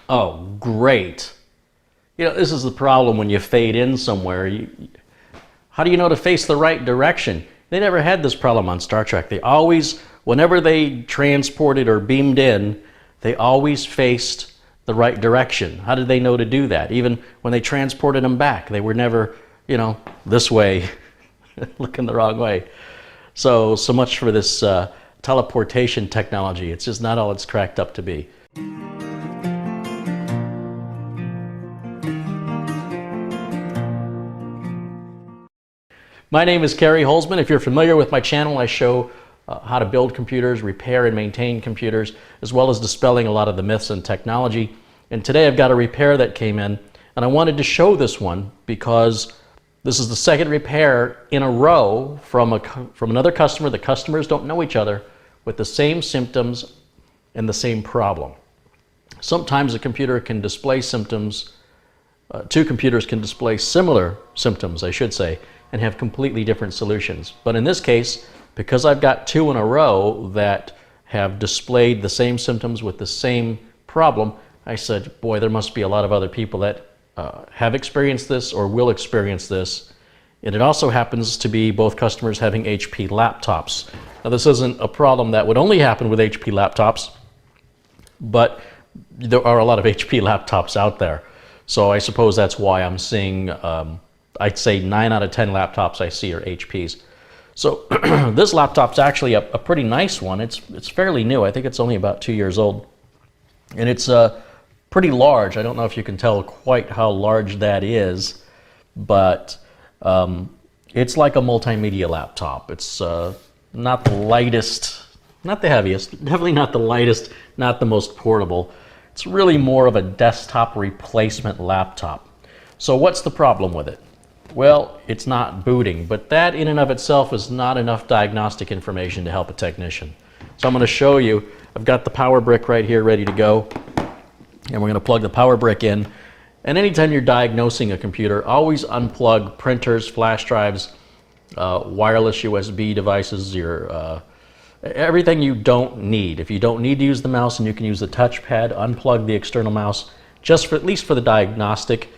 Oh, great. You know, this is the problem when you fade in somewhere. How do you know to face the right direction? They never had this problem on Star Trek. They always, whenever they transported or beamed in, they always faced the right direction. How did they know to do that? Even when they transported them back, they were never, you know, this way, looking the wrong way. So much for this teleportation technology. It's just not all it's cracked up to be. My name is CareyHolzman. If you're familiar with my channel, I show how to build computers, repair and maintain computers, as well as dispelling a lot of the myths in technology. And today I've got a repair that came in, and I wanted to show this one because this is the second repair in a row from another customer. The customers don't know each other, with the same symptoms and the same problem. Sometimes a computer can display symptoms, two computers can display similar symptoms, I should say, and have completely different solutions. But in this case, because I've got two in a row that have displayed the same symptoms with the same problem, I said, boy, there must be a lot of other people that have experienced this or will experience this. And it also happens to be both customers having HP laptops. Now, this isn't a problem that would only happen with HP laptops, but there are a lot of HP laptops out there. So I suppose that's why I'm seeing I'd say 9 out of 10 laptops I see are HPs. So this laptop's actually a pretty nice one. It's fairly new. I think it's only about 2 years old. And it's pretty large. I don't know if you can tell quite how large that is, but it's like a multimedia laptop. It's not the lightest, not the heaviest, definitely not the lightest, not the most portable. It's really more of a desktop replacement laptop. So what's the problem with it? Well, it's not booting, but that in and of itself is not enough diagnostic information to help a technician. So I'm going to show you, I've got the power brick right here ready to go, and we're going to plug the power brick in. And anytime you're diagnosing a computer, always unplug printers, flash drives, wireless USB devices, everything you don't need. If you don't need to use the mouse and you can use the touchpad, unplug the external mouse, just for, at least for the diagnostic.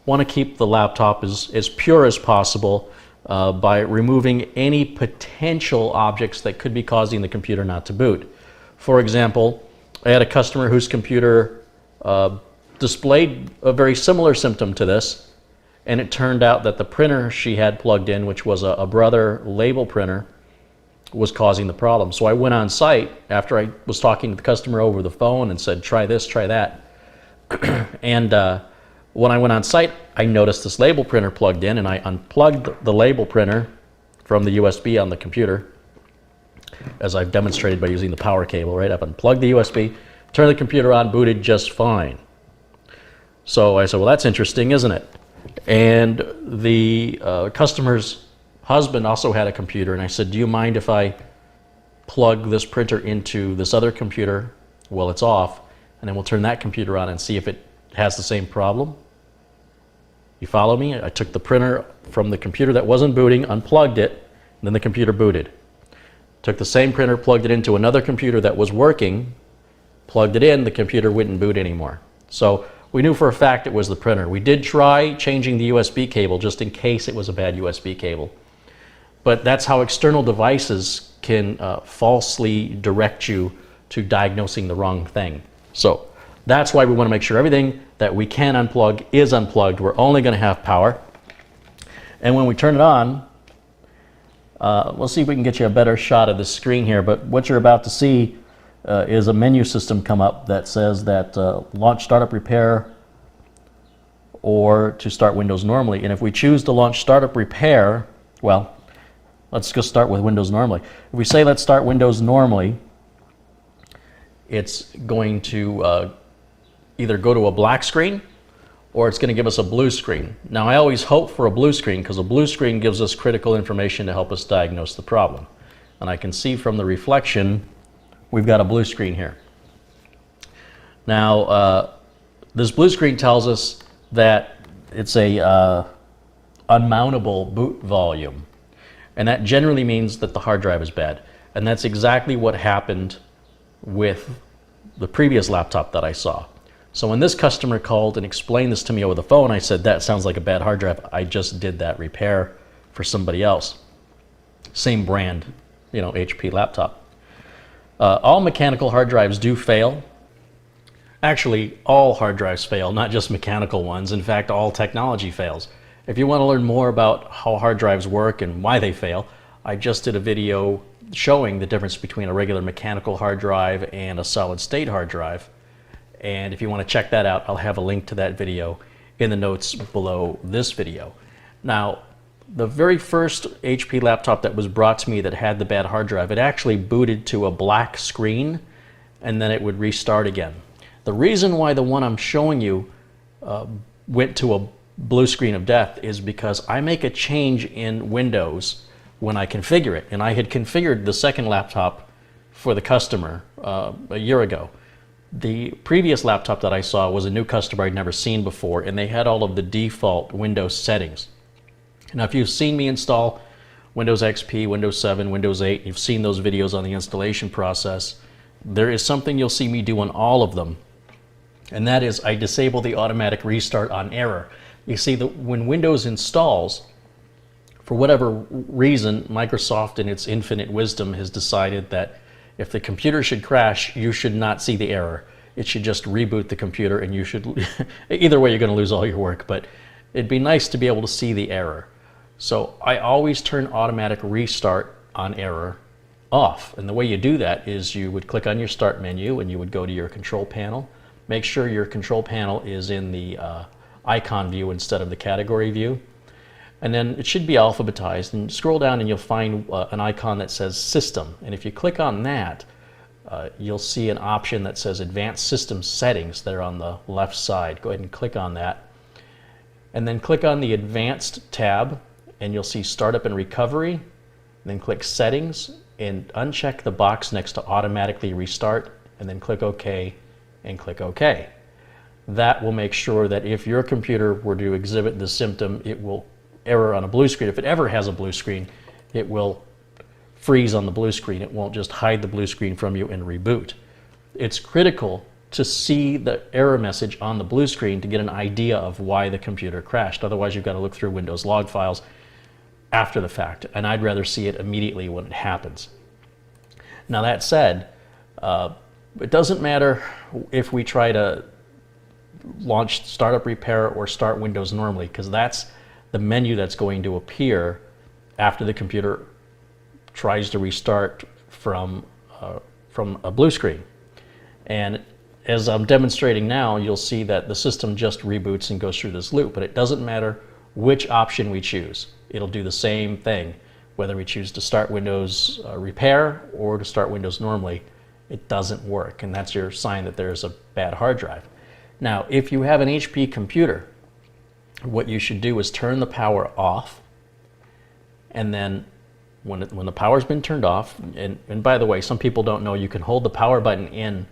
Want to keep the laptop as pure as possible by removing any potential objects that could be causing the computer not to boot. For example, I had a customer whose computer displayed a very similar symptom to this, and it turned out that the printer she had plugged in, which was a Brother label printer, was causing the problem. So I went on site after I was talking to the customer over the phone and said, try this, try that. And when I went on site, I noticed this label printer plugged in, and I unplugged the label printer from the USB on the computer, as I've demonstrated by using the power cable, right? I've unplugged the USB, turned the computer on, booted just fine. So I said, well, that's interesting, isn't it? And the customer's husband also had a computer, and I said, do you mind if I plug this printer into this other computer while it's off, and then we'll turn that computer on and see if it has the same problem? You follow me? I took the printer from the computer that wasn't booting, unplugged it, and then the computer booted. Took the same printer, plugged it into another computer that was working, plugged it in, the computer wouldn't boot anymore. So we knew for a fact it was the printer. We did try changing the USB cable just in case it was a bad USB cable. But that's how external devices can falsely direct you to diagnosing the wrong thing. So that's why we want to make sure everything that we can unplug is unplugged. We're only going to have power. And when we turn it on, we'll see if we can get you a better shot of the screen here. But what you're about to see is a menu system come up that says that launch startup repair or to start Windows normally. And if we choose to launch startup repair, well, let's just start with Windows normally. If we say let's start Windows normally, it's going to either go to a black screen or it's going to give us a blue screen. Now, I always hope for a blue screen because a blue screen gives us critical information to help us diagnose the problem. And I can see from the reflection we've got a blue screen here. Now, this blue screen tells us that it's a unmountable boot volume, and that generally means that the hard drive is bad. And that's exactly what happened with the previous laptop that I saw. So when this customer called and explained this to me over the phone, I said, that sounds like a bad hard drive. I just did that repair for somebody else. Same brand, HP laptop. All mechanical hard drives do fail. Actually, all hard drives fail, not just mechanical ones. In fact, all technology fails. If you want to learn more about how hard drives work and why they fail, I just did a video showing the difference between a regular mechanical hard drive and a solid-state hard drive. And if you want to check that out, I'll have a link to that video in the notes below this video. Now, the very first HP laptop that was brought to me that had the bad hard drive, it actually booted to a black screen and then it would restart again. The reason why the one I'm showing you went to a blue screen of death is because I make a change in Windows when I configure it. And I had configured the second laptop for the customer a year ago. The previous laptop that I saw was a new customer I'd never seen before, and they had all of the default Windows settings. Now, if you've seen me install Windows XP, Windows 7, Windows 8, you've seen those videos on the installation process, there is something you'll see me do on all of them, and that is I disable the automatic restart on error. You see that when Windows installs, for whatever reason, Microsoft in its infinite wisdom has decided that if the computer should crash, you should not see the error. It should just reboot the computer, and you should, either way you're going to lose all your work, but it'd be nice to be able to see the error. So I always turn automatic restart on error off. And the way you do that is you would click on your start menu and you would go to your control panel. Make sure your control panel is in the icon view instead of the category view. And then it should be alphabetized, and scroll down and you'll find an icon that says System. And if you click on that, you'll see an option that says Advanced System Settings there on the left side. Go ahead and click on that. And then click on the Advanced tab, and you'll see Startup and Recovery. And then click Settings and uncheck the box next to Automatically Restart, and then click OK and click OK. That will make sure that if your computer were to exhibit this symptom, it will error on a blue screen. If it ever has a blue screen, it will freeze on the blue screen. It won't just hide the blue screen from you and reboot. It's critical to see the error message on the blue screen to get an idea of why the computer crashed. Otherwise, you've got to look through Windows log files after the fact, and I'd rather see it immediately when it happens. Now, that said, it doesn't matter if we try to launch Startup Repair or start Windows normally, because that's the menu that's going to appear after the computer tries to restart from a blue screen. And as I'm demonstrating now, you'll see that the system just reboots and goes through this loop, but it doesn't matter which option we choose. It'll do the same thing, whether we choose to start Windows Repair or to start Windows normally. It doesn't work, and that's your sign that there's a bad hard drive. Now, if you have an HP computer, what you should do is turn the power off, and then when the power's been turned off, and by the way, some people don't know you can hold the power button in,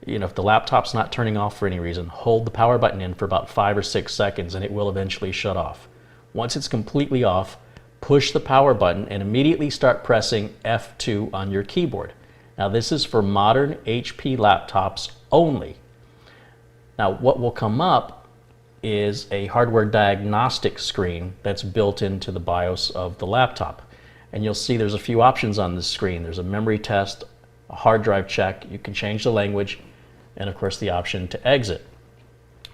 if the laptop's not turning off for any reason, hold the power button in for about 5 or 6 seconds and it will eventually shut off. Once it's completely off, push the power button and immediately start pressing F2 on your keyboard. Now, this is for modern HP laptops only. Now, what will come up is a hardware diagnostic screen that's built into the BIOS of the laptop. And you'll see there's a few options on this screen. There's a memory test, a hard drive check, you can change the language, and of course the option to exit.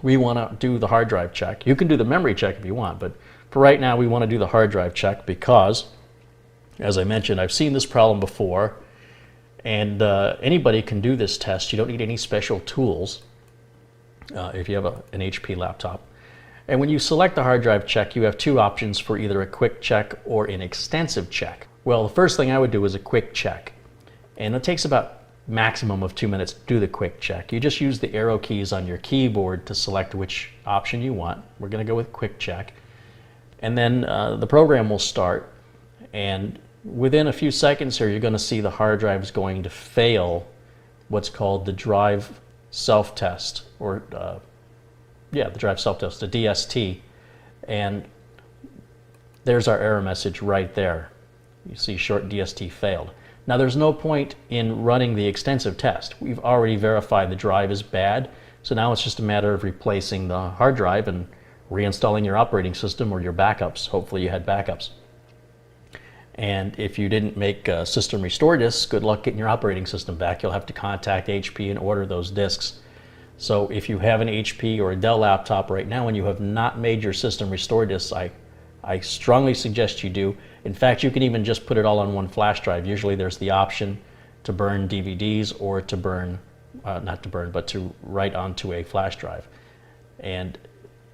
We want to do the hard drive check. You can do the memory check if you want, but for right now we want to do the hard drive check because, as I mentioned, I've seen this problem before, and anybody can do this test. You don't need any special tools if you have an HP laptop. And when you select the hard drive check, you have two options for either a quick check or an extensive check. Well, the first thing I would do is a quick check. And it takes about maximum of 2 minutes to do the quick check. You just use the arrow keys on your keyboard to select which option you want. We're going to go with quick check. And then the program will start. And within a few seconds here, you're going to see the hard drive is going to fail what's called the drive self-test, or the drive self-test, the DST, and there's our error message right there. You see short DST failed. Now, there's no point in running the extensive test. We've already verified the drive is bad, So now it's just a matter of replacing the hard drive and reinstalling your operating system or your backups. Hopefully you had backups. And if you didn't make system restore disks, good luck getting your operating system back. You'll have to contact HP and order those disks. So if you have an HP or a Dell laptop right now and you have not made your system restore disks, I strongly suggest you do. In fact, you can even just put it all on one flash drive. Usually there's the option to burn DVDs or to burn, not to burn, but to write onto a flash drive. And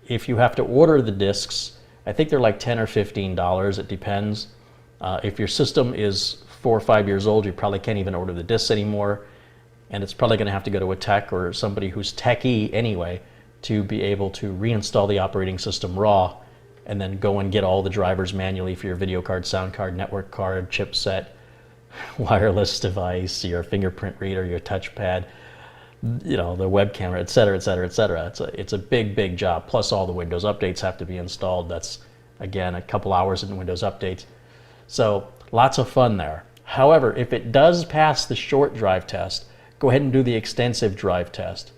if you have to order the disks, I think they're like $10 or $15, it depends. If your system is 4 or 5 years old, you probably can't even order the disks anymore, and it's probably going to have to go to a tech or somebody who's techie anyway to be able to reinstall the operating system raw and then go and get all the drivers manually for your video card, sound card, network card, chipset, wireless device, your fingerprint reader, your touchpad, you know, the web camera, et cetera, et cetera, et cetera. It's a big, big job. Plus all the Windows updates have to be installed. That's, again, a couple hours in Windows updates. So lots of fun there. However, if it does pass the short drive test, go ahead and do the extensive drive test.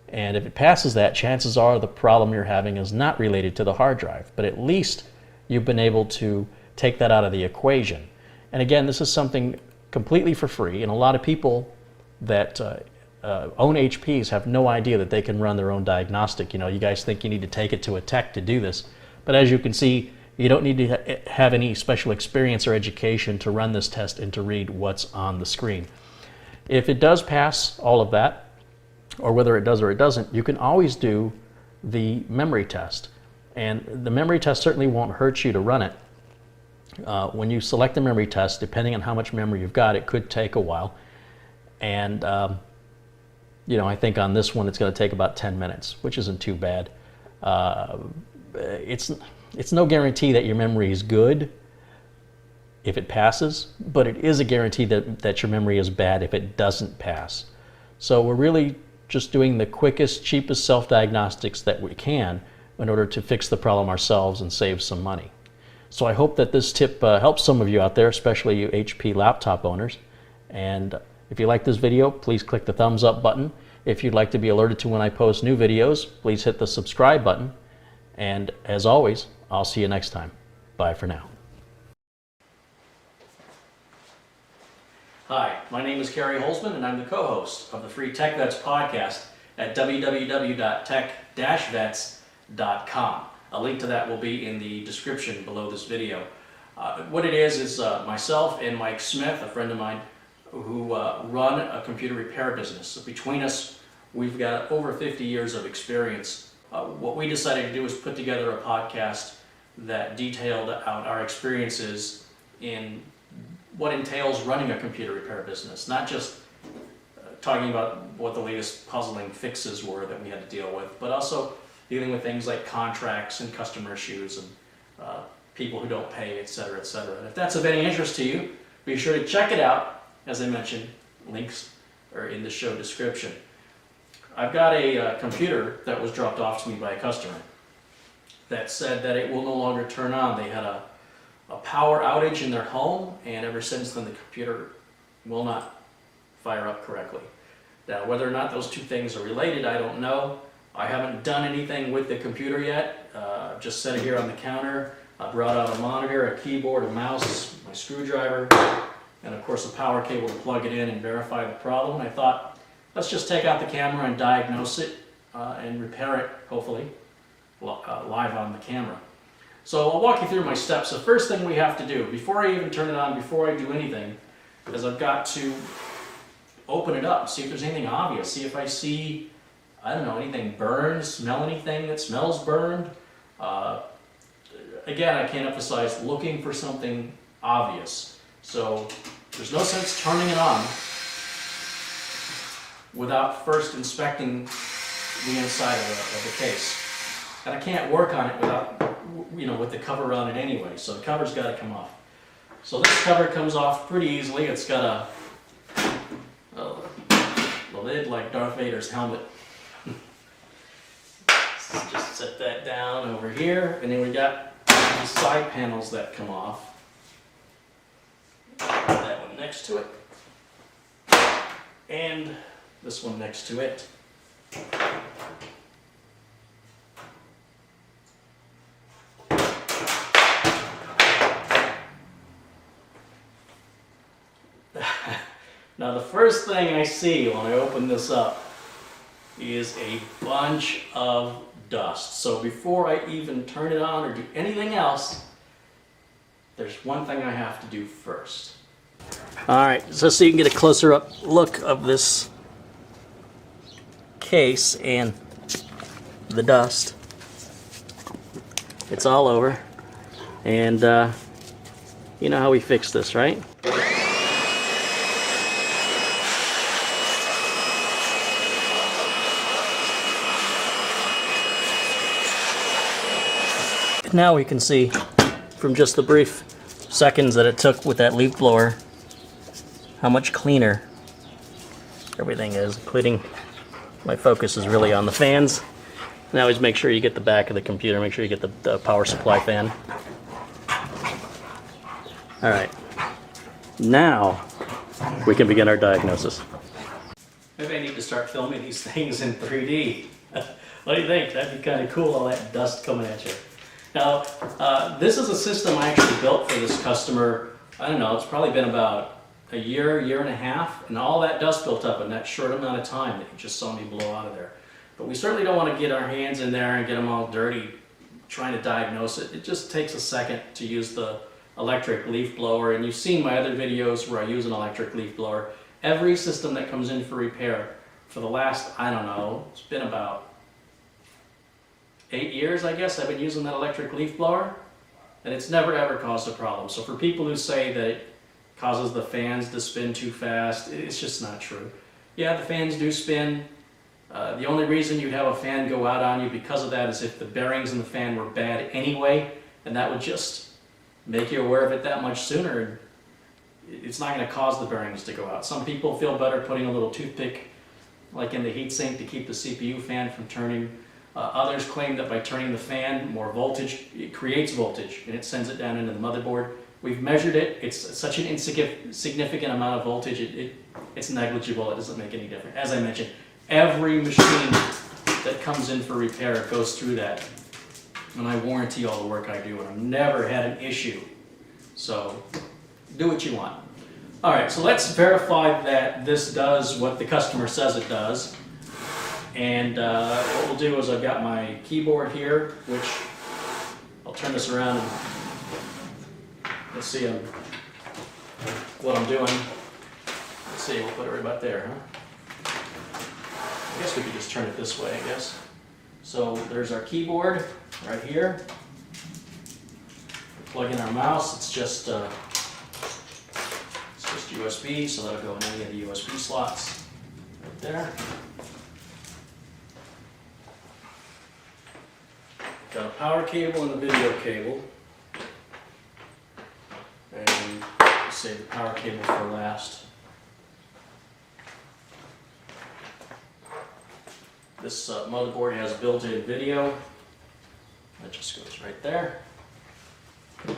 And if it passes that, chances are the problem you're having is not related to the hard drive, but at least you've been able to take that out of the equation. And again, this is something completely for free, and a lot of people that own HPs have no idea that they can run their own diagnostic. You know, you guys think you need to take it to a tech to do this, but as you can see, you don't need to have any special experience or education to run this test and to read what's on the screen. If it does pass all of that, or whether it does or it doesn't, you can always do the memory test. And the memory test certainly won't hurt you to run it. When you select the memory test, depending on how much memory you've got, it could take a while. And you know, I think on this one it's going to take about 10 minutes, which isn't too bad. It's no guarantee that your memory is good if it passes, but it is a guarantee that your memory is bad if it doesn't pass. So we're really just doing the quickest, cheapest self-diagnostics that we can in order to fix the problem ourselves and save some money. So I hope that this tip helps some of you out there, especially you HP laptop owners. And if you like this video, please click the thumbs up button. If you'd like to be alerted to when I post new videos, please hit the subscribe button. And as always, I'll see you next time. Bye for now. Hi, my name is Carey Holzman, and I'm the co-host of the free Tech Vets podcast at www.tech-vets.com. A link to that will be in the description below this video. What it is myself and Mike Smith, a friend of mine, who run a computer repair business. So between us, we've got over 50 years of experience. What we decided to do is put together a podcast that detailed out our experiences in what entails running a computer repair business, not just talking about what the latest puzzling fixes were that we had to deal with, but also dealing with things like contracts and customer issues and people who don't pay, et cetera, et cetera. And if that's of any interest to you, be sure to check it out. As I mentioned, links are in the show description. I've got a computer that was dropped off to me by a customer that said that it will no longer turn on. They had a power outage in their home, and ever since then the computer will not fire up correctly. Now, whether or not those two things are related, I don't know. I haven't done anything with the computer yet. I've just set it here on the counter. I brought out a monitor, a keyboard, a mouse, my screwdriver, and of course a power cable to plug it in and verify the problem. I thought, let's just take out the camera and diagnose it and repair it, hopefully, live on the camera. So I'll walk you through my steps. The first thing we have to do, before I even turn it on, before I do anything, is I've got to open it up, see if there's anything obvious, see if I see, I don't know, anything burned, smell anything that smells burned. Again, I can't emphasize looking for something obvious. So there's no sense turning it on without first inspecting the inside of the case. And I can't work on it without, you know, with the cover on it anyway, so the cover's got to come off. So this cover comes off pretty easily. It's got a lid like Darth Vader's helmet. Just set that down over here, and then we got these side panels that come off. That one next to it, and this one next to it. Now the first thing I see when I open this up is a bunch of dust. So before I even turn it on or do anything else, there's one thing I have to do first. Alright, so you can get a closer up look of this case and the dust. It's all over. And you know how we fix this, right? Now we can see from just the brief seconds that it took with that leaf blower how much cleaner everything is, including my focus is really on the fans. And always make sure you get the back of the computer, make sure you get the power supply fan. Alright, now we can begin our diagnosis. Maybe I need to start filming these things in 3D. What do you think? That'd be kind of cool, all that dust coming at you. Now, this is a system I actually built for this customer. I don't know, it's probably been about a year and a half, and all that dust built up in that short amount of time that you just saw me blow out of there. But we certainly don't want to get our hands in there and get them all dirty trying to diagnose it. It just takes a second to use the electric leaf blower, and you've seen my other videos where I use an electric leaf blower. Every system that comes in for repair for the last, I don't know, it's been about 8 years, I guess, I've been using that electric leaf blower, and it's never ever caused a problem. So for people who say that it causes the fans to spin too fast, it's just not true. Yeah, the fans do spin. The only reason you'd have a fan go out on you because of that is if the bearings in the fan were bad anyway, and that would just make you aware of it that much sooner. It's not going to cause the bearings to go out. Some people feel better putting a little toothpick like in the heatsink to keep the CPU fan from turning. Others claim that by turning the fan, more voltage, it creates voltage and it sends it down into the motherboard. We've measured it. It's such an insignificant amount of voltage, it's negligible. It doesn't make any difference. As I mentioned, every machine that comes in for repair goes through that. And I warranty all the work I do, and I've never had an issue. So do what you want. All right, so let's verify that this does what the customer says it does. And what we'll do is I've got my keyboard here, which I'll turn this around and let's see what I'm doing. Let's see, we'll put it right about there, huh? I guess we could just turn it this way, I guess. So there's our keyboard right here. We plug in our mouse. It's just USB, so that'll go in any of the USB slots right there. Got a power cable and a video cable. And we'll save the power cable for last. This motherboard has built-in video. That just goes right there. And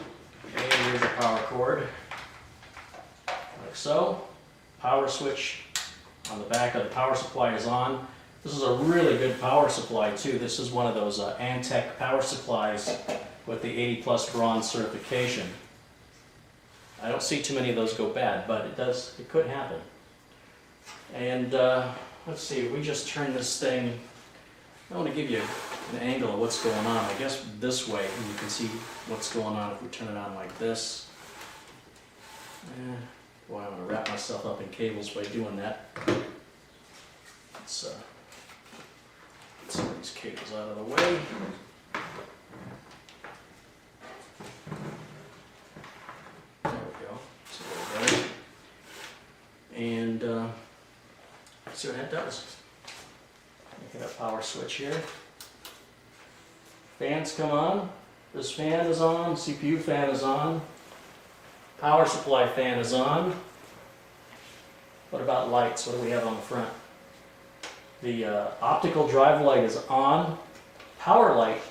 here's your power cord, like so. Power switch on the back of the power supply is on. This is a really good power supply too. This is one of those Antec power supplies with the 80+ bronze certification. I don't see too many of those go bad, but it could happen. And let's see, if we just turn this thing, I want to give you an angle of what's going on. I guess this way, and you can see what's going on if we turn it on like this. Boy, I'm going to wrap myself up in cables by doing that. Let's get some of these cables out of the way. There we go. So there. And let's see what that does. Hit a power switch here. Fans come on. This fan is on. CPU fan is on. Power supply fan is on. What about lights? What do we have on the front? The optical drive light is on. Power light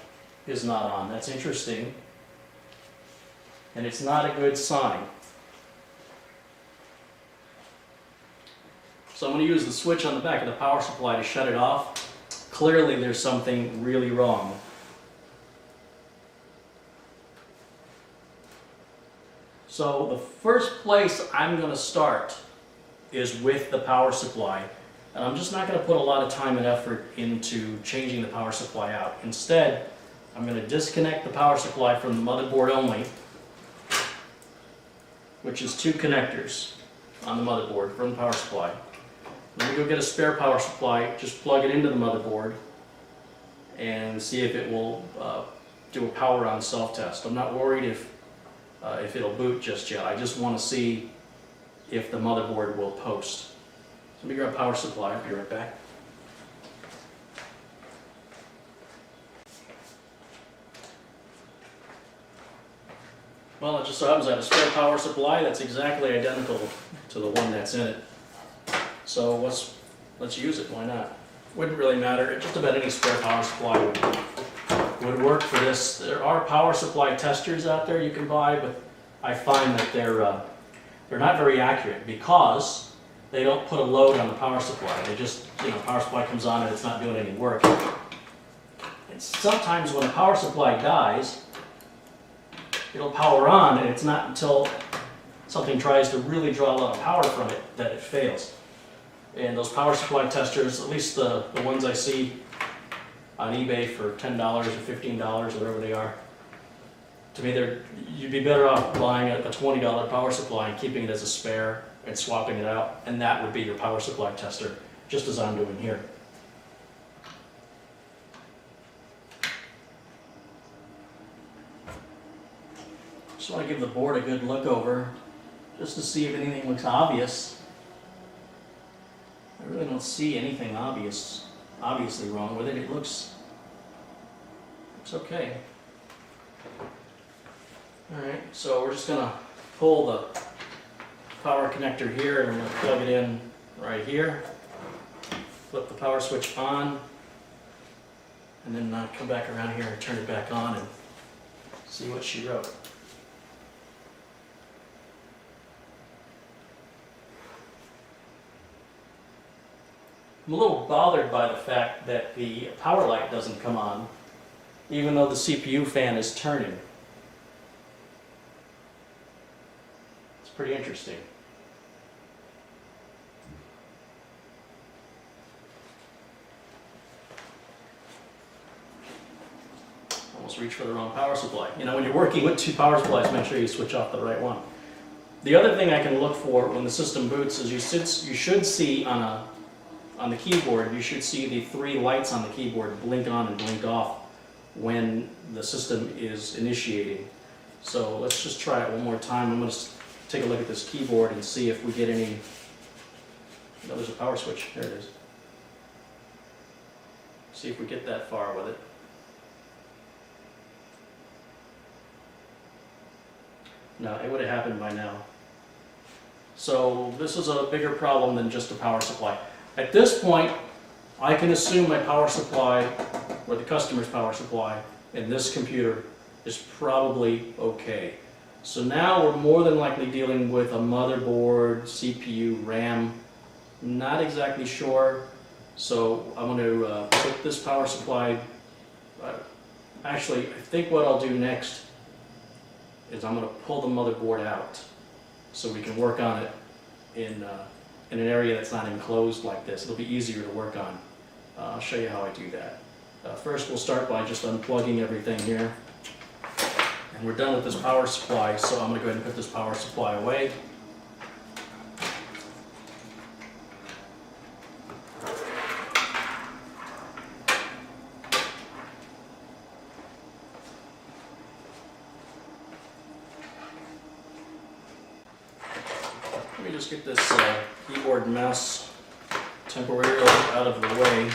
is not on. That's interesting. And it's not a good sign. So I'm going to use the switch on the back of the power supply to shut it off. clearly there's something really wrong. So the first place I'm going to start is with the power supply. And I'm just not going to put a lot of time and effort into changing the power supply out. Instead, I'm going to disconnect the power supply from the motherboard only, which is 2 connectors on the motherboard from the power supply. Let me go get a spare power supply, just plug it into the motherboard and see if it will do a power on self-test. I'm not worried if it'll boot just yet. I just want to see if the motherboard will post. So let me grab power supply, I'll be right back. Well, it just so happens I have a spare power supply that's exactly identical to the one that's in it. So let's use it, why not? Wouldn't really matter, just about any spare power supply would work for this. There are power supply testers out there you can buy, but I find that they're not very accurate because they don't put a load on the power supply. They just, power supply comes on and it's not doing any work. And sometimes when a power supply dies, it'll power on, and it's not until something tries to really draw a lot of power from it that it fails. And those power supply testers, at least the ones I see on eBay for $10 or $15, whatever they are, to me you'd be better off buying a $20 power supply and keeping it as a spare and swapping it out, and that would be your power supply tester, just as I'm doing here. Just want to give the board a good look over, just to see if anything looks obvious. I really don't see anything obviously wrong with it. It looks okay. Alright, so we're just going to pull the power connector here and I'm going to plug it in right here. Flip the power switch on, and then come back around here and turn it back on and see what she wrote. I'm a little bothered by the fact that the power light doesn't come on, even though the CPU fan is turning. It's pretty interesting. Almost reached for the wrong power supply. When you're working with 2 power supplies, make sure you switch off the right one. The other thing I can look for when the system boots is you should see on the keyboard, you should see the 3 lights on the keyboard blink on and blink off when the system is initiating. So let's just try it one more time. I'm going to take a look at this keyboard and see if we get any. There's a power switch. There it is. See if we get that far with it. No, it would have happened by now. So this is a bigger problem than just a power supply. At this point, I can assume my power supply, or the customer's power supply, in this computer is probably okay. So now we're more than likely dealing with a motherboard, CPU, RAM. Not exactly sure. So I'm going to put this power supply. Actually, I think what I'll do next is I'm going to pull the motherboard out so we can work on it in an area that's not enclosed like this. It'll be easier to work on. I'll show you how I do that. First we'll start by just unplugging everything here. And we're done with this power supply, so I'm going to go ahead and put this power supply away. Let me just get this keyboard and mouse temporarily out of the way.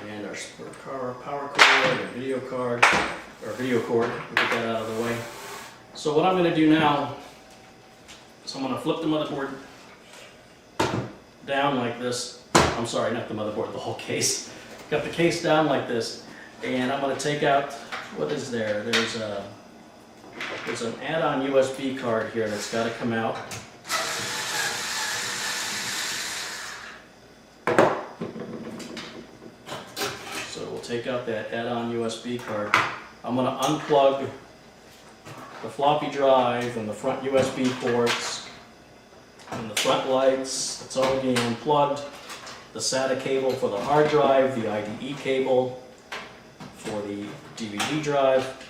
And our power cord, our video card, or video cord, we'll get that out of the way. So what I'm going to do now is I'm going to flip the motherboard down like this. I'm sorry, not the motherboard, the whole case. Got the case down like this, and I'm going to take out, what is there? There's an add-on USB card here that's got to come out. take out that add-on USB card. I'm going to unplug the floppy drive and the front USB ports and the front lights. It's all being unplugged. The SATA cable for the hard drive, the IDE cable for the DVD drive.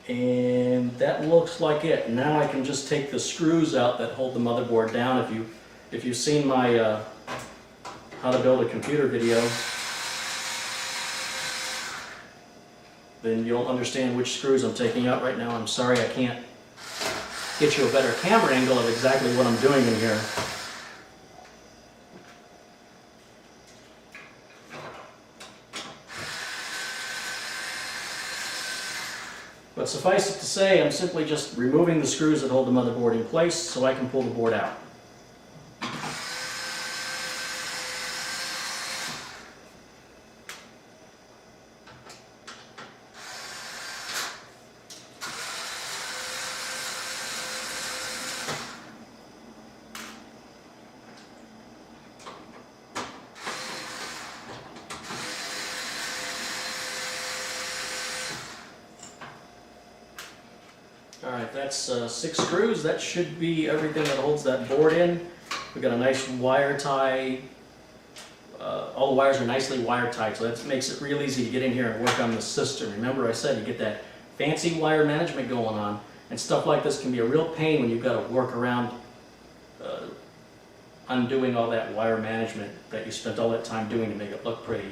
And that looks like it. Now I can just take the screws out that hold the motherboard down. If you've seen my how to build a computer video, then you'll understand which screws I'm taking out right now. I'm sorry I can't get you a better camera angle of exactly what I'm doing in here. But suffice it to say, I'm simply just removing the screws that hold the motherboard in place so I can pull the board out. Alright, that's 6 screws. That should be everything that holds that board in. We've got a nice wire tie. All the wires are nicely wire tied, so that makes it real easy to get in here and work on the system. Remember I said you get that fancy wire management going on, and stuff like this can be a real pain when you've got to work around undoing all that wire management that you spent all that time doing to make it look pretty.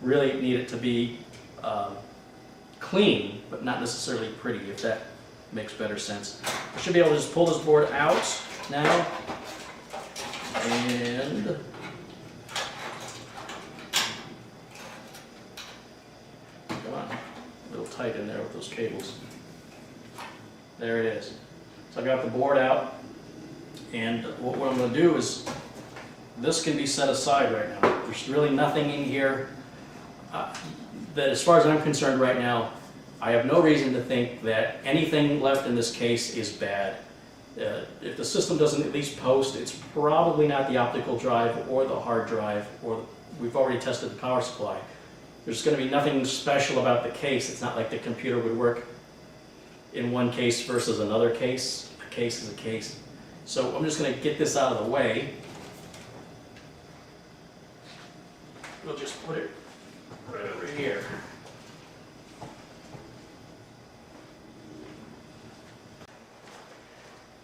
Really need it to be clean, but not necessarily pretty, if that makes better sense. I should be able to just pull this board out now, and come on, a little tight in there with those cables. There it is. So I got the board out, and what I'm going to do is, this can be set aside right now. There's really nothing in here that, as far as I'm concerned right now, I have no reason to think that anything left in this case is bad. If the system doesn't at least post, it's probably not the optical drive or the hard drive, or we've already tested the power supply. There's going to be nothing special about the case. It's not like the computer would work in one case versus another case. A case is a case. So I'm just going to get this out of the way. We'll just put it right over here.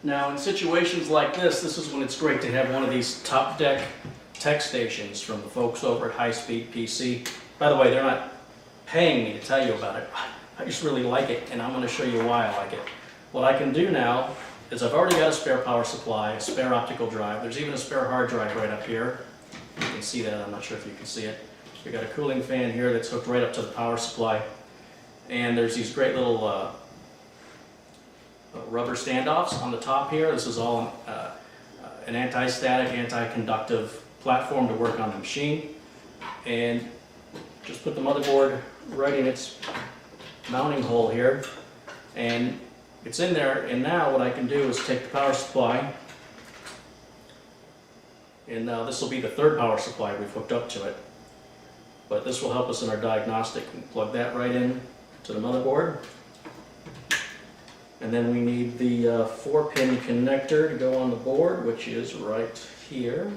Now, in situations like this is when it's great to have one of these top deck tech stations from the folks over at High Speed PC. By the way, they're not paying me to tell you about it. I just really like it, and I'm going to show you why I like it. What I can do now is I've already got a spare power supply, a spare optical drive. There's even a spare hard drive right up here. You can see that. I'm not sure if you can see it. We've got a cooling fan here that's hooked right up to the power supply. And there's these great little rubber standoffs on the top here. This is all an anti-static, anti-conductive platform to work on the machine. And just put the motherboard right in its mounting hole here, and it's in there. And now what I can do is take the power supply, and now this will be the third power supply we've hooked up to it, but this will help us in our diagnostic. We plug that right in to the motherboard. And then we need the 4-pin connector to go on the board, which is right here.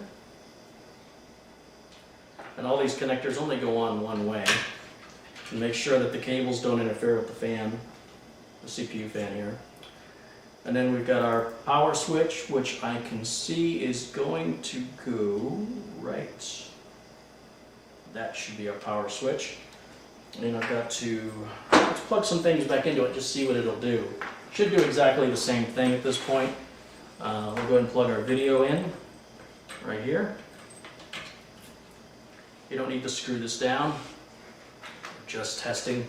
And all these connectors only go on one way. And make sure that the cables don't interfere with the fan, the CPU fan here. And then we've got our power switch, which I can see is going to go right. That should be our power switch. And I've got to, let's plug some things back into it, just see what it'll do. Should do exactly the same thing at this point. We'll go ahead and plug our video in right here. You don't need to screw this down. Just testing.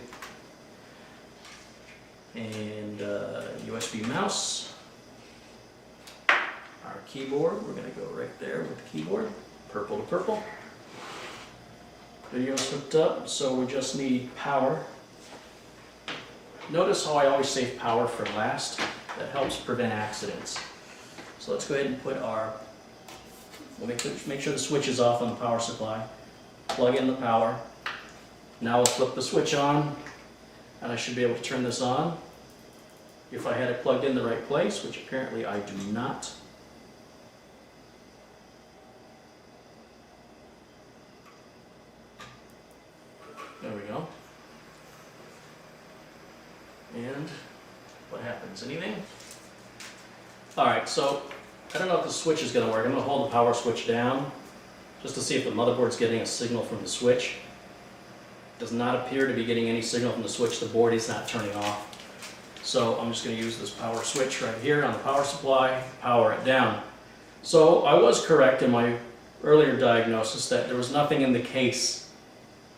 And USB mouse. Our keyboard, we're going to go right there with the keyboard, purple to purple. Video's hooked up, so we just need power. Notice how I always save power for last. That helps prevent accidents. So let's go ahead and put our, we'll make sure the switch is off on the power supply. Plug in the power. Now I'll flip the switch on, and I should be able to turn this on if I had it plugged in the right place, which apparently I do not. There we go. And what happens? Anything? Alright, so I don't know if the switch is going to work. I'm going to hold the power switch down just to see if the motherboard's getting a signal from the switch. Does not appear to be getting any signal from the switch. The board is not turning off. So I'm just going to use this power switch right here on the power supply, power it down. So I was correct in my earlier diagnosis that there was nothing in the case,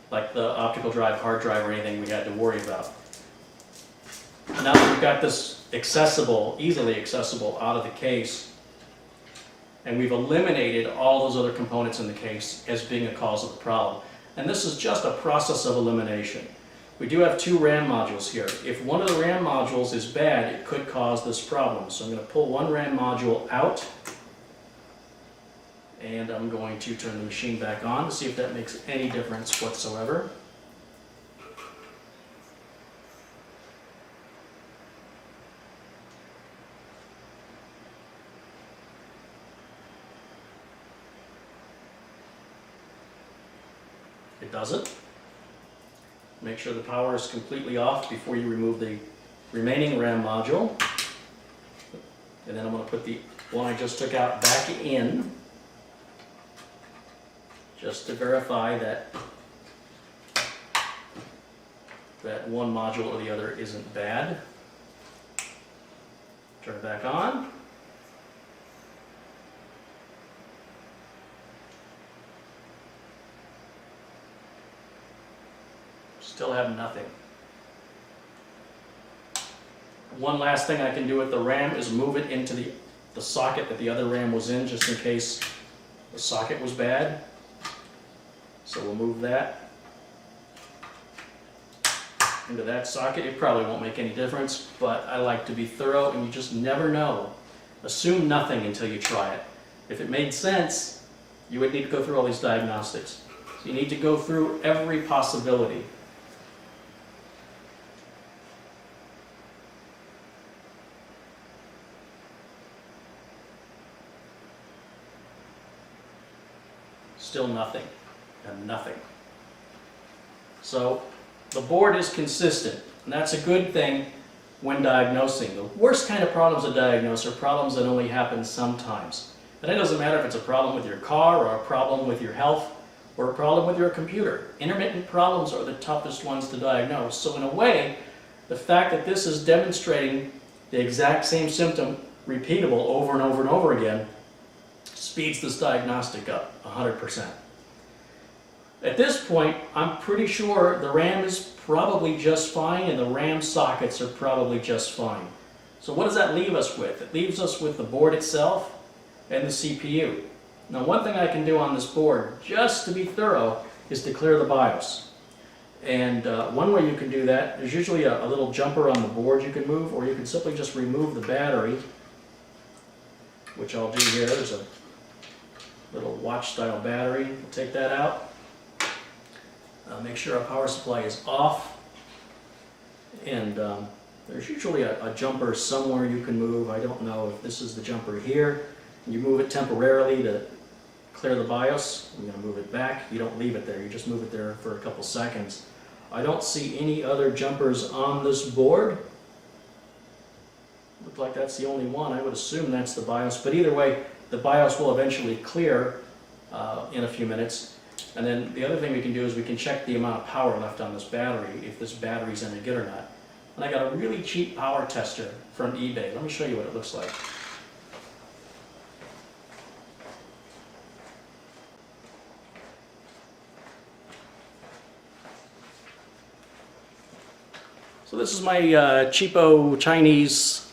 like the optical drive, hard drive, or anything we had to worry about. Now that we've got this accessible, easily accessible out of the case, and we've eliminated all those other components in the case as being a cause of the problem. And this is just a process of elimination. We do have two RAM modules here. If one of the RAM modules is bad, it could cause this problem. So I'm going to pull one RAM module out, and I'm going to turn the machine back on to see if that makes any difference whatsoever. It doesn't. Make sure the power is completely off before you remove the remaining RAM module. And then I'm going to put the one I just took out back in, just to verify that that one module or the other isn't bad. Turn it back on. Still have nothing. One last thing I can do with the RAM is move it into the socket that the other RAM was in, just in case the socket was bad. So we'll move that into that socket. It probably won't make any difference, but I like to be thorough, and you just never know. Assume nothing until you try it. If it made sense, you would need to go through all these diagnostics. So you need to go through every possibility. Still nothing, and nothing. So the board is consistent, and that's a good thing when diagnosing. The worst kind of problems to diagnose are problems that only happen sometimes. And it doesn't matter if it's a problem with your car, or a problem with your health, or a problem with your computer. Intermittent problems are the toughest ones to diagnose. So in a way, the fact that this is demonstrating the exact same symptom repeatable over and over and over again speeds this diagnostic up 100%. At this point, I'm pretty sure the RAM is probably just fine and the RAM sockets are probably just fine. So what does that leave us with? It leaves us with the board itself and the CPU. Now, one thing I can do on this board, just to be thorough, is to clear the BIOS. And one way you can do that, there's usually a little jumper on the board you can move, or you can simply just remove the battery, which I'll do here. There's a little watch style battery. We'll take that out. Make sure our power supply is off. And there's usually a jumper somewhere you can move. I don't know if this is the jumper here. You move it temporarily to clear the BIOS. I'm going to move it back. You don't leave it there. You just move it there for a couple seconds. I don't see any other jumpers on this board. Looks like that's the only one. I would assume that's the BIOS. But either way, the BIOS will eventually clear in a few minutes. And then the other thing we can do is we can check the amount of power left on this battery, if this battery's any good or not. And I got a really cheap power tester from eBay. Let me show you what it looks like. So this is my cheapo Chinese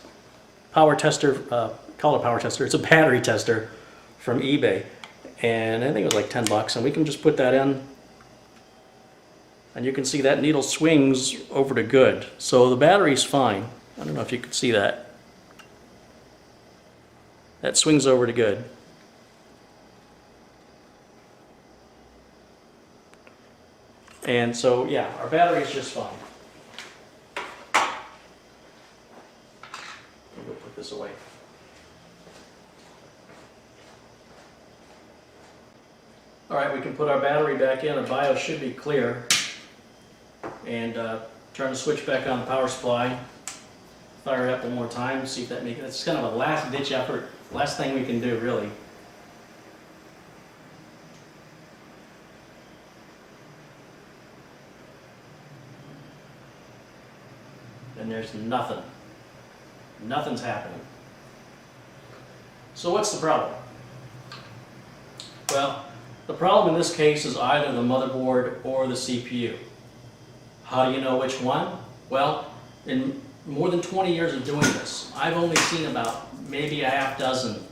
power tester, call it power tester, it's a battery tester from eBay. And I think it was like 10 bucks, and we can just put that in. And you can see that needle swings over to good. So the battery's fine. I don't know if you could see that. That swings over to good. And so, yeah, our battery is just fine. We'll put this away. All right, we can put our battery back in. Our BIOS should be clear. And turn the switch back on the power supply. Fire it up one more time, see if that makes it. It's kind of a last ditch effort, last thing we can do, really. And there's nothing. Nothing's happening. So what's the problem? Well, the problem in this case is either the motherboard or the CPU. How do you know which one? Well, in more than 20 years of doing this, I've only seen about maybe a half dozen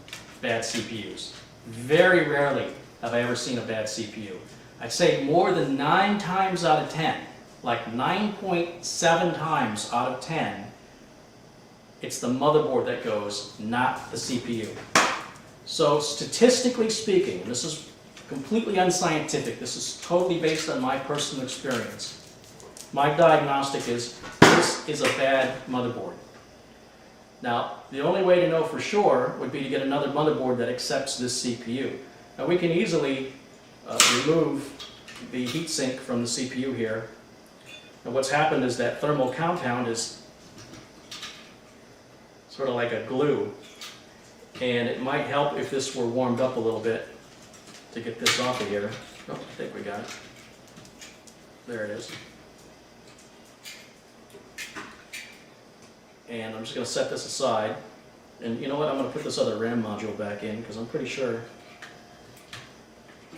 bad CPUs. Very rarely have I ever seen a bad CPU. I'd say more than 9 times out of 10, like 9.7 times out of 10, it's the motherboard that goes, not the CPU. So statistically speaking, and this is completely unscientific, this is totally based on my personal experience, my diagnostic is, this is a bad motherboard. Now, the only way to know for sure would be to get another motherboard that accepts this CPU. Now, we can easily remove the heatsink from the CPU here. And what's happened is that thermal compound is sort of like a glue. And it might help if this were warmed up a little bit to get this off of here. Oh, I think we got it. There it is. And I'm just going to set this aside. And you know what? I'm going to put this other RAM module back in because I'm pretty sure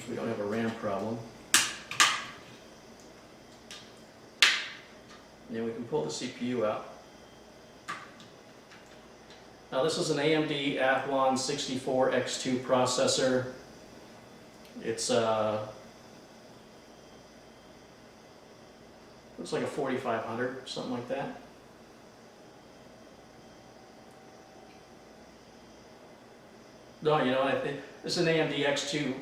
we don't have a RAM problem. And then we can pull the CPU out. Now this is an AMD Athlon 64X2 processor. It's looks like a 4500, something like that. No, you know what? I think this is an AMD X2.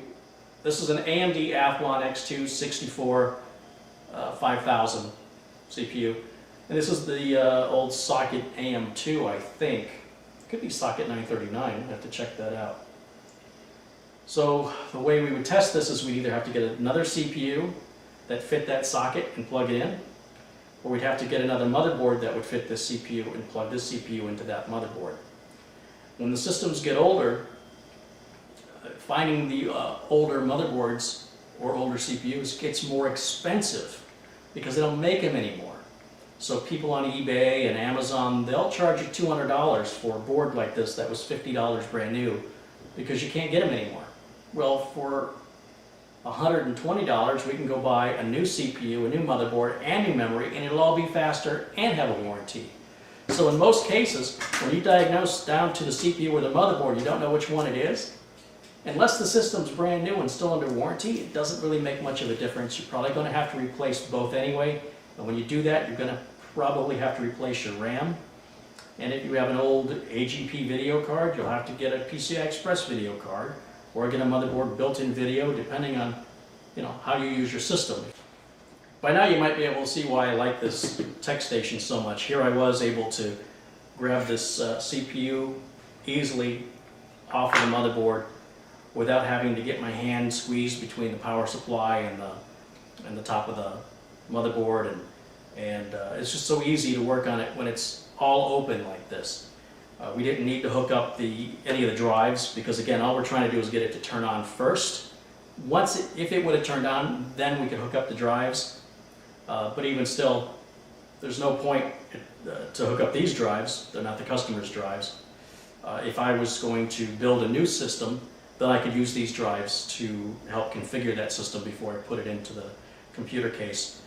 This is an AMD Athlon X2 64 5000 CPU, and this is the old socket AM2, I think. Could be socket 939. I have to check that out. So the way we would test this is we'd either have to get another CPU that fit that socket and plug it in, or we'd have to get another motherboard that would fit this CPU and plug this CPU into that motherboard. When the systems get older, finding the older motherboards or older CPUs gets more expensive because they don't make them anymore. So people on eBay and Amazon, they'll charge you $200 for a board like this that was $50 brand new because you can't get them anymore. Well, for $120 we can go buy a new CPU, a new motherboard, and new memory, and it'll all be faster and have a warranty. So in most cases, when you diagnose down to the CPU or the motherboard, you don't know which one it is. Unless the system's brand new and still under warranty, it doesn't really make much of a difference. You're probably going to have to replace both anyway. And when you do that, you're going to probably have to replace your RAM. And if you have an old AGP video card, you'll have to get a PCI Express video card or get a motherboard built-in video, depending on how you use your system. By now you might be able to see why I like this TechStation so much. Here I was able to grab this CPU easily off of the motherboard without having to get my hand squeezed between the power supply and the top of the motherboard, and it's just so easy to work on it when it's all open like this. We didn't need to hook up any of the drives because, again, all we're trying to do is get it to turn on first. If it would have turned on, then we could hook up the drives. But even still, there's no point to hook up these drives. They're not the customer's drives. If I was going to build a new system, then I could use these drives to help configure that system before I put it into the computer case.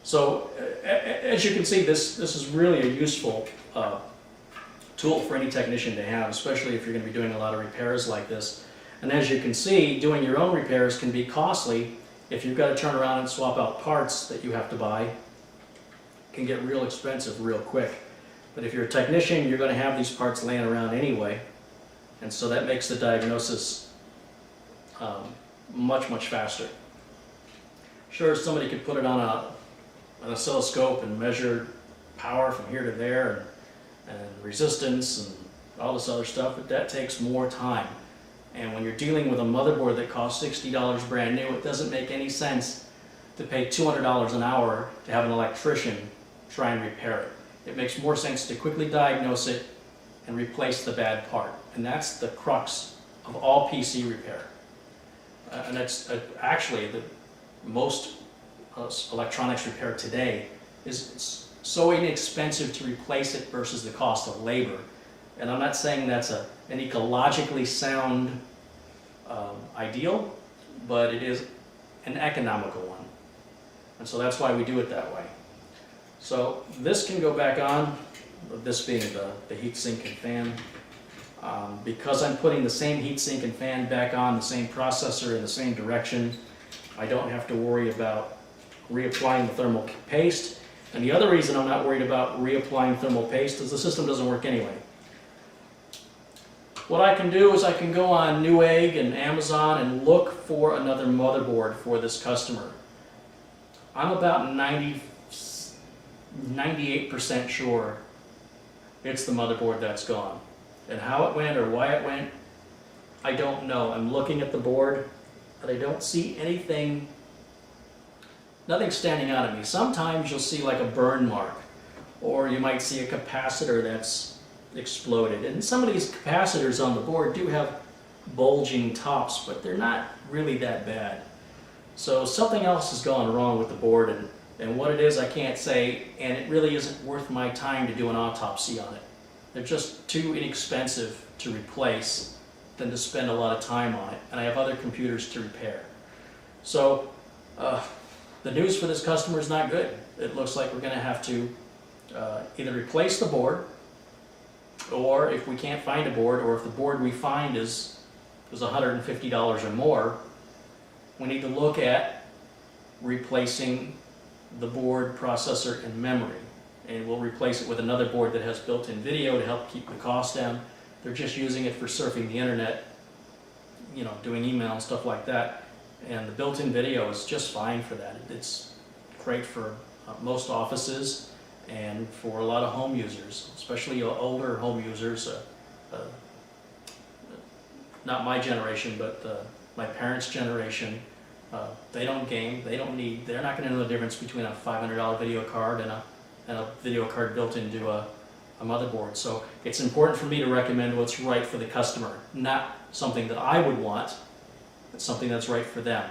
So as you can see, this is really a useful tool for any technician to have, especially if you're going to be doing a lot of repairs like this. And as you can see, doing your own repairs can be costly. If you've got to turn around and swap out parts that you have to buy, it can get real expensive real quick. But if you're a technician, you're going to have these parts laying around anyway. And so that makes the diagnosis much, much faster. Sure, somebody could put it on an oscilloscope and measure power from here to there and resistance and all this other stuff, but that takes more time. And when you're dealing with a motherboard that costs $60 brand new, it doesn't make any sense to pay $200 an hour to have an electrician try and repair it. It makes more sense to quickly diagnose it and replace the bad part. And that's the crux of all PC repair. And that's actually the most electronics repair today is so inexpensive to replace it versus the cost of labor. And I'm not saying that's an ecologically sound ideal, but it is an economical one. And so that's why we do it that way. So this can go back on, this being the heatsink and fan. Because I'm putting the same heatsink and fan back on, the same processor in the same direction, I don't have to worry about reapplying the thermal paste. And the other reason I'm not worried about reapplying thermal paste is the system doesn't work anyway. What I can do is I can go on Newegg and Amazon and look for another motherboard for this customer. I'm about 98% sure it's the motherboard that's gone. And how it went or why it went, I don't know. I'm looking at the board, but I don't see anything, nothing standing out at me. Sometimes you'll see like a burn mark, or you might see a capacitor that's exploded. And some of these capacitors on the board do have bulging tops, but they're not really that bad. So something else has gone wrong with the board, and what it is I can't say, and it really isn't worth my time to do an autopsy on it. They're just too inexpensive to replace than to spend a lot of time on it, and I have other computers to repair. So the news for this customer is not good. It looks like we're going to have to either replace the board, or if we can't find a board, or if the board we find is $150 or more, we need to look at replacing the board, processor, and memory. And we'll replace it with another board that has built-in video to help keep the cost down. They're just using it for surfing the internet, you know, doing email and stuff like that. And the built-in video is just fine for that. It's great for most offices and for a lot of home users, especially older home users. Not my generation, but my parents' generation. They don't game. They're not going to know the difference between a $500 video card and a video card built into a motherboard. So it's important for me to recommend what's right for the customer, not something that I would want, but something that's right for them.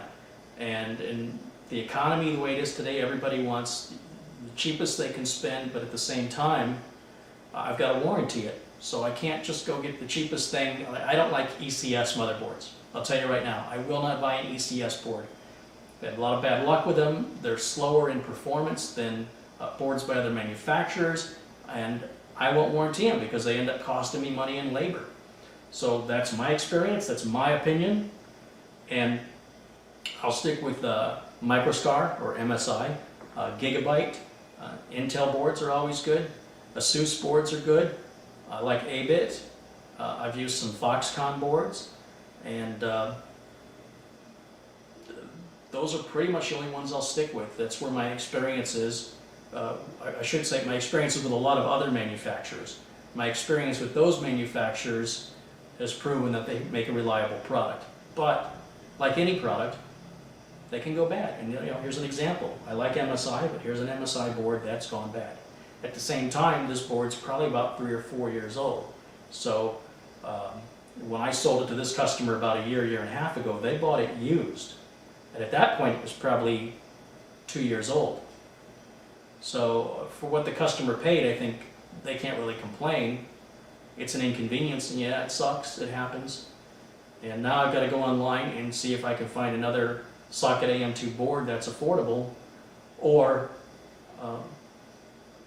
And in the economy the way it is today, everybody wants the cheapest they can spend, but at the same time, I've got to warranty it. So I can't just go get the cheapest thing. I don't like ECS motherboards. I'll tell you right now, I will not buy an ECS board. I had a lot of bad luck with them. They're slower in performance than boards by other manufacturers, and I won't warranty them because they end up costing me money and labor. So that's my experience, that's my opinion, and I'll stick with Microstar or MSI, Gigabyte. Intel boards are always good. ASUS boards are good. I like A-Bit. I've used some Foxconn boards, and those are pretty much the only ones I'll stick with. That's where my experience is. I should say my experience is with a lot of other manufacturers. My experience with those manufacturers has proven that they make a reliable product. But like any product, they can go bad. And you know, here's an example. I like MSI, but here's an MSI board that's gone bad. At the same time, this board's probably about 3 or 4 years old. So when I sold it to this customer about a year and a half ago, they bought it used. And at that point, it was probably 2 years old. So for what the customer paid, I think they can't really complain. It's an inconvenience, and yeah, it sucks, it happens. And now I've got to go online and see if I can find another socket AM2 board that's affordable, or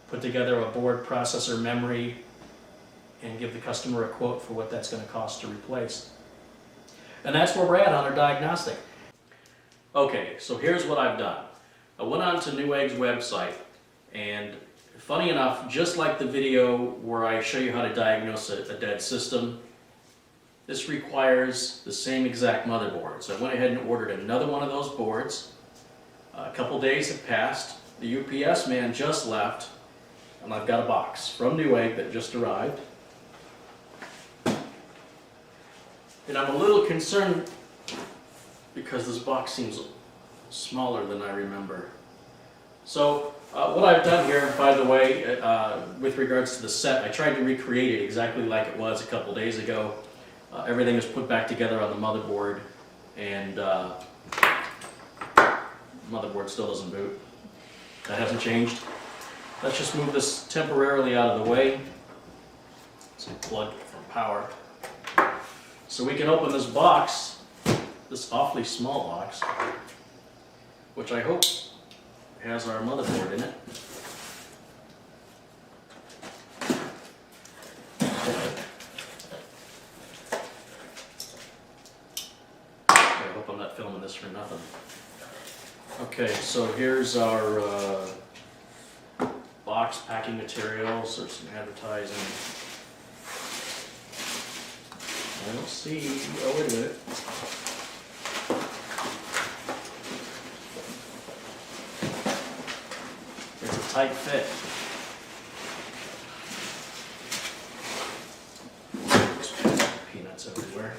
put together a board, processor, memory, and give the customer a quote for what that's going to cost to replace. And that's where we're at on our diagnostic. Okay, so here's what I've done. I went on to Newegg's website, and funny enough, just like the video where I show you how to diagnose a dead system, this requires the same exact motherboard. So I went ahead and ordered another one of those boards, A couple days have passed. The UPS man just left, and I've got a box from Newegg that just arrived. And I'm a little concerned because this box seems smaller than I remember. So what I've done here, by the way, with regards to the set, I tried to recreate it exactly like it was a couple days ago. Everything is put back together on the motherboard, and motherboard still doesn't boot. That hasn't changed. Let's just move this temporarily out of the way. Let's unplug from power. So we can open this box, this awfully small box, which I hope has our motherboard in it. I hope I'm not filming this for nothing. Okay, so here's our box, packing materials, there's some advertising. I don't see, oh wait a minute. It's a tight fit. Peanuts everywhere.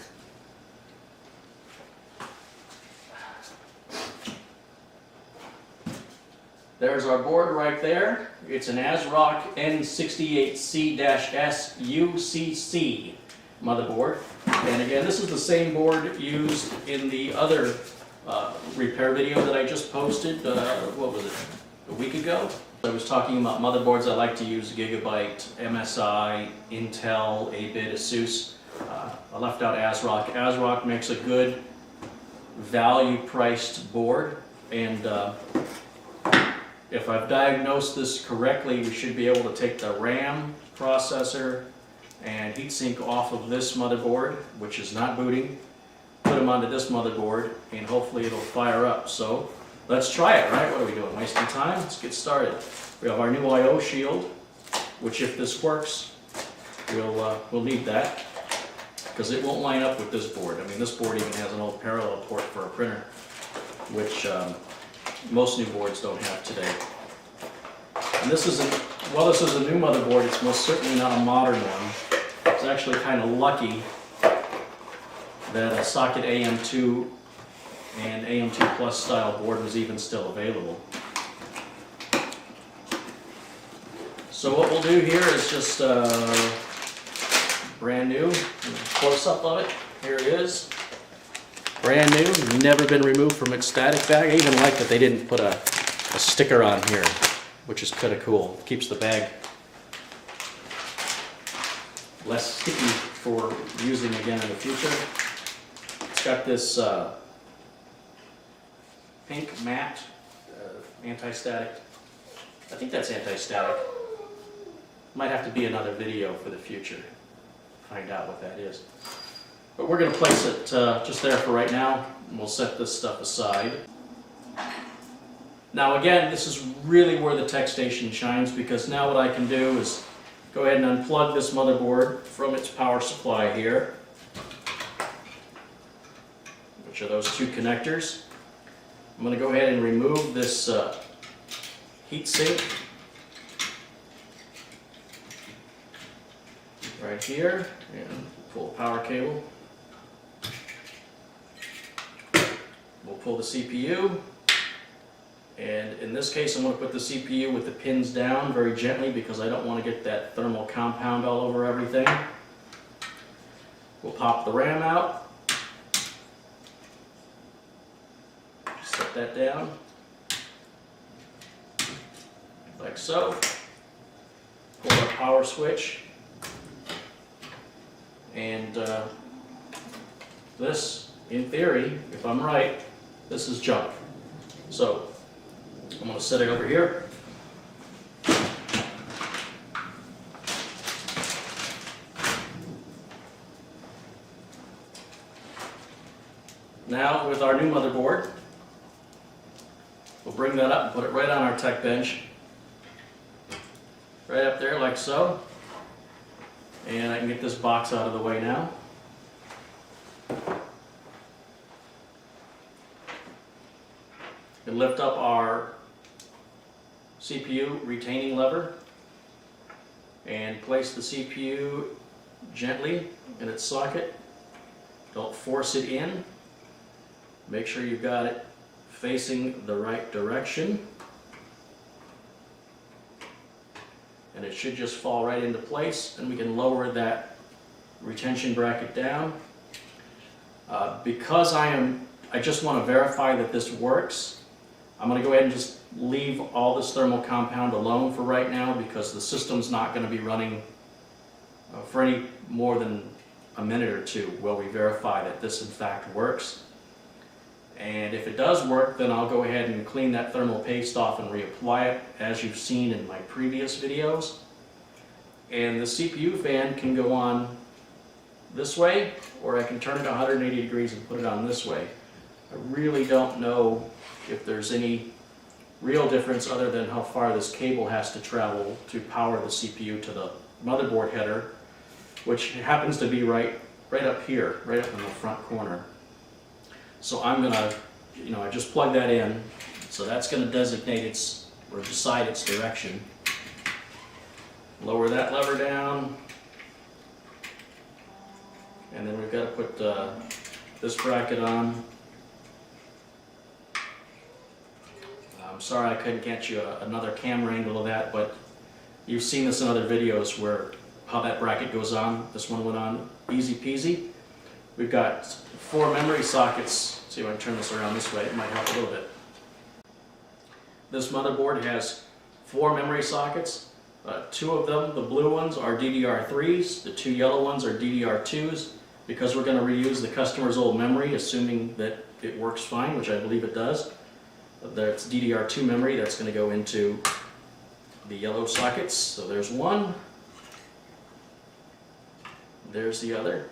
There's our board right there. It's an ASRock N68C-S UCC motherboard. And again, this is the same board used in the other repair video that I just posted, what was it, a week ago? I was talking about motherboards I like to use: Gigabyte, MSI, Intel, 8-bit, Asus. I left out ASRock. ASRock makes a good value-priced board, and if I've diagnosed this correctly, we should be able to take the RAM, processor, and heatsink off of this motherboard, which is not booting, put them onto this motherboard, and hopefully it'll fire up. So let's try it, right? What are we doing? Wasting time? Let's get started. We have our new I/O shield, which if this works, we'll need that, because it won't line up with this board. I mean, this board even has an old parallel port for a printer, which most new boards don't have today. And this isn't, well, this is a new motherboard, it's most certainly not a modern one. It's actually kind of lucky that a socket AM2 and AM2 Plus style board was even still available. So what we'll do here is just brand new, close up of it. Here it is. Brand new, never been removed from its static bag. I even like that they didn't put a sticker on here, which is kind of cool. It keeps the bag less sticky for using again in the future. It's got this pink matte anti-static. I think that's anti-static. Might have to be another video for the future. Find out what that is. But we're going to place it just there for right now, and we'll set this stuff aside. Now again, this is really where the tech station shines, because now what I can do is go ahead and unplug this motherboard from its power supply here, which are those two connectors. I'm going to go ahead and remove this heatsink right here, and pull the power cable. We'll pull the CPU, and in this case I'm going to put the CPU with the pins down very gently because I don't want to get that thermal compound all over everything. We'll pop the RAM out, set that down like so, pull our power switch, and this, in theory, if I'm right, this is junk. So I'm going to set it over here. Now with our new motherboard, we'll bring that up and put it right on our tech bench. Right up there like so. And I can get this box out of the way now. I'm can lift up our CPU retaining lever and place the CPU gently in its socket. Don't force it in. Make sure you've got it facing the right direction. And it should just fall right into place, and we can lower that retention bracket down. Because I just want to verify that this works, I'm going to go ahead and just leave all this thermal compound alone for right now, because the system's not going to be running for any more than a minute or two while we verify that this in fact works. And if it does work, then I'll go ahead and clean that thermal paste off and reapply it, as you've seen in my previous videos. And the CPU fan can go on this way, or I can turn it 180 degrees and put it on this way. I really don't know if there's any real difference other than how far this cable has to travel to power the CPU to the motherboard header, which happens to be right up here, right up in the front corner. So I'm gonna, I just plug that in, so that's gonna designate its, or decide its direction. Lower that lever down, and then we've got to put this bracket on. I'm sorry I couldn't get you another camera angle of that, but you've seen this in other videos where how that bracket goes on. This one went on easy peasy. We've got 4 memory sockets. See if I can turn this around this way, it might help a little bit. This motherboard has 4 memory sockets. 2 of them, the blue ones, are DDR3s, the 2 yellow ones are DDR2s, because we're going to reuse the customer's old memory, assuming that it works fine, which I believe it does. That's DDR2 memory that's going to go into the yellow sockets. So there's one, there's the other.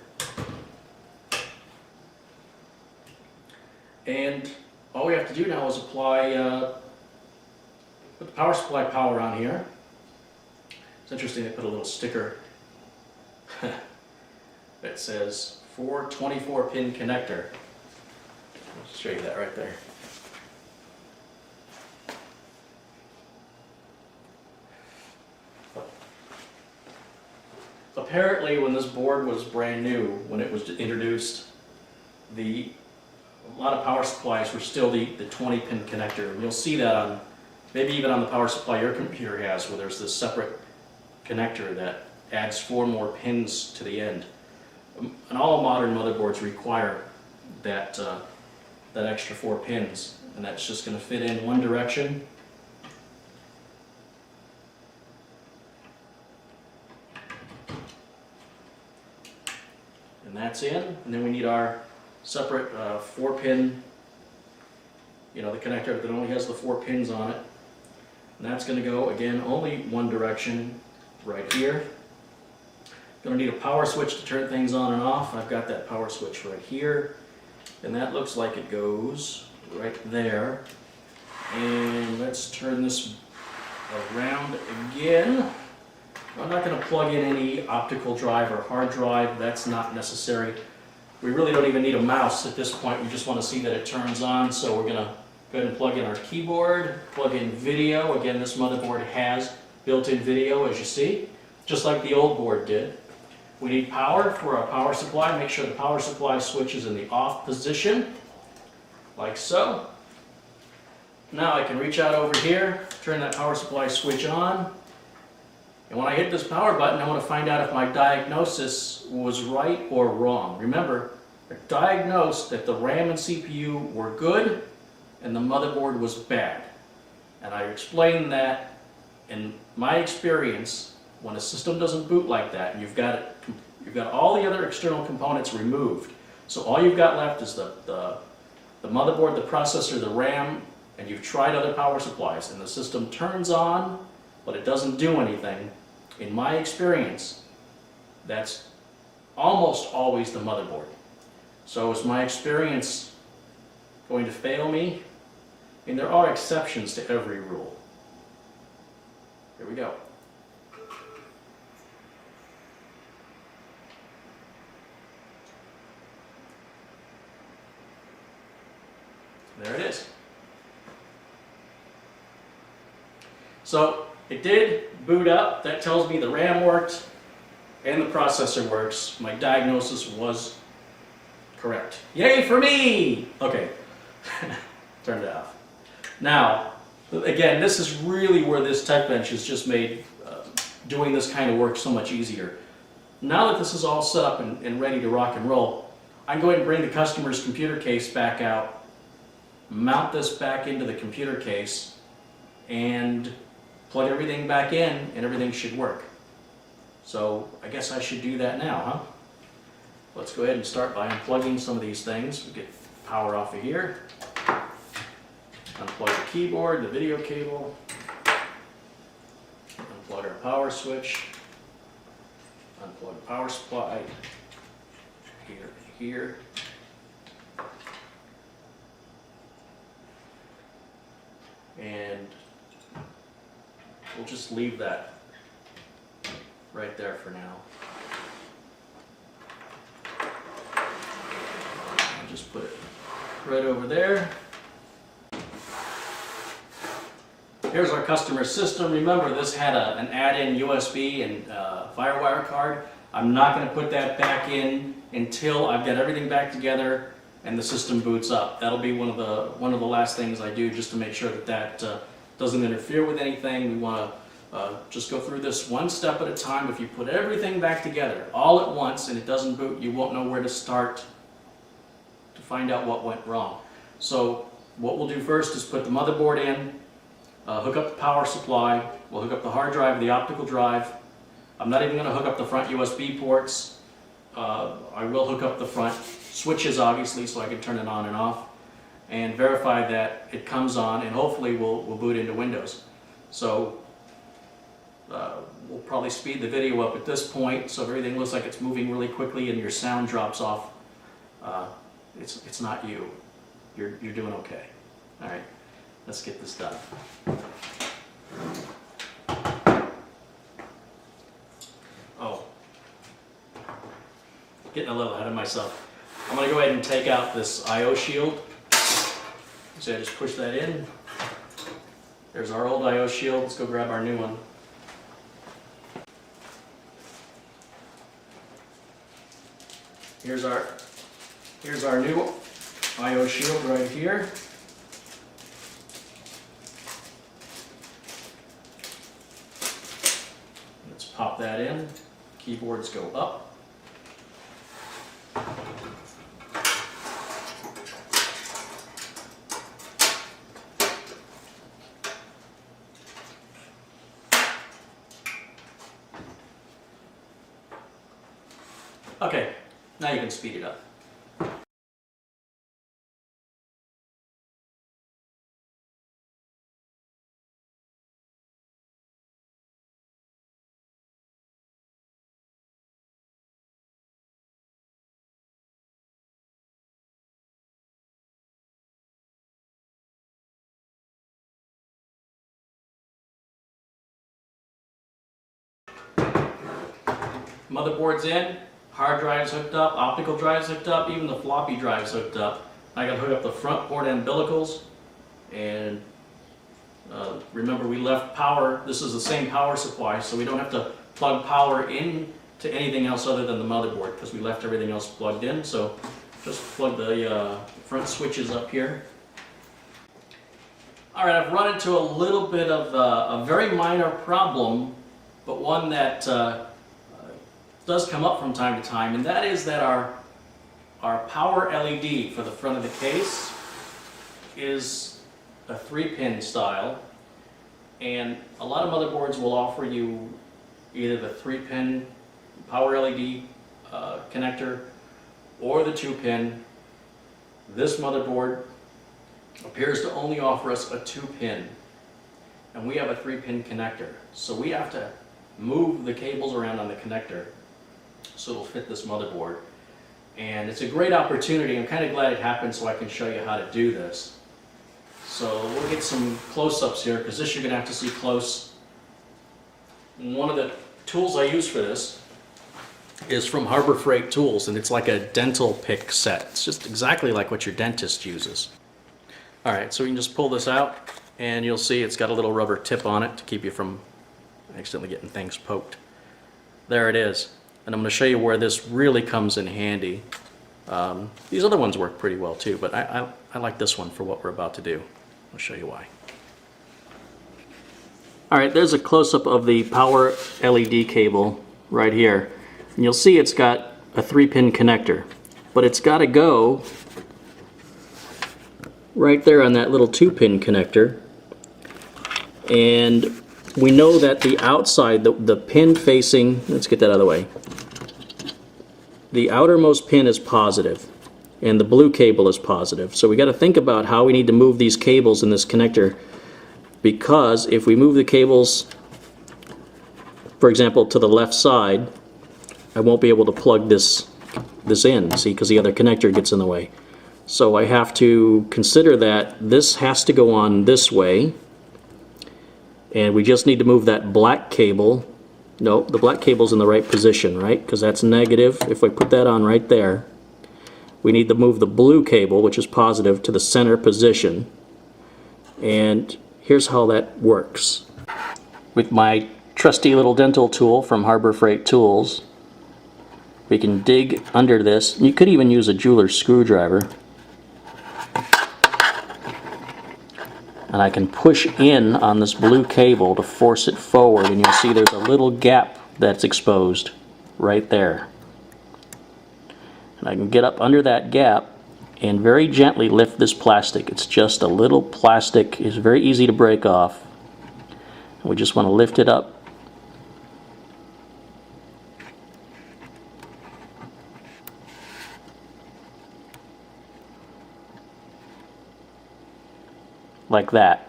And all we have to do now is apply, put the power supply power on here. It's interesting they put a little sticker that says 424-pin connector. I'll show you that right there. Apparently, when this board was brand new, when it was introduced, a lot of power supplies were still the 20-pin connector. And you'll see that on, maybe even on the power supply your computer has, where there's this separate connector that adds 4 more pins to the end. And all modern motherboards require that extra 4 pins, and that's just going to fit in one direction. And that's in, and then we need our separate 4-pin, the connector that only has the 4 pins on it. And that's going to go, again, only one direction, right here. Going to need a power switch to turn things on and off. I've got that power switch right here, and that looks like it goes right there. And let's turn this around again. I'm not going to plug in any optical drive or hard drive. That's not necessary. We really don't even need a mouse at this point. We just want to see that it turns on. So we're going to go ahead and plug in our keyboard, plug in video. Again, this motherboard has built-in video, as you see, just like the old board did. We need power for our power supply. Make sure the power supply switch is in the off position, like so. Now I can reach out over here, turn that power supply switch on. And when I hit this power button, I want to find out if my diagnosis was right or wrong. Remember, I diagnosed that the RAM and CPU were good and the motherboard was bad. And I explained that in my experience, when a system doesn't boot like that, you've got all the other external components removed. So all you've got left is the motherboard, the processor, the RAM, and you've tried other power supplies, and the system turns on, but it doesn't do anything. In my experience, that's almost always the motherboard. So is my experience going to fail me? I mean, there are exceptions to every rule. Here we go. There it is. So it did boot up. That tells me the RAM worked and the processor works. My diagnosis was correct. Yay for me! Okay, turned it off. Now, again, this is really where this tech bench has just made doing this kind of work so much easier. Now that this is all set up and ready to rock and roll, I can go ahead and bring the customer's computer case back out, mount this back into the computer case, and plug everything back in, and everything should work. So I guess I should do that now, huh? Let's go ahead and start by unplugging some of these things. We get power off of here. Unplug the keyboard, the video cable. Unplug our power switch. Unplug the power supply. Here. And we'll just leave that right there for now. I'll just put it right over there. Here's our customer system. Remember, this had an add-in USB and FireWire card. I'm not going to put that back in until I've got everything back together and the system boots up. That'll be one of the last things I do, just to make sure that doesn't interfere with anything. We want to just go through this one step at a time. If you put everything back together all at once and it doesn't boot, you won't know where to start to find out what went wrong. So what we'll do first is put the motherboard in, hook up the power supply, we'll hook up the hard drive, the optical drive. I'm not even going to hook up the front USB ports. I will hook up the front switches, obviously, so I can turn it on and off, and verify that it comes on, and hopefully we'll boot into Windows. So we'll probably speed the video up at this point, so everything looks like it's moving really quickly and your sound drops off. It's not you. You're doing okay. All right, let's get this done. Oh, getting a little ahead of myself. I'm going to go ahead and take out this I/O shield. So I just push that in. There's our old I/O shield. Let's go grab our new one. Here's our new I/O shield right here. Let's pop that in. Keyboards go up. Okay, now you can speed it up. Motherboard's in, hard drive's hooked up, optical drive's hooked up, even the floppy drive's hooked up. I can hook up the front port umbilicals, and remember we left power, this is the same power supply, so we don't have to plug power in to anything else other than the motherboard, because we left everything else plugged in. So just plug the front switches up here. Alright, I've run into a little bit of a very minor problem, but one that does come up from time to time, and that is that our power LED for the front of the case is a 3-pin style, and a lot of motherboards will offer you either the 3-pin power LED connector or the 2-pin. This motherboard appears to only offer us a 2-pin, and we have a 3-pin connector, so we have to move the cables around on the connector so it'll fit this motherboard. And it's a great opportunity. I'm kind of glad it happened so I can show you how to do this. So we'll get some close-ups here, because this you're going to have to see close. One of the tools I use for this is from Harbor Freight Tools, and it's like a dental pick set. It's just exactly like what your dentist uses. Alright, so we can just pull this out. and you'll see it's got a little rubber tip on it to keep you from accidentally getting things poked. There it is. And I'm going to show you where this really comes in handy. These other ones work pretty well too, but I like this one for what we're about to do. I'll show you why. Alright, there's a close-up of the power LED cable right here. And you'll see it's got a 3-pin connector, but it's got to go right there on that little 2-pin connector. And we know that the outside, the pin facing, let's get that out of the way, the outermost pin is positive and the blue cable is positive. So we got to think about how we need to move these cables in this connector, because if we move the cables, for example, to the left side, I won't be able to plug this in, see, because the other connector gets in the way. So I have to consider that this has to go on this way, and we just need to move that black cable. No, the black cable's in the right position, right? Because that's negative. If I put that on right there, we need to move the blue cable, which is positive, to the center position. And here's how that works. With my trusty little dental tool from Harbor Freight Tools, we can dig under this. You could even use a jeweler's screwdriver. And I can push in on this blue cable to force it forward, and you'll see there's a little gap that's exposed right there. And I can get up under that gap and very gently lift this plastic. It's just a little plastic. It's very easy to break off. And we just want to lift it up. Like that.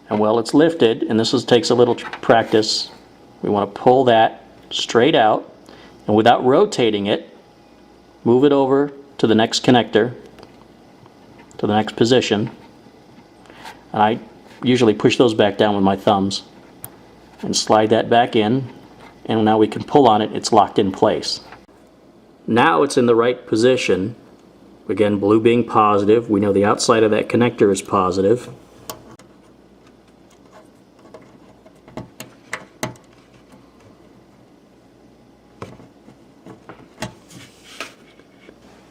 And while it's lifted, and takes a little practice, we want to pull that straight out, and without rotating it, move it over to the next connector, to the next position. And I usually push those back down with my thumbs and slide that back in, and now we can pull on it. It's locked in place. Now it's in the right position. Again, blue being positive, we know the outside of that connector is positive.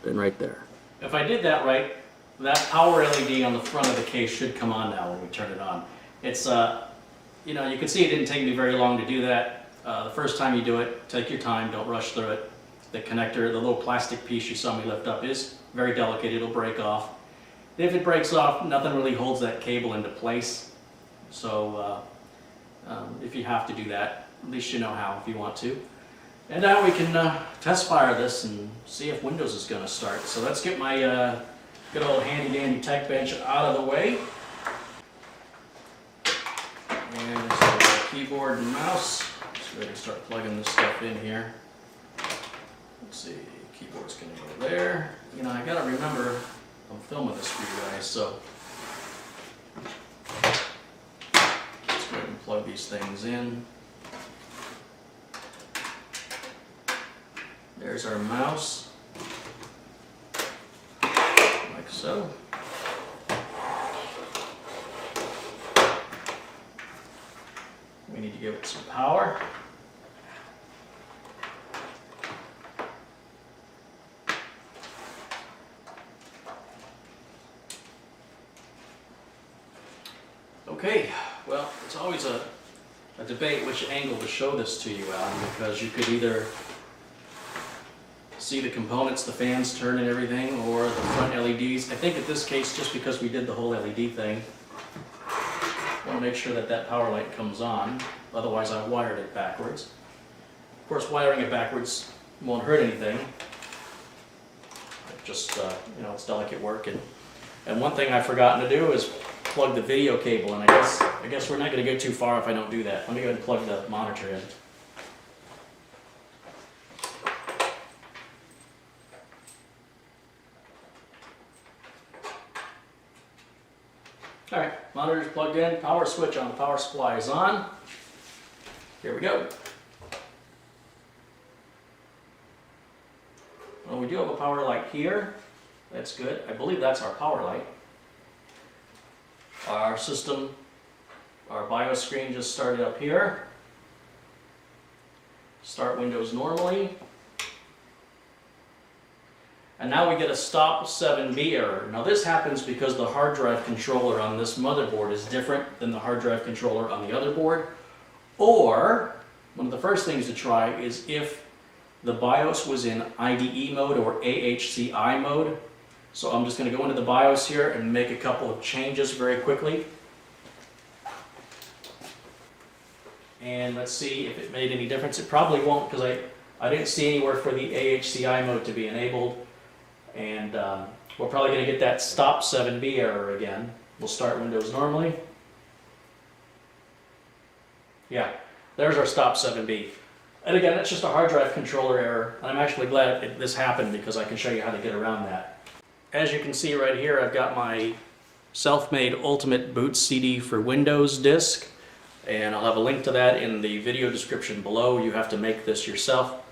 And right there. If I did that right, that power LED on the front of the case should come on now when we turn it on. It's, you know, you can see it didn't take me very long to do that. The first time you do it, take your time, don't rush through it. The connector, the little plastic piece you saw me lift up, is very delicate. It'll break off. If it breaks off, nothing really holds that cable into place. So if you have to do that, at least you know how if you want to. And now we can test fire this and see if Windows is going to start. So let's get my good old handy dandy tech bench out of the way. And so keyboard and mouse. Just ready to start plugging this stuff in here. Let's see, keyboard's going to go there. You know, I got to remember I'm filming this for you guys, so let's go ahead and plug these things in. There's our mouse, like so. We need to give it some power. Okay, well, it's always a debate which angle to show this to you, Alan, because you could either see the components, the fans turn and everything, or the front LEDs. I think in this case, just because we did the whole LED thing, I want to make sure that that power light comes on, otherwise I wired it backwards. Of course, wiring it backwards won't hurt anything. Just, you know, it's delicate work. And one thing I've forgotten to do is plug the video cable, and I guess we're not going to get too far if I don't do that. Let me go ahead and plug the monitor in. Alright, monitor's plugged in, power switch on, the power supply is on. Here we go. Well, we do have a power light here. That's good. I believe that's our power light. Our system, our BIOS screen just started up here. Start Windows normally. And now we get a stop 7B error. Now this happens because the hard drive controller on this motherboard is different than the hard drive controller on the other board. Or, one of the first things to try is if the BIOS was in IDE mode or AHCI mode. So I'm just going to go into the BIOS here and make a couple of changes very quickly. And let's see if it made any difference. It probably won't, because I didn't see anywhere for the AHCI mode to be enabled. And we're probably going to get that stop 7B error again. We'll start Windows normally. Yeah, there's our stop 7B. And again, that's just a hard drive controller error. And I'm actually glad this happened because I can show you how to get around that. As you can see right here, I've got my self-made Ultimate Boot CD for Windows disc. And I'll have a link to that in the video description below. You have to make this yourself.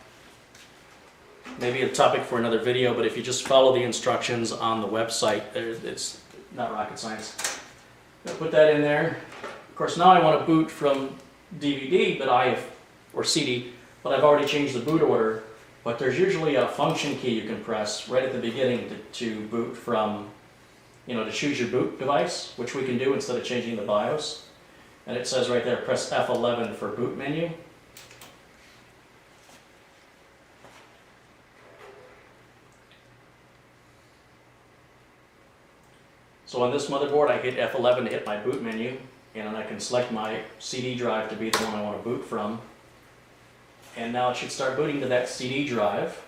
Maybe a topic for another video, but if you just follow the instructions on the website, it's not rocket science. I'm gonna put that in there. Of course, now I want to boot from DVD, or CD, but I've already changed the boot order. But there's usually a function key you can press right at the beginning to boot from, to choose your boot device, which we can do instead of changing the BIOS. And it says right there, press F11 for boot menu. So on this motherboard, I hit F11 to hit my boot menu, and then I can select my CD drive to be the one I want to boot from. And now it should start booting to that CD drive.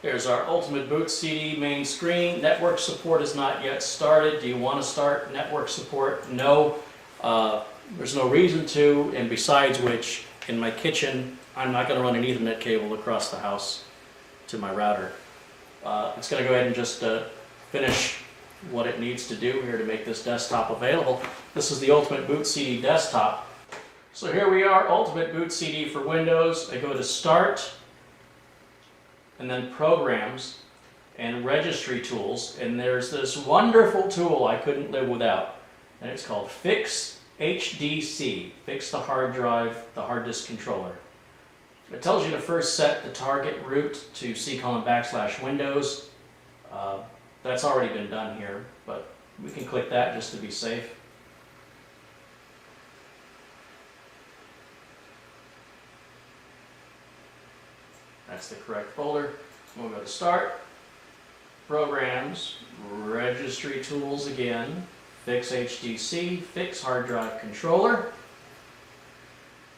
There's our Ultimate Boot CD main screen. Network support is not yet started. Do you want to start network support? No. There's no reason to, and besides which, in my kitchen, I'm not going to run an Ethernet cable across the house to my router. It's going to go ahead and just finish what it needs to do here to make this desktop available. This is the Ultimate Boot CD desktop. So here we are, Ultimate Boot CD for Windows. I go to Start, and then Programs, and Registry Tools, and there's this wonderful tool I couldn't live without, and it's called Fix HDC, Fix the Hard Drive, the Hard Disk Controller. It tells you to first set the target root to C:\Windows. That's already been done here, but we can click that just to be safe. That's the correct folder. We'll go to Start, Programs, Registry Tools again, Fix HDC, Fix Hard Drive Controller.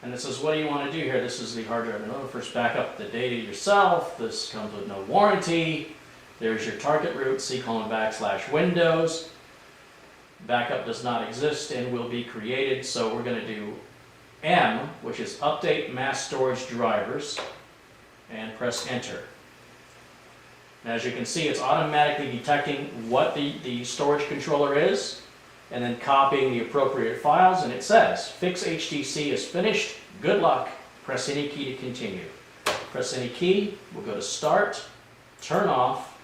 And this is what do you want to do here? This is the hard drive. First back up the data yourself. This comes with no warranty. There's your target root, C:\Windows. Backup does not exist and will be created, so we're going to do M, which is Update Mass Storage Drivers, and press Enter. Now, as you can see, it's automatically detecting what the storage controller is and then copying the appropriate files, and it says Fix HDC is finished, good luck, press any key to continue. Press any key, we'll go to Start, Turn Off,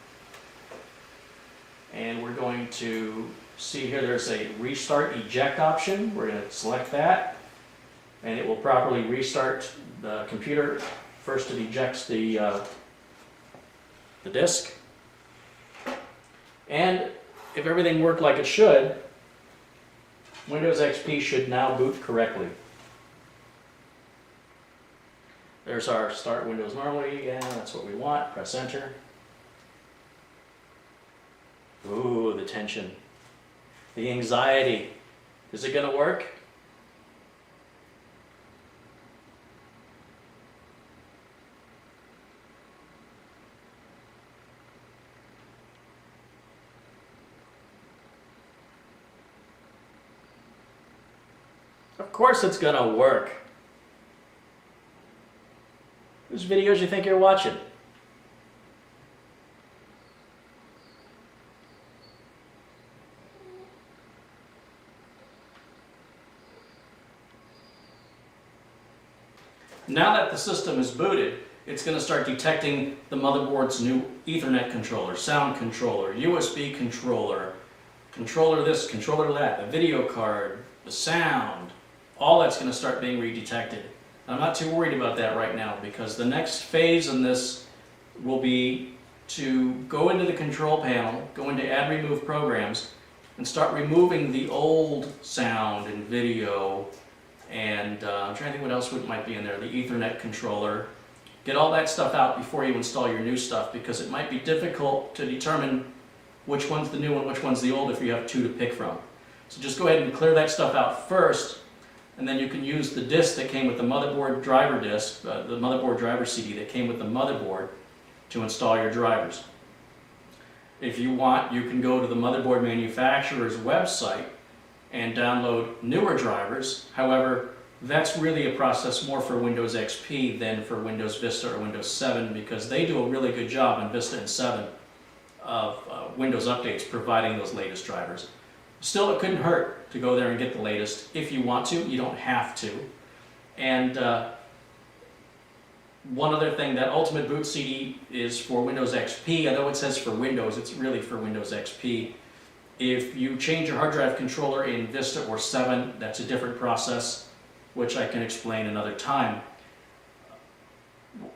and we're going to see here there's a Restart Eject option. We're going to select that, and it will properly restart the computer. First it ejects the disk, and if everything worked like it should, Windows XP should now boot correctly. There's our Start Windows normally, yeah, that's what we want. Press Enter. Ooh, the tension, the anxiety. Is it going to work? Of course it's going to work. Whose videos you think you're watching? Now that the system is booted, it's going to start detecting the motherboard's new Ethernet controller, sound controller, USB controller, controller this, controller that, the video card, the sound. All that's going to start being redetected. I'm not too worried about that right now because the next phase in this will be to go into the control panel, go into add remove programs, and start removing the old sound and video and I'm trying to think what else might be in there, the Ethernet controller. Get all that stuff out before you install your new stuff because it might be difficult to determine which one's the new one, which one's the old if you have two to pick from. So just go ahead and clear that stuff out first, and then you can use the disc that came with the motherboard driver disc, the motherboard driver CD that came with the motherboard to install your drivers. If you want, you can go to the motherboard manufacturer's website and download newer drivers. However, that's really a process more for Windows XP than for Windows Vista or Windows 7 because they do a really good job in Vista and 7 of Windows updates providing those latest drivers. Still, it couldn't hurt to go there and get the latest if you want to. You don't have to. And one other thing, that Ultimate Boot CD is for Windows XP. Although it says for Windows, it's really for Windows XP. If you change your hard drive controller in Vista or 7, that's a different process, which I can explain another time.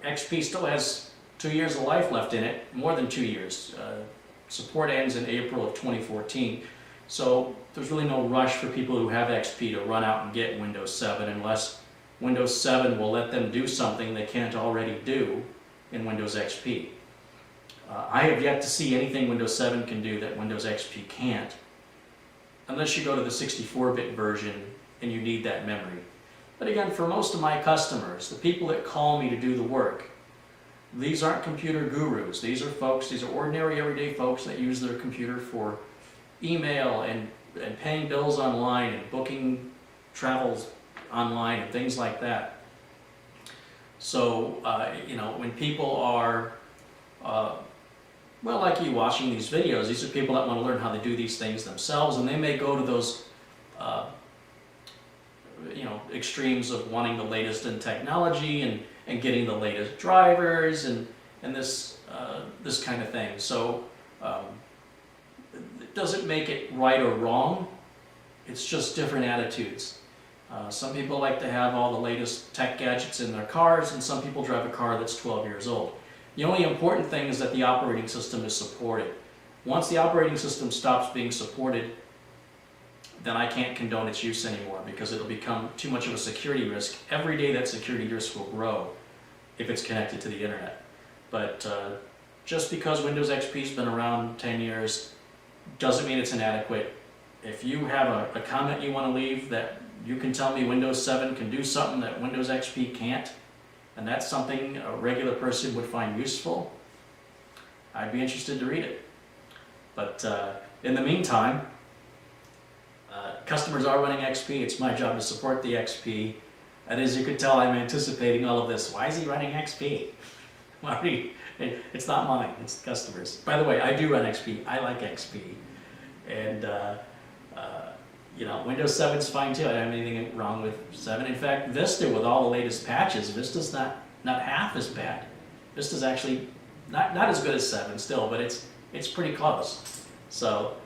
XP still has 2 years of life left in it, more than 2 years. Support ends in April of 2014. So there's really no rush for people who have XP to run out and get Windows 7 unless Windows 7 will let them do something they can't already do in Windows XP. I have yet to see anything Windows 7 can do that Windows XP can't, unless you go to the 64-bit version and you need that memory. But again, for most of my customers, the people that call me to do the work, these aren't computer gurus. These are folks, these are ordinary everyday folks that use their computer for email and paying bills online and booking travels online and things like that. So, you know, when people are, well, like you watching these videos, these are people that want to learn how to do these things themselves, and they may go to those, you know, extremes of wanting the latest in technology and getting the latest drivers and this this kind of thing. So it doesn't make it right or wrong. It's just different attitudes. Some people like to have all the latest tech gadgets in their cars, and some people drive a car that's 12 years old. The only important thing is that the operating system is supported. Once the operating system stops being supported, then I can't condone its use anymore because it'll become too much of a security risk. Every day that security risk will grow if it's connected to the internet. But just because Windows XP's been around 10 years doesn't mean it's inadequate. If you have a comment you want to leave that you can tell me Windows 7 can do something that Windows XP can't, and that's something a regular person would find useful, I'd be interested to read it. But in the meantime, customers are running XP. It's my job to support the XP. And as you can tell, I'm anticipating all of this. Why is he running XP? It's not mine, it's the customers. By the way, I do run XP. I like XP. And you know, Windows 7's fine too. I don't have anything wrong with 7. In fact, Vista, with all the latest patches, Vista's not half as bad. Vista's actually not as good as 7 still, but it's pretty close. So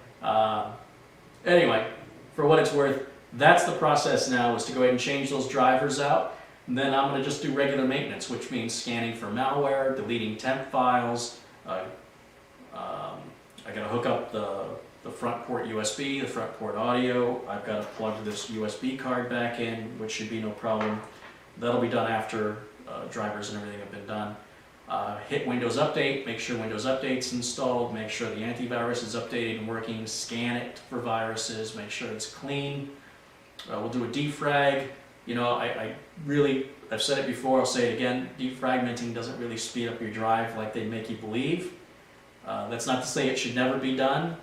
anyway, for what it's worth, that's the process now, is to go ahead and change those drivers out. And then I'm going to just do regular maintenance, which means scanning for malware, deleting temp files. I got to hook up the front port USB, the front port audio. I've got to plug this USB card back in, which should be no problem. That'll be done after drivers and everything have been done. Hit Windows Update, make sure Windows Update's installed, make sure the antivirus is updated and working, scan it for viruses, make sure it's clean. We'll do a defrag. You know, I've said it before, I'll say it again, defragmenting doesn't really speed up your drive like they make you believe. That's not to say it should never be done,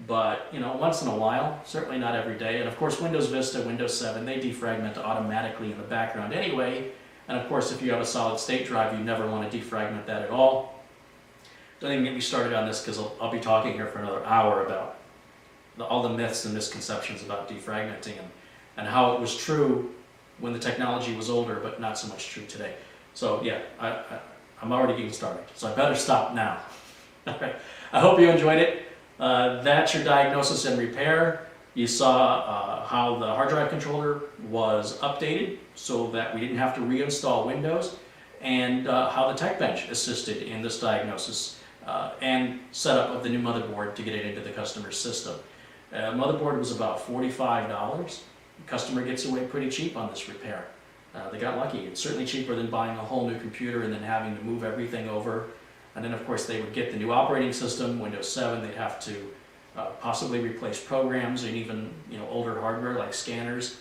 but you know, once in a while, certainly not every day. And of course, Windows Vista, Windows 7, they defragment automatically in the background anyway, And of course, if you have a solid state drive, you never want to defragment that at all. Don't even get me started on this, because I'll be talking here for another hour about all the myths and misconceptions about defragmenting and how it was true when the technology was older, but not so much true today. So yeah, I'm already getting started, so I better stop now. I hope you enjoyed it. That's your diagnosis and repair. You saw how the hard drive controller was updated so that we didn't have to reinstall Windows, and how the tech bench assisted in this diagnosis and setup of the new motherboard to get it into the customer's system. Motherboard was about $45. The customer gets away pretty cheap on this repair. They got lucky. It's certainly cheaper than buying a whole new computer and then having to move everything over. And then of course they would get the new operating system, Windows 7. They'd have to possibly replace programs, and even older hardware like scanners,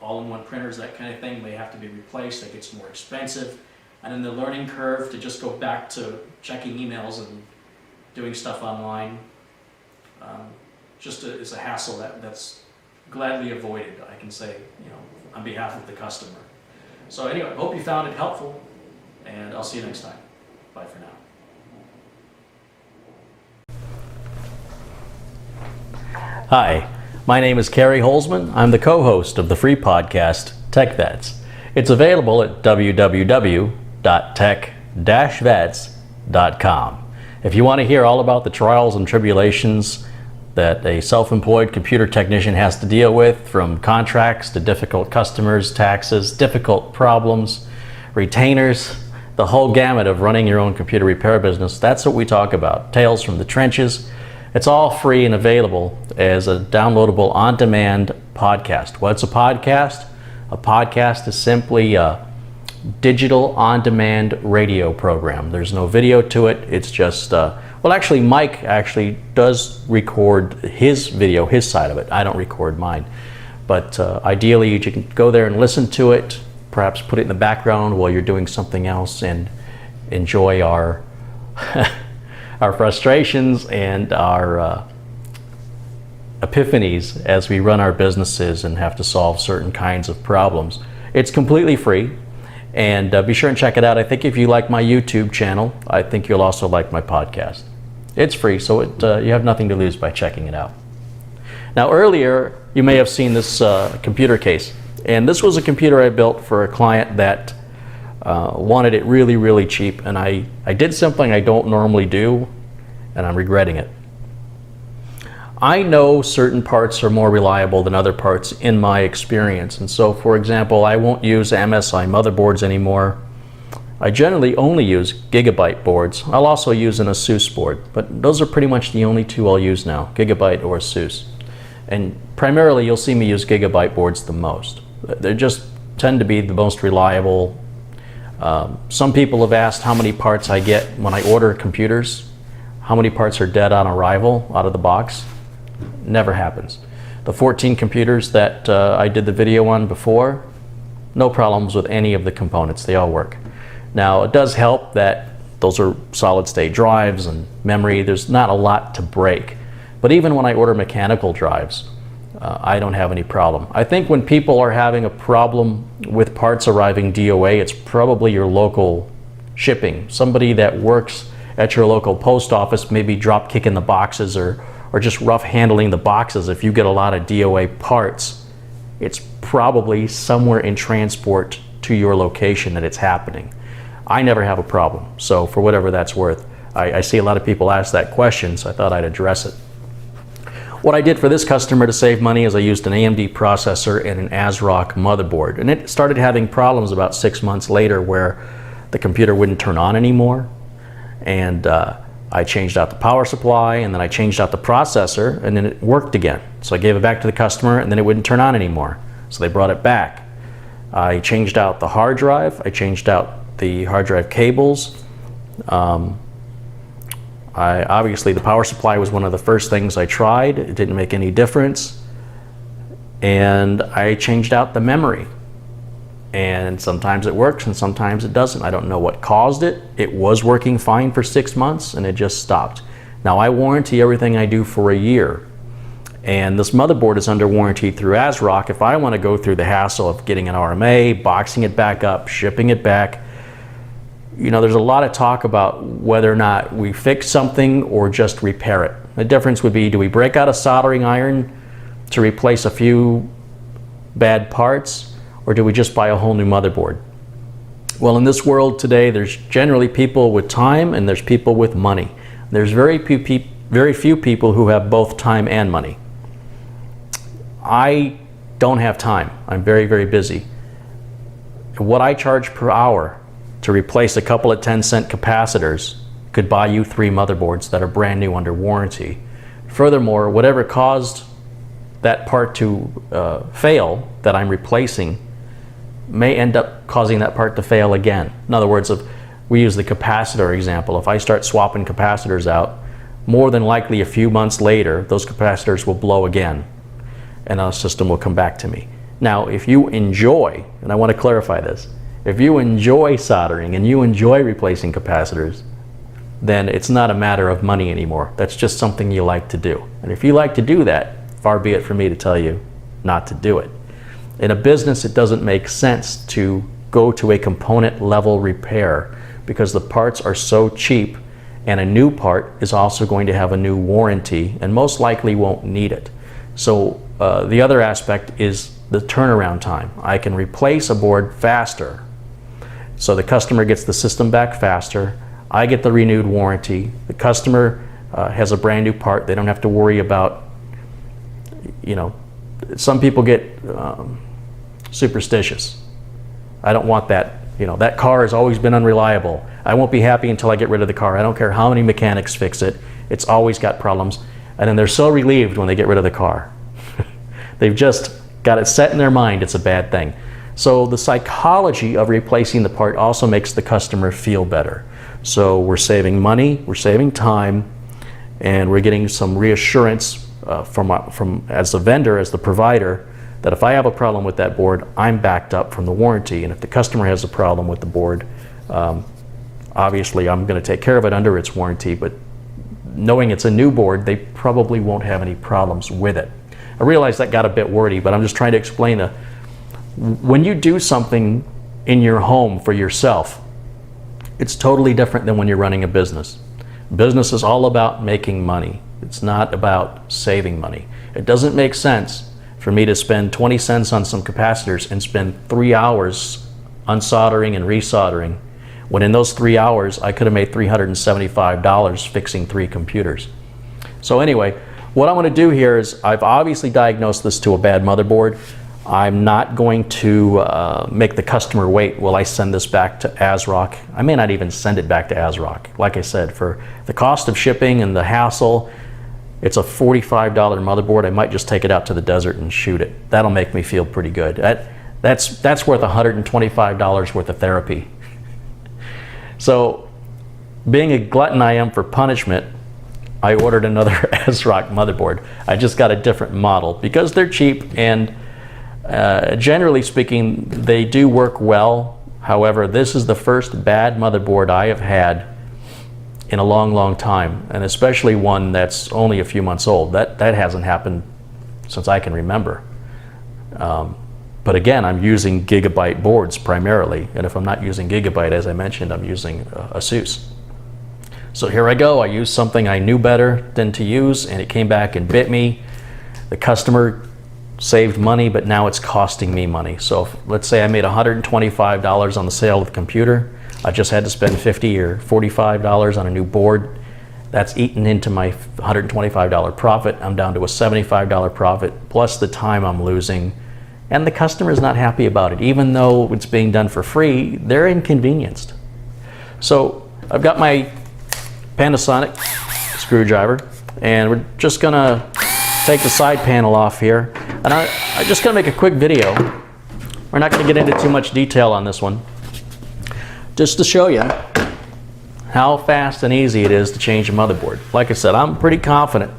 all-in-one printers, that kind of thing may have to be replaced. That gets more expensive. And then the learning curve to just go back to checking emails and doing stuff online is a hassle that's gladly avoided, I can say, on behalf of the customer. So anyway, I hope you found it helpful, and I'll see you next time. Bye for now. Hi, my name is CareyHolzman. I'm the co-host of the free podcast, Tech Vets. It's available at www.tech-vets.com. If you want to hear all about the trials and tribulations that a self-employed computer technician has to deal with, from contracts to difficult customers, taxes, difficult problems, retainers, the whole gamut of running your own computer repair business, that's what we talk about. Tales from the trenches. It's all free and available as a downloadable on-demand podcast. What's a podcast? A podcast is simply a digital on-demand radio program. There's no video to it. It's just, well, actually Mike actually does record his video, his side of it. I don't record mine. But ideally you can go there and listen to it, perhaps put it in the background while you're doing something else, and enjoy our our frustrations and our epiphanies as we run our businesses and have to solve certain kinds of problems. It's completely free, and be sure and check it out. I think if you like my YouTube channel, I think you'll also like my podcast. It's free, so you have nothing to lose by checking it out. Now earlier, you may have seen this computer case, and this was a computer I built for a client that wanted it really, really cheap, and I did something I don't normally do, and I'm regretting it. I know certain parts are more reliable than other parts in my experience, and so for example, I won't use MSI motherboards anymore. I generally only use Gigabyte boards. I'll also use an ASUS board, but those are pretty much the only two I'll use now, Gigabyte or ASUS. And primarily you'll see me use Gigabyte boards the most. They just tend to be the most reliable. Some people have asked how many parts I get when I order computers. How many parts are dead on arrival out of the box? Never happens. The 14 computers that I did the video on before, no problems with any of the components. They all work. Now, it does help that those are solid state drives and memory. There's not a lot to break. But even when I order mechanical drives, I don't have any problem. I think when people are having a problem with parts arriving DOA, it's probably your local shipping. Somebody that works at your local post office, maybe drop kicking the boxes or just rough handling the boxes. If you get a lot of DOA parts, it's probably somewhere in transport to your location that it's happening. I never have a problem, so for whatever that's worth. I see a lot of people ask that question, so I thought I'd address it. What I did for this customer to save money is I used an AMD processor and an ASRock motherboard, and it started having problems about 6 months later where the computer wouldn't turn on anymore, and I changed out the power supply, and then I changed out the processor, and then it worked again. So I gave it back to the customer, and then it wouldn't turn on anymore, so they brought it back. I changed out the hard drive, I changed out the hard drive cables. Obviously the power supply was one of the first things I tried. It didn't make any difference. And I changed out the memory. And sometimes it works and sometimes it doesn't. I don't know what caused it. It was working fine for 6 months and it just stopped. Now I warranty everything I do for a year. And this motherboard is under warranty through ASRock. If I want to go through the hassle of getting an RMA, boxing it back up, shipping it back, you know, there's a lot of talk about whether or not we fix something or just repair it. The difference would be, do we break out a soldering iron to replace a few bad parts, or do we just buy a whole new motherboard? Well, in this world today, there's generally people with time and there's people with money. There's very few people who have both time and money. I don't have time. I'm very, very busy. What I charge per hour to replace a couple of 10-cent capacitors could buy you 3 motherboards that are brand new under warranty. Furthermore, whatever caused that part to fail that I'm replacing may end up causing that part to fail again. In other words, if we use the capacitor example, if I start swapping capacitors out, more than likely a few months later, those capacitors will blow again and our system will come back to me. Now, if you enjoy, and I want to clarify this, if you enjoy soldering and you enjoy replacing capacitors, then it's not a matter of money anymore. That's just something you like to do. And if you like to do that, far be it for me to tell you not to do it. In a business, it doesn't make sense to go to a component level repair because the parts are so cheap, and a new part is also going to have a new warranty and most likely won't need it. So the other aspect is the turnaround time. I can replace a board faster, so the customer gets the system back faster, I get the renewed warranty, the customer has a brand new part, they don't have to worry about, you know, some people get superstitious. I don't want that. You know, that car has always been unreliable. I won't be happy until I get rid of the car. I don't care how many mechanics fix it. It's always got problems. And then they're so relieved when they get rid of the car. They've just got it set in their mind it's a bad thing. So the psychology of replacing the part also makes the customer feel better. So we're saving money, we're saving time, and we're getting some reassurance from as a vendor, as the provider, that if I have a problem with that board, I'm backed up from the warranty. And if the customer has a problem with the board, obviously I'm going to take care of it under its warranty, but knowing it's a new board, they probably won't have any problems with it. I realize that got a bit wordy, but I'm just trying to explain that when you do something in your home for yourself, it's totally different than when you're running a business. Business is all about making money. It's not about saving money. It doesn't make sense for me to spend 20 cents on some capacitors and spend 3 hours unsoldering and resoldering, when in those 3 hours I could have made $375 fixing 3 computers. So anyway, what I'm going to do here is, I've obviously diagnosed this to a bad motherboard. I'm not going to make the customer wait while I send this back to ASRock. I may not even send it back to ASRock. Like I said, for the cost of shipping and the hassle, it's a $45 motherboard. I might just take it out to the desert and shoot it. That'll make me feel pretty good. That's worth $125 worth of therapy. So, being a glutton I am for punishment, I ordered another ASRock motherboard. I just got a different model because they're cheap, and generally speaking, they do work well. However, this is the first bad motherboard I have had in a long, long time, and especially one that's only a few months old. That hasn't happened since I can remember. But again, I'm using Gigabyte boards primarily, and if I'm not using Gigabyte, as I mentioned, I'm using ASUS. So here I go. I used something I knew better than to use, and it came back and bit me. The customer saved money, but now it's costing me money. So let's say I made $125 on the sale of the computer. I just had to spend $50 or $45 on a new board. That's eaten into my $125 profit. I'm down to a $75 profit, plus the time I'm losing. And the customer's not happy about it. Even though it's being done for free, they're inconvenienced. So I've got my Panasonic screwdriver, and we're just gonna take the side panel off here. And I'm just gonna make a quick video. We're not gonna get into too much detail on this one. Just to show you how fast and easy it is to change a motherboard. Like I said, I'm pretty confident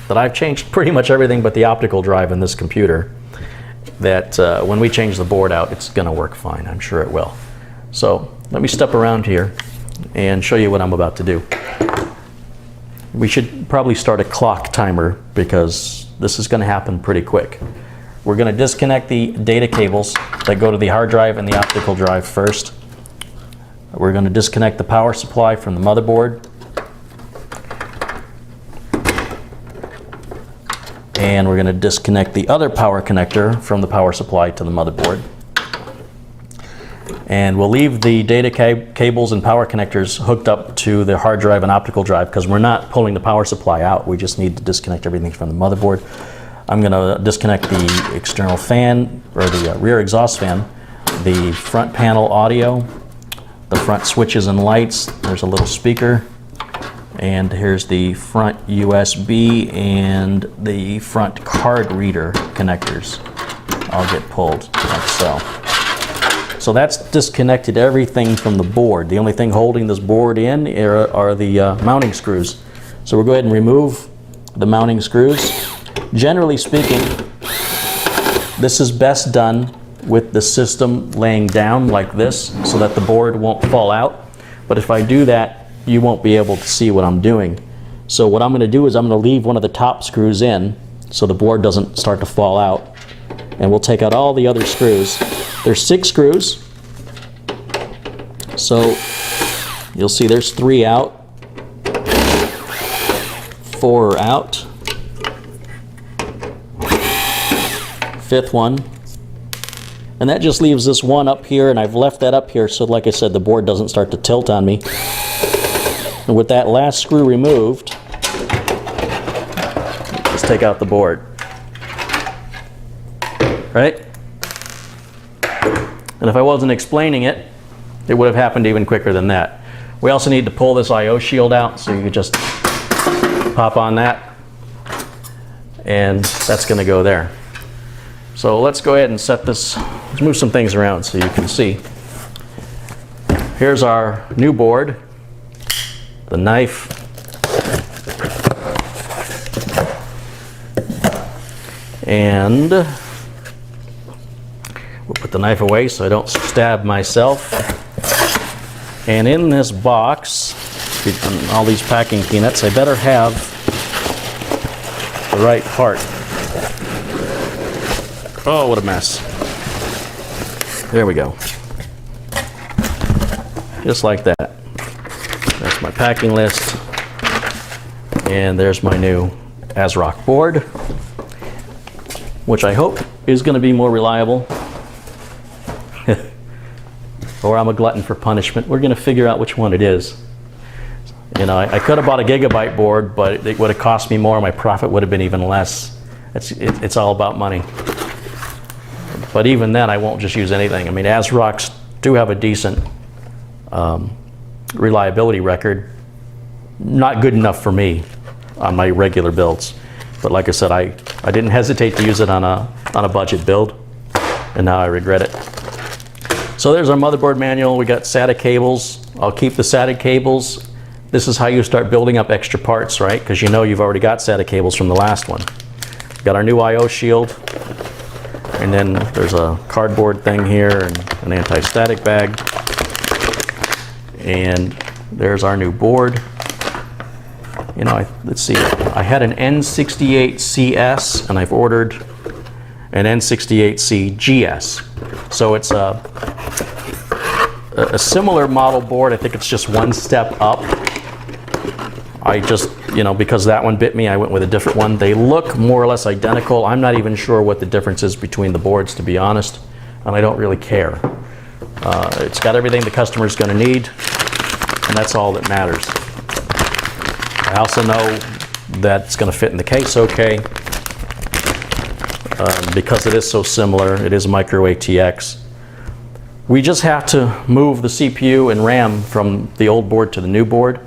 that I've changed pretty much everything but the optical drive in this computer, that when we change the board out, it's gonna work fine. I'm sure it will. So let me step around here and show you what I'm about to do. We should probably start a clock timer because this is going to happen pretty quick. We're going to disconnect the data cables that go to the hard drive and the optical drive first. We're going to disconnect the power supply from the motherboard. And we're going to disconnect the other power connector from the power supply to the motherboard. And we'll leave the data cables and power connectors hooked up to the hard drive and optical drive because we're not pulling the power supply out. We just need to disconnect everything from the motherboard. I'm going to disconnect the external fan, or the rear exhaust fan, the front panel audio, the front switches and lights. There's a little speaker. And here's the front USB and the front card reader connectors. I'll get pulled like so. So that's disconnected everything from the board. The only thing holding this board in are the mounting screws. So we'll go ahead and remove the mounting screws. Generally speaking, this is best done with the system laying down like this so that the board won't fall out. But if I do that, you won't be able to see what I'm doing. So what I'm going to do is I'm going to leave one of the top screws in so the board doesn't start to fall out. And we'll take out all the other screws. There's 6 screws. So you'll see there's 3 out, 4 are out, 5th one. And that just leaves this one up here, and I've left that up here so, like I said, the board doesn't start to tilt on me. And with that last screw removed, let's take out the board. Right? And if I wasn't explaining it, it would have happened even quicker than that. We also need to pull this I/O shield out, so you could just pop on that, and that's going to go there. So let's go ahead and set this, let's move some things around so you can see. Here's our new board, the knife, and we'll put the knife away so I don't stab myself. And in this box, all these packing peanuts, I better have the right part. Oh, what a mess. There we go. Just like that. That's my packing list. And there's my new ASRock board, which I hope is going to be more reliable. Or I'm a glutton for punishment. We're going to figure out which one it is. You know, I could have bought a gigabyte board, but it would have cost me more. My profit would have been even less. It's all about money. But even then, I won't just use anything. I mean, ASRocks do have a decent reliability record. Not good enough for me on my regular builds. But like I said, I didn't hesitate to use it on a budget build, and now I regret it. So there's our motherboard manual. We got SATA cables. I'll keep the SATA cables. This is how you start building up extra parts, right? Because you know you've already got SATA cables from the last one. Got our new I/O shield. And then there's a cardboard thing here and an anti-static bag. And there's our new board. You know, let's see. I had an N68CS and I've ordered an N68C GS. So it's a similar model board. I think it's just one step up. I just, you know, because that one bit me, I went with a different one. They look more or less identical. I'm not even sure what the difference is between the boards, to be honest, and I don't really care. It's got everything the customer's going to need, and that's all that matters. I also know that it's going to fit in the case okay, because it is so similar. It is micro ATX. We just have to move the CPU and RAM from the old board to the new board.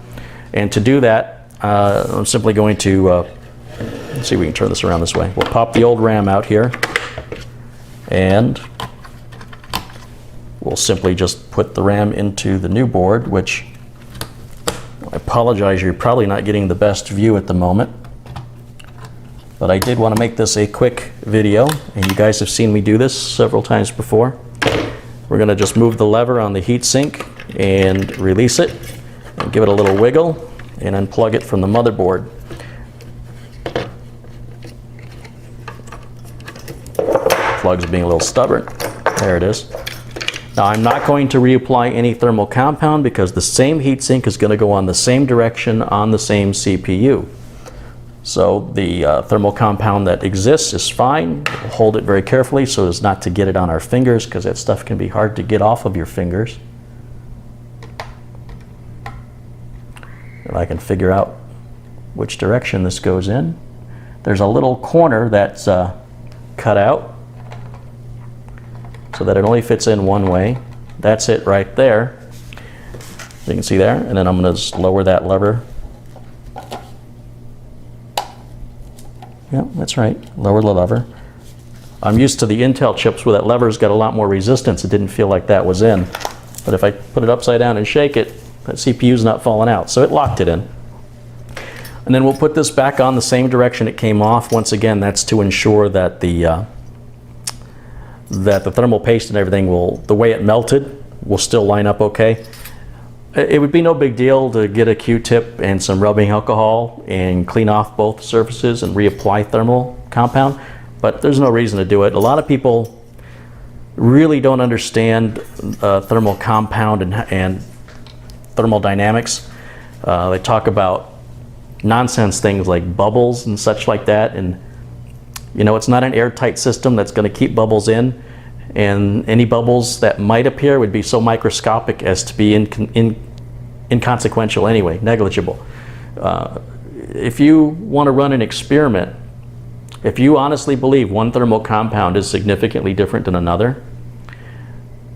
And to do that, I'm simply going to, let's see if we can turn this around this way. We'll pop the old RAM out here, and we'll simply just put the RAM into the new board, which I apologize, you're probably not getting the best view at the moment. But I did want to make this a quick video, and you guys have seen me do this several times before. We're going to just move the lever on the heatsink and release it. And give it a little wiggle and unplug it from the motherboard. plug's being a little stubborn. There it is. Now I'm not going to reapply any thermal compound because the same heatsink is going to go on the same direction on the same CPU. So the thermal compound that exists is fine. We'll hold it very carefully so as not to get it on our fingers, because that stuff can be hard to get off of your fingers. If I can figure out which direction this goes in. There's a little corner that's cut out so that it only fits in one way. That's it right there. You can see there. And then I'm going to just lower that lever. Yeah, that's right. Lower the lever. I'm used to the Intel chips where that lever's got a lot more resistance. It didn't feel like that was in. But if I put it upside down and shake it, that CPU's not falling out. So it locked it in. And then we'll put this back on the same direction it came off. Once again, that's to ensure that the thermal paste and everything the way it melted will still line up okay. It would be no big deal to get a Q-tip and some rubbing alcohol and clean off both surfaces and reapply thermal compound, but there's no reason to do it. A lot of people really don't understand thermal compound and thermodynamics. They talk about nonsense things like bubbles and such like that, and you know, it's not an airtight system that's going to keep bubbles in, and any bubbles that might appear would be so microscopic as to be inconsequential anyway, negligible. If you want to run an experiment, if you honestly believe one thermal compound is significantly different than another,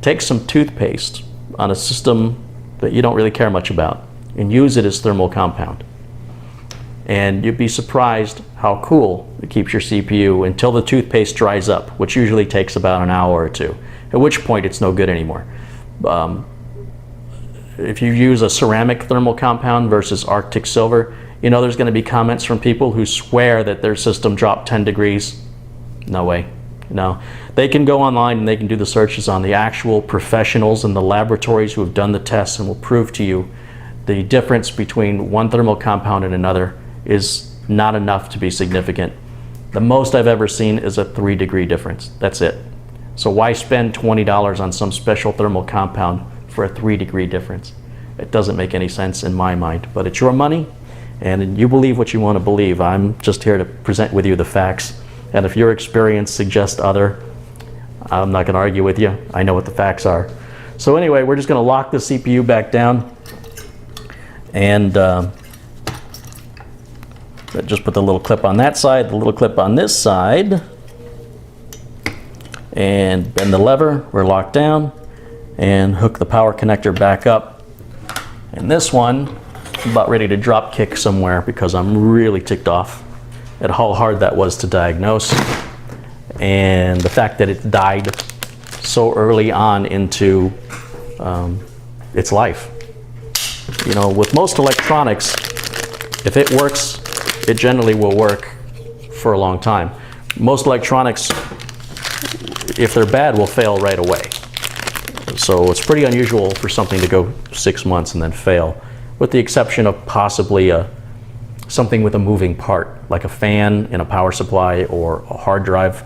take some toothpaste on a system that you don't really care much about and use it as thermal compound. And you'd be surprised how cool it keeps your CPU until the toothpaste dries up, which usually takes about an hour or two, at which point it's no good anymore. If you use a ceramic thermal compound versus Arctic silver, you know there's going to be comments from people who swear that their system dropped 10 degrees. No way. No. They can go online and they can do the searches on the actual professionals in the laboratories who have done the tests and will prove to you the difference between one thermal compound and another is not enough to be significant. The most I've ever seen is a 3-degree difference. That's it. So why spend $20 on some special thermal compound for a 3-degree difference? It doesn't make any sense in my mind, but it's your money and you believe what you want to believe. I'm just here to present with you the facts, and if your experience suggests other, I'm not going to argue with you. I know what the facts are. So anyway, we're just going to lock the CPU back down and just put the little clip on that side, the little clip on this side, and bend the lever. We're locked down, and hook the power connector back up. And this one, I'm about ready to drop kick somewhere because I'm really ticked off at how hard that was to diagnose, and the fact that it died so early on into its life. You know, with most electronics, if it works, it generally will work for a long time. Most electronics, if they're bad, will fail right away. So it's pretty unusual for something to go 6 months and then fail, with the exception of possibly something with a moving part, like a fan in a power supply or a hard drive.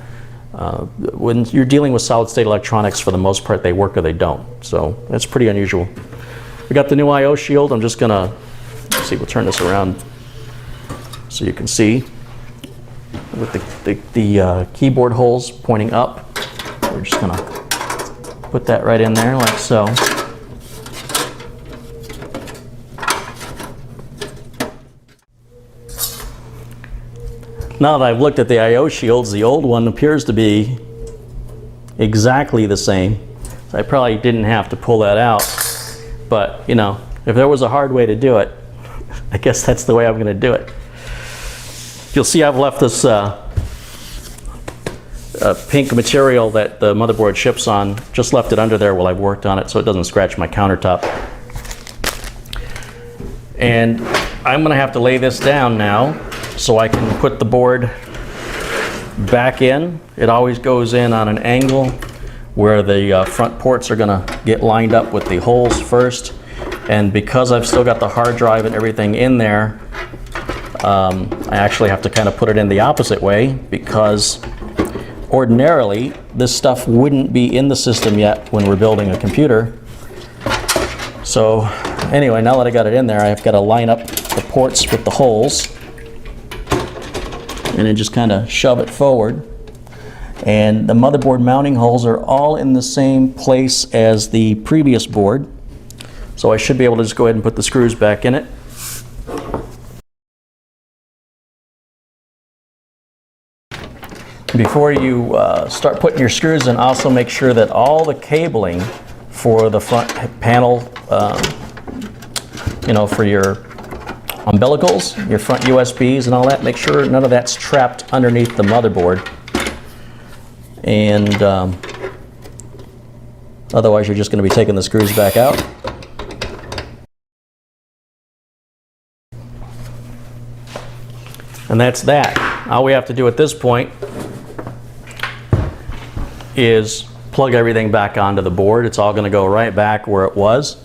When you're dealing with solid-state electronics, for the most part, they work or they don't. So that's pretty unusual. We got the new I/O shield. I'm just gonna, let's see, we'll turn this around so you can see with the keyboard holes pointing up. We're just gonna put that right in there like so. Now that I've looked at the I/O shields, the old one appears to be exactly the same. So I probably didn't have to pull that out, but you know, if there was a hard way to do it, I guess that's the way I'm gonna do it. You'll see I've left this pink material that the motherboard ships on, just left it under there while I've worked on it so it doesn't scratch my countertop. And I'm gonna have to lay this down now so I can put the board back in. It always goes in on an angle where the front ports are gonna get lined up with the holes first. And because I've still got the hard drive and everything in there, I actually have to kind of put it in the opposite way, because ordinarily, this stuff wouldn't be in the system yet when we're building a computer. So anyway, now that I got it in there, I've got to line up the ports with the holes and then just kind of shove it forward. And the motherboard mounting holes are all in the same place as the previous board. So I should be able to just go ahead and put the screws back in it. Before you start putting your screws in, also make sure that all the cabling for the front panel, you know, for your umbilicals, your front USBs and all that, make sure none of that's trapped underneath the motherboard. And otherwise you're just going to be taking the screws back out. And that's that. All we have to do at this point is plug everything back onto the board. It's all going to go right back where it was.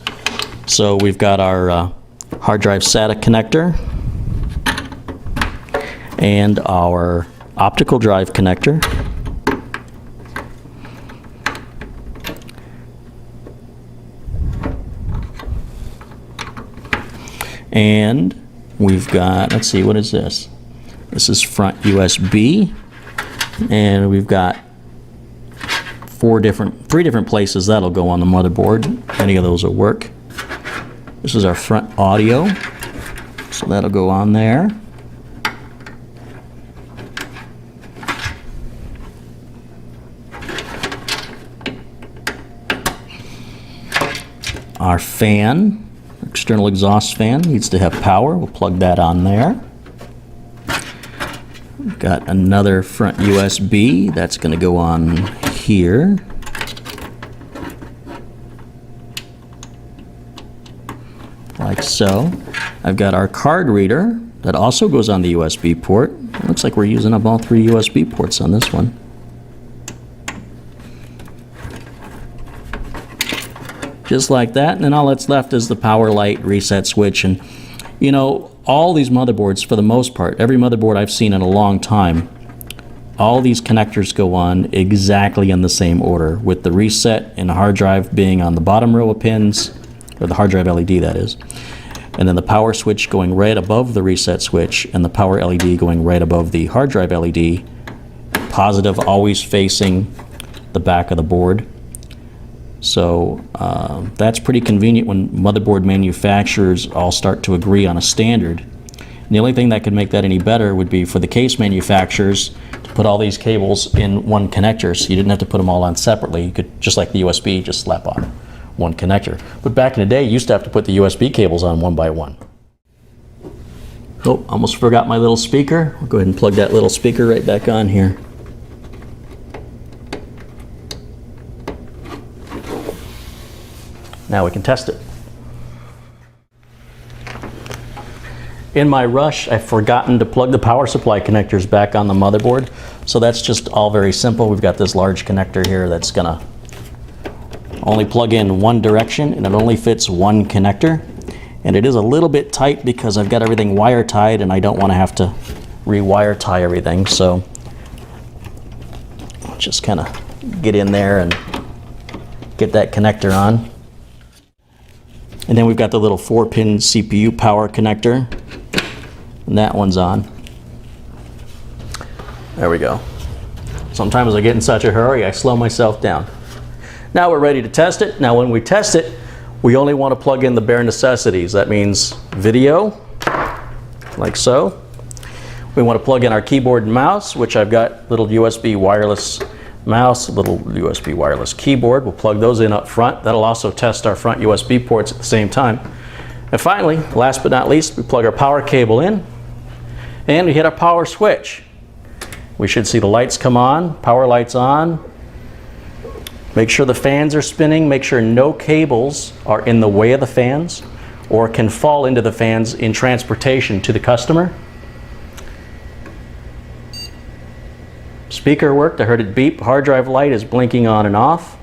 So we've got our hard drive SATA connector and our optical drive connector. And we've got, let's see, what is this? This is front USB, and we've got three different places that'll go on the motherboard. Any of those will work. This is our front audio, so that'll go on there. Our fan, external exhaust fan, needs to have power. We'll plug that on there. We've got another front USB that's going to go on here. Like so. I've got our card reader that also goes on the USB port. It looks like we're using up all 3 USB ports on this one. Just like that, and then all that's left is the power light, reset switch, and you know, all these motherboards, for the most part, every motherboard I've seen in a long time, all these connectors go on exactly in the same order, with the reset and the hard drive being on the bottom row of pins, or the hard drive LED that is, and then the power switch going right above the reset switch, and the power LED going right above the hard drive LED, positive always facing the back of the board. So that's pretty convenient when motherboard manufacturers all start to agree on a standard. And the only thing that could make that any better would be for the case manufacturers to put all these cables in one connector, so you didn't have to put them all on separately. You could, just like the USB, just slap on one connector. But back in the day, you used to have to put the USB cables on one by one. Oh, almost forgot my little speaker. I'll go ahead and plug that little speaker right back on here. Now we can test it. In my rush, I've forgotten to plug the power supply connectors back on the motherboard. So that's just all very simple. We've got this large connector here that's gonna only plug in one direction, and it only fits one connector. And it is a little bit tight because I've got everything wire tied and I don't want to have to rewire tie everything. So just kind of get in there and get that connector on. And then we've got the little 4-pin CPU power connector, and that one's on. There we go. Sometimes I get in such a hurry, I slow myself down. Now we're ready to test it. Now when we test it, we only want to plug in the bare necessities. That means video, like so. We want to plug in our keyboard and mouse, which I've got little USB wireless mouse, a little USB wireless keyboard. We'll plug those in up front. That'll also test our front USB ports at the same time. And finally, last but not least, we plug our power cable in and we hit our power switch. We should see the lights come on, power lights on. Make sure the fans are spinning. Make sure no cables are in the way of the fans or can fall into the fans in transportation to the customer. Speaker worked, I heard it beep. Hard drive light is blinking on and off.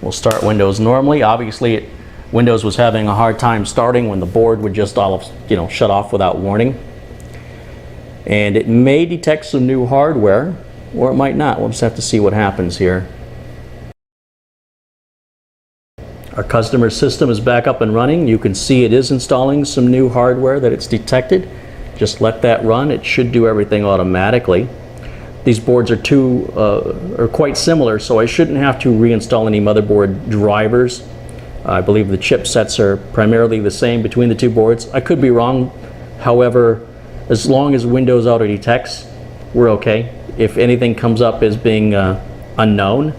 We'll start Windows normally. Obviously, Windows was having a hard time starting when the board would just all, shut off without warning. and it may detect some new hardware, or it might not. We'll just have to see what happens here. Our customer system is back up and running. You can see it is installing some new hardware that it's detected. Just let that run. It should do everything automatically. These boards are quite similar, so I shouldn't have to reinstall any motherboard drivers. I believe the chipsets are primarily the same between the two boards. I could be wrong. However, as long as Windows Auto detects, we're okay. If anything comes up as being unknown,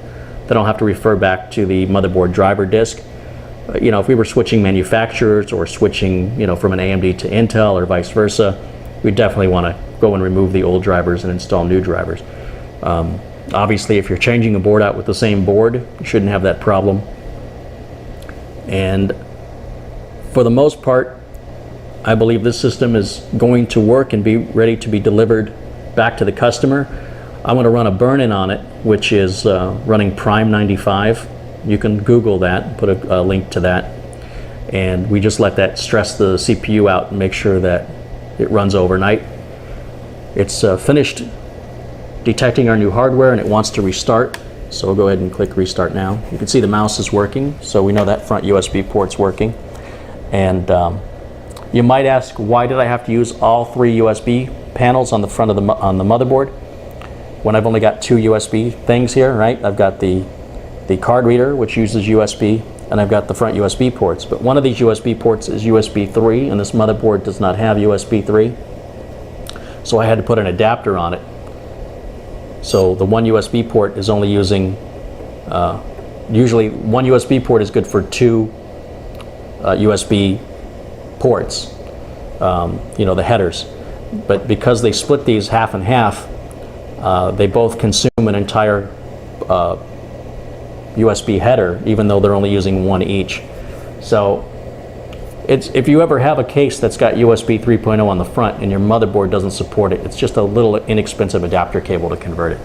then I'll have to refer back to the motherboard driver disk. If we were switching manufacturers or switching, from an AMD to Intel or vice versa, we definitely want to go and remove the old drivers and install new drivers. Obviously, if you're changing a board out with the same board, you shouldn't have that problem. And for the most part, I believe this system is going to work and be ready to be delivered back to the customer. I'm going to run a burn-in on it, which is running Prime 95. You can Google that and put a link to that. And we just let that stress the CPU out and make sure that it runs overnight. It's finished detecting our new hardware and it wants to restart. So we'll go ahead and click restart now. You can see the mouse is working, so we know that front USB port's working. And you might ask, why did I have to use all three USB panels on the front of the motherboard when I've only got two USB things here, right? I've got the card reader, which uses USB, and I've got the front USB ports. But one of these USB ports is USB 3, and this motherboard does not have USB 3. So I had to put an adapter on it. So the one USB port is only using, usually one USB port is good for two USB ports, the headers. But because they split these half and half, they both consume an entire USB header, even though they're only using one each. So if you ever have a case that's got USB 3.0 on the front and your motherboard doesn't support it, it's just a little inexpensive adapter cable to convert it.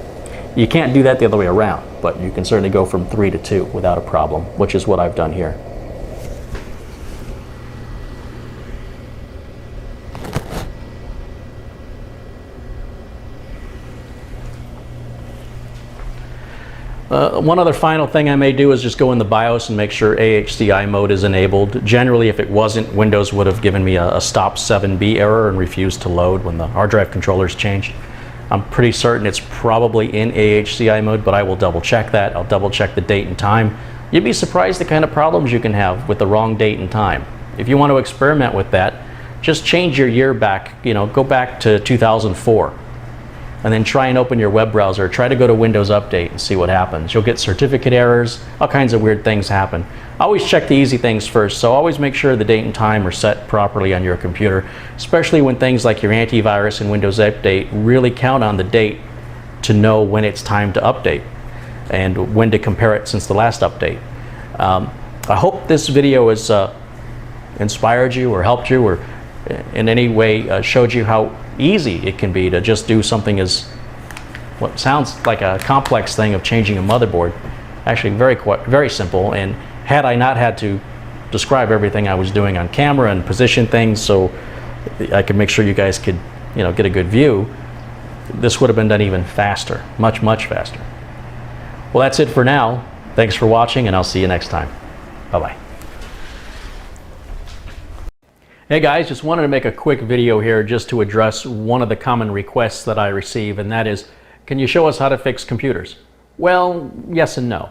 You can't do that the other way around, but you can certainly go from 3 to 2 without a problem, which is what I've done here. One other final thing I may do is just go in the BIOS and make sure AHCI mode is enabled. Generally, if it wasn't, Windows would have given me a stop 7B error and refused to load when the hard drive controllers changed. I'm pretty certain it's probably in AHCI mode, but I will double check that. I'll double check the date and time. You'd be surprised the kind of problems you can have with the wrong date and time. If you want to experiment with that, just change your year back, go back to 2004. And then try and open your web browser. Try to go to Windows Update and see what happens. You'll get certificate errors, all kinds of weird things happen. Always check the easy things first, so always make sure the date and time are set properly on your computer, especially when things like your antivirus and Windows Update really count on the date to know when it's time to update and when to compare it since the last update. I hope this video has inspired you or helped you or in any way showed you how easy it can be to just do something as what sounds like a complex thing of changing a motherboard. Actually very simple, and had I not had to describe everything I was doing on camera and position things so I could make sure you guys could get a good view, this would have been done even faster, much faster. Well, that's it for now. Thanks for watching, and I'll see you next time. Bye-bye. Hey guys, just wanted to make a quick video here just to address one of the common requests that I receive, and that is, can you show us how to fix computers? Well, yes and no.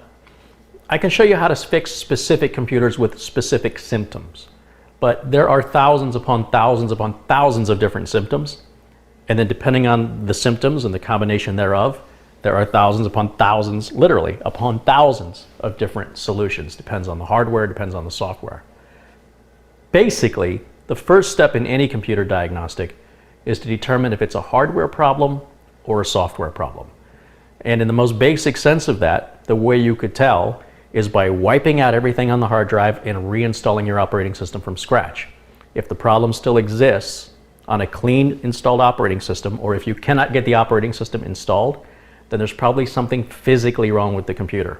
I can show you how to fix specific computers with specific symptoms, but there are thousands upon thousands upon thousands of different symptoms, and then depending on the symptoms and the combination thereof, there are thousands upon thousands, literally upon thousands of different solutions. Depends on the hardware, depends on the software. Basically, the first step in any computer diagnostic is to determine if it's a hardware problem or a software problem. And in the most basic sense of that, the way you could tell is by wiping out everything on the hard drive and reinstalling your operating system from scratch. If the problem still exists on a clean installed operating system, or if you cannot get the operating system installed, then there's probably something physically wrong with the computer.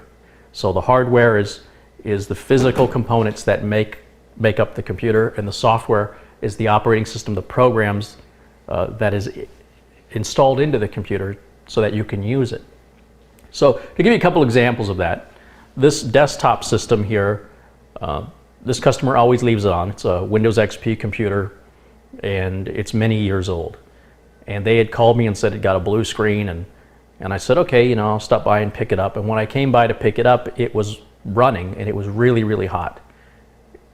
So the hardware is the physical components that make up the computer, and the software is the operating system, the programs that is installed into the computer so that you can use it. So to give you a couple examples of that, this desktop system here, this customer always leaves it on. It's a Windows XP computer and it's many years old. And they had called me and said it got a blue screen, and I said, okay, you know, I'll stop by and pick it up. And when I came by to pick it up, it was running and it was really, really hot.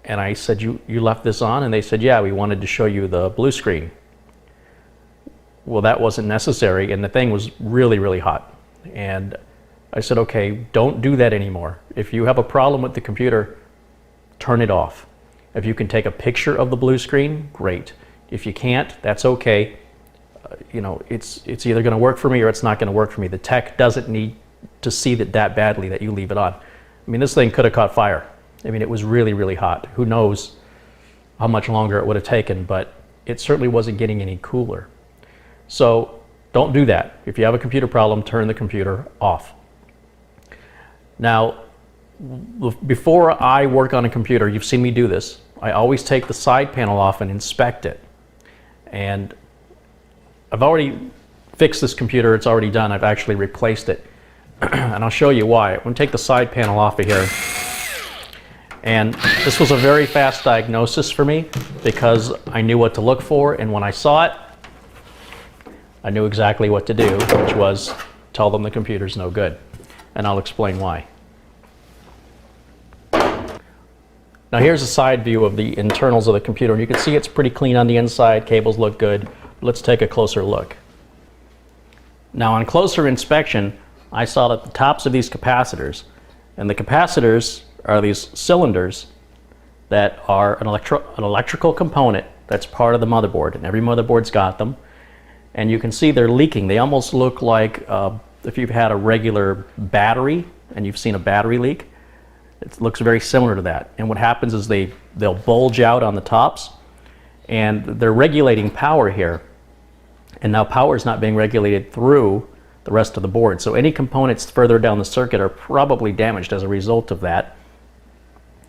And I said, you left this on? And they said, yeah, we wanted to show you the blue screen. Well, that wasn't necessary, and the thing was really, really hot. And I said, okay, don't do that anymore. If you have a problem with the computer, turn it off. If you can take a picture of the blue screen, great. If you can't, that's okay. You know, it's either going to work for me or it's not going to work for me. The tech doesn't need to see that badly that you leave it on. I mean, this thing could have caught fire. I mean, it was really, really hot. Who knows how much longer it would have taken, but it certainly wasn't getting any cooler. So don't do that. If you have a computer problem, turn the computer off. Now, before I work on a computer, you've seen me do this. I always take the side panel off and inspect it. And I've already fixed this computer. It's already done. I've actually replaced it. And I'll show you why. I'm going to take the side panel off of here. And this was a very fast diagnosis for me because I knew what to look for, and when I saw it, I knew exactly what to do, which was tell them the computer's no good. And I'll explain why. Now here's a side view of the internals of the computer, and you can see it's pretty clean on the inside, cables look good. Let's take a closer look. Now on closer inspection, I saw that the tops of these capacitors, and the capacitors are these cylinders that are an electrical component that's part of the motherboard, and every motherboard's got them. And you can see they're leaking. They almost look like if you've had a regular battery and you've seen a battery leak. It looks very similar to that. And what happens is they'll bulge out on the tops, and they're regulating power here. And now power is not being regulated through the rest of the board. So any components further down the circuit are probably damaged as a result of that.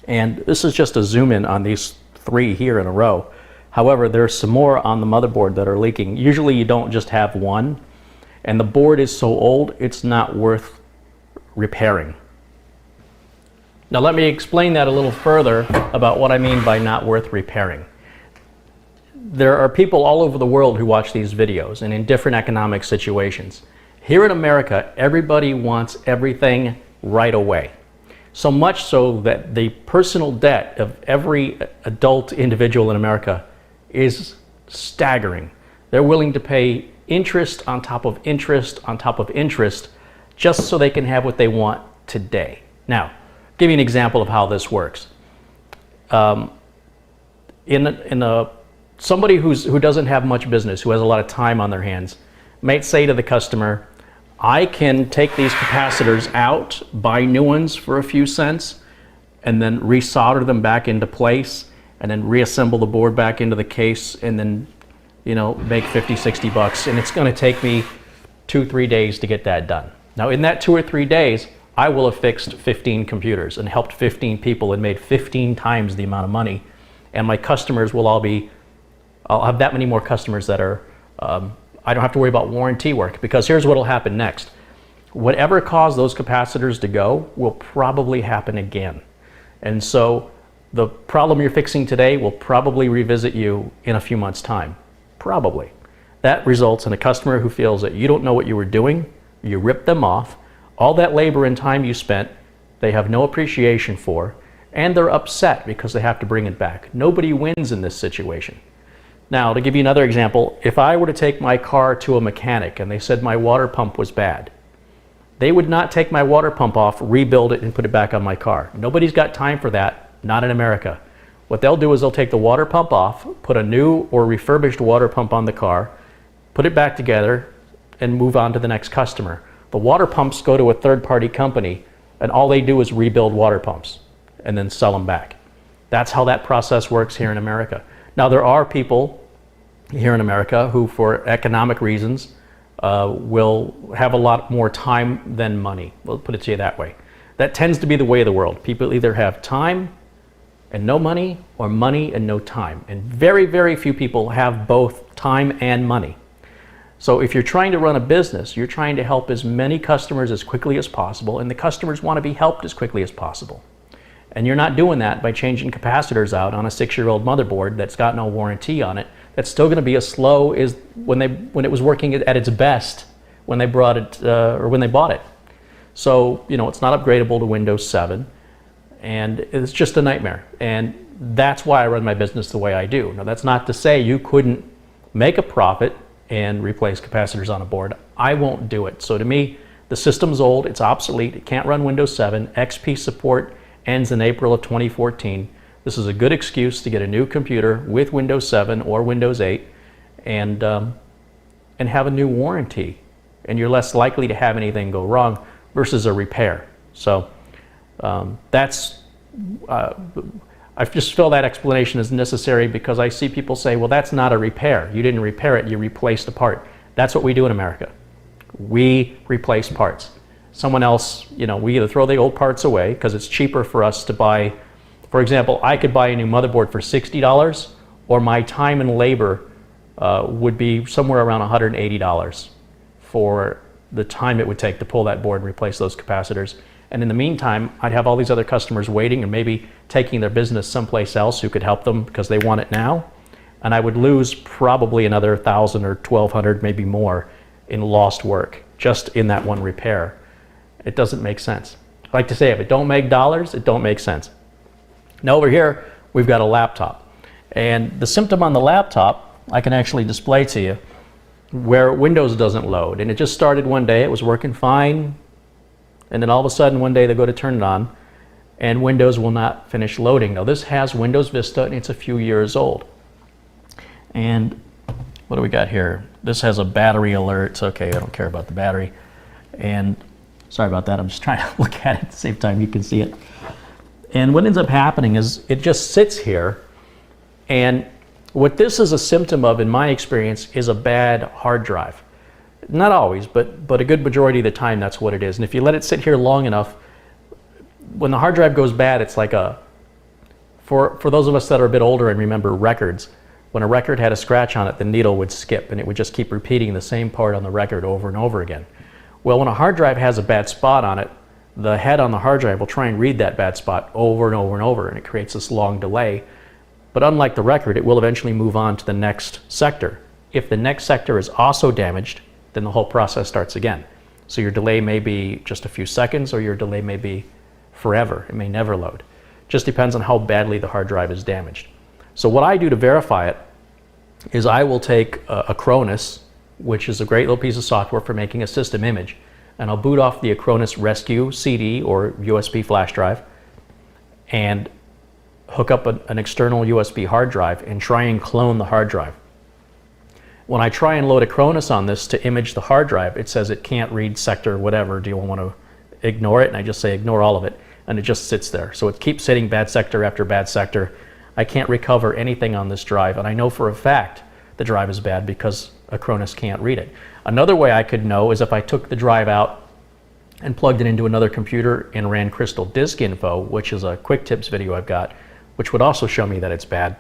And this is just a zoom in on these three here in a row. However, there's some more on the motherboard that are leaking. Usually you don't just have one, and the board is so old it's not worth repairing. Now let me explain that a little further about what I mean by not worth repairing. There are people all over the world who watch these videos and in different economic situations. Here in America, everybody wants everything right away. So much so that the personal debt of every adult individual in America is staggering. They're willing to pay interest on top of interest on top of interest just so they can have what they want today. Now, I'll give you an example of how this works. Somebody who doesn't have much business, who has a lot of time on their hands, might say to the customer, I can take these capacitors out, buy new ones for a few cents, and then resolder them back into place, and then reassemble the board back into the case, and then, you know, make 50, 60 bucks. And it's going to take me 2-3 days to get that done. Now, in that 2 or 3 days, I will have fixed 15 computers and helped 15 people and made 15 times the amount of money. And my customers will I'll have that many more customers that are, I don't have to worry about warranty work, because here's what will happen next. Whatever caused those capacitors to go will probably happen again. And so the problem you're fixing today will probably revisit you in a few months' time. Probably. That results in a customer who feels that you don't know what you were doing, you ripped them off, all that labor and time you spent, they have no appreciation for, and they're upset because they have to bring it back. Nobody wins in this situation. Now, to give you another example, if I were to take my car to a mechanic and they said my water pump was bad, they would not take my water pump off, rebuild it, and put it back on my car. Nobody's got time for that, not in America. What they'll do is they'll take the water pump off, put a new or refurbished water pump on the car, put it back together, and move on to the next customer. The water pumps go to a third-party company, and all they do is rebuild water pumps and then sell them back. That's how that process works here in America. Now, there are people here in America who, for economic reasons, will have a lot more time than money. We'll put it to you that way. That tends to be the way of the world. People either have time and no money, or money and no time. And very, very few people have both time and money. So if you're trying to run a business, you're trying to help as many customers as quickly as possible, and the customers want to be helped as quickly as possible. And you're not doing that by changing capacitors out on a 6-year-old motherboard that's got no warranty on it. That's still going to be as slow as when it was working at its best when they brought it or when they bought it. So it's not upgradable to Windows 7, and it's just a nightmare. And that's why I run my business the way I do. Now, that's not to say you couldn't make a profit and replace capacitors on a board. I won't do it. So to me, the system's old, it's obsolete, it can't run Windows 7. XP support ends in April of 2014. This is a good excuse to get a new computer with Windows 7 or Windows 8 and have a new warranty. And you're less likely to have anything go wrong versus a repair. So I just feel that explanation is necessary because I see people say, well, that's not a repair. You didn't repair it, you replaced a part. That's what we do in America. We replace parts. Someone else, we either throw the old parts away because it's cheaper for us to buy. For example, I could buy a new motherboard for $60, or my time and labor would be somewhere around $180 for the time it would take to pull that board and replace those capacitors. And in the meantime, I'd have all these other customers waiting and maybe taking their business someplace else who could help them because they want it now. And I would lose probably another 1,000 or 1,200, maybe more, in lost work just in that one repair. It doesn't make sense. I like to say, if it don't make dollars, it don't make sense. Now over here, we've got a laptop. And the symptom on the laptop, I can actually display to you, where Windows doesn't load. And it just started one day, it was working fine. And then all of a sudden, one day they go to turn it on, and Windows will not finish loading. Now this has Windows Vista, and it's a few years old. And what do we got here? This has a battery alert. It's okay, I don't care about the battery. And sorry about that, I'm just trying to look at it at the same time you can see it. And what ends up happening is it just sits here, and what this is a symptom of, in my experience, is a bad hard drive. Not always, but a good majority of the time that's what it is. And if you let it sit here long enough, when the hard drive goes bad, it's like for those of us that are a bit older and remember records, when a record had a scratch on it, the needle would skip and it would just keep repeating the same part on the record over and over again. Well, when a hard drive has a bad spot on it, the head on the hard drive will try and read that bad spot over and over and over, and it creates this long delay. But unlike the record, it will eventually move on to the next sector. If the next sector is also damaged, then the whole process starts again. So your delay may be just a few seconds, or your delay may be forever. It may never load. Just depends on how badly the hard drive is damaged. So what I do to verify it is I will take Acronis, which is a great little piece of software for making a system image, and I'll boot off the Acronis Rescue CD or USB flash drive and hook up an external USB hard drive and try and clone the hard drive. When I try and load Acronis on this to image the hard drive, it says it can't read sector whatever. Do you want to ignore it? And I just say ignore all of it, and it just sits there. So it keeps hitting bad sector after bad sector. I can't recover anything on this drive, and I know for a fact the drive is bad because Acronis can't read it. Another way I could know is if I took the drive out and plugged it into another computer and ran Crystal Disk Info, which is a quick tips video I've got, which would also show me that it's bad,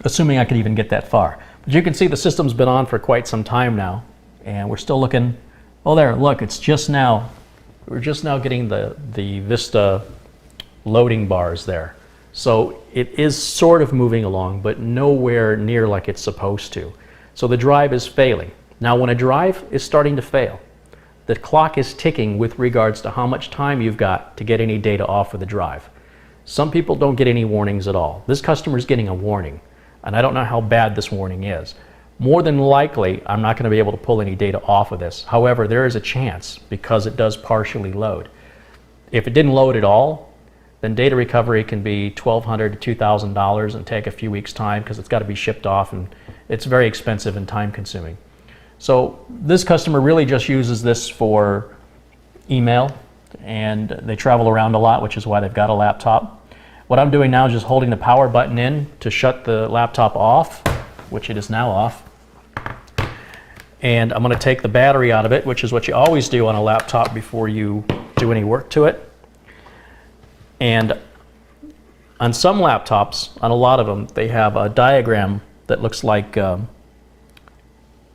assuming I could even get that far. But you can see the system's been on for quite some time now, and we're still looking. Oh, there, look, it's just now, we're just now getting the Vista loading bars there. So it is sort of moving along, but nowhere near like it's supposed to. So the drive is failing. Now, when a drive is starting to fail, the clock is ticking with regards to how much time you've got to get any data off of the drive. Some people don't get any warnings at all. This customer is getting a warning, and I don't know how bad this warning is. More than likely, I'm not going to be able to pull any data off of this. However, there is a chance because it does partially load. If it didn't load at all, then data recovery can be $1,200 to $2,000 and take a few weeks' time because it's got to be shipped off, and it's very expensive and time-consuming. So this customer really just uses this for email, and they travel around a lot, which is why they've got a laptop. What I'm doing now is just holding the power button in to shut the laptop off, which it is now off. And I'm going to take the battery out of it, which is what you always do on a laptop before you do any work to it. And on some laptops, on a lot of them, they have a diagram that looks like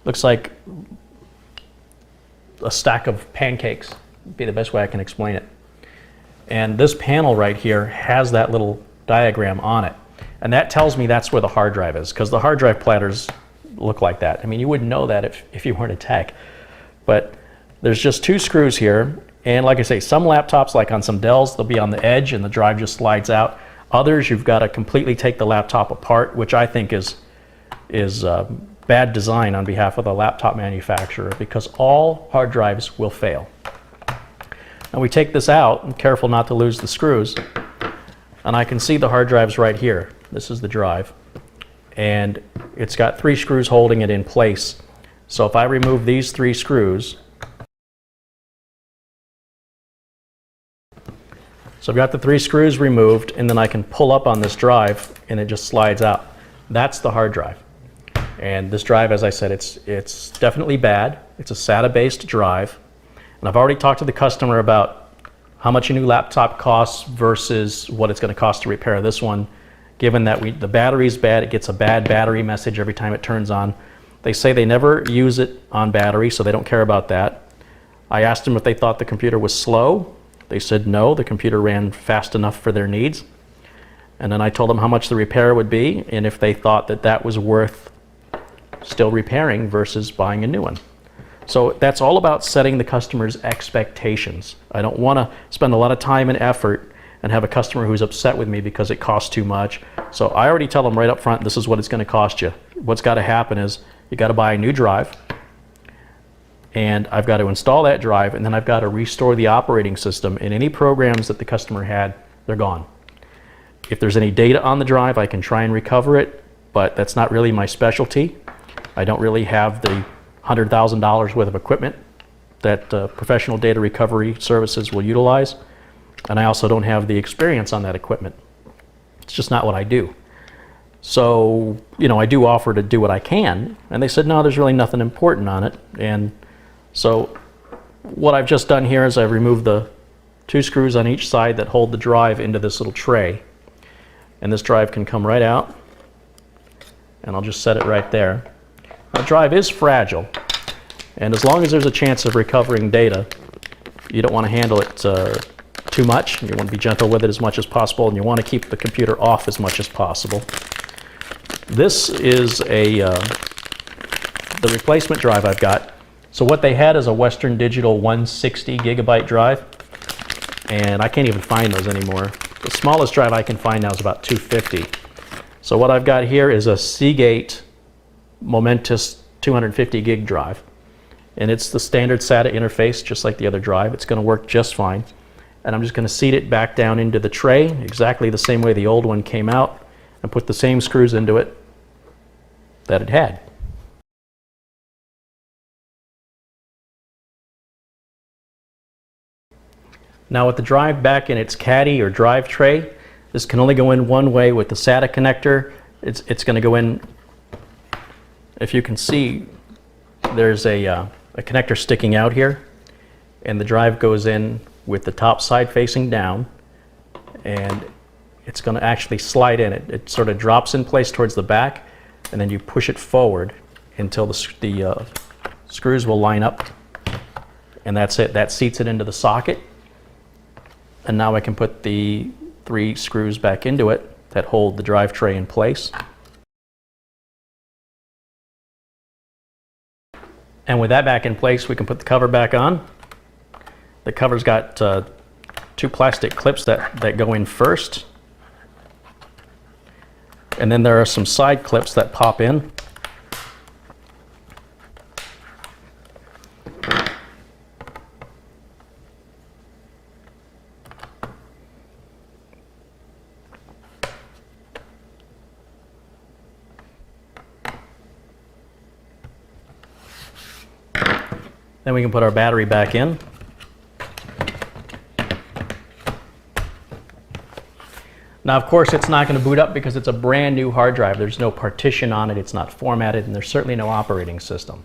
looks like a stack of pancakes, would be the best way I can explain it. And this panel right here has that little diagram on it. And that tells me that's where the hard drive is, because the hard drive platters look like that. I mean, you wouldn't know that if you weren't a tech. But there's just 2 screws here. And like I say, some laptops, like on some Dells, they'll be on the edge and the drive just slides out. Others, you've got to completely take the laptop apart, which I think is bad design on behalf of the laptop manufacturer, because all hard drives will fail. Now we take this out, and careful not to lose the screws, and I can see the hard drive's right here. This is the drive, and it's got 3 screws holding it in place. So if I remove these 3 screws, so I've got the 3 screws removed, and then I can pull up on this drive and it just slides out. That's the hard drive. And this drive, as I said, it's definitely bad. It's a SATA-based drive. And I've already talked to the customer about how much a new laptop costs versus what it's going to cost to repair this one. Given that the battery's bad, it gets a bad battery message every time it turns on. They say they never use it on battery, so they don't care about that. I asked them if they thought the computer was slow. They said no, the computer ran fast enough for their needs. And then I told them how much the repair would be, and if they thought that that was worth still repairing versus buying a new one. So that's all about setting the customer's expectations. I don't want to spend a lot of time and effort and have a customer who's upset with me because it costs too much. So I already tell them right up front, this is what it's going to cost you. What's got to happen is you got to buy a new drive, and I've got to install that drive, and then I've got to restore the operating system, and any programs that the customer had, they're gone. If there's any data on the drive, I can try and recover it, but that's not really my specialty. I don't really have the $100,000 worth of equipment that professional data recovery services will utilize, and I also don't have the experience on that equipment. It's just not what I do. So, you know, I do offer to do what I can, and they said, no, there's really nothing important on it. And so what I've just done here is I've removed the 2 screws on each side that hold the drive into this little tray. And this drive can come right out, and I'll just set it right there. The drive is fragile, and as long as there's a chance of recovering data, you don't want to handle it too much. You want to be gentle with it as much as possible, and you want to keep the computer off as much as possible. This is the replacement drive I've got. So what they had is a Western Digital 160 gigabyte drive, and I can't even find those anymore. The smallest drive I can find now is about 250. So what I've got here is a Seagate Momentous 250 gig drive, and it's the standard SATA interface, just like the other drive. It's going to work just fine, and I'm just going to seat it back down into the tray exactly the same way the old one came out, and put the same screws into it that it had. Now with the drive back in its caddy or drive tray, this can only go in one way with the SATA connector. It's going to go in. If you can see, there's a connector sticking out here, and the drive goes in with the top side facing down, and it's going to actually slide in. It sort of drops in place towards the back, and then you push it forward until the screws will line up, and that's it. That seats it into the socket, and now I can put the 3 screws back into it that hold the drive tray in place. And with that back in place, we can put the cover back on. The cover's got 2 plastic clips that go in first. And then there are some side clips that pop in. Then we can put our battery back in. Now, of course, it's not going to boot up because it's a brand new hard drive. There's no partition on it, it's not formatted, and there's certainly no operating system.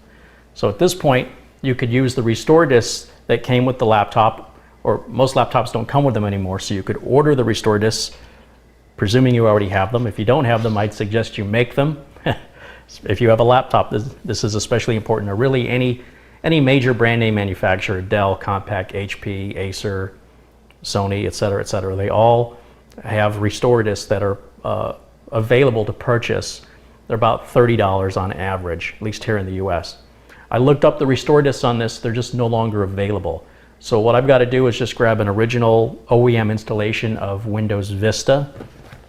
So at this point, you could use the restore discs that came with the laptop, or most laptops don't come with them anymore, so you could order the restore discs, presuming you already have them. If you don't have them, I'd suggest you make them. If you have a laptop, this is especially important, or really any major brand name manufacturer, Dell, Compaq, HP, Acer, Sony, etc., they all have restore discs that are available to purchase. They're about $30 on average, at least here in the US. I looked up the restore discs on this, they're just no longer available. So what I've got to do is just grab an original OEM installation of Windows Vista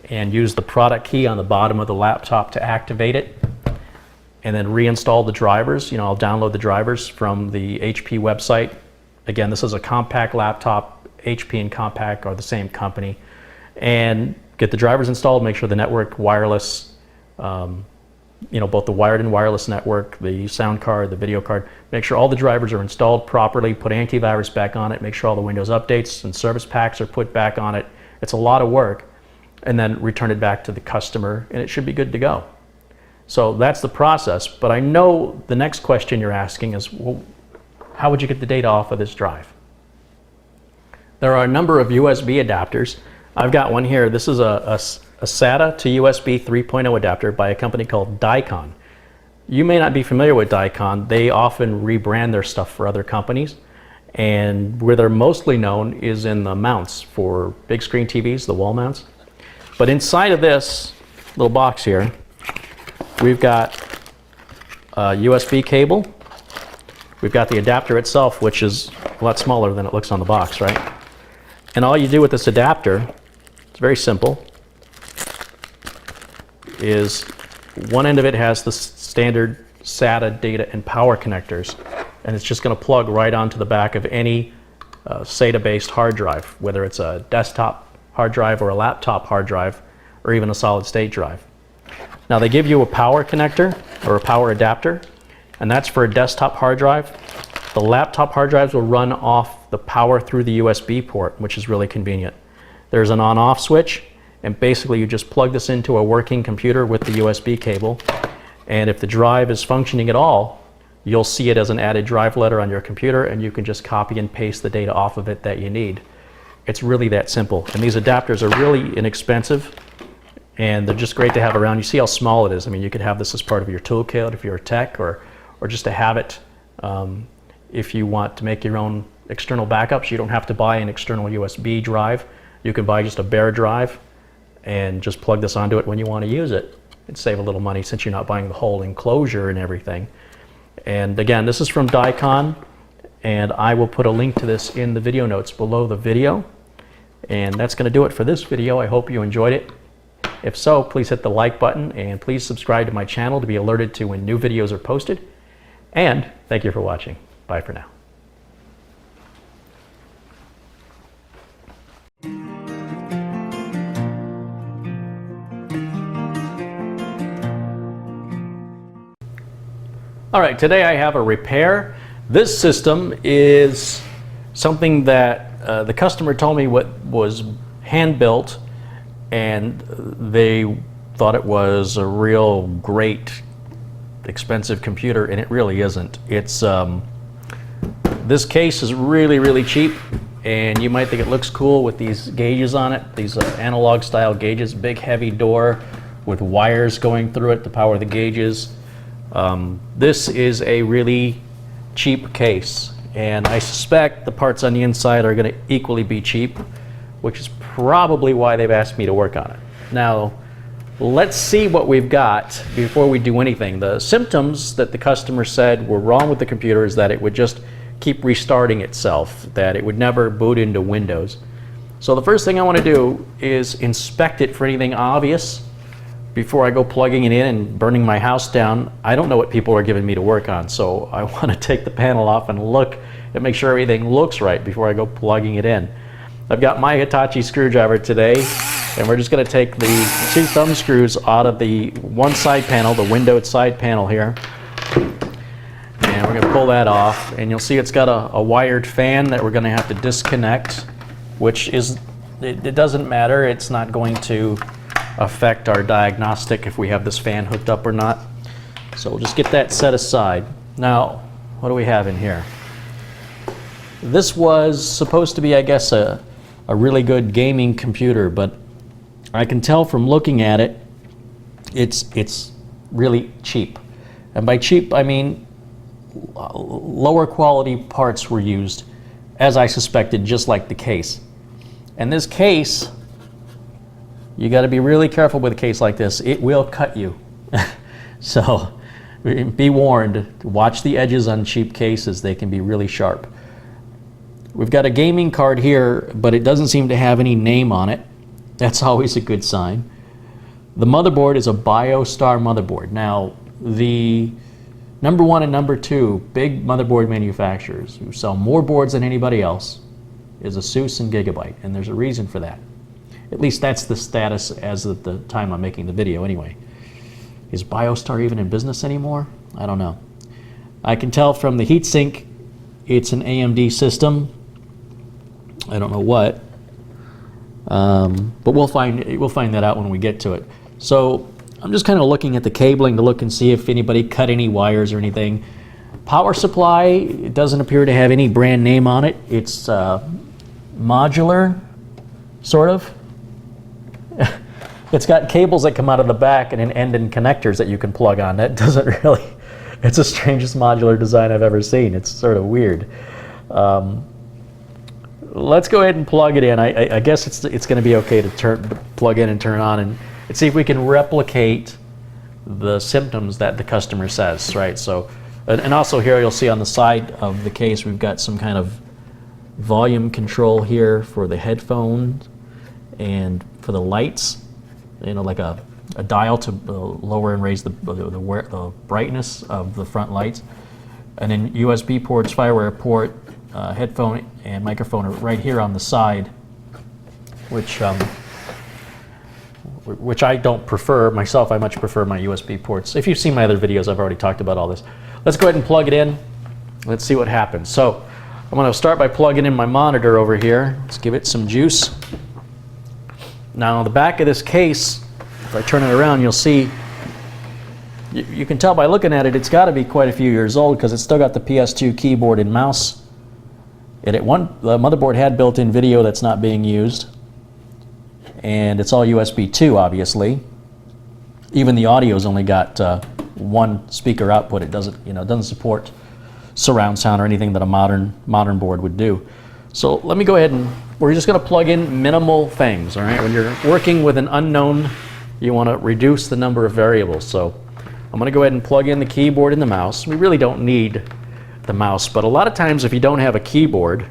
and use the product key on the bottom of the laptop to activate it, and then reinstall the drivers. I'll download the drivers from the HP website. Again, this is a Compaq laptop. HP and Compaq are the same company. And get the drivers installed, make sure the network, wireless, both the wired and wireless network, the sound card, the video card, make sure all the drivers are installed properly, put antivirus back on it, make sure all the Windows updates and service packs are put back on it. It's a lot of work. And then return it back to the customer, and it should be good to go. So that's the process. But I know the next question you're asking is, well, how would you get the data off of this drive? There are a number of USB adapters. I've got one here. This is a SATA to USB 3.0 adapter by a company called Dicon. You may not be familiar with Dicon. They often rebrand their stuff for other companies. And where they're mostly known is in the mounts for big screen TVs, the wall mounts. But inside of this little box here, we've got a USB cable. We've got the adapter itself, which is a lot smaller than it looks on the box, right? And all you do with this adapter, it's very simple, is one end of it has the standard SATA data and power connectors, and it's just going to plug right onto the back of any SATA-based hard drive, whether it's a desktop hard drive or a laptop hard drive or even a solid-state drive. Now they give you a power connector or a power adapter, and that's for a desktop hard drive. The laptop hard drives will run off the power through the USB port, which is really convenient. There's an on-off switch, and basically you just plug this into a working computer with the USB cable, and if the drive is functioning at all, you'll see it as an added drive letter on your computer, and you can just copy and paste the data off of it that you need. It's really that simple. And these adapters are really inexpensive, and they're just great to have around. You see how small it is. I mean, you could have this as part of your toolkit if you're a tech, or just to have it if you want to make your own external backups. You don't have to buy an external USB drive. You can buy just a bare drive and just plug this onto it when you want to use it and save a little money since you're not buying the whole enclosure and everything. And again, this is from Dicon, and I will put a link to this in the video notes below the video. And that's going to do it for this video. I hope you enjoyed it. If so, please hit the like button, and please subscribe to my channel to be alerted to when new videos are posted. And thank you for watching. Bye for now. All right, today I have a repair. This system is something that the customer told me what was hand-built, and they thought it was a real great expensive computer, and it really isn't. It's this case is really cheap, and you might think it looks cool with these gauges on it, these analog style gauges, big heavy door with wires going through it to power the gauges. This is a really cheap case, and I suspect the parts on the inside are going to equally be cheap, which is probably why they've asked me to work on it. Now, let's see what we've got before we do anything. The symptoms that the customer said were wrong with the computer is that it would just keep restarting itself, that it would never boot into Windows. So the first thing I want to do is inspect it for anything obvious before I go plugging it in and burning my house down. I don't know what people are giving me to work on, so I want to take the panel off and look and make sure everything looks right before I go plugging it in. I've got my Hitachi screwdriver today, and we're just going to take the 2 thumb screws out of the one side panel, the windowed side panel here, and we're going to pull that off, and you'll see it's got a wired fan that we're going to have to disconnect, which is, it doesn't matter, it's not going to affect our diagnostic if we have this fan hooked up or not. So we'll just get that set aside. Now, what do we have in here? This was supposed to be, I guess, a really good gaming computer, but I can tell from looking at it, it's really cheap. And by cheap, I mean lower quality parts were used, as I suspected, just like the case. And this case, you got to be really careful with a case like this. It will cut you. So be warned, watch the edges on cheap cases. They can be really sharp. We've got a gaming card here, but it doesn't seem to have any name on it. That's always a good sign. The motherboard is a BioStar motherboard. Now, the number 1 and number 2 big motherboard manufacturers who sell more boards than anybody else is ASUS and Gigabyte, and there's a reason for that. At least that's the status as of the time I'm making the video anyway. Is BioStar even in business anymore? I don't know. I can tell from the heatsink it's an AMD system. I don't know what, but we'll find that out when we get to it. So I'm just kind of looking at the cabling to look and see if anybody cut any wires or anything. Power supply, it doesn't appear to have any brand name on it. It's modular, sort of. It's got cables that come out of the back and an end and connectors that you can plug on. That doesn't really, it's the strangest modular design I've ever seen. It's sort of weird. Let's go ahead and plug it in. I guess it's going to be okay to plug in and turn on and see if we can replicate the symptoms that the customer says, right? So, and also here you'll see on the side of the case we've got some kind of volume control here for the headphones and for the lights, you know, like a dial to lower and raise the brightness of the front lights. And then USB ports, firewire port, headphone and microphone are right here on the side, which I don't prefer myself. I much prefer my USB ports. If you've seen my other videos, I've already talked about all this. Let's go ahead and plug it in. Let's see what happens. So I'm going to start by plugging in my monitor over here. Let's give it some juice. Now on the back of this case, if I turn it around, you'll see, you can tell by looking at it, it's got to be quite a few years old because it's still got the PS2 keyboard and mouse. The motherboard had built-in video that's not being used. And it's all USB 2, obviously. Even the audio's only got one speaker output. It doesn't support surround sound or anything that a modern board would do. So let me go ahead and we're just going to plug in minimal things. All right, when you're working with an unknown, you want to reduce the number of variables. So I'm going to go ahead and plug in the keyboard and the mouse. We really don't need the mouse, but a lot of times if you don't have a keyboard,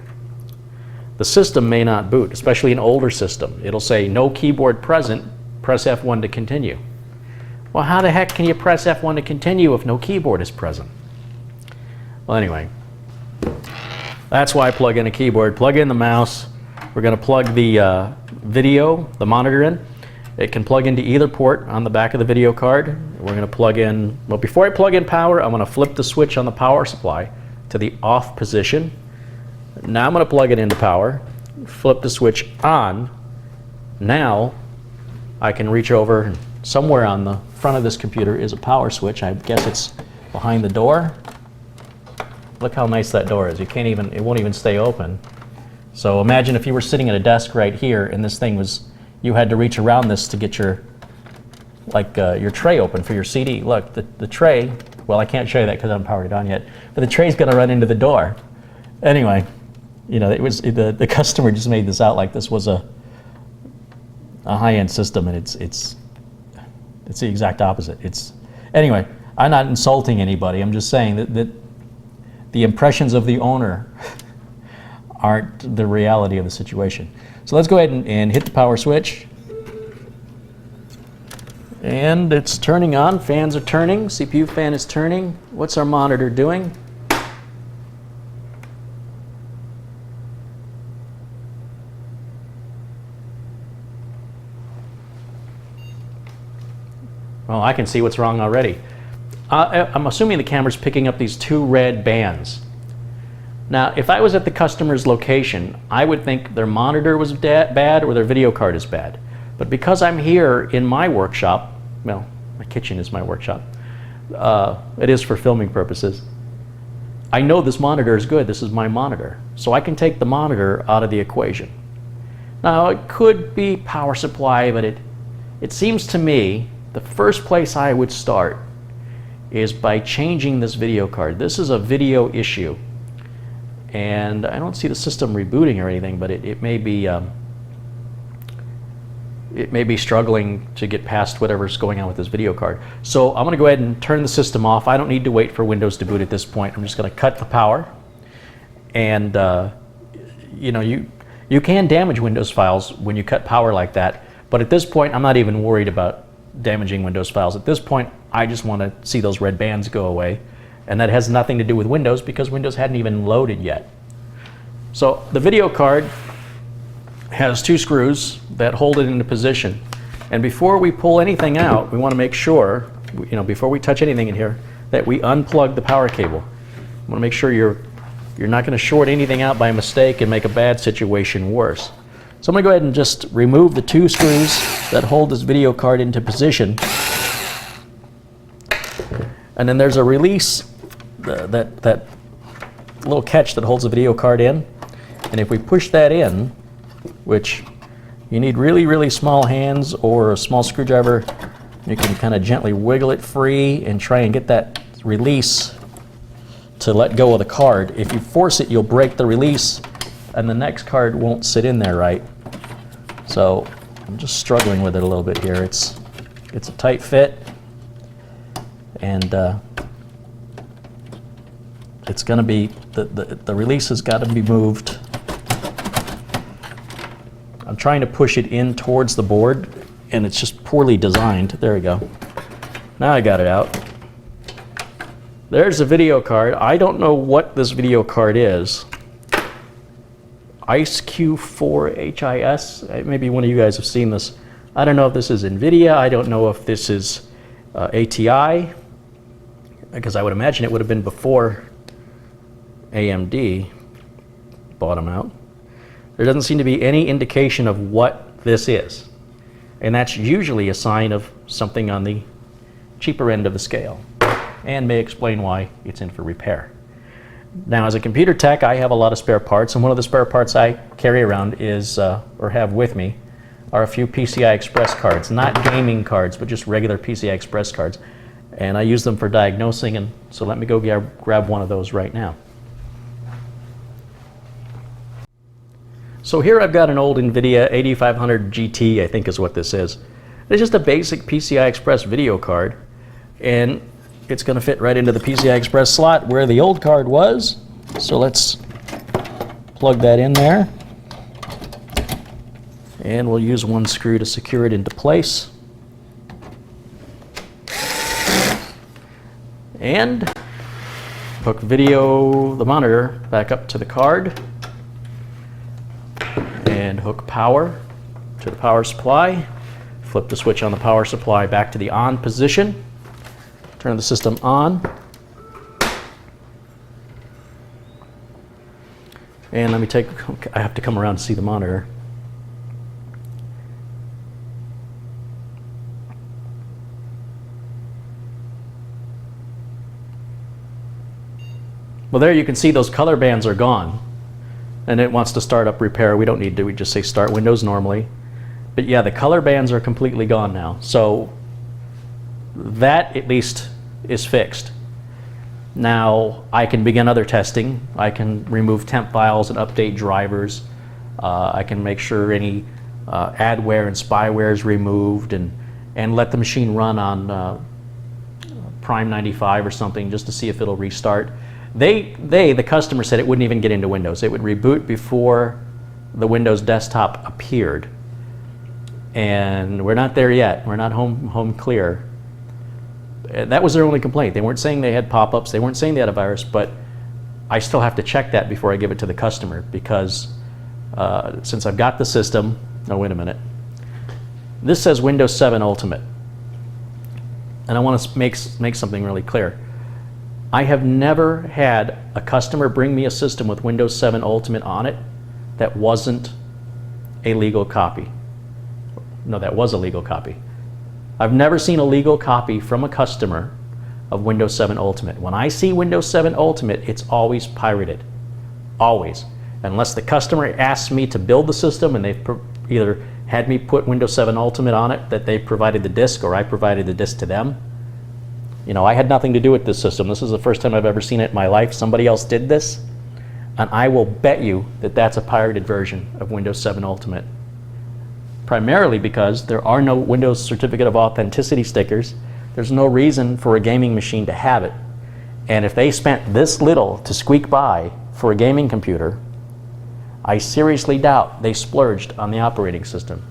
the system may not boot, especially an older system. It'll say no keyboard present, press F1 to continue. Well, how the heck can you press F1 to continue if no keyboard is present? Well, anyway, that's why I plug in a keyboard. Plug in the mouse. We're going to plug the video, the monitor in. It can plug into either port on the back of the video card. We're going to plug in, well, before I plug in power, I'm going to flip the switch on the power supply to the off position. Now I'm going to plug it into power, flip the switch on. Now I can reach over, and somewhere on the front of this computer is a power switch. I guess it's behind the door. Look how nice that door is. It won't even stay open. So imagine if you were sitting at a desk right here and this thing was, you had to reach around this to get your tray open for your CD. Look, the tray, well, I can't show you that because I haven't powered it on yet, but the tray's going to run into the door. Anyway, you know, the customer just made this out like this was a high-end system, and it's the exact opposite. Anyway, I'm not insulting anybody. I'm just saying that the impressions of the owner aren't the reality of the situation. So let's go ahead and hit the power switch. And it's turning on. Fans are turning. CPU fan is turning. What's our monitor doing? Well, I can see what's wrong already. I'm assuming the camera's picking up these two red bands. Now, if I was at the customer's location, I would think their monitor was bad or their video card is bad. But because I'm here in my workshop, well, my kitchen is my workshop. It is for filming purposes. I know this monitor is good. This is my monitor. So I can take the monitor out of the equation. Now, it could be power supply, but it seems to me the first place I would start is by changing this video card. This is a video issue, and I don't see the system rebooting or anything, but it may be struggling to get past whatever's going on with this video card. So I'm going to go ahead and turn the system off. I don't need to wait for Windows to boot at this point. I'm just going to cut the power, and you know, you can damage Windows files when you cut power like that, but at this point I'm not even worried about damaging Windows files. At this point I just want to see those red bands go away, and that has nothing to do with Windows because Windows hadn't even loaded yet. So the video card has 2 screws that hold it into position, and before we pull anything out we want to make sure, you know, before we touch anything in here, that we unplug the power cable. I want to make sure you're not going to short anything out by mistake and make a bad situation worse. So I'm going to go ahead and just remove the 2 screws that hold this video card into position. And then there's a release, that little catch that holds the video card in. And if we push that in, which you need really, really small hands or a small screwdriver, you can kind of gently wiggle it free and try and get that release to let go of the card. If you force it, you'll break the release and the next card won't sit in there right. So I'm just struggling with it a little bit here. It's a tight fit, and it's going to be, the release has got to be moved. I'm trying to push it in towards the board and it's just poorly designed. There we go. Now I got it out. There's the video card. I don't know what this video card is. IceQ4HIS. Maybe one of you guys have seen this. I don't know if this is NVIDIA. I don't know if this is ATI, because I would imagine it would have been before AMD bought them out. There doesn't seem to be any indication of what this is, and that's usually a sign of something on the cheaper end of the scale, and may explain why it's in for repair. Now, as a computer tech, I have a lot of spare parts, and one of the spare parts I carry around is, or have with me, are a few PCI Express cards. Not gaming cards, but just regular PCI Express cards. And I use them for diagnosing, and so let me go grab one of those right now. So here I've got an old NVIDIA 8500 GT, I think is what this is. It's just a basic PCI Express video card, and it's going to fit right into the PCI Express slot where the old card was. So let's plug that in there, and we'll use one screw to secure it into place. And hook the monitor back up to the card, and hook power to the power supply. Flip the switch on the power supply back to the on position. Turn the system on. And let me I have to come around to see the monitor. Well, there you can see those color bands are gone, and it wants to start up repair. We don't need to, we just say start Windows normally. But yeah, the color bands are completely gone now. So that at least is fixed. Now I can begin other testing. I can remove temp files and update drivers. I can make sure any adware and spyware is removed, and let the machine run on Prime 95 or something just to see if it'll restart. The customer said it wouldn't even get into Windows. It would reboot before the Windows desktop appeared. And we're not there yet. We're not home clear. That was their only complaint. They weren't saying they had pop-ups. They weren't saying they had a virus, but I still have to check that before I give it to the customer, because since I've got the system, oh, wait a minute. This says Windows 7 Ultimate. And I want to make something really clear. I have never had a customer bring me a system with Windows 7 Ultimate on it that wasn't a legal copy. No, that was a legal copy. I've never seen a legal copy from a customer of Windows 7 Ultimate. When I see Windows 7 Ultimate, it's always pirated. Always. Unless the customer asks me to build the system and they've either had me put Windows 7 Ultimate on it, that they provided the disk, or I provided the disk to them. You know, I had nothing to do with this system. This is the first time I've ever seen it in my life. Somebody else did this, and I will bet you that that's a pirated version of Windows 7 Ultimate. Primarily because there are no Windows Certificate of Authenticity stickers. There's no reason for a gaming machine to have it. And if they spent this little to squeak by for a gaming computer, I seriously doubt they splurged on the operating system.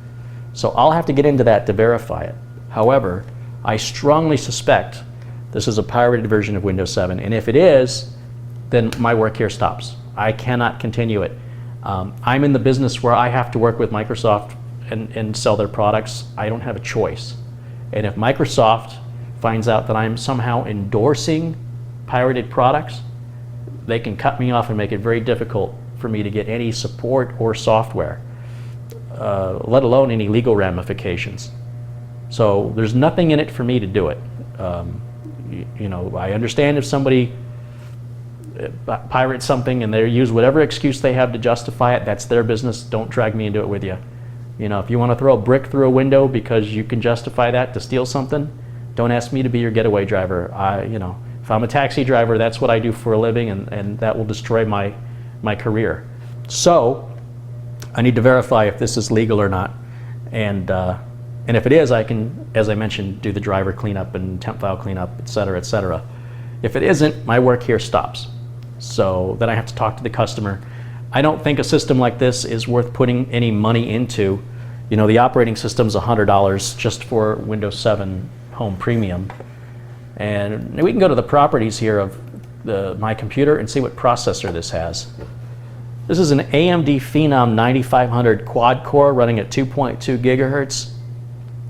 So I'll have to get into that to verify it. However, I strongly suspect this is a pirated version of Windows 7. And if it is, then my work here stops. I cannot continue it. I'm in the business where I have to work with Microsoft and sell their products. I don't have a choice. And if Microsoft finds out that I'm somehow endorsing pirated products, they can cut me off and make it very difficult for me to get any support or software, let alone any legal ramifications. So there's nothing in it for me to do it. You know, I understand if somebody pirates something and they use whatever excuse they have to justify it, that's their business. Don't drag me into it with you. You know, if you want to throw a brick through a window because you can justify that to steal something, don't ask me to be your getaway driver. You know, if I'm a taxi driver, that's what I do for a living, and that will destroy my career. So I need to verify if this is legal or not. And if it is, I can, as I mentioned, do the driver cleanup and temp file cleanup, et cetera, et cetera. If it isn't, my work here stops. So then I have to talk to the customer. I don't think a system like this is worth putting any money into. You know, the operating system's $100 just for Windows 7 Home Premium. And we can go to the properties here of my computer and see what processor this has. This is an AMD Phenom 9500 quad core running at 2.2 gigahertz.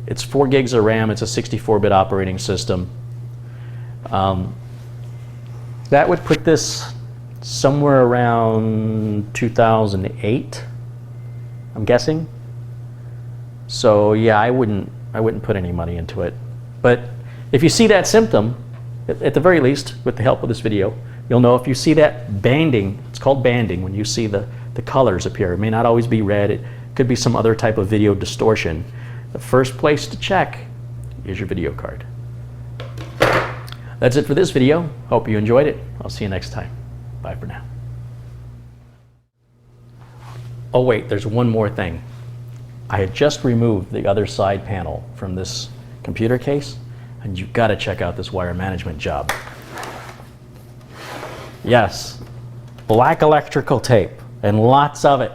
It's 4 gigs of RAM. It's a 64-bit operating system. That would put this somewhere around 2008, I'm guessing. So yeah, I wouldn't put any money into it. But if you see that symptom, at the very least, with the help of this video, you'll know if you see that banding. It's called banding when you see the colors appear. It may not always be red. It could be some other type of video distortion. The first place to check is your video card. That's it for this video. Hope you enjoyed it. I'll see you next time. Bye for now. Oh wait, there's one more thing. I had just removed the other side panel from this computer case, and you've got to check out this wire management job. Yes, black electrical tape, and lots of it.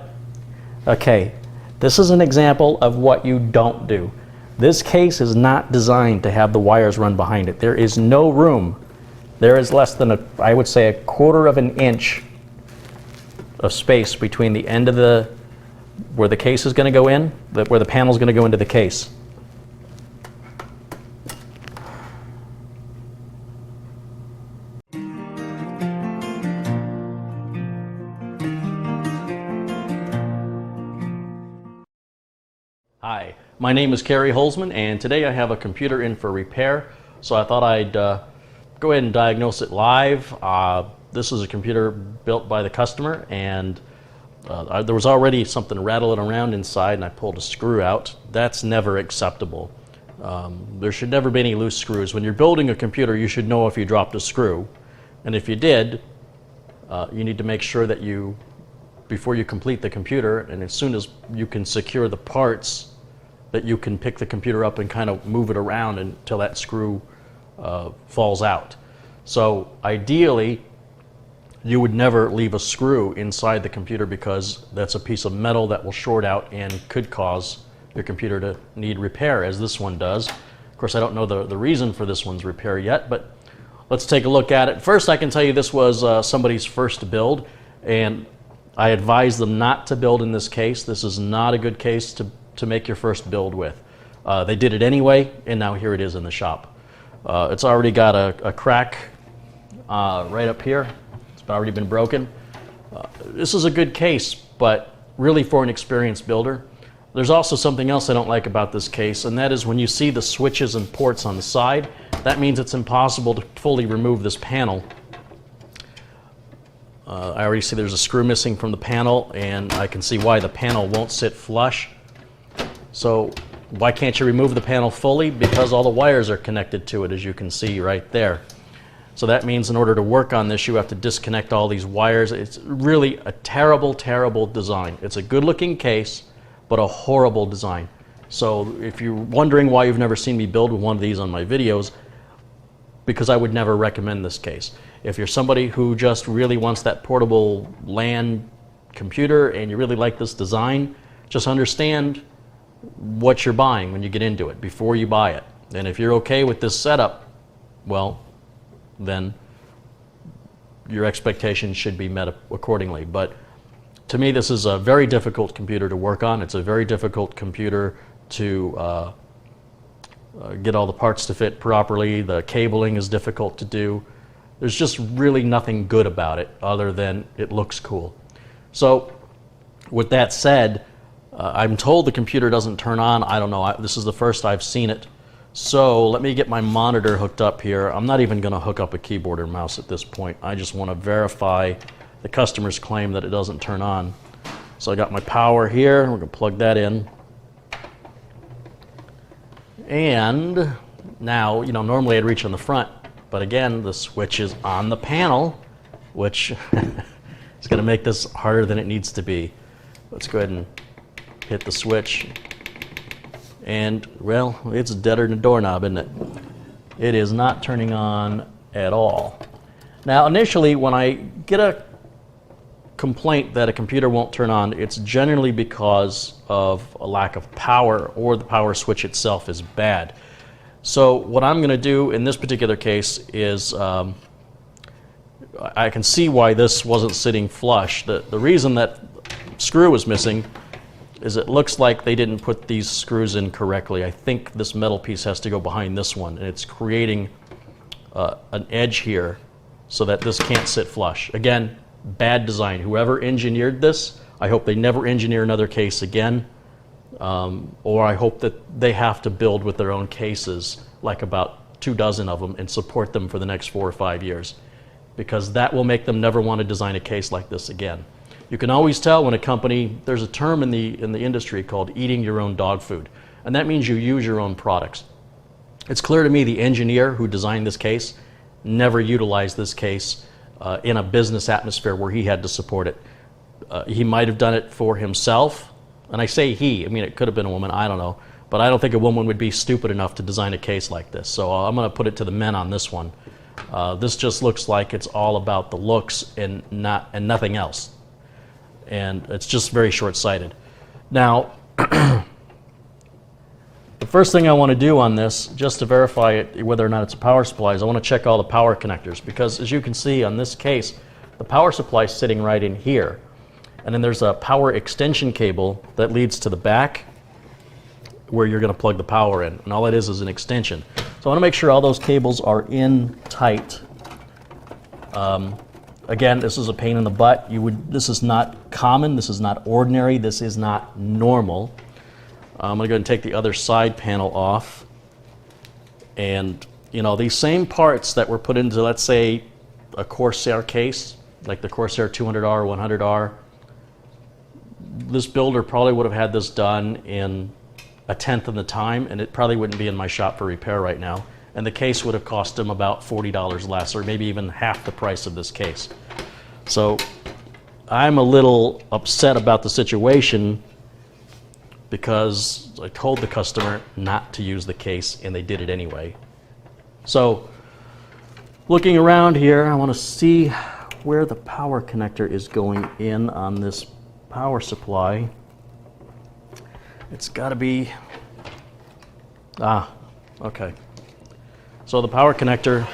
Okay, this is an example of what you don't do. This case is not designed to have the wires run behind it. There is no room. There is less than I would say, a quarter of an inch of space between the end of where the case is going to go in, where the panel is going to go into the case. Hi, my name is CareyHolzman, and today I have a computer in for repair, so I thought I'd go ahead and diagnose it live. This is a computer built by the customer, and there was already something rattling around inside, and I pulled a screw out. That's never acceptable. There should never be any loose screws. When you're building a computer, you should know if you dropped a screw, and if you did, you need to make sure that before you complete the computer, and as soon as you can secure the parts, that you can pick the computer up and kind of move it around until that screw falls out. So ideally, you would never leave a screw inside the computer, because that's a piece of metal that will short out and could cause your computer to need repair, as this one does. Of course, I don't know the reason for this one's repair yet, but let's take a look at it. First, I can tell you this was somebody's first build, and I advise them not to build in this case. This is not a good case to make your first build with. They did it anyway, and now here it is in the shop. It's already got a crack right up here. It's already been broken. This is a good case, but really for an experienced builder. There's also something else I don't like about this case, and that is when you see the switches and ports on the side, that means it's impossible to fully remove this panel. I already see there's a screw missing from the panel, and I can see why the panel won't sit flush. So Why can't you remove the panel fully? Because all the wires are connected to it, as you can see right there. So that means in order to work on this, you have to disconnect all these wires. It's really a terrible, terrible design. It's a good-looking case, but a horrible design. So if you're wondering why you've never seen me build one of these on my videos, because I would never recommend this case. If you're somebody who just really wants that portable LAN computer and you really like this design, just understand what you're buying when you get into it before you buy it. And if you're okay with this setup, well, then your expectations should be met accordingly. But to me, this is a very difficult computer to work on. It's a very difficult computer to get all the parts to fit properly. The cabling is difficult to do. There's just really nothing good about it other than it looks cool. So with that said, I'm told the computer doesn't turn on. I don't know. This is the first I've seen it. So let me get my monitor hooked up here. I'm not even going to hook up a keyboard or mouse at this point. I just want to verify the customer's claim that it doesn't turn on. So I got my power here. We're going to plug that in. And now, you know, normally I'd reach on the front, but again, the switch is on the panel, which is going to make this harder than it needs to be. Let's go ahead and hit the switch. And, well, it's deader than a doorknob, isn't it? It is not turning on at all. Now, initially, when I get a complaint that a computer won't turn on, it's generally because of a lack of power or the power switch itself is bad. So what I'm going to do in this particular case is I can see why this wasn't sitting flush. The reason that screw is missing is it looks like they didn't put these screws in correctly. I think this metal piece has to go behind this one, and it's creating an edge here so that this can't sit flush. Again, bad design. Whoever engineered this, I hope they never engineer another case again, or I hope that they have to build with their own cases, like about 24 of them, and support them for the next 4 or 5 years, because that will make them never want to design a case like this again. You can always tell when a company, there's a term in the industry called eating your own dog food, and that means you use your own products. It's clear to me the engineer who designed this case never utilized this case in a business atmosphere where he had to support it. He might have done it for himself, and I say he, I mean it could have been a woman, I don't know, but I don't think a woman would be stupid enough to design a case like this, so I'm going to put it to the men on this one. This just looks like it's all about the looks and nothing else. And it's just very short-sighted. Now, the first thing I want to do on this, just to verify it, whether or not it's a power supply, is I want to check all the power connectors, because as you can see on this case, the power supply is sitting right in here. And then there's a power extension cable that leads to the back where you're going to plug the power in. And all it is an extension. So I want to make sure all those cables are in tight. Again, this is a pain in the butt. This is not common, this is not ordinary, this is not normal. I'm going to go ahead and take the other side panel off. And, you know, these same parts that were put into, let's say, a Corsair case, like the Corsair 200R, 100R, this builder probably would have had this done in 1/10 of the time, and it probably wouldn't be in my shop for repair right now. And the case would have cost him about $40 less, or maybe even half the price of this case. So I'm a little upset about the situation because I told the customer not to use the case, and they did it anyway. So looking around here, I want to see where the power connector is going in on this power supply. It's got to be, okay. So the power connector,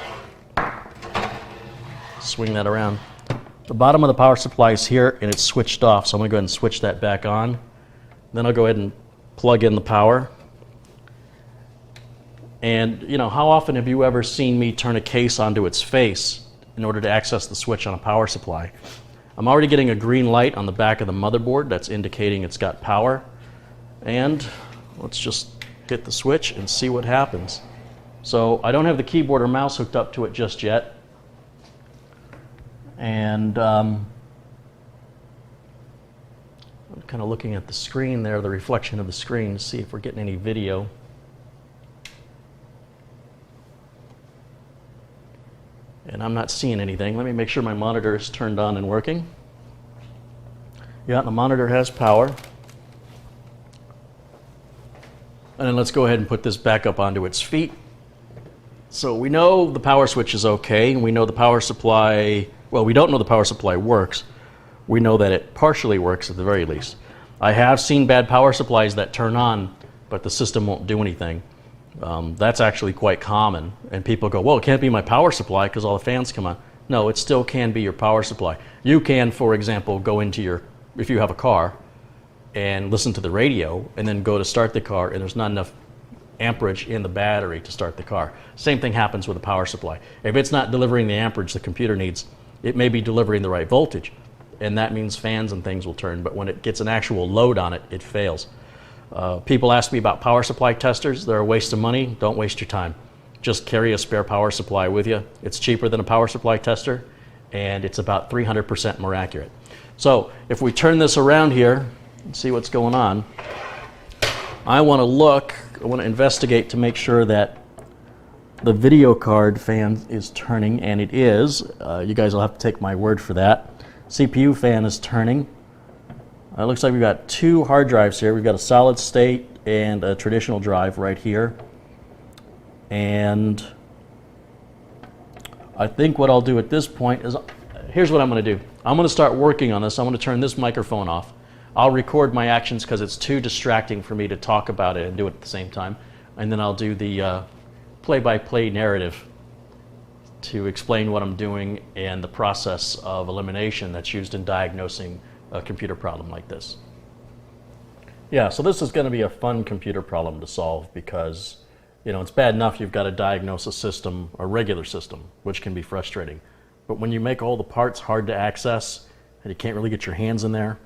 swing that around. The bottom of the power supply is here and it's switched off, so I'm going to go ahead and switch that back on. Then I'll go ahead and plug in the power. And you know, how often have you ever seen me turn a case onto its face in order to access the switch on a power supply? I'm already getting a green light on the back of the motherboard that's indicating it's got power. And let's just hit the switch and see what happens. So I don't have the keyboard or mouse hooked up to it just yet. And kind of looking at the screen there, the reflection of the screen, to see if we're getting any video. And I'm not seeing anything. Let me make sure my monitor is turned on and working. Yeah, the monitor has power. And then let's go ahead and put this back up onto its feet. So we know the power switch is okay, and we know the power supply, well, we don't know the power supply works. We know that it partially works at the very least. I have seen bad power supplies that turn on, but the system won't do anything. That's actually quite common. And people go, well, it can't be my power supply because all the fans come on. No, it still can be your power supply. You can, for example, go into your, if you have a car, and listen to the radio, and then go to start the car, and there's not enough amperage in the battery to start the car. Same thing happens with a power supply. If it's not delivering the amperage the computer needs, it may be delivering the right voltage, and that means fans and things will turn, but when it gets an actual load on it, it fails. People ask me about power supply testers. They're a waste of money. Don't waste your time. Just carry a spare power supply with you. It's cheaper than a power supply tester, and it's about 300% more accurate. So if we turn this around here and see what's going on, I want to investigate to make sure that the video card fan is turning, and it is. You guys will have to take my word for that. CPU fan is turning. It looks like we've got two hard drives here. We've got a solid state and a traditional drive right here. And I think what I'll do at this point is, here's what I'm going to do. I'm going to start working on this. I'm going to turn this microphone off. I'll record my actions because it's too distracting for me to talk about it and do it at the same time. And then I'll do the play-by-play narrative to explain what I'm doing and the process of elimination that's used in diagnosing a computer problem like this. Yeah, so this is going to be a fun computer problem to solve because, you know, it's bad enough you've got to diagnose a system, a regular system, which can be frustrating. But when you make all the parts hard to access and you can't really get your hands in there,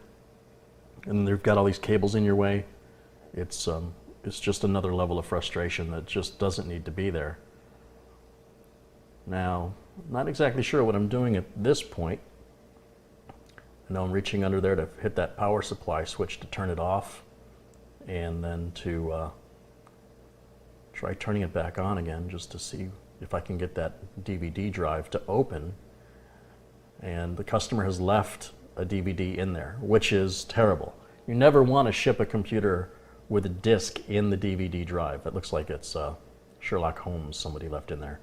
and they've got all these cables in your way, it's just another level of frustration that just doesn't need to be there. Now, I'm not exactly sure what I'm doing at this point. I know I'm reaching under there to hit that power supply switch to turn it off, and then to try turning it back on again just to see if I can get that DVD drive to open. And the customer has left a DVD in there, which is terrible. You never want to ship a computer with a disk in the DVD drive. It looks like it's Sherlock Holmes somebody left in there.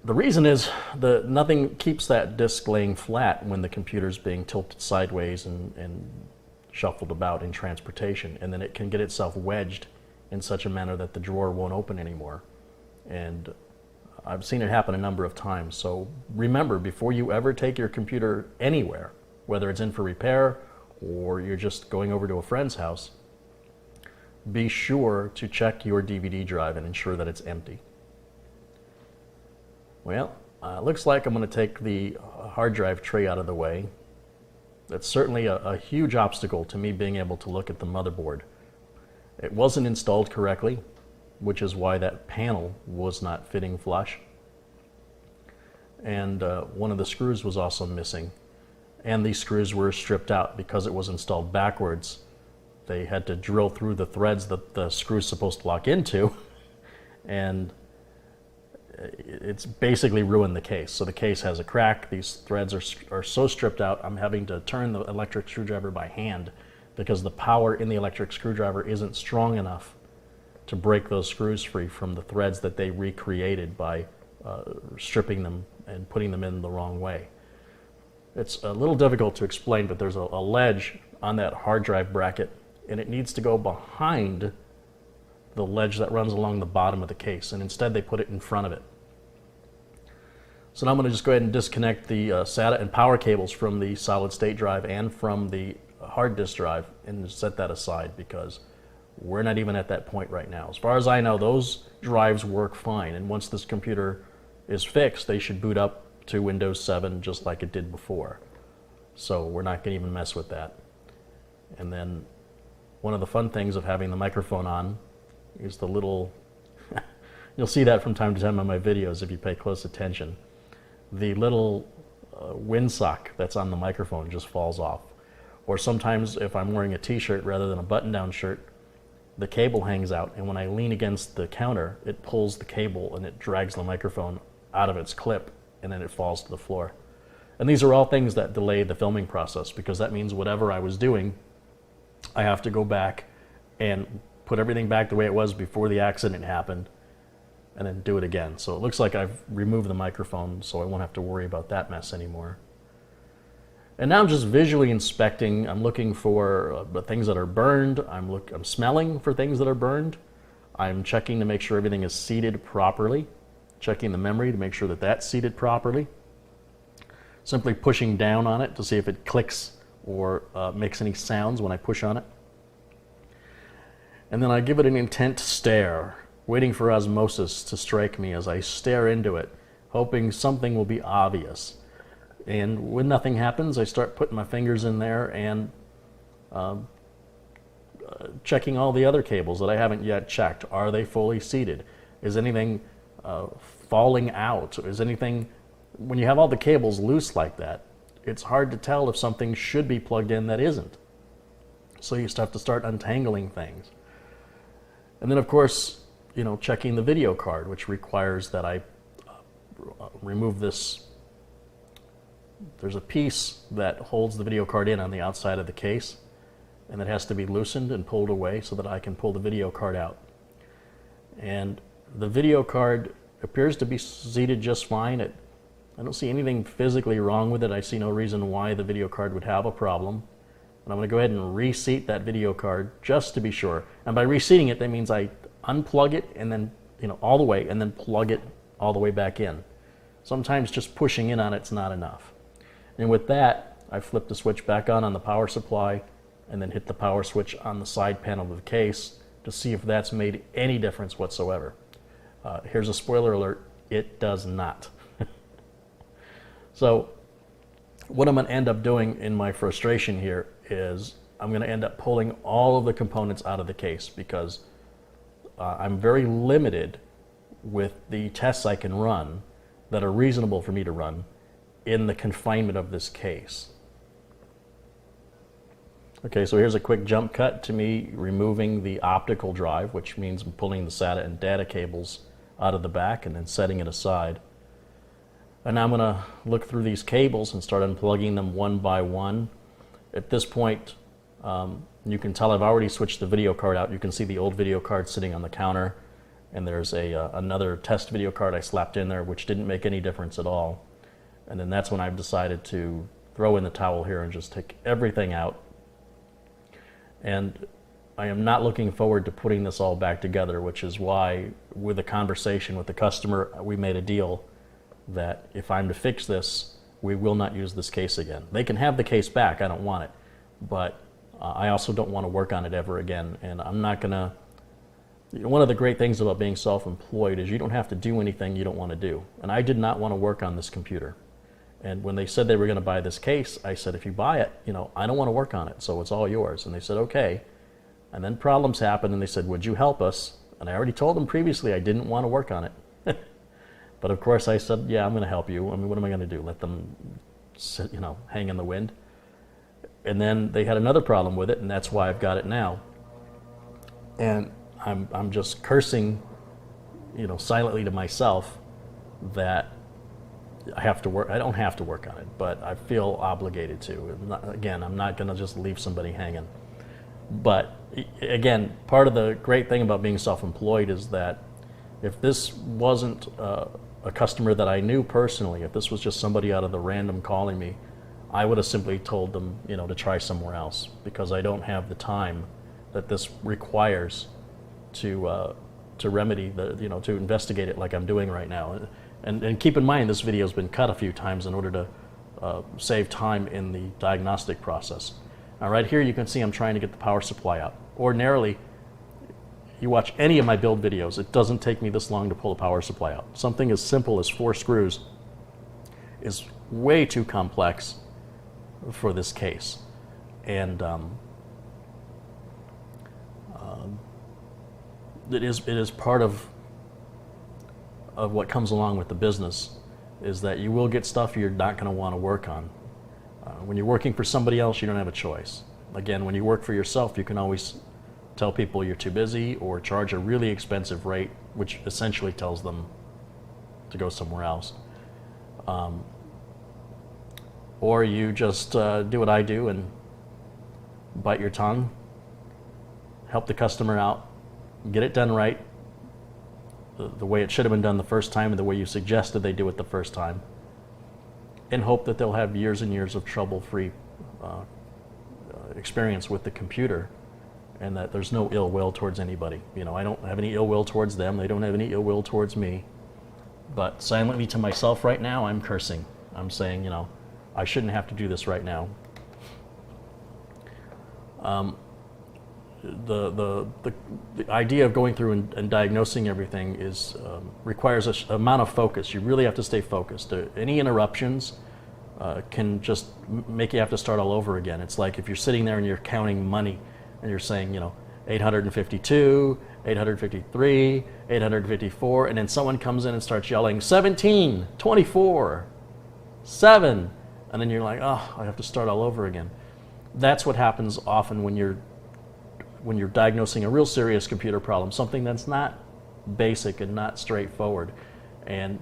The reason is nothing keeps that disk laying flat when the computer's being tilted sideways and shuffled about in transportation, and then it can get itself wedged in such a manner that the drawer won't open anymore. And I've seen it happen a number of times. So remember, before you ever take your computer anywhere, whether it's in for repair or you're just going over to a friend's house, be sure to check your DVD drive and ensure that it's empty. Well, looks like I'm going to take the hard drive tray out of the way. That's certainly a huge obstacle to me being able to look at the motherboard. It wasn't installed correctly, which is why that panel was not fitting flush. And one of the screws was also missing. And these screws were stripped out because it was installed backwards. They had to drill through the threads that the screw's supposed to lock into, and it's basically ruined the case. So the case has a crack. These threads are so stripped out, I'm having to turn the electric screwdriver by hand because the power in the electric screwdriver isn't strong enough to break those screws free from the threads that they recreated by stripping them and putting them in the wrong way. It's a little difficult to explain, but there's a ledge on that hard drive bracket, and it needs to go behind the ledge that runs along the bottom of the case, and instead they put it in front of it. So now I'm going to just go ahead and disconnect the SATA and power cables from the solid state drive and from the hard disk drive and set that aside because we're not even at that point right now. As far as I know, those drives work fine, and once this computer is fixed, they should boot up to Windows 7 just like it did before. So we're not going to even mess with that. And then one of the fun things of having the microphone on is the little, you'll see that from time to time on my videos if you pay close attention. The little windsock that's on the microphone just falls off. Or sometimes if I'm wearing a t-shirt rather than a button-down shirt, the cable hangs out, and when I lean against the counter, it pulls the cable and it drags the microphone out of its clip, and then it falls to the floor. And these are all things that delay the filming process, because that means whatever I was doing, I have to go back and put everything back the way it was before the accident happened, and then do it again. So it looks like I've removed the microphone, so I won't have to worry about that mess anymore. And now I'm just visually inspecting. I'm looking for the things that are burned. I'm smelling for things that are burned. I'm checking to make sure everything is seated properly. Checking the memory to make sure that that's seated properly. Simply pushing down on it to see if it clicks or makes any sounds when I push on it. And then I give it an intent stare, waiting for osmosis to strike me as I stare into it, hoping something will be obvious. And when nothing happens, I start putting my fingers in there and checking all the other cables that I haven't yet checked. Are they fully seated? Is anything falling out? Is anything, when you have all the cables loose like that, it's hard to tell if something should be plugged in that isn't. So you have to start untangling things. And then of course, checking the video card, which requires that I remove this. There's a piece that holds the video card in on the outside of the case, and it has to be loosened and pulled away so that I can pull the video card out. And the video card appears to be seated just fine. I don't see anything physically wrong with it. I see no reason why the video card would have a problem. And I'm going to go ahead and reseat that video card just to be sure. And by reseating it, that means I unplug it and then, all the way, and then plug it all the way back in. Sometimes just pushing in on it's not enough. And with that, I flip the switch back on the power supply and then hit the power switch on the side panel of the case to see if that's made any difference whatsoever. Here's a spoiler alert, it does not. So what I'm going to end up doing in my frustration here is I'm going to end up pulling all of the components out of the case, because I'm very limited with the tests I can run that are reasonable for me to run in the confinement of this case. Okay, so here's a quick jump cut to me removing the optical drive, which means I'm pulling the SATA and data cables out of the back and then setting it aside. And now I'm going to look through these cables and start unplugging them one by one. At this point, you can tell I've already switched the video card out. You can see the old video card sitting on the counter, and there's another test video card I slapped in there, which didn't make any difference at all. And then that's when I've decided to throw in the towel here and just take everything out. And I am not looking forward to putting this all back together, which is why, with a conversation with the customer, we made a deal that if I'm to fix this, we will not use this case again. They can have the case back, I don't want it, but I also don't want to work on it ever again. And I'm not gonna, one of the great things about being self-employed is you don't have to do anything you don't want to do. And I did not want to work on this computer. And when they said they were going to buy this case, I said, if you buy it, I don't want to work on it, so it's all yours. And they said, okay. And then problems happened, and they said, would you help us? And I already told them previously I didn't want to work on it. But of course I said, yeah, I'm going to help you. I mean, what am I going to do? Let them sit, hang in the wind? And then they had another problem with it, and that's why I've got it now. And I'm just cursing, silently to myself that I have to work. I don't have to work on it, but I feel obligated to. Again, I'm not going to just leave somebody hanging. But again, part of the great thing about being self-employed is that if this wasn't a customer that I knew personally, if this was just somebody out of the random calling me, I would have simply told them, to try somewhere else, because I don't have the time that this requires to remedy to investigate it like I'm doing right now. And keep in mind, this video has been cut a few times in order to save time in the diagnostic process. Now right here you can see I'm trying to get the power supply out. Ordinarily, you watch any of my build videos, it doesn't take me this long to pull the power supply out. Something as simple as 4 screws is way too complex for this case. And it is part of what comes along with the business, is that you will get stuff you're not going to want to work on. When you're working for somebody else, you don't have a choice. Again, when you work for yourself, you can always tell people you're too busy or charge a really expensive rate, which essentially tells them to go somewhere else. Or you just do what I do and bite your tongue, help the customer out, get it done right, the way it should have been done the first time and the way you suggested they do it the first time, and hope that they'll have years and years of trouble-free experience with the computer, and that there's no ill will towards anybody. You know, I don't have any ill will towards them, they don't have any ill will towards me, but silently to myself right now, I'm cursing. I'm saying, you know, I shouldn't have to do this right now. The idea of going through and diagnosing everything is requires an amount of focus. You really have to stay focused. Any interruptions can just make you have to start all over again. It's like if you're sitting there and you're counting money and you're saying, you know, 852, 853, 854, and then someone comes in and starts yelling 17, 24, 7, and then you're like, oh, I have to start all over again. That's what happens often when you're diagnosing a real serious computer problem, something that's not basic and not straightforward. And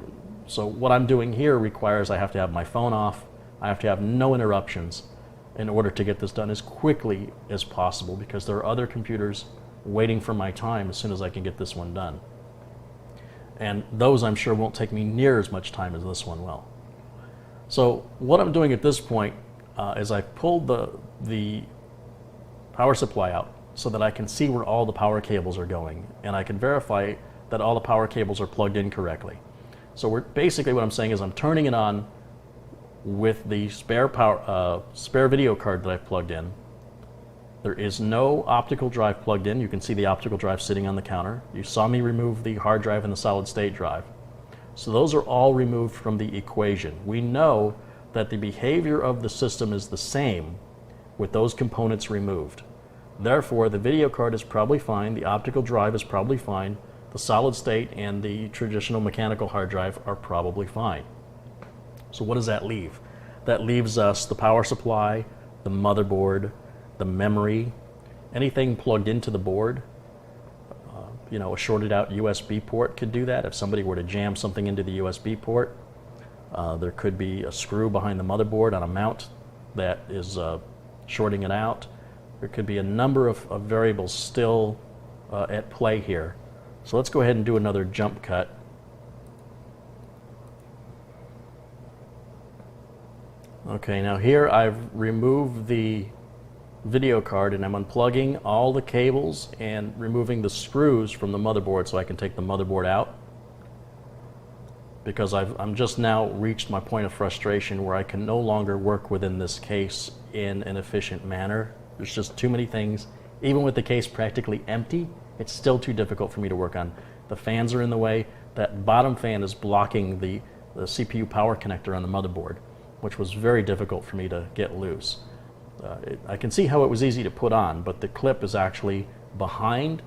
so what I'm doing here requires I have to have my phone off, I have to have no interruptions in order to get this done as quickly as possible, because there are other computers waiting for my time as soon as I can get this one done. And those, I'm sure, won't take me near as much time as this one will. So what I'm doing at this point is I've pulled the power supply out so that I can see where all the power cables are going, and I can verify that all the power cables are plugged in correctly. So basically what I'm saying is I'm turning it on with the spare video card that I've plugged in. There is no optical drive plugged in. You can see the optical drive sitting on the counter. You saw me remove the hard drive and the solid state drive. So those are all removed from the equation. We know that the behavior of the system is the same with those components removed. Therefore, the video card is probably fine, the optical drive is probably fine, the solid state and the traditional mechanical hard drive are probably fine. So what does that leave? That leaves us the power supply, the motherboard, the memory, anything plugged into the board. You know, a shorted out USB port could do that. If somebody were to jam something into the USB port, there could be a screw behind the motherboard on a mount that is shorting it out. There could be a number of variables still at play here. So let's go ahead and do another jump cut. Okay, now here I've removed the video card and I'm unplugging all the cables and removing the screws from the motherboard so I can take the motherboard out, because I'm just now reached my point of frustration where I can no longer work within this case in an efficient manner. There's just too many things. Even with the case practically empty, it's still too difficult for me to work on. The fans are in the way. That bottom fan is blocking the CPU power connector on the motherboard, which was very difficult for me to get loose. I can see how it was easy to put on, but the clip is actually behind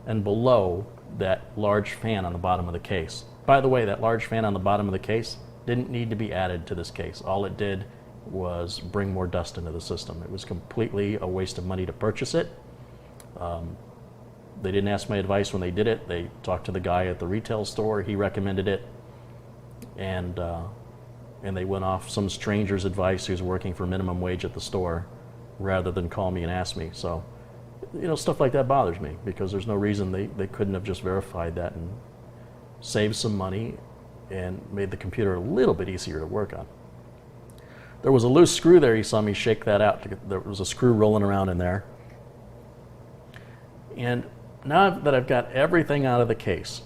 and below that large fan on the bottom of the case. By the way, that large fan on the bottom of the case didn't need to be added to this case. All it did was bring more dust into the system. It was completely a waste of money to purchase it. They didn't ask my advice when they did it. They talked to the guy at the retail store. He recommended it, and they went off some stranger's advice who's working for minimum wage at the store rather than call me and ask me. So, you know, stuff like that bothers me, because there's no reason they couldn't have just verified that and saved some money and made the computer a little bit easier to work on. There was a loose screw there. You saw me shake that out. There was a screw rolling around in there. And now that I've got everything out of the case,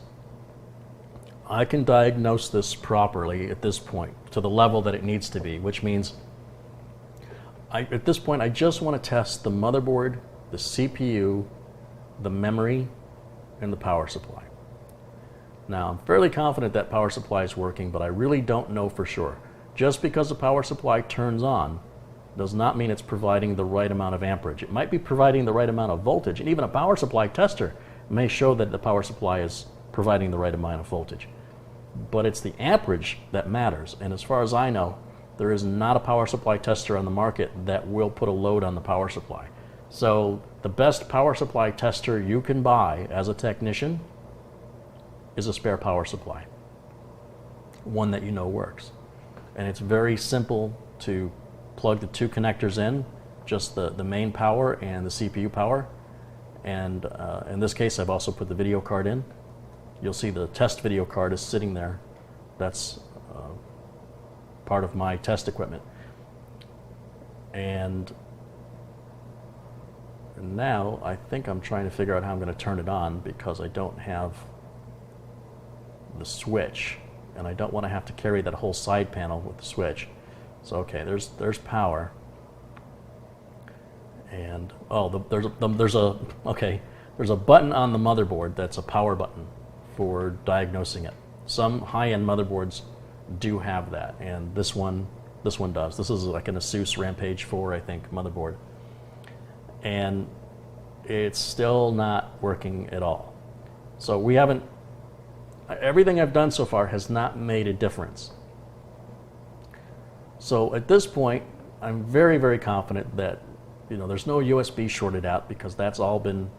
I can diagnose this properly at this point to the level that it needs to be, which means at this point I just want to test the motherboard, the CPU, the memory, and the power supply. Now, I'm fairly confident that power supply is working, but I really don't know for sure. Just because the power supply turns on does not mean it's providing the right amount of amperage. It might be providing the right amount of voltage, and even a power supply tester may show that the power supply is providing the right amount of voltage. But it's the amperage that matters, and as far as I know, there is not a power supply tester on the market that will put a load on the power supply. So the best power supply tester you can buy as a technician is a spare power supply, one that you know works. And it's very simple to plug the two connectors in, just the main power and the CPU power. And in this case, I've also put the video card in. You'll see the test video card is sitting there. That's part of my test equipment. And now I think I'm trying to figure out how I'm going to turn it on, because I don't have the switch, and I don't want to have to carry that whole side panel with the switch. So okay, there's power, and there's a button on the motherboard that's a power button for diagnosing it. Some high-end motherboards do have that, and this one does. This is like an Asus Rampage 4, I think, motherboard, and it's still not working at all. So everything I've done so far has not made a difference. So at this point, I'm very, very confident that there's no USB shorted out, because that's all been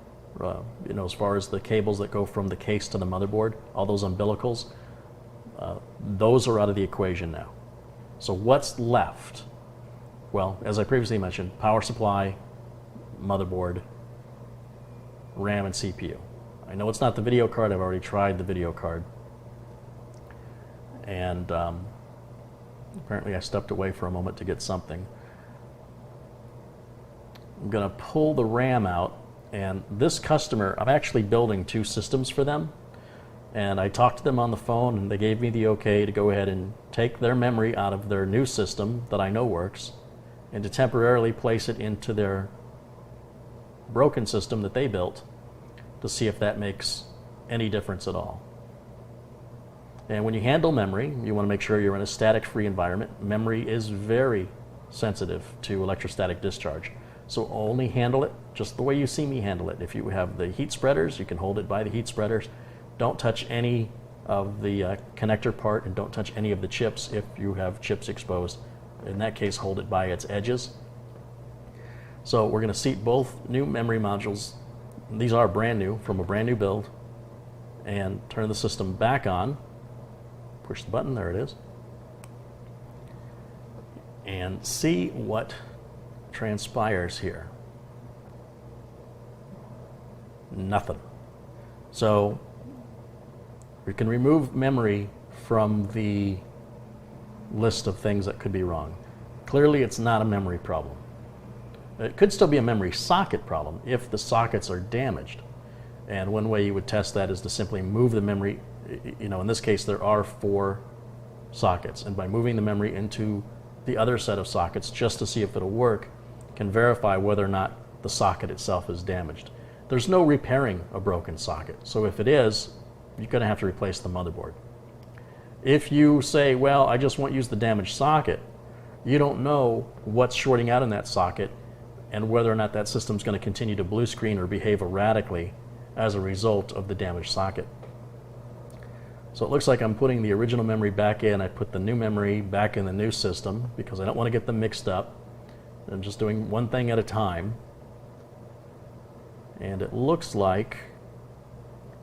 as far as the cables that go from the case to the motherboard, all those umbilicals, those are out of the equation now. So what's left? Well, as I previously mentioned, power supply, motherboard, RAM, and CPU. I know it's not the video card. I've already tried the video card. And apparently I stepped away for a moment to get something. I'm going to pull the RAM out. And this customer, I'm actually building two systems for them. And I talked to them on the phone, and they gave me the okay to go ahead and take their memory out of their new system that I know works, and to temporarily place it into their broken system that they built, to see if that makes any difference at all. And when you handle memory, you want to make sure you're in a static-free environment. Memory is very sensitive to electrostatic discharge. So only handle it just the way you see me handle it. If you have the heat spreaders, you can hold it by the heat spreaders. Don't touch any of the connector part, and don't touch any of the chips if you have chips exposed. In that case, hold it by its edges. So we're going to seat both new memory modules. These are brand new, from a brand new build, and turn the system back on. Push the button, there it is. And see what transpires here. Nothing. So we can remove memory from the list of things that could be wrong. Clearly, it's not a memory problem. It could still be a memory socket problem if the sockets are damaged. And one way you would test that is to simply move the memory. In this case, there are 4 sockets, and by moving the memory into the other set of sockets just to see if it'll work, can verify whether or not the socket itself is damaged. There's no repairing a broken socket, so if it is, you're going to have to replace the motherboard. If you say, well, I just want to use the damaged socket, you don't know what's shorting out in that socket and whether or not that system's going to continue to blue screen or behave erratically as a result of the damaged socket. So it looks like I'm putting the original memory back in. I put the new memory back in the new system because I don't want to get them mixed up. I'm just doing one thing at a time. And it looks like,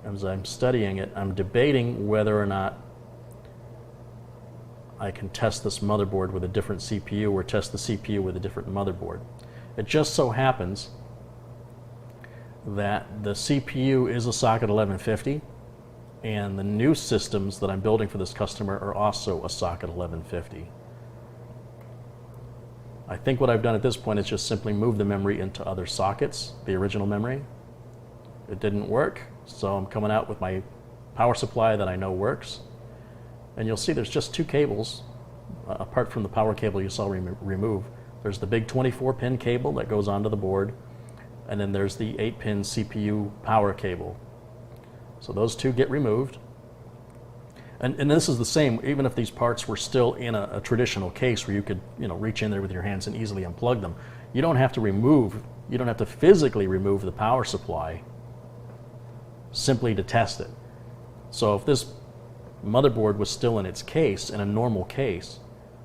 as I'm studying it, I'm debating whether or not I can test this motherboard with a different CPU or test the CPU with a different motherboard. It just so happens that the CPU is a socket 1150, and the new systems that I'm building for this customer are also a socket 1150. I think what I've done at this point is just simply move the memory into other sockets, the original memory. It didn't work, so I'm coming out with my power supply that I know works. And you'll see there's just 2 cables, apart from the power cable you saw remove. There's the big 24-pin cable that goes onto the board, and then there's the 8-pin CPU power cable. So those 2 get removed. And this is the same, even if these parts were still in a traditional case where you could reach in there with your hands and easily unplug them. You don't have to physically remove the power supply simply to test it. So if this motherboard was still in its case, in a normal case,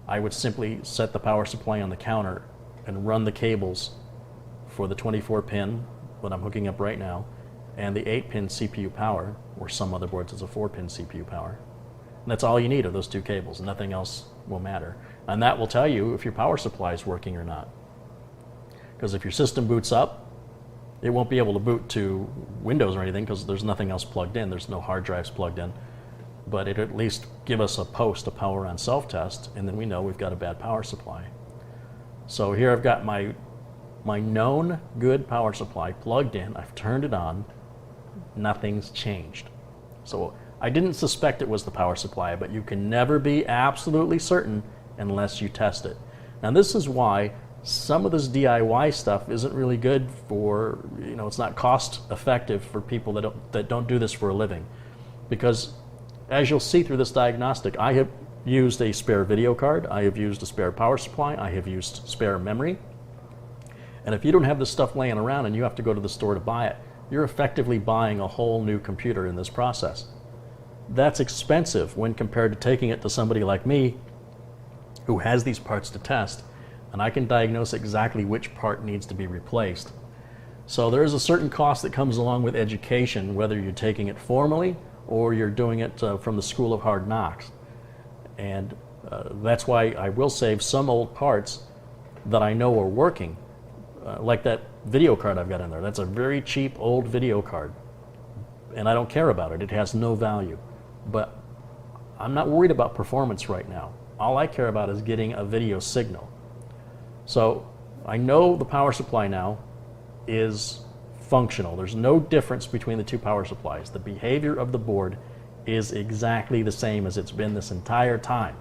I would simply set the power supply on the counter and run the cables for the 24 pin, what I'm hooking up right now, and the 8-pin CPU power, or some motherboards it's a 4-pin CPU power. And that's all you need are those two cables. Nothing else will matter. And that will tell you if your power supply is working or not. Because if your system boots up, it won't be able to boot to Windows or anything because there's nothing else plugged in. There's no hard drives plugged in. But it'll at least give us a power on self-test, and then we know we've got a bad power supply. So here I've got my known good power supply plugged in. I've turned it on. Nothing's changed. So I didn't suspect it was the power supply, but you can never be absolutely certain unless you test it. Now this is why some of this DIY stuff isn't really good for, it's not cost effective for people that don't do this for a living. Because as you'll see through this diagnostic, I have used a spare video card, I have used a spare power supply, I have used spare memory. And if you don't have this stuff laying around and you have to go to the store to buy it, you're effectively buying a whole new computer in this process. That's expensive when compared to taking it to somebody like me who has these parts to test, and I can diagnose exactly which part needs to be replaced. So there is a certain cost that comes along with education, whether you're taking it formally or you're doing it from the School of Hard Knocks. And that's why I will save some old parts that I know are working, like that video card I've got in there. That's a very cheap old video card, and I don't care about it. It has no value. But I'm not worried about performance right now. All I care about is getting a video signal. So I know the power supply now is functional. There's no difference between the two power supplies. The behavior of the board is exactly the same as it's been this entire time.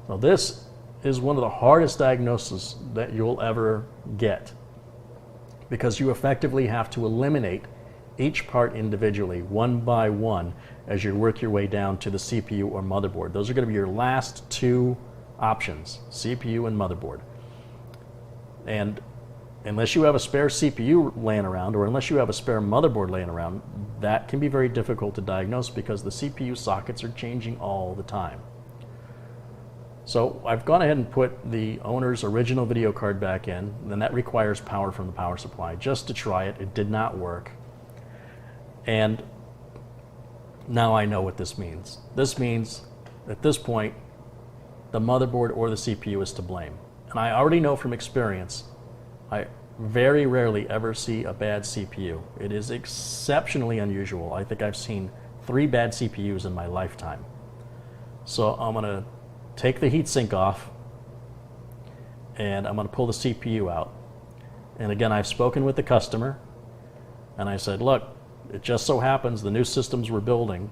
So this is one of the hardest diagnoses that you'll ever get, because you effectively have to eliminate each part individually, one by one, as you work your way down to the CPU or motherboard. Those are going to be your last two options, CPU and motherboard. And unless you have a spare CPU laying around, or unless you have a spare motherboard laying around, that can be very difficult to diagnose because the CPU sockets are changing all the time. So I've gone ahead and put the owner's original video card back in, and that requires power from the power supply. Just to try it, it did not work. And now I know what this means. This means, at this point, the motherboard or the CPU is to blame. And I already know from experience, I very rarely ever see a bad CPU. It is exceptionally unusual. I think I've seen 3 bad CPUs in my lifetime. So I'm going to take the heatsink off, and I'm going to pull the CPU out. And again, I've spoken with the customer, and I said, look, it just so happens the new systems we're building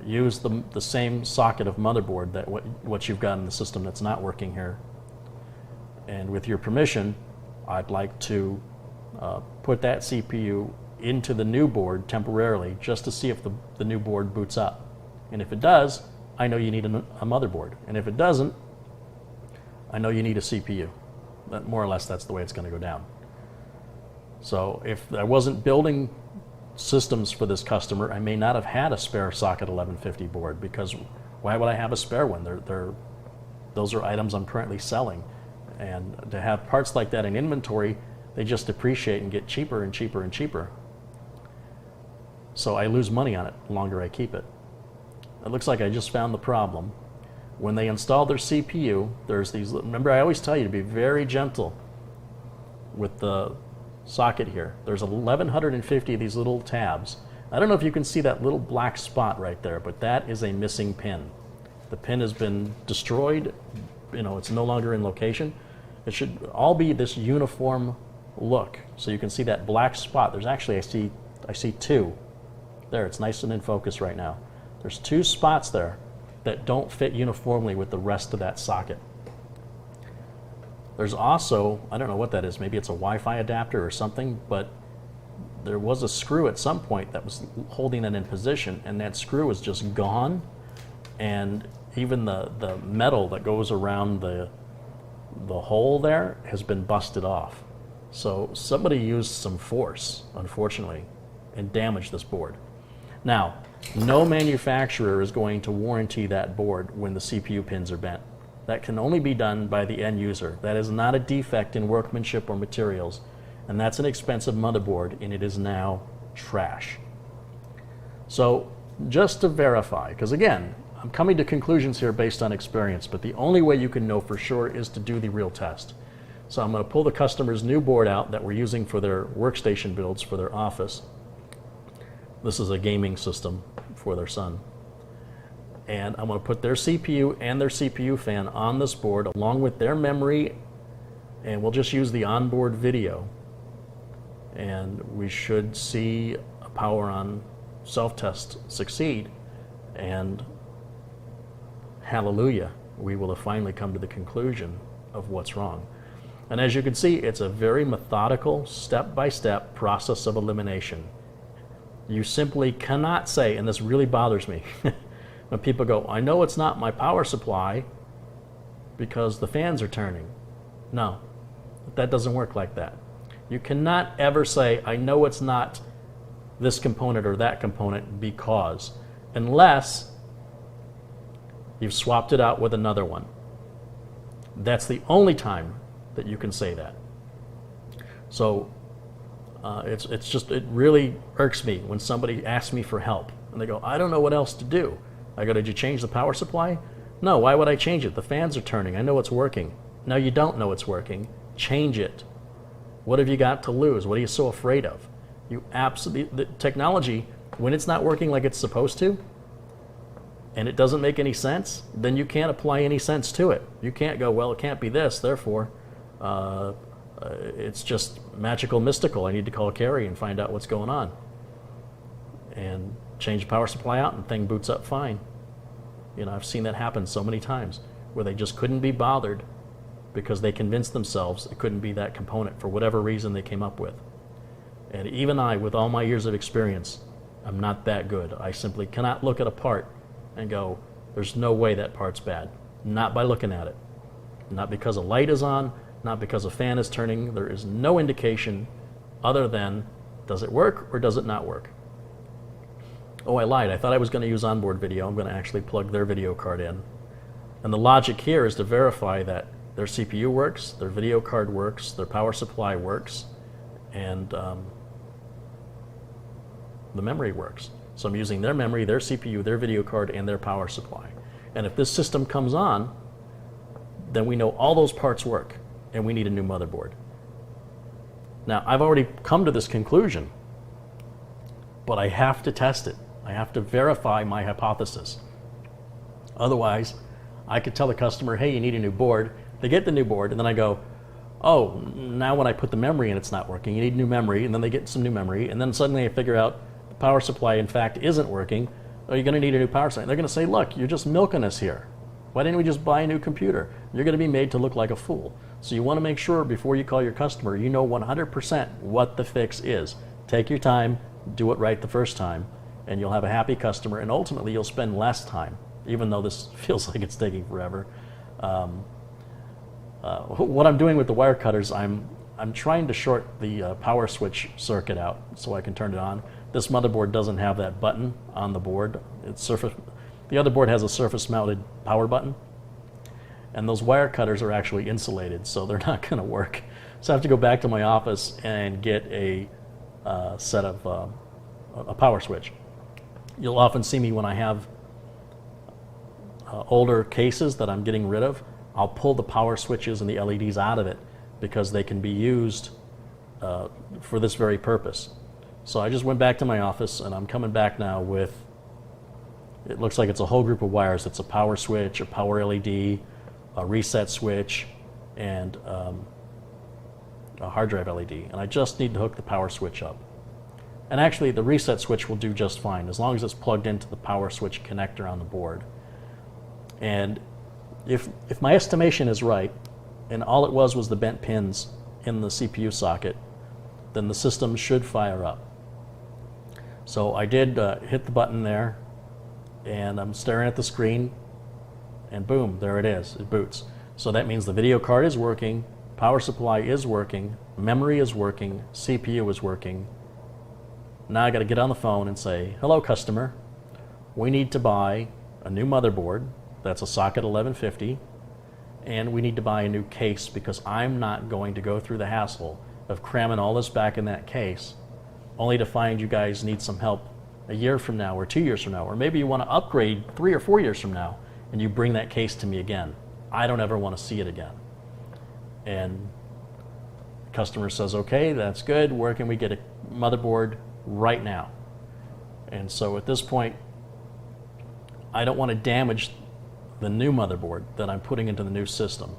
use the same socket of motherboard that what you've got in the system that's not working here. And with your permission, I'd like to put that CPU into the new board temporarily just to see if the new board boots up. And if it does, I know you need a motherboard. And if it doesn't, I know you need a CPU. More or less, that's the way it's going to go down. So if I wasn't building systems for this customer, I may not have had a spare socket 1150 board, because why would I have a spare one? Those are items I'm currently selling. And to have parts like that in inventory, they just depreciate and get cheaper and cheaper and cheaper. So I lose money on it the longer I keep it. It looks like I just found the problem. When they install their CPU, there's these, remember I always tell you to be very gentle with the socket here. There's 1150 of these little tabs. I don't know if you can see that little black spot right there, but that is a missing pin. The pin has been destroyed. It's no longer in location. It should all be this uniform look. So you can see that black spot. There's actually, I see 2. There, it's nice and in focus right now. There's 2 spots there that don't fit uniformly with the rest of that socket. There's also, I don't know what that is, maybe it's a Wi-Fi adapter or something, but there was a screw at some point that was holding it in position, and that screw is just gone, and even the metal that goes around the hole there has been busted off. So somebody used some force, unfortunately, and damaged this board. Now, No manufacturer is going to warranty that board when the CPU pins are bent. That can only be done by the end user. That is not a defect in workmanship or materials, and that's an expensive motherboard, and it is now trash. So just to verify, because again, I'm coming to conclusions here based on experience, but the only way you can know for sure is to do the real test. So I'm going to pull the customer's new board out that we're using for their workstation builds for their office. This is a gaming system for their son. And I'm going to put their CPU and their CPU fan on this board along with their memory, and we'll just use the onboard video. And we should see a power on self-test succeed, and hallelujah, we will have finally come to the conclusion of what's wrong. And as you can see, it's a very methodical, step-by-step process of elimination. You simply cannot say, and this really bothers me, when people go, I know it's not my power supply because the fans are turning. No, that doesn't work like that. You cannot ever say, I know it's not this component or that component because, unless you've swapped it out with another one. That's the only time that you can say that. So it's just, it really irks me when somebody asks me for help and they go, I don't know what else to do. I go, did you change the power supply? No, why would I change it? The fans are turning. I know it's working. No, you don't know it's working. Change it. What have you got to lose? What are you so afraid of? You absolutely, the technology, when it's not working like it's supposed to, and it doesn't make any sense, then you can't apply any sense to it. You can't go, well, it can't be this, therefore, it's just magical, mystical. I need to call Carey and find out what's going on. And change the power supply out and the thing boots up fine. You know, I've seen that happen so many times where they just couldn't be bothered because they convinced themselves it couldn't be that component for whatever reason they came up with. And even I, with all my years of experience, I'm not that good. I simply cannot look at a part and go, there's no way that part's bad. Not by looking at it. Not because a light is on, not because a fan is turning. There is no indication other than, does it work or does it not work? Oh, I lied. I thought I was going to use onboard video. I'm going to actually plug their video card in. And the logic here is to verify that their CPU works, their video card works, their power supply works, and the memory works. So I'm using their memory, their CPU, their video card, and their power supply. And if this system comes on, then we know all those parts work, and we need a new motherboard. Now, I've already come to this conclusion, but I have to test it. I have to verify my hypothesis. Otherwise, I could tell the customer, hey, you need a new board. They get the new board, and then I go, oh, now when I put the memory in, it's not working. You need new memory, and then they get some new memory, and then suddenly I figure out the power supply, in fact, isn't working. Oh, you're going to need a new power supply. They're going to say, look, you're just milking us here. Why didn't we just buy a new computer? You're going to be made to look like a fool. So you want to make sure before you call your customer, you know 100% what the fix is. Take your time, do it right the first time, and you'll have a happy customer, and ultimately you'll spend less time, even though this feels like it's taking forever. What I'm doing with the wire cutters, I'm trying to short the power switch circuit out so I can turn it on. This motherboard doesn't have that button on the board. The other board has a surface-mounted power button, and those wire cutters are actually insulated, so they're not going to work. So I have to go back to my office and get a set of a power switch. You'll often see me when I have older cases that I'm getting rid of. I'll pull the power switches and the LEDs out of it because they can be used for this very purpose. So I just went back to my office, and I'm coming back now with, it looks like it's a whole group of wires. It's a power switch, a power LED, a reset switch, and a hard drive LED. And I just need to hook the power switch up. And actually the reset switch will do just fine as long as it's plugged into the power switch connector on the board. And if my estimation is right, and all it was the bent pins in the CPU socket, then the system should fire up. So I did hit the button there, and I'm staring at the screen, and boom, there it is, it boots. So that means the video card is working, power supply is working, memory is working, CPU is working. Now I got to get on the phone and say, hello customer, we need to buy a new motherboard, that's a socket 1150, and we need to buy a new case because I'm not going to go through the hassle of cramming all this back in that case only to find you guys need some help a year from now or 2 years from now, or maybe you want to upgrade 3 or 4 years from now and you bring that case to me again. I don't ever want to see it again. And the customer says, okay, that's good. Where can we get a motherboard right now? And so at this point, I don't want to damage the new motherboard that I'm putting into the new system.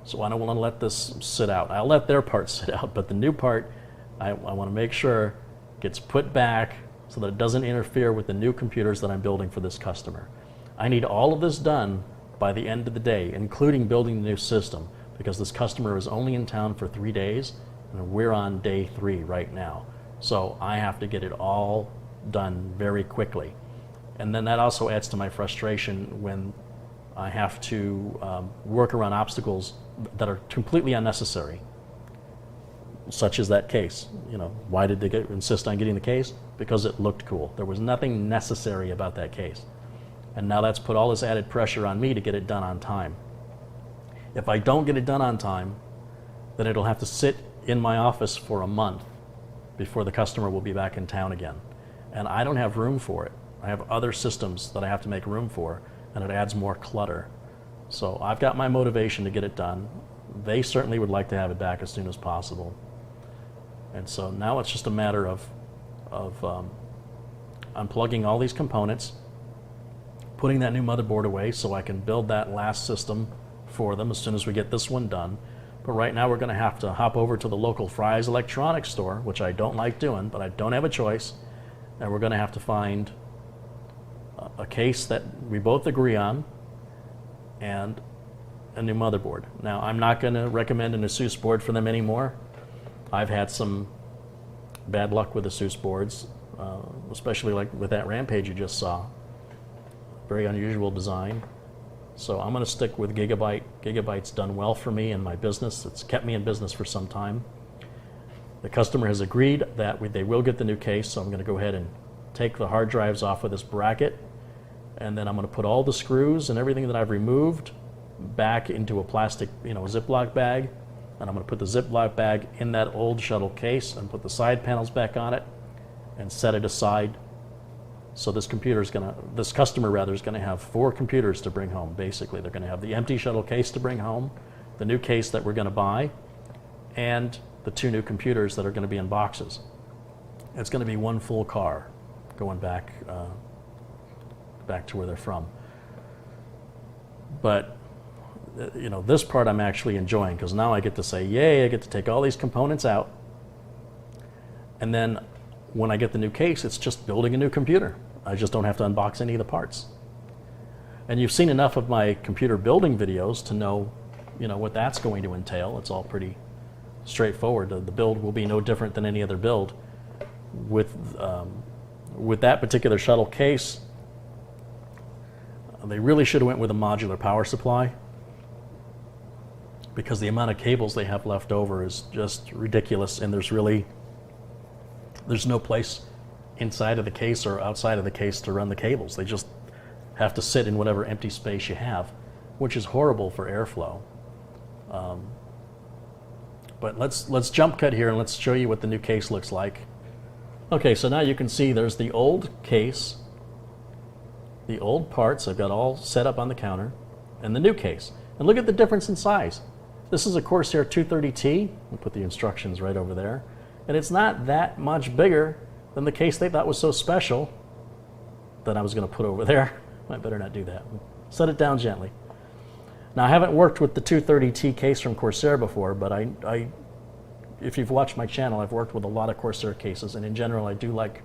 So I don't want to let this sit out. I'll let their part sit out, but the new part, I want to make sure gets put back so that it doesn't interfere with the new computers that I'm building for this customer. I need all of this done by the end of the day, including building the new system, because this customer is only in town for 3 days, and we're on day 3 right now. So I have to get it all done very quickly. And then that also adds to my frustration when I have to work around obstacles that are completely unnecessary, such as that case. You know, why did they insist on getting the case? Because it looked cool. There was nothing necessary about that case. And now that's put all this added pressure on me to get it done on time. If I don't get it done on time, then it'll have to sit in my office for a month before the customer will be back in town again. And I don't have room for it. I have other systems that I have to make room for, and it adds more clutter. So I've got my motivation to get it done. They certainly would like to have it back as soon as possible. And so now it's just a matter of unplugging all these components, putting that new motherboard away so I can build that last system for them as soon as we get this one done. But right now we're going to have to hop over to the local Fry's electronics store, which I don't like doing, but I don't have a choice. And we're going to have to find a case that we both agree on and a new motherboard. Now, I'm not going to recommend an Asus board for them anymore. I've had some bad luck with Asus boards, especially like with that Rampage you just saw. Very unusual design. So I'm going to stick with Gigabyte. Gigabyte's done well for me in my business. It's kept me in business for some time. The customer has agreed that they will get the new case, so I'm going to go ahead and take the hard drives off of this bracket, and then I'm going to put all the screws and everything that I've removed back into a plastic, Ziploc bag, and I'm going to put the Ziploc bag in that old shuttle case and put the side panels back on it and set it aside. So this customer is going to have 4 computers to bring home. Basically, they're going to have the empty shuttle case to bring home, the new case that we're going to buy, and the 2 new computers that are going to be in boxes. It's going to be one full car going back to where they're from. But this part I'm actually enjoying, because now I get to say, yay, I get to take all these components out, and then when I get the new case, it's just building a new computer. I just don't have to unbox any of the parts. And you've seen enough of my computer building videos to know, what that's going to entail. It's all pretty straightforward. The build will be no different than any other build. With that particular shuttle case, they really should have went with a modular power supply, because the amount of cables they have left over is just ridiculous, and there's no place inside of the case or outside of the case to run the cables. They just have to sit in whatever empty space you have, which is horrible for airflow. But let's jump cut here and let's show you what the new case looks like. Okay, so now you can see there's the old case, the old parts I've got all set up on the counter, and the new case. And look at the difference in size. This is a Corsair 230T. We'll put the instructions right over there. And it's not that much bigger than the case they thought was so special that I was going to put over there. I better not do that. Set it down gently. Now, I haven't worked with the 230T case from Corsair before, but if you've watched my channel, I've worked with a lot of Corsair cases, and in general, I do like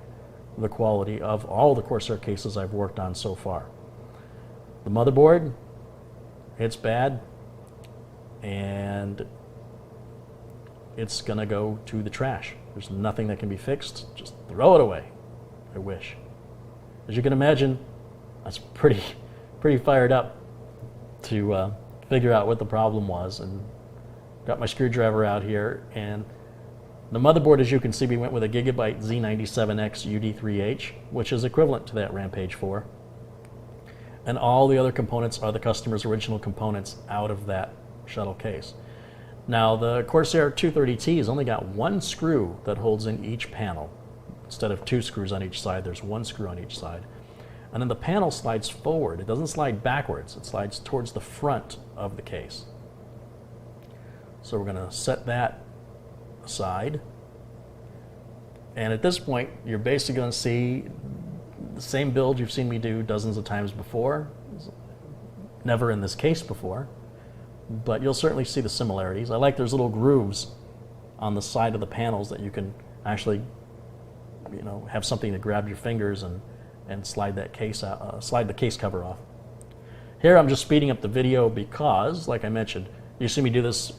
the quality of all the Corsair cases I've worked on so far. The motherboard, it's bad, and it's going to go to the trash. There's nothing that can be fixed. Just throw it away. I wish. As you can imagine, I was pretty fired up to figure out what the problem was, and got my screwdriver out here. And the motherboard, as you can see, we went with a Gigabyte Z97X UD3H, which is equivalent to that Rampage 4. And all the other components are the customer's original components out of that shuttle case. Now the Corsair 230T has only got one screw that holds in each panel. Instead of two screws on each side, there's one screw on each side. And then the panel slides forward. It doesn't slide backwards. It slides towards the front of the case. So we're going to set that aside. And at this point, you're basically going to see the same build you've seen me do dozens of times before. Never in this case before, but you'll certainly see the similarities. I like there's little grooves on the side of the panels that you can actually, have something to grab your fingers and slide that case out, slide the case cover off. Here I'm just speeding up the video because, like I mentioned, you've seen me do this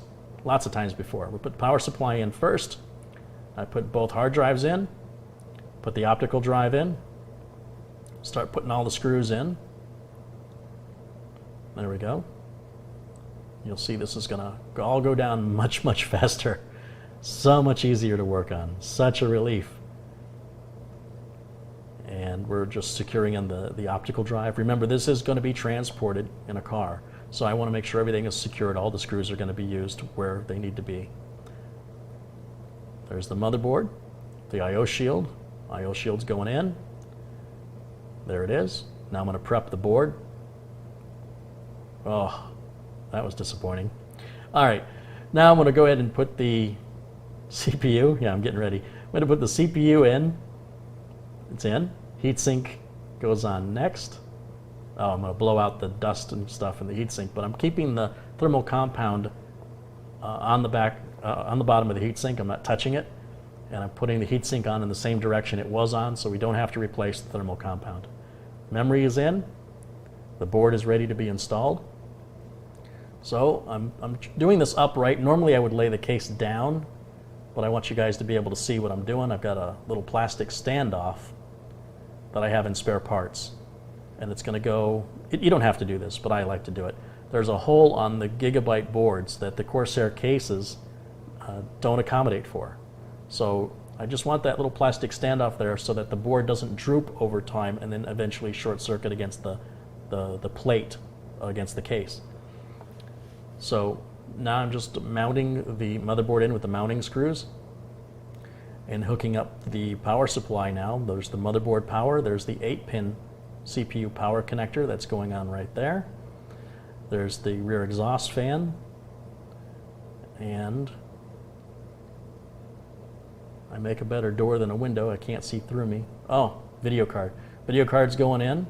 lots of times before. We put the power supply in first. I put both hard drives in, put the optical drive in, start putting all the screws in. There we go. You'll see this is going to all go down much, much faster. So much easier to work on. Such a relief. And we're just securing in the optical drive. Remember, this is going to be transported in a car. So I want to make sure everything is secured. All the screws are going to be used where they need to be. There's the motherboard, the I/O shield. I/O shield's going in. There it is. Now I'm going to prep the board. Oh, that was disappointing. All right, now I'm going to go ahead and put the CPU. Yeah, I'm getting ready. I'm going to put the CPU in. It's in. Heatsink goes on next. Oh, I'm going to blow out the dust and stuff in the heatsink, but I'm keeping the thermal compound on the bottom of the heatsink. I'm not touching it, and I'm putting the heatsink on in the same direction it was on, so we don't have to replace the thermal compound. Memory is in. The board is ready to be installed. So I'm doing this upright. Normally I would lay the case down, but I want you guys to be able to see what I'm doing. I've got a little plastic standoff that I have in spare parts, and it's going to go, you don't have to do this, but I like to do it. There's a hole on the Gigabyte boards that the Corsair cases don't accommodate for. So I just want that little plastic standoff there so that the board doesn't droop over time and then eventually short circuit against the plate against the case. So now I'm just mounting the motherboard in with the mounting screws and hooking up the power supply now. There's the motherboard power, there's the 8-pin CPU power connector that's going on right there. There's the rear exhaust fan, and I make a better door than a window. I can't see through me. Oh, video card. Video card's going in.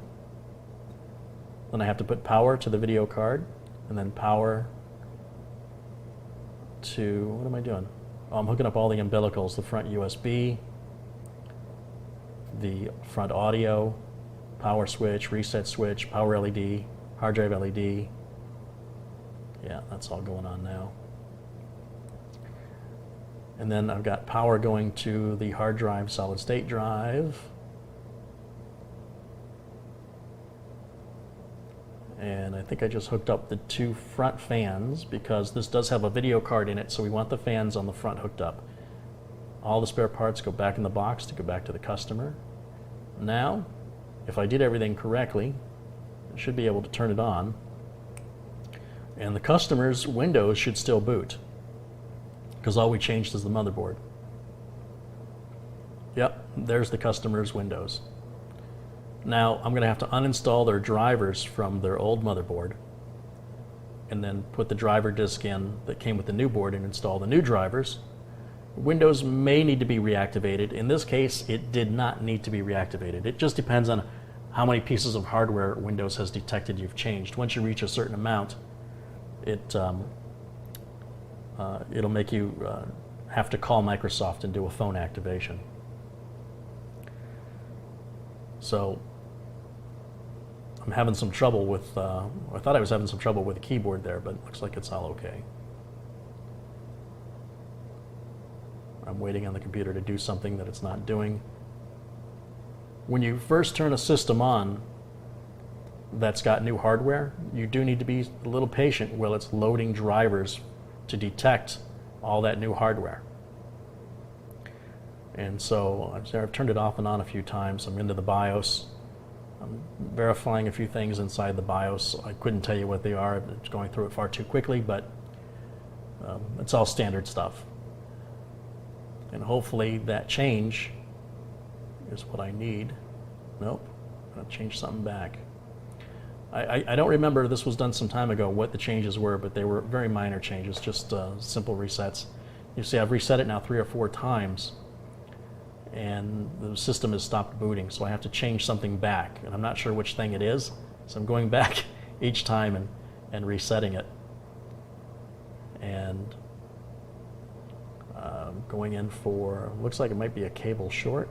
Then I have to put power to the video card, and then power to, what am I doing? Oh, I'm hooking up all the umbilicals, the front USB, the front audio, power switch, reset switch, power LED, hard drive LED. Yeah, that's all going on now. And then I've got power going to the hard drive, solid state drive. And I think I just hooked up the two front fans because this does have a video card in it, so we want the fans on the front hooked up. All the spare parts go back in the box to go back to the customer. Now, if I did everything correctly, I should be able to turn it on. And the customer's Windows should still boot because all we changed is the motherboard. Yep, there's the customer's Windows. Now I'm going to have to uninstall their drivers from their old motherboard and then put the driver disk in that came with the new board and install the new drivers. Windows may need to be reactivated. In this case, it did not need to be reactivated. It just depends on how many pieces of hardware Windows has detected you've changed. Once you reach a certain amount, it'll make you have to call Microsoft and do a phone activation. So I'm having some trouble with, I thought I was having some trouble with the keyboard there, but it looks like it's all okay. I'm waiting on the computer to do something that it's not doing. When you first turn a system on that's got new hardware, you do need to be a little patient while it's loading drivers to detect all that new hardware. And so I've turned it off and on a few times. I'm into the BIOS. verifying a few things inside the BIOS. I couldn't tell you what they are. It's going through it far too quickly, but it's all standard stuff. And hopefully that change is what I need. Nope, I'm going to change something back. I don't remember, this was done some time ago, what the changes were, but they were very minor changes, just simple resets. You see I've reset it now 3 or 4 times, and the system has stopped booting, so I have to change something back, and I'm not sure which thing it is, so I'm going back each time and resetting it. And going in for, looks like it might be a cable short.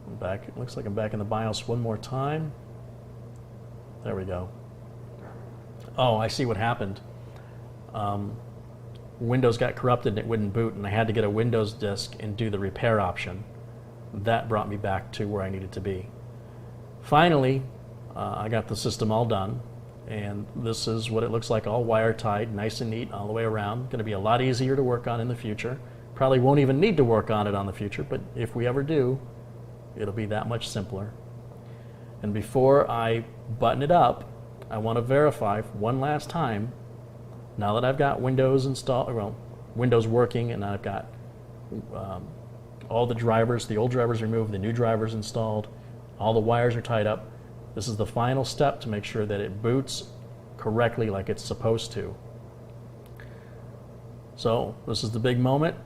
I'm back, it looks like I'm back in the BIOS one more time. There we go. Oh, I see what happened. Windows got corrupted and it wouldn't boot, and I had to get a Windows disk and do the repair option. That brought me back to where I needed to be. Finally, I got the system all done, and this is what it looks like, all wire tied, nice and neat all the way around. Going to be a lot easier to work on in the future. Probably won't even need to work on it on the future, but if we ever do, it'll be that much simpler. And before I button it up, I want to verify one last time, now that I've got Windows installed, well, Windows working, and I've got all the drivers, the old drivers removed, the new drivers installed, all the wires are tied up. This is the final step to make sure that it boots correctly like it's supposed to. So this is the big moment.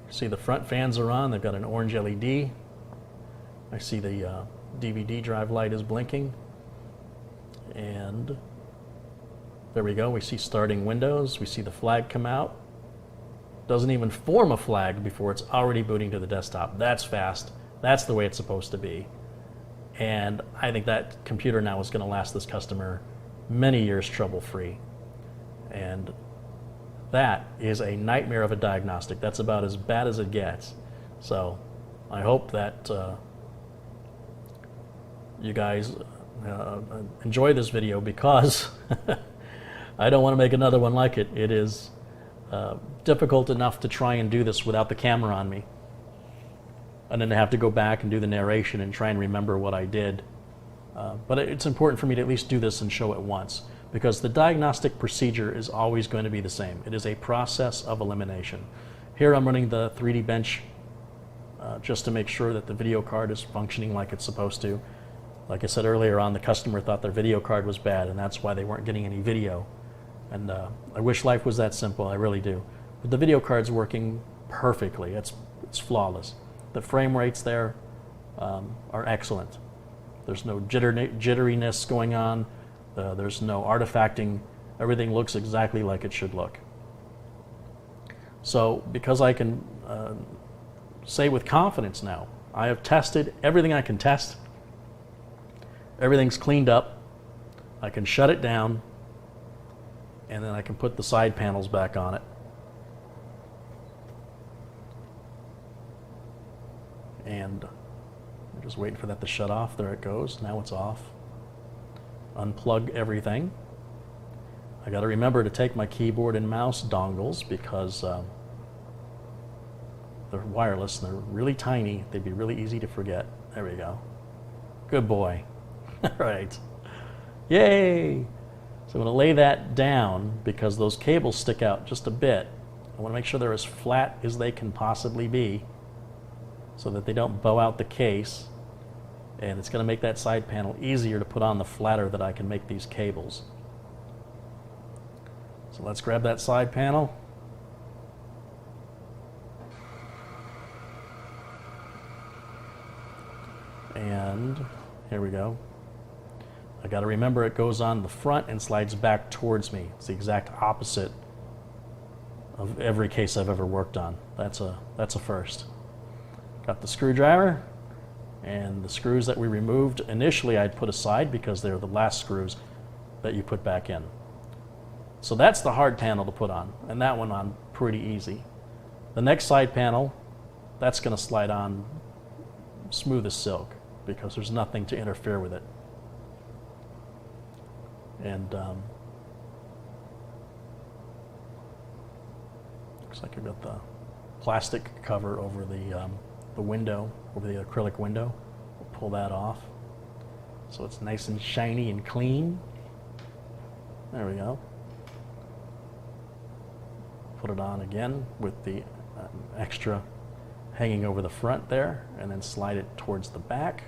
See the front fans are on, they've got an orange LED. I see the DVD drive light is blinking. And there we go, we see starting Windows, we see the flag come out. Doesn't even form a flag before it's already booting to the desktop. That's fast, that's the way it's supposed to be. And I think that computer now is going to last this customer many years trouble-free. And that is a nightmare of a diagnostic. That's about as bad as it gets. So I hope that you guys enjoy this video, because I don't want to make another one like it. It is difficult enough to try and do this without the camera on me, and then to have to go back and do the narration and try and remember what I did. But it's important for me to at least do this and show it once, because the diagnostic procedure is always going to be the same. It is a process of elimination. Here I'm running the 3D bench just to make sure that the video card is functioning like it's supposed to. Like I said earlier on, the customer thought their video card was bad, and that's why they weren't getting any video. And I wish life was that simple, I really do. But the video card's working perfectly. It's flawless. The frame rates there are excellent. There's no jitteriness going on. There's no artifacting. Everything looks exactly like it should look. So because I can say with confidence now, I have tested everything I can test. Everything's cleaned up. I can shut it down, and then I can put the side panels back on it. And I'm just waiting for that to shut off. There it goes. Now it's off. Unplug everything. I got to remember to take my keyboard and mouse dongles, because they're wireless and they're really tiny. They'd be really easy to forget. There we go. Good boy. All right. Yay! So I'm going to lay that down because those cables stick out just a bit. I want to make sure they're as flat as they can possibly be so that they don't bow out the case. And it's going to make that side panel easier to put on the flatter that I can make these cables. So let's grab that side panel. And here we go. I got to remember it goes on the front and slides back towards me. It's the exact opposite of every case I've ever worked on. That's a first. Got the screwdriver, and the screws that we removed initially I'd put aside because they're the last screws that you put back in. So that's the hard panel to put on, and that one on pretty easy. The next side panel, that's going to slide on smooth as silk because there's nothing to interfere with it. And looks like I've got the plastic cover over the window, over the acrylic window. We'll pull that off so it's nice and shiny and clean. There we go. Put it on again with the extra hanging over the front there, and then slide it towards the back.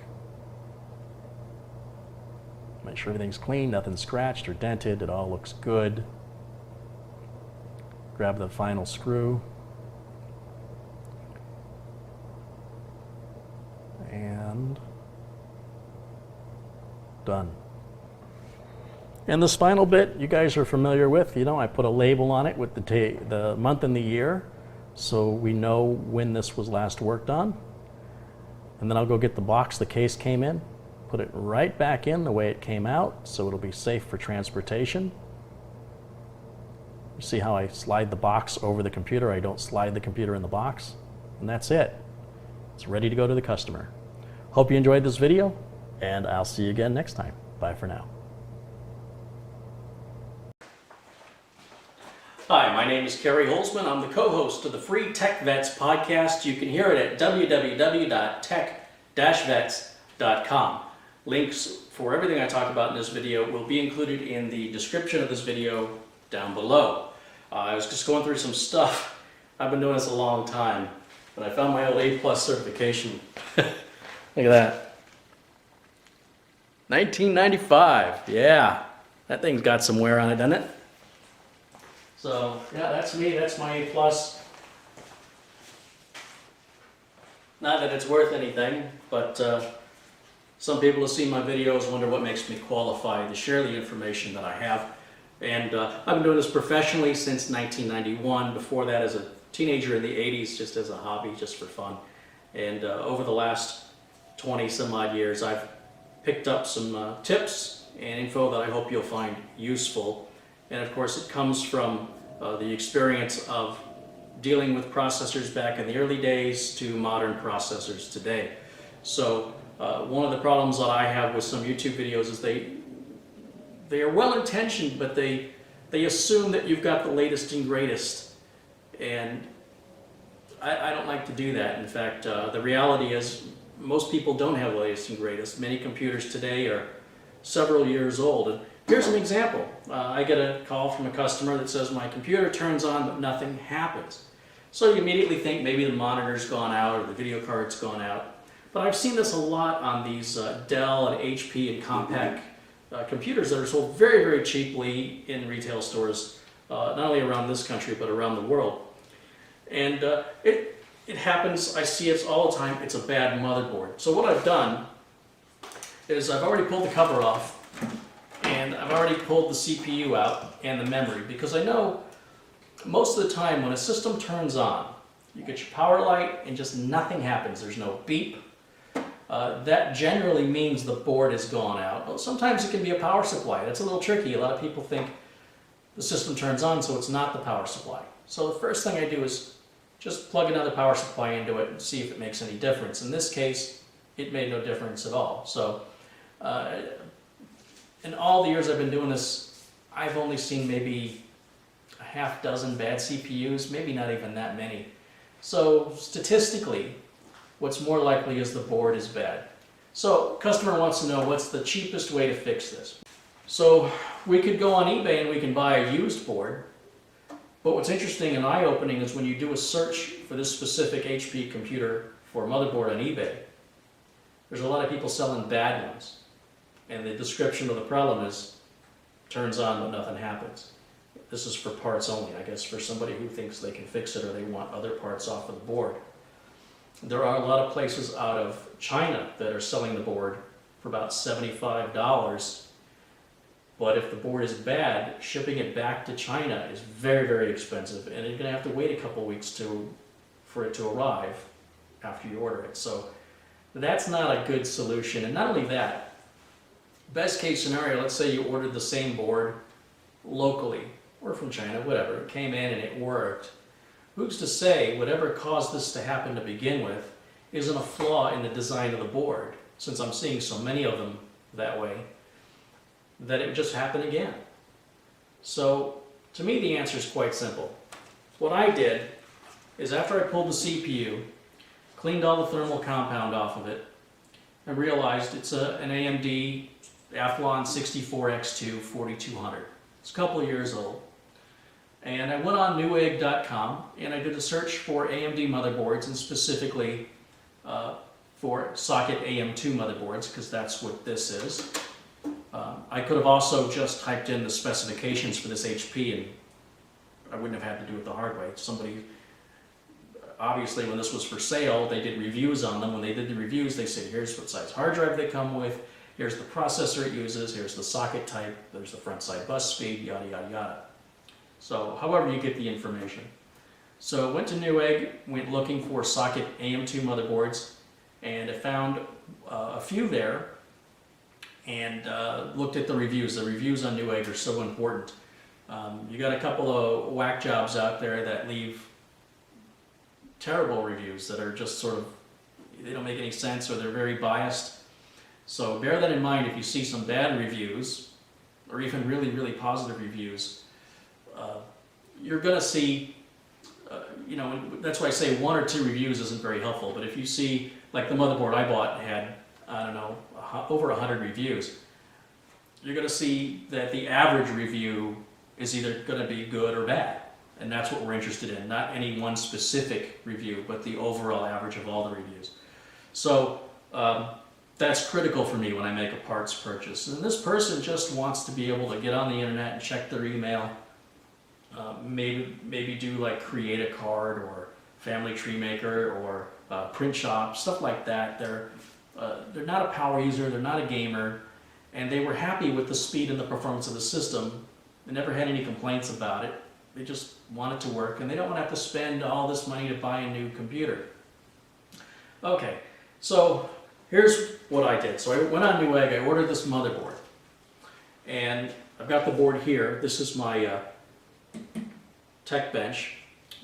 Make sure everything's clean, nothing's scratched or dented, it all looks good. Grab the final screw. And done. And this final bit you guys are familiar with. You know, I put a label on it with the month and the year, so we know when this was last worked on. And then I'll go get the box the case came in, put it right back in the way it came out, so it'll be safe for transportation. You see how I slide the box over the computer? I don't slide the computer in the box. And that's it. It's ready to go to the customer. Hope you enjoyed this video, and I'll see you again next time. Bye for now. Hi, my name is CareyHolzman. I'm the co-host of the free Tech Vets podcast. You can hear it at www.tech-vets.com. Links for everything I talk about in this video will be included in the description of this video down below. I was just going through some stuff. I've been doing this a long time, but I found my old A+ certification. Look at that. 1995. Yeah, that thing's got some wear on it, doesn't it? So, yeah, that's me. That's my A+. Not that it's worth anything, but some people who see my videos wonder what makes me qualified to share the information that I have. And I've been doing this professionally since 1991. Before that, as a teenager in the 80s, just as a hobby, just for fun. And over the last 20 some odd years, I've picked up some tips and info that I hope you'll find useful. And of course, it comes from the experience of dealing with processors back in the early days to modern processors today. So one of the problems that I have with some YouTube videos is they are well-intentioned, but they assume that you've got the latest and greatest. And I don't like to do that. In fact, the reality is most people don't have the latest and greatest. Many computers today are several years old. And here's an example. I get a call from a customer that says my computer turns on but nothing happens. So you immediately think maybe the monitor's gone out or the video card's gone out. But I've seen this a lot on these Dell and HP and Compaq computers that are sold very, very cheaply in retail stores, not only around this country but around the world. And it happens, I see it all the time, it's a bad motherboard. So what I've done is I've already pulled the cover off, and I've already pulled the CPU out and the memory, because I know most of the time when a system turns on, you get your power light and just nothing happens. There's no beep. That generally means the board has gone out. Well, sometimes it can be a power supply. That's a little tricky. A lot of people think the system turns on, so it's not the power supply. So the first thing I do is just plug another power supply into it and see if it makes any difference. In this case, it made no difference at all. So in all the years I've been doing this, I've only seen maybe a half dozen bad CPUs, maybe not even that many. So statistically, what's more likely is the board is bad. So customer wants to know what's the cheapest way to fix this. So we could go on eBay and we can buy a used board. But what's interesting and eye-opening is when you do a search for this specific HP computer for motherboard on eBay, there's a lot of people selling bad ones. And the description of the problem is, turns on but nothing happens. This is for parts only, I guess, for somebody who thinks they can fix it or they want other parts off of the board. There are a lot of places out of China that are selling the board for about $75. But if the board is bad, shipping it back to China is very, very expensive. And you're going to have to wait a couple weeks for it to arrive after you order it. So that's not a good solution. And not only that, best case scenario, let's say you ordered the same board locally or from China, whatever. It came in and it worked. Who's to say whatever caused this to happen to begin with isn't a flaw in the design of the board, since I'm seeing so many of them that way, that it would just happen again. So to me the answer is quite simple. What I did is after I pulled the CPU, cleaned all the thermal compound off of it, and realized it's an AMD Athlon 64X2 4200. It's a couple of years old. And I went on newegg.com and I did a search for AMD motherboards, and specifically for socket AM2 motherboards, because that's what this is. I could have also just typed in the specifications for this HP and I wouldn't have had to do it the hard way. Somebody, obviously when this was for sale, they did reviews on them. When they did the reviews, they said, here's what size hard drive they come with, here's the processor it uses, here's the socket type, there's the front side bus speed, yada yada yada. So however you get the information. So went to Newegg, went looking for socket AM2 motherboards, and I found a few there, and looked at the reviews. The reviews on Newegg are so important. You got a couple of whack jobs out there that leave terrible reviews that are just sort of, they don't make any sense, or they're very biased. So bear that in mind if you see some bad reviews, or even really, really positive reviews. You're going to see, you know, that's why I say 1 or 2 reviews isn't very helpful, but if you see, like the motherboard I bought had, I don't know, over 100 reviews, you're going to see that the average review is either going to be good or bad. And that's what we're interested in, not any one specific review, but the overall average of all the reviews. So that's critical for me when I make a parts purchase. And this person just wants to be able to get on the internet and check their email, maybe do like Create a Card or Family Tree Maker or Print Shop, stuff like that. They're not a power user, they're not a gamer, and they were happy with the speed and the performance of the system. They never had any complaints about it. They just want it to work, and they don't want to have to spend all this money to buy a new computer. Okay, so here's what I did. So I went on Newegg, I ordered this motherboard, and I've got the board here. This is my tech bench.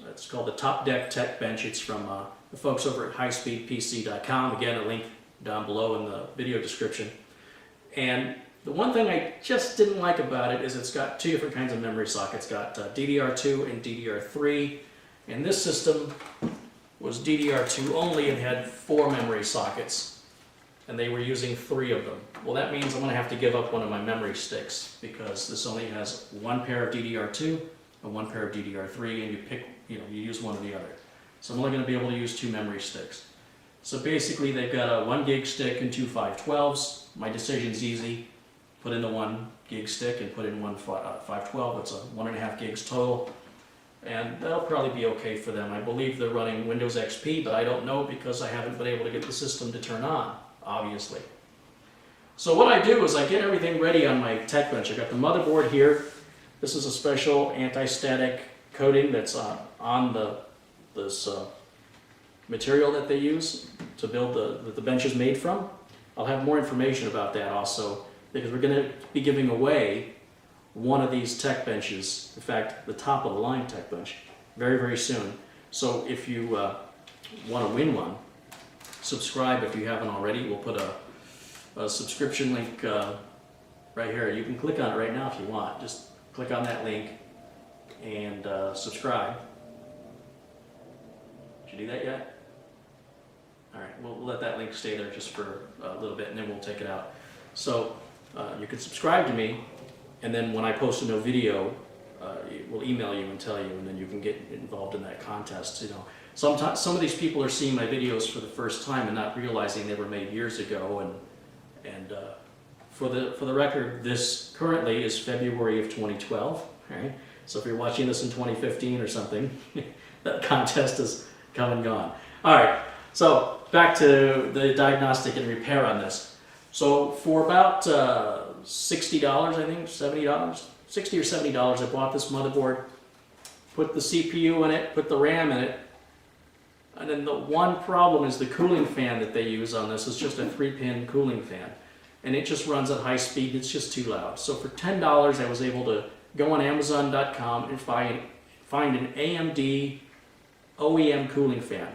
It's called the Top Deck Tech Bench. It's from the folks over at highspeedpc.com. Again, a link down below in the video description. And the one thing I just didn't like about it is it's got 2 different kinds of memory sockets. It's got DDR2 and DDR3, and this system was DDR2 only and had 4 memory sockets, and they were using 3 of them. Well, that means I'm going to have to give up one of my memory sticks, because this only has 1 pair of DDR2 and 1 pair of DDR3, and you pick, you use one or the other. So I'm only going to be able to use 2 memory sticks. So basically they've got a 1 gig stick and 2 512s. My decision's easy. Put in the 1 gig stick and put in 1 512. It's a 1.5 gigs total, and that'll probably be okay for them. I believe they're running Windows XP, but I don't know because I haven't been able to get the system to turn on, obviously. So what I do is I get everything ready on my tech bench. I've got the motherboard here. This is a special anti-static coating that's on this material that they use to build the bench is made from. I'll have more information about that also, because we're going to be giving away one of these tech benches, in fact, the top of the line tech bench, very, very soon. So if you want to win one, subscribe if you haven't already. We'll put a subscription link right here. You can click on it right now if you want. Just click on that link and subscribe. Did you do that yet? All right, we'll let that link stay there just for a little bit, and then we'll take it out. So you can subscribe to me, and then when I post a new video, we'll email you and tell you, and then you can get involved in that contest. Sometimes some of these people are seeing my videos for the first time and not realizing they were made years ago. And for the record, this currently is February of 2012. Right? So if you're watching this in 2015 or something, that contest is come and gone. All right. So back to the diagnostic and repair on this. So for about $60, I think, $70, $60 or $70, I bought this motherboard, put the CPU in it, put the RAM in it, and then the one problem is the cooling fan that they use on this is just a 3-pin cooling fan, and it just runs at high speed. It's just too loud. So for $10, I was able to go on Amazon.com and find an AMD OEM cooling fan,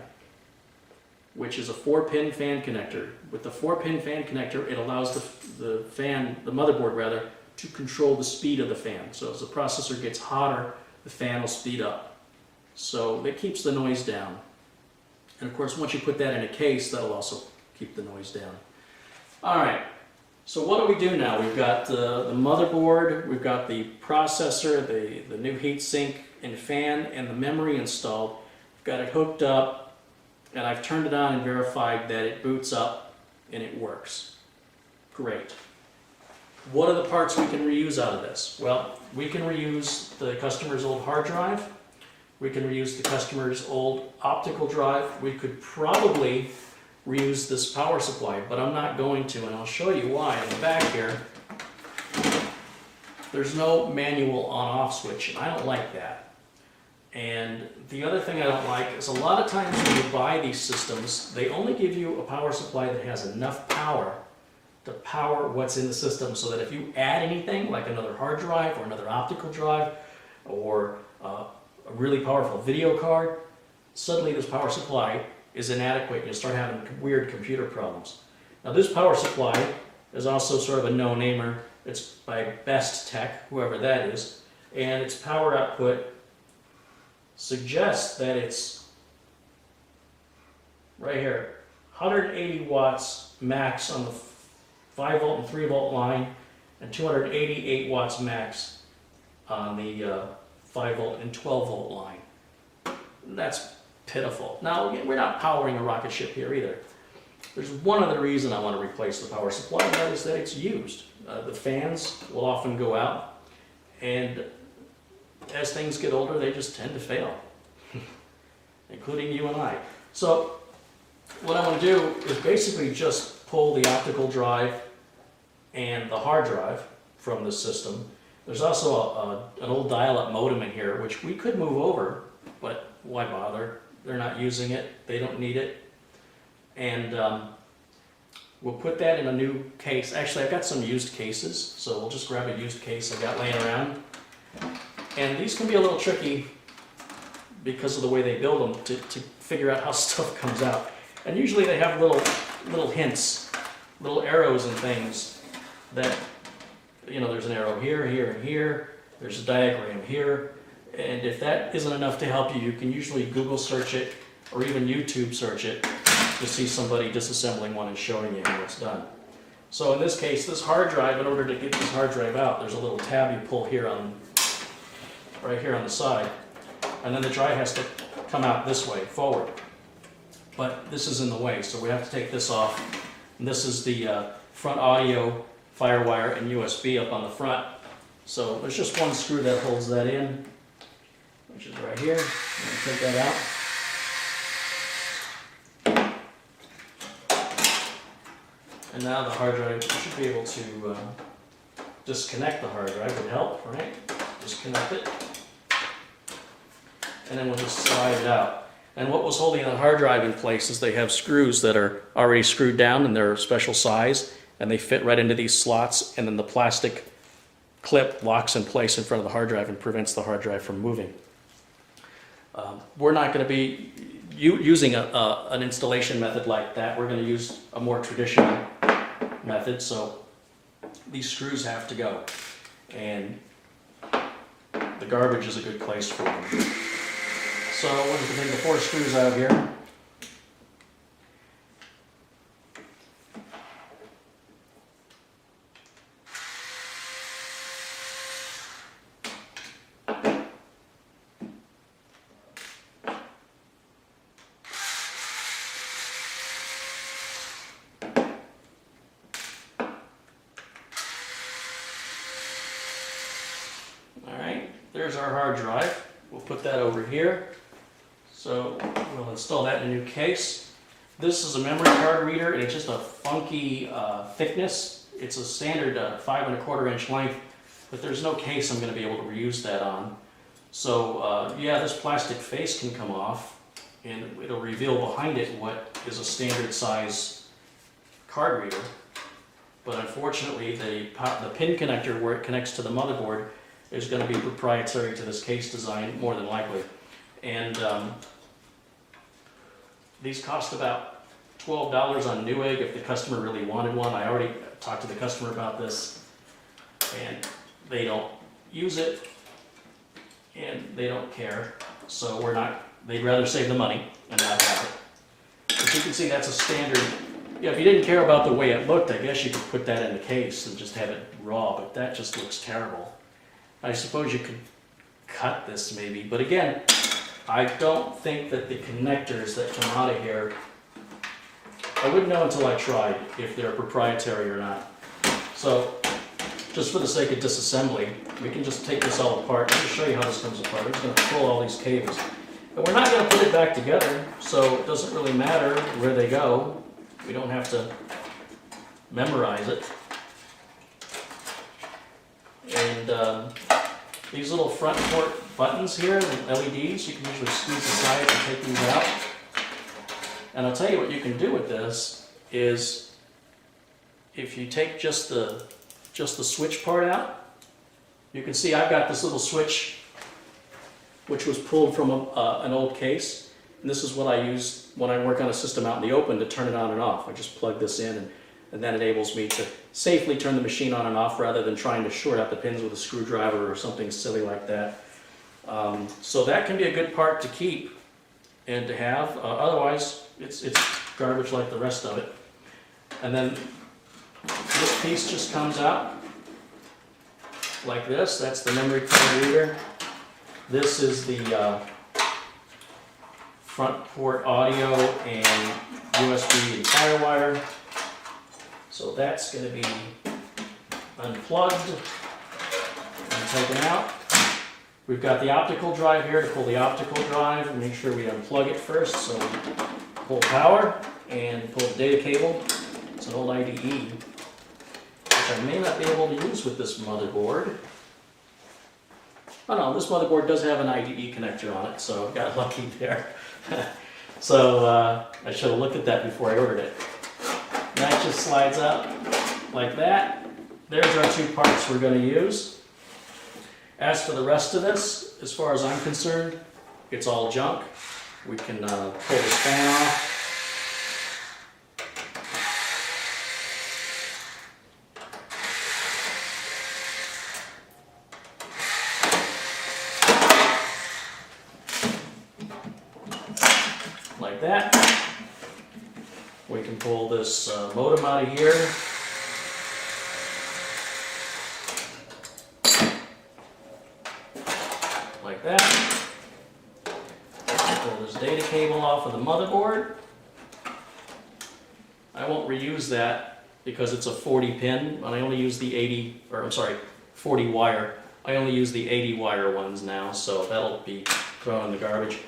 which is a 4-pin fan connector. With the 4-pin fan connector, it allows the motherboard rather, to control the speed of the fan. So as the processor gets hotter, the fan will speed up. So it keeps the noise down. And of course, once you put that in a case, that'll also keep the noise down. All right, so what do we do now? We've got the motherboard, we've got the processor, the new heatsink and fan, and the memory installed. We've got it hooked up, and I've turned it on and verified that it boots up and it works. Great. What are the parts we can reuse out of this? Well, we can reuse the customer's old hard drive. We can reuse the customer's old optical drive. We could probably reuse this power supply, but I'm not going to, and I'll show you why. In the back here, there's no manual on-off switch, and I don't like that. And the other thing I don't like is a lot of times when you buy these systems, they only give you a power supply that has enough power to power what's in the system, so that if you add anything, like another hard drive or another optical drive or a really powerful video card, suddenly this power supply is inadequate and you'll start having weird computer problems. Now this power supply is also sort of a no-namer. It's by Best Tech, whoever that is, and its power output suggests that it's right here, 180 watts max on the 5 volt and 3 volt line, and 288 watts max on the 5 volt and 12 volt line. That's pitiful. Now, we're not powering a rocket ship here either. There's one other reason I want to replace the power supply, and that is that it's used. The fans will often go out, and as things get older, they just tend to fail, including you and I. So what I want to do is basically just pull the optical drive and the hard drive from the system. There's also an old dial-up modem in here, which we could move over, but why bother? They're not using it. They don't need it. And we'll put that in a new case. Actually, I've got some used cases, so we'll just grab a used case I got laying around. And these can be a little tricky because of the way they build them to figure out how stuff comes out. And usually they have little hints, little arrows and things that, you know, there's an arrow here, here, and here. There's a diagram here. And if that isn't enough to help you, you can usually Google search it or even YouTube search it to see somebody disassembling one and showing you how it's done. So in this case, this hard drive, in order to get this hard drive out, there's a little tab you pull here right here on the side, and then the drive has to come out this way, forward. But this is in the way, so we have to take this off. And this is the front audio, FireWire, and USB up on the front. So there's just one screw that holds that in, which is right here. I'm going to take that out. And now the hard drive, you should be able to disconnect the hard drive. Would help, right? Disconnect it. And then we'll just slide it out. And what was holding the hard drive in place is they have screws that are already screwed down, and they're a special size, and they fit right into these slots, and then the plastic clip locks in place in front of the hard drive and prevents the hard drive from moving. We're not going to be using an installation method like that. We're going to use a more traditional method, so these screws have to go, and the garbage is a good place for them. So we'll just take the 4 screws out here. There's our hard drive. We'll put that over here. So we'll install that in a new case. This is a memory card reader, and it's just a funky thickness. It's a standard 5 1/4 inch length, but there's no case I'm going to be able to reuse that on. So yeah, this plastic face can come off, and it'll reveal behind it what is a standard size card reader. But unfortunately, the pin connector where it connects to the motherboard is going to be proprietary to this case design, more than likely. And these cost about $12 on Newegg if the customer really wanted one. I already talked to the customer about this, and they don't use it, and they don't care. So they'd rather save the money and not have it. But you can see that's a standard. Yeah, if you didn't care about the way it looked, I guess you could put that in the case and just have it raw, but that just looks terrible. I suppose you could cut this maybe, but again, I don't think that the connectors that come out of here, I wouldn't know until I tried if they're proprietary or not. So, just for the sake of disassembly, we can just take this all apart. Let me show you how this comes apart. I'm just going to pull all these cables. But we're not going to put it back together, so it doesn't really matter where they go. We don't have to memorize it. And these little front port buttons here, the LEDs, you can usually squeeze aside and take these out. And I'll tell you what you can do with this is, if you take just the switch part out, you can see I've got this little switch which was pulled from an old case. And this is what I use when I work on a system out in the open to turn it on and off. I just plug this in, and that enables me to safely turn the machine on and off rather than trying to short out the pins with a screwdriver or something silly like that. So that can be a good part to keep and to have. Otherwise, it's garbage like the rest of it. And then this piece just comes out like this. That's the memory card reader. This is the front port audio and USB and FireWire. So that's going to be unplugged and taken out. We've got the optical drive here to pull the optical drive and make sure we unplug it first. So we pull power and pull the data cable. It's an old IDE, which I may not be able to use with this motherboard. Oh no, this motherboard does have an IDE connector on it, so I got lucky there. So I should have looked at that before I ordered it. That just slides up like that. There's our two parts we're going to use. As for the rest of this, as far as I'm concerned, it's all junk. We can pull this fan off. Like that. We can pull this modem out of here. Like that. Pull this data cable off of the motherboard. I won't reuse that because it's a 40 pin, and I only use the 40 wire. I only use the 80 wire ones now, so that'll be thrown in the garbage.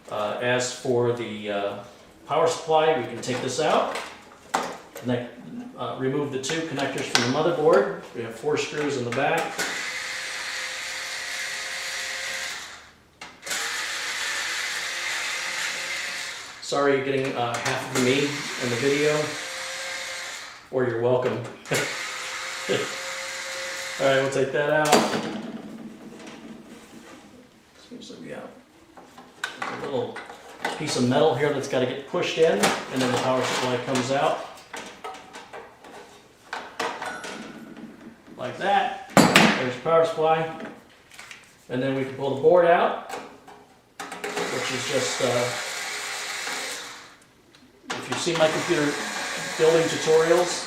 As for the power supply, we can take this out, remove the two connectors from the motherboard. We have 4 screws in the back. Sorry you're getting half of me in the video, or you're welcome. Alright, we'll take that out. Seems like we have a little piece of metal here that's got to get pushed in, and then the power supply comes out. Like that. There's the power supply. And then we can pull the board out, which is just, if you've seen my computer building tutorials,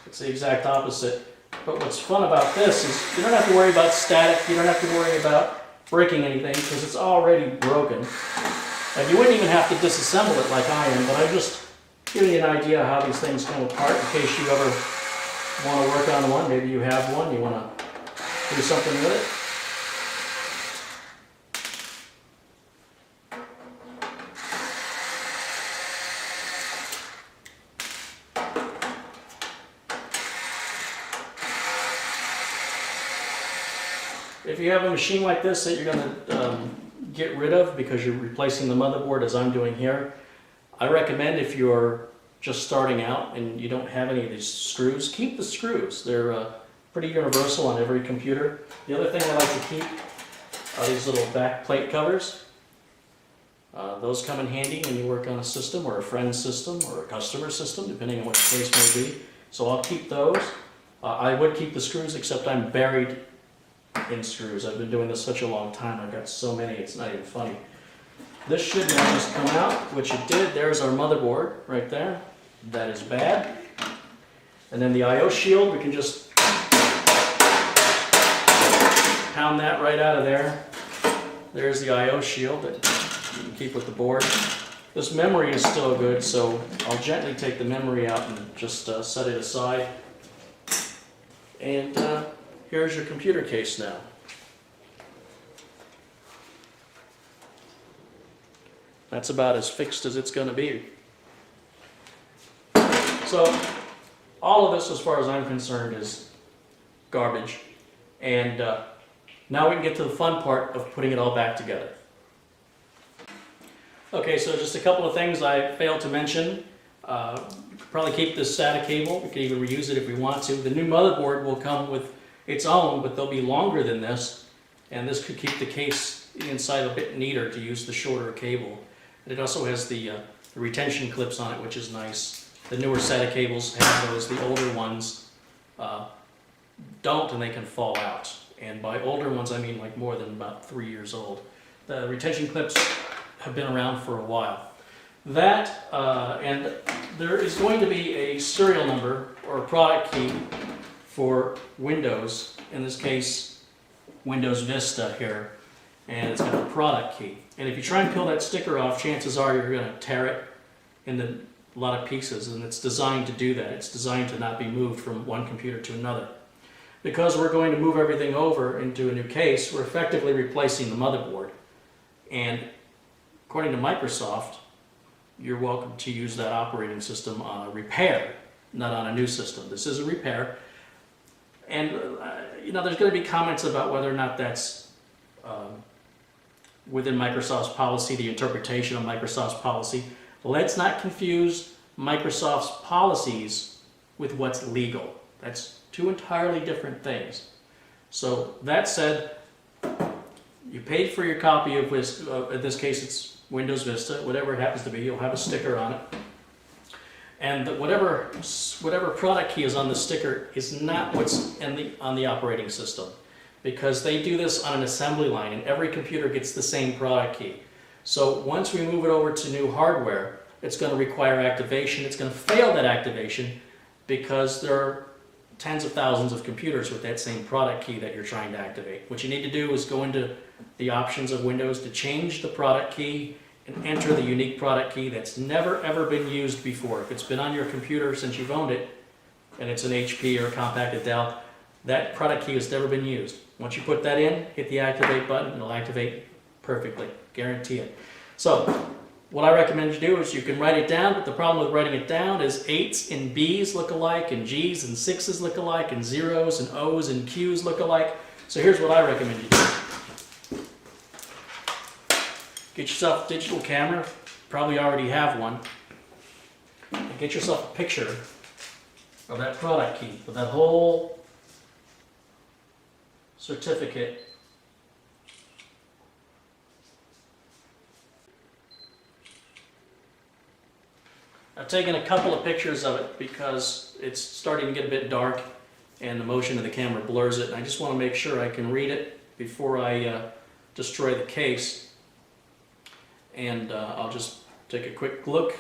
it's the exact opposite. But what's fun about this is you don't have to worry about static, you don't have to worry about breaking anything because it's already broken. And you wouldn't even have to disassemble it like I am, but I'm just giving you an idea how these things come apart in case you ever want to work on one. Maybe you have one, you want to do something with it. If you have a machine like this that you're going to get rid of because you're replacing the motherboard as I'm doing here, I recommend if you're just starting out and you don't have any of these screws, keep the screws. They're pretty universal on every computer. The other thing I like to keep are these little back plate covers. Those come in handy when you work on a system or a friend's system or a customer system, depending on what the case may be. So I'll keep those. I would keep the screws, except I'm buried in screws. I've been doing this such a long time. I've got so many, it's not even funny. This should now just come out, which it did. There's our motherboard right there. That is bad. And then the I/O shield, we can just pound that right out of there. There's the I/O shield that you can keep with the board. This memory is still good, so I'll gently take the memory out and just set it aside. And here's your computer case now. That's about as fixed as it's going to be. So all of this, as far as I'm concerned, is garbage. And now we can get to the fun part of putting it all back together. Okay, so just a couple of things I failed to mention. You could probably keep this SATA cable. We could even reuse it if we want to. The new motherboard will come with its own, but they'll be longer than this. And this could keep the case inside a bit neater to use the shorter cable. And it also has the retention clips on it, which is nice. The newer SATA cables have those. The older ones don't, and they can fall out. And by older ones, I mean like more than about 3 years old. The retention clips have been around for a while. That, and there is going to be a serial number or a product key for Windows, in this case, Windows Vista here, and it's got a product key. And if you try and peel that sticker off, chances are you're going to tear it into a lot of pieces, and it's designed to do that. It's designed to not be moved from one computer to another. Because we're going to move everything over into a new case, we're effectively replacing the motherboard. And according to Microsoft, you're welcome to use that operating system on a repair, not on a new system. This is a repair. And you know, there's going to be comments about whether or not that's within Microsoft's policy, the interpretation of Microsoft's policy. Let's not confuse Microsoft's policies with what's legal. That's two entirely different things. So that said, you paid for your copy of, in this case it's Windows Vista, whatever it happens to be, you'll have a sticker on it. And whatever product key is on the sticker is not what's on the operating system, because they do this on an assembly line and every computer gets the same product key. So once we move it over to new hardware, it's going to require activation. It's going to fail that activation because there are tens of thousands of computers with that same product key that you're trying to activate. What you need to do is go into the options of Windows to change the product key and enter the unique product key that's never ever been used before. If it's been on your computer since you've owned it, and it's an HP or a compacted Dell, that product key has never been used. Once you put that in, hit the activate button, it'll activate perfectly, guarantee it. So what I recommend you do is you can write it down, but the problem with writing it down is 8s and B's look alike, and G's and 6's look alike, and 0's and O's and Q's look alike. So here's what I recommend you do. Get yourself a digital camera, probably already have one, and get yourself a picture of that product key with that whole certificate. I've taken a couple of pictures of it because it's starting to get a bit dark and the motion of the camera blurs it, and I just want to make sure I can read it before I destroy the case. And I'll just take a quick look.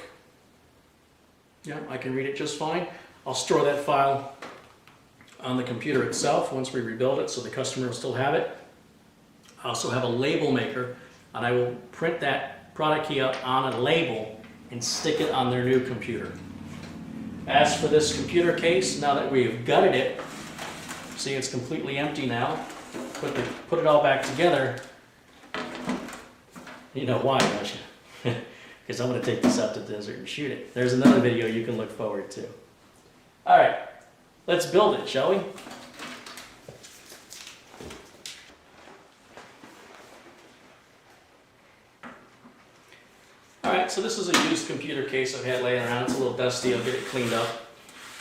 Yeah, I can read it just fine. I'll store that file on the computer itself once we rebuild it, so the customer will still have it. I also have a label maker, and I will print that product key out on a label and stick it on their new computer. As for this computer case, now that we've gutted it, see it's completely empty now, put it all back together. You know why, don't you? Because I'm going to take this out to the desert and shoot it. There's another video you can look forward to. Alright, let's build it, shall we? Alright, so this is a used computer case I've had laying around. It's a little dusty. I'll get it cleaned up.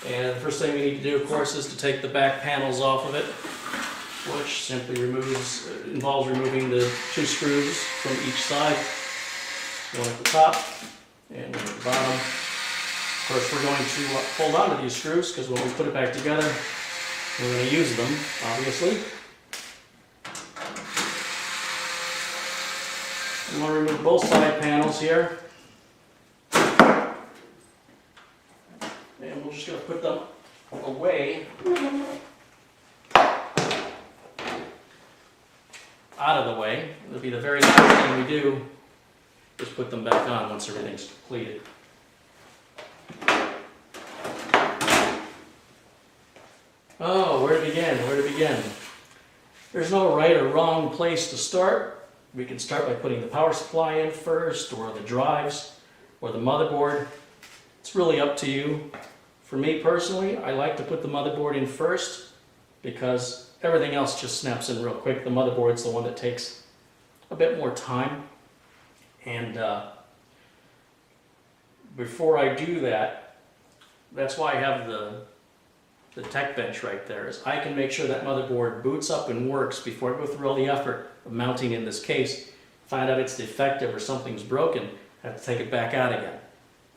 And the first thing we need to do, of course, is to take the back panels off of it, which simply involves removing the 2 screws from each side, one at the top and one at the bottom. Of course, we're going to hold on to these screws because when we put it back together, we're going to use them, obviously. You want to remove both side panels here. And we're just going to put them away, out of the way. It'll be the very last thing we do, is put them back on once everything's completed. Oh, where to begin? Where to begin? There's no right or wrong place to start. We can start by putting the power supply in first, or the drives, or the motherboard. It's really up to you. For me personally, I like to put the motherboard in first because everything else just snaps in real quick. The motherboard's the one that takes a bit more time. And before I do that, that's why I have the tech bench right there, is I can make sure that motherboard boots up and works before I go through all the effort of mounting in this case, find out it's defective or something's broken, have to take it back out again.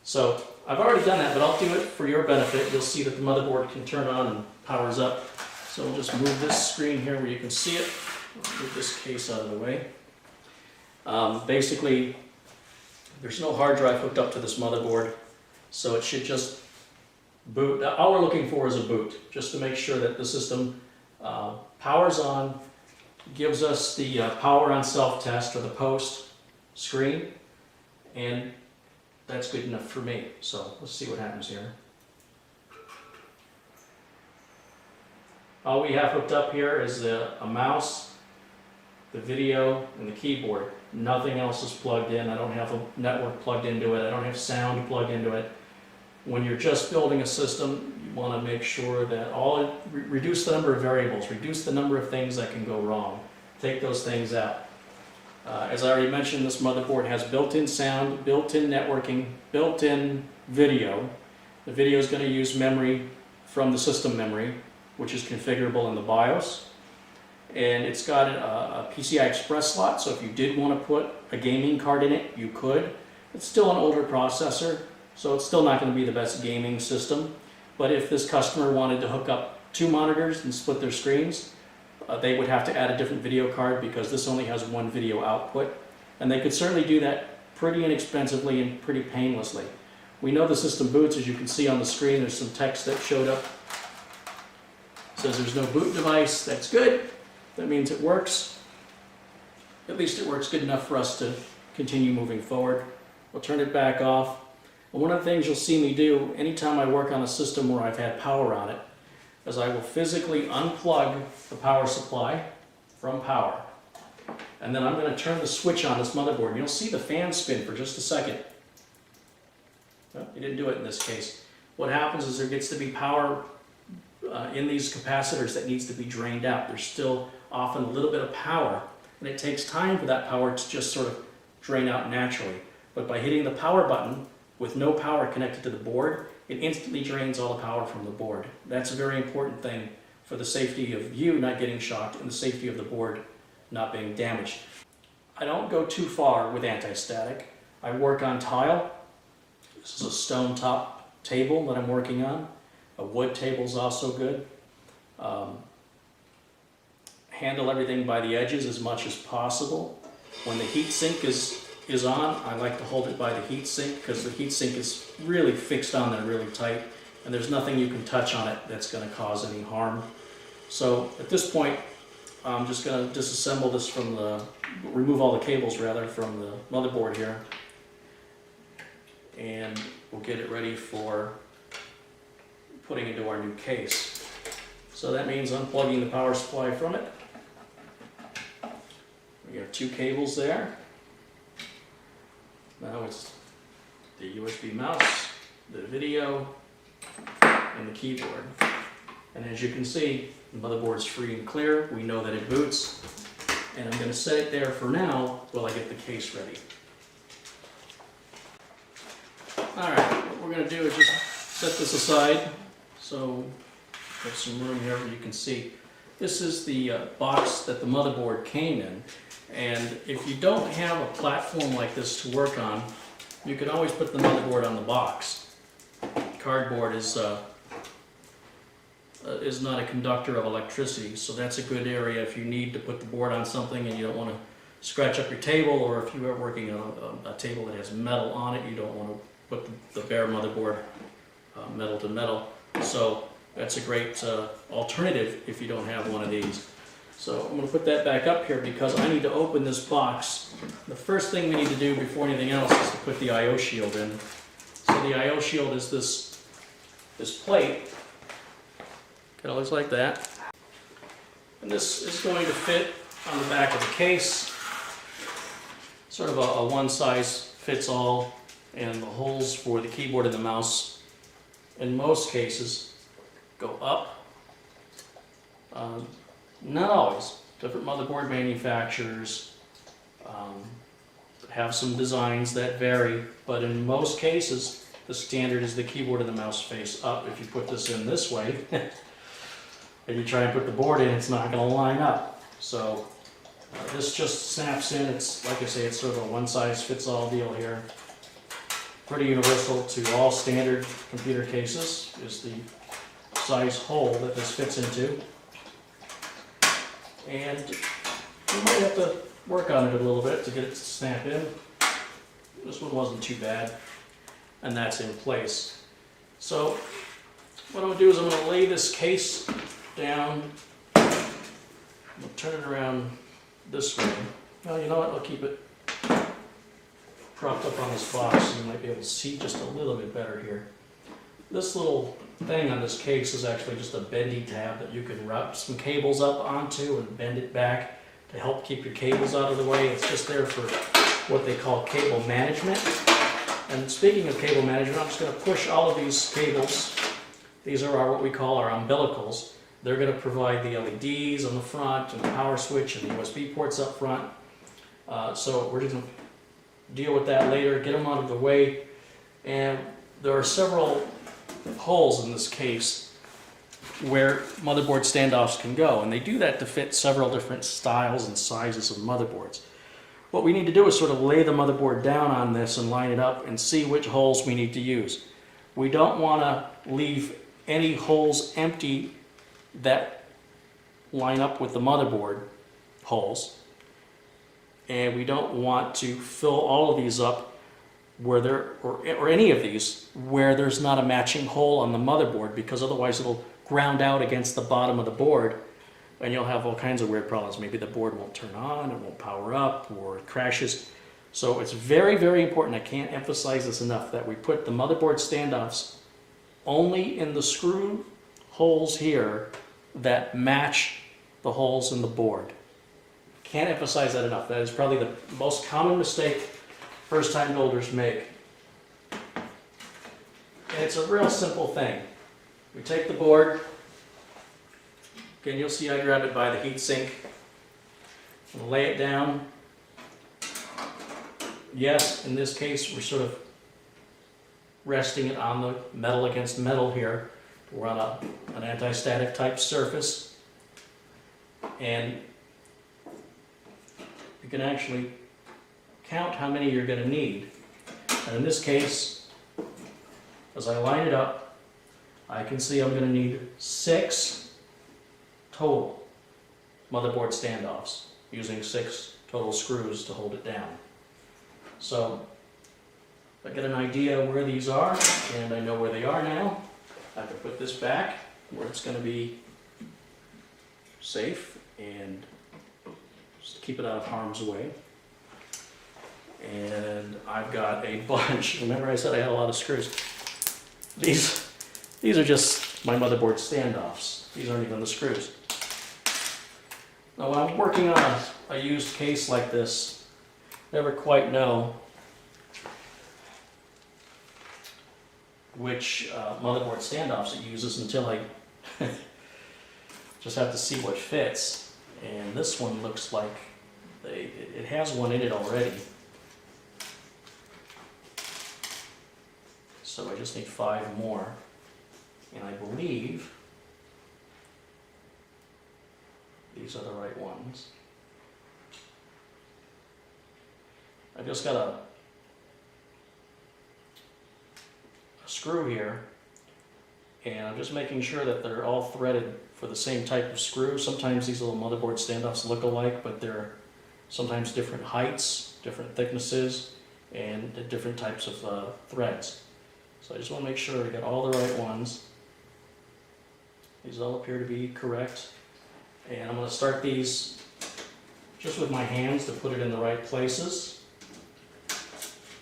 So I've already done that, but I'll do it for your benefit. You'll see that the motherboard can turn on and powers up. So we'll just move this screen here where you can see it. I'll move this case out of the way. Basically, there's no hard drive hooked up to this motherboard, so it should just boot. All we're looking for is a boot, just to make sure that the system powers on, gives us the power on self-test or the post screen, and that's good enough for me. So let's see what happens here. All we have hooked up here is a mouse, the video, and the keyboard. Nothing else is plugged in. I don't have a network plugged into it. I don't have sound plugged into it. When you're just building a system, you want to make sure that reduce the number of variables, reduce the number of things that can go wrong. Take those things out. As I already mentioned, this motherboard has built-in sound, built-in networking, built-in video. The video is going to use memory from the system memory, which is configurable in the BIOS. And it's got a PCI Express slot, so if you did want to put a gaming card in it, you could. It's still an older processor, so it's still not going to be the best gaming system. But if this customer wanted to hook up 2 monitors and split their screens, they would have to add a different video card because this only has 1 video output. And they could certainly do that pretty inexpensively and pretty painlessly. We know the system boots. As you can see on the screen, there's some text that showed up. It says there's no boot device. That's good. That means it works. At least it works good enough for us to continue moving forward. We'll turn it back off. And one of the things you'll see me do anytime I work on a system where I've had power on it is I will physically unplug the power supply from power. And then I'm going to turn the switch on this motherboard. And you'll see the fan spin for just a second. Well, you didn't do it in this case. What happens is there gets to be power in these capacitors that needs to be drained out. There's still often a little bit of power, and it takes time for that power to just sort of drain out naturally. But by hitting the power button with no power connected to the board, it instantly drains all the power from the board. That's a very important thing for the safety of you not getting shocked and the safety of the board not being damaged. I don't go too far with anti-static. I work on tile. This is a stone top table that I'm working on. A wood table is also good. Handle everything by the edges as much as possible. When the heat sink is on, I like to hold it by the heat sink because the heat sink is really fixed on there really tight, and there's nothing you can touch on it that's going to cause any harm. So at this point, I'm just going to disassemble this from remove all the cables rather from the motherboard here, and we'll get it ready for putting into our new case. So that means unplugging the power supply from it. We have 2 cables there. Now it's the USB mouse, the video, and the keyboard. And as you can see, the motherboard's free and clear. We know that it boots. And I'm going to set it there for now while I get the case ready. Alright, what we're going to do is just set this aside. So there's some room here where you can see. This is the box that the motherboard came in. And if you don't have a platform like this to work on, you can always put the motherboard on the box. Cardboard is not a conductor of electricity, so that's a good area if you need to put the board on something and you don't want to scratch up your table, or if you are working on a table that has metal on it, you don't want to put the bare motherboard metal to metal. So that's a great alternative if you don't have one of these. So I'm going to put that back up here because I need to open this box. The first thing we need to do before anything else is to put the I/O shield in. So the I/O shield is this plate. Kind of looks like that. And this is going to fit on the back of the case. Sort of a one size fits all, and the holes for the keyboard and the mouse in most cases go up. Not always. Different motherboard manufacturers have some designs that vary, but in most cases the standard is the keyboard and the mouse face up. If you put this in this way and you try and put the board in, it's not going to line up. So this just snaps in. It's, like I say, it's sort of a one size fits all deal here. Pretty universal to all standard computer cases is the size hole that this fits into. And you might have to work on it a little bit to get it to snap in. This one wasn't too bad, and that's in place. So what I'm going to do is I'm going to lay this case down. I'm going to turn it around this way. Well, you know what? I'll keep it propped up on this box so you might be able to see just a little bit better here. This little thing on this case is actually just a bendy tab that you can wrap some cables up onto and bend it back to help keep your cables out of the way. It's just there for what they call cable management. And speaking of cable management, I'm just going to push all of these cables. These are what we call our umbilicals. They're going to provide the LEDs on the front and the power switch and the USB ports up front. So we're going to deal with that later, get them out of the way. And there are several holes in this case where motherboard standoffs can go, and they do that to fit several different styles and sizes of motherboards. What we need to do is sort of lay the motherboard down on this and line it up and see which holes we need to use. We don't want to leave any holes empty that line up with the motherboard holes, and we don't want to fill all of these up where there, or any of these, where there's not a matching hole on the motherboard, because otherwise it'll ground out against the bottom of the board and you'll have all kinds of weird problems. Maybe the board won't turn on, it won't power up, or it crashes. So it's very, very important, I can't emphasize this enough, that we put the motherboard standoffs only in the screw holes here that match the holes in the board. Can't emphasize that enough. That is probably the most common mistake first-time builders make. And it's a real simple thing. We take the board, again you'll see I grab it by the heat sink, and lay it down. Yes, in this case we're sort of resting it on the metal against metal here. We're on an anti-static type surface, and you can actually count how many you're going to need. And in this case, as I line it up, I can see I'm going to need 6 total motherboard standoffs, using 6 total screws to hold it down. So if I get an idea where these are, and I know where they are now, I can put this back where it's going to be safe and just keep it out of harm's way. And I've got a bunch. Remember I said I had a lot of screws. These are just my motherboard standoffs. These aren't even the screws. Now when I'm working on a used case like this, I never quite know which motherboard standoffs it uses until I just have to see what fits. And this one looks like it has one in it already. So I just need 5 more. And I believe these are the right ones. I just got a screw here, and I'm just making sure that they're all threaded for the same type of screw. Sometimes these little motherboard standoffs look alike, but they're sometimes different heights, different thicknesses, and different types of threads. So I just want to make sure we got all the right ones. These all appear to be correct. And I'm going to start these just with my hands to put it in the right places.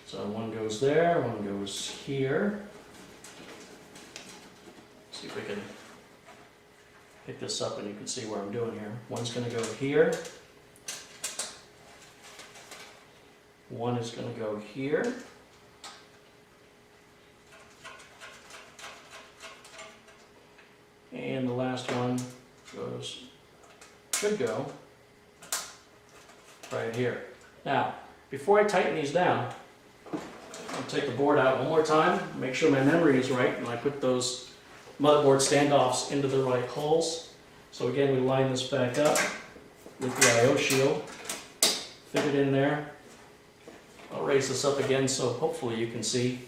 So one goes there, one goes here. See if we can pick this up and you can see where I'm doing here. One's going to go here. One is going to go here. And the last one should go right here. Now, before I tighten these down, I'll take the board out one more time, make sure my memory is right, and I put those motherboard standoffs into the right holes. So again, we line this back up with the I/O shield, fit it in there. I'll raise this up again so hopefully you can see.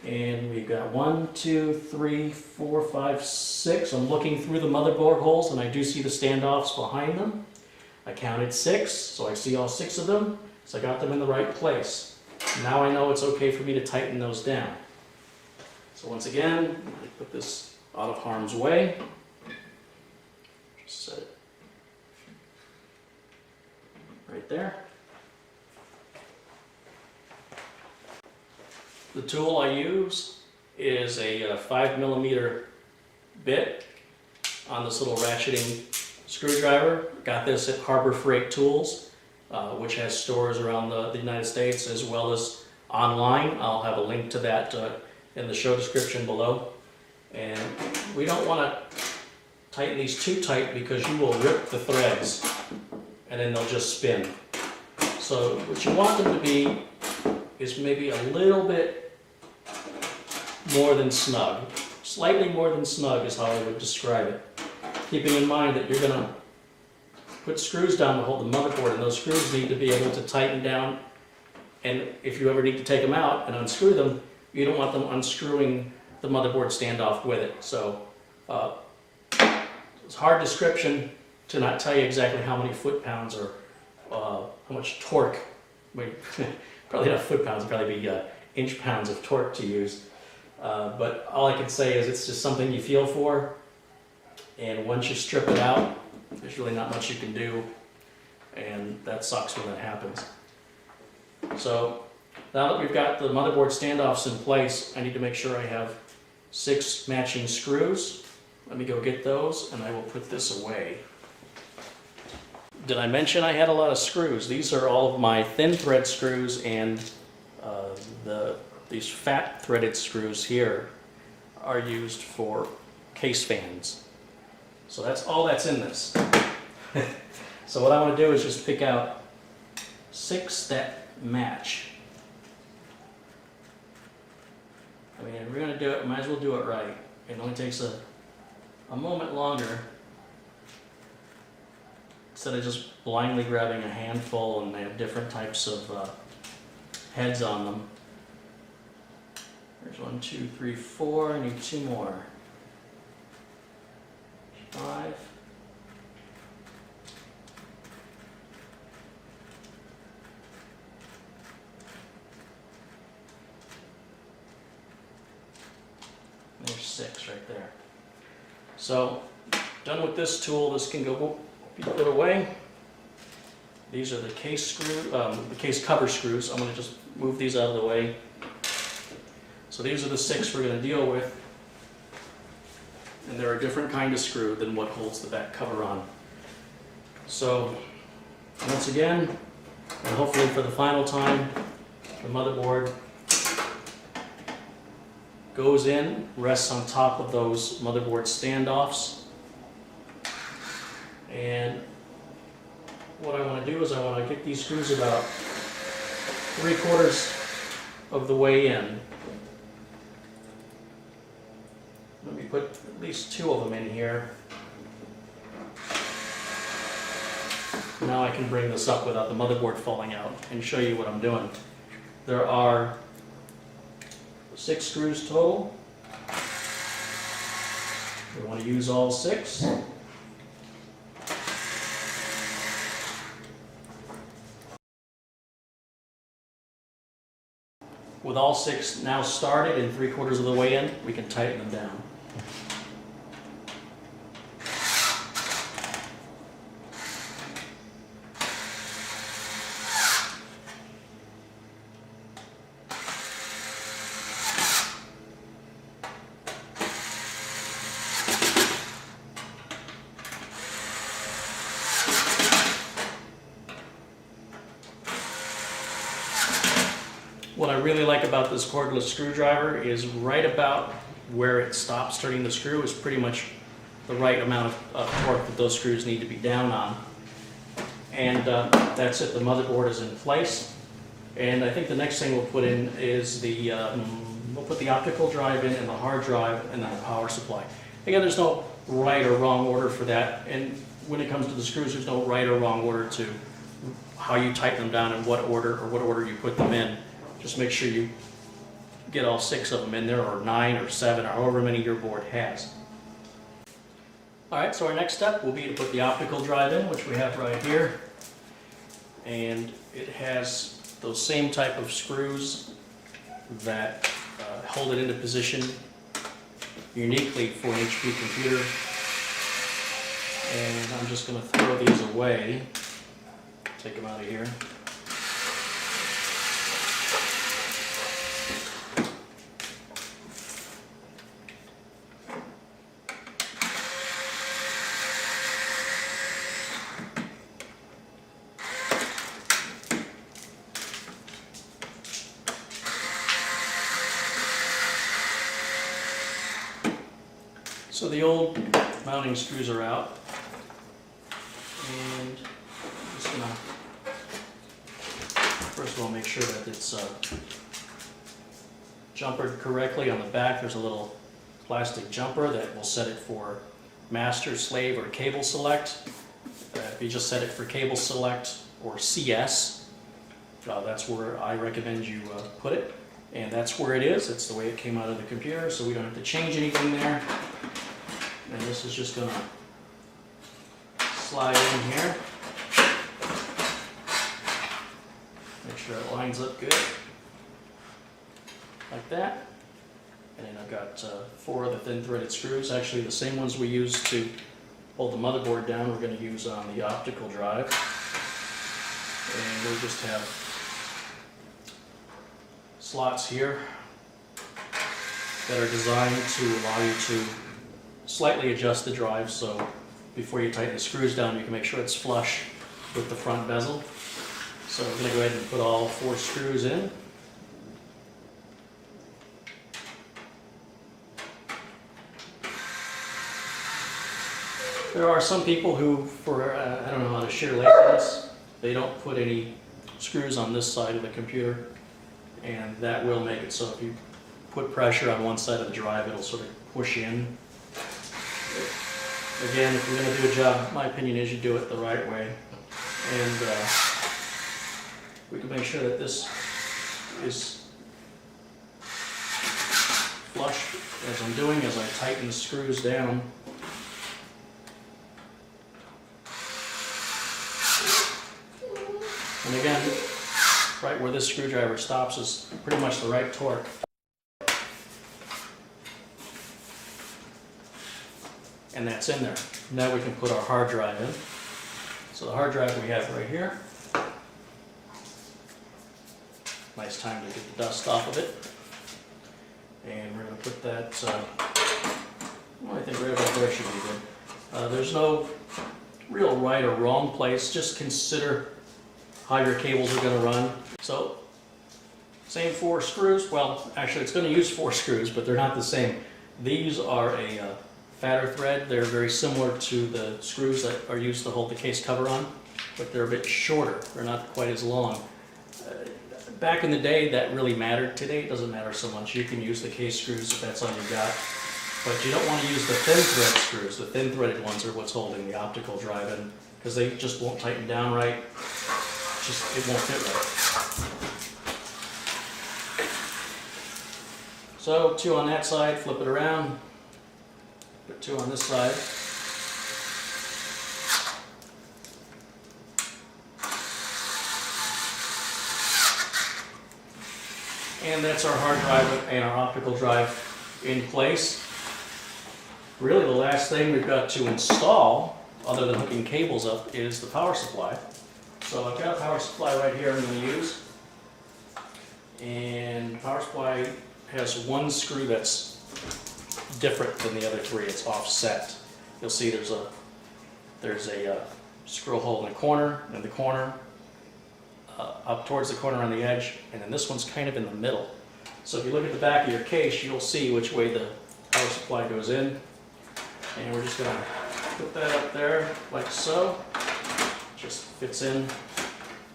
And we've got 1, 2, 3, 4, 5, 6. I'm looking through the motherboard holes and I do see the standoffs behind them. I counted 6, so I see all 6 of them, so I got them in the right place. Now I know it's okay for me to tighten those down. So once again, I put this out of harm's way. Just set it right there. The tool I use is a 5mm bit on this little ratcheting screwdriver. Got this at Harbor Freight Tools, which has stores around the United States as well as online. I'll have a link to that in the show description below. And we don't want to tighten these too tight because you will rip the threads and then they'll just spin. So what you want them to be is maybe a little bit more than snug. Slightly more than snug is how I would describe it. Keeping in mind that you're going to put screws down to hold the motherboard, and those screws need to be able to tighten down, and if you ever need to take them out and unscrew them, you don't want them unscrewing the motherboard standoff with it. So it's a hard description to not tell you exactly how many foot-pounds or how much torque, probably not foot-pounds, probably be inch-pounds of torque to use. But all I can say is it's just something you feel for, and once you strip it out, there's really not much you can do, and that sucks when that happens. So now that we've got the motherboard standoffs in place, I need to make sure I have 6 matching screws. Let me go get those, and I will put this away. Did I mention I had a lot of screws? These are all of my thin thread screws, and these fat threaded screws here are used for case fans. So that's all that's in this. So what I want to do is just pick out 6 that match. I mean, if we're going to do it, might as well do it right. It only takes a moment longer instead of just blindly grabbing a handful, and they have different types of heads on them. There's 1, 2, 3, 4. I need 2 more. 5. There's 6 right there. So, done with this tool. This can go be put away. These are the case screw, the case cover screws. I'm going to just move these out of the way. So these are the 6 we're going to deal with, and they're a different kind of screw than what holds the back cover on. So once again, and hopefully for the final time, the motherboard goes in, rests on top of those motherboard standoffs, and what I want to do is I want to get these screws about 3/4 of the way in. Let me put at least 2 of them in here. Now I can bring this up without the motherboard falling out and show you what I'm doing. There are 6 screws total. We want to use all 6. With all 6 now started and 3/4 of the way in, we can tighten them down. What I really like about this cordless screwdriver is right about where it stops turning the screw is pretty much the right amount of torque that those screws need to be down on. And that's it, the motherboard is in place. And I think the next thing we'll put in is we'll put the optical drive in and the hard drive and then the power supply. Again, there's no right or wrong order for that. And when it comes to the screws, there's no right or wrong order to how you tighten them down and what order you put them in. Just make sure you get all 6 of them in there, or 9 or 7, or however many your board has. Alright, so our next step will be to put the optical drive in, which we have right here. And it has those same type of screws that hold it into position uniquely for an HP computer. And I'm just going to throw these away, take them out of here. So the old mounting screws are out, and I'm just going to first of all make sure that it's jumpered correctly on the back. There's a little plastic jumper that will set it for master, slave, or cable select. If you just set it for cable select or CS, that's where I recommend you put it. And that's where it is. It's the way it came out of the computer, so we don't have to change anything there. And this is just going to slide in here. Make sure it lines up good. Like that. And then I've got 4 of the thin threaded screws, actually the same ones we use to hold the motherboard down, we're going to use on the optical drive. And we'll just have slots here that are designed to allow you to slightly adjust the drive, so before you tighten the screws down you can make sure it's flush with the front bezel. So we're going to go ahead and put all 4 screws in. There are some people who, for I don't know, out of sheer laziness, they don't put any screws on this side of the computer, and that will make it so if you put pressure on one side of the drive, it'll sort of push in. Again, if you're going to do a job, my opinion is you do it the right way. And we can make sure that this is flush as I'm doing, as I tighten the screws down. And again, right where this screwdriver stops is pretty much the right torque. And that's in there. Now we can put our hard drive in. So the hard drive we have right here. Nice time to get the dust off of it. And we're going to put that, well, I think right about there should be good. There's no real right or wrong place. Just consider how your cables are going to run. So, same 4 screws. Well, actually it's going to use 4 screws, but they're not the same. These are a fatter thread. They're very similar to the screws that are used to hold the case cover on, but they're a bit shorter. They're not quite as long. Back in the day, that really mattered. Today, it doesn't matter so much. You can use the case screws if that's all you got, but you don't want to use the thin thread screws. The thin threaded ones are what's holding the optical drive in, because they just won't tighten down right. It won't fit right. So 2 on that side, flip it around, put 2 on this side. And that's our hard drive and our optical drive in place. Really the last thing we've got to install, other than hooking cables up, is the power supply. So I've got a power supply right here I'm going to use. And the power supply has one screw that's different than the other three. It's offset. You'll see there's a screw hole in the corner, up towards the corner on the edge, and then this one's kind of in the middle. So if you look at the back of your case, you'll see which way the power supply goes in. And we're just going to put that up there like so. Just fits in.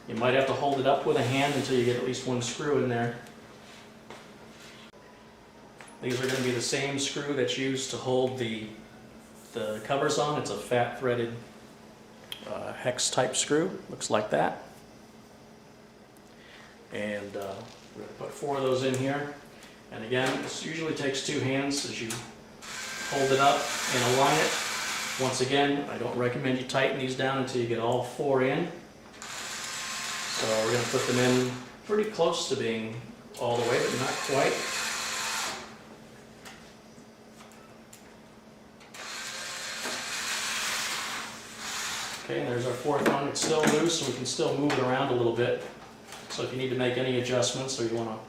You might have to hold it up with a hand until you get at least one screw in there. These are going to be the same screw that's used to hold the covers on. It's a fat threaded hex type screw. Looks like that. And we're going to put 4 of those in here. And again, this usually takes 2 hands as you hold it up and align it. Once again, I don't recommend you tighten these down until you get all 4 in. So we're going to put them in pretty close to being all the way, but not quite. Okay, and there's our 4th one. It's still loose, so we can still move it around a little bit. So if you need to make any adjustments, or you want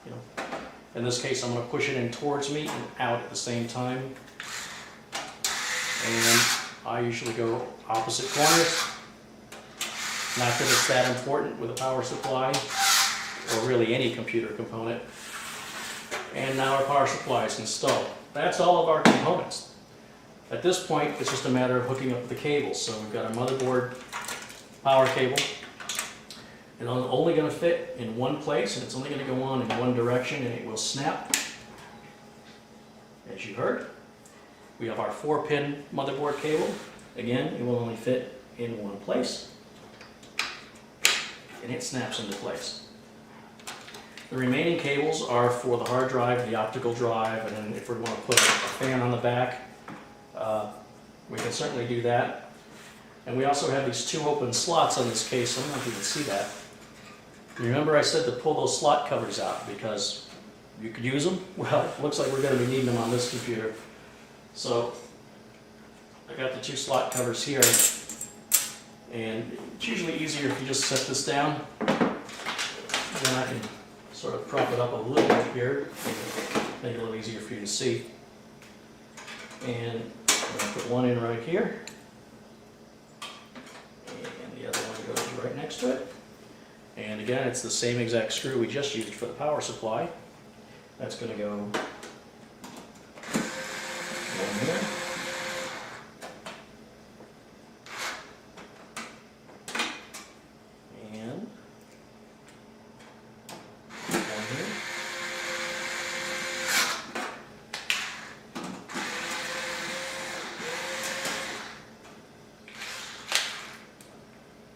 to, in this case, I'm going to push it in towards me and out at the same time. And I usually go opposite corners. Not that it's that important with a power supply, or really any computer component. And now our power supply is installed. That's all of our components. At this point, it's just a matter of hooking up the cables. So we've got our motherboard power cable. It's only going to fit in one place, and it's only going to go on in one direction, and it will snap, as you heard. We have our 4-pin motherboard cable. Again, it will only fit in one place, and it snaps into place. The remaining cables are for the hard drive, the optical drive, and then if we want to put a fan on the back, we can certainly do that. And we also have these 2 open slots on this case. I don't know if you can see that. Remember I said to pull those slot covers out because you could use them? Well, it looks like we're going to be needing them on this computer. So I got the 2 slot covers here, and it's usually easier if you just set this down. And then I can sort of prop it up a little bit here, make it a little easier for you to see. And I'm going to put one in right here, and the other one goes right next to it. And again, it's the same exact screw we just used for the power supply. That's going to go in here. And down here.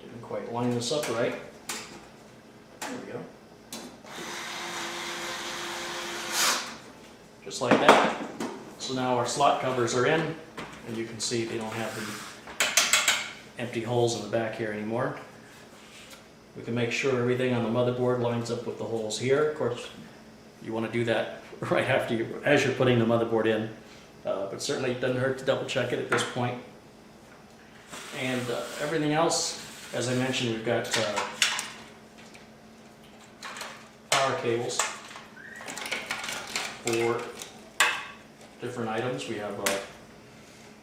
Didn't quite line this up right. There we go. Just like that. So now our slot covers are in, and you can see they don't have the empty holes in the back here anymore. We can make sure everything on the motherboard lines up with the holes here. Of course, you want to do that right after as you're putting the motherboard in, but certainly it doesn't hurt to double check it at this point. And everything else, as I mentioned, we've got power cables for different items. We have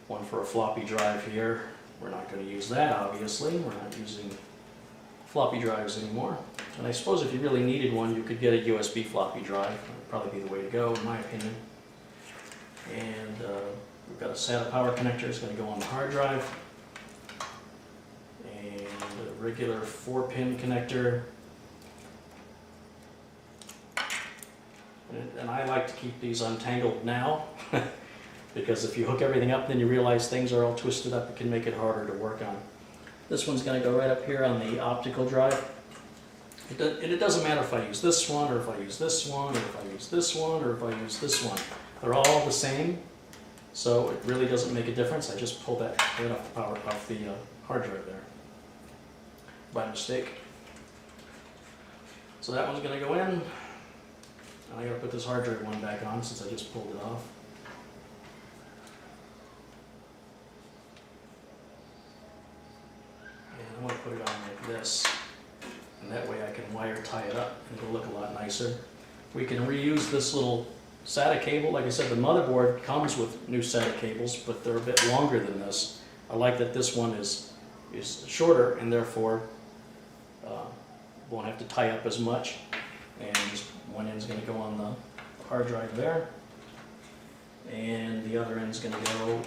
one for a floppy drive here. We're not going to use that, obviously. We're not using floppy drives anymore. And I suppose if you really needed one, you could get a USB floppy drive. That would probably be the way to go, in my opinion. And we've got a SATA power connector. It's going to go on the hard drive. And a regular 4-pin connector. And I like to keep these untangled now, because if you hook everything up, then you realize things are all twisted up. It can make it harder to work on. This one's going to go right up here on the optical drive. It doesn't matter if I use this one, or if I use this one, or if I use this one, or if I use this one. They're all the same, so it really doesn't make a difference. I just pulled that right off the hard drive there by mistake. So that one's going to go in. And I gotta put this hard drive one back on since I just pulled it off. And I'm gonna put it on like this. And that way I can wire tie it up and it'll look a lot nicer. We can reuse this little SATA cable. Like I said, the motherboard comes with new SATA cables, but they're a bit longer than this. I like that this one is shorter and therefore won't have to tie up as much. And just one end is going to go on the hard drive there, and the other end is going to go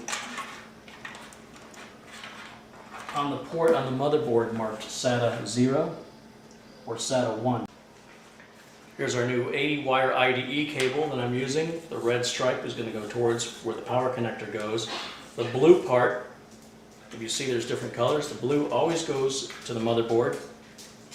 on the port on the motherboard marked SATA 0 or SATA 1. Here's our new 80 wire IDE cable that I'm using. The red stripe is going to go towards where the power connector goes. The blue part, if you see there's different colors, the blue always goes to the motherboard.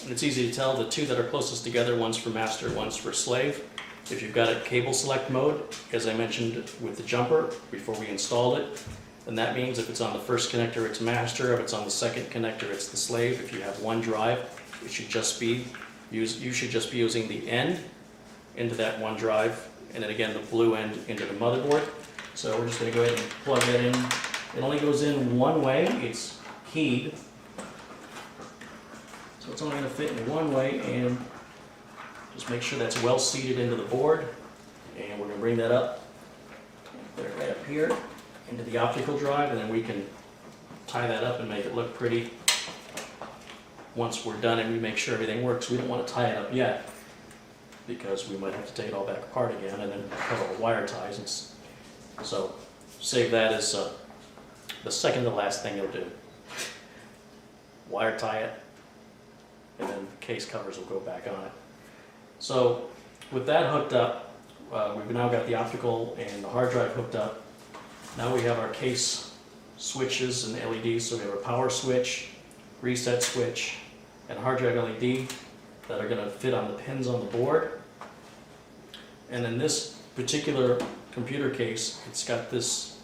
And it's easy to tell the two that are closest together, one's for master, one's for slave. If you've got it cable select mode, as I mentioned with the jumper before we installed it, then that means if it's on the first connector it's master, if it's on the second connector it's the slave. If you have one drive, it should just be you should just be using the end into that one drive, and then again the blue end into the motherboard. So we're just going to go ahead and plug that in. It only goes in one way, it's keyed. So it's only going to fit in one way, and just make sure that's well seated into the board. And we're going to bring that up, put it right up here into the optical drive, and then we can tie that up and make it look pretty once we're done and we make sure everything works. We don't want to tie it up yet because we might have to take it all back apart again and then cut all the wire ties. And so save that as the second to last thing you'll do. Wire tie it, and then the case covers will go back on it. So with that hooked up, we've now got the optical and the hard drive hooked up. Now we have our case switches and LEDs. So we have a power switch, reset switch, and hard drive LED that are going to fit on the pins on the board. And then this particular computer case, it's got this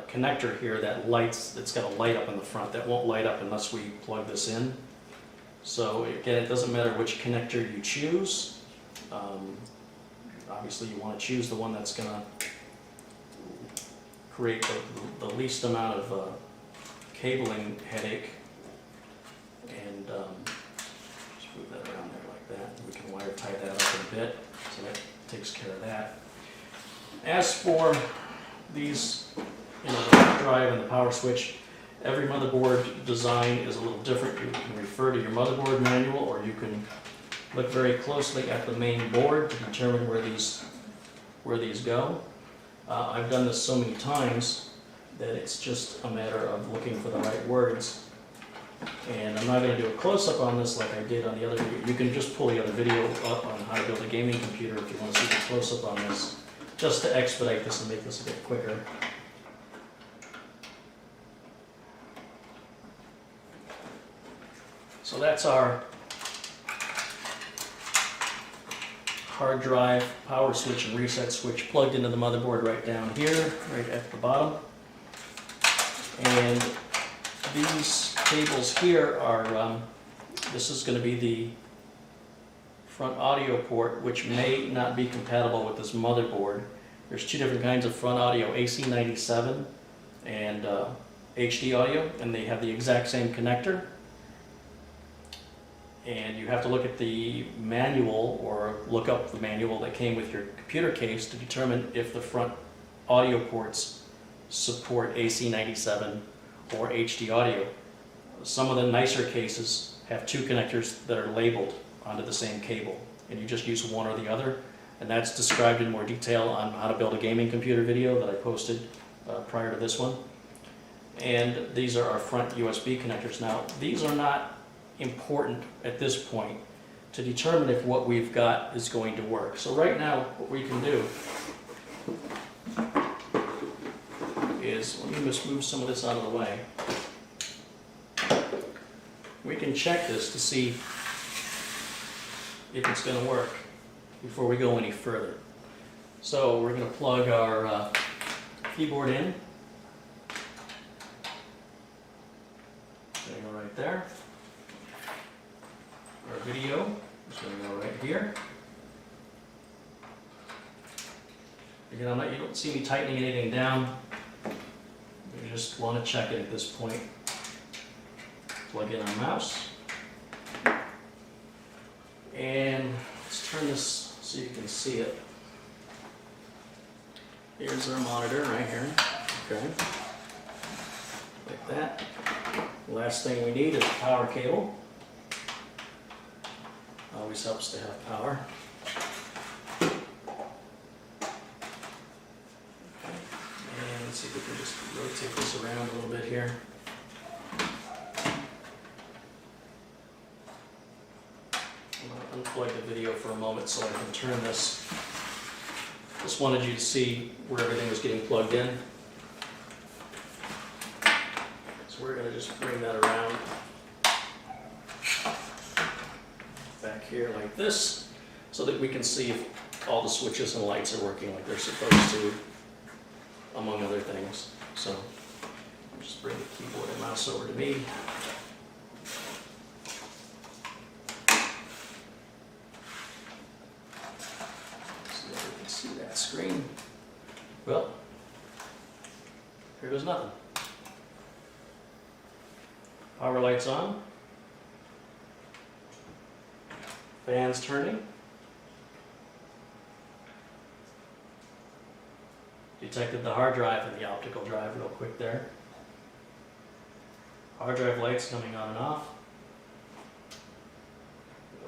connector here that lights, it's got a light up in the front that won't light up unless we plug this in. So again, it doesn't matter which connector you choose. Obviously you want to choose the one that's going to create the least amount of cabling headache. And just move that around there like that. We can wire tie that up in a bit, so that takes care of that. As for these, the hard drive and the power switch, every motherboard design is a little different. You can refer to your motherboard manual, or you can look very closely at the main board to determine where these go. I've done this so many times that it's just a matter of looking for the right words. And I'm not going to do a close-up on this like I did on the other video. You can just pull the other video up on how to build a gaming computer if you want to see the close-up on this, just to expedite this and make this a bit quicker. So that's our hard drive, power switch, and reset switch plugged into the motherboard right down here, right at the bottom. And these cables here are, this is going to be the front audio port, which may not be compatible with this motherboard. There's two different kinds of front audio, AC97 and HD audio, and they have the exact same connector. And you have to look at the manual or look up the manual that came with your computer case to determine if the front audio ports support AC97 or HD audio. Some of the nicer cases have two connectors that are labeled onto the same cable, and you just use one or the other. And that's described in more detail on how to build a gaming computer video that I posted prior to this one. And these are our front USB connectors. Now, these are not important at this point to determine if what we've got is going to work. So right now, what we can do is, let me just move some of this out of the way. We can check this to see if it's going to work before we go any further. So we're going to plug our keyboard in. There you go, right there. Our video is going to go right here. Again, you don't see me tightening anything down. You just want to check it at this point. Plug in our mouse. And let's turn this so you can see it. Here's our monitor right here. Okay. Like that. Last thing we need is a power cable. Always helps to have power. Okay. And let's see if we can just rotate this around a little bit here. I'm going to unplug the video for a moment so I can turn this. Just wanted you to see where everything was getting plugged in. So we're going to just bring that around back here like this so that we can see if all the switches and lights are working like they're supposed to, among other things. So I'll just bring the keyboard and mouse over to me. See if we can see that screen. Well, here goes nothing. Power lights on. Fans turning. Detected the hard drive and the optical drive real quick there. Hard drive lights coming on and off.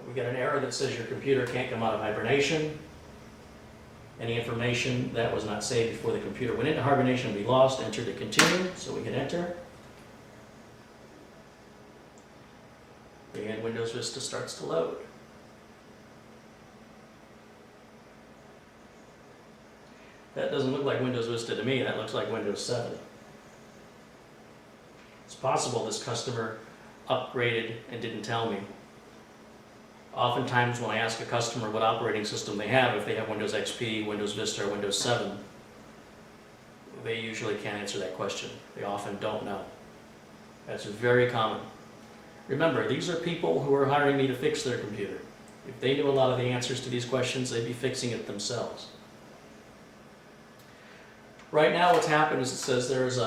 We get an error that says your computer can't come out of hibernation. Any information that was not saved before the computer went into hibernation will be lost. Enter to continue, so we can enter. And Windows Vista starts to load. That doesn't look like Windows Vista to me, that looks like Windows 7. It's possible this customer upgraded and didn't tell me. Oftentimes when I ask a customer what operating system they have, if they have Windows XP, Windows Vista, or Windows 7, they usually can't answer that question. They often don't know. That's very common. Remember, these are people who are hiring me to fix their computer. If they knew a lot of the answers to these questions, they'd be fixing it themselves. Right now what's happened is it says there's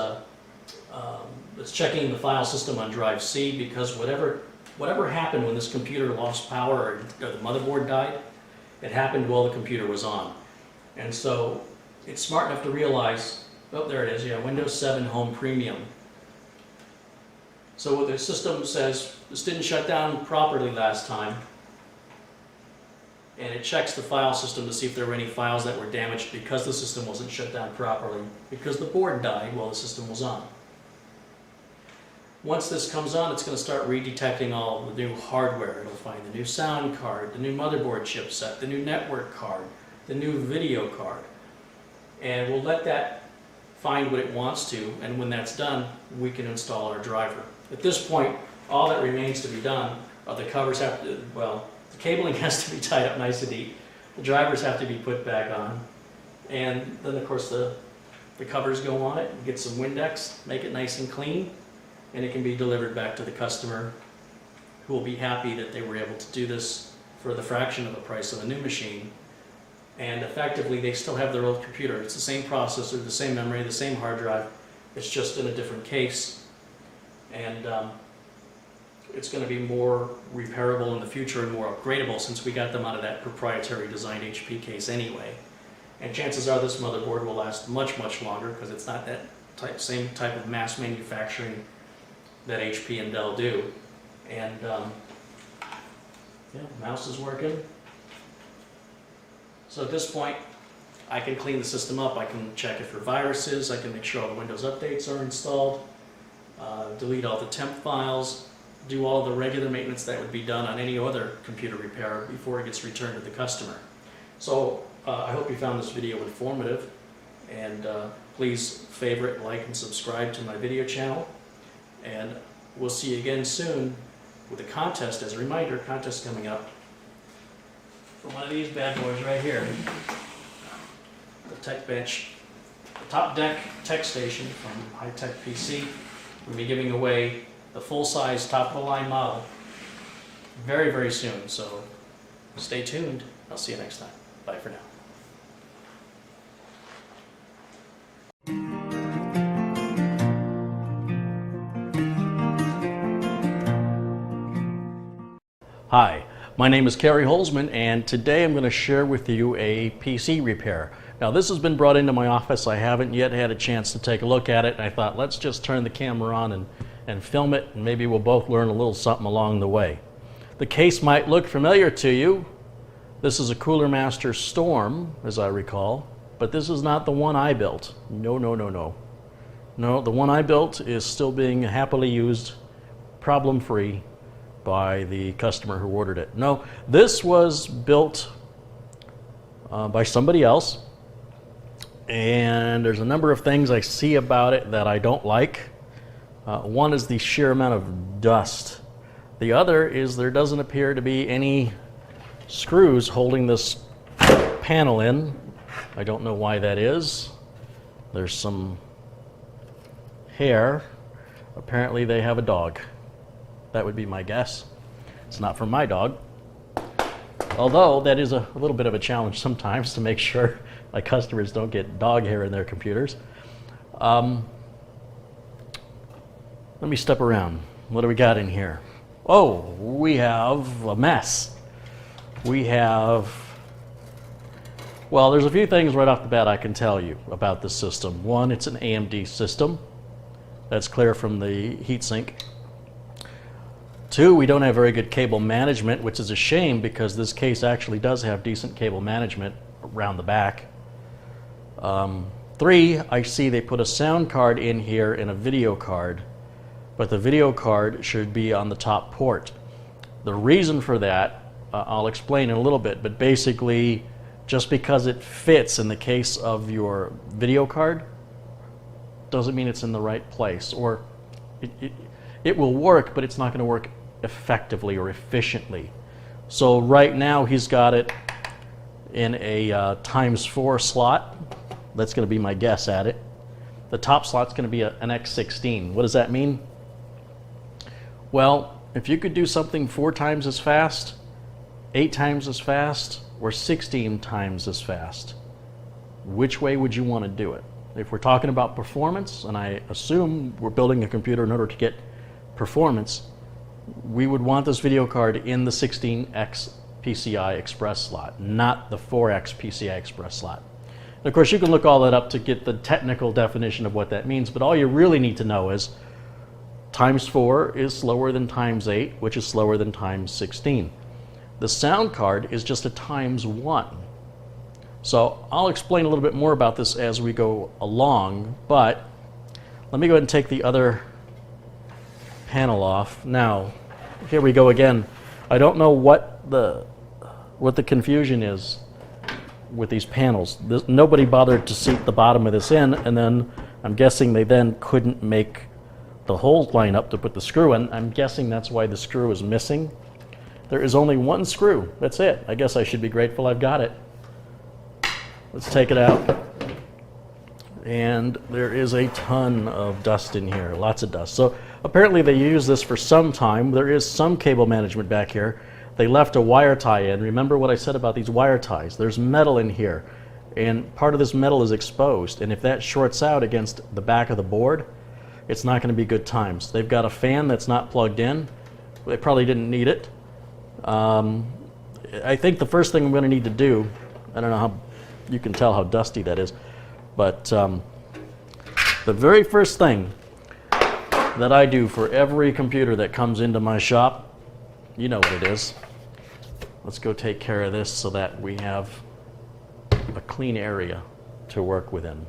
it's checking the file system on drive C because whatever happened when this computer lost power or the motherboard died, it happened while the computer was on. And so it's smart enough to realize, oh, there it is, yeah, Windows 7 Home Premium. So what the system says, this didn't shut down properly last time, and it checks the file system to see if there were any files that were damaged because the system wasn't shut down properly, because the board died while the system was on. Once this comes on, it's going to start redetecting all the new hardware. It'll find the new sound card, the new motherboard chipset, the new network card, the new video card, and we'll let that find what it wants to, and when that's done, we can install our driver. At this point, all that remains to be done are the covers have to, well, the cabling has to be tied up nice and neat, the drivers have to be put back on, and then of course the covers go on it, get some Windex, make it nice and clean, and it can be delivered back to the customer who will be happy that they were able to do this for the fraction of the price of a new machine. And effectively they still have their old computer. It's the same processor, the same memory, the same hard drive, it's just in a different case. And it's going to be more repairable in the future and more upgradable since we got them out of that proprietary designed HP case anyway. And chances are this motherboard will last much, much longer because it's not that same type of mass manufacturing that HP and Dell do. And yeah, mouse is working. So at this point, I can clean the system up. I can check it for viruses. I can make sure all the Windows updates are installed, delete all the temp files, do all the regular maintenance that would be done on any other computer repair before it gets returned to the customer. So I hope you found this video informative, and please favorite, like, and subscribe to my video channel. And we'll see you again soon with a contest. As a reminder, contest coming up for one of these bad boys right here. The Tech Bench, the Top Deck Tech Station from High Tech PC. We'll be giving away the full-size, top-of-the-line model very, very soon. So stay tuned. I'll see you next time. Bye for now. Hi, my name is CareyHolzman, and today I'm going to share with you a PC repair. Now this has been brought into my office. I haven't yet had a chance to take a look at it, and I thought let's just turn the camera on and film it, and maybe we'll both learn a little something along the way. The case might look familiar to you. This is a Cooler Master Storm, as I recall, but this is not the one I built. No, the one I built is still being happily used, problem-free, by the customer who ordered it. No, this was built by somebody else, and there's a number of things I see about it that I don't like. One is the sheer amount of dust. The other is there doesn't appear to be any screws holding this panel in. I don't know why that is. There's some hair. Apparently they have a dog. That would be my guess. It's not from my dog. Although that is a little bit of a challenge sometimes to make sure my customers don't get dog hair in their computers. Let me step around. What do we got in here? Oh, we have a mess. Well, there's a few things right off the bat I can tell you about this system. One, it's an AMD system. That's clear from the heatsink. Two, we don't have very good cable management, which is a shame because this case actually does have decent cable management around the back. Three, I see they put a sound card in here and a video card, but the video card should be on the top port. The reason for that, I'll explain in a little bit, but basically, just because it fits in the case of your video card doesn't mean it's in the right place, or it will work, but it's not going to work effectively or efficiently. So right now he's got it in a ×4 slot. That's going to be my guess at it. The top slot's going to be an X16. What does that mean? Well, if you could do something 4 times as fast, 8 times as fast, or 16 times as fast, which way would you want to do it? If we're talking about performance, and I assume we're building a computer in order to get performance, we would want this video card in the 16X PCI Express slot, not the 4X PCI Express slot. And of course, you can look all that up to get the technical definition of what that means, but all you really need to know is ×4 is slower than ×8, which is slower than ×16. The sound card is just a ×1. So I'll explain a little bit more about this as we go along, but let me go ahead and take the other panel off. Now, here we go again. I don't know what the confusion is with these panels. Nobody bothered to seat the bottom of this in, and then I'm guessing they then couldn't make the holes line up to put the screw in. I'm guessing that's why the screw is missing. There is only one screw. That's it. I guess I should be grateful I've got it. Let's take it out. And there is a ton of dust in here, lots of dust. So apparently they use this for some time. There is some cable management back here. They left a wire tie in. Remember what I said about these wire ties? There's metal in here, and part of this metal is exposed, and if that shorts out against the back of the board, it's not going to be good times. They've got a fan that's not plugged in. They probably didn't need it. I think the first thing I'm going to need to do, I don't know how you can tell how dusty that is, but the very first thing that I do for every computer that comes into my shop, you know what it is. Let's go take care of this so that we have a clean area to work within.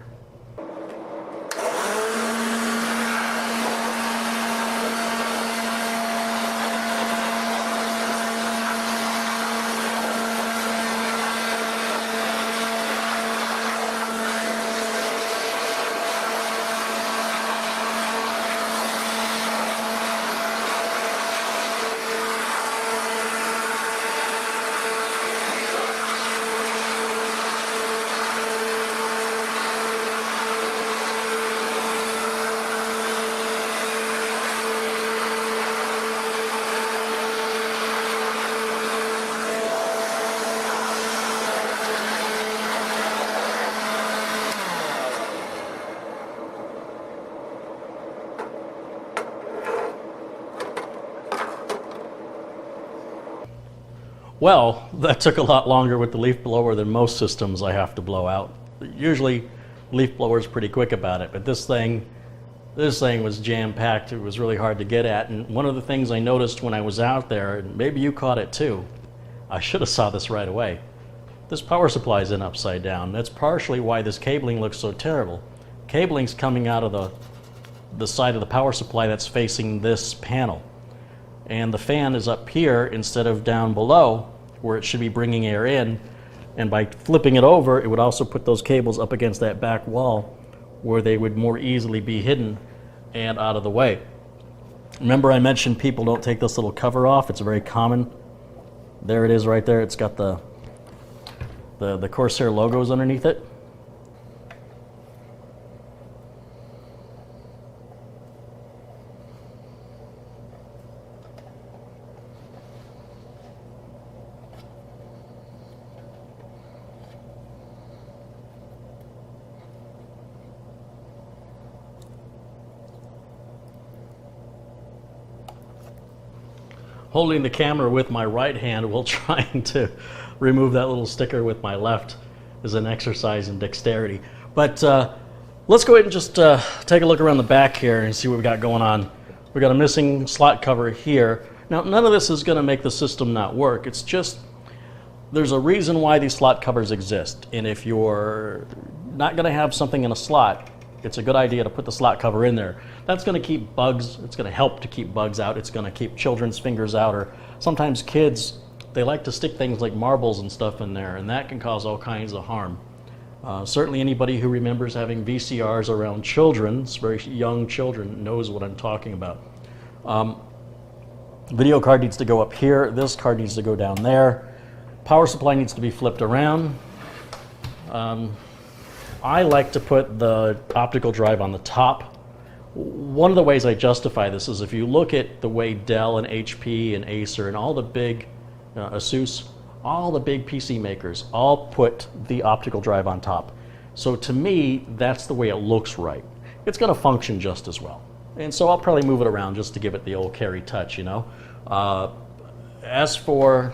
Well, that took a lot longer with the leaf blower than most systems I have to blow out. Usually leaf blower's pretty quick about it, but this thing was jam-packed. It was really hard to get at, and one of the things I noticed when I was out there, and maybe you caught it too, I should have saw this right away. This power supply is in upside down. That's partially why this cabling looks so terrible. Cabling's coming out of the side of the power supply that's facing this panel. And the fan is up here instead of down below where it should be bringing air in. And by flipping it over, it would also put those cables up against that back wall where they would more easily be hidden and out of the way. Remember I mentioned people don't take this little cover off. It's very common. There it is right there. It's got the Corsair logos underneath it. Holding the camera with my right hand while trying to remove that little sticker with my left is an exercise in dexterity. But let's go ahead and just take a look around the back here and see what we got going on. We got a missing slot cover here. Now, none of this is going to make the system not work. It's just there's a reason why these slot covers exist. And if you're not going to have something in a slot, it's a good idea to put the slot cover in there. That's going to keep bugs, it's going to help to keep bugs out, it's going to keep children's fingers out, or sometimes kids, they like to stick things like marbles and stuff in there, and that can cause all kinds of harm. Certainly anybody who remembers having VCRs around children, very young children, knows what I'm talking about. Video card needs to go up here, this card needs to go down there, power supply needs to be flipped around. I like to put the optical drive on the top. One of the ways I justify this is if you look at the way Dell and HP and Acer and all the big, Asus, all the big PC makers all put the optical drive on top. So to me, that's the way it looks right. It's going to function just as well. And so I'll probably move it around just to give it the old Carey touch, you know. As for,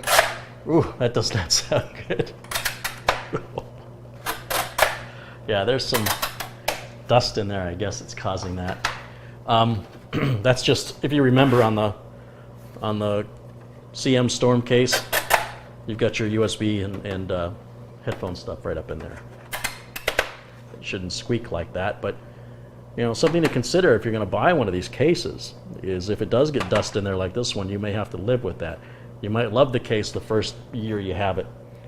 ooh, that does not sound good. Yeah, there's some dust in there. I guess it's causing that. That's just, if you remember on the CM Storm case, you've got your USB and headphone stuff right up in there. It shouldn't squeak like that, but you know, something to consider if you're going to buy one of these cases is if it does get dust in there like this one, you may have to live with that. You might love the case the first year you have it,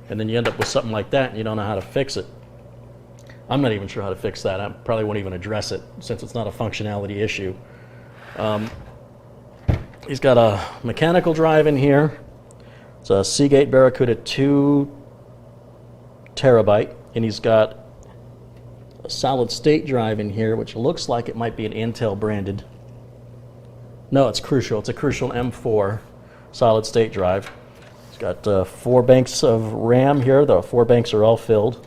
and then you end up with something like that and you don't know how to fix it. I'm not even sure how to fix that. I probably won't even address it since it's not a functionality issue. He's got a mechanical drive in here. It's a Seagate Barracuda 2 terabyte, and he's got a solid state drive in here, which looks like it might be an Intel branded. No, it's Crucial. It's a Crucial M4 solid state drive. It's got 4 banks of RAM here. The 4 banks are all filled.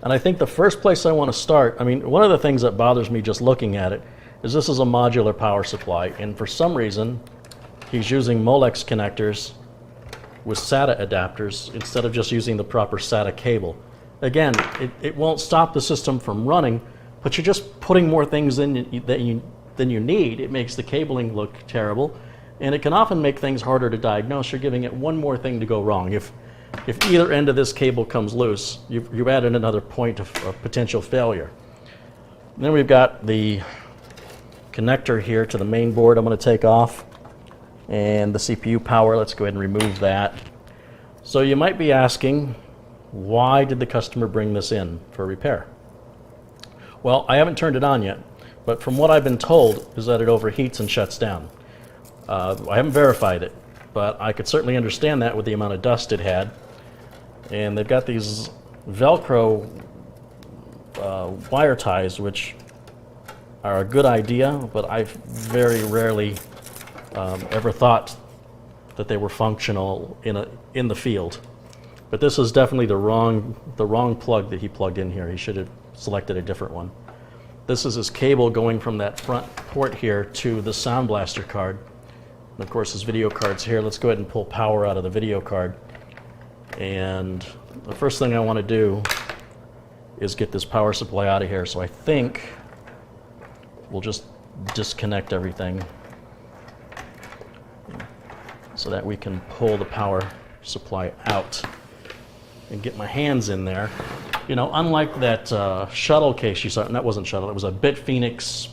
And I think the first place I want to start, I mean, one of the things that bothers me just looking at it is this is a modular power supply, and for some reason he's using Molex connectors with SATA adapters instead of just using the proper SATA cable. Again, it won't stop the system from running, but you're just putting more things in than you need. It makes the cabling look terrible, and it can often make things harder to diagnose. You're giving it one more thing to go wrong. If either end of this cable comes loose, you've added another point of potential failure. And then we've got the connector here to the main board I'm going to take off, and the CPU power. Let's go ahead and remove that. So you might be asking, why did the customer bring this in for repair? Well, I haven't turned it on yet, but from what I've been told is that it overheats and shuts down. I haven't verified it, but I could certainly understand that with the amount of dust it had. And they've got these Velcro wire ties, which are a good idea, but I've very rarely ever thought that they were functional in the field. But this is definitely the wrong plug that he plugged in here. He should have selected a different one. This is his cable going from that front port here to the Sound Blaster card. And of course, his video card's here. Let's go ahead and pull power out of the video card. And the first thing I want to do is get this power supply out of here. So I think we'll just disconnect everything so that we can pull the power supply out and get my hands in there. You know, unlike that shuttle case you saw, that wasn't shuttle, it was a BitPhoenix,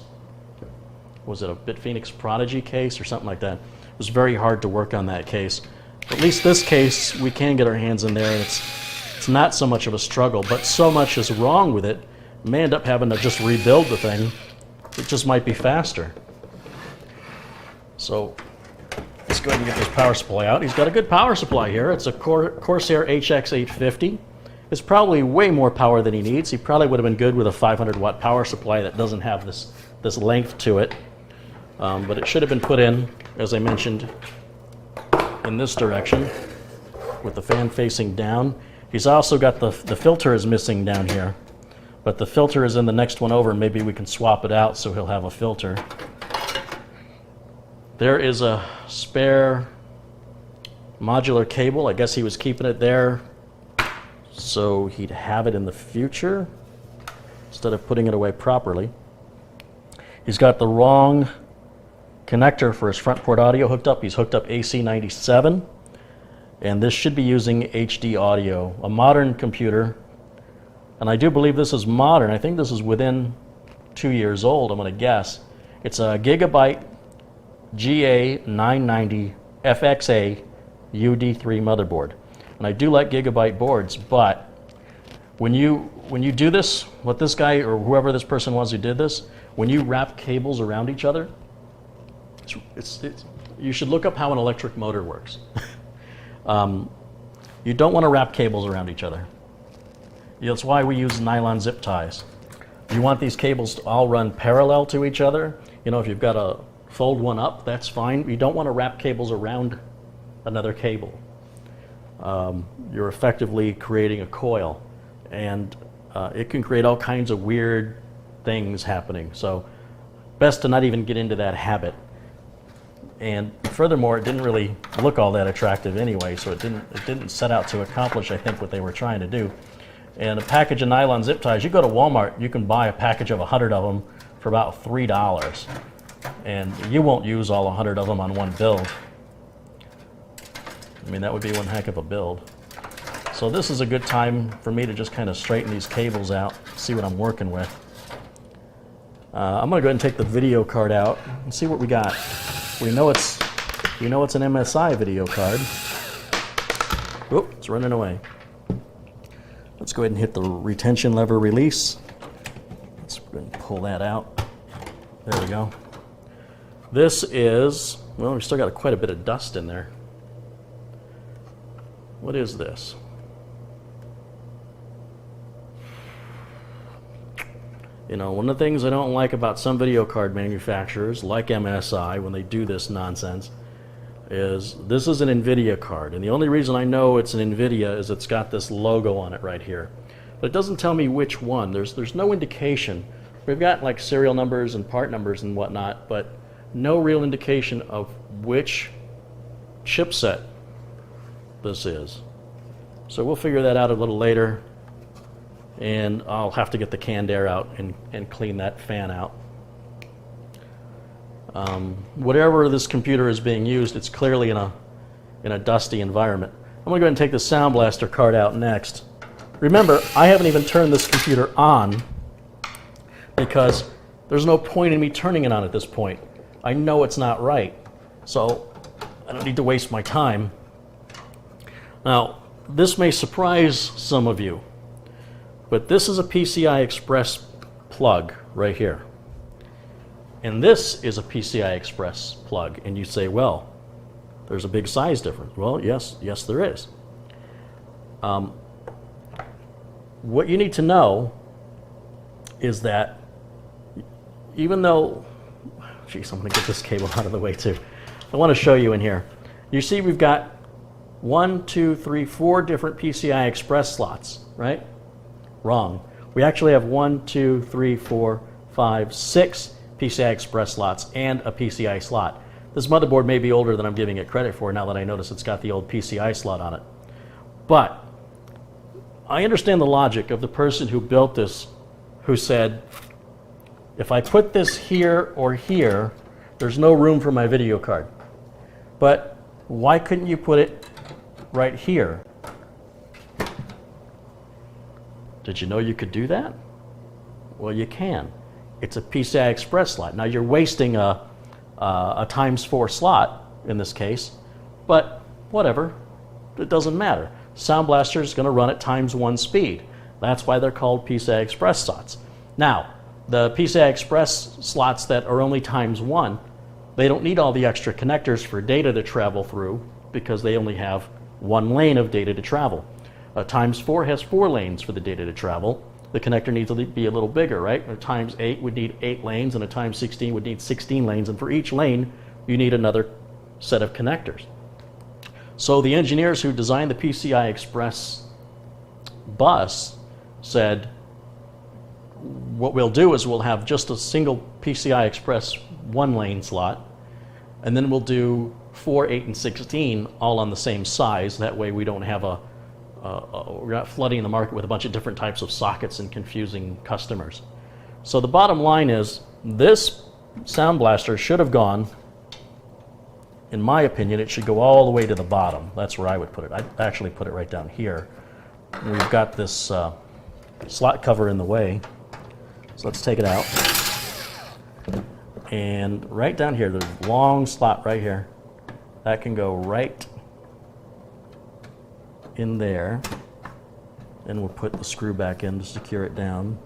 was it a BitPhoenix Prodigy case or something like that? It was very hard to work on that case. At least this case, we can get our hands in there, and it's not so much of a struggle, but so much is wrong with it, we may end up having to just rebuild the thing. It just might be faster. So let's go ahead and get this power supply out. He's got a good power supply here. It's a Corsair HX850. It's probably way more power than he needs. He probably would have been good with a 500 watt power supply that doesn't have this length to it. But it should have been put in, as I mentioned, in this direction with the fan facing down. He's also got the filter is missing down here, but the filter is in the next one over. Maybe we can swap it out so he'll have a filter. There is a spare modular cable. I guess he was keeping it there so he'd have it in the future instead of putting it away properly. He's got the wrong connector for his front port audio hooked up. He's hooked up AC97, and this should be using HD audio, a modern computer, and I do believe this is modern. I think this is within 2 years old, I'm going to guess. It's a Gigabyte GA990 FXA UD3 motherboard, and I do like Gigabyte boards, but when you do this, what this guy or whoever this person was who did this, when you wrap cables around each other, you should look up how an electric motor works. You don't want to wrap cables around each other. That's why we use nylon zip ties. You want these cables to all run parallel to each other. You know, if you've got to fold one up, that's fine. You don't want to wrap cables around another cable. You're effectively creating a coil, and it can create all kinds of weird things happening. So best to not even get into that habit. And furthermore, it didn't really look all that attractive anyway, so it didn't set out to accomplish, I think, what they were trying to do. And a package of nylon zip ties, you go to Walmart, you can buy a package of 100 of them for about $3. And you won't use all 100 of them on one build. I mean, that would be one heck of a build. So this is a good time for me to just kind of straighten these cables out, see what I'm working with. I'm going to go ahead and take the video card out and see what we got. We know it's an MSI video card. Oop, it's running away. Let's go ahead and hit the retention lever release. Let's go ahead and pull that out. There we go. This is, well, we've still got quite a bit of dust in there. What is this? You know, one of the things I don't like about some video card manufacturers, like MSI, when they do this nonsense, is this is an NVIDIA card. And the only reason I know it's an NVIDIA is it's got this logo on it right here. But it doesn't tell me which one. There's no indication. We've got like serial numbers and part numbers and whatnot, but no real indication of which chipset this is. So we'll figure that out a little later. And I'll have to get the canned air out and clean that fan out. Whatever this computer is being used, it's clearly in a dusty environment. I'm going to go ahead and take the Sound Blaster card out next. Remember, I haven't even turned this computer on because there's no point in me turning it on at this point. I know it's not right, so I don't need to waste my time. Now, this may surprise some of you, but this is a PCI Express plug right here. And this is a PCI Express plug. And you say, well, there's a big size difference. Well, yes, there is. What you need to know is that even though, geez, I'm going to get this cable out of the way too. I want to show you in here. You see we've got 1, 2, 3, 4 different PCI Express slots, right? Wrong. We actually have 1, 2, 3, 4, 5, 6 PCI Express slots and a PCI slot. This motherboard may be older than I'm giving it credit for now that I notice it's got the old PCI slot on it. But I understand the logic of the person who built this, who said, if I put this here or here, there's no room for my video card. But why couldn't you put it right here? Did you know you could do that? Well, you can. It's a PCI Express slot. Now you're wasting a ×4 slot in this case, but whatever, it doesn't matter. Sound Blaster is going to run at ×1 speed. That's why they're called PCI Express slots. Now, the PCI Express slots that are only ×1, they don't need all the extra connectors for data to travel through because they only have one lane of data to travel. A ×4 has 4 lanes for the data to travel. The connector needs to be a little bigger, right? A ×8 would need 8 lanes, and a ×16 would need 16 lanes, and for each lane, you need another set of connectors. So the engineers who designed the PCI Express bus said, what we'll do is we'll have just a single PCI Express 1-lane slot, and then we'll do 4, 8, and 16 all on the same size. That way we don't have we're not flooding the market with a bunch of different types of sockets and confusing customers. So the bottom line is, this Sound Blaster should have gone, in my opinion, it should go all the way to the bottom. That's where I would put it. I'd actually put it right down here. We've got this slot cover in the way. So let's take it out. And right down here, there's a long slot right here. That can go right in there, and we'll put the screw back in to secure it down.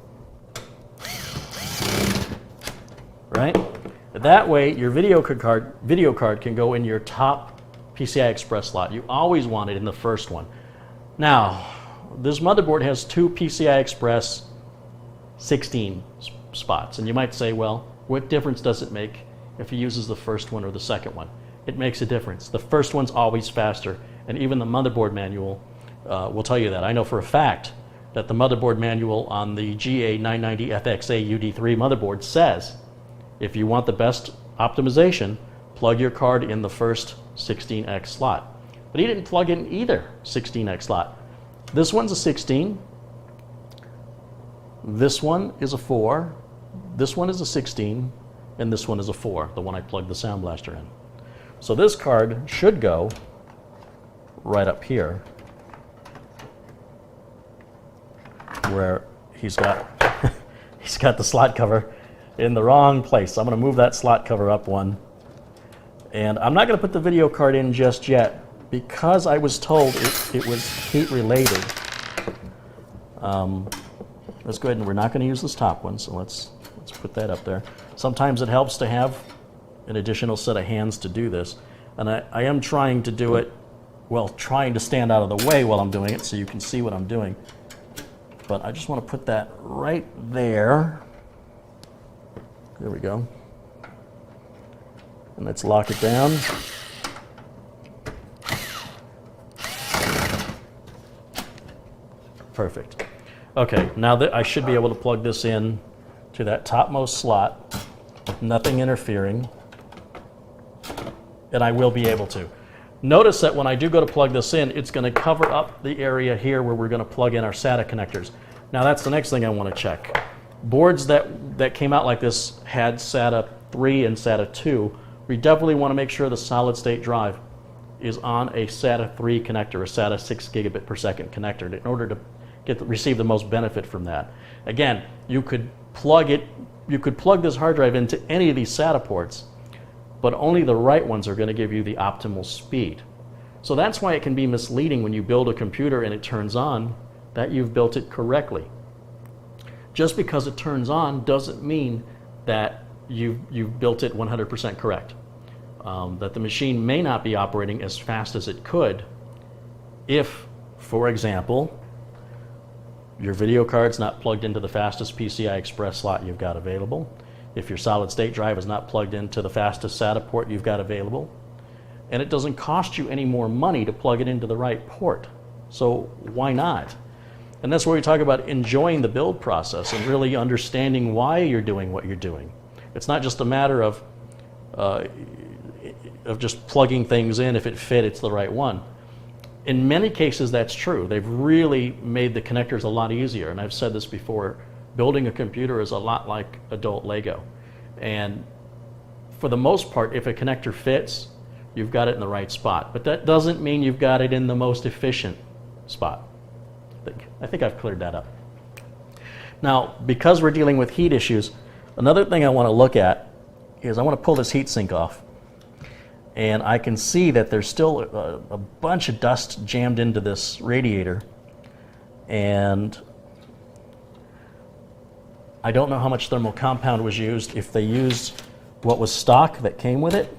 Right? That way, your video card can go in your top PCI Express slot. You always want it in the first one. Now, this motherboard has 2 PCI Express 16 spots, and you might say, well, what difference does it make if he uses the first one or the second one? It makes a difference. The first one's always faster, and even the motherboard manual will tell you that. I know for a fact that the motherboard manual on the GA990FXA UD3 motherboard says, if you want the best optimization, plug your card in the first 16X slot. But he didn't plug in either 16X slot. This one's a 16, this one is a 4, this one is a 16, and this one is a 4, the one I plugged the Sound Blaster in. So this card should go right up here, where he's got the slot cover in the wrong place. So I'm going to move that slot cover up one, and I'm not going to put the video card in just yet because I was told it was heat related. Let's go ahead, and we're not going to use this top one, so let's put that up there. Sometimes it helps to have an additional set of hands to do this, and I am trying to do it, well, trying to stand out of the way while I'm doing it so you can see what I'm doing. But I just want to put that right there. There we go. And let's lock it down. Perfect. Okay, now that I should be able to plug this in to that topmost slot, nothing interfering, and I will be able to. Notice that when I do go to plug this in, it's going to cover up the area here where we're going to plug in our SATA connectors. Now that's the next thing I want to check. Boards that came out like this had SATA 3 and SATA 2. We definitely want to make sure the solid state drive is on a SATA 3 connector, a SATA 6 gigabit per second connector, in order to receive the most benefit from that. Again, you could plug this hard drive into any of these SATA ports, but only the right ones are going to give you the optimal speed. So that's why it can be misleading when you build a computer and it turns on that you've built it correctly. Just because it turns on doesn't mean that you've built it 100% correct. That the machine may not be operating as fast as it could if, for example, your video card's not plugged into the fastest PCI Express slot you've got available, if your solid state drive is not plugged into the fastest SATA port you've got available, and it doesn't cost you any more money to plug it into the right port. So why not? And that's where we talk about enjoying the build process and really understanding why you're doing what you're doing. It's not just a matter of of just plugging things in. If it fit, it's the right one. In many cases, that's true. They've really made the connectors a lot easier. And I've said this before, building a computer is a lot like adult Lego. And for the most part, if a connector fits, you've got it in the right spot. But that doesn't mean you've got it in the most efficient spot. I think I've cleared that up. Now, because we're dealing with heat issues, another thing I want to look at is I want to pull this heat sink off. And I can see that there's still a bunch of dust jammed into this radiator. And I don't know how much thermal compound was used, if they used what was stock that came with it,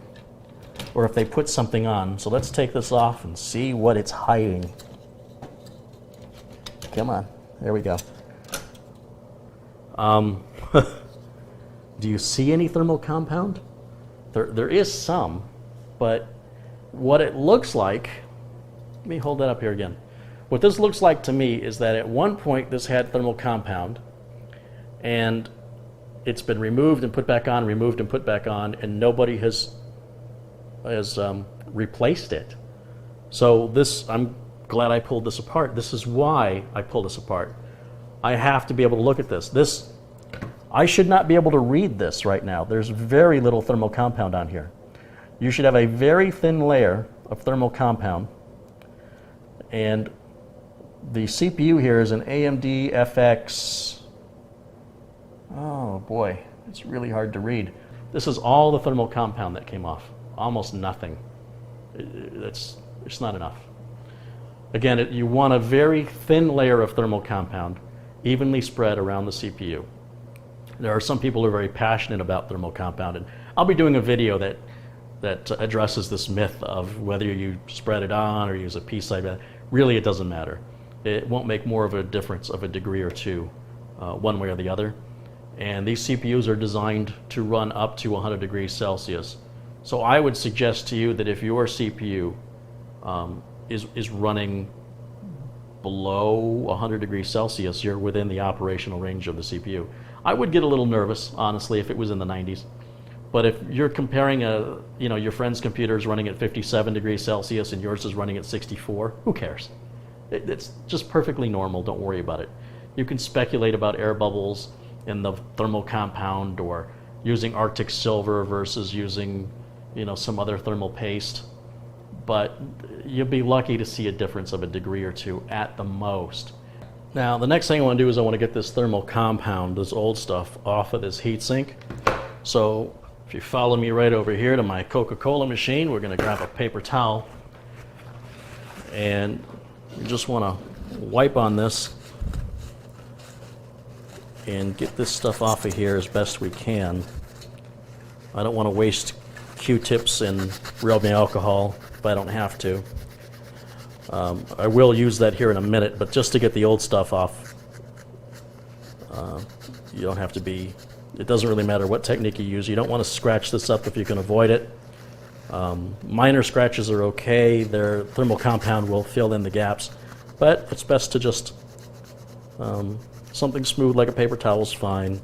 or if they put something on. So let's take this off and see what it's hiding. Come on, there we go. Do you see any thermal compound? There is some, but what it looks like, let me hold that up here again. What this looks like to me is that at one point this had thermal compound, and it's been removed and put back on, removed and put back on, and nobody has replaced it. So this, I'm glad I pulled this apart. This is why I pulled this apart. I have to be able to look at this. I should not be able to read this right now. There's very little thermal compound on here. You should have a very thin layer of thermal compound, and the CPU here is an AMD FX. Oh boy, it's really hard to read. This is all the thermal compound that came off. Almost nothing. It's not enough. Again, you want a very thin layer of thermal compound, evenly spread around the CPU. There are some people who are very passionate about thermal compound, and I'll be doing a video that addresses this myth of whether you spread it on or use a piece like that. Really, it doesn't matter. It won't make more of a difference of a degree or two, one way or the other. And these CPUs are designed to run up to 100 degrees Celsius. So I would suggest to you that if your CPU is running below 100 degrees Celsius, you're within the operational range of the CPU. I would get a little nervous, honestly, if it was in the 90s. But if you're comparing your friend's computer is running at 57 degrees Celsius and yours is running at 64, who cares? It's just perfectly normal. Don't worry about it. You can speculate about air bubbles in the thermal compound, or using Arctic silver versus using some other thermal paste. But you'll be lucky to see a difference of a degree or two at the most. Now, the next thing I want to do is I want to get this thermal compound, this old stuff, off of this heatsink. So if you follow me right over here to my Coca-Cola machine, we're going to grab a paper towel, and you just want to wipe on this and get this stuff off of here as best we can. I don't want to waste Q-tips and rubbing alcohol if I don't have to. I will use that here in a minute, but just to get the old stuff off, you don't have to be, it doesn't really matter what technique you use. You don't want to scratch this up if you can avoid it. Minor scratches are okay. Their thermal compound will fill in the gaps, but it's best to just, something smooth like a paper towel is fine.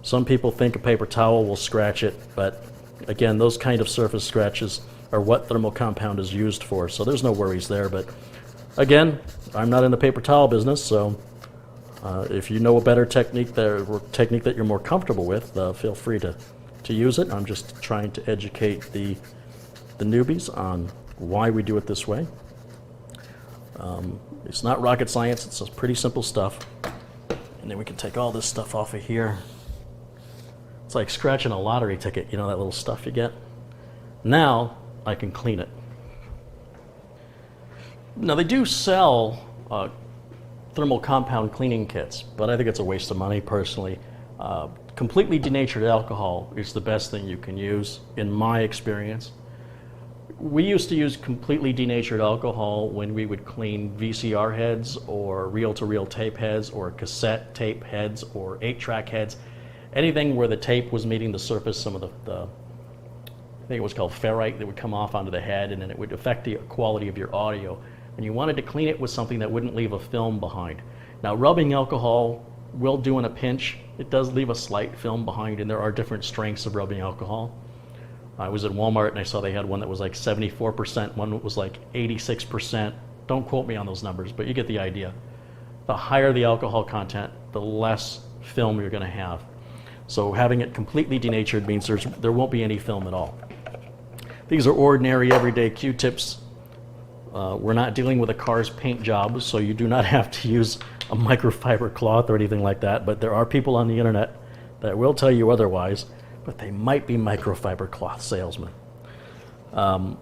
Some people think a paper towel will scratch it, but again, those kind of surface scratches are what thermal compound is used for, so there's no worries there. But again, I'm not in the paper towel business, so if you know a better technique that you're more comfortable with, feel free to use it. I'm just trying to educate the newbies on why we do it this way. It's not rocket science, it's just pretty simple stuff. And then we can take all this stuff off of here. It's like scratching a lottery ticket, that little stuff you get. Now I can clean it. Now they do sell thermal compound cleaning kits, but I think it's a waste of money personally. Completely denatured alcohol is the best thing you can use in my experience. We used to use completely denatured alcohol when we would clean VCR heads or reel-to-reel tape heads or cassette tape heads or 8-track heads. Anything where the tape was meeting the surface, some of the I think it was called ferrite that would come off onto the head, and then it would affect the quality of your audio. And you wanted to clean it with something that wouldn't leave a film behind. Now, rubbing alcohol will do in a pinch. It does leave a slight film behind, and there are different strengths of rubbing alcohol. I was at Walmart and I saw they had one that was like 74%, one that was like 86%. Don't quote me on those numbers, but you get the idea. The higher the alcohol content, the less film you're going to have. So having it completely denatured means there won't be any film at all. These are ordinary everyday Q-tips. We're not dealing with a car's paint job, so you do not have to use a microfiber cloth or anything like that, but there are people on the internet that will tell you otherwise, but they might be microfiber cloth salesmen. I'm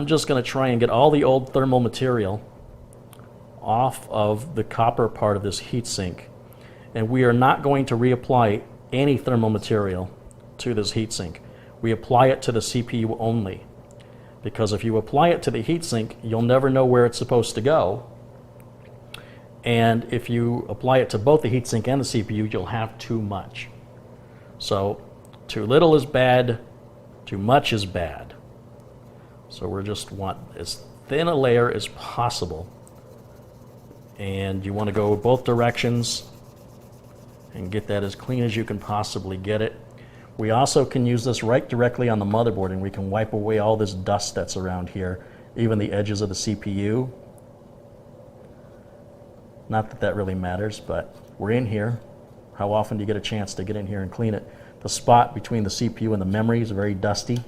just going to try and get all the old thermal material off of the copper part of this heatsink, and we are not going to reapply any thermal material to this heatsink. We apply it to the CPU only, because if you apply it to the heatsink, you'll never know where it's supposed to go, and if you apply it to both the heatsink and the CPU, you'll have too much. So too little is bad, too much is bad. So we just want as thin a layer as possible, and you want to go both directions and get that as clean as you can possibly get it. We also can use this right directly on the motherboard, and we can wipe away all this dust that's around here, even the edges of the CPU. Not that that really matters, but we're in here. How often do you get a chance to get in here and clean it? The spot between the CPU and the memory is very dusty,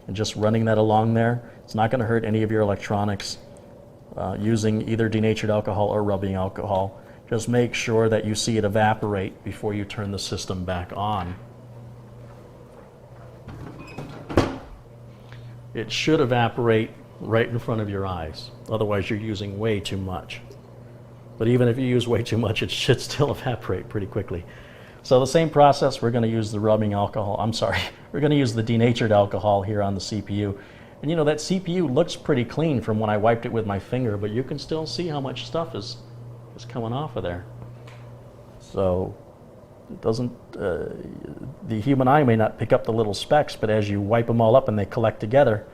and just running that along there, it's not going to hurt any of your electronics. Using either denatured alcohol or rubbing alcohol, just make sure that you see it evaporate before you turn the system back on. It should evaporate right in front of your eyes, otherwise you're using way too much. But even if you use way too much, it should still evaporate pretty quickly. So the same process, we're going to use the rubbing alcohol, we're going to use the denatured alcohol here on the CPU. And you know, that CPU looks pretty clean from when I wiped it with my finger, but you can still see how much stuff is coming off of there. So it doesn't, the human eye may not pick up the little specks, but as you wipe them all up and they collect together,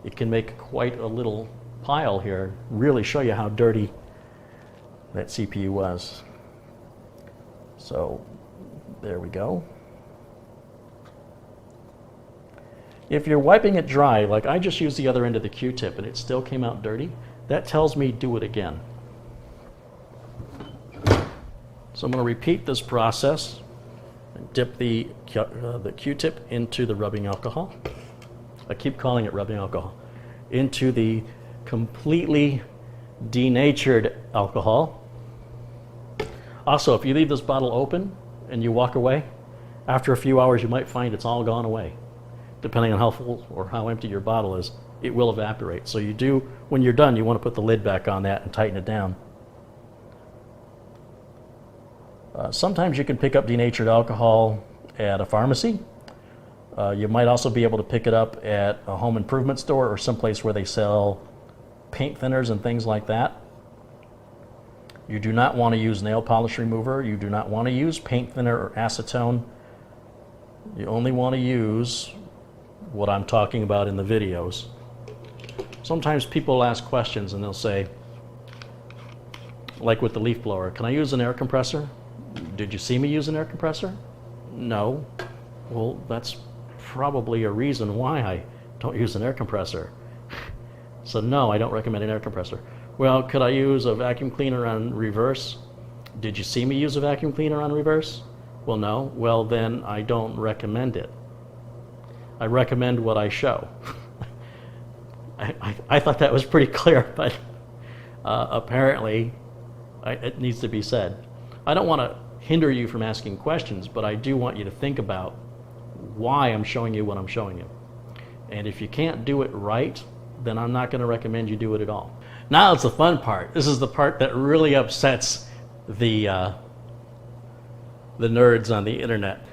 it can make quite a little pile here, really show you how dirty that CPU was. So there we go. If you're wiping it dry, like I just used the other end of the Q-tip and it still came out dirty, that tells me do it again. So I'm going to repeat this process and dip the Q-tip into the rubbing alcohol. I keep calling it rubbing alcohol. Into the completely denatured alcohol. Also, if you leave this bottle open and you walk away, after a few hours you might find it's all gone away. Depending on how full or how empty your bottle is, it will evaporate. So you do, when you're done, you want to put the lid back on that and tighten it down. Sometimes you can pick up denatured alcohol at a pharmacy. You might also be able to pick it up at a home improvement store or someplace where they sell paint thinners and things like that. You do not want to use nail polish remover. You do not want to use paint thinner or acetone. You only want to use what I'm talking about in the videos. Sometimes people ask questions and they'll say, like with the leaf blower, can I use an air compressor? Did you see me use an air compressor? No. Well, that's probably a reason why I don't use an air compressor. So no, I don't recommend an air compressor. Well, could I use a vacuum cleaner on reverse? Did you see me use a vacuum cleaner on reverse? Well, no. Well, then I don't recommend it. I recommend what I show. I thought that was pretty clear, but apparently it needs to be said. I don't want to hinder you from asking questions, but I do want you to think about why I'm showing you what I'm showing you. And if you can't do it right, then I'm not going to recommend you do it at all. Now it's the fun part. This is the part that really upsets the nerds on the internet.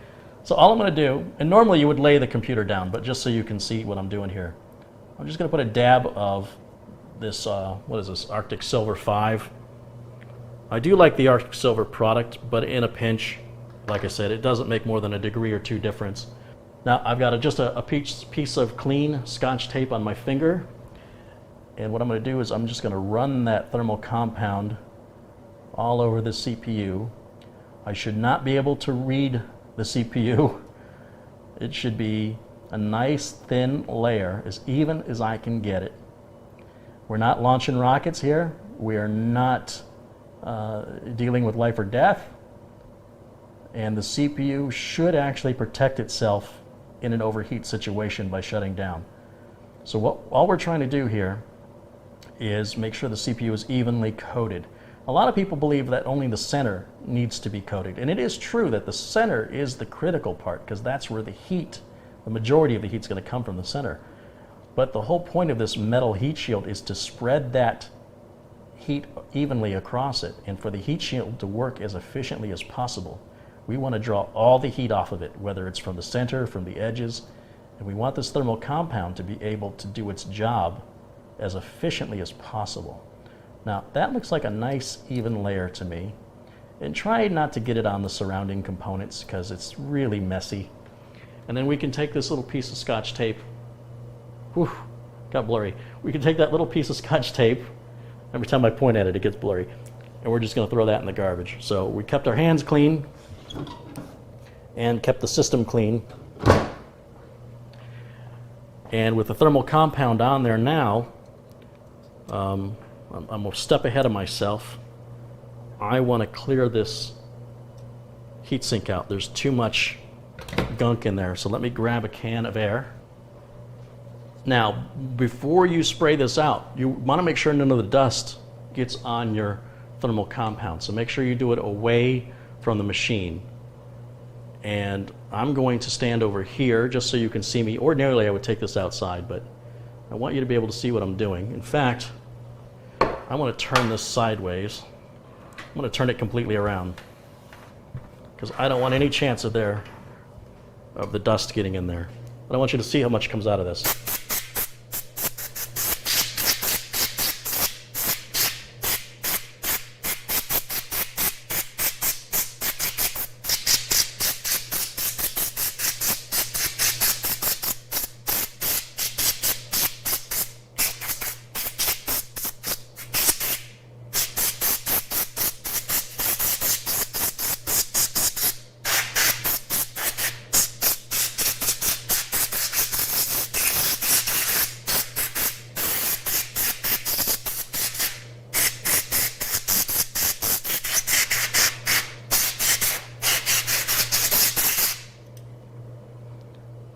So all I'm going to do, and normally you would lay the computer down, but just so you can see what I'm doing here, I'm just going to put a dab of this, what is this, Arctic Silver 5. I do like the Arctic Silver product, but in a pinch, like I said, it doesn't make more than a degree or two difference. Now I've got just a piece of clean Scotch tape on my finger, and what I'm going to do is I'm just going to run that thermal compound all over the CPU. I should not be able to read the CPU. it should be a nice thin layer, as even as I can get it. We're not launching rockets here. We are not dealing with life or death. And the CPU should actually protect itself in an overheat situation by shutting down. So all we're trying to do here is make sure the CPU is evenly coated. A lot of people believe that only the center needs to be coated. And it is true that the center is the critical part, because that's where the heat, the majority of the heat is going to come from the center. But the whole point of this metal heat shield is to spread that heat evenly across it, and for the heat shield to work as efficiently as possible. We want to draw all the heat off of it, whether it's from the center, from the edges, and we want this thermal compound to be able to do its job as efficiently as possible. Now, that looks like a nice even layer to me. And try not to get it on the surrounding components, because it's really messy. And then we can take this little piece of Scotch tape. Whew, got blurry. We can take that little piece of Scotch tape. Every time I point at it, it gets blurry. And we're just going to throw that in the garbage. So we kept our hands clean and kept the system clean. And with the thermal compound on there now, I'm a step ahead of myself. I want to clear this heatsink out. There's too much gunk in there. So let me grab a can of air. Now, before you spray this out, you want to make sure none of the dust gets on your thermal compound. So make sure you do it away from the machine. And I'm going to stand over here just so you can see me. Ordinarily, I would take this outside, but I want you to be able to see what I'm doing. In fact, I want to turn this sideways. I'm going to turn it completely around, because I don't want any chance of the dust getting in there. But I want you to see how much comes out of this.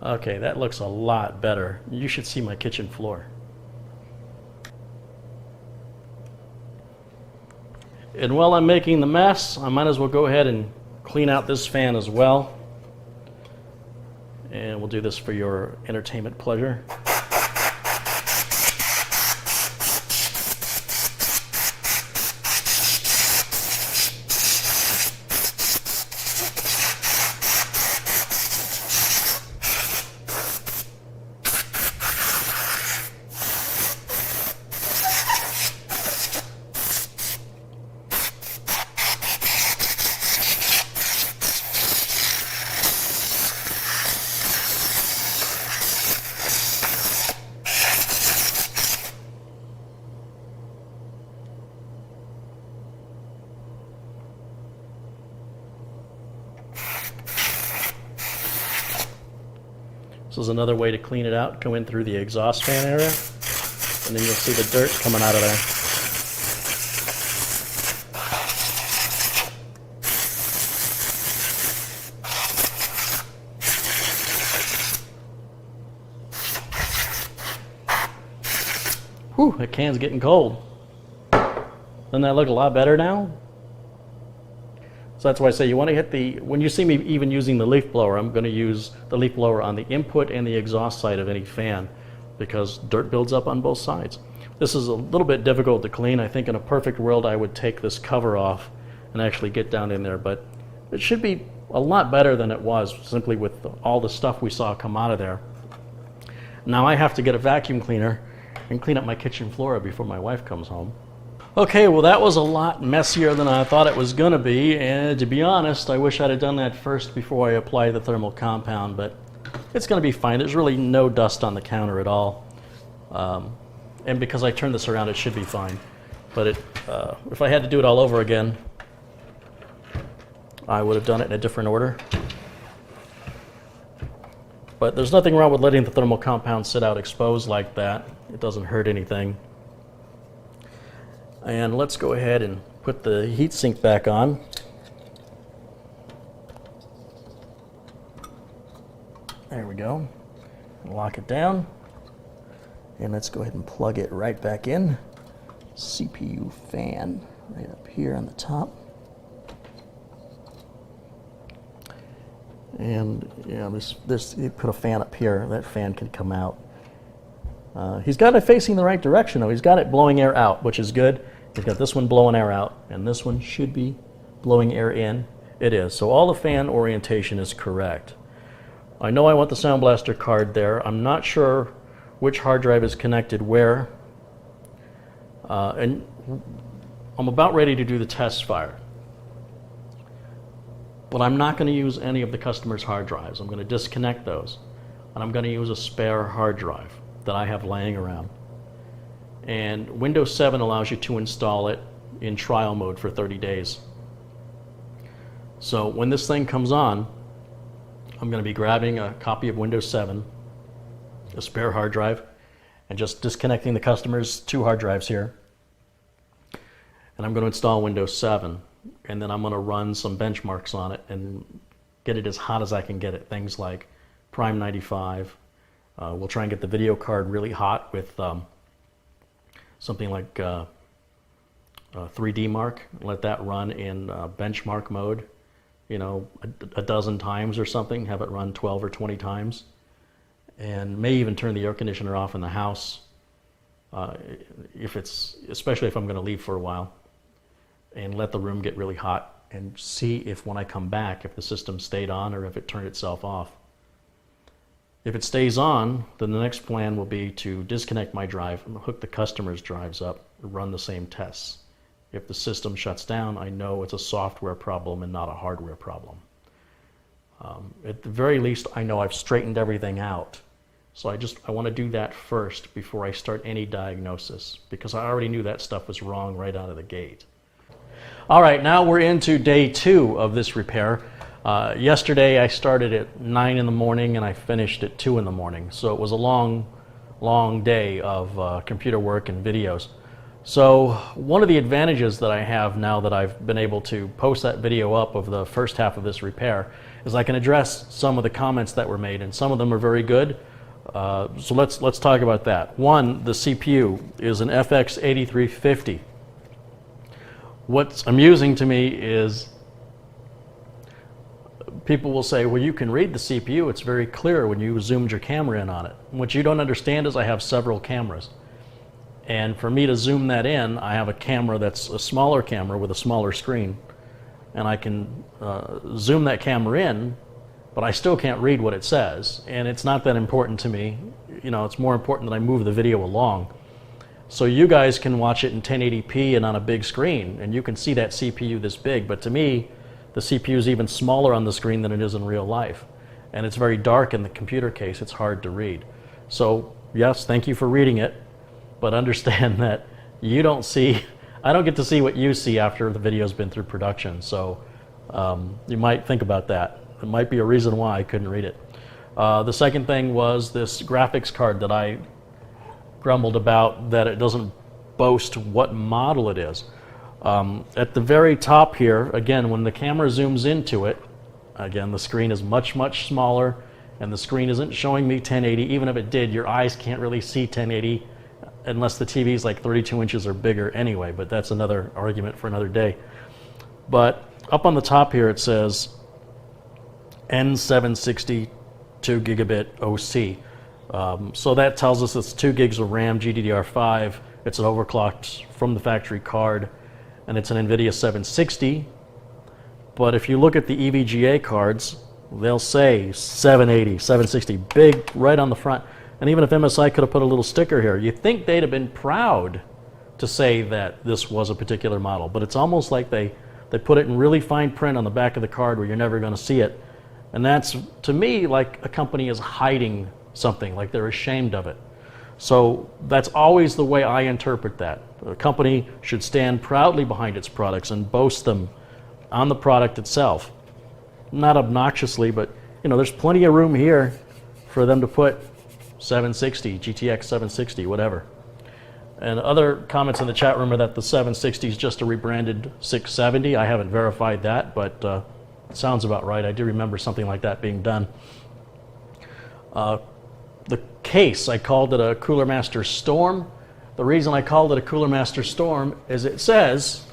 Okay, that looks a lot better. You should see my kitchen floor. And while I'm making the mess, I might as well go ahead and clean out this fan as well. And we'll do this for your entertainment pleasure. This is another way to clean it out. Go in through the exhaust fan area, and then you'll see the dirt coming out of there. Whew, that can's getting cold. Doesn't that look a lot better now? So that's why I say you want to hit when you see me even using the leaf blower, I'm going to use the leaf blower on the input and the exhaust side of any fan, because dirt builds up on both sides. This is a little bit difficult to clean. I think in a perfect world I would take this cover off and actually get down in there, but it should be a lot better than it was simply with all the stuff we saw come out of there. Now I have to get a vacuum cleaner and clean up my kitchen floor before my wife comes home. Okay, well that was a lot messier than I thought it was going to be, and to be honest, I wish I'd have done that first before I applied the thermal compound, but it's going to be fine. There's really no dust on the counter at all, and because I turned this around, it should be fine. But if I had to do it all over again, I would have done it in a different order. But there's nothing wrong with letting the thermal compound sit out exposed like that. It doesn't hurt anything. And let's go ahead and put the heatsink back on. There we go. Lock it down. And let's go ahead and plug it right back in. CPU fan right up here on the top. And yeah, you put a fan up here, that fan can come out. He's got it facing the right direction though. He's got it blowing air out, which is good. He's got this one blowing air out, and this one should be blowing air in. It is. So all the fan orientation is correct. I know I want the Sound Blaster card there. I'm not sure which hard drive is connected where. And I'm about ready to do the test fire. But I'm not going to use any of the customer's hard drives. I'm going to disconnect those. And I'm going to use a spare hard drive that I have laying around. And Windows 7 allows you to install it in trial mode for 30 days. So when this thing comes on, I'm going to be grabbing a copy of Windows 7, a spare hard drive, and just disconnecting the customer's 2 hard drives here. And I'm going to install Windows 7, and then I'm going to run some benchmarks on it and get it as hot as I can get it. Things like Prime 95. We'll try and get the video card really hot with something like 3D Mark. Let that run in benchmark mode, you know, a dozen times or something. Have it run 12 or 20 times. And may even turn the air conditioner off in the house, especially if I'm going to leave for a while, and let the room get really hot and see if when I come back, if the system stayed on or if it turned itself off. If it stays on, then the next plan will be to disconnect my drive and hook the customer's drives up and run the same tests. If the system shuts down, I know it's a software problem and not a hardware problem. At the very least, I know I've straightened everything out. So I want to do that first before I start any diagnosis, because I already knew that stuff was wrong right out of the gate. All right, now we're into day 2 of this repair. Yesterday I started at 9 in the morning and I finished at 2 in the morning. So it was a long day of computer work and videos. So one of the advantages that I have now that I've been able to post that video up of the first half of this repair is I can address some of the comments that were made, and some of them are very good. So let's talk about that. One, the CPU is an FX 8350. What's amusing to me is people will say, well, you can read the CPU, it's very clear when you zoomed your camera in on it. What you don't understand is I have several cameras. And for me to zoom that in, I have a camera that's a smaller camera with a smaller screen. And I can zoom that camera in, but I still can't read what it says. And it's not that important to me. You know, it's more important that I move the video along. So you guys can watch it in 1080p and on a big screen, and you can see that CPU this big. But to me, the CPU is even smaller on the screen than it is in real life. And it's very dark in the computer case. It's hard to read. So yes, thank you for reading it, but understand that you don't see, I don't get to see what you see after the video's been through production. So you might think about that. It might be a reason why I couldn't read it. The second thing was this graphics card that I grumbled about, that it doesn't boast what model it is. At the very top here, again, when the camera zooms into it, again, the screen is much smaller, and the screen isn't showing me 1080. Even if it did, your eyes can't really see 1080 unless the TV is like 32 inches or bigger anyway, but that's another argument for another day. But up on the top here it says N760 2 gigabit OC. So that tells us it's 2 gigs of RAM, GDDR5. It's an overclocked from the factory card, and it's an NVIDIA 760. But if you look at the EVGA cards, they'll say 780, 760, big right on the front. And even if MSI could have put a little sticker here, you'd think they'd have been proud to say that this was a particular model. But it's almost like they put it in really fine print on the back of the card where you're never going to see it. And that's, to me, like a company is hiding something, like they're ashamed of it. So that's always the way I interpret that. A company should stand proudly behind its products and boast them on the product itself. Not obnoxiously, but you know, there's plenty of room here for them to put 760, GTX 760, whatever. And other comments in the chat room are that the 760 is just a rebranded 670. I haven't verified that, but it sounds about right. I do remember something like that being done. The case, I called it a Cooler Master Storm. The reason I called it a Cooler Master Storm is it says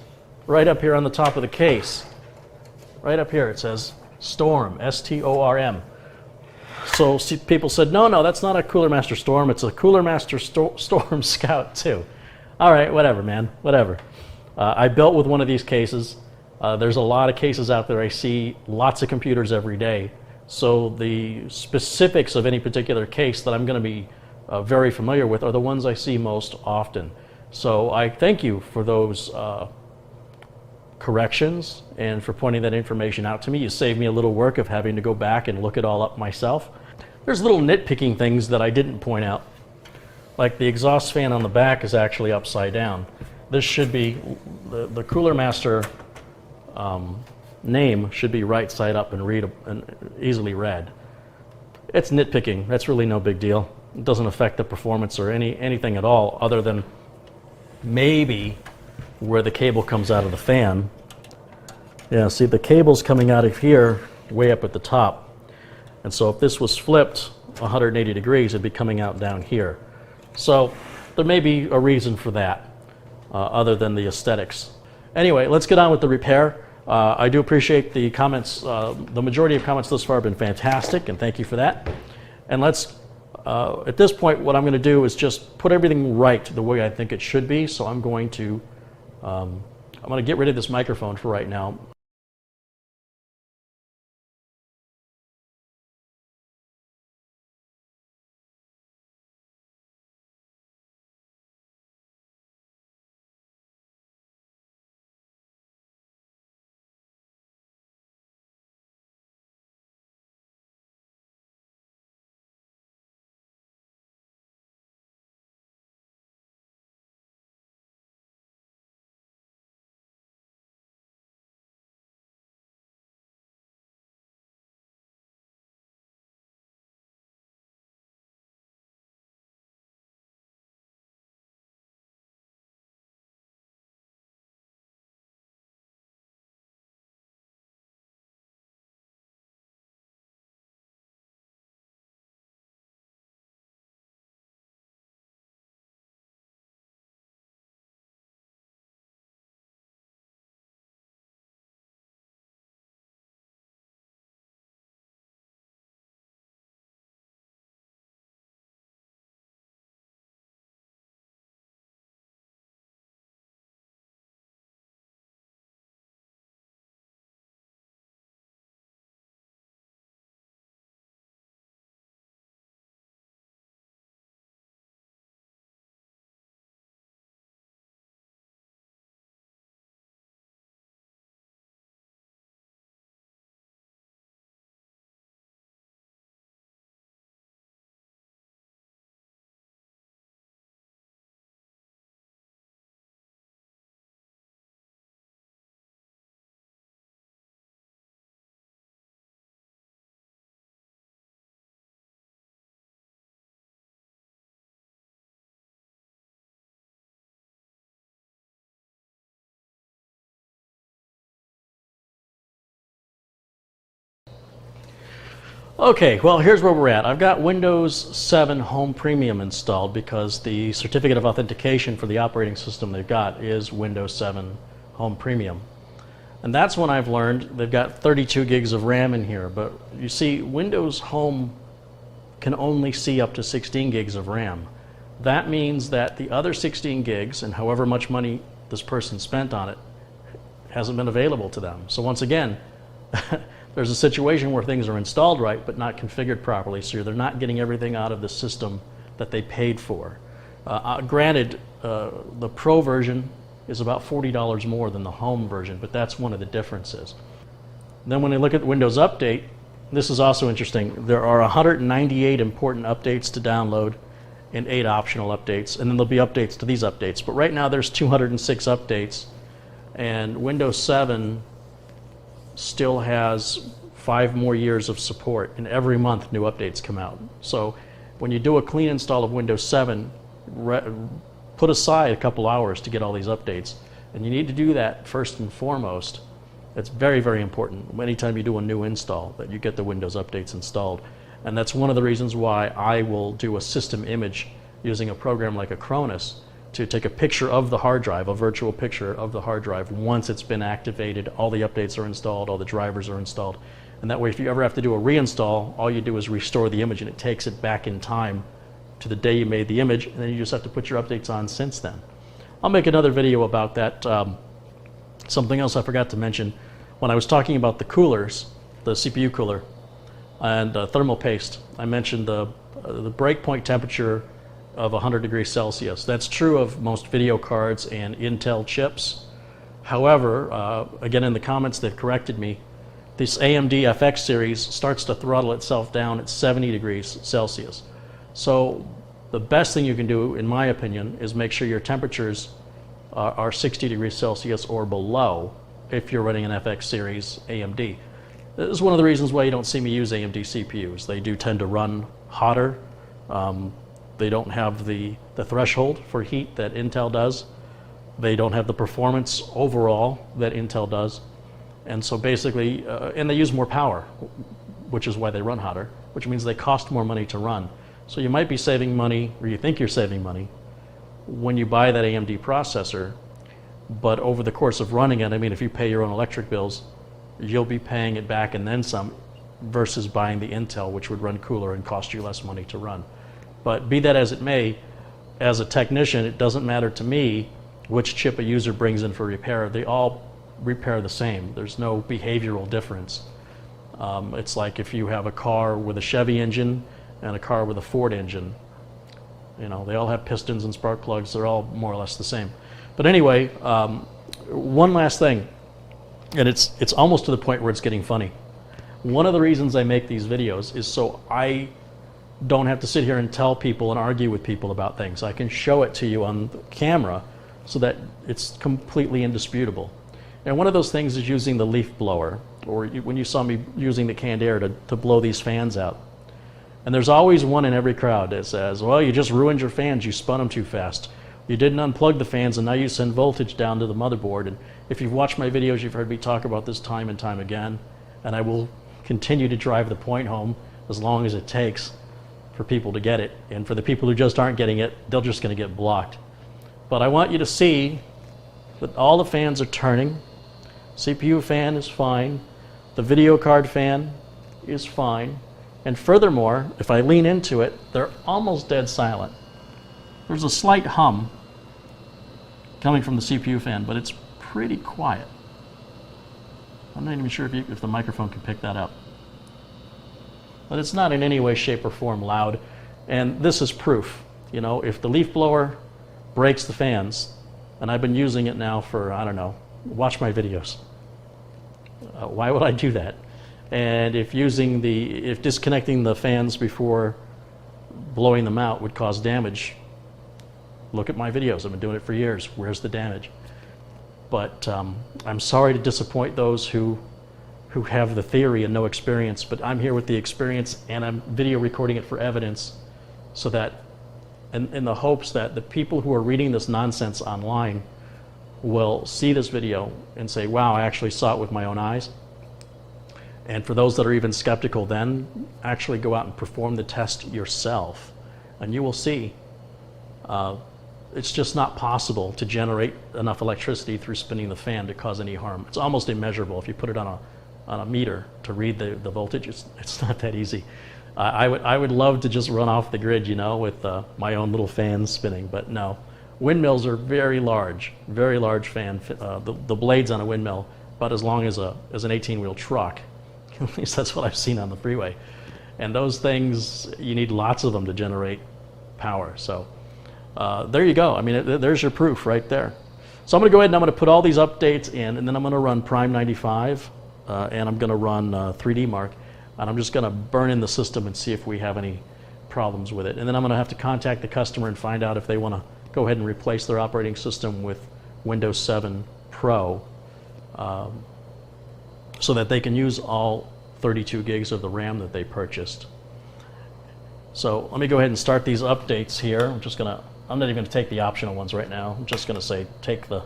right up here on the top of the case, right up here it says Storm, S-T-O-R-M. So people said, no, that's not a Cooler Master Storm, it's a Cooler Master Storm Scout 2. All right, whatever, man, whatever. I built with one of these cases. There's a lot of cases out there. I see lots of computers every day. So the specifics of any particular case that I'm going to be very familiar with are the ones I see most often. So I thank you for those corrections and for pointing that information out to me. You saved me a little work of having to go back and look it all up myself. There's little nitpicking things that I didn't point out. Like the exhaust fan on the back is actually upside down. This should be, the Cooler Master name should be right side up and easily read. It's nitpicking. That's really no big deal. It doesn't affect the performance or anything at all, other than maybe where the cable comes out of the fan. Yeah, see, the cable's coming out of here way up at the top. And so if this was flipped 180 degrees, it'd be coming out down here. So there may be a reason for that, other than the aesthetics. Anyway, let's get on with the repair. I do appreciate the comments. The majority of comments thus far have been fantastic, and thank you for that. And let's, at this point, what I'm going to do is just put everything right the way I think it should be. So I'm going to get rid of this microphone for right now. Okay, well, here's where we're at. I've got Windows 7 Home Premium installed because the certificate of authentication for the operating system they've got is Windows 7 Home Premium. And that's when I've learned they've got 32 gigs of RAM in here. But you see, Windows Home can only see up to 16 gigs of RAM. That means that the other 16 gigs, and however much money this person spent on it, hasn't been available to them. So once again, there's a situation where things are installed right but not configured properly, so they're not getting everything out of the system that they paid for. Granted, the Pro version is about $40 more than the Home version, but that's one of the differences. Then when I look at Windows Update, this is also interesting. There are 198 important updates to download and 8 optional updates, and then there'll be updates to these updates. But right now there's 206 updates, and Windows 7 still has 5 more years of support, and every month new updates come out. So when you do a clean install of Windows 7, put aside a couple hours to get all these updates. And you need to do that first and foremost. It's very, very important anytime you do a new install that you get the Windows updates installed. And that's one of the reasons why I will do a system image using a program like Acronis to take a picture of the hard drive, a virtual picture of the hard drive once it's been activated, all the updates are installed, all the drivers are installed. And that way, if you ever have to do a reinstall, all you do is restore the image and it takes it back in time to the day you made the image, and then you just have to put your updates on since then. I'll make another video about that. Something else I forgot to mention, when I was talking about the coolers, the CPU cooler and thermal paste, I mentioned the breakpoint temperature of 100 degrees Celsius. That's true of most video cards and Intel chips. However, again in the comments they've corrected me, this AMD FX series starts to throttle itself down at 70 degrees Celsius. So the best thing you can do, in my opinion, is make sure your temperatures are 60 degrees Celsius or below if you're running an FX series AMD. This is one of the reasons why you don't see me use AMD CPUs. They do tend to run hotter. They don't have the threshold for heat that Intel does. They don't have the performance overall that Intel does. And so basically, and they use more power, which is why they run hotter, which means they cost more money to run. So you might be saving money, or you think you're saving money, when you buy that AMD processor, but over the course of running it, I mean, if you pay your own electric bills, you'll be paying it back and then some, versus buying the Intel, which would run cooler and cost you less money to run. But be that as it may, as a technician, it doesn't matter to me which chip a user brings in for repair. They all repair the same. There's no behavioral difference. It's like if you have a car with a Chevy engine and a car with a Ford engine. You know, they all have pistons and spark plugs. They're all more or less the same. But anyway, one last thing, and it's almost to the point where it's getting funny. One of the reasons I make these videos is so I don't have to sit here and tell people and argue with people about things. I can show it to you on the camera so that it's completely indisputable. And one of those things is using the leaf blower, or when you saw me using the canned air to blow these fans out. And there's always one in every crowd that says, well, you just ruined your fans, you spun them too fast. You didn't unplug the fans and now you send voltage down to the motherboard. And if you've watched my videos, you've heard me talk about this time and time again. And I will continue to drive the point home as long as it takes for people to get it. And for the people who just aren't getting it, they're just going to get blocked. But I want you to see that all the fans are turning. CPU fan is fine. The video card fan is fine. And furthermore, if I lean into it, they're almost dead silent. There's a slight hum coming from the CPU fan, but it's pretty quiet. I'm not even sure if the microphone can pick that up. But it's not in any way, shape, or form loud. And this is proof. You know, if the leaf blower breaks the fans, and I've been using it now for, I don't know, watch my videos. Why would I do that? And if disconnecting the fans before blowing them out would cause damage, look at my videos. I've been doing it for years. Where's the damage? But I'm sorry to disappoint those who have the theory and no experience, but I'm here with the experience and I'm video recording it for evidence so that, in the hopes that the people who are reading this nonsense online will see this video and say, wow, I actually saw it with my own eyes. And for those that are even skeptical, then actually go out and perform the test yourself. And you will see it's just not possible to generate enough electricity through spinning the fan to cause any harm. It's almost immeasurable. If you put it on a meter to read the voltage, it's not that easy. I would love to just run off the grid, you know, with my own little fans spinning, but no. Windmills are very large fan. The blades on a windmill about as long as an 18-wheel truck. At least that's what I've seen on the freeway. And those things, you need lots of them to generate power. So there you go. I mean, there's your proof right there. So I'm going to go ahead and I'm going to put all these updates in, and then I'm going to run Prime 95, and I'm going to run 3D Mark, and I'm just going to burn in the system and see if we have any problems with it. And then I'm going to have to contact the customer and find out if they want to go ahead and replace their operating system with Windows 7 Pro, so that they can use all 32 gigs of the RAM that they purchased. So let me go ahead and start these updates here. I'm not even going to take the optional ones right now. I'm just going to say take the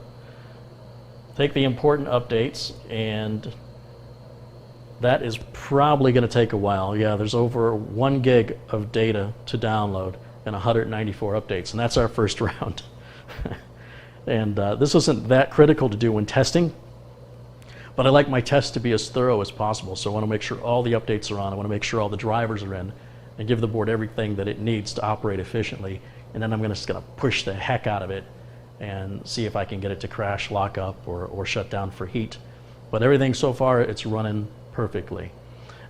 important updates, and that is probably going to take a while. Yeah, there's over 1 gig of data to download and 194 updates, and that's our first round. And this isn't that critical to do when testing, but I like my tests to be as thorough as possible, so I want to make sure all the updates are on. I want to make sure all the drivers are in and give the board everything that it needs to operate efficiently, and then I'm just going to push the heck out of it and see if I can get it to crash, lock up, or shut down for heat. But everything so far, it's running perfectly.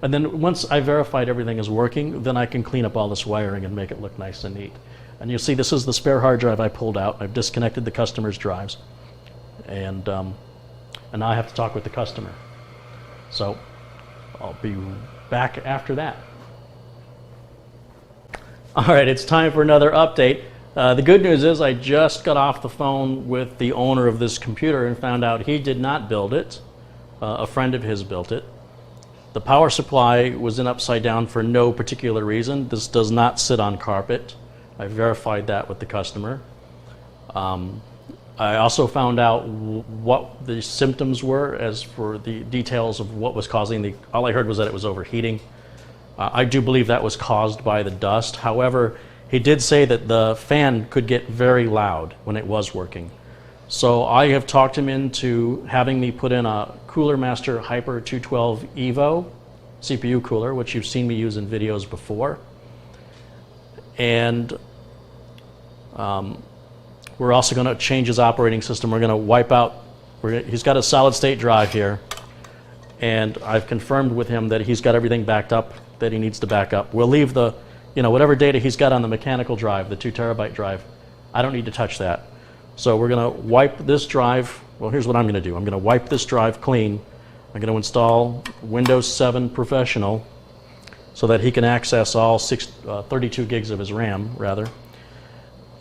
And then once I verified everything is working, then I can clean up all this wiring and make it look nice and neat. And you'll see this is the spare hard drive I pulled out. I've disconnected the customer's drives, and now I have to talk with the customer. So I'll be back after that. All right, it's time for another update. The good news is I just got off the phone with the owner of this computer and found out he did not build it. A friend of his built it. The power supply was in upside down for no particular reason. This does not sit on carpet. I verified that with the customer. I also found out what the symptoms were. As for the details of what was causing all I heard was that it was overheating. I do believe that was caused by the dust. However, he did say that the fan could get very loud when it was working. So I have talked him into having me put in a Cooler Master Hyper 212 Evo CPU cooler, which you've seen me use in videos before. And we're also going to change his operating system. We're going to wipe out, he's got a solid state drive here, and I've confirmed with him that he's got everything backed up that he needs to back up. We'll leave the, whatever data he's got on the mechanical drive, the 2 terabyte drive, I don't need to touch that. So we're going to wipe this drive. Well, here's what I'm going to do. I'm going to wipe this drive clean. I'm going to install Windows 7 Professional so that he can access all 32 gigs of his RAM, rather.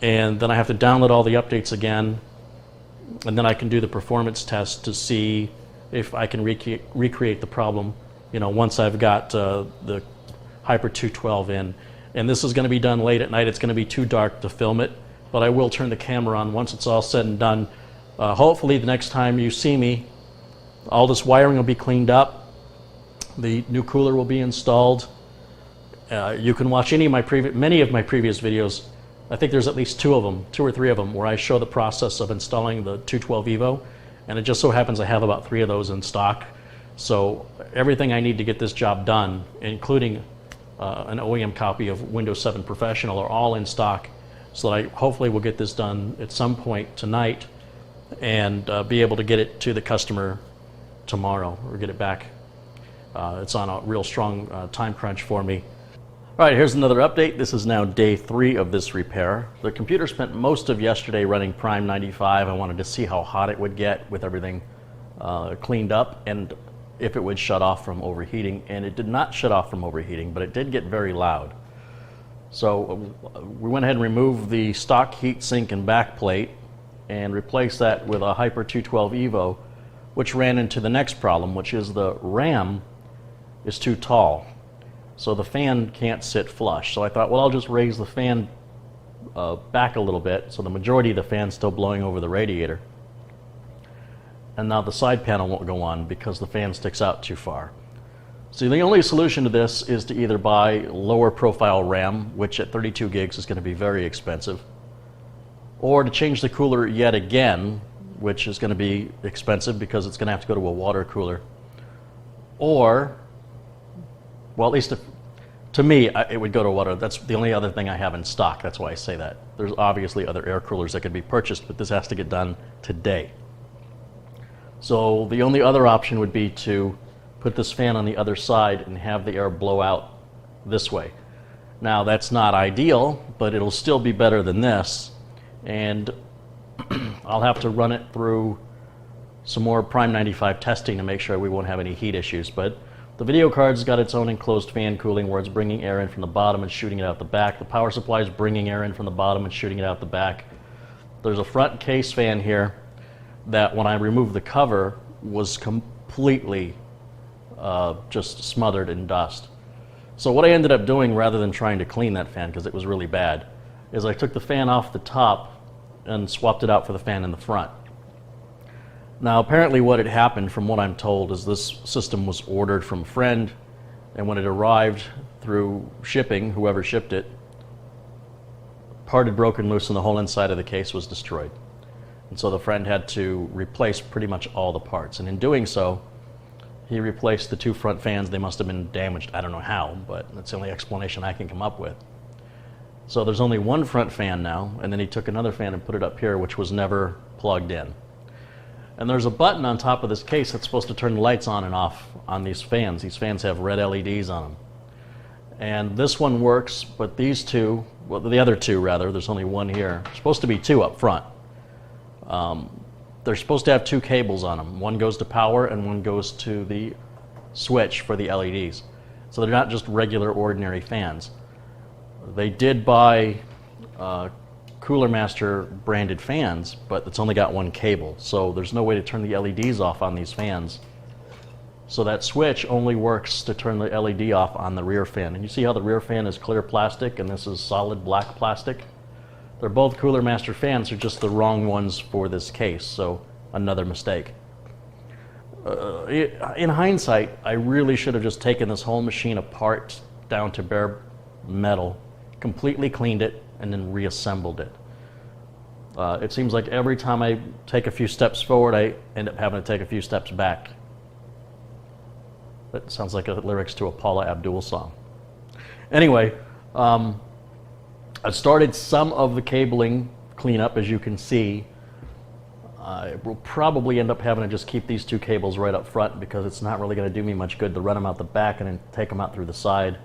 And then I have to download all the updates again, and then I can do the performance test to see if I can recreate the problem, once I've got the Hyper 212 in. And this is going to be done late at night. It's going to be too dark to film it, but I will turn the camera on once it's all said and done. Hopefully the next time you see me, all this wiring will be cleaned up, the new cooler will be installed. You can watch many of my previous videos. I think there's at least 2 or 3 of them, where I show the process of installing the 212 Evo, and it just so happens I have about 3 of those in stock. So everything I need to get this job done, including an OEM copy of Windows 7 Professional, are all in stock, so that I hopefully will get this done at some point tonight and be able to get it to the customer tomorrow, or get it back. It's on a real strong time crunch for me. All right, here's another update. This is now day 3 of this repair. The computer spent most of yesterday running Prime 95. I wanted to see how hot it would get with everything cleaned up, and if it would shut off from overheating. And it did not shut off from overheating, but it did get very loud. So we went ahead and removed the stock heatsink and backplate and replaced that with a Hyper 212 Evo, which ran into the next problem, which is the RAM is too tall. So the fan can't sit flush. So I thought, well, I'll just raise the fan back a little bit, so the majority of the fan's still blowing over the radiator. And now the side panel won't go on because the fan sticks out too far. So the only solution to this is to either buy lower profile RAM, which at 32 gigs is going to be very expensive, or to change the cooler yet again, which is going to be expensive because it's going to have to go to a water cooler. Or, well, at least to me, it would go to water. That's the only other thing I have in stock. That's why I say that. There's obviously other air coolers that could be purchased, but this has to get done today. So the only other option would be to put this fan on the other side and have the air blow out this way. Now, that's not ideal, but it'll still be better than this. And I'll have to run it through some more Prime 95 testing to make sure we won't have any heat issues. But the video card's got its own enclosed fan cooling where it's bringing air in from the bottom and shooting it out the back. The power supply is bringing air in from the bottom and shooting it out the back. There's a front case fan here that, when I removed the cover, was completely just smothered in dust. So what I ended up doing, rather than trying to clean that fan because it was really bad, is I took the fan off the top and swapped it out for the fan in the front. Now apparently what had happened, from what I'm told, is this system was ordered from a friend, and when it arrived through shipping, whoever shipped it, part had broken loose and the whole inside of the case was destroyed. And so the friend had to replace pretty much all the parts, and in doing so he replaced the two front fans. They must have been damaged, I don't know how, but that's the only explanation I can come up with. So there's only one front fan now, and then he took another fan and put it up here, which was never plugged in. And there's a button on top of this case that's supposed to turn the lights on and off on these fans. These fans have red LEDs on them. And this one works, but these two, well, the other two rather, there's only one here. There's supposed to be two up front. They're supposed to have two cables on them. One goes to power and one goes to the switch for the LEDs. So they're not just regular ordinary fans. They did buy Cooler Master branded fans, but it's only got one cable. So there's no way to turn the LEDs off on these fans. So that switch only works to turn the LED off on the rear fan. And you see how the rear fan is clear plastic and this is solid black plastic? They're both Cooler Master fans, they're just the wrong ones for this case, so another mistake. In hindsight, I really should have just taken this whole machine apart down to bare metal, completely cleaned it, and then reassembled it. It seems like every time I take a few steps forward, I end up having to take a few steps back. That sounds like lyrics to a Paula Abdul song. Anyway, I started some of the cabling cleanup, as you can see. I will probably end up having to just keep these two cables right up front because it's not really going to do me much good to run them out the back and then take them out through the side.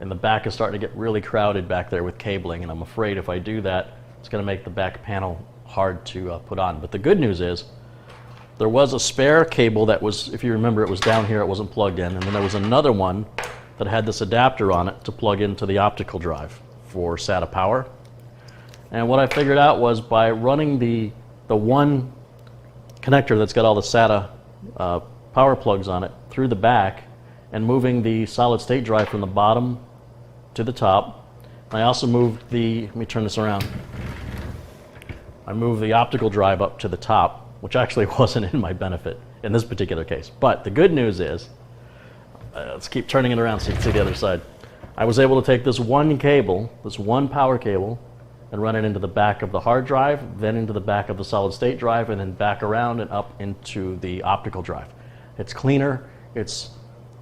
And the back is starting to get really crowded back there with cabling, and I'm afraid if I do that, it's going to make the back panel hard to put on. But the good news is, there was a spare cable that was, if you remember, it was down here, it wasn't plugged in, and then there was another one that had this adapter on it to plug into the optical drive for SATA power. And what I figured out was by running the one connector that's got all the SATA power plugs on it through the back and moving the solid state drive from the bottom to the top. I also moved let me turn this around. I moved the optical drive up to the top, which actually wasn't in my benefit in this particular case. But the good news is, let's keep turning it around so you can see the other side. I was able to take this one cable, this one power cable, and run it into the back of the hard drive, then into the back of the solid state drive, and then back around and up into the optical drive. It's cleaner, it's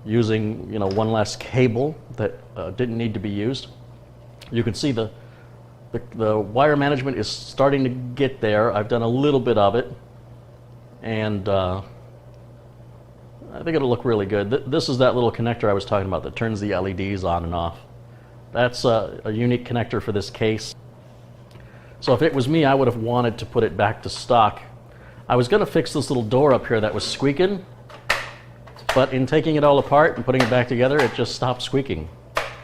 using one less cable that didn't need to be used. You can see the wire management is starting to get there. I've done a little bit of it, and I think it'll look really good. This is that little connector I was talking about that turns the LEDs on and off. That's a unique connector for this case. So if it was me, I would have wanted to put it back to stock. I was going to fix this little door up here that was squeaking, but in taking it all apart and putting it back together, it just stopped squeaking.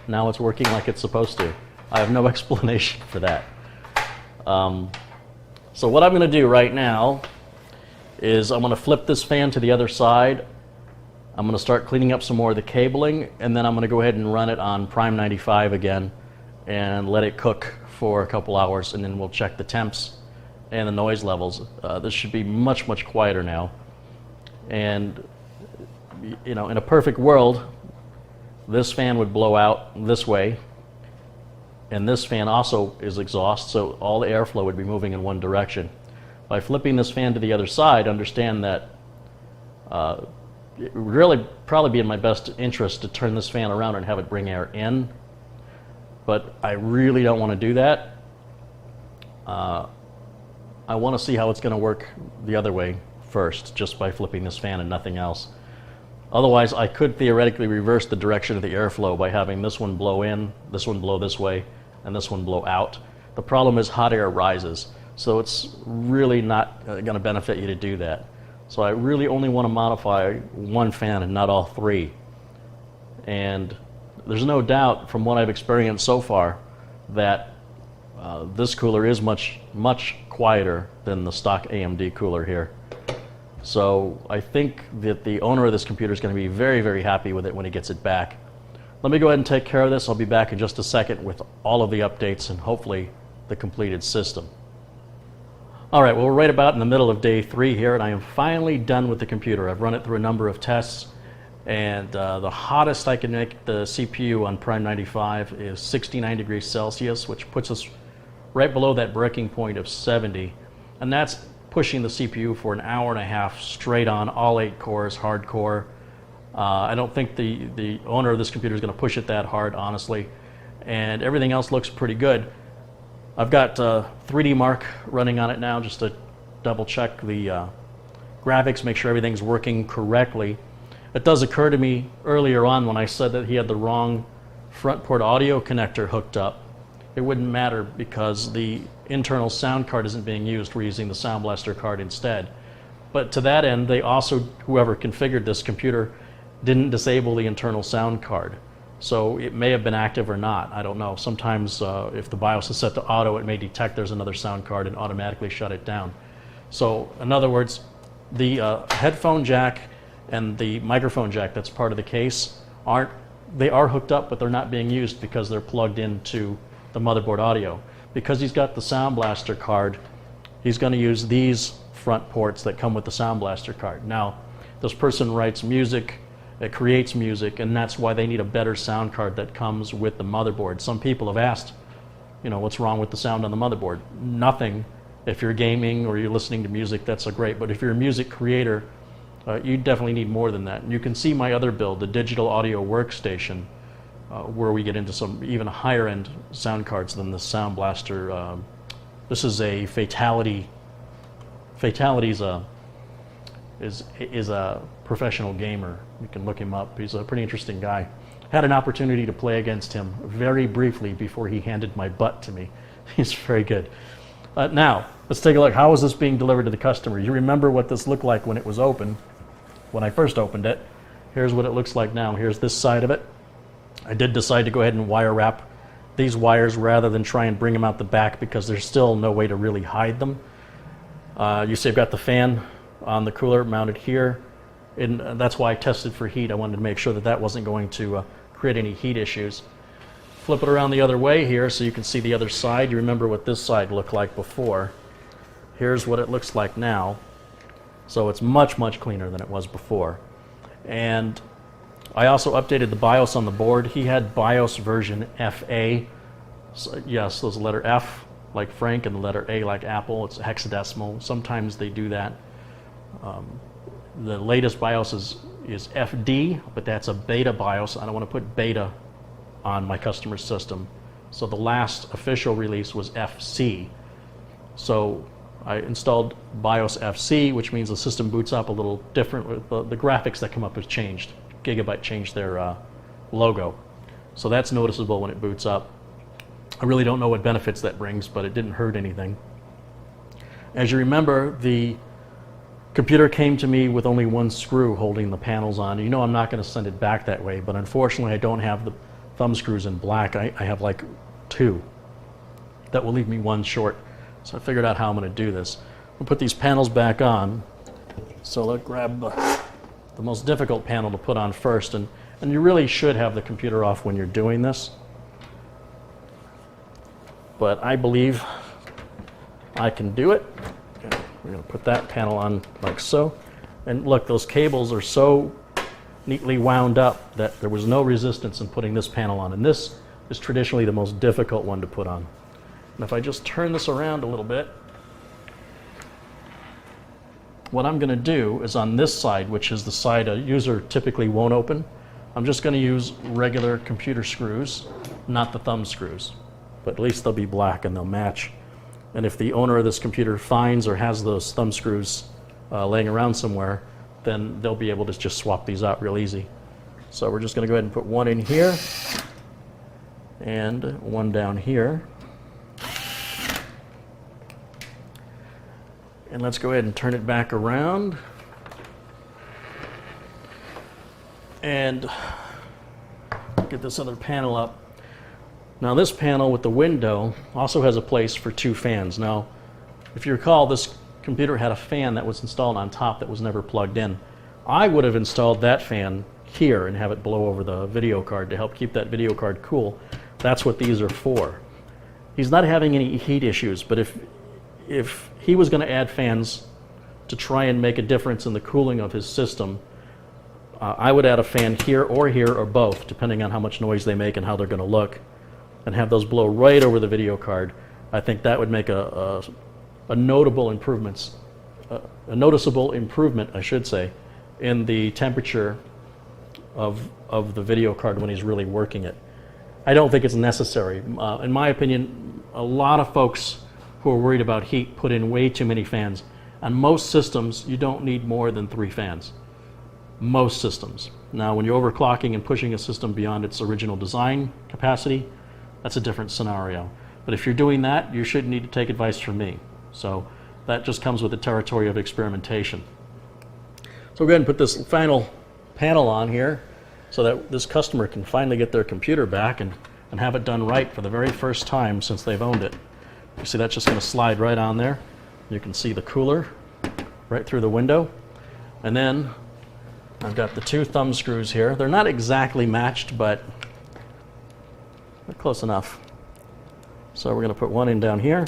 Now it's working like it's supposed to. I have no explanation for that. So what I'm going to do right now is I'm going to flip this fan to the other side. I'm going to start cleaning up some more of the cabling, and then I'm going to go ahead and run it on Prime 95 again and let it cook for a couple hours, and then we'll check the temps and the noise levels. This should be much quieter now. And in a perfect world, this fan would blow out this way, and this fan also is exhaust, so all the airflow would be moving in one direction. By flipping this fan to the other side, understand that it would really probably be in my best interest to turn this fan around and have it bring air in, but I really don't want to do that. I want to see how it's going to work the other way first, just by flipping this fan and nothing else. Otherwise, I could theoretically reverse the direction of the airflow by having this one blow in, this one blow this way, and this one blow out. The problem is hot air rises, so it's really not going to benefit you to do that. So I really only want to modify one fan and not all three. And there's no doubt from what I've experienced so far that this cooler is much quieter than the stock AMD cooler here. So I think that the owner of this computer is going to be very, very happy with it when he gets it back. Let me go ahead and take care of this. I'll be back in just a second with all of the updates and hopefully the completed system. All right, well, we're right about in the middle of day 3 here, and I am finally done with the computer. I've run it through a number of tests, and the hottest I can make the CPU on Prime 95 is 69 degrees Celsius, which puts us right below that breaking point of 70, and that's pushing the CPU for an hour and a half straight on, all 8 cores, hardcore. I don't think the owner of this computer is going to push it that hard, honestly, and everything else looks pretty good. I've got 3D Mark running on it now just to double check the graphics, make sure everything's working correctly. It does occur to me earlier on when I said that he had the wrong front port audio connector hooked up. It wouldn't matter because the internal sound card isn't being used. We're using the Sound Blaster card instead. But to that end, they also, whoever configured this computer, didn't disable the internal sound card. So it may have been active or not, I don't know. Sometimes if the BIOS is set to auto, it may detect there's another sound card and automatically shut it down. So in other words, the headphone jack and the microphone jack that's part of the case they are hooked up, but they're not being used because they're plugged into the motherboard audio. Because he's got the Sound Blaster card, he's going to use these front ports that come with the Sound Blaster card. Now, this person writes music, it creates music, and that's why they need a better sound card that comes with the motherboard. Some people have asked, you know, what's wrong with the sound on the motherboard? Nothing. If you're gaming or you're listening to music, that's great. But if you're a music creator, you definitely need more than that. And you can see my other build, the digital audio workstation, where we get into some even higher end sound cards than the Sound Blaster. This is a Fatality. Fatality's is a professional gamer. You can look him up. He's a pretty interesting guy. Had an opportunity to play against him very briefly before he handed my butt to me. He's very good. Now, let's take a look. How is this being delivered to the customer? You remember what this looked like when it was open, when I first opened it. Here's what it looks like now. Here's this side of it. I did decide to go ahead and wire wrap these wires rather than try and bring them out the back because there's still no way to really hide them. You see I've got the fan on the cooler mounted here, and that's why I tested for heat. I wanted to make sure that that wasn't going to create any heat issues. Flip it around the other way here so you can see the other side. You remember what this side looked like before. Here's what it looks like now. So it's much, much cleaner than it was before. And I also updated the BIOS on the board. He had BIOS version FA. So, yes, there's a letter F like Frank and the letter A like Apple. It's hexadecimal. Sometimes they do that. The latest BIOS is FD, but that's a beta BIOS. I don't want to put beta on my customer's system. So the last official release was FC. So I installed BIOS FC, which means the system boots up a little different. The graphics that come up have changed. Gigabyte changed their logo. So that's noticeable when it boots up. I really don't know what benefits that brings, but it didn't hurt anything. As you remember, the computer came to me with only one screw holding the panels on. You know I'm not going to send it back that way, but unfortunately I don't have the thumb screws in black. I have like 2. That will leave me 1 short. So I figured out how I'm going to do this. We'll put these panels back on. So let's grab the most difficult panel to put on first, and you really should have the computer off when you're doing this. But I believe I can do it. We're going to put that panel on like so. And look, those cables are so neatly wound up that there was no resistance in putting this panel on. And this is traditionally the most difficult one to put on. And if I just turn this around a little bit, what I'm going to do is on this side, which is the side a user typically won't open, I'm just going to use regular computer screws, not the thumb screws. But at least they'll be black and they'll match. And if the owner of this computer finds or has those thumb screws laying around somewhere, then they'll be able to just swap these out real easy. So we're just going to go ahead and put one in here and one down here. And let's go ahead and turn it back around. And get this other panel up. Now this panel with the window also has a place for 2 fans. Now, if you recall, this computer had a fan that was installed on top that was never plugged in. I would have installed that fan here and have it blow over the video card to help keep that video card cool. That's what these are for. He's not having any heat issues, but if he was going to add fans to try and make a difference in the cooling of his system, I would add a fan here or both, depending on how much noise they make and how they're going to look, and have those blow right over the video card. I think that would make a notable improvements, a noticeable improvement, I should say, in the temperature of the video card when he's really working it. I don't think it's necessary. In my opinion, a lot of folks who are worried about heat put in way too many fans. On most systems, you don't need more than 3 fans. Most systems. Now, when you're overclocking and pushing a system beyond its original design capacity, that's a different scenario. But if you're doing that, you shouldn't need to take advice from me. So that just comes with the territory of experimentation. So we'll go ahead and put this final panel on here so that this customer can finally get their computer back and have it done right for the very first time since they've owned it. You see that's just going to slide right on there. You can see the cooler right through the window. And then I've got the 2 thumb screws here. They're not exactly matched, but they're close enough. So we're going to put one in down here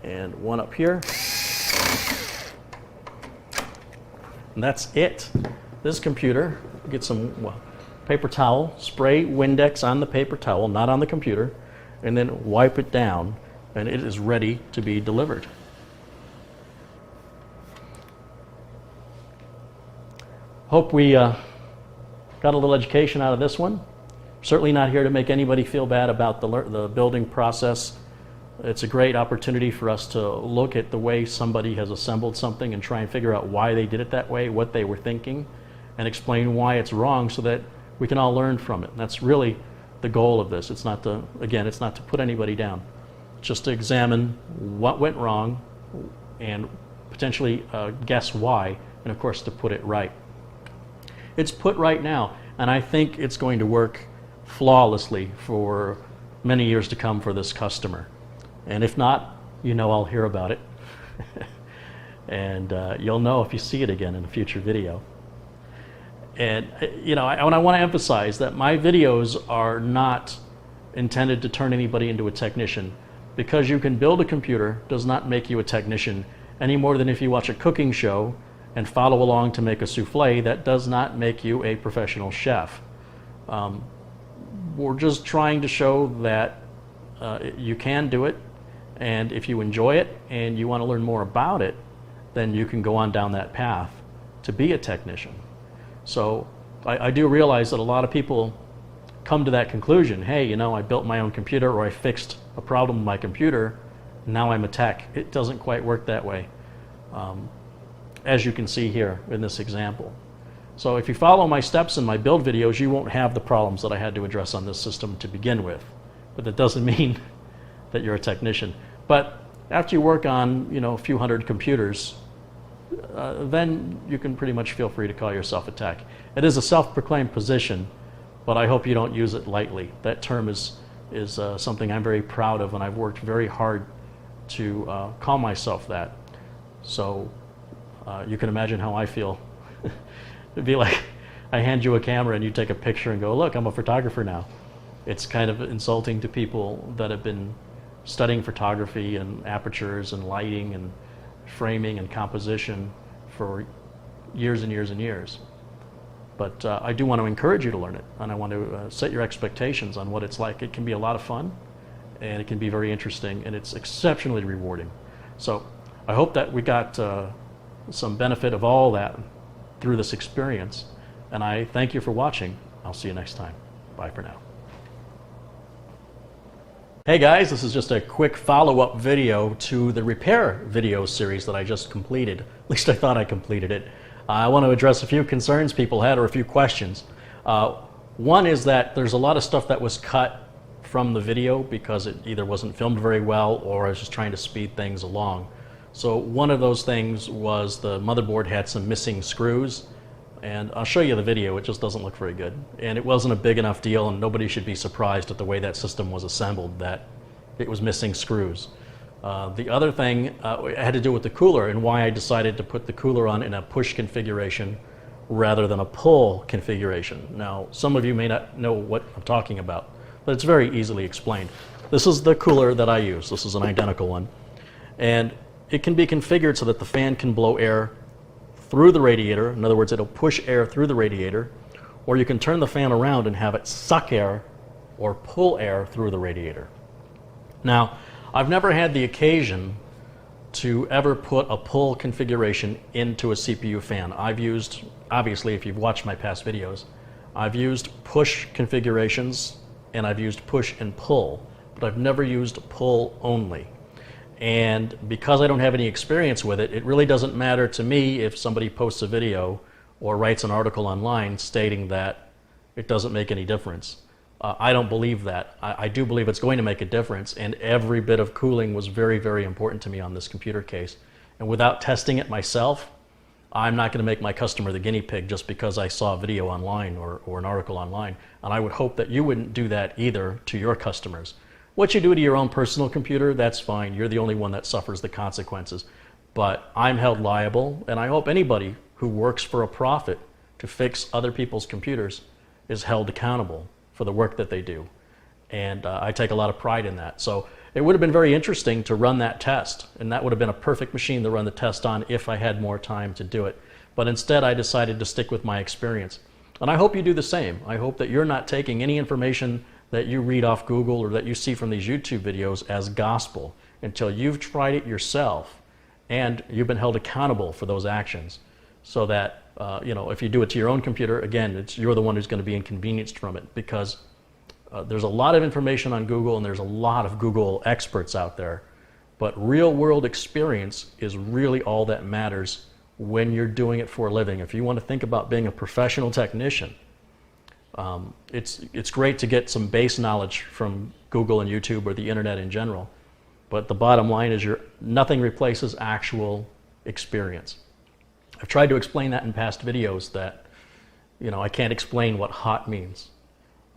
and one up here. And that's it. This computer, get some paper towel, spray Windex on the paper towel, not on the computer, and then wipe it down, and it is ready to be delivered. Hope we got a little education out of this one. Certainly not here to make anybody feel bad about the building process. It's a great opportunity for us to look at the way somebody has assembled something and try and figure out why they did it that way, what they were thinking, and explain why it's wrong so that we can all learn from it. And that's really the goal of this. It's not to, again, it's not to put anybody down. It's just to examine what went wrong and potentially guess why, and of course to put it right. It's put right now, and I think it's going to work flawlessly for many years to come for this customer. And if not, you know I'll hear about it. And you'll know if you see it again in a future video. And you know, I want to emphasize that my videos are not intended to turn anybody into a technician. Because you can build a computer does not make you a technician any more than if you watch a cooking show and follow along to make a souffle, that does not make you a professional chef. We're just trying to show that you can do it, and if you enjoy it and you want to learn more about it, then you can go on down that path to be a technician. So I do realize that a lot of people come to that conclusion. Hey, you know, I built my own computer, or I fixed a problem with my computer, now I'm a tech. It doesn't quite work that way, as you can see here in this example. So if you follow my steps in my build videos, you won't have the problems that I had to address on this system to begin with. But that doesn't mean that you're a technician. But after you work on, you know, a few hundred computers, then you can pretty much feel free to call yourself a tech. It is a self-proclaimed position, but I hope you don't use it lightly. That term is something I'm very proud of, and I've worked very hard to call myself that. So you can imagine how I feel. It'd be like I hand you a camera and you take a picture and go, look, I'm a photographer now. It's kind of insulting to people that have been studying photography and apertures and lighting and framing and composition for years and years and years. But I do want to encourage you to learn it, and I want to set your expectations on what it's like. It can be a lot of fun, and it can be very interesting, and it's exceptionally rewarding. So I hope that we got some benefit of all that through this experience, and I thank you for watching. I'll see you next time. Bye for now. Hey guys, this is just a quick follow-up video to the repair video series that I just completed. At least I thought I completed it. I want to address a few concerns people had, or a few questions. One is that there's a lot of stuff that was cut from the video because it either wasn't filmed very well or I was just trying to speed things along. So one of those things was the motherboard had some missing screws, and I'll show you the video. It just doesn't look very good, and it wasn't a big enough deal, and nobody should be surprised at the way that system was assembled, that it was missing screws. The other thing had to do with the cooler and why I decided to put the cooler on in a push configuration rather than a pull configuration. Now, some of you may not know what I'm talking about, but it's very easily explained. This is the cooler that I use. This is an identical one. And it can be configured so that the fan can blow air through the radiator. In other words, it'll push air through the radiator. Or you can turn the fan around and have it suck air or pull air through the radiator. Now, I've never had the occasion to ever put a pull configuration into a CPU fan. I've used, obviously, if you've watched my past videos, I've used push configurations and I've used push and pull, but I've never used pull only. And because I don't have any experience with it, it really doesn't matter to me if somebody posts a video or writes an article online stating that it doesn't make any difference. I don't believe that. I do believe it's going to make a difference, and every bit of cooling was very, very important to me on this computer case. And without testing it myself, I'm not going to make my customer the guinea pig just because I saw a video online or an article online. And I would hope that you wouldn't do that either to your customers. What you do to your own personal computer, that's fine. You're the only one that suffers the consequences. But I'm held liable, and I hope anybody who works for a profit to fix other people's computers is held accountable for the work that they do. And I take a lot of pride in that. So it would have been very interesting to run that test, and that would have been a perfect machine to run the test on if I had more time to do it. But instead I decided to stick with my experience. And I hope you do the same. I hope that you're not taking any information that you read off Google or that you see from these YouTube videos as gospel until you've tried it yourself and you've been held accountable for those actions. So that if you do it to your own computer, again, you're the one who's going to be inconvenienced from it, because there's a lot of information on Google and there's a lot of Google experts out there, but real world experience is really all that matters when you're doing it for a living. If you want to think about being a professional technician, it's great to get some base knowledge from Google and YouTube or the internet in general, but the bottom line is nothing replaces actual experience. I've tried to explain that in past videos that, I can't explain what hot means.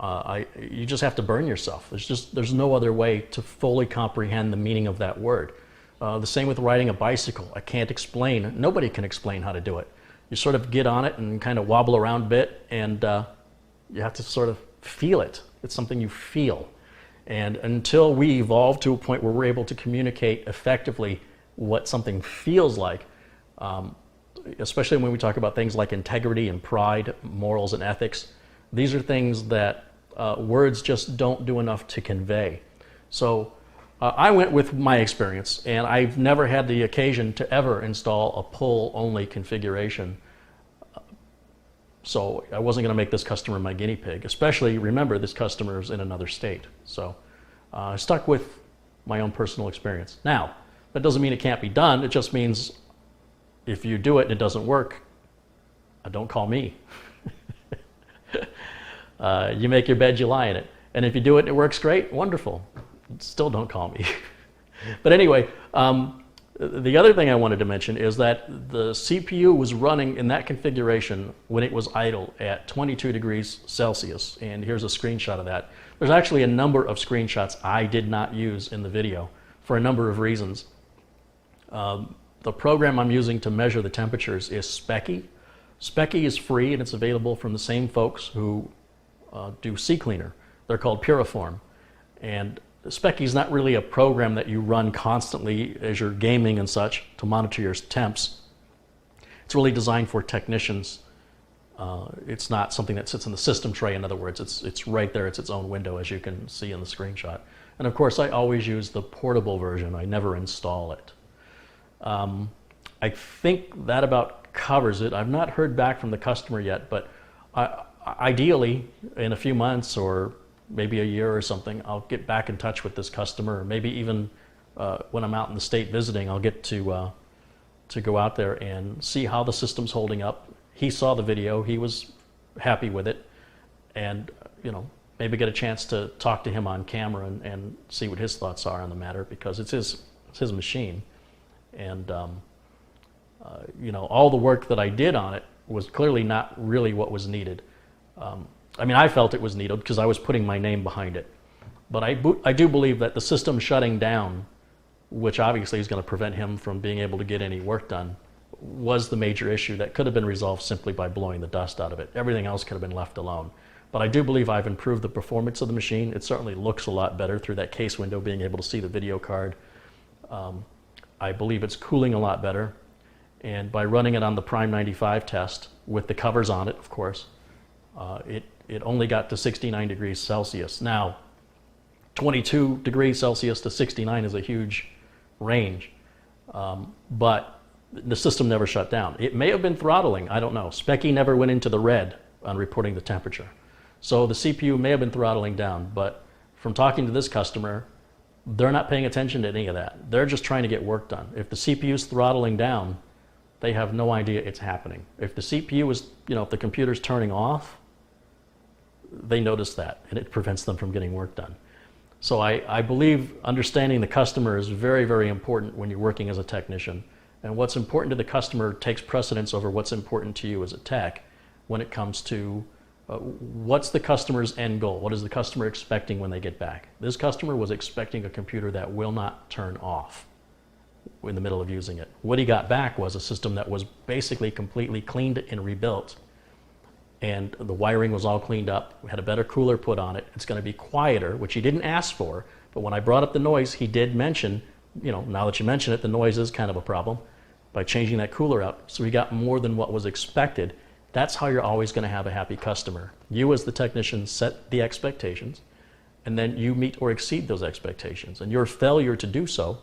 You just have to burn yourself. There's no other way to fully comprehend the meaning of that word. The same with riding a bicycle. I can't explain. Nobody can explain how to do it. You sort of get on it and kind of wobble around a bit, and you have to sort of feel it. It's something you feel. And until we evolve to a point where we're able to communicate effectively what something feels like, especially when we talk about things like integrity and pride, morals and ethics, these are things that words just don't do enough to convey. So I went with my experience, and I've never had the occasion to ever install a pull-only configuration. So I wasn't going to make this customer my guinea pig, especially, remember, this customer is in another state. So I stuck with my own personal experience. Now, that doesn't mean it can't be done. It just means if you do it and it doesn't work, don't call me. You make your bed, you lie in it. And if you do it and it works great, wonderful. Still don't call me. But anyway, the other thing I wanted to mention is that the CPU was running in that configuration when it was idle at 22 degrees Celsius. And here's a screenshot of that. There's actually a number of screenshots I did not use in the video for a number of reasons. The program I'm using to measure the temperatures is Specky. Specky is free, and it's available from the same folks who do CCleaner. They're called Puriform. And Specky is not really a program that you run constantly as you're gaming and such to monitor your temps. It's really designed for technicians. It's not something that sits in the system tray. In other words, it's right there. It's its own window, as you can see in the screenshot. And of course, I always use the portable version. I never install it. I think that about covers it. I've not heard back from the customer yet, but ideally, in a few months or maybe a year or something, I'll get back in touch with this customer, or maybe even when I'm out in the state visiting, I'll get to go out there and see how the system's holding up. He saw the video, he was happy with it, and maybe get a chance to talk to him on camera and see what his thoughts are on the matter, because it's his machine. And all the work that I did on it was clearly not really what was needed. I felt it was needed because I was putting my name behind it. But I do believe that the system shutting down which obviously is going to prevent him from being able to get any work done, was the major issue that could have been resolved simply by blowing the dust out of it. Everything else could have been left alone. But I do believe I've improved the performance of the machine. It certainly looks a lot better through that case window, being able to see the video card. I believe it's cooling a lot better. And by running it on the Prime 95 test, with the covers on it, of course, it only got to 69 degrees Celsius. Now, 22 degrees Celsius to 69 is a huge range, but the system never shut down. It may have been throttling, I don't know. Specky never went into the red on reporting the temperature. So the CPU may have been throttling down, but from talking to this customer, they're not paying attention to any of that. They're just trying to get work done. If the CPU is throttling down, they have no idea it's happening. If the CPU is, if the computer's turning off, they notice that, and it prevents them from getting work done. So I believe understanding the customer is very, very important when you're working as a technician. And what's important to the customer takes precedence over what's important to you as a tech when it comes to what's the customer's end goal? What is the customer expecting when they get back? This customer was expecting a computer that will not turn off in the middle of using it. What he got back was a system that was basically completely cleaned and rebuilt, and the wiring was all cleaned up. We had a better cooler put on it. It's going to be quieter, which he didn't ask for, but when I brought up the noise, he did mention, now that you mention it, the noise is kind of a problem by changing that cooler out. So he got more than what was expected. That's how you're always going to have a happy customer. You as the technician set the expectations, and then you meet or exceed those expectations. And your failure to do so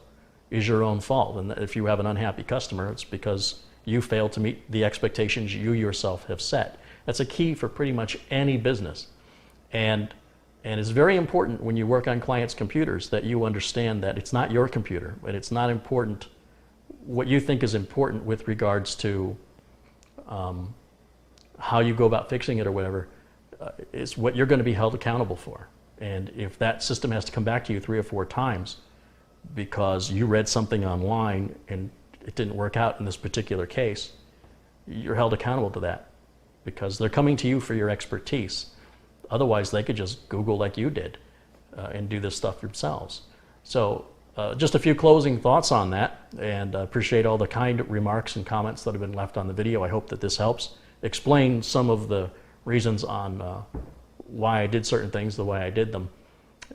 is your own fault. And if you have an unhappy customer, it's because you failed to meet the expectations you yourself have set. That's a key for pretty much any business. And it's very important when you work on clients' computers that you understand that it's not your computer, and it's not important what you think is important with regards to how you go about fixing it or whatever, is what you're going to be held accountable for. And if that system has to come back to you 3 or 4 times because you read something online and it didn't work out in this particular case, you're held accountable to that because they're coming to you for your expertise. Otherwise, they could just Google like you did and do this stuff themselves. So just a few closing thoughts on that, and I appreciate all the kind remarks and comments that have been left on the video. I hope that this helps explain some of the reasons on why I did certain things the way I did them.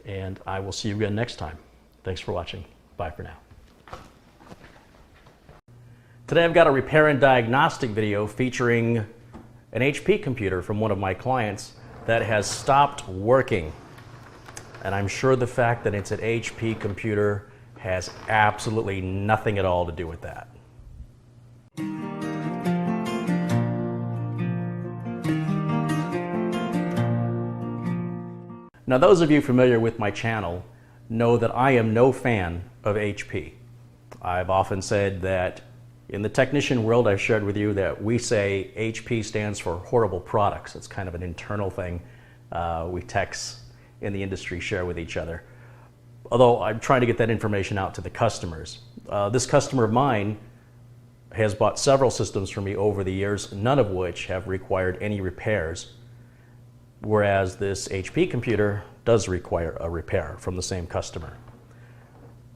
And I will see you again next time. Thanks for watching. Bye for now. Today I've got a repair and diagnostic video featuring an HP computer from one of my clients that has stopped working. And I'm sure the fact that it's an HP computer has absolutely nothing at all to do with that. Now, those of you familiar with my channel know that I am no fan of HP. I've often said that in the technician world, I've shared with you that we say HP stands for horrible products. It's kind of an internal thing we techs in the industry share with each other. Although I'm trying to get that information out to the customers. This customer of mine has bought several systems from me over the years, none of which have required any repairs, whereas this HP computer does require a repair from the same customer.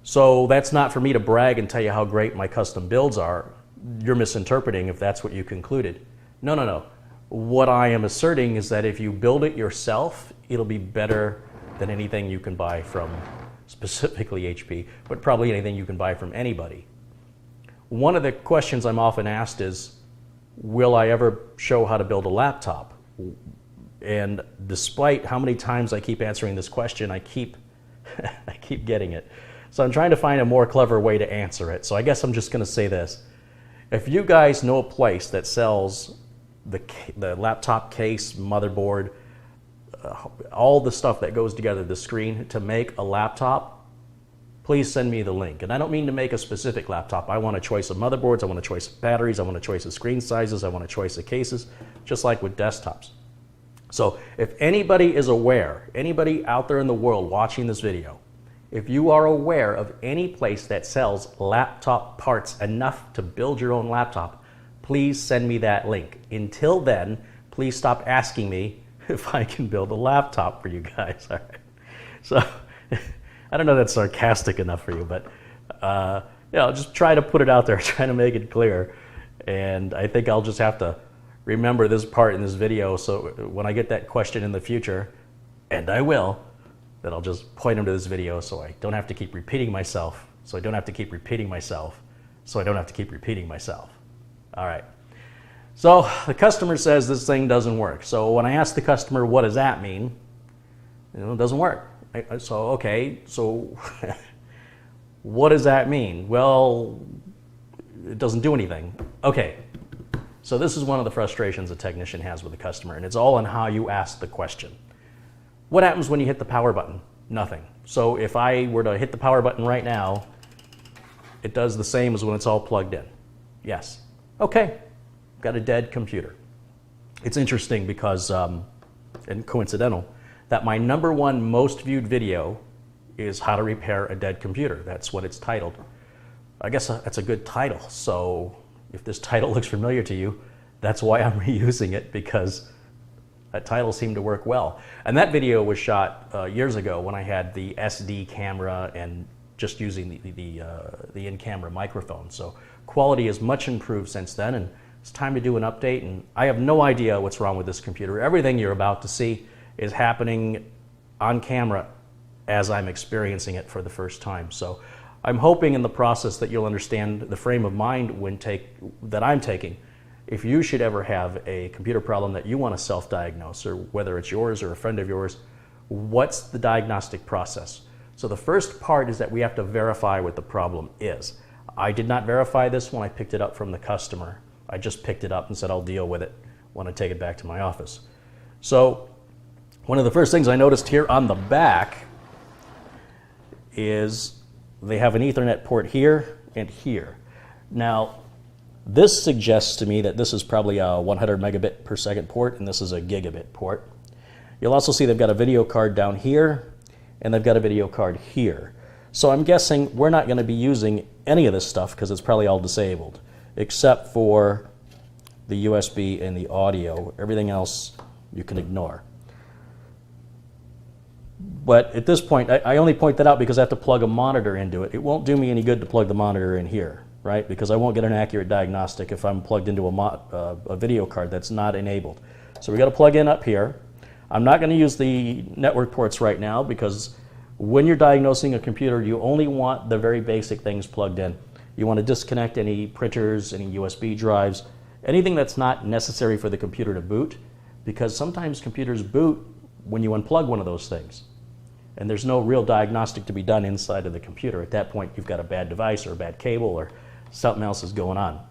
So that's not for me to brag and tell you how great my custom builds are. You're misinterpreting if that's what you concluded. No, no, no. What I am asserting is that if you build it yourself, it'll be better than anything you can buy from specifically HP, but probably anything you can buy from anybody. One of the questions I'm often asked is, will I ever show how to build a laptop? And despite how many times I keep answering this question, I keep getting it. So I'm trying to find a more clever way to answer it. So I guess I'm just going to say this. If you guys know a place that sells the laptop case, motherboard, all the stuff that goes together, the screen, to make a laptop, please send me the link. And I don't mean to make a specific laptop. I want a choice of motherboards, I want a choice of batteries, I want a choice of screen sizes, I want a choice of cases, just like with desktops. So if anybody is aware, anybody out there in the world watching this video, if you are aware of any place that sells laptop parts enough to build your own laptop, please send me that link. Until then, please stop asking me if I can build a laptop for you guys. All right. So I don't know if that's sarcastic enough for you, but I'll just try to put it out there, try to make it clear. And I think I'll just have to remember this part in this video, so when I get that question in the future, and I will, that I'll just point them to this video so I don't have to keep repeating myself, so I don't have to keep repeating myself, so I don't have to keep repeating myself. All right. So the customer says this thing doesn't work. So when I ask the customer, what does that mean? It doesn't work. So, okay, so what does that mean? Well, it doesn't do anything. Okay, so this is one of the frustrations a technician has with a customer, and it's all on how you ask the question. What happens when you hit the power button? Nothing. So if I were to hit the power button right now, it does the same as when it's all plugged in. Yes. Okay, got a dead computer. It's interesting because, and coincidental, that my #1 most viewed video is how to repair a dead computer. That's what it's titled. I guess that's a good title. So if this title looks familiar to you, that's why I'm reusing it, because that title seemed to work well. And that video was shot years ago when I had the SD camera and just using the in-camera microphone. So quality is much improved since then, and it's time to do an update. And I have no idea what's wrong with this computer. Everything you're about to see is happening on camera as I'm experiencing it for the first time. So I'm hoping in the process that you'll understand the frame of mind that I'm taking. If you should ever have a computer problem that you want to self-diagnose, or whether it's yours or a friend of yours, what's the diagnostic process? So the first part is that we have to verify what the problem is. I did not verify this when I picked it up from the customer. I just picked it up and said I'll deal with it when I take it back to my office. So one of the first things I noticed here on the back is they have an Ethernet port here and here. Now, this suggests to me that this is probably a 100 megabit per second port, and this is a gigabit port. You'll also see they've got a video card down here, and they've got a video card here. So I'm guessing we're not going to be using any of this stuff because it's probably all disabled, except for the USB and the audio. Everything else you can ignore. But at this point, I only point that out because I have to plug a monitor into it. It won't do me any good to plug the monitor in here, right? Because I won't get an accurate diagnostic if I'm plugged into a video card that's not enabled. So we got to plug in up here. I'm not going to use the network ports right now because when you're diagnosing a computer, you only want the very basic things plugged in. You want to disconnect any printers, any USB drives, anything that's not necessary for the computer to boot, because sometimes computers boot when you unplug one of those things. And there's no real diagnostic to be done inside of the computer. At that point, you've got a bad device or a bad cable or something else is going on.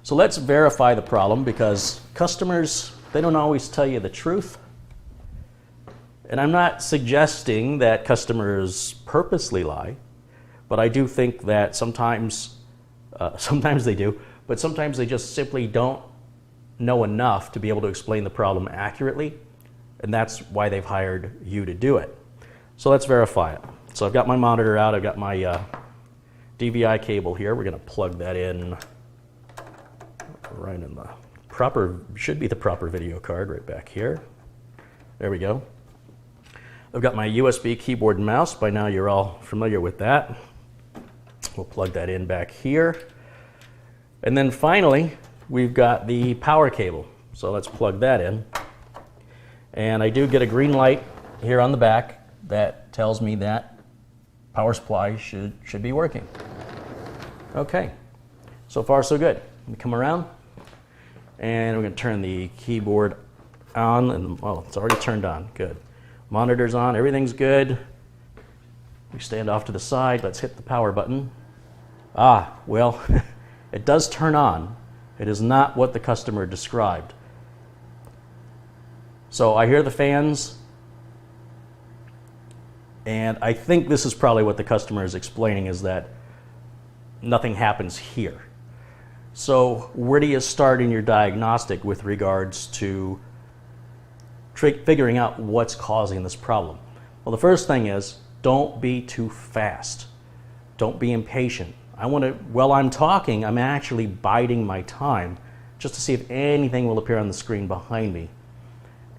So let's verify the problem, because customers, they don't always tell you the truth. And I'm not suggesting that customers purposely lie, but I do think that sometimes they do, but sometimes they just simply don't know enough to be able to explain the problem accurately, and that's why they've hired you to do it. So let's verify it. So I've got my monitor out, I've got my DVI cable here. We're going to plug that in right in the proper, should be the proper video card right back here. There we go. I've got my USB keyboard and mouse. By now you're all familiar with that. We'll plug that in back here. And then finally, we've got the power cable. So let's plug that in. And I do get a green light here on the back that tells me that power supply should be working. Okay, so far so good. Let me come around, and we're going to turn the keyboard on, and well, it's already turned on. Good. Monitor's on, everything's good. We stand off to the side. Let's hit the power button. Ah, well, it does turn on. It is not what the customer described. So I hear the fans, and I think this is probably what the customer is explaining, is that nothing happens here. So where do you start in your diagnostic with regards to figuring out what's causing this problem? Well, the first thing is, don't be too fast. Don't be impatient. While I'm talking, I'm actually biding my time just to see if anything will appear on the screen behind me.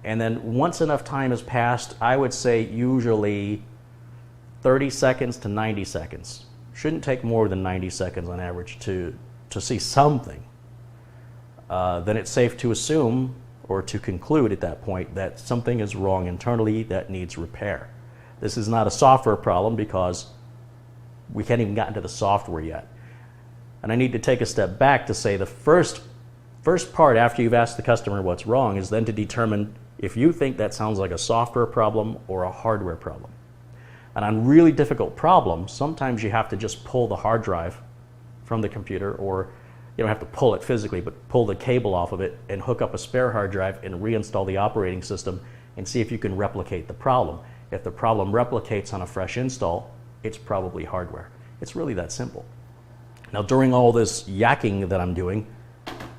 And then once enough time has passed, I would say usually 30 seconds to 90 seconds. shouldn't take more than 90 seconds on average to see something, then it's safe to assume or to conclude at that point that something is wrong internally that needs repair. This is not a software problem because we can't even get into the software yet. And I need to take a step back to say the first part after you've asked the customer what's wrong is then to determine if you think that sounds like a software problem or a hardware problem. And on really difficult problems, sometimes you have to just pull the hard drive from the computer, or you don't have to pull it physically, but pull the cable off of it and hook up a spare hard drive and reinstall the operating system and see if you can replicate the problem. If the problem replicates on a fresh install, it's probably hardware. It's really that simple. Now, during all this yakking that I'm doing,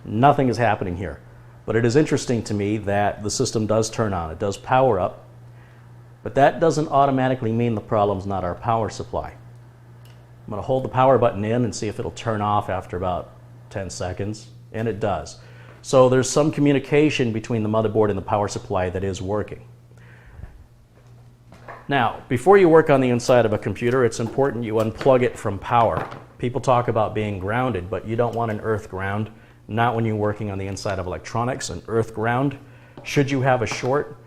nothing is happening here. But it is interesting to me that the system does turn on. It does power up. But that doesn't automatically mean the problem's not our power supply. I'm going to hold the power button in and see if it'll turn off after about 10 seconds. And it does. So there's some communication between the motherboard and the power supply that is working. Now, before you work on the inside of a computer, it's important you unplug it from power. People talk about being grounded, but you don't want an earth ground. Not when you're working on the inside of electronics. An earth ground, should you have a short,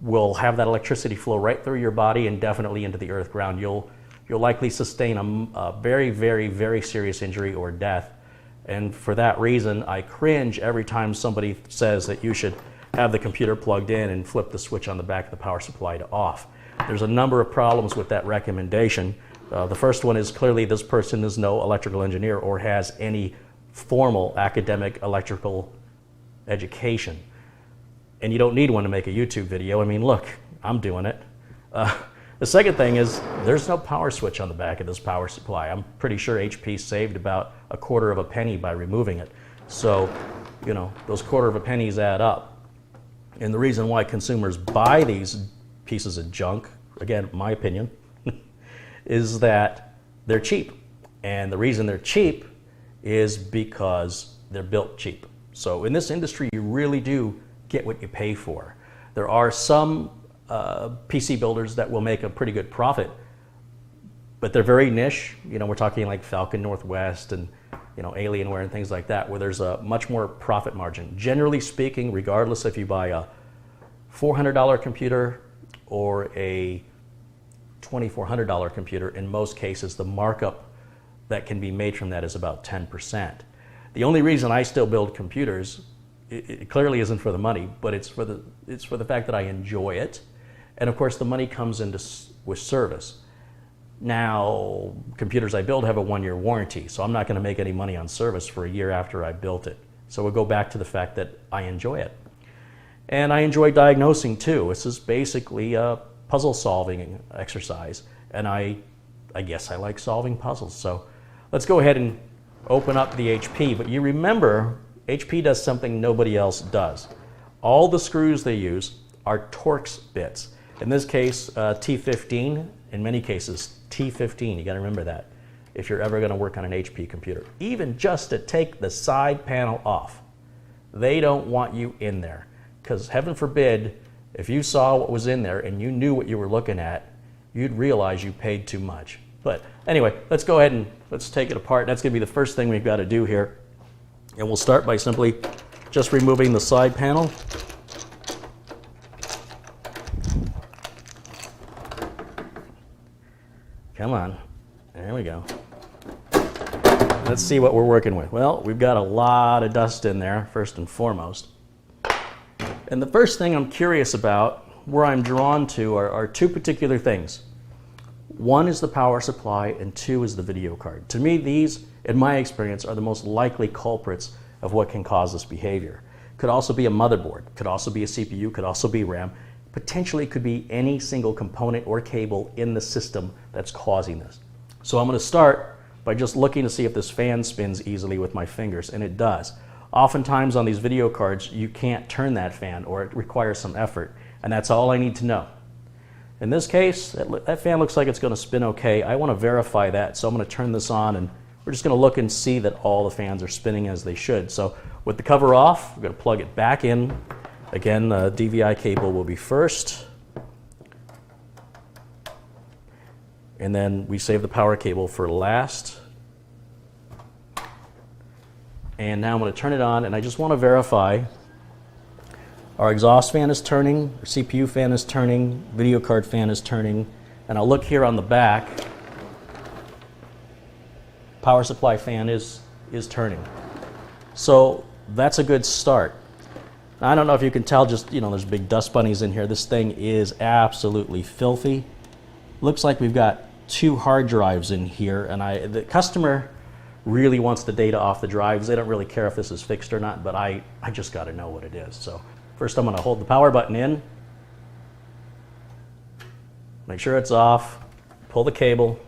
will have that electricity flow right through your body and definitely into the earth ground. You'll likely sustain a very, very, very serious injury or death. And for that reason, I cringe every time somebody says that you should have the computer plugged in and flip the switch on the back of the power supply to off. There's a number of problems with that recommendation. The first one is clearly this person is no electrical engineer or has any formal academic electrical education. And you don't need one to make a YouTube video. I mean, look, I'm doing it. The second thing is there's no power switch on the back of this power supply. I'm pretty sure HP saved about 1/4 of a penny by removing it. So, you know, those 1/4 of a pennies add up. And the reason why consumers buy these pieces of junk, again, my opinion, is that they're cheap. And the reason they're cheap is because they're built cheap. So in this industry, you really do get what you pay for. There are some PC builders that will make a pretty good profit, but they're very niche. You know, we're talking like Falcon Northwest and, you know, Alienware and things like that, where there's a much more profit margin. Generally speaking, regardless if you buy a $400 computer or a $2,400 computer, in most cases, the markup that can be made from that is about 10%. The only reason I still build computers, it clearly isn't for the money, but it's for the fact that I enjoy it. And of course, the money comes into with service. Now, computers I build have a 1-year warranty, so I'm not going to make any money on service for a year after I built it. So we'll go back to the fact that I enjoy it. And I enjoy diagnosing too. This is basically a puzzle solving exercise. And I guess I like solving puzzles. So let's go ahead and open up the HP. But you remember, HP does something nobody else does. All the screws they use are Torx bits. In this case, T15, in many cases, T15, you gotta remember that if you're ever gonna work on an HP computer. Even just to take the side panel off, they don't want you in there. Because heaven forbid, if you saw what was in there and you knew what you were looking at, you'd realize you paid too much. But anyway, let's go ahead and let's take it apart. That's gonna be the first thing we've gotta do here. And we'll start by simply just removing the side panel. Come on, there we go. Let's see what we're working with. Well, we've got a lot of dust in there, first and foremost. And the first thing I'm curious about, where I'm drawn to, are two particular things. One is the power supply, and two is the video card. To me, these, in my experience, are the most likely culprits of what can cause this behavior. Could also be a motherboard, could also be a CPU, could also be RAM. Potentially could be any single component or cable in the system that's causing this. So I'm going to start by just looking to see if this fan spins easily with my fingers, and it does. Oftentimes on these video cards, you can't turn that fan, or it requires some effort, and that's all I need to know. In this case, that fan looks like it's going to spin okay. I want to verify that, so I'm going to turn this on, and we're just going to look and see that all the fans are spinning as they should. So with the cover off, we're going to plug it back in. Again, the DVI cable will be first. and then we save the power cable for last. And now I'm going to turn it on, and I just want to verify our exhaust fan is turning, our CPU fan is turning, video card fan is turning, and I'll look here on the back. Power supply fan is turning. So that's a good start. Now, I don't know if you can tell, just, there's big dust bunnies in here. This thing is absolutely filthy. Looks like we've got 2 hard drives in here, and the customer really wants the data off the drives. They don't really care if this is fixed or not, but I just got to know what it is. So first I'm going to hold the power button in, make sure it's off, pull the cable.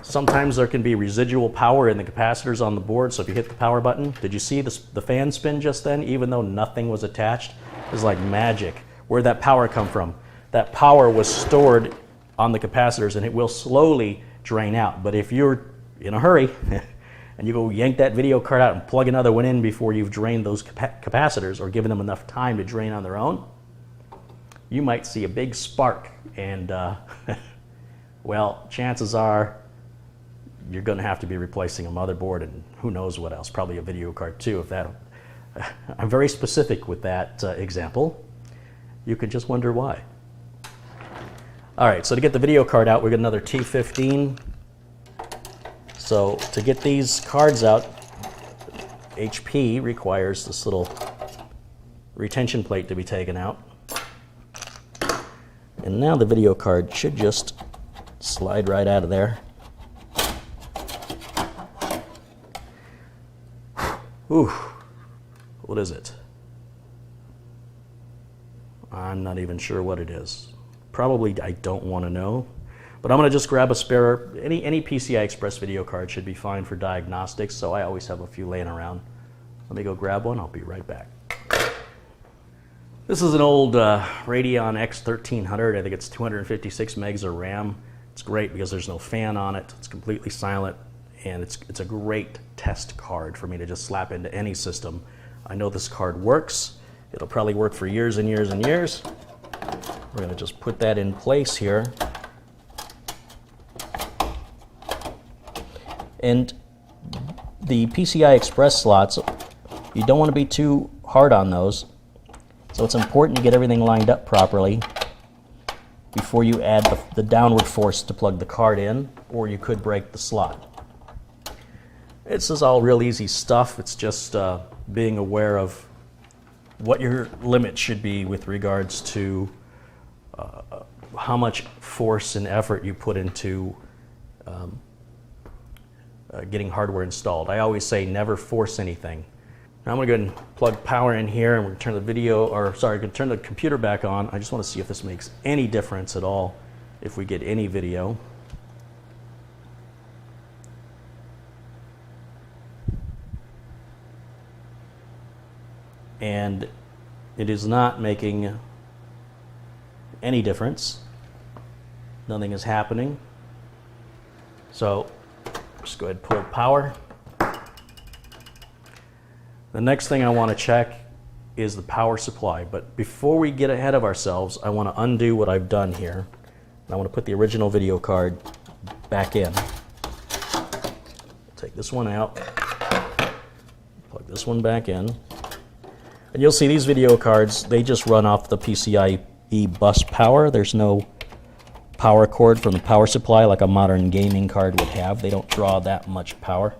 Sometimes there can be residual power in the capacitors on the board, so if you hit the power button, did you see the fan spin just then, even though nothing was attached? It was like magic. Where'd that power come from? That power was stored on the capacitors, and it will slowly drain out. But if you're in a hurry and you go yank that video card out and plug another one in before you've drained those capacitors or given them enough time to drain on their own, you might see a big spark, and well, chances are you're going to have to be replacing a motherboard and who knows what else, probably a video card too. If that, I'm very specific with that example. You could just wonder why. All right, so to get the video card out, we got another T15. So to get these cards out, HP requires this little retention plate to be taken out. And now the video card should just slide right out of there. Ooh, what is it? I'm not even sure what it is. Probably I don't want to know, but I'm going to just grab a spare, any PCI Express video card should be fine for diagnostics, so I always have a few laying around. Let me go grab one, I'll be right back. This is an old Radeon X1300, I think it's 256 megs of RAM. It's great because there's no fan on it, it's completely silent, and it's a great test card for me to just slap into any system. I know this card works. It'll probably work for years and years and years. We're going to just put that in place here. And the PCI Express slots, you don't want to be too hard on those. So it's important to get everything lined up properly before you add the downward force to plug the card in, or you could break the slot. This is all real easy stuff. It's just being aware of what your limit should be with regards to how much force and effort you put into getting hardware installed. I always say never force anything. Now I'm going to go ahead and plug power in here, and we're going to turn the going to turn the computer back on. I just want to see if this makes any difference at all if we get any video. And it is not making any difference. Nothing is happening. So just go ahead and pull power. The next thing I want to check is the power supply, but before we get ahead of ourselves, I want to undo what I've done here. And I want to put the original video card back in. Take this one out, plug this one back in. And you'll see these video cards, they just run off the PCIe bus power. There's no power cord from the power supply like a modern gaming card would have. They don't draw that much power.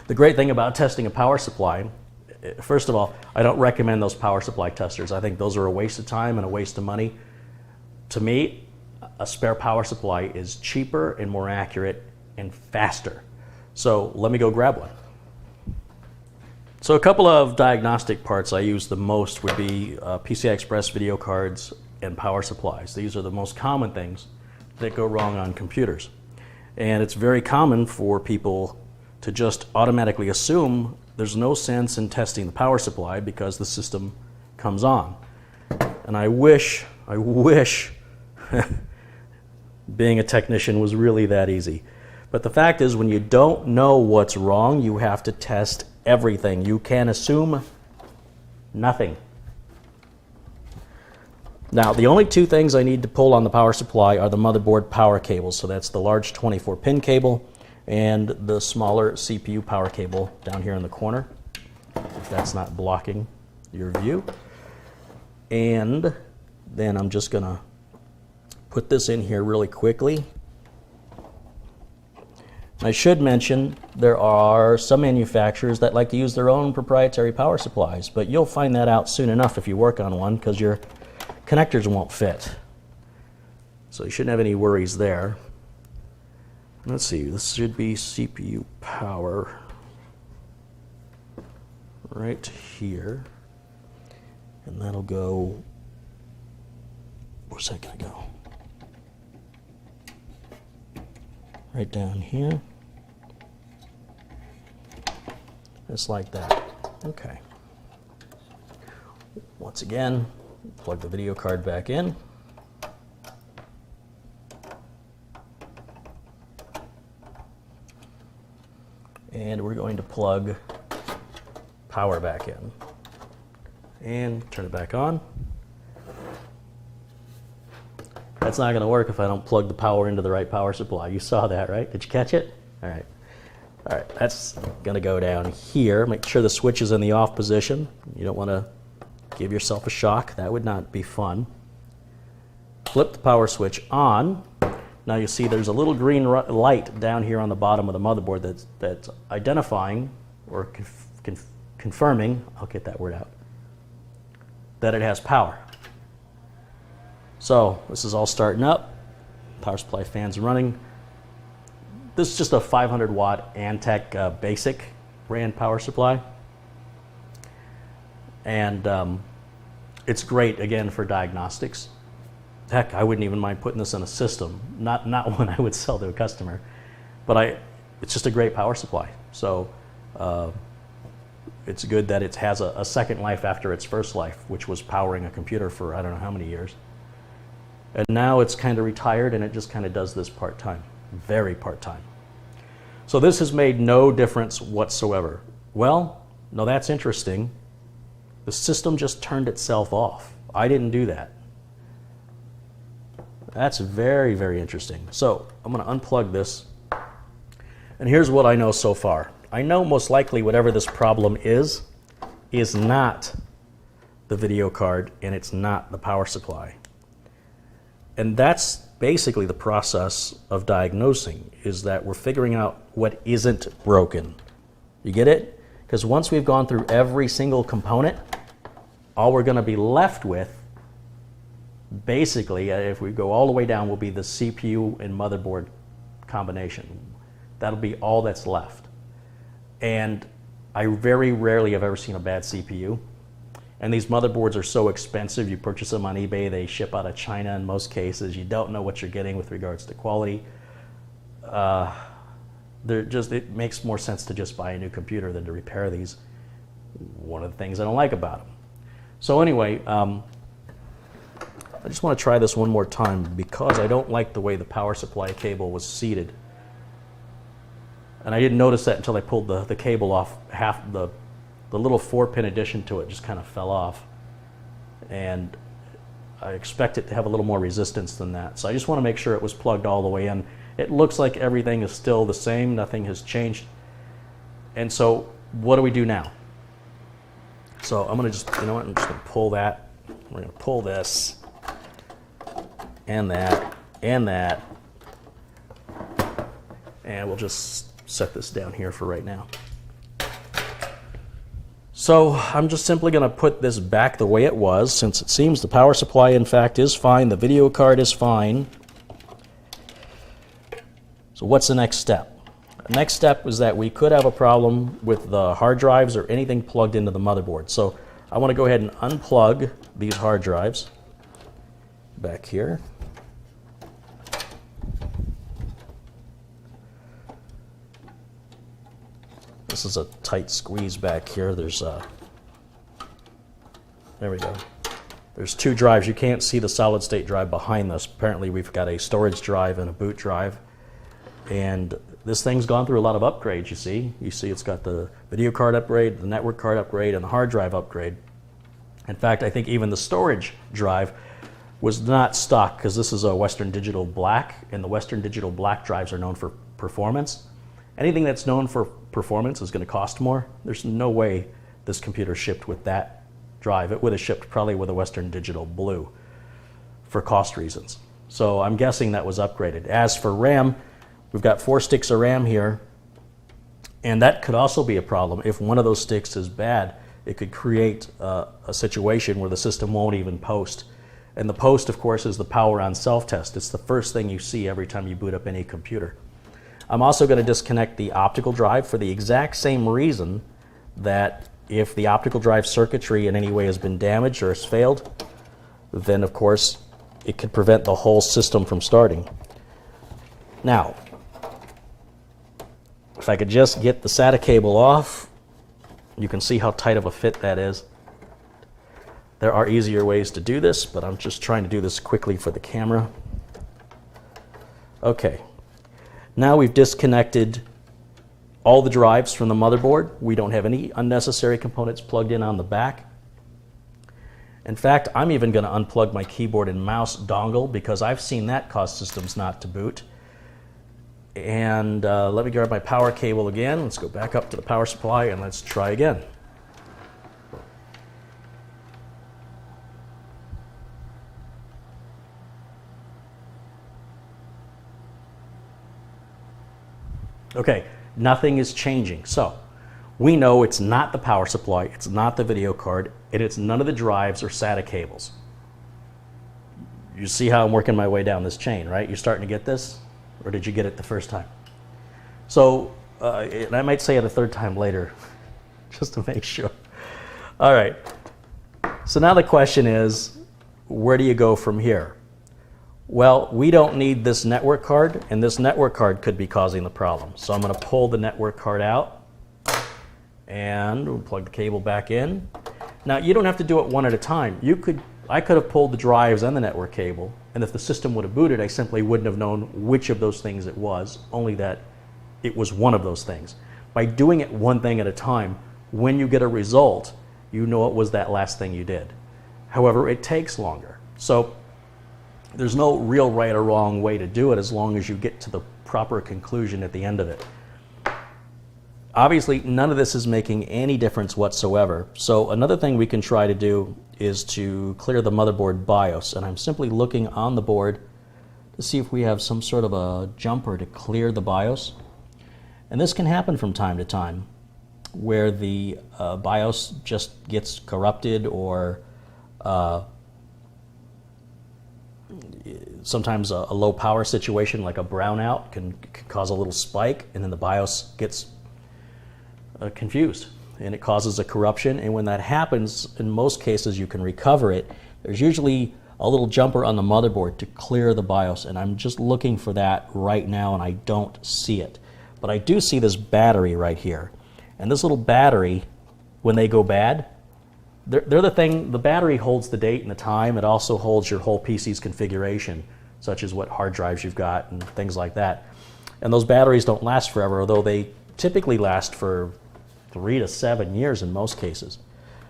The great thing about testing a power supply, first of all, I don't recommend those power supply testers. I think those are a waste of time and a waste of money. To me, a spare power supply is cheaper and more accurate and faster. So let me go grab one. So a couple of diagnostic parts I use the most would be PCI Express video cards and power supplies. These are the most common things that go wrong on computers. And it's very common for people to just automatically assume there's no sense in testing the power supply because the system comes on. And I wish being a technician was really that easy. But the fact is, when you don't know what's wrong, you have to test everything. You can assume nothing. Now, the only two things I need to pull on the power supply are the motherboard power cables. So that's the large 24-pin cable and the smaller CPU power cable down here in the corner, if that's not blocking your view. And then I'm just going to put this in here really quickly. I should mention there are some manufacturers that like to use their own proprietary power supplies, but you'll find that out soon enough if you work on one, because your connectors won't fit. So you shouldn't have any worries there. Let's see, this should be CPU power right here. And that'll go, where's that gonna go? Right down here. Just like that. Okay. Once again, plug the video card back in. And we're going to plug power back in. And turn it back on. That's not going to work if I don't plug the power into the right power supply. You saw that, right? Did you catch it? All right. All right, that's going to go down here. Make sure the switch is in the off position. You don't want to give yourself a shock. That would not be fun. Flip the power switch on. Now you see there's a little green light down here on the bottom of the motherboard that's identifying or confirming, I'll get that word out, that it has power. So this is all starting up. Power supply fans are running. This is just a 500 watt Antec basic brand power supply. And it's great, again, for diagnostics. Heck, I wouldn't even mind putting this in a system. Not one I would sell to a customer. But it's just a great power supply. So it's good that it has a second life after its first life, which was powering a computer for I don't know how many years. And now it's kind of retired and it just kind of does this part-time. Very part-time. So this has made no difference whatsoever. Well, no, that's interesting. The system just turned itself off. I didn't do that. That's very, very interesting. So I'm going to unplug this. And here's what I know so far. I know most likely whatever this problem is not the video card and it's not the power supply. And that's basically the process of diagnosing, is that we're figuring out what isn't broken. You get it? Because once we've gone through every single component, all we're going to be left with, basically, if we go all the way down, will be the CPU and motherboard combination. That'll be all that's left. And I very rarely have ever seen a bad CPU. And these motherboards are so expensive. You purchase them on eBay, they ship out of China in most cases. You don't know what you're getting with regards to quality. It makes more sense to just buy a new computer than to repair these. One of the things I don't like about them. So anyway, I just want to try this one more time because I don't like the way the power supply cable was seated. And I didn't notice that until I pulled the cable off. Half the little 4-pin addition to it just kind of fell off. And I expect it to have a little more resistance than that. So I just want to make sure it was plugged all the way in. It looks like everything is still the same. Nothing has changed. And so what do we do now? So I'm going to just, you know what, I'm just going to pull that. We're going to pull this and that and that. And we'll just set this down here for right now. So I'm just simply going to put this back the way it was, since it seems the power supply in fact is fine, the video card is fine. So what's the next step? The next step is that we could have a problem with the hard drives or anything plugged into the motherboard. So I want to go ahead and unplug these hard drives back here. This is a tight squeeze back here. There we go. There's 2 drives. You can't see the solid state drive behind this. Apparently we've got a storage drive and a boot drive. And this thing's gone through a lot of upgrades, you see. You see it's got the video card upgrade, the network card upgrade, and the hard drive upgrade. In fact, I think even the storage drive was not stock, because this is a Western Digital Black, and the Western Digital Black drives are known for performance. Anything that's known for performance is going to cost more. There's no way this computer shipped with that drive. It would have shipped probably with a Western Digital Blue for cost reasons. So I'm guessing that was upgraded. As for RAM, we've got 4 sticks of RAM here, and that could also be a problem. If one of those sticks is bad, it could create a situation where the system won't even post. And the post, of course, is the power on self-test. It's the first thing you see every time you boot up any computer. I'm also going to disconnect the optical drive for the exact same reason that if the optical drive circuitry in any way has been damaged or has failed, then of course it could prevent the whole system from starting. Now, if I could just get the SATA cable off, you can see how tight of a fit that is. There are easier ways to do this, but I'm just trying to do this quickly for the camera. Okay. Now we've disconnected all the drives from the motherboard. We don't have any unnecessary components plugged in on the back. In fact, I'm even going to unplug my keyboard and mouse dongle because I've seen that cause systems not to boot. And let me grab my power cable again. Let's go back up to the power supply and let's try again. Okay, nothing is changing. So we know it's not the power supply, it's not the video card, and it's none of the drives or SATA cables. You see how I'm working my way down this chain, right? You're starting to get this? Or did you get it the first time? So, and I might say it a third time later, just to make sure. All right, so now the question is, where do you go from here? Well, we don't need this network card, and this network card could be causing the problem. So I'm going to pull the network card out, and we'll plug the cable back in. Now, you don't have to do it one at a time. I could have pulled the drives and the network cable, and if the system would have booted, I simply wouldn't have known which of those things it was, only that it was one of those things. By doing it one thing at a time, when you get a result, you know it was that last thing you did. However, it takes longer. So there's no real right or wrong way to do it as long as you get to the proper conclusion at the end of it. Obviously, none of this is making any difference whatsoever. So another thing we can try to do is to clear the motherboard BIOS. And I'm simply looking on the board to see if we have some sort of a jumper to clear the BIOS. And this can happen from time to time, where the BIOS just gets corrupted, or sometimes a low power situation like a brownout can cause a little spike, and then the BIOS gets confused and it causes a corruption. And when that happens, in most cases you can recover it. There's usually a little jumper on the motherboard to clear the BIOS, and I'm just looking for that right now and I don't see it. But I do see this battery right here, and this little battery, when they go bad, they're the thing. The battery holds the date and the time. It also holds your whole PC's configuration, such as what hard drives you've got and things like that. And those batteries don't last forever, although they typically last for 3 to 7 years in most cases.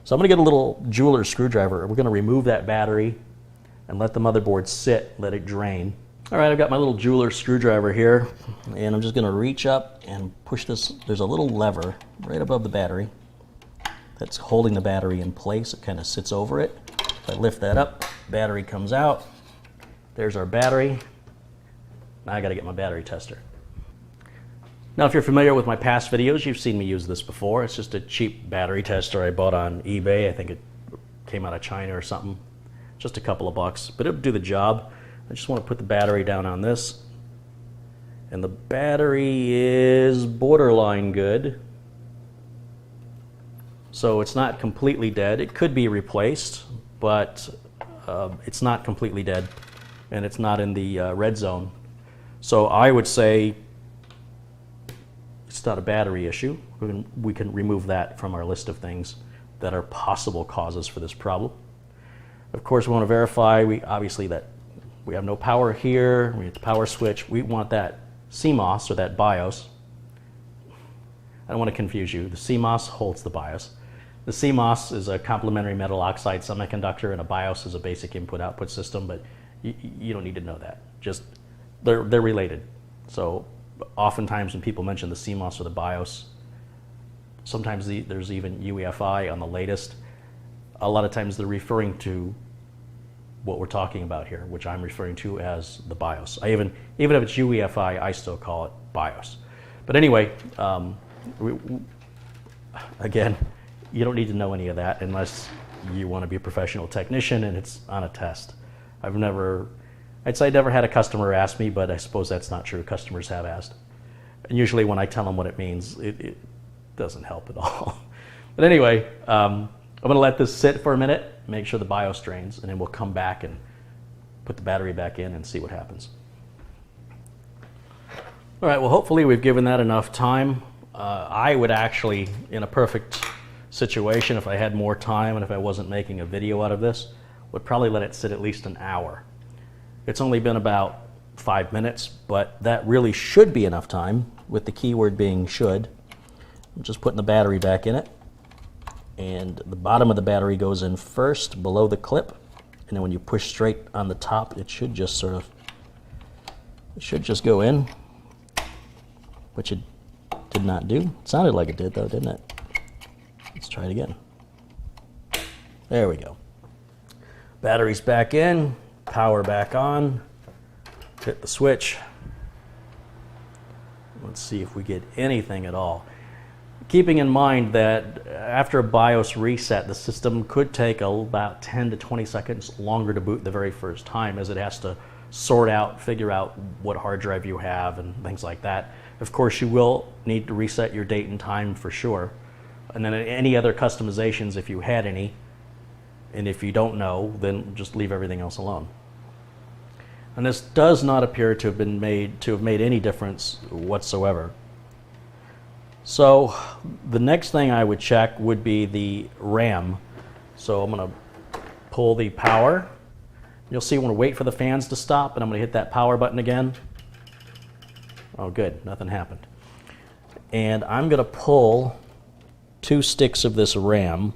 So I'm going to get a little jeweler's screwdriver. We're going to remove that battery and let the motherboard sit, let it drain. All right, I've got my little jeweler's screwdriver here, and I'm just going to reach up and push this. There's a little lever right above the battery that's holding the battery in place. It kind of sits over it. If I lift that up, battery comes out. There's our battery. Now I got to get my battery tester. Now, if you're familiar with my past videos, you've seen me use this before. It's just a cheap battery tester I bought on eBay. I think it came out of China or something. Just a couple of bucks, but it'll do the job. I just want to put the battery down on this. And the battery is borderline good. So it's not completely dead. It could be replaced, but it's not completely dead, and it's not in the red zone. So I would say it's not a battery issue. We can remove that from our list of things that are possible causes for this problem. Of course, we want to verify obviously that we have no power here. We have the power switch. We want that CMOS, or that BIOS. I don't want to confuse you. The CMOS holds the BIOS. The CMOS is a complementary metal oxide semiconductor, and a BIOS is a basic input-output system, but you don't need to know that. Just, they're related. So oftentimes when people mention the CMOS or the BIOS, sometimes there's even UEFI on the latest. A lot of times they're referring to what we're talking about here, which I'm referring to as the BIOS. Even if it's UEFI, I still call it BIOS. But anyway, again, you don't need to know any of that unless you want to be a professional technician and it's on a test. I'd say I never had a customer ask me, but I suppose that's not true. Customers have asked. And usually when I tell them what it means, it doesn't help at all. But anyway, I'm going to let this sit for a minute, make sure the BIOS drains, and then we'll come back and put the battery back in and see what happens. All right, well, hopefully we've given that enough time. I would actually, in a perfect situation, if I had more time and if I wasn't making a video out of this, would probably let it sit at least an hour. It's only been about 5 minutes, but that really should be enough time, with the keyword being should. I'm just putting the battery back in it, and the bottom of the battery goes in first below the clip, and then when you push straight on the top, it should just go in, which it did not do. It sounded like it did though, didn't it? Let's try it again. There we go. Battery's back in, power back on, hit the switch. Let's see if we get anything at all. Keeping in mind that after a BIOS reset, the system could take about 10 to 20 seconds longer to boot the very first time, as it has to sort out, figure out what hard drive you have and things like that. Of course, you will need to reset your date and time for sure. And then any other customizations if you had any. And if you don't know, then just leave everything else alone. And this does not appear to have made any difference whatsoever. So the next thing I would check would be the RAM. So I'm going to pull the power. You'll see I'm going to wait for the fans to stop, and I'm going to hit that power button again. Oh, good, nothing happened. And I'm going to pull 2 sticks of this RAM.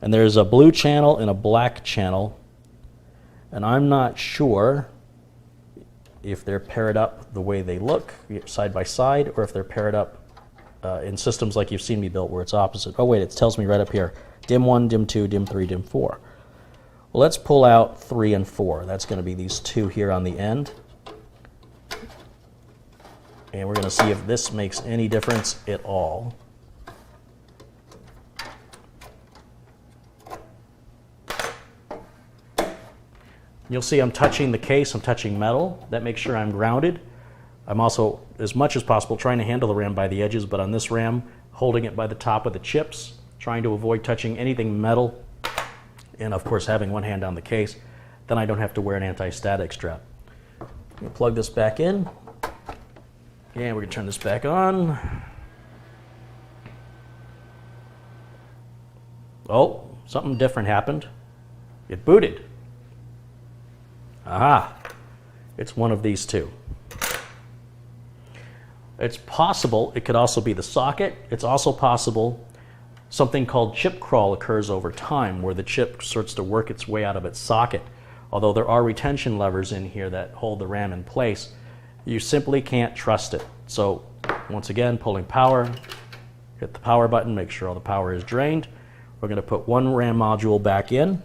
And there's a blue channel and a black channel. And I'm not sure if they're paired up the way they look, side by side, or if they're paired up in systems like you've seen me build where it's opposite. Oh wait, it tells me right up here, DIM 1, DIM 2, DIM 3, DIM 4. Well, let's pull out 3 and 4. That's going to be these 2 here on the end. And we're going to see if this makes any difference at all. You'll see I'm touching the case, I'm touching metal. That makes sure I'm grounded. I'm also, as much as possible, trying to handle the RAM by the edges, but on this RAM, holding it by the top of the chips, trying to avoid touching anything metal, and of course having one hand on the case. Then I don't have to wear an anti-static strap. I'm going to plug this back in, and we're going to turn this back on. Oh, something different happened. It booted. Aha, it's one of these 2. It's possible it could also be the socket. It's also possible something called chip crawl occurs over time, where the chip starts to work its way out of its socket. Although there are retention levers in here that hold the RAM in place, you simply can't trust it. So once again, pulling power, hit the power button, make sure all the power is drained. We're going to put one RAM module back in.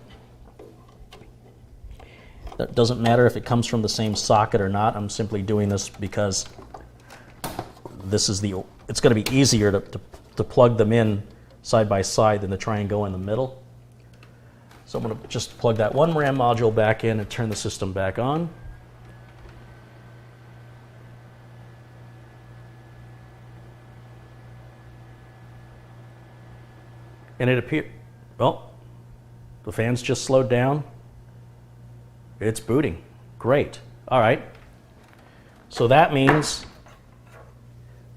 That doesn't matter if it comes from the same socket or not. I'm simply doing this because this is it's going to be easier to plug them in side by side than to try and go in the middle. So I'm going to just plug that one RAM module back in and turn the system back on. And it appears, well, the fan's just slowed down. It's booting. Great. All right. So that means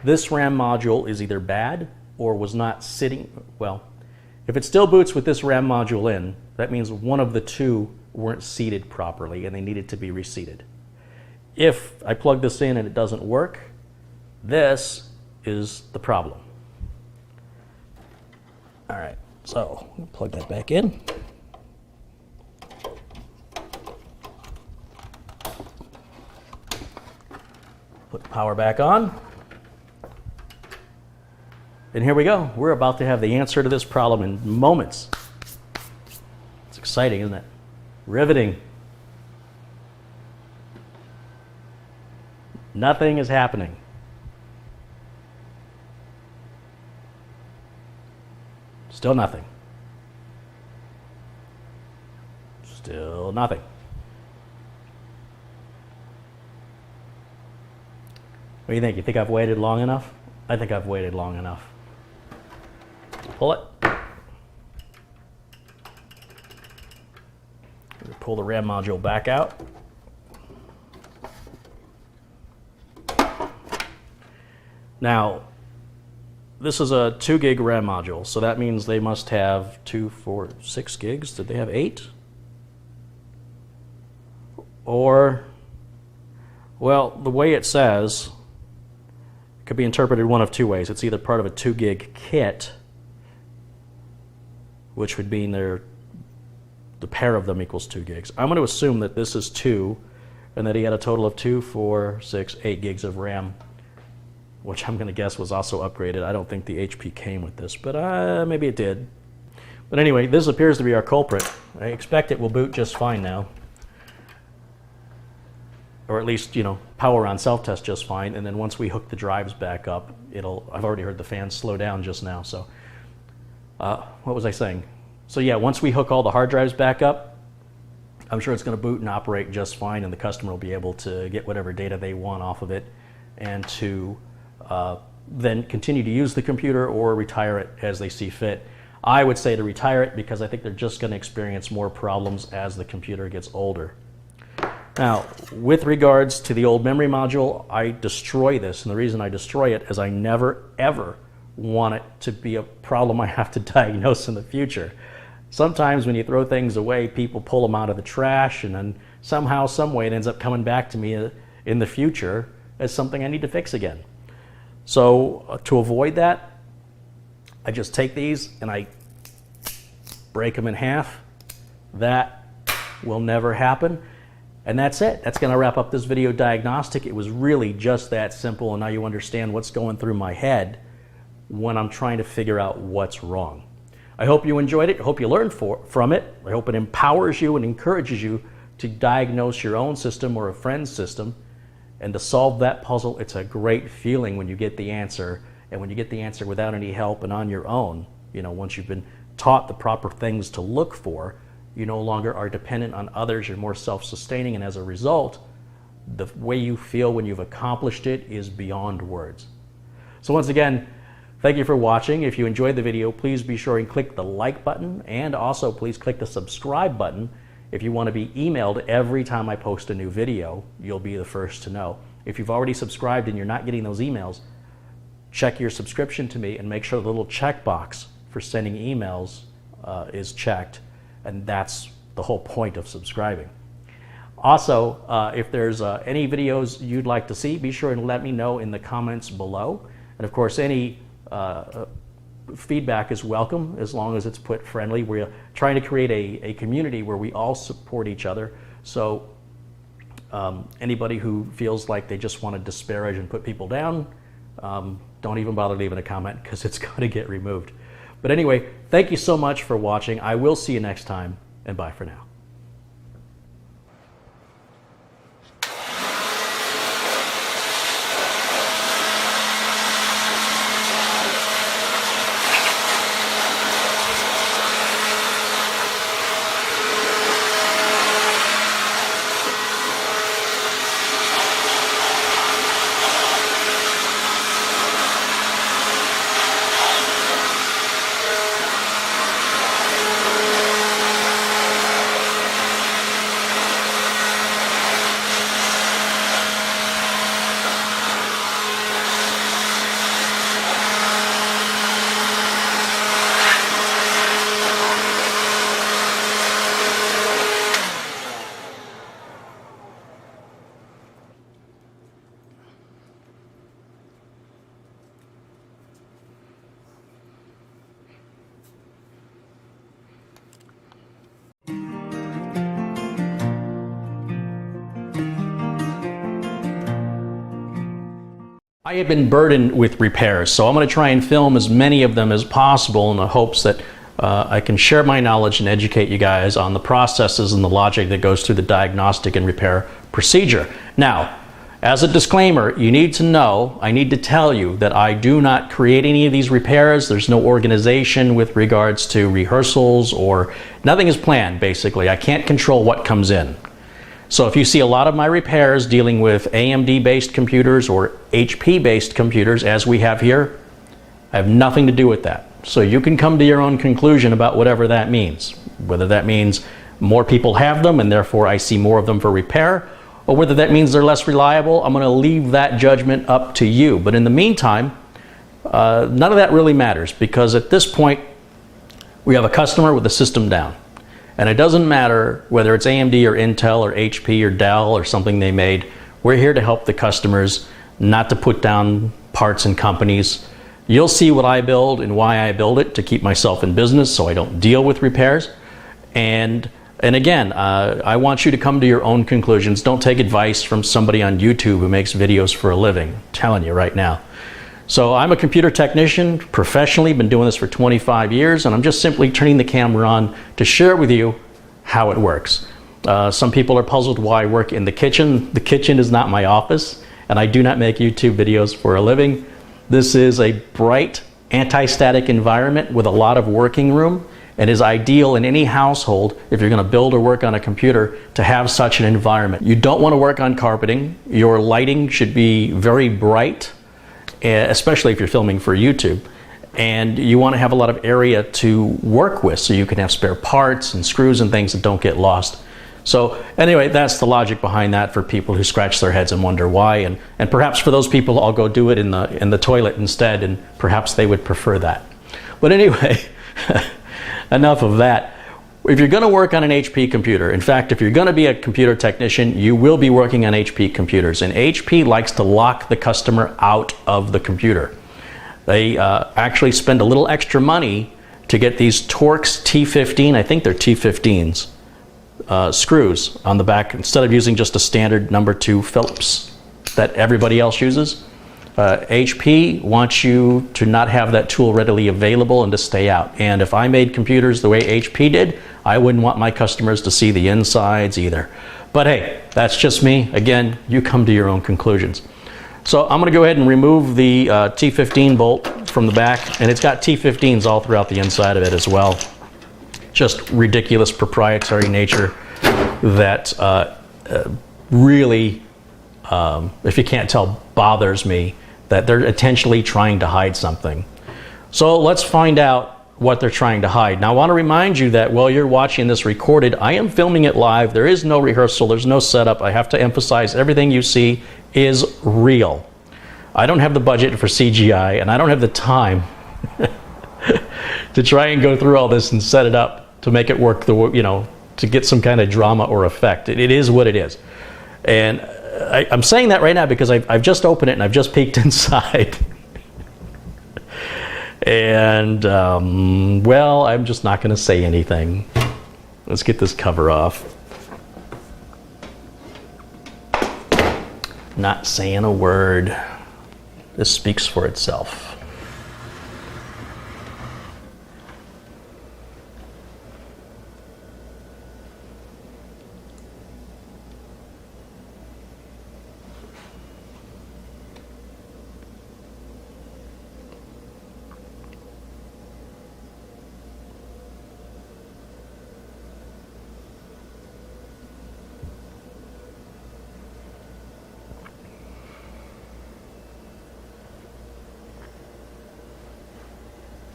this RAM module is either bad or was not sitting, well, if it still boots with this RAM module in, that means one of the 2 weren't seated properly and they needed to be reseated. If I plug this in and it doesn't work, this is the problem. All right, so plug that back in. Put the power back on. And here we go. We're about to have the answer to this problem in moments. It's exciting, isn't it? Riveting. Nothing is happening. Still nothing. Still nothing. What do you think? You think I've waited long enough? I think I've waited long enough. Pull it. Pull the RAM module back out. Now, this is a 2 gig RAM module, so that means they must have 2, 4, 6 gigs. Did they have 8? Or, well, the way it says, it could be interpreted one of two ways. It's either part of a 2 gig kit, which would mean the pair of them equals 2 gigs. I'm going to assume that this is 2, and that he had a total of 2, 4, 6, 8 gigs of RAM, which I'm going to guess was also upgraded. I don't think the HP came with this, but maybe it did. But anyway, this appears to be our culprit. I expect it will boot just fine now. Or at least, you know, power on self-test just fine, and then once we hook the drives back up, I've already heard the fans slow down just now, so. What was I saying? So yeah, once we hook all the hard drives back up, I'm sure it's going to boot and operate just fine, and the customer will be able to get whatever data they want off of it, and to then continue to use the computer or retire it as they see fit. I would say to retire it because I think they're just going to experience more problems as the computer gets older. Now, with regards to the old memory module, I destroy this, and the reason I destroy it is I never, ever want it to be a problem I have to diagnose in the future. Sometimes when you throw things away, people pull them out of the trash, and then somehow, some way, it ends up coming back to me in the future as something I need to fix again. So to avoid that, I just take these and I break them in half. That will never happen. And that's it. That's going to wrap up this video diagnostic. It was really just that simple, and now you understand what's going through my head when I'm trying to figure out what's wrong. I hope you enjoyed it. I hope you learned from it. I hope it empowers you and encourages you to diagnose your own system or a friend's system. And to solve that puzzle, it's a great feeling when you get the answer, and when you get the answer without any help and on your own. You know, once you've been taught the proper things to look for, you no longer are dependent on others. You're more self-sustaining, and as a result, the way you feel when you've accomplished it is beyond words. So once again, thank you for watching. If you enjoyed the video, please be sure and click the like button, and also please click the subscribe button. If you want to be emailed every time I post a new video, you'll be the first to know. If you've already subscribed and you're not getting those emails, check your subscription to me and make sure the little checkbox for sending emails is checked, and that's the whole point of subscribing. Also, if there's any videos you'd like to see, be sure and let me know in the comments below. And of course, any feedback is welcome as long as it's put friendly. We're trying to create a community where we all support each other. So anybody who feels like they just want to disparage and put people down, don't even bother leaving a comment, because it's going to get removed. But anyway, thank you so much for watching. I will see you next time, and bye for now. I have been burdened with repairs, so I'm going to try and film as many of them as possible in the hopes that I can share my knowledge and educate you guys on the processes and the logic that goes through the diagnostic and repair procedure. Now, as a disclaimer, you need to know, I need to tell you that I do not create any of these repairs. There's no organization with regards to rehearsals, or nothing is planned, basically. I can't control what comes in. So if you see a lot of my repairs dealing with AMD-based computers or HP-based computers, as we have here, I have nothing to do with that. So you can come to your own conclusion about whatever that means. Whether that means more people have them and therefore I see more of them for repair, or whether that means they're less reliable, I'm going to leave that judgment up to you. But in the meantime, none of that really matters, because at this point, we have a customer with the system down. And it doesn't matter whether it's AMD or Intel or HP or Dell or something they made. We're here to help the customers, not to put down parts and companies. You'll see what I build and why I build it, to keep myself in business so I don't deal with repairs. And again, I want you to come to your own conclusions. Don't take advice from somebody on YouTube who makes videos for a living. I'm telling you right now. So I'm a computer technician, professionally, been doing this for 25 years, and I'm just simply turning the camera on to share with you how it works. Some people are puzzled why I work in the kitchen. The kitchen is not my office, and I do not make YouTube videos for a living. This is a bright, anti-static environment with a lot of working room, and is ideal in any household if you're going to build or work on a computer to have such an environment. You don't want to work on carpeting. Your lighting should be very bright, especially if you're filming for YouTube. And you want to have a lot of area to work with so you can have spare parts and screws and things that don't get lost. So anyway, that's the logic behind that for people who scratch their heads and wonder why. And perhaps for those people, I'll go do it in the toilet instead, and perhaps they would prefer that. But anyway, enough of that. If you're going to work on an HP computer, in fact, if you're going to be a computer technician, you will be working on HP computers. And HP likes to lock the customer out of the computer. They actually spend a little extra money to get these Torx T15, I think they're T15s, screws on the back, instead of using just a standard number 2 Phillips that everybody else uses. HP wants you to not have that tool readily available and to stay out. And if I made computers the way HP did, I wouldn't want my customers to see the insides either. But hey, that's just me. Again, you come to your own conclusions. So I'm going to go ahead and remove the T15 bolt from the back, and it's got T15s all throughout the inside of it as well. Just ridiculous proprietary nature that really, if you can't tell, bothers me, that they're intentionally trying to hide something. So let's find out what they're trying to hide. Now I want to remind you that while you're watching this recorded, I am filming it live. There is no rehearsal, there's no setup. I have to emphasize everything you see is real. I don't have the budget for CGI, and I don't have the time to try and go through all this and set it up to make it work, to get some kind of drama or effect. It is what it is. And I'm saying that right now because I've just opened it and I've just peeked inside. And, well, I'm just not going to say anything. Let's get this cover off. Not saying a word. This speaks for itself.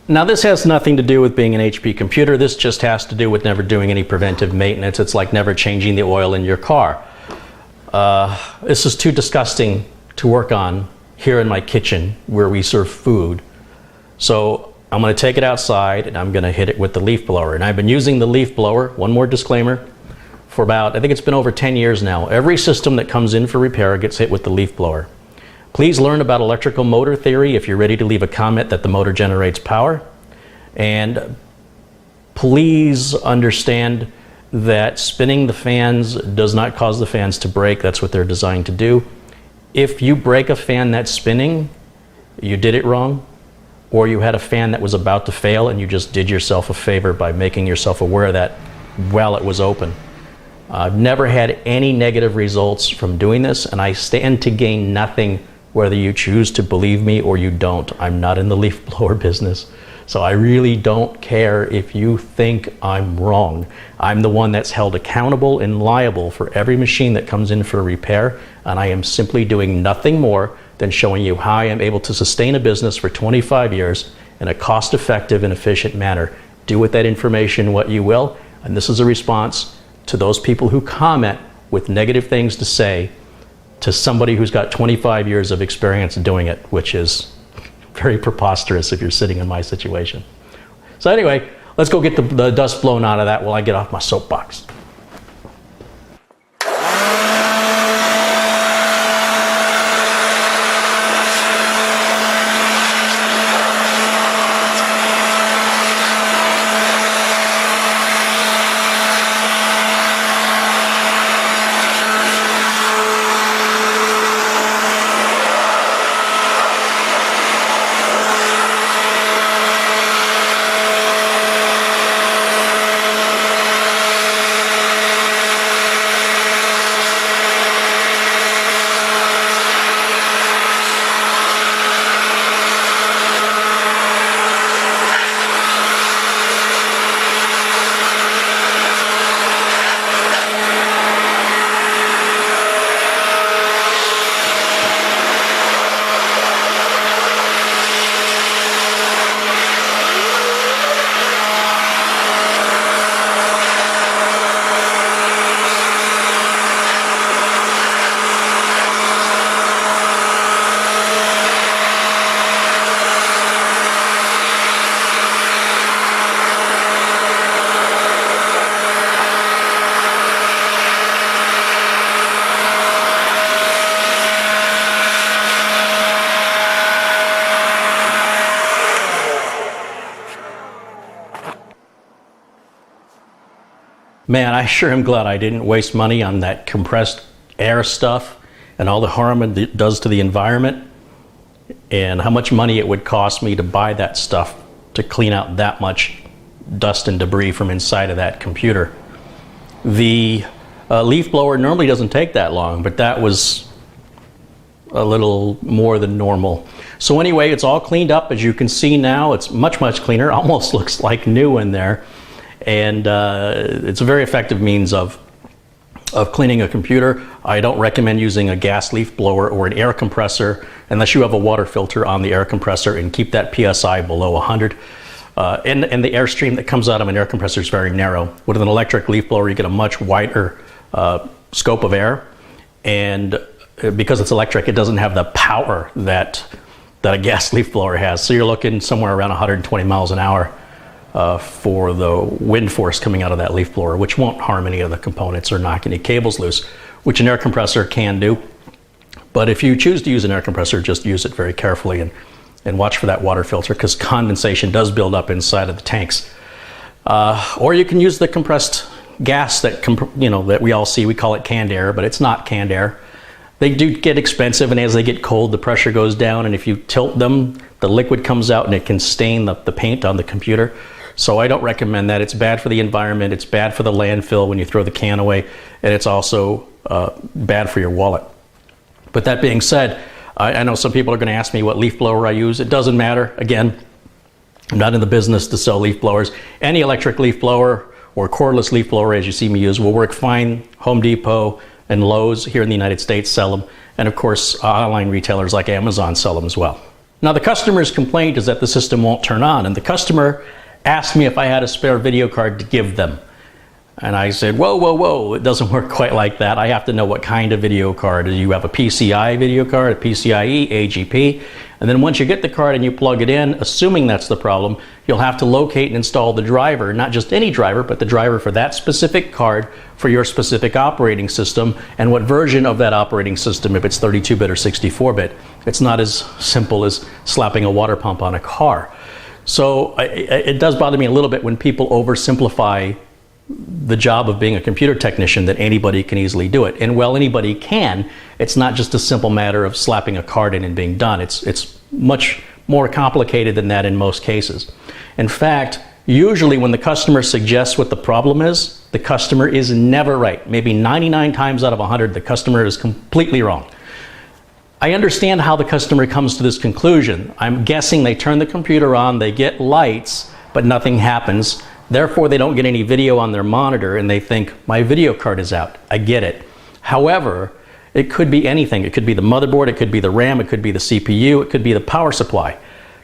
Now this has nothing to do with being an HP computer. This just has to do with never doing any preventive maintenance. It's like never changing the oil in your car. This is too disgusting to work on here in my kitchen where we serve food. So I'm going to take it outside and I'm going to hit it with the leaf blower. And I've been using the leaf blower, one more disclaimer, for about, I think it's been over 10 years now. Every system that comes in for repair gets hit with the leaf blower. Please learn about electrical motor theory if you're ready to leave a comment that the motor generates power. And please understand that spinning the fans does not cause the fans to break. That's what they're designed to do. If you break a fan that's spinning, you did it wrong, or you had a fan that was about to fail and you just did yourself a favor by making yourself aware of that while it was open. I've never had any negative results from doing this, and I stand to gain nothing whether you choose to believe me or you don't. I'm not in the leaf blower business, so I really don't care if you think I'm wrong. I'm the one that's held accountable and liable for every machine that comes in for repair, and I am simply doing nothing more than showing you how I am able to sustain a business for 25 years in a cost-effective and efficient manner. Do with that information what you will, and this is a response to those people who comment with negative things to say to somebody who's got 25 years of experience doing it, which is very preposterous if you're sitting in my situation. So anyway, let's go get the dust blown out of that while I get off my soapbox. Man, I sure am glad I didn't waste money on that compressed air stuff and all the harm it does to the environment, and how much money it would cost me to buy that stuff to clean out that much dust and debris from inside of that computer. The leaf blower normally doesn't take that long, but that was a little more than normal. So anyway, it's all cleaned up. As you can see now, it's much, much cleaner. Almost looks like new in there. And it's a very effective means of cleaning a computer. I don't recommend using a gas leaf blower or an air compressor unless you have a water filter on the air compressor, and keep that PSI below 100. And the airstream that comes out of an air compressor is very narrow. With an electric leaf blower, you get a much wider scope of air, and because it's electric, it doesn't have the power that a gas leaf blower has. So you're looking somewhere around 120 miles an hour for the wind force coming out of that leaf blower, which won't harm any of the components or knock any cables loose, which an air compressor can do. But if you choose to use an air compressor, just use it very carefully and watch for that water filter, because condensation does build up inside of the tanks. Or you can use the compressed gas that that we all see. We call it canned air, but it's not canned air. They do get expensive, and as they get cold, the pressure goes down, and if you tilt them, the liquid comes out and it can stain the paint on the computer. So I don't recommend that. It's bad for the environment, it's bad for the landfill when you throw the can away, and it's also bad for your wallet. But that being said, I know some people are going to ask me what leaf blower I use. It doesn't matter. Again, I'm not in the business to sell leaf blowers. Any electric leaf blower or cordless leaf blower, as you see me use, will work fine. Home Depot and Lowe's here in the United States sell them, and of course online retailers like Amazon sell them as well. Now, the customer's complaint is that the system won't turn on, and the customer asked me if I had a spare video card to give them. And I said, whoa, whoa, whoa, it doesn't work quite like that. I have to know what kind of video card. Do you have a PCI video card, a PCIe, AGP? And then once you get the card and you plug it in, assuming that's the problem, you'll have to locate and install the driver, not just any driver, but the driver for that specific card for your specific operating system, and what version of that operating system, if it's 32-bit or 64-bit. It's not as simple as slapping a water pump on a car. So it does bother me a little bit when people oversimplify the job of being a computer technician that anybody can easily do it. And while anybody can, it's not just a simple matter of slapping a card in and being done. It's much more complicated than that in most cases. In fact, usually when the customer suggests what the problem is, the customer is never right. Maybe 99 times out of 100, the customer is completely wrong. I understand how the customer comes to this conclusion. I'm guessing they turn the computer on, they get lights, but nothing happens. Therefore, they don't get any video on their monitor and they think, my video card is out. I get it. However, it could be anything. It could be the motherboard, it could be the RAM, it could be the CPU, it could be the power supply.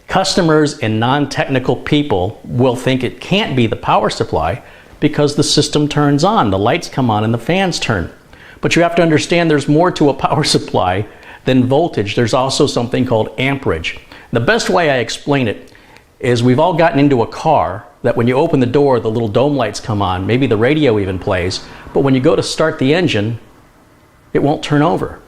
Customers and non-technical people will think it can't be the power supply because the system turns on, the lights come on and the fans turn. But you have to understand there's more to a power supply than voltage. There's also something called amperage. The best way I explain it is we've all gotten into a car that when you open the door, the little dome lights come on, maybe the radio even plays, but when you go to start the engine, it won't turn over.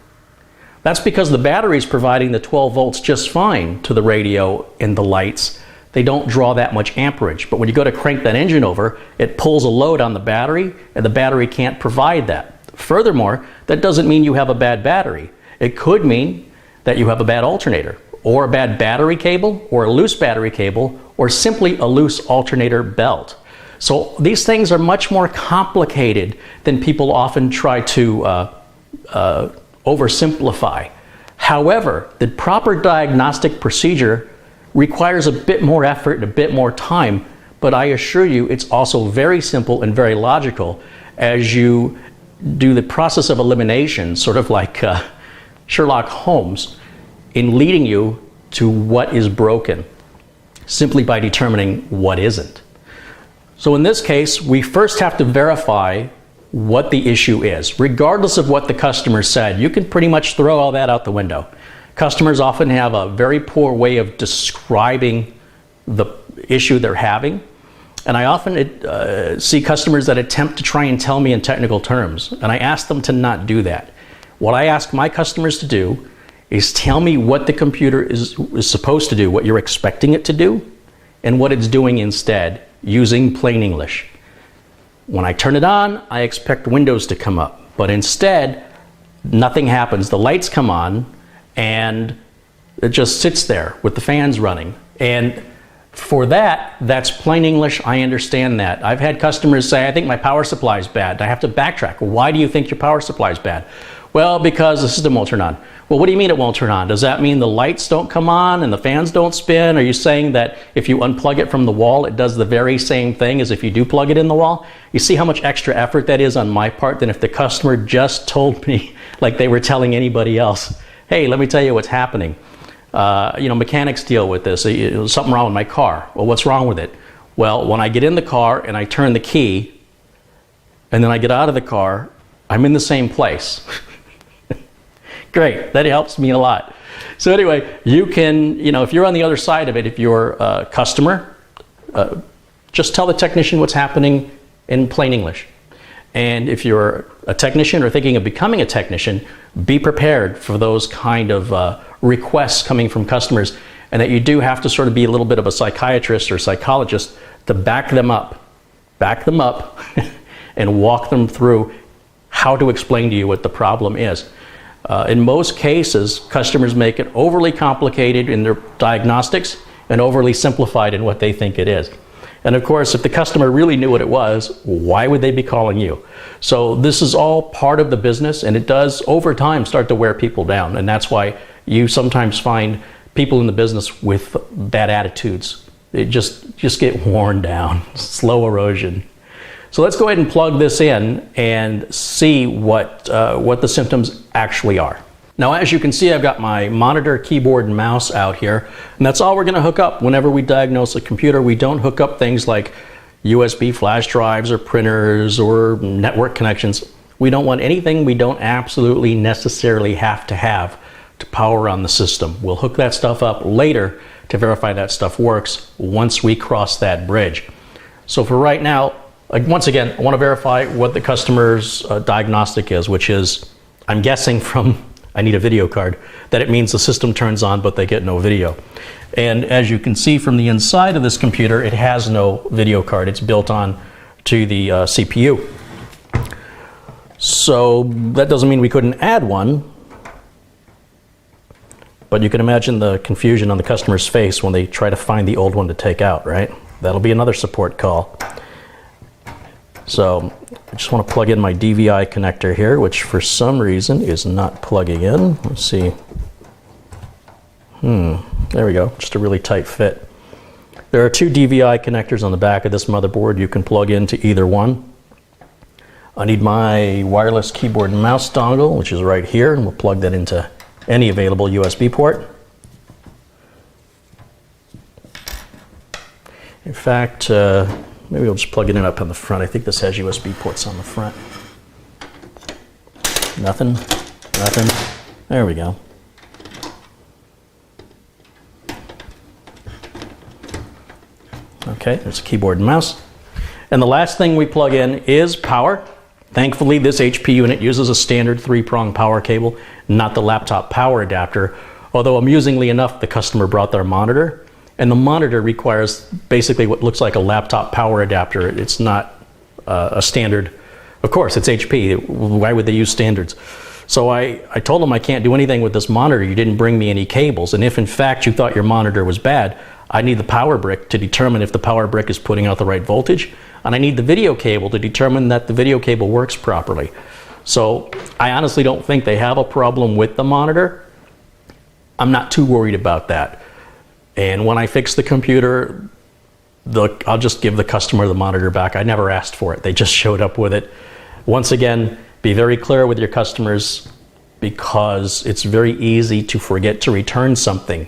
That's because the battery's providing the 12 volts just fine to the radio and the lights. They don't draw that much amperage, but when you go to crank that engine over, it pulls a load on the battery and the battery can't provide that. Furthermore, that doesn't mean you have a bad battery. It could mean that you have a bad alternator, or a bad battery cable, or a loose battery cable, or simply a loose alternator belt. So these things are much more complicated than people often try to oversimplify. However, the proper diagnostic procedure requires a bit more effort and a bit more time, but I assure you it's also very simple and very logical as you do the process of elimination, sort of like Sherlock Holmes, in leading you to what is broken, simply by determining what isn't. So in this case, we first have to verify what the issue is. Regardless of what the customer said, you can pretty much throw all that out the window. Customers often have a very poor way of describing the issue they're having. And I often see customers that attempt to try and tell me in technical terms, and I ask them to not do that. What I ask my customers to do is tell me what the computer is supposed to do, what you're expecting it to do, and what it's doing instead, using plain English. When I turn it on, I expect windows to come up, but instead, nothing happens. The lights come on, and it just sits there with the fans running. And for that, that's plain English. I understand that. I've had customers say, I think my power supply is bad. I have to backtrack. Why do you think your power supply is bad? Well, because the system won't turn on. Well, what do you mean it won't turn on? Does that mean the lights don't come on and the fans don't spin? Are you saying that if you unplug it from the wall, it does the very same thing as if you do plug it in the wall? You see how much extra effort that is on my part than if the customer just told me, like they were telling anybody else, hey, let me tell you what's happening. Mechanics deal with this. There's something wrong with my car. Well, what's wrong with it? Well, when I get in the car and I turn the key, and then I get out of the car, I'm in the same place. Great, that helps me a lot. So anyway, you can, if you're on the other side of it, if you're a customer, just tell the technician what's happening in plain English. And if you're a technician or thinking of becoming a technician, be prepared for those kind of requests coming from customers, and that you do have to sort of be a little bit of a psychiatrist or psychologist to back them up and walk them through how to explain to you what the problem is. In most cases, customers make it overly complicated in their diagnostics and overly simplified in what they think it is. And of course, if the customer really knew what it was, why would they be calling you? So this is all part of the business, and it does over time start to wear people down. And that's why you sometimes find people in the business with bad attitudes. They just get worn down, slow erosion. So let's go ahead and plug this in and see what the symptoms actually are. Now, as you can see, I've got my monitor, keyboard, and mouse out here, and that's all we're going to hook up whenever we diagnose a computer. We don't hook up things like USB flash drives or printers or network connections. We don't want anything we don't absolutely necessarily have to power on the system. We'll hook that stuff up later to verify that stuff works once we cross that bridge. So for right now, once again, I want to verify what the customer's diagnostic is, which is, I'm guessing from I need a video card, that it means the system turns on but they get no video. And as you can see from the inside of this computer, it has no video card. It's built on to the CPU. So that doesn't mean we couldn't add one, but you can imagine the confusion on the customer's face when they try to find the old one to take out, right? That'll be another support call. So I just want to plug in my DVI connector here, which for some reason is not plugging in. Let's see. There we go, just a really tight fit. There are two DVI connectors on the back of this motherboard. You can plug into either one. I need my wireless keyboard and mouse dongle, which is right here, and we'll plug that into any available USB port. In fact, maybe we'll just plug it in up on the front. I think this has USB ports on the front. Nothing, nothing. There we go. Okay, there's a keyboard and mouse. And the last thing we plug in is power. Thankfully, this HP unit uses a standard 3-prong power cable, not the laptop power adapter. Although amusingly enough, the customer brought their monitor, and the monitor requires basically what looks like a laptop power adapter. It's not a standard. Of course, it's HP. Why would they use standards? So I told them I can't do anything with this monitor. You didn't bring me any cables. And if in fact you thought your monitor was bad, I need the power brick to determine if the power brick is putting out the right voltage. And I need the video cable to determine that the video cable works properly. So I honestly don't think they have a problem with the monitor. I'm not too worried about that. And when I fix the computer, I'll just give the customer the monitor back. I never asked for it. They just showed up with it. Once again, be very clear with your customers, because it's very easy to forget to return something.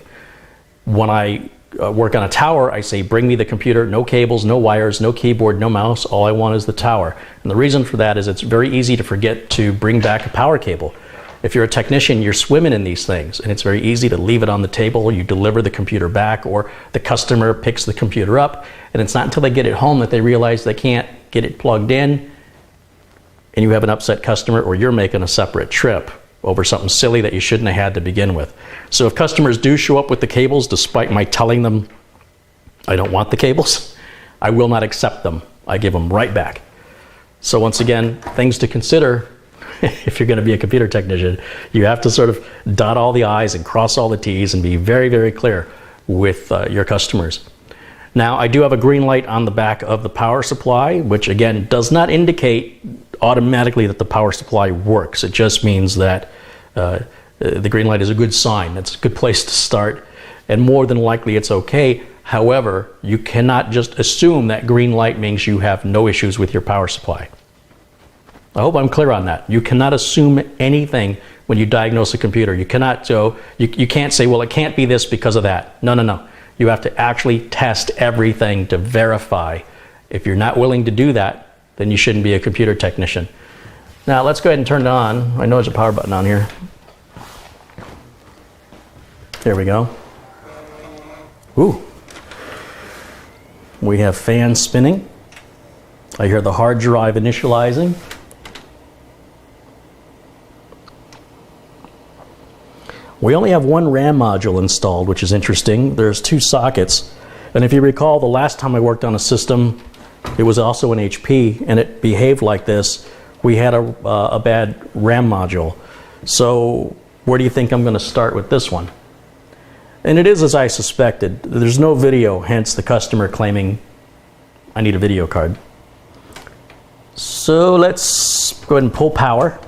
When I work on a tower, I say, bring me the computer, no cables, no wires, no keyboard, no mouse. All I want is the tower. And the reason for that is it's very easy to forget to bring back a power cable. If you're a technician, you're swimming in these things, and it's very easy to leave it on the table. You deliver the computer back, or the customer picks the computer up, and it's not until they get it home that they realize they can't get it plugged in, and you have an upset customer, or you're making a separate trip over something silly that you shouldn't have had to begin with. So if customers do show up with the cables, despite my telling them I don't want the cables, I will not accept them. I give them right back. So once again, things to consider if you're going to be a computer technician. You have to sort of dot all the I's and cross all the T's and be very, very clear with your customers. Now, I do have a green light on the back of the power supply, which again does not indicate automatically that the power supply works. It just means that the green light is a good sign. That's a good place to start, and more than likely it's okay. However, you cannot just assume that green light means you have no issues with your power supply. I hope I'm clear on that. You cannot assume anything when you diagnose a computer. You cannot, you can't say, well, it can't be this because of that. No, no, no. You have to actually test everything to verify. If you're not willing to do that, then you shouldn't be a computer technician. Now let's go ahead and turn it on. I know there's a power button on here. There we go. Ooh. We have fans spinning. I hear the hard drive initializing. We only have one RAM module installed, which is interesting. There's two sockets. And if you recall, the last time I worked on a system, it was also an HP, and it behaved like this. We had a bad RAM module. So where do you think I'm going to start with this one? And it is as I suspected. There's no video, hence the customer claiming, I need a video card. So let's go ahead and pull power.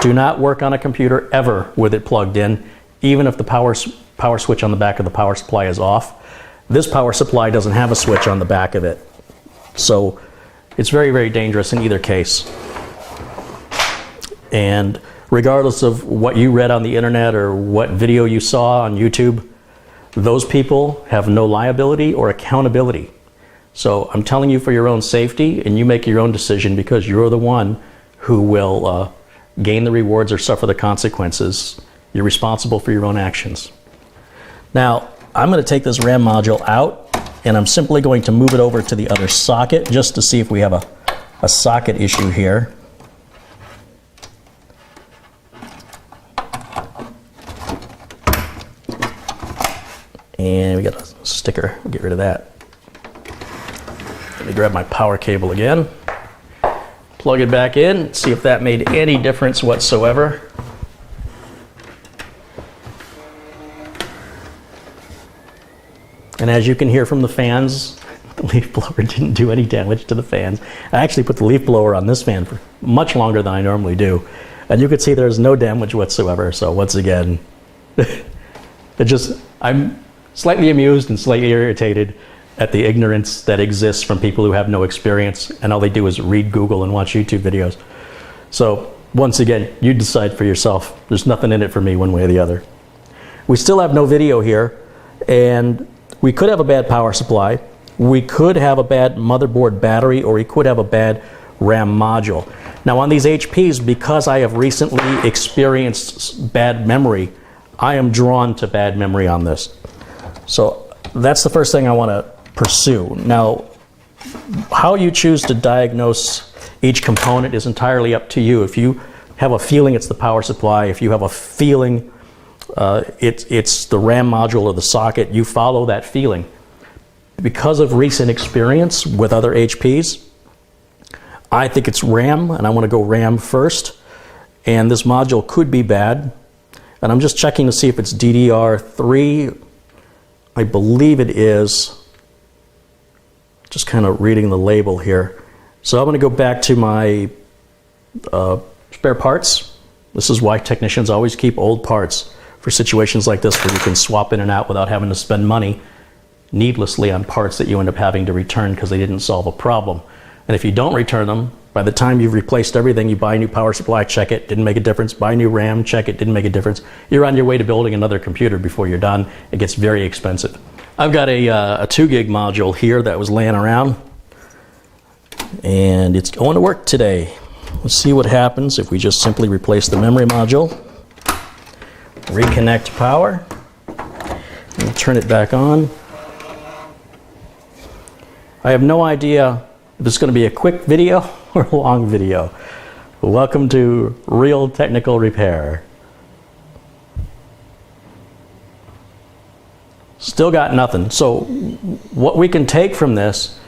Do not work on a computer ever with it plugged in, even if the power switch on the back of the power supply is off. This power supply doesn't have a switch on the back of it. So it's very, very dangerous in either case. And regardless of what you read on the internet or what video you saw on YouTube, those people have no liability or accountability. So I'm telling you for your own safety, and you make your own decision, because you're the one who will gain the rewards or suffer the consequences. You're responsible for your own actions. Now, I'm going to take this RAM module out, and I'm simply going to move it over to the other socket just to see if we have a socket issue here. And we got a sticker. We'll get rid of that. Let me grab my power cable again, plug it back in, see if that made any difference whatsoever. And as you can hear from the fans, the leaf blower didn't do any damage to the fans. I actually put the leaf blower on this fan for much longer than I normally do. And you can see there's no damage whatsoever. So once again, I'm slightly amused and slightly irritated at the ignorance that exists from people who have no experience and all they do is read Google and watch YouTube videos. So once again, you decide for yourself. There's nothing in it for me one way or the other. We still have no video here, and we could have a bad power supply, we could have a bad motherboard battery, or we could have a bad RAM module. Now on these HPs, because I have recently experienced bad memory, I am drawn to bad memory on this. So that's the first thing I want to pursue. Now, how you choose to diagnose each component is entirely up to you. If you have a feeling it's the power supply, if you have a feeling it's the RAM module or the socket, you follow that feeling. Because of recent experience with other HPs, I think it's RAM, and I want to go RAM first. And this module could be bad. And I'm just checking to see if it's DDR3. I believe it is. Just kind of reading the label here. So I'm going to go back to my spare parts. This is why technicians always keep old parts for situations like this where you can swap in and out without having to spend money needlessly on parts that you end up having to return because they didn't solve a problem. And if you don't return them, by the time you've replaced everything, you buy a new power supply, check it, didn't make a difference, buy a new RAM, check it, didn't make a difference. You're on your way to building another computer before you're done. It gets very expensive. I've got a 2 gig module here that was laying around, and it's going to work today. Let's see what happens if we just simply replace the memory module, reconnect power, and turn it back on. I have no idea if it's going to be a quick video or a long video. Welcome to Real Technical Repair. Still got nothing. So what we can take from this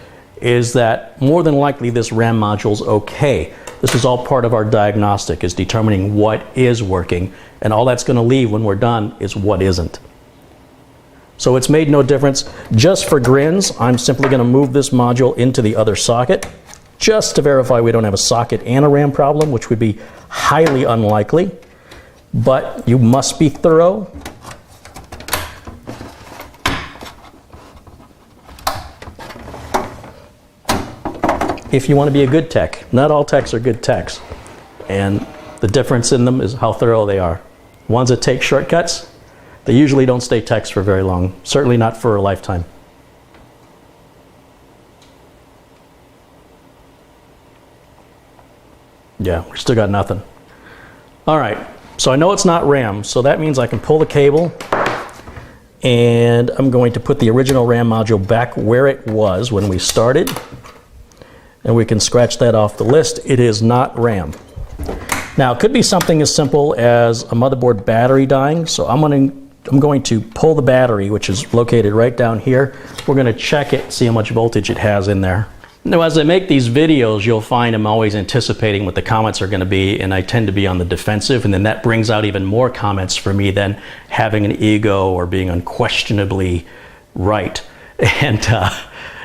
is that more than likely this RAM module's okay. This is all part of our diagnostic, is determining what is working, and all that's going to leave when we're done is what isn't. So it's made no difference. Just for grins, I'm simply going to move this module into the other socket, just to verify we don't have a socket and a RAM problem, which would be highly unlikely. But you must be thorough. If you want to be a good tech. Not all techs are good techs. And the difference in them is how thorough they are. Ones that take shortcuts, they usually don't stay techs for very long. Certainly not for a lifetime. Yeah, we still got nothing. All right, so I know it's not RAM, so that means I can pull the cable, and I'm going to put the original RAM module back where it was when we started, and we can scratch that off the list. It is not RAM. Now, it could be something as simple as a motherboard battery dying, so I'm going to pull the battery, which is located right down here. We're going to check it, see how much voltage it has in there. Now, as I make these videos, you'll find I'm always anticipating what the comments are going to be, and I tend to be on the defensive, and then that brings out even more comments for me than having an ego or being unquestionably right. And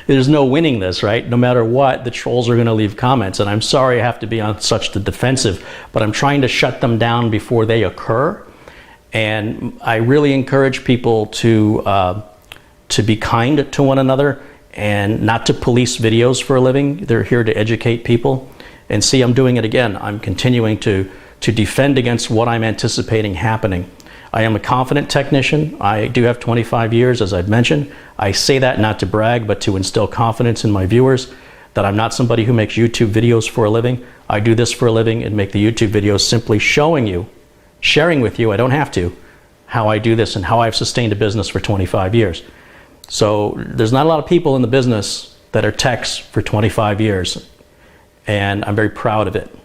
there's no winning this, right? No matter what, the trolls are going to leave comments, and I'm sorry I have to be on such the defensive, but I'm trying to shut them down before they occur. And I really encourage people to be kind to one another and not to police videos for a living. They're here to educate people. And see, I'm doing it again. I'm continuing to defend against what I'm anticipating happening. I am a confident technician. I do have 25 years, as I've mentioned. I say that not to brag, but to instill confidence in my viewers that I'm not somebody who makes YouTube videos for a living. I do this for a living and make the YouTube videos simply showing you, sharing with you, I don't have to, how I do this and how I've sustained a business for 25 years. So there's not a lot of people in the business that are techs for 25 years, and I'm very proud of it.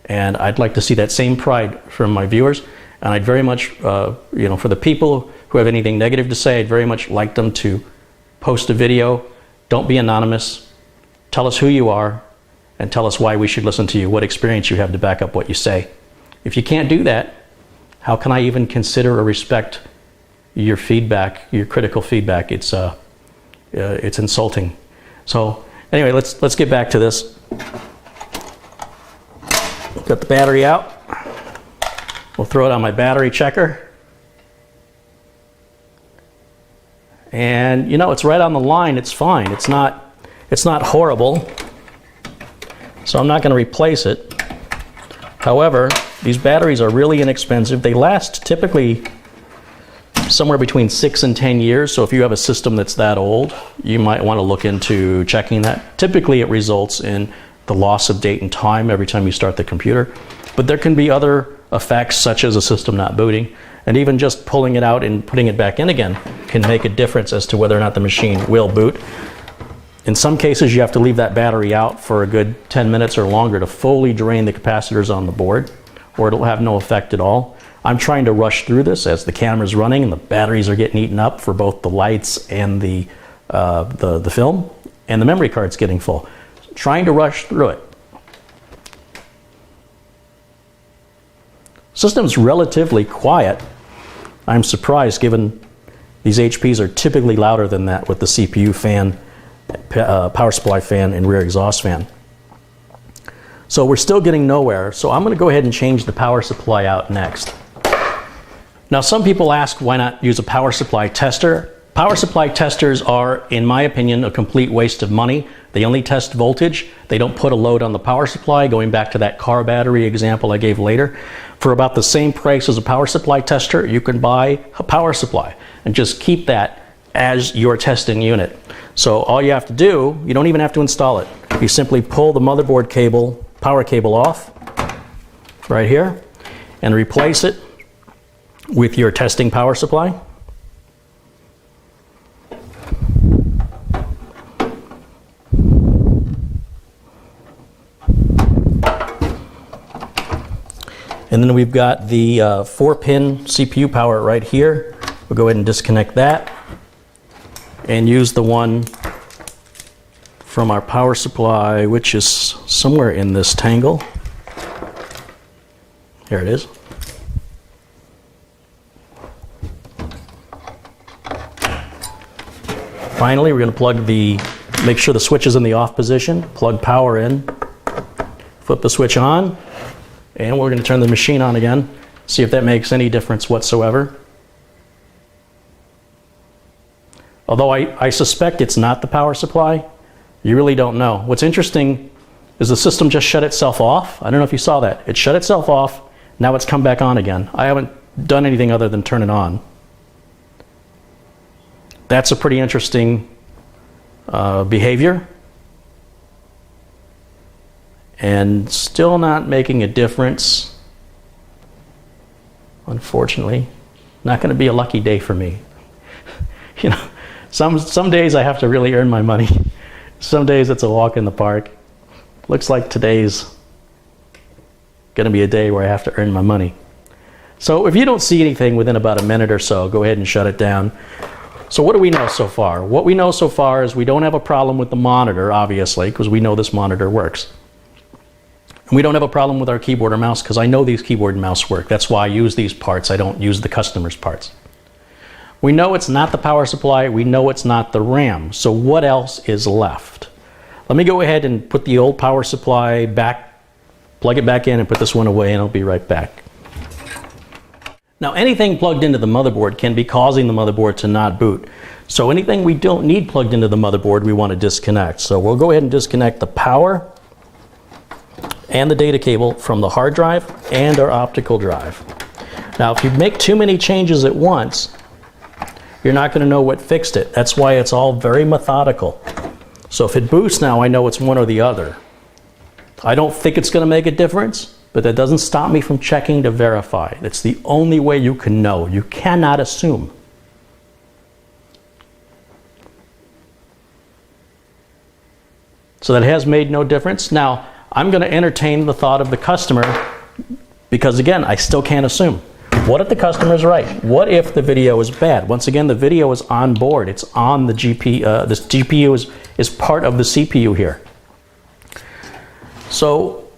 And I'd like to see that same pride from my viewers, and I'd very much, for the people who have anything negative to say, I'd very much like them to post a video. Don't be anonymous. tell us who you are, and tell us why we should listen to you, what experience you have to back up what you say. If you can't do that, how can I even consider or respect your feedback, your critical feedback? It's insulting. So anyway, let's get back to this. Got the battery out. We'll throw it on my battery checker. And you know, it's right on the line, it's fine. It's not horrible. So I'm not going to replace it. However, these batteries are really inexpensive. They last typically somewhere between 6 and 10 years. So if you have a system that's that old, you might want to look into checking that. Typically it results in the loss of date and time every time you start the computer. But there can be other effects, such as a system not booting. And even just pulling it out and putting it back in again can make a difference as to whether or not the machine will boot. In some cases, you have to leave that battery out for a good 10 minutes or longer to fully drain the capacitors on the board, or it'll have no effect at all. I'm trying to rush through this as the camera's running and the batteries are getting eaten up for both the lights and the film, and the memory card's getting full. Trying to rush through it. System's relatively quiet. I'm surprised, given these HPs are typically louder than that with the CPU fan, power supply fan, and rear exhaust fan. So we're still getting nowhere, so I'm going to go ahead and change the power supply out next. Now some people ask, why not use a power supply tester? Power supply testers are, in my opinion, a complete waste of money. They only test voltage. They don't put a load on the power supply, going back to that car battery example I gave later. For about the same price as a power supply tester, you can buy a power supply and just keep that as your testing unit. So all you have to do, you don't even have to install it. You simply pull the motherboard cable, power cable off right here, and replace it with your testing power supply. And then we've got the 4-pin CPU power right here. We'll go ahead and disconnect that and use the one from our power supply, which is somewhere in this tangle. Here it is. Finally, we're going to plug make sure the switch is in the off position, plug power in, flip the switch on, and we're going to turn the machine on again, see if that makes any difference whatsoever. Although I suspect it's not the power supply, you really don't know. What's interesting is the system just shut itself off. I don't know if you saw that. It shut itself off, now it's come back on again. I haven't done anything other than turn it on. That's a pretty interesting behavior. And still not making a difference, unfortunately. Not going to be a lucky day for me. You know, some days I have to really earn my money. Some days it's a walk in the park. Looks like today's going to be a day where I have to earn my money. So if you don't see anything within about a minute or so, go ahead and shut it down. So what do we know so far? What we know so far is we don't have a problem with the monitor, obviously, because we know this monitor works. And we don't have a problem with our keyboard or mouse, because I know these keyboard and mouse work. That's why I use these parts. I don't use the customer's parts. We know it's not the power supply. We know it's not the RAM. So what else is left? Let me go ahead and put the old power supply back, plug it back in, and put this one away, and I'll be right back. Now, anything plugged into the motherboard can be causing the motherboard to not boot. So anything we don't need plugged into the motherboard, we want to disconnect. So we'll go ahead and disconnect the power and the data cable from the hard drive and our optical drive. Now, if you make too many changes at once, you're not going to know what fixed it. That's why it's all very methodical. So if it boots now, I know it's one or the other. I don't think it's going to make a difference, but that doesn't stop me from checking to verify. It's the only way you can know. You cannot assume. So that has made no difference. Now, I'm going to entertain the thought of the customer, because again, I still can't assume. What if the customer's right? What if the video is bad? Once again, the video is on board. It's on the GPU. This GPU is part of the CPU here. So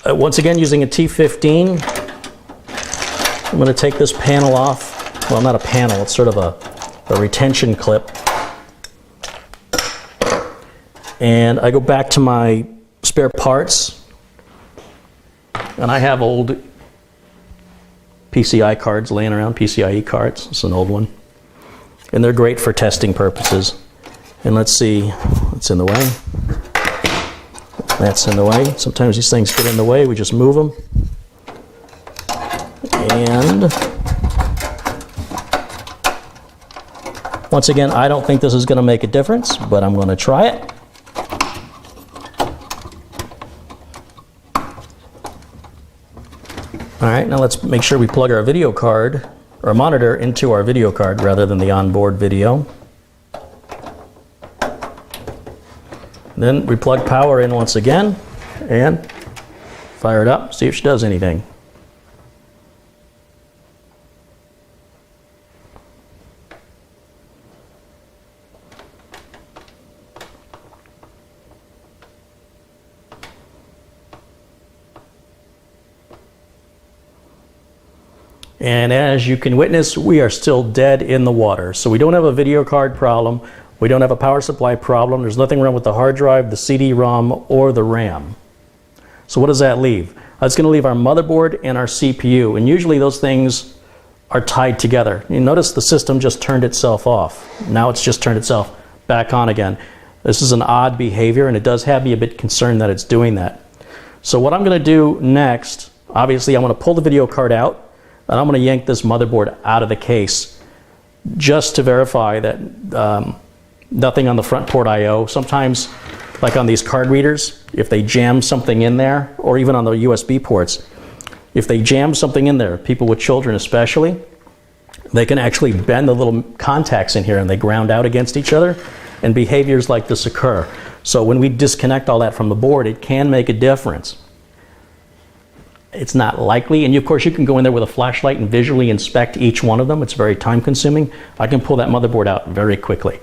once again, using a T15, I'm going to take this panel off. Well, not a panel, it's sort of a retention clip. And I go back to my spare parts, and I have old PCI cards laying around, PCIe cards. It's an old one. And they're great for testing purposes. And let's see what's in the way. That's in the way. Sometimes these things get in the way, we just move them. And once again, I don't think this is going to make a difference, but I'm going to try it. All right, now let's make sure we plug our video card, or monitor, into our video card rather than the onboard video. Then we plug power in once again and fire it up, see if she does anything. And as you can witness, we are still dead in the water. So we don't have a video card problem. We don't have a power supply problem. There's nothing wrong with the hard drive, the CD-ROM, or the RAM. So what does that leave? That's going to leave our motherboard and our CPU. And usually those things are tied together. You notice the system just turned itself off. Now it's just turned itself back on again. This is an odd behavior, and it does have me a bit concerned that it's doing that. So what I'm going to do next, obviously I'm going to pull the video card out, and I'm going to yank this motherboard out of the case just to verify that nothing on the front port I/O. Sometimes, like on these card readers, if they jam something in there, or even on the USB ports, if they jam something in there, people with children especially, they can actually bend the little contacts in here and they ground out against each other, and behaviors like this occur. So when we disconnect all that from the board, it can make a difference. It's not likely, and of course you can go in there with a flashlight and visually inspect each one of them. It's very time consuming. I can pull that motherboard out very quickly.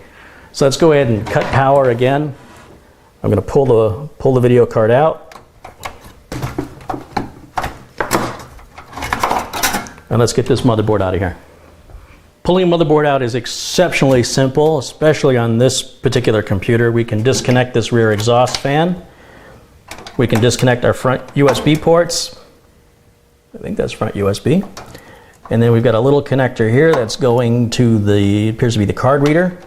So let's go ahead and cut power again. I'm going to pull the video card out. And let's get this motherboard out of here. Pulling a motherboard out is exceptionally simple, especially on this particular computer. We can disconnect this rear exhaust fan. We can disconnect our front USB ports. I think that's front USB. And then we've got a little connector here that's going to the, appears to be the card reader.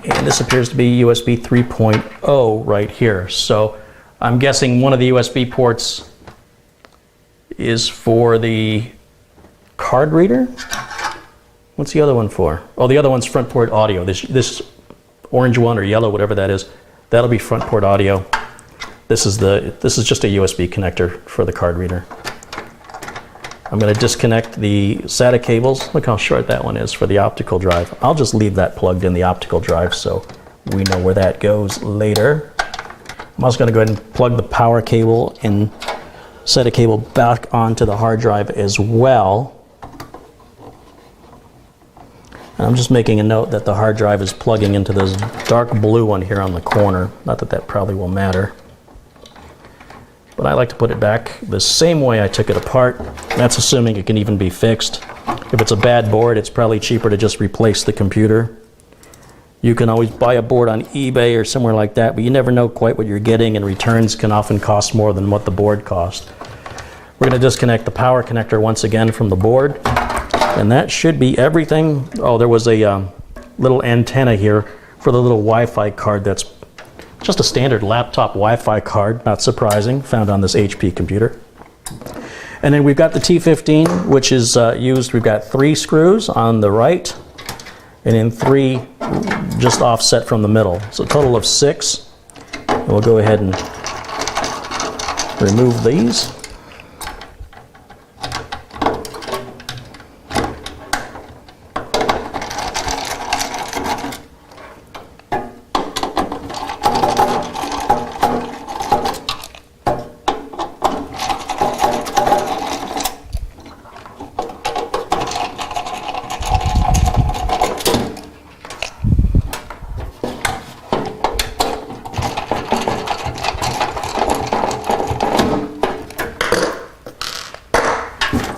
And this appears to be USB 3.0 right here. So I'm guessing one of the USB ports is for the card reader. What's the other one for? Oh, the other one's front port audio. This orange one or yellow, whatever that is, that'll be front port audio. This is just a USB connector for the card reader. I'm going to disconnect the SATA cables. Look how short that one is for the optical drive. I'll just leave that plugged in the optical drive so we know where that goes later. I'm also going to go ahead and plug the power cable and SATA cable back onto the hard drive as well. And I'm just making a note that the hard drive is plugging into this dark blue one here on the corner. Not that that probably will matter. But I like to put it back the same way I took it apart. That's assuming it can even be fixed. If it's a bad board, it's probably cheaper to just replace the computer. You can always buy a board on eBay or somewhere like that, but you never know quite what you're getting, and returns can often cost more than what the board cost. We're going to disconnect the power connector once again from the board, and that should be everything. Oh, there was a little antenna here for the little Wi-Fi card. That's just a standard laptop Wi-Fi card, not surprising, found on this HP computer. And then we've got the T15, which is used. We've got 3 screws on the right, and then 3 just offset from the middle. So a total of 6. And we'll go ahead and remove these.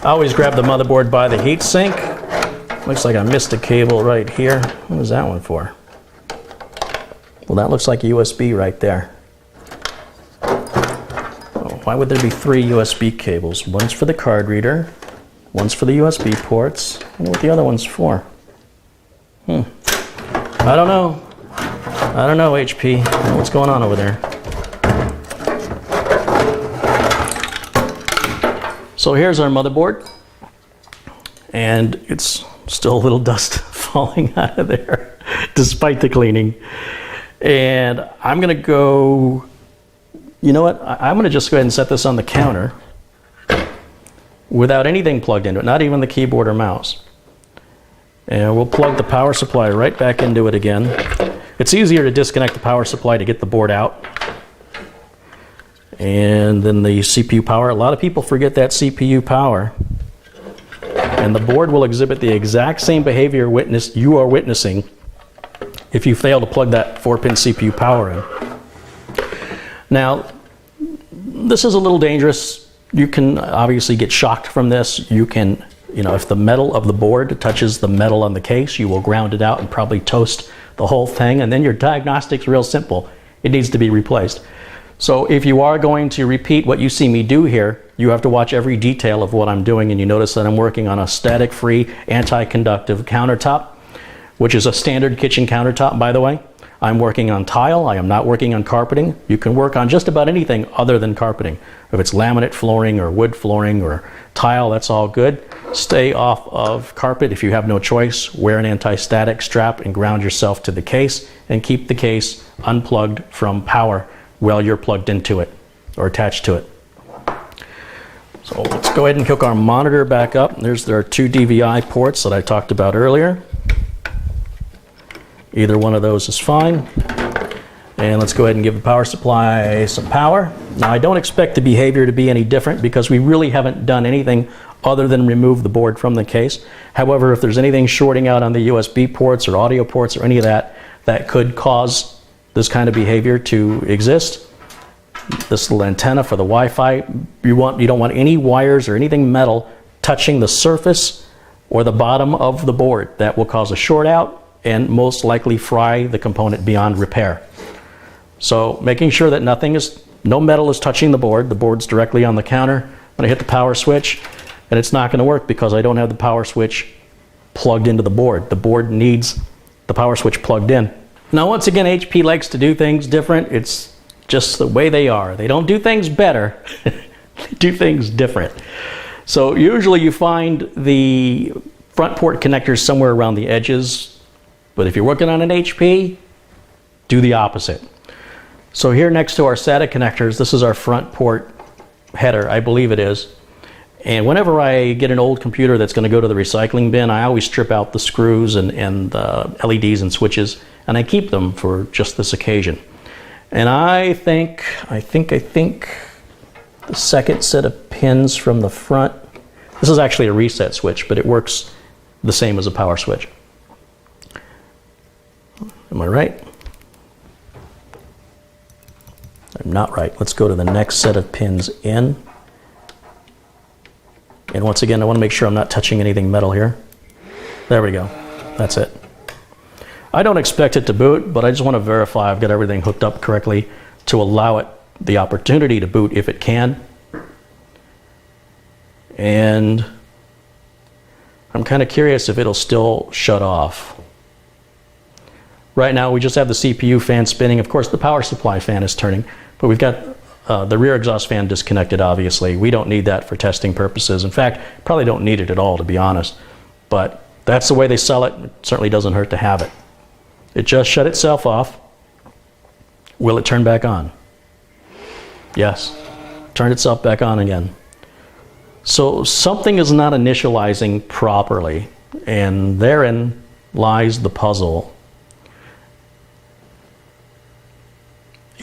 I always grab the motherboard by the heatsink. Looks like I missed a cable right here. What is that one for? Well, that looks like a USB right there. Oh, why would there be 3 USB cables? One's for the card reader, one's for the USB ports. I wonder what the other one's for. I don't know. I don't know, HP. I don't know what's going on over there. So here's our motherboard, and it's still a little dust falling out of there despite the cleaning. And I'm gonna go, you know what, I'm gonna just go ahead and set this on the counter without anything plugged into it, not even the keyboard or mouse. And we'll plug the power supply right back into it again. It's easier to disconnect the power supply to get the board out. And then the CPU power. A lot of people forget that CPU power. And the board will exhibit the exact same behavior you are witnessing if you fail to plug that 4-pin CPU power in. Now, this is a little dangerous. You can obviously get shocked from this. You can, if the metal of the board touches the metal on the case, you will ground it out and probably toast the whole thing. And then your diagnostic's real simple. It needs to be replaced. So if you are going to repeat what you see me do here, you have to watch every detail of what I'm doing, and you notice that I'm working on a static-free, anti-conductive countertop, which is a standard kitchen countertop, by the way. I'm working on tile. I am not working on carpeting. You can work on just about anything other than carpeting. If it's laminate flooring or wood flooring or tile, that's all good. Stay off of carpet if you have no choice. Wear an anti-static strap and ground yourself to the case, and keep the case unplugged from power while you're plugged into it or attached to it. So let's go ahead and hook our monitor back up. There are 2 DVI ports that I talked about earlier. Either one of those is fine. And let's go ahead and give the power supply some power. Now, I don't expect the behavior to be any different because we really haven't done anything other than remove the board from the case. However, if there's anything shorting out on the USB ports or audio ports or any of that could cause this kind of behavior to exist. This little antenna for the Wi-Fi, you don't want any wires or anything metal touching the surface or the bottom of the board. That will cause a short out and most likely fry the component beyond repair. So making sure that no metal is touching the board's directly on the counter. I'm gonna hit the power switch, and it's not gonna work because I don't have the power switch plugged into the board. The board needs the power switch plugged in. Now, once again, HP likes to do things different. It's just the way they are. They don't do things better, they do things different. So usually you find the front port connectors somewhere around the edges, but if you're working on an HP, do the opposite. So here next to our SATA connectors, this is our front port header, I believe it is. And whenever I get an old computer that's going to go to the recycling bin, I always strip out the screws and LEDs and switches, and I keep them for just this occasion. And I think the second set of pins from the front, this is actually a reset switch, but it works the same as a power switch. Am I right? I'm not right. Let's go to the next set of pins in. And once again, I want to make sure I'm not touching anything metal here. There we go. That's it. I don't expect it to boot, but I just want to verify I've got everything hooked up correctly to allow it the opportunity to boot if it can. And I'm kind of curious if it'll still shut off. Right now, we just have the CPU fan spinning. Of course, the power supply fan is turning, but we've got the rear exhaust fan disconnected, obviously. We don't need that for testing purposes. In fact, probably don't need it at all, to be honest. But that's the way they sell it. It certainly doesn't hurt to have it. It just shut itself off. Will it turn back on? Yes. Turned itself back on again. So something is not initializing properly, and therein lies the puzzle.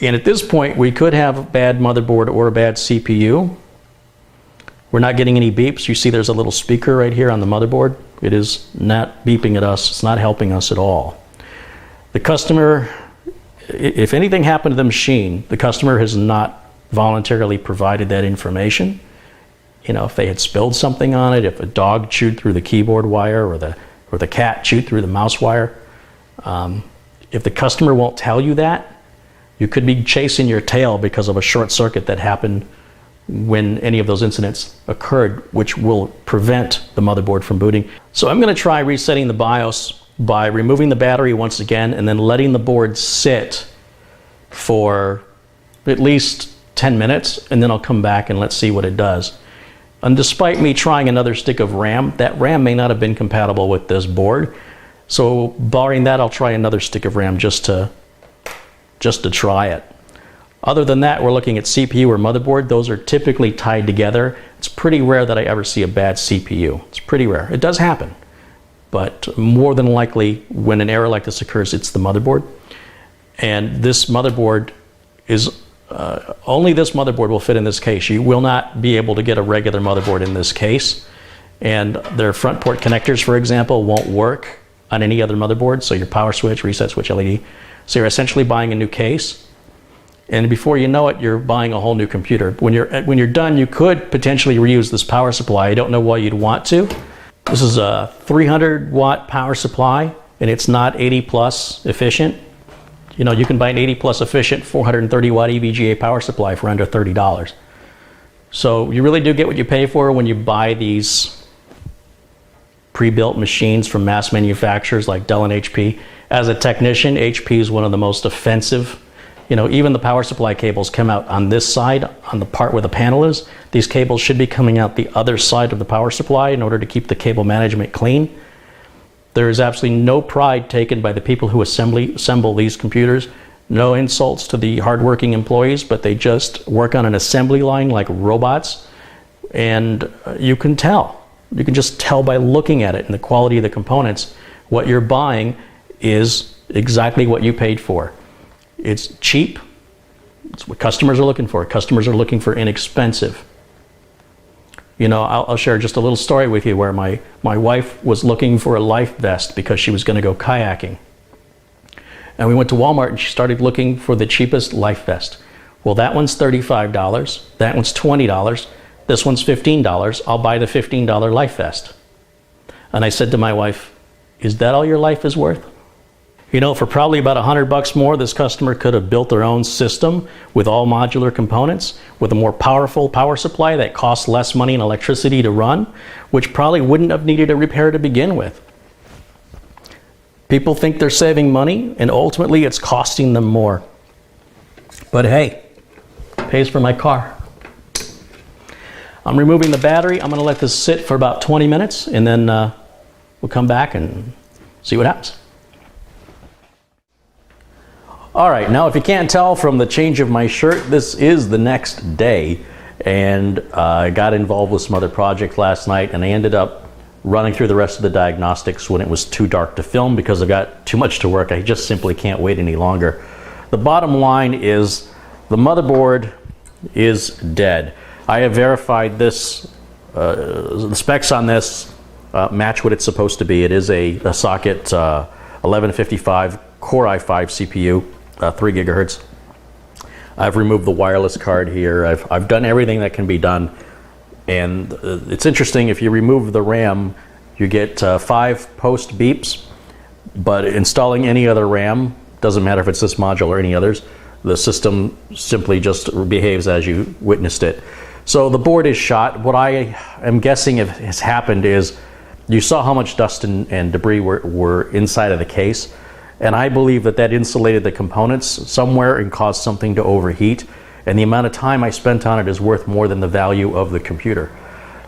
And at this point, we could have a bad motherboard or a bad CPU. We're not getting any beeps. You see there's a little speaker right here on the motherboard. It is not beeping at us. It's not helping us at all. The customer, if anything happened to the machine, the customer has not voluntarily provided that information. You know, if they had spilled something on it, if a dog chewed through the keyboard wire or the cat chewed through the mouse wire. If the customer won't tell you that, you could be chasing your tail because of a short circuit that happened when any of those incidents occurred, which will prevent the motherboard from booting. So I'm going to try resetting the BIOS by removing the battery once again and then letting the board sit for at least 10 minutes, and then I'll come back and let's see what it does. And despite me trying another stick of RAM, that RAM may not have been compatible with this board. So barring that, I'll try another stick of RAM just to try it. Other than that, we're looking at CPU or motherboard. Those are typically tied together. It's pretty rare that I ever see a bad CPU. It's pretty rare. It does happen. But more than likely, when an error like this occurs, it's the motherboard. And this motherboard is, only this motherboard will fit in this case. You will not be able to get a regular motherboard in this case. And their front port connectors, for example, won't work on any other motherboard. So your power switch, reset switch, LED. So you're essentially buying a new case. And before you know it, you're buying a whole new computer. When you're done, you could potentially reuse this power supply. I don't know why you'd want to. This is a 300 watt power supply, and it's not 80 plus efficient. You know, you can buy an 80 plus efficient 430 watt EVGA power supply for under $30. So you really do get what you pay for when you buy these pre-built machines from mass manufacturers like Dell and HP. As a technician, HP is one of the most offensive. You know, even the power supply cables come out on this side, on the part where the panel is. These cables should be coming out the other side of the power supply in order to keep the cable management clean. There is absolutely no pride taken by the people who assemble these computers. No insults to the hardworking employees, but they just work on an assembly line like robots. And you can tell. You can just tell by looking at it and the quality of the components. What you're buying is exactly what you paid for. It's cheap. It's what customers are looking for. Customers are looking for inexpensive. You know, I'll share just a little story with you where my wife was looking for a life vest because she was going to go kayaking. And we went to Walmart and she started looking for the cheapest life vest. Well, that one's $35. That one's $20. This one's $15. I'll buy the $15 life vest. And I said to my wife, is that all your life is worth? You know, for probably about $100 more, this customer could have built their own system with all modular components, with a more powerful power supply that costs less money and electricity to run, which probably wouldn't have needed a repair to begin with. People think they're saving money, and ultimately it's costing them more. But hey, it pays for my car. I'm removing the battery. I'm going to let this sit for about 20 minutes, and then we'll come back and see what happens. All right, now if you can't tell from the change of my shirt, this is the next day, and I got involved with some other project last night, and I ended up running through the rest of the diagnostics when it was too dark to film because I've got too much to work. I just simply can't wait any longer. The bottom line is the motherboard is dead. I have verified this, the specs on this match what it's supposed to be. It is a socket 1155 Core i5 CPU. 3 gigahertz. I've removed the wireless card here. I've done everything that can be done, and it's interesting, if you remove the RAM you get 5 post beeps, but installing any other RAM, doesn't matter if it's this module or any others, the system simply just behaves as you witnessed it. So the board is shot. What I am guessing has happened is you saw how much dust and debris were inside of the case. And I believe that insulated the components somewhere and caused something to overheat. And the amount of time I spent on it is worth more than the value of the computer.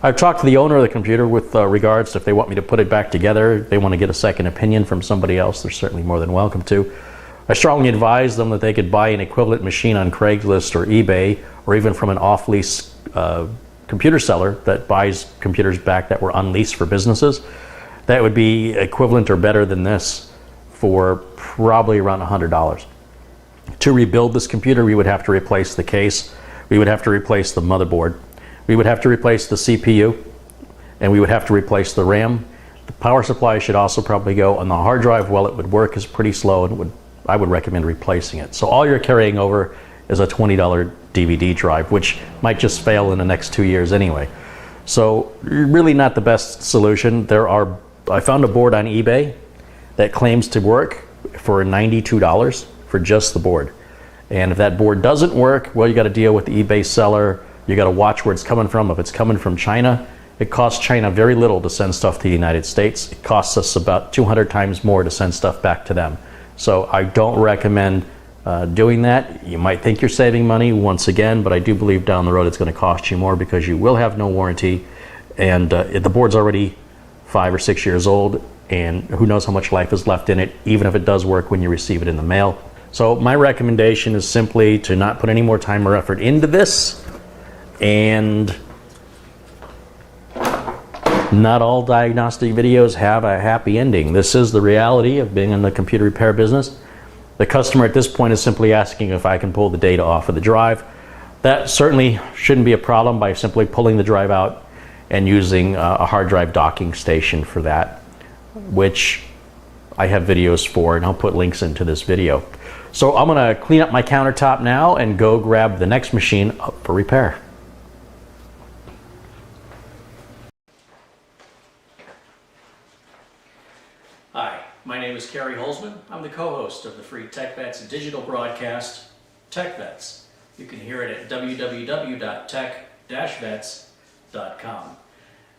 I've talked to the owner of the computer with regards to if they want me to put it back together, if they want to get a second opinion from somebody else, they're certainly more than welcome to. I strongly advise them that they could buy an equivalent machine on Craigslist or eBay, or even from an off-lease computer seller that buys computers back that were on lease for businesses. That would be equivalent or better than this, for probably around $100. To rebuild this computer, we would have to replace the case, we would have to replace the motherboard, we would have to replace the CPU, and we would have to replace the RAM. The power supply should also probably go, on the hard drive, while it would work, is pretty slow, and I would recommend replacing it. So all you're carrying over is a $20 DVD drive, which might just fail in the next 2 years anyway. So really not the best solution. I found a board on eBay that claims to work for $92 for just the board. And if that board doesn't work, well, you got to deal with the eBay seller. You got to watch where it's coming from. If it's coming from China, it costs China very little to send stuff to the United States. It costs us about 200 times more to send stuff back to them. So I don't recommend doing that. You might think you're saving money once again, but I do believe down the road it's going to cost you more because you will have no warranty, and the board's already 5 or 6 years old, and who knows how much life is left in it, even if it does work when you receive it in the mail. So my recommendation is simply to not put any more time or effort into this, and not all diagnostic videos have a happy ending. This is the reality of being in the computer repair business. The customer at this point is simply asking if I can pull the data off of the drive. That certainly shouldn't be a problem by simply pulling the drive out and using a hard drive docking station for that, which I have videos for, and I'll put links into this video. So I'm going to clean up my countertop now and go grab the next machine up for repair. Hi, my name is Carey Holzman. I'm the co-host of the free TechVets digital broadcast, TechVets. You can hear it at www.tech-vets.com.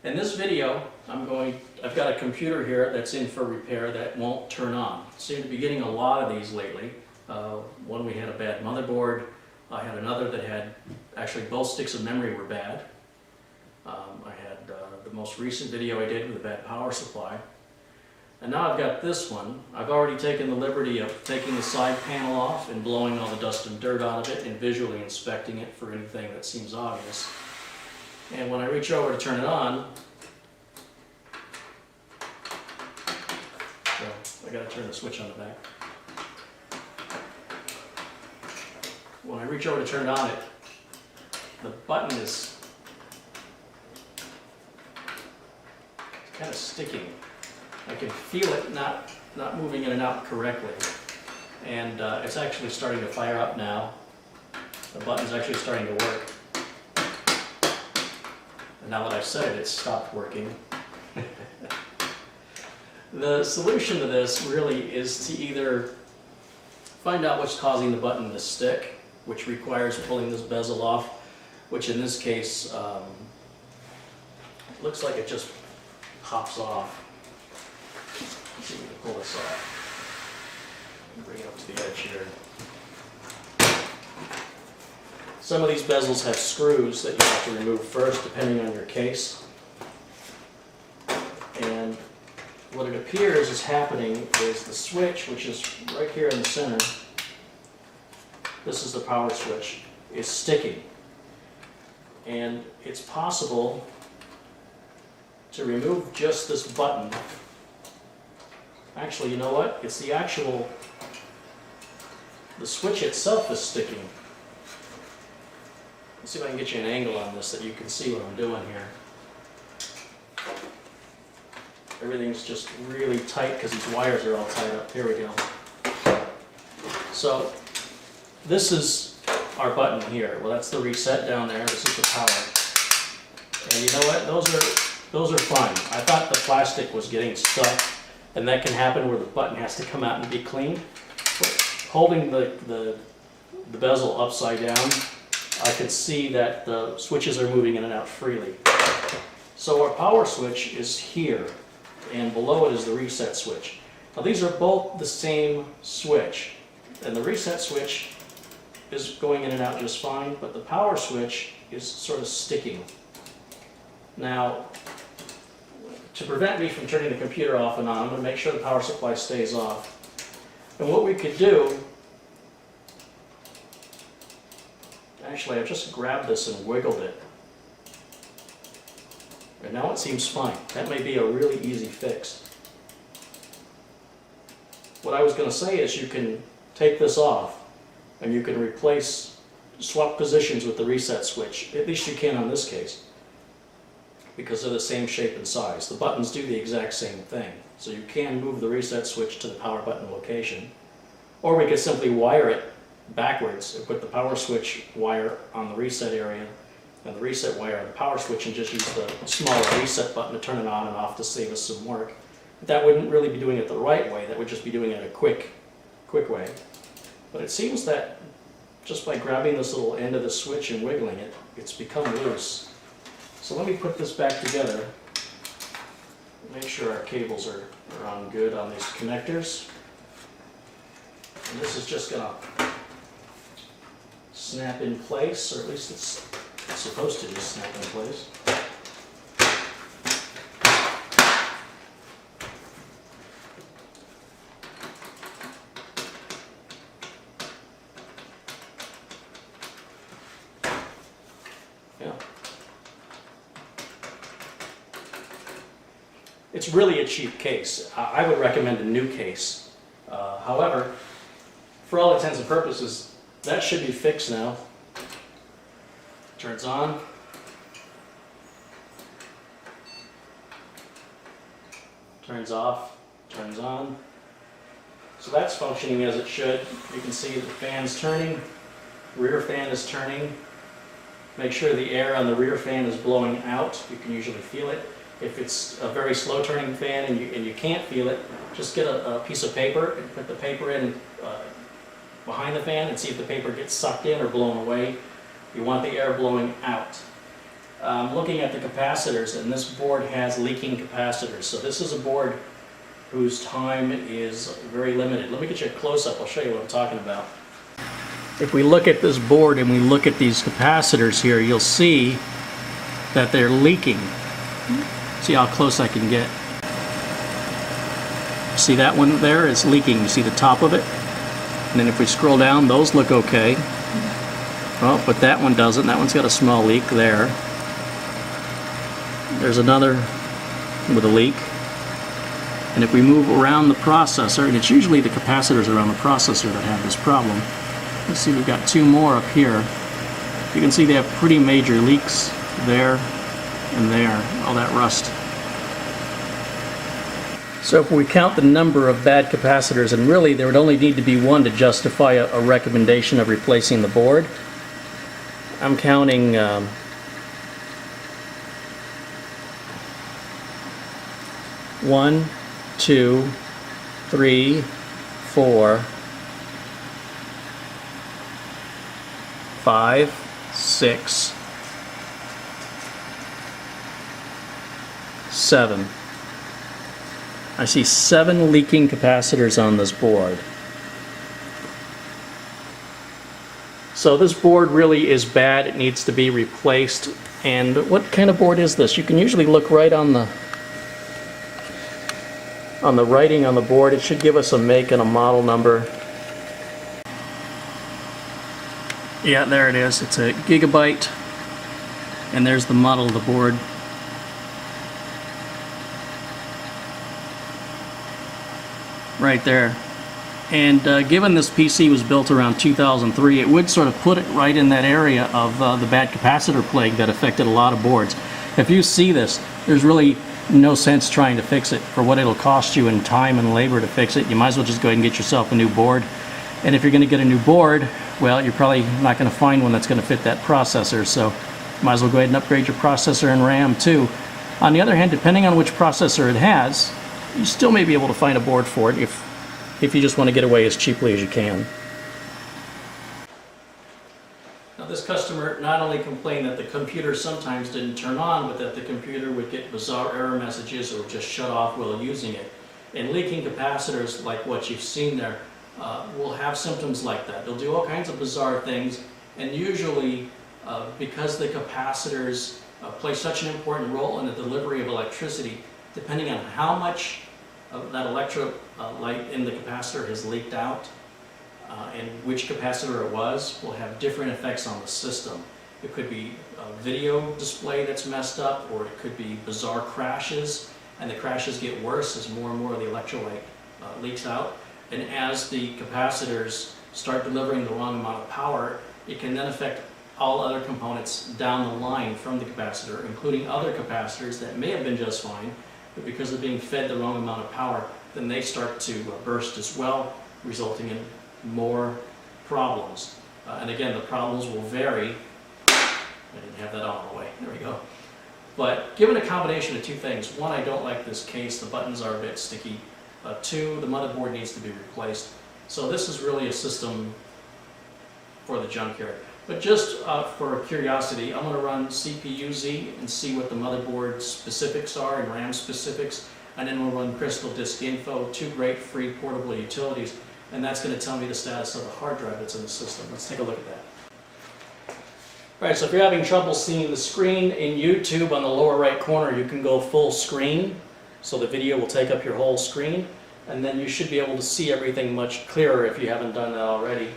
In this video, I've got a computer here that's in for repair that won't turn on. Seem to be getting a lot of these lately. One, we had a bad motherboard. I had another that had, actually both sticks of memory were bad. I had the most recent video I did with a bad power supply. And now I've got this one. I've already taken the liberty of taking the side panel off and blowing all the dust and dirt out of it and visually inspecting it for anything that seems obvious. And when I reach over to turn it on, so I got to turn the switch on the back. When I reach over to turn it on, the button is kind of sticking. I can feel it not moving in and out correctly. And it's actually starting to fire up now. The button's actually starting to work. And now that I've said it, it's stopped working. The solution to this really is to either find out what's causing the button to stick, which requires pulling this bezel off, which in this case looks like it just pops off. Let's see if we can pull this off. Bring it up to the edge here. Some of these bezels have screws that you have to remove first, depending on your case. And what it appears is happening is the switch, which is right here in the center, this is the power switch, is sticking. And it's possible to remove just this button. Actually, you know what? It's the switch itself is sticking. Let's see if I can get you an angle on this that you can see what I'm doing here. Everything's just really tight because these wires are all tied up. Here we go. So this is our button here. Well, that's the reset down there. This is the power. And you know what? Those are fine. I thought the plastic was getting stuck, and that can happen where the button has to come out and be cleaned. But holding the bezel upside down, I could see that the switches are moving in and out freely. So our power switch is here, and below it is the reset switch. Now these are both the same switch, and the reset switch is going in and out just fine, but the power switch is sort of sticking. Now, to prevent me from turning the computer off and on, I'm going to make sure the power supply stays off. And what we could do, actually I've just grabbed this and wiggled it. And now it seems fine. That may be a really easy fix. What I was going to say is you can take this off and you can swap positions with the reset switch. At least you can on this case, because they're the same shape and size. The buttons do the exact same thing. So you can move the reset switch to the power button location. Or we could simply wire it backwards and put the power switch wire on the reset area and the reset wire and the power switch and just use the smaller reset button to turn it on and off to save us some work. That wouldn't really be doing it the right way. That would just be doing it a quick way. But it seems that just by grabbing this little end of the switch and wiggling it, it's become loose. So let me put this back together. Make sure our cables are on good on these connectors. And this is just going to snap in place, or at least it's supposed to just snap in place. Yeah. It's really a cheap case. I would recommend a new case. However, for all intents and purposes, that should be fixed now. Turns on. Turns off. Turns on. So that's functioning as it should. You can see the fan's turning. Rear fan is turning. Make sure the air on the rear fan is blowing out. You can usually feel it. If it's a very slow turning fan and you can't feel it, just get a piece of paper and put the paper in behind the fan and see if the paper gets sucked in or blown away. You want the air blowing out. Looking at the capacitors, and this board has leaking capacitors. So this is a board whose time is very limited. Let me get you a close-up. I'll show you what I'm talking about. If we look at this board and we look at these capacitors here, you'll see that they're leaking. See how close I can get. See that one there is leaking. You see the top of it? And then if we scroll down, those look okay. Well, but that one doesn't. That one's got a small leak there. There's another with a leak. And if we move around the processor, and it's usually the capacitors around the processor that have this problem. Let's see, we've got two more up here. You can see they have pretty major leaks there and there, all that rust. So if we count the number of bad capacitors, and really there would only need to be one to justify a recommendation of replacing the board. I'm counting 1, 2, 3, 4, 5, 6, 7. I see 7 leaking capacitors on this board. So this board really is bad. It needs to be replaced. And what kind of board is this? You can usually look right on the writing on the board. It should give us a make and a model number. Yeah, there it is. It's a Gigabyte. And there's the model of the board. Right there. And given this PC was built around 2003, it would sort of put it right in that area of the bad capacitor plague that affected a lot of boards. If you see this, there's really no sense trying to fix it. For what it'll cost you in time and labor to fix it, you might as well just go ahead and get yourself a new board. And if you're going to get a new board, well, you're probably not going to find one that's going to fit that processor, so might as well go ahead and upgrade your processor and RAM too. On the other hand, depending on which processor it has, you still may be able to find a board for it if you just want to get away as cheaply as you can. Now this customer not only complained that the computer sometimes didn't turn on, but that the computer would get bizarre error messages or just shut off while using it. And leaking capacitors, like what you've seen there, will have symptoms like that. They'll do all kinds of bizarre things, and usually because the capacitors play such an important role in the delivery of electricity, depending on how much of that electrolyte in the capacitor has leaked out and which capacitor it was, will have different effects on the system. It could be a video display that's messed up, or it could be bizarre crashes, and the crashes get worse as more and more of the electrolyte leaks out. And as the capacitors start delivering the wrong amount of power, it can then affect all other components down the line from the capacitor, including other capacitors that may have been just fine, but because they're being fed the wrong amount of power, then they start to burst as well, resulting in more problems. And again, the problems will vary I didn't have that on all the way. There we go. But given a combination of two things, one, I don't like this case. The buttons are a bit sticky. Two, the motherboard needs to be replaced. So this is really a system for the junkyard. But just for curiosity, I'm going to run CPU-Z and see what the motherboard specifics are and RAM specifics. And then we'll run Crystal Disk Info, two great free portable utilities. And that's going to tell me the status of the hard drive that's in the system. Let's take a look at that. Alright, so if you're having trouble seeing the screen in YouTube on the lower right corner, you can go full screen. So the video will take up your whole screen. And then you should be able to see everything much clearer if you haven't done that already.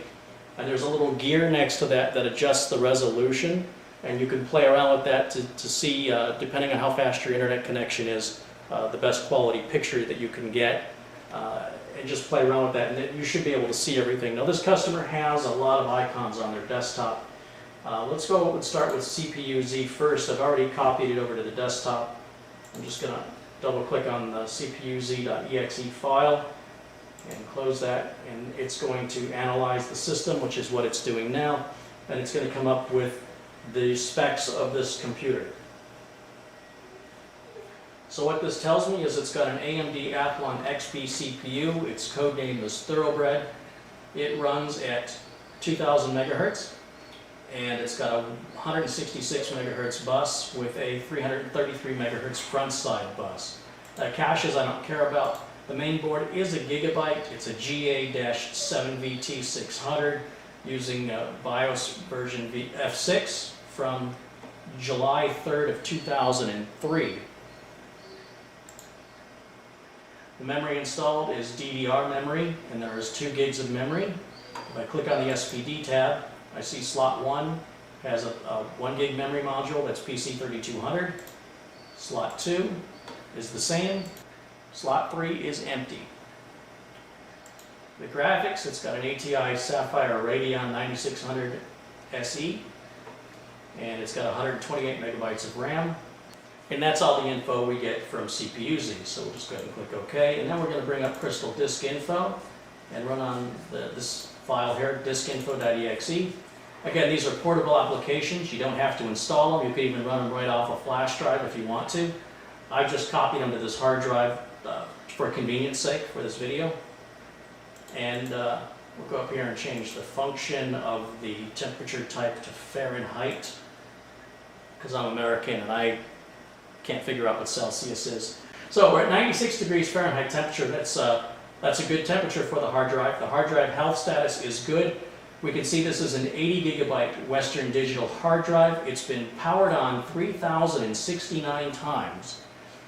And there's a little gear next to that that adjusts the resolution. And you can play around with that to see, depending on how fast your internet connection is, the best quality picture that you can get. And just play around with that, and then you should be able to see everything. Now this customer has a lot of icons on their desktop. Let's go and start with CPU-Z first. I've already copied it over to the desktop. I'm just going to double click on the CPU-Z.exe file and close that, and it's going to analyze the system, which is what it's doing now, and it's going to come up with the specs of this computer. So what this tells me is it's got an AMD Athlon XP CPU. Its code name is Thoroughbred. It runs at 2000 megahertz, and it's got a 166 megahertz bus with a 333 megahertz front side bus. Caches I don't care about. The main board is a gigabyte. It's a GA-7VT600 using BIOS version F6 from July 3rd of 2003. The memory installed is DDR memory, and there is 2 gigs of memory. If I click on the SPD tab, I see slot 1 has a 1 gig memory module, that's PC3200. Slot 2 is the same. Slot 3 is empty. The graphics, it's got an ATI Sapphire Radeon 9600 SE, and it's got 128 megabytes of RAM. And that's all the info we get from CPU-Z. So we'll just go ahead and click OK. And then we're going to bring up Crystal Disk Info and run on this file here, diskinfo.exe. Again, these are portable applications. You don't have to install them. You can even run them right off a flash drive if you want to. I've just copied them to this hard drive for convenience sake for this video. And we'll go up here and change the function of the temperature type to Fahrenheit, because I'm American and I can't figure out what Celsius is. So we're at 96 degrees Fahrenheit temperature. That's a good temperature for the hard drive. The hard drive health status is good. We can see this is an 80 gigabyte Western Digital hard drive. It's been powered on 3,069 times,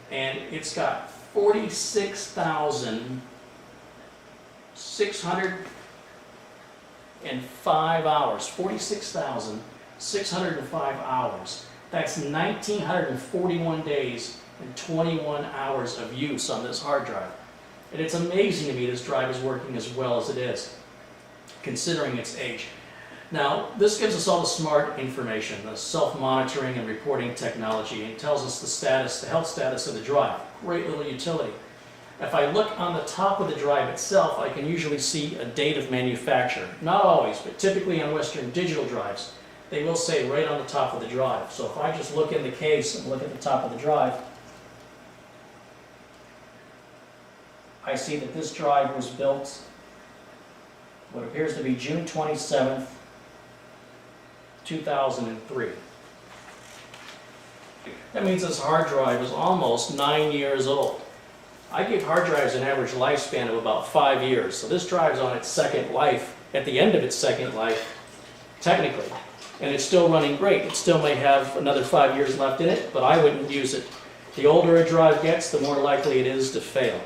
and it's got 46,605 hours. 46,605 hours. That's 1,941 days and 21 hours of use on this hard drive. And it's amazing to me this drive is working as well as it is, considering its age. Now, this gives us all the smart information, the self-monitoring and reporting technology, and it tells us the status, the health status of the drive. Great little utility. If I look on the top of the drive itself, I can usually see a date of manufacture. Not always, but typically on Western Digital drives, they will say right on the top of the drive. So if I just look in the case and look at the top of the drive, I see that this drive was built what appears to be June 27th, 2003. That means this hard drive is almost 9 years old. I give hard drives an average lifespan of about 5 years, so this drive's on its second life, at the end of its second life, technically. And it's still running great. It still may have another 5 years left in it, but I wouldn't use it. The older a drive gets, the more likely it is to fail.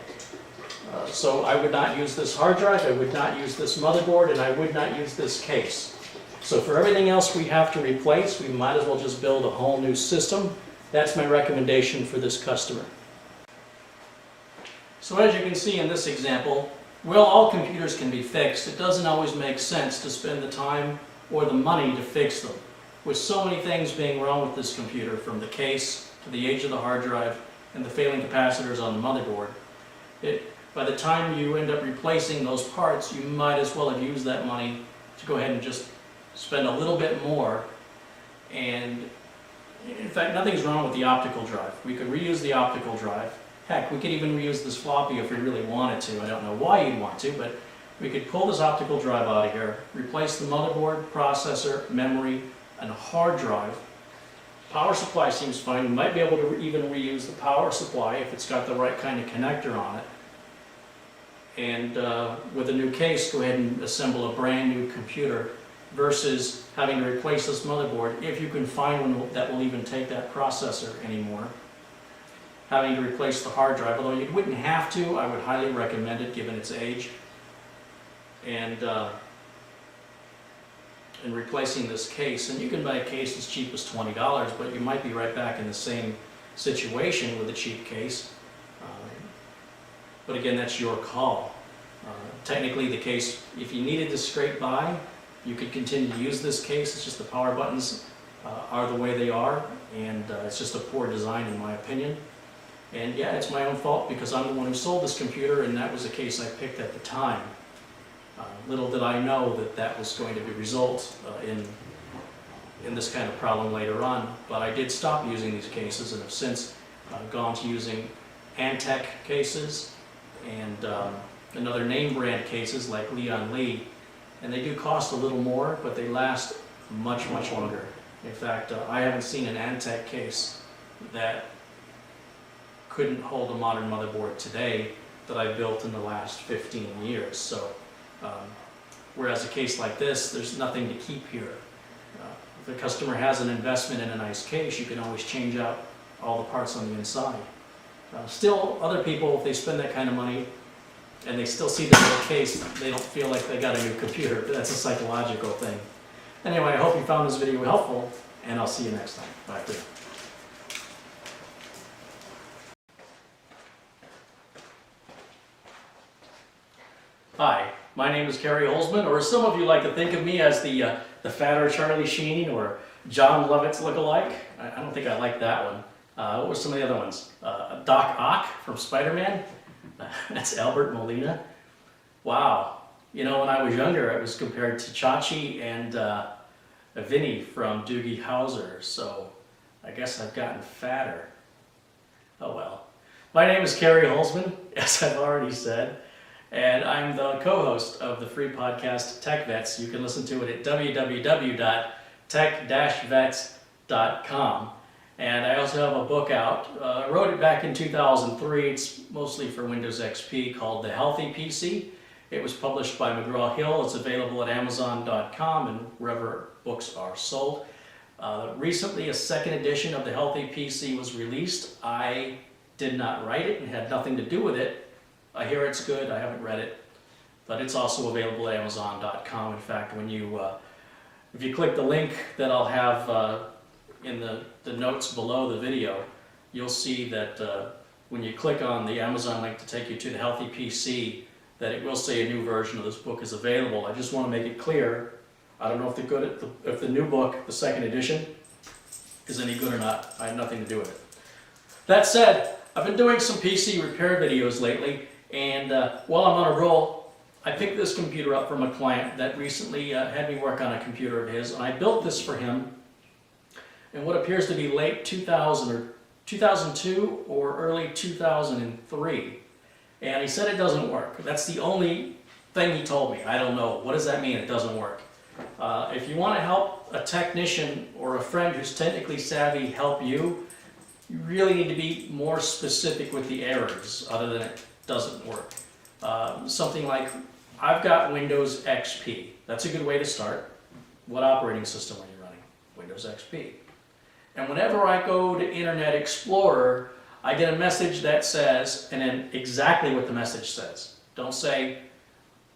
So I would not use this hard drive, I would not use this motherboard, and I would not use this case. So for everything else we have to replace, we might as well just build a whole new system. That's my recommendation for this customer. So as you can see in this example, well, all computers can be fixed. It doesn't always make sense to spend the time or the money to fix them. With so many things being wrong with this computer, from the case to the age of the hard drive and the failing capacitors on the motherboard, by the time you end up replacing those parts, you might as well have used that money to go ahead and just spend a little bit more And in fact, nothing's wrong with the optical drive. We could reuse the optical drive. Heck, we could even reuse this floppy if we really wanted to. I don't know why you'd want to, but we could pull this optical drive out of here, replace the motherboard, processor, memory, and a hard drive. Power supply seems fine. We might be able to even reuse the power supply if it's got the right kind of connector on it. And with a new case, go ahead and assemble a brand new computer versus having to replace this motherboard, if you can find one that will even take that processor anymore. Having to replace the hard drive, although you wouldn't have to, I would highly recommend it given its age. And replacing this case, and you can buy a case as cheap as $20, but you might be right back in the same situation with a cheap case. But again, that's your call. Technically the case, if you needed to scrape by, you could continue to use this case. It's just the power buttons are the way they are, and it's just a poor design in my opinion. And yeah, it's my own fault because I'm the one who sold this computer, and that was the case I picked at the time. Little did I know that that was going to result in this kind of problem later on. But I did stop using these cases and have since gone to using Antec cases and another name brand cases like Leon Lee. And they do cost a little more, but they last much, much longer. In fact, I haven't seen an Antec case that couldn't hold a modern motherboard today that I built in the last 15 years. So, whereas a case like this, there's nothing to keep here. If the customer has an investment in a nice case, you can always change out all the parts on the inside. Still, other people, if they spend that kind of money and they still see the little case, they don't feel like they got a new computer. That's a psychological thing. Anyway, I hope you found this video helpful, and I'll see you next time. Bye for now. Hi, my name is Carey Holzman, or some of you like to think of me as the fatter Charlie Sheen or John Lovitz lookalike. I don't think I like that one. What were some of the other ones? Doc Ock from Spider-Man. That's Albert Molina. Wow. You know, when I was younger, I was compared to Chachi and Vinny from Doogie Howser, so I guess I've gotten fatter. Oh well. My name is Carey Holzman, as I've already said, and I'm the co-host of the free podcast Tech Vets. You can listen to it at www.tech-vets.com. And I also have a book out. I wrote it back in 2003. It's mostly for Windows XP, called The Healthy PC. It was published by McGraw-Hill. It's available at Amazon.com and wherever books are sold. Recently, a second edition of The Healthy PC was released. I did not write it and had nothing to do with it. I hear it's good. I haven't read it. But it's also available at Amazon.com. In fact, when you, if you click the link that I'll have in the notes below the video, you'll see that when you click on the Amazon link to take you to The Healthy PC, that it will say a new version of this book is available. I just want to make it clear. I don't know if if the new book, the second edition, is any good or not. I have nothing to do with it. That said, I've been doing some PC repair videos lately, and while I'm on a roll, I picked this computer up from a client that recently had me work on a computer of his, and I built this for him in what appears to be late 2000 or 2002 or early 2003. And he said it doesn't work. That's the only thing he told me. I don't know. What does that mean, it doesn't work? If you want to help a technician or a friend who's technically savvy help you, you really need to be more specific with the errors other than it doesn't work. Something like, I've got Windows XP. That's a good way to start. What operating system are you running? Windows XP. And whenever I go to Internet Explorer, I get a message that says, and then exactly what the message says. Don't say,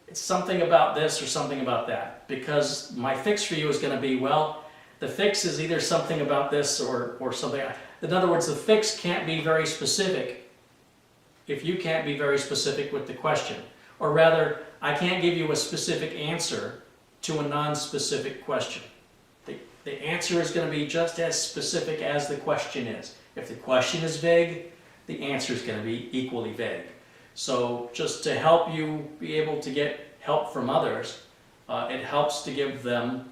it's something about this or something about that, because my fix for you is going to be, well, the fix is either something about this or something. In other words, the fix can't be very specific if you can't be very specific with the question. Or rather, I can't give you a specific answer to a non-specific question. The answer is going to be just as specific as the question is. If the question is vague, the answer is going to be equally vague. So just to help you be able to get help from others, it helps to give them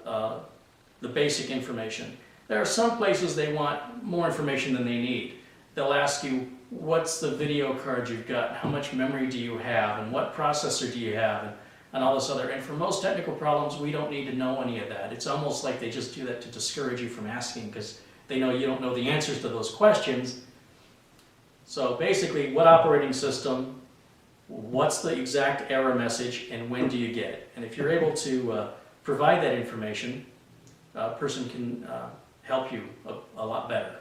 the the basic information. There are some places they want more information than they need. They'll ask you, what's the video card you've got, how much memory do you have, and what processor do you have, and all this other. And for most technical problems, we don't need to know any of that. It's almost like they just do that to discourage you from asking, because they know you don't know the answers to those questions. So basically, what operating system, what's the exact error message, and when do you get it? And if you're able to provide that information, a person can help you a lot better.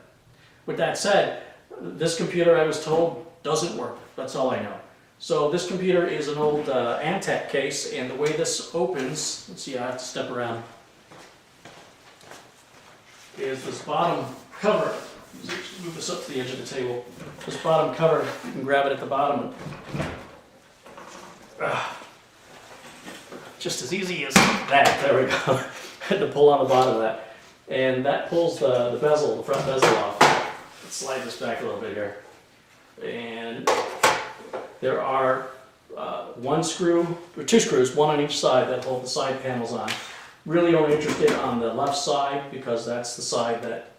With that said, this computer, I was told, doesn't work. That's all I know. So this computer is an old Antec case, and the way this opens, let's see, I have to step around, is this bottom cover. Move this up to the edge of the table. This bottom cover, you can grab it at the bottom. Just as easy as that. There we go. I had to pull on the bottom of that. And that pulls the bezel, the front bezel off. Let's slide this back a little bit here. And there are one screw, or two screws, one on each side that hold the side panels on. Really only interested on the left side because that's the side that,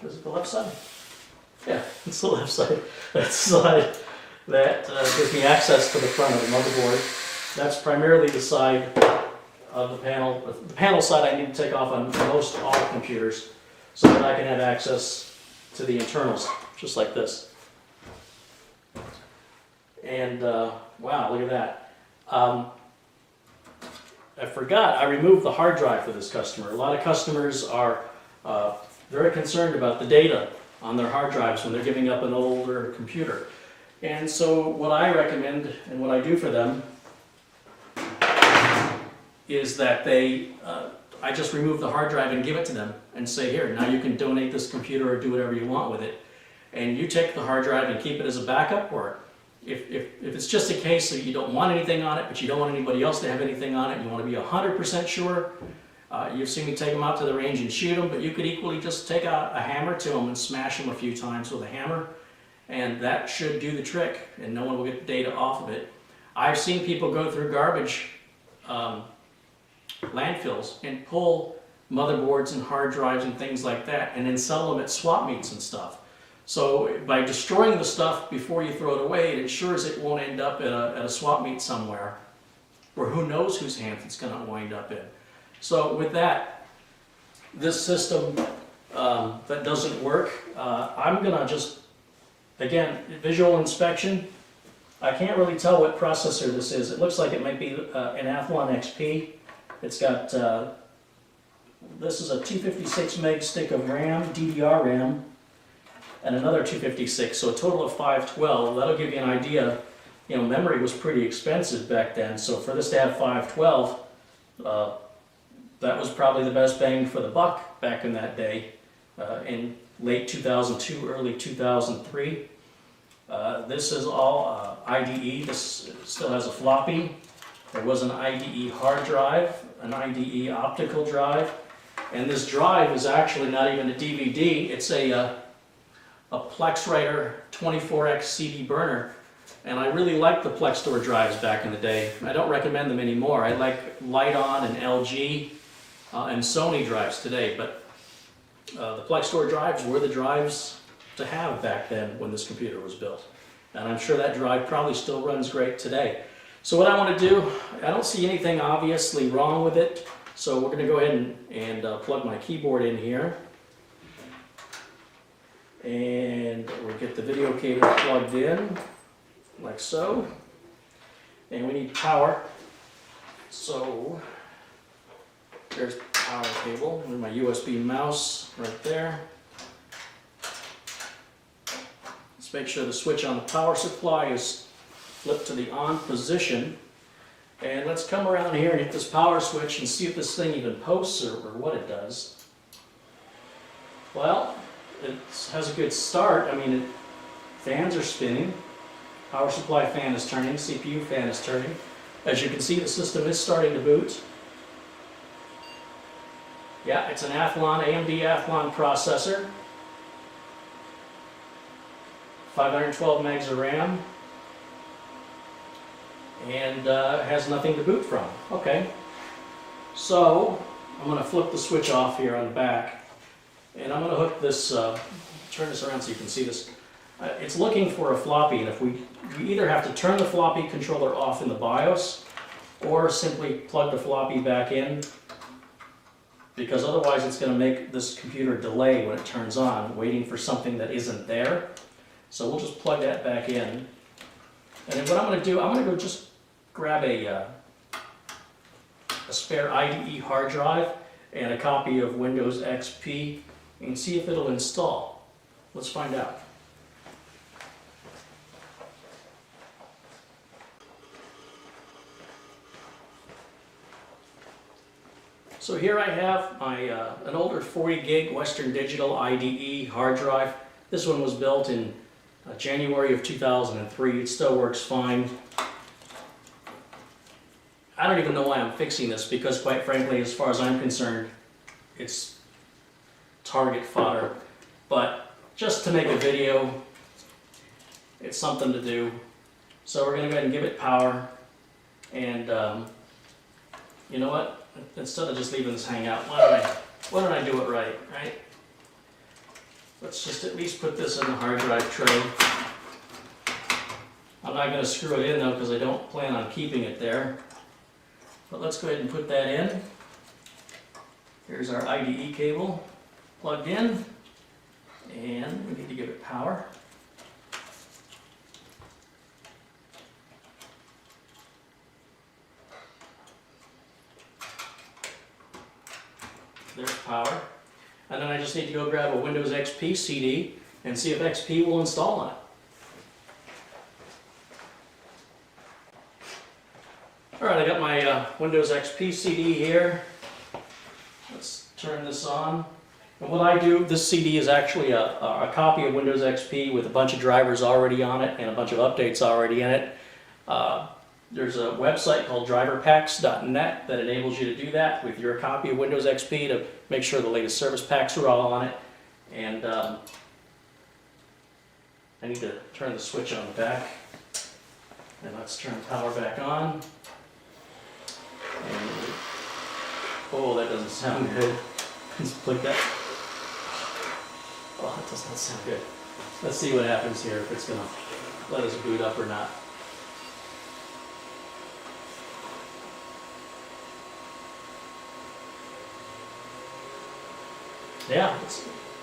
is it the left side? Yeah, it's the left side. That's the side that gives me access to the front of the motherboard. That's primarily the side of the panel. The panel side I need to take off on most all computers so that I can have access to the internals, just like this. And wow, look at that. I forgot, I removed the hard drive for this customer. A lot of customers are very concerned about the data on their hard drives when they're giving up an older computer. And so what I recommend and what I do for them is that I just remove the hard drive and give it to them and say, here, now you can donate this computer or do whatever you want with it. And you take the hard drive and keep it as a backup, or if it's just a case that you don't want anything on it, but you don't want anybody else to have anything on it, you want to be 100% sure, you've seen me take them out to the range and shoot them, but you could equally just take a hammer to them and smash them a few times with a hammer, and that should do the trick, and no one will get the data off of it. I've seen people go through garbage landfills and pull motherboards and hard drives and things like that, and then sell them at swap meets and stuff. So by destroying the stuff before you throw it away, it ensures it won't end up at a swap meet somewhere, or who knows whose hands it's going to wind up in. So with that, this system that doesn't work, I'm going to just, again, visual inspection. I can't really tell what processor this is. It looks like it might be an Athlon XP. It's got, this is a 256 meg stick of RAM, DDR RAM, and another 256, so a total of 512. That'll give you an idea. You know, memory was pretty expensive back then, so for this to have 512, that was probably the best bang for the buck back in that day, in late 2002, early 2003. This is all IDE. This still has a floppy. There was an IDE hard drive, an IDE optical drive, and this drive is actually not even a DVD. It's a PlexWriter 24X CD burner, and I really liked the PlexStore drives back in the day. I don't recommend them anymore. I like Lite-On and LG and Sony drives today, but the PlexStore drives were the drives to have back then when this computer was built, and I'm sure that drive probably still runs great today. So what I want to do, I don't see anything obviously wrong with it, so we're going to go ahead and plug my keyboard in here. And we'll get the video cable plugged in, like so. And we need power. So there's the power cable, and my USB mouse right there. Let's make sure the switch on the power supply is flipped to the on position. And let's come around here and hit this power switch and see if this thing even posts or what it does. Well, it has a good start. I mean, fans are spinning, power supply fan is turning, CPU fan is turning. As you can see, the system is starting to boot. Yeah, it's an Athlon, AMD Athlon processor, 512 megs of RAM, and has nothing to boot from. Okay, so I'm going to flip the switch off here on the back, and I'm going to hook this, turn this around so you can see this. It's looking for a floppy, and if we either have to turn the floppy controller off in the BIOS or simply plug the floppy back in, because otherwise it's going to make this computer delay when it turns on, waiting for something that isn't there. So we'll just plug that back in. And then what I'm going to do, I'm going to go just grab a spare IDE hard drive and a copy of Windows XP and see if it'll install. Let's find out. So here I have my an older 40 gig Western Digital IDE hard drive. This one was built in January of 2003. It still works fine. I don't even know why I'm fixing this, because quite frankly, as far as I'm concerned, it's target fodder. But just to make a video, it's something to do. So we're going to go ahead and give it power. And you know what? Instead of just leaving this hang out, why don't I do it right? Let's just at least put this in the hard drive tray. I'm not going to screw it in though, because I don't plan on keeping it there. But let's go ahead and put that in. Here's our IDE cable plugged in, and we need to give it power. There's power. And then I just need to go grab a Windows XP CD and see if XP will install on it. Alright, I got my Windows XP CD here. Let's turn this on. And what I do, this CD is actually a copy of Windows XP with a bunch of drivers already on it and a bunch of updates already in it. There's a website called driverpacks.net that enables you to do that with your copy of Windows XP to make sure the latest service packs are all on it. And I need to turn the switch on the back. And let's turn power back on. And, oh, that doesn't sound good. Let's click that. Oh, that does not sound good. Let's see what happens here, if it's going to let us boot up or not. Yeah,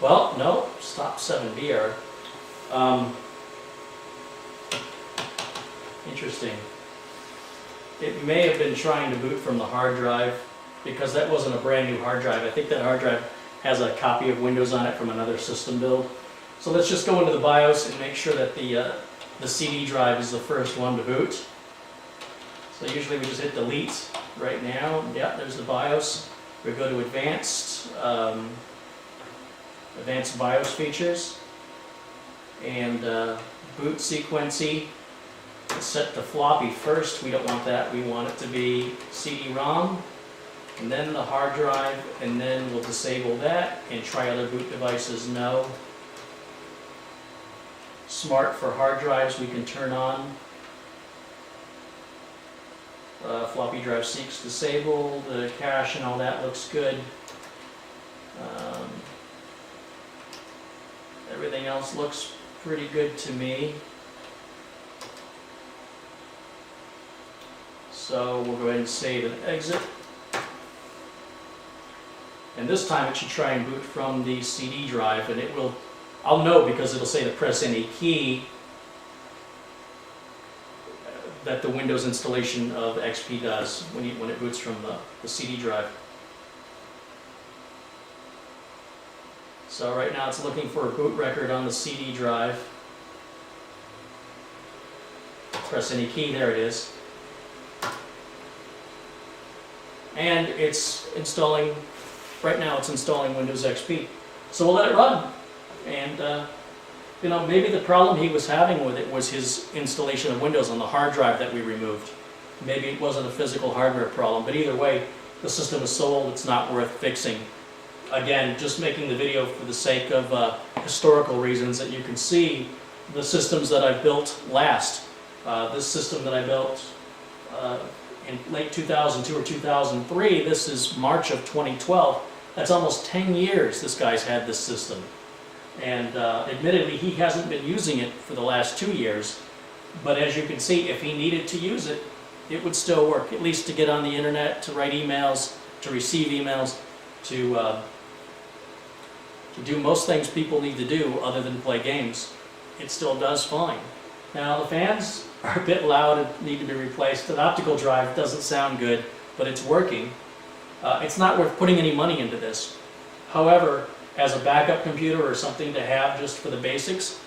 well, no, stop 7B error. Interesting. It may have been trying to boot from the hard drive, because that wasn't a brand new hard drive. I think that hard drive has a copy of Windows on it from another system build. So let's just go into the BIOS and make sure that the CD drive is the first one to boot. So usually we just hit delete right now. Yeah, there's the BIOS. We go to advanced BIOS features, and boot sequencing. It's set to floppy first. We don't want that. We want it to be CD-ROM, and then the hard drive, and then we'll disable that and try other boot devices. No. Smart for hard drives we can turn on. Floppy drive seeks disabled. The cache and all that looks good. Everything else looks pretty good to me. So we'll go ahead and save and exit. And this time it should try and boot from the CD drive, and it will, I'll know because it'll say to press any key that the Windows installation of XP does when it boots from the CD drive. So right now it's looking for a boot record on the CD drive. Press any key, there it is. And it's installing, right now it's installing Windows XP. So we'll let it run. And you know, maybe the problem he was having with it was his installation of Windows on the hard drive that we removed. Maybe it wasn't a physical hardware problem, but either way, the system is so old it's not worth fixing. Again, just making the video for the sake of historical reasons, that you can see the systems that I've built last. This system that I built in late 2002 or 2003. This is March of 2012. That's almost 10 years this guy's had this system. And admittedly, he hasn't been using it for the last 2 years. But as you can see, if he needed to use it, it would still work, at least to get on the internet, to write emails, to receive emails, to do most things people need to do other than play games. It still does fine. Now the fans are a bit loud and need to be replaced. An optical drive doesn't sound good, but it's working. It's not worth putting any money into this. However, as a backup computer or something to have just for the basics,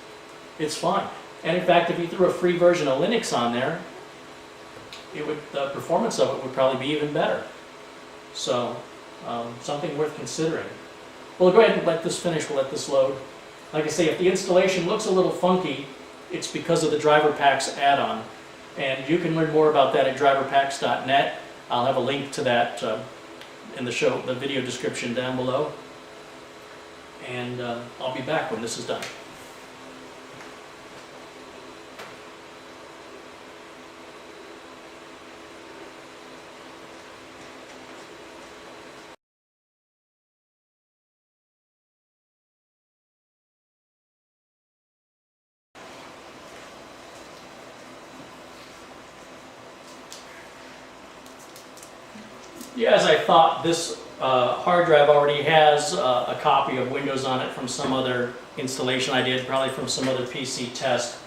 it's fine. And in fact, if you threw a free version of Linux on there, the performance of it would probably be even better. So, something worth considering. We'll go ahead and let this finish. We'll let this load. Like I say, if the installation looks a little funky, it's because of the Driver Packs add-on. And you can learn more about that at driverpacks.net. I'll have a link to that in the video description down below. And I'll be back when this is done. Yeah, as I thought, this hard drive already has a copy of Windows on it from some other installation I did, probably from some other PC test.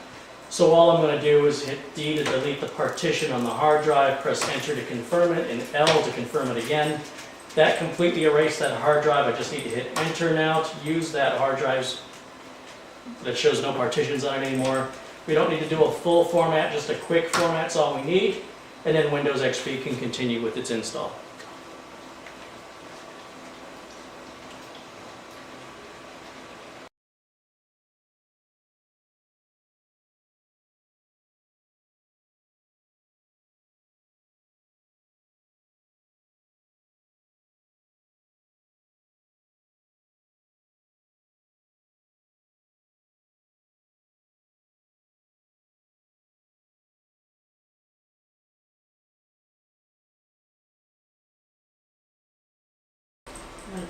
So all I'm going to do is hit D to delete the partition on the hard drive, press Enter to confirm it, and L to confirm it again. That completely erased that hard drive. I just need to hit Enter now to use that hard drive that shows no partitions on it anymore. We don't need to do a full format, just a quick format's all we need. And then Windows XP can continue with its install.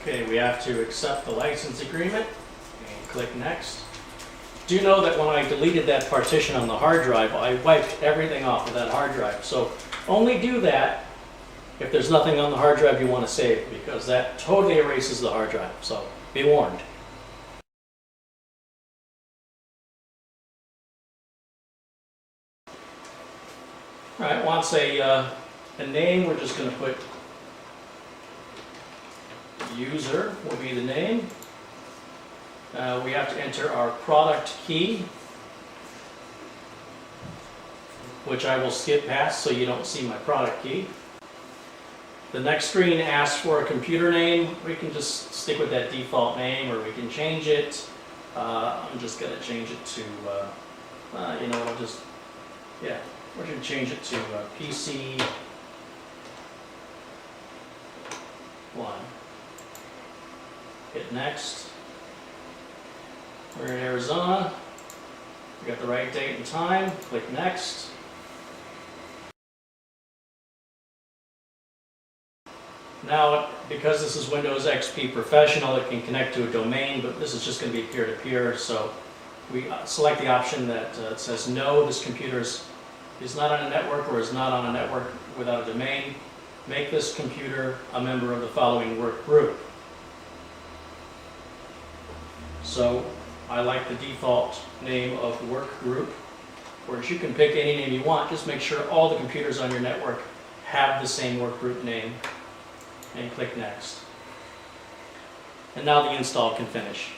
Okay, we have to accept the license agreement and click Next. Do know that when I deleted that partition on the hard drive, I wiped everything off of that hard drive. So only do that if there's nothing on the hard drive you want to save, because that totally erases the hard drive. So be warned. All right, wants a name. We're just going to put user will be the name. We have to enter our product key, which I will skip past so you don't see my product key. The next screen asks for a computer name. We can just stick with that default name, or we can change it. I'm just going to change it to, you know, I'll just, yeah, we're going to change it to PC 1. Hit Next. We're in Arizona. We got the right date and time. Click Next. Now, because this is Windows XP Professional, it can connect to a domain, but this is just going to be peer-to-peer. So we select the option that says no, this computer is not on a network or is not on a network without a domain. Make this computer a member of the following work group. So I like the default name of work group, whereas you can pick any name you want. Just make sure all the computers on your network have the same work group name, and click Next. And now the install can finish.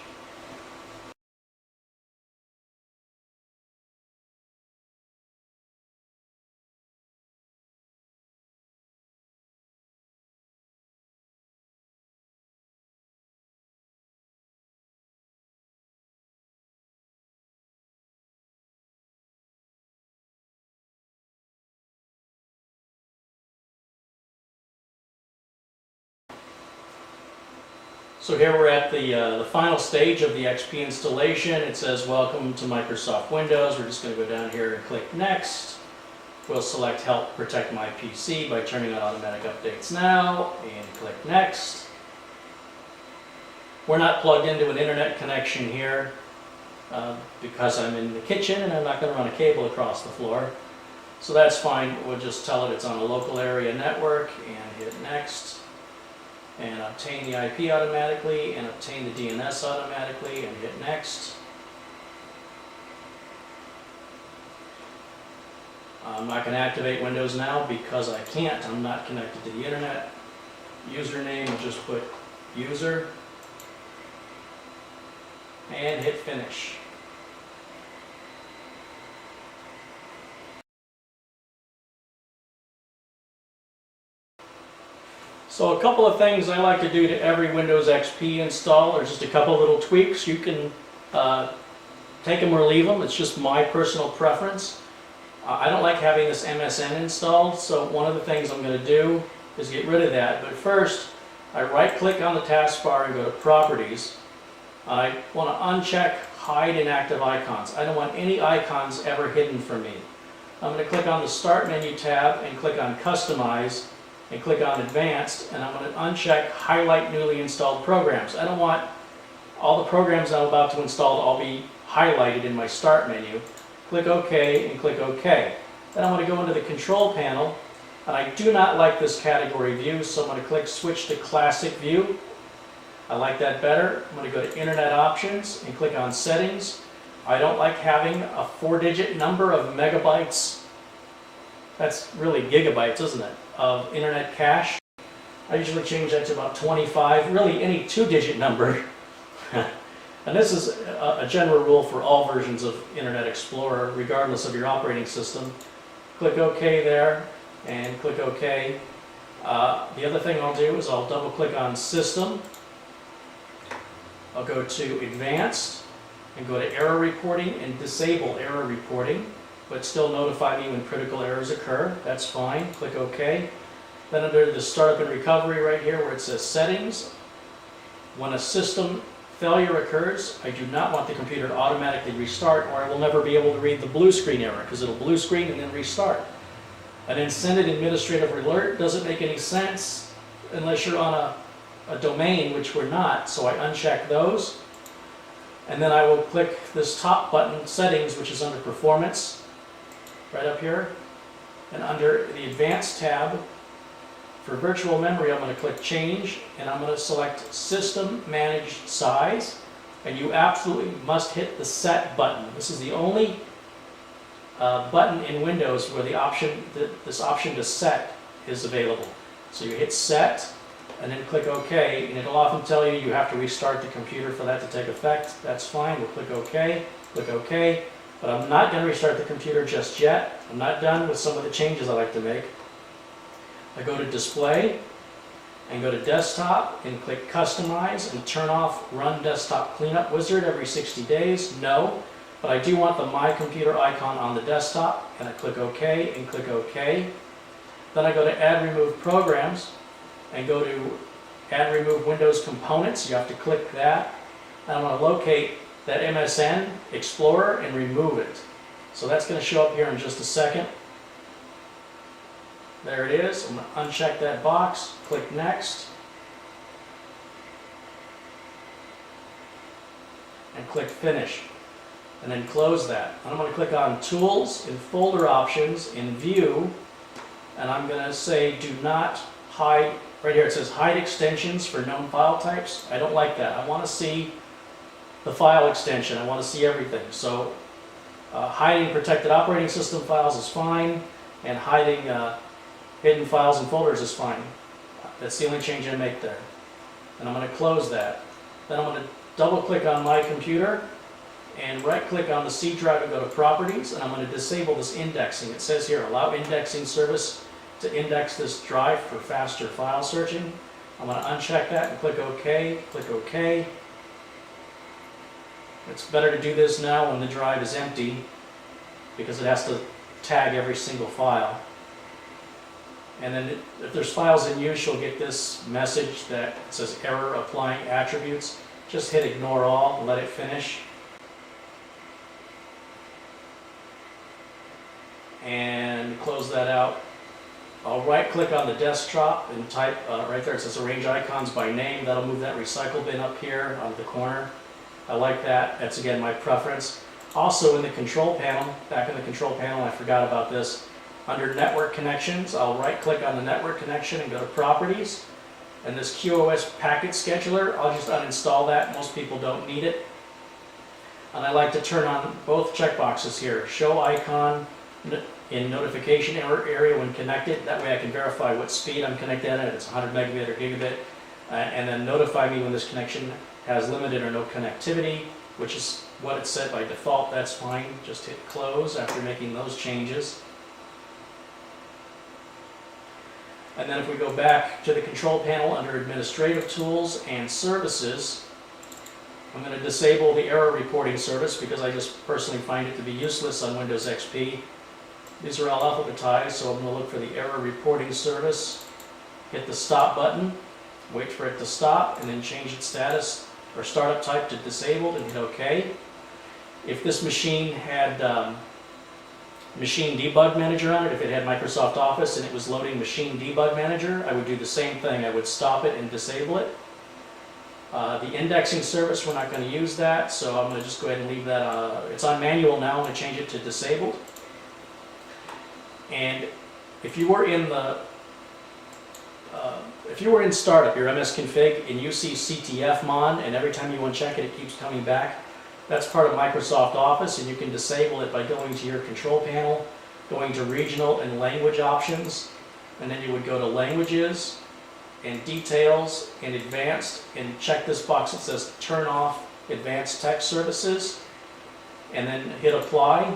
So here we're at the final stage of the XP installation. It says welcome to Microsoft Windows. We're just going to go down here and click Next. We'll select Help Protect My PC by turning on Automatic Updates Now, and click Next. We're not plugged into an internet connection here because I'm in the kitchen and I'm not going to run a cable across the floor. So that's fine. We'll just tell it it's on a local area network and hit Next. And obtain the IP automatically and obtain the DNS automatically and hit Next. I'm not going to activate Windows now because I can't. I'm not connected to the internet. Username, we'll just put user and hit finish. So a couple of things I like to do to every Windows XP install, or just a couple little tweaks. You can take them or leave them. It's just my personal preference. I don't like having this MSN installed, so one of the things I'm going to do is get rid of that. But first, I right-click on the taskbar and go to Properties. I want to uncheck Hide Inactive Icons. I don't want any icons ever hidden from me. I'm going to click on the Start Menu tab and click on Customize and click on Advanced, and I'm going to uncheck Highlight Newly Installed Programs. I don't want all the programs I'm about to install to all be highlighted in my Start menu. Click OK and click OK. Then I'm going to go into the Control Panel, and I do not like this category view, so I'm going to click Switch to Classic View. I like that better. I'm going to go to Internet Options and click on Settings. I don't like having a 4-digit number of megabytes. That's really gigabytes, isn't it, of internet cache. I usually change that to about 25, really any 2-digit number. And this is a general rule for all versions of Internet Explorer, regardless of your operating system. Click OK there, and click OK. The other thing I'll do is I'll double click on System. I'll go to Advanced, and go to Error Reporting and disable Error Reporting, but still notify me when critical errors occur. That's fine. Click OK. Then under the Startup and Recovery right here where it says Settings, when a system failure occurs, I do not want the computer to automatically restart, or I will never be able to read the blue screen error because it'll blue screen and then restart. An Incented Administrative Alert doesn't make any sense unless you're on a domain, which we're not, so I uncheck those. And then I will click this top button, Settings, which is under Performance, right up here. And under the Advanced tab, for virtual memory, I'm going to click Change, and I'm going to select System Managed Size, and you absolutely must hit the Set button. This is the only button in Windows where this option to set is available. So you hit Set, and then click OK, and it'll often tell you you have to restart the computer for that to take effect. That's fine. We'll click OK, but I'm not going to restart the computer just yet. I'm not done with some of the changes I like to make. I go to Display and go to Desktop and click Customize and turn off Run Desktop Cleanup Wizard every 60 days. No, but I do want the My Computer icon on the desktop, and I click OK and click OK. Then I go to Add Remove Programs and go to Add Remove Windows Components. You have to click that, and I'm going to locate that MSN Explorer and remove it. So that's going to show up here in just a second. There it is. I'm going to uncheck that box, click Next, and click Finish, and then close that. And I'm going to click on Tools and Folder Options in View, and I'm going to say Do Not Hide. Right here it says Hide Extensions for Known File Types. I don't like that. I want to see the file extension. I want to see everything. So hiding protected operating system files is fine, and hiding hidden files and folders is fine. That's the only change I make there. And I'm going to close that. Then I'm going to double click on my computer and right click on the C drive and go to Properties, and I'm going to disable this indexing. It says here Allow Indexing Service to index this drive for faster file searching. I'm going to uncheck that and click OK, click OK. It's better to do this now when the drive is empty because it has to tag every single file. And then if there's files in use, you'll get this message that says Error Applying Attributes. Just hit Ignore All and let it finish. and close that out. I'll right click on the desktop and type right there, it says arrange icons by name. That'll move that recycle bin up here on the corner. I like that. That's again my preference. Also in the control panel, back in the control panel, I forgot about this. Under network connections, I'll right click on the network connection and go to properties. And this QoS packet scheduler, I'll just uninstall that. Most people don't need it. And I like to turn on both checkboxes here. Show icon in notification area when connected. That way I can verify what speed I'm connected at, if it's 100 megabit or gigabit. And then notify me when this connection has limited or no connectivity, which is what it's set by default. That's fine. Just hit close after making those changes. And then if we go back to the control panel under Administrative Tools and Services, I'm going to disable the error reporting service because I just personally find it to be useless on Windows XP. These are all alphabetized, so I'm going to look for the error reporting service, hit the stop button, wait for it to stop, and then change its status or startup type to disabled and hit OK. If this machine had Machine Debug Manager on it, if it had Microsoft Office and it was loading Machine Debug Manager, I would do the same thing. I would stop it and disable it. The indexing service, we're not going to use that, so I'm going to just go ahead and leave that. It's on manual now. I'm going to change it to disabled. And if you were in the startup, your MS config, and you see CTFmon, and every time you uncheck it, it keeps coming back. That's part of Microsoft Office, and you can disable it by going to your control panel, going to regional and language options, and then you would go to languages and details and advanced, and check this box that says turn off advanced text services, and then hit apply,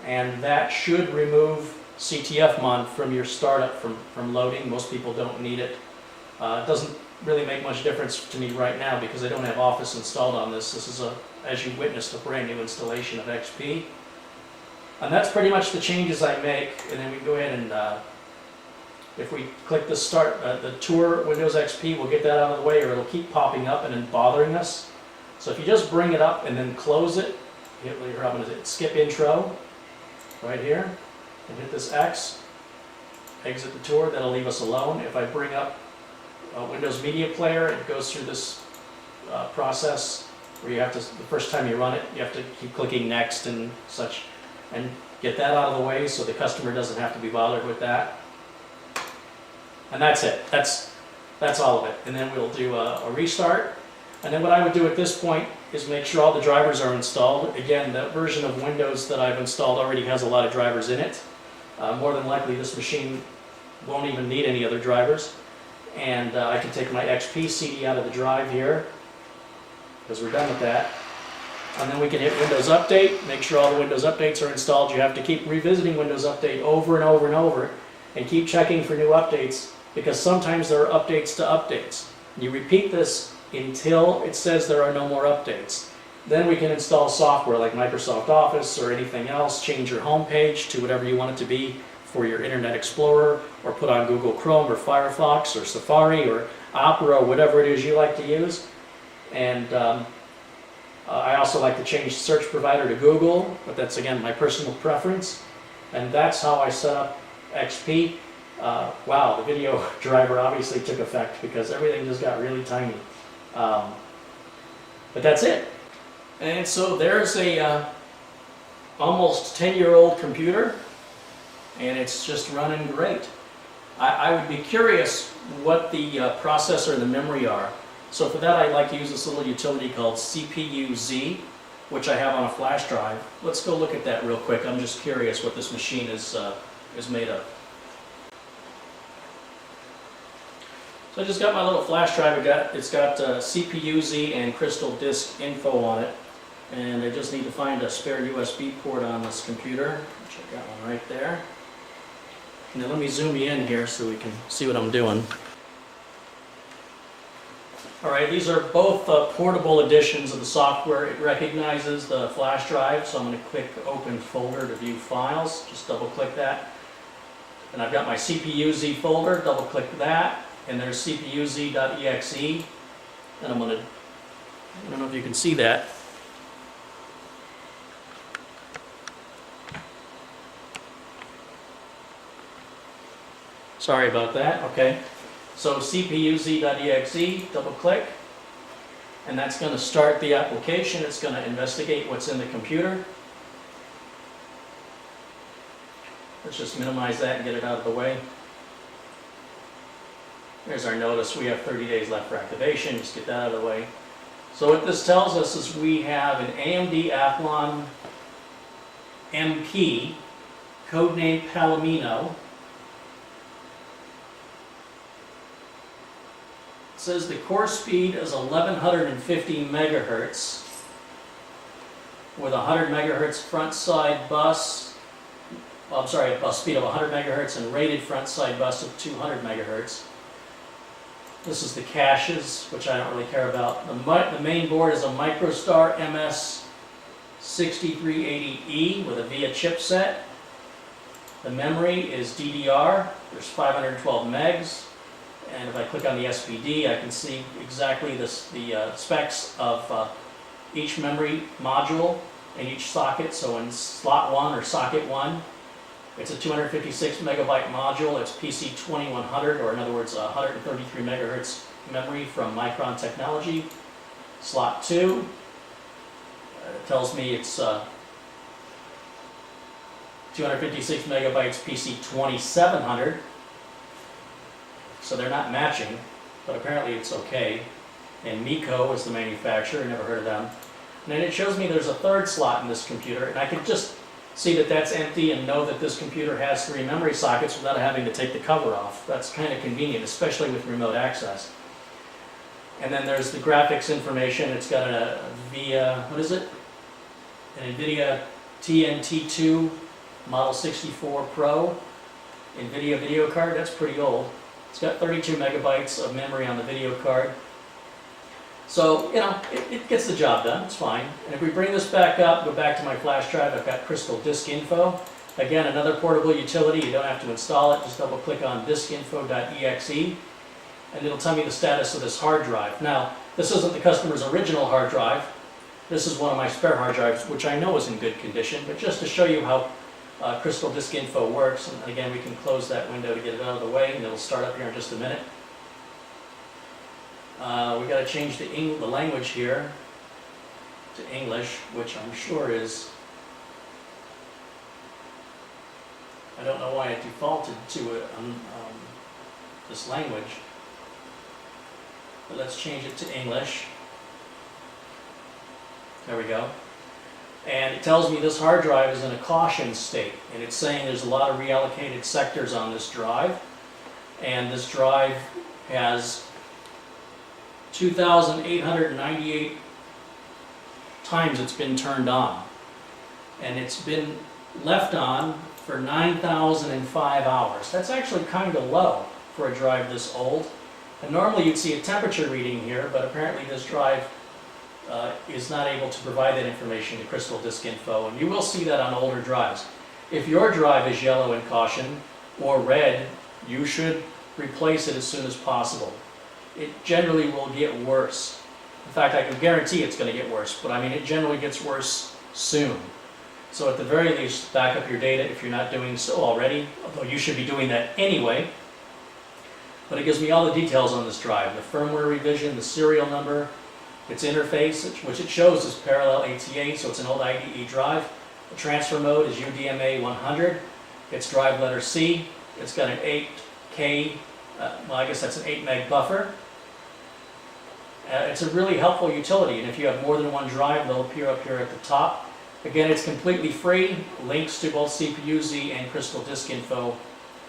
and that should remove CTFmon from your startup from loading. Most people don't need it. It doesn't really make much difference to me right now because I don't have Office installed on this. This is, as you witnessed, a brand new installation of XP. And that's pretty much the changes I make. And then we can go ahead and, if we click the start, the tour Windows XP, we'll get that out of the way, or it'll keep popping up and then bothering us. So if you just bring it up and then close it, I'm going to hit skip intro right here, and hit this X, exit the tour. That'll leave us alone. If I bring up Windows Media Player, it goes through this process where you have to, the first time you run it, you have to keep clicking next and such, and get that out of the way so the customer doesn't have to be bothered with that. And that's it. That's all of it. And then we'll do a restart. And then what I would do at this point is make sure all the drivers are installed. Again, the version of Windows that I've installed already has a lot of drivers in it. More than likely this machine won't even need any other drivers. And I can take my XP CD out of the drive here, because we're done with that. And then we can hit Windows Update, make sure all the Windows Updates are installed. You have to keep revisiting Windows Update over and over and over, and keep checking for new updates, because sometimes there are updates to updates. You repeat this until it says there are no more updates. Then we can install software like Microsoft Office or anything else, change your home page to whatever you want it to be for your Internet Explorer, or put on Google Chrome or Firefox or Safari or Opera or whatever it is you like to use. And I also like to change the search provider to Google, but that's again my personal preference. And that's how I set up XP. Wow, the video driver obviously took effect because everything just got really tiny. But that's it. And so there's a almost 10-year-old computer, and it's just running great. I would be curious what the processor and the memory are. So for that, I like to use this little utility called CPU-Z, which I have on a flash drive. Let's go look at that real quick. I'm just curious what this machine is made of. So I just got my little flash drive. It's got CPU-Z and Crystal Disk info on it. And I just need to find a spare USB port on this computer. Check that one right there. Now let me zoom you in here so we can see what I'm doing. Alright, these are both portable editions of the software. It recognizes the flash drive, so I'm going to click Open Folder to view files. Just double click that. And I've got my CPU-Z folder, double click that. And there's CPUZ.exe. And I'm going to, I don't know if you can see that. Sorry about that. Okay. So cpuz.exe, double click, and that's going to start the application. It's going to investigate what's in the computer. Let's just minimize that and get it out of the way. There's our notice. We have 30 days left for activation. Just get that out of the way. So what this tells us is we have an AMD Athlon MP, codenamed Palomino. It says the core speed is 1150 megahertz with a 100 megahertz front side bus. Well, I'm sorry, a bus speed of 100 megahertz and rated front side bus of 200 megahertz. This is the caches, which I don't really care about. The main board is a MicroStar MS6380E with a VIA chipset. The memory is DDR. There's 512 megs. And if I click on the SPD, I can see exactly the specs of each memory module and each socket. So in slot 1 or socket 1, it's a 256 megabyte module. It's PC2100, or in other words, 133 megahertz memory from Micron Technology. Slot 2, it tells me it's 256 megabytes PC2700. So they're not matching, but apparently it's okay. And Miko is the manufacturer, never heard of them. And then it shows me there's a third slot in this computer, and I can just see that that's empty and know that this computer has 3 memory sockets without having to take the cover off. That's kind of convenient, especially with remote access. And then there's the graphics information. It's got a VIA, what is it? An NVIDIA TNT2 Model 64 Pro NVIDIA video card. That's pretty old. It's got 32 megabytes of memory on the video card. So, you know, it gets the job done. It's fine. And if we bring this back up, go back to my flash drive, I've got Crystal Disk Info. Again, another portable utility. You don't have to install it. Just double click on diskinfo.exe and it'll tell me the status of this hard drive. Now, this isn't the customer's original hard drive. This is one of my spare hard drives, which I know is in good condition, but just to show you how Crystal Disk Info works, and again, we can close that window to get it out of the way, and it'll start up here in just a minute. We got to change the language here to English, which I'm sure is, I don't know why it defaulted to it on this language, but let's change it to English. There we go. And it tells me this hard drive is in a caution state, and it's saying there's a lot of reallocated sectors on this drive, and this drive has 2,898 times it's been turned on, and it's been left on for 9,005 hours. That's actually kind of low for a drive this old, and normally you'd see a temperature reading here, but apparently this drive is not able to provide that information to Crystal Disk Info, and you will see that on older drives. If your drive is yellow in caution or red, you should replace it as soon as possible. It generally will get worse. In fact, I can guarantee it's going to get worse, but I mean it generally gets worse soon. So at the very least, back up your data if you're not doing so already, although you should be doing that anyway. But it gives me all the details on this drive, the firmware revision, the serial number, its interface, which it shows is parallel ATA, so it's an old IDE drive. The transfer mode is UDMA 100. It's drive letter C. It's got an 8K, well, I guess that's an 8 meg buffer. It's a really helpful utility, and if you have more than one drive, they'll appear up here at the top. Again, it's completely free. Links to both CPUZ and Crystal Disk Info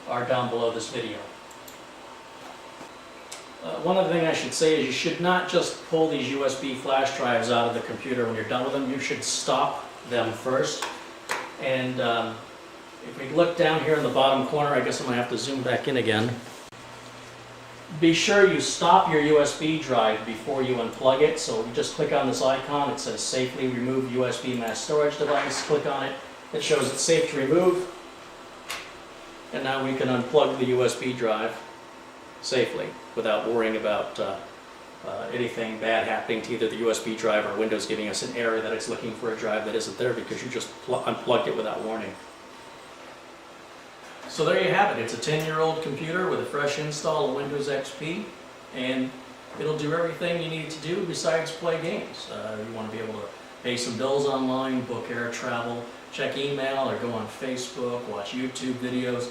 are down below this video. One other thing I should say is you should not just pull these USB flash drives out of the computer when you're done with them. You should stop them first. And if we look down here in the bottom corner, I guess I'm going to have to zoom back in again. Be sure you stop your USB drive before you unplug it. So you just click on this icon. It says safely remove USB mass storage device. Click on it. It shows it's safe to remove. And now we can unplug the USB drive safely without worrying about anything bad happening to either the USB drive or Windows giving us an error that it's looking for a drive that isn't there because you just unplugged it without warning. So there you have it. It's a 10-year-old computer with a fresh install of Windows XP, and it'll do everything you need it to do besides play games. You want to be able to pay some bills online, book air travel, check email, or go on Facebook, watch YouTube videos,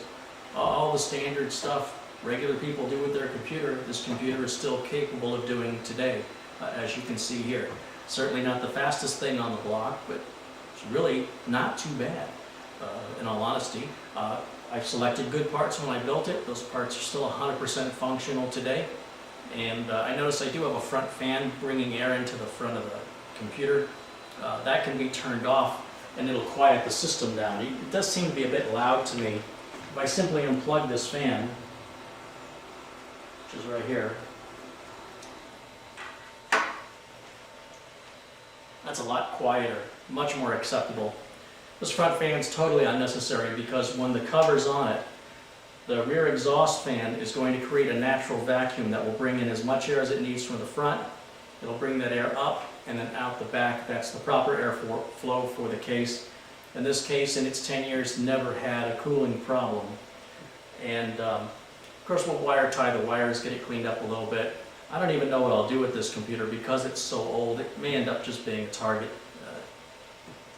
all the standard stuff regular people do with their computer. This computer is still capable of doing today, as you can see here. Certainly not the fastest thing on the block, but it's really not too bad, in all honesty. I've selected good parts when I built it. Those parts are still 100% functional today. And I notice I do have a front fan bringing air into the front of the computer. That can be turned off and it'll quiet the system down. It does seem to be a bit loud to me. If I simply unplug this fan, which is right here, that's a lot quieter, much more acceptable. This front fan is totally unnecessary because when the cover's on it, the rear exhaust fan is going to create a natural vacuum that will bring in as much air as it needs from the front. It'll bring that air up and then out the back. That's the proper air flow for the case. And this case, in its 10 years, never had a cooling problem. And of course, we'll wire tie the wires, get it cleaned up a little bit. I don't even know what I'll do with this computer because it's so old. It may end up just being a target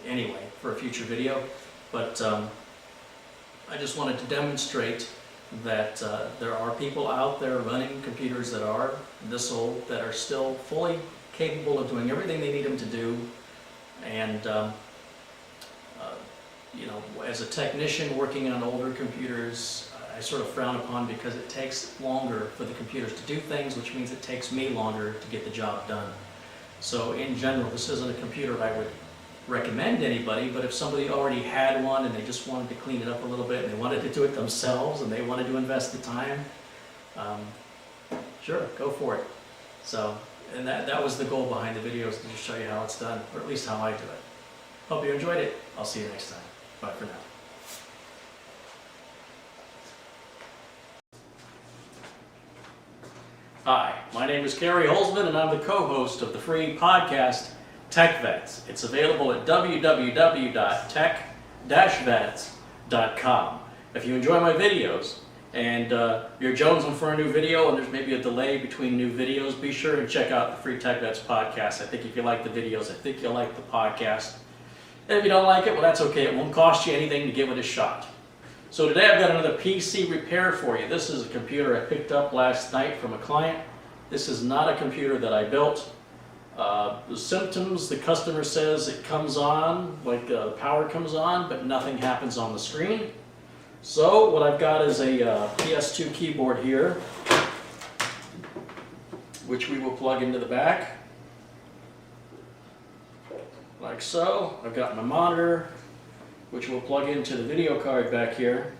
anyway for a future video. But I just wanted to demonstrate that there are people out there running computers that are this old that are still fully capable of doing everything they need them to do. And you know, as a technician working on older computers, I sort of frown upon because it takes longer for the computers to do things, which means it takes me longer to get the job done. So in general, this isn't a computer I would recommend anybody, but if somebody already had one and they just wanted to clean it up a little bit and they wanted to do it themselves and they wanted to invest the time, sure, go for it. So, and that was the goal behind the videos, to just show you how it's done, or at least how I do it. Hope you enjoyed it. I'll see you next time. Bye for now. Hi, my name is Carey Holzman and I'm the co-host of the free podcast Tech Vets. It's available at www.tech-vets.com. If you enjoy my videos and you're jonesing for a new video and there's maybe a delay between new videos, be sure and check out the free Tech Vets podcast. I think if you like the videos, I think you'll like the podcast. And if you don't like it, well, that's okay. It won't cost you anything to give it a shot. So today I've got another PC repair for you. This is a computer I picked up last night from a client. This is not a computer that I built. The symptoms, the customer says it comes on, like the power comes on, but nothing happens on the screen. So what I've got is a PS2 keyboard here, which we will plug into the back, like so. I've got my monitor, which will plug into the video card back here.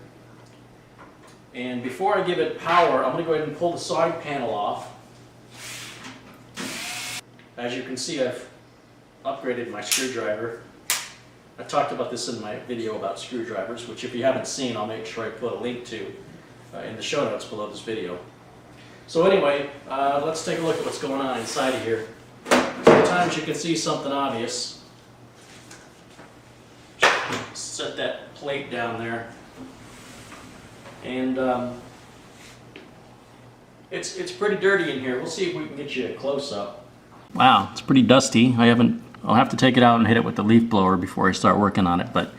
And before I give it power, I'm going to go ahead and pull the side panel off. As you can see, I've upgraded my screwdriver. I talked about this in my video about screwdrivers, which if you haven't seen, I'll make sure I put a link to in the show notes below this video. So anyway, let's take a look at what's going on inside of here. Sometimes you can see something obvious. Set that plate down there. And it's pretty dirty in here. We'll see if we can get you a close-up. Wow, it's pretty dusty. I'll have to take it out and hit it with the leaf blower before I start working on it, but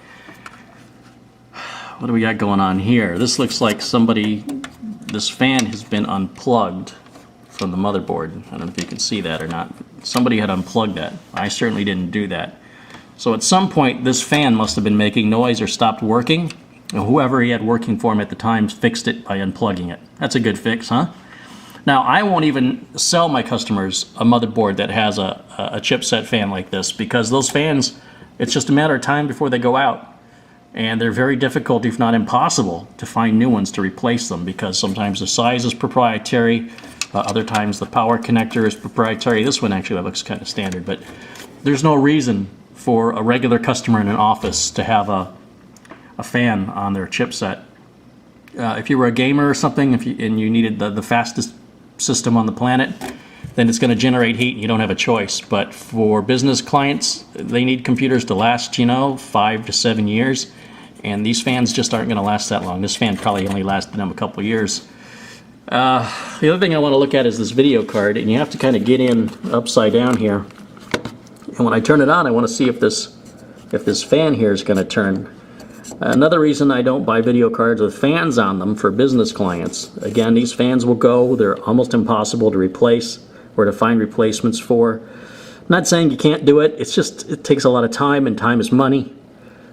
what do we got going on here? This looks like this fan has been unplugged from the motherboard. I don't know if you can see that or not. Somebody had unplugged that. I certainly didn't do that. So at some point this fan must have been making noise or stopped working. And whoever he had working for him at the time fixed it by unplugging it. That's a good fix, huh? Now, I won't even sell my customers a motherboard that has a chipset fan like this because those fans, it's just a matter of time before they go out. And they're very difficult, if not impossible, to find new ones to replace them because sometimes the size is proprietary, other times the power connector is proprietary. This one actually looks kind of standard, but there's no reason for a regular customer in an office to have a fan on their chipset. If you were a gamer or something and you needed the fastest system on the planet, then it's going to generate heat and you don't have a choice. But for business clients, they need computers to last, 5 to 7 years. and these fans just aren't going to last that long. This fan probably only lasted them a couple years. The other thing I want to look at is this video card, and you have to kind of get in upside down here. And when I turn it on, I want to see if this fan here is going to turn. Another reason I don't buy video cards with fans on them for business clients. Again, these fans will go. They're almost impossible to replace or to find replacements for. I'm not saying you can't do it. It's just it takes a lot of time, and time is money.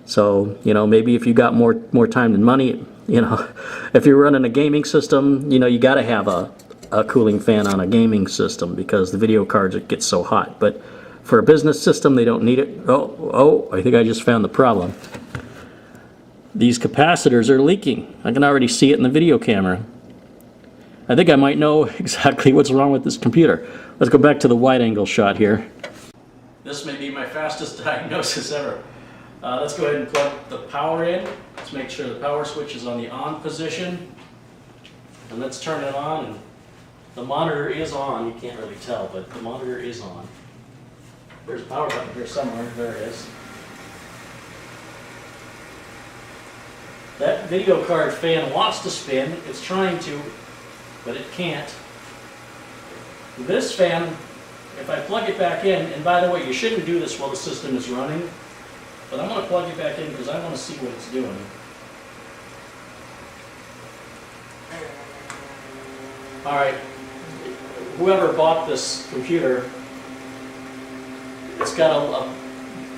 So, you know, maybe if you got more time than money, you know, if you're running a gaming system, you know, you got to have a cooling fan on a gaming system because the video cards, it gets so hot. But for a business system, they don't need it. Oh, I think I just found the problem. These capacitors are leaking. I can already see it in the video camera. I think I might know exactly what's wrong with this computer. Let's go back to the wide angle shot here. This may be my fastest diagnosis ever. Let's go ahead and plug the power in. Let's make sure the power switch is on the on position. And let's turn it on. And the monitor is on. You can't really tell, but the monitor is on. There's a power button here somewhere. There it is. That video card fan wants to spin. It's trying to, but it can't. This fan, if I plug it back in, and by the way, you shouldn't do this while the system is running, but I'm going to plug it back in because I want to see what it's doing. Alright, whoever bought this computer, it's got a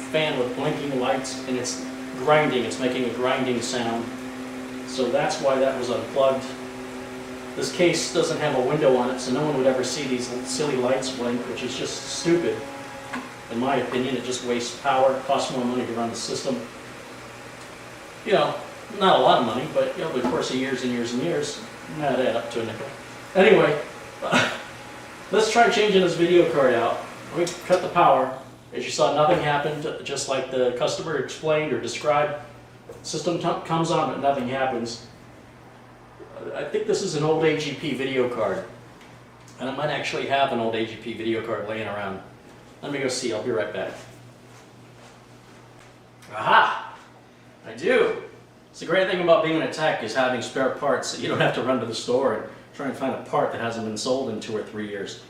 fan with blinking lights and it's grinding. It's making a grinding sound. So that's why that was unplugged. This case doesn't have a window on it, so no one would ever see these silly lights blink, which is just stupid. In my opinion, it just wastes power, costs more money to run the system. You know, not a lot of money, but you know, over the course of years and years and years, that add up to a nickel. Anyway, let's try changing this video card out. Let me cut the power. As you saw, nothing happened, just like the customer explained or described. System comes on, but nothing happens. I think this is an old AGP video card. And I might actually have an old AGP video card laying around. Let me go see, I'll be right back. Aha! I do! It's the great thing about being a tech is having spare parts. You don't have to run to the store and try and find a part that hasn't been sold in 2 or 3 years.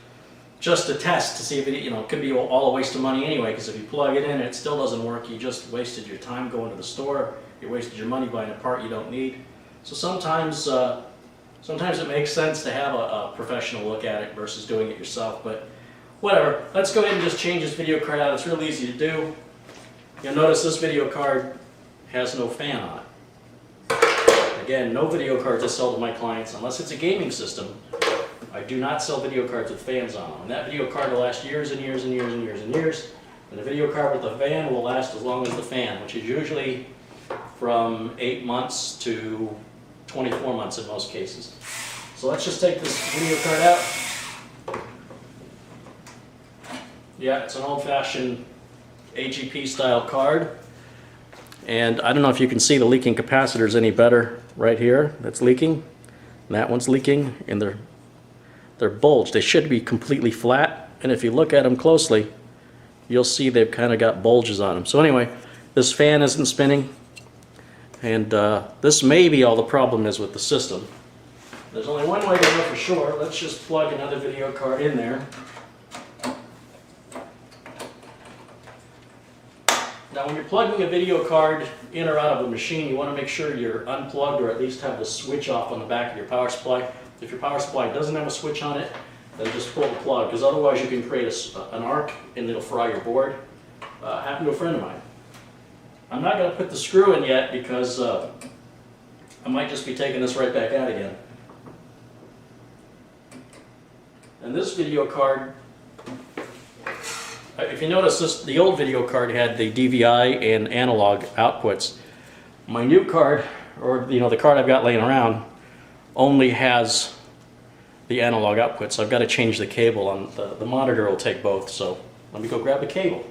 Just to test to see if it, you know, it could be all a waste of money anyway, because if you plug it in and it still doesn't work, you just wasted your time going to the store, you wasted your money buying a part you don't need. So sometimes it makes sense to have a professional look at it versus doing it yourself, but whatever. Let's go ahead and just change this video card out. It's real easy to do. You'll notice this video card has no fan on it. Again, no video cards I sell to my clients unless it's a gaming system. I do not sell video cards with fans on them. And that video card will last years and years and years and years and years. And the video card with the fan will last as long as the fan, which is usually from 8 months to 24 months in most cases. So let's just take this video card out. Yeah, it's an old-fashioned AGP style card. And I don't know if you can see the leaking capacitors any better right here. That's leaking. And that one's leaking. And they're bulged. They should be completely flat. And if you look at them closely, you'll see they've kind of got bulges on them. So anyway, this fan isn't spinning. And this may be all the problem is with the system. There's only one way to know for sure. Let's just plug another video card in there. Now when you're plugging a video card in or out of a machine, you want to make sure you're unplugged or at least have the switch off on the back of your power supply. If your power supply doesn't have a switch on it, then just pull the plug, because otherwise you can create an arc and it'll fry your board. Happened to a friend of mine. I'm not going to put the screw in yet because I might just be taking this right back out again. And this video card, if you notice, the old video card had the DVI and analog outputs. My new card, or the card I've got laying around, only has the analog output, so I've got to change the cable on the monitor. Will take both, so let me go grab a cable.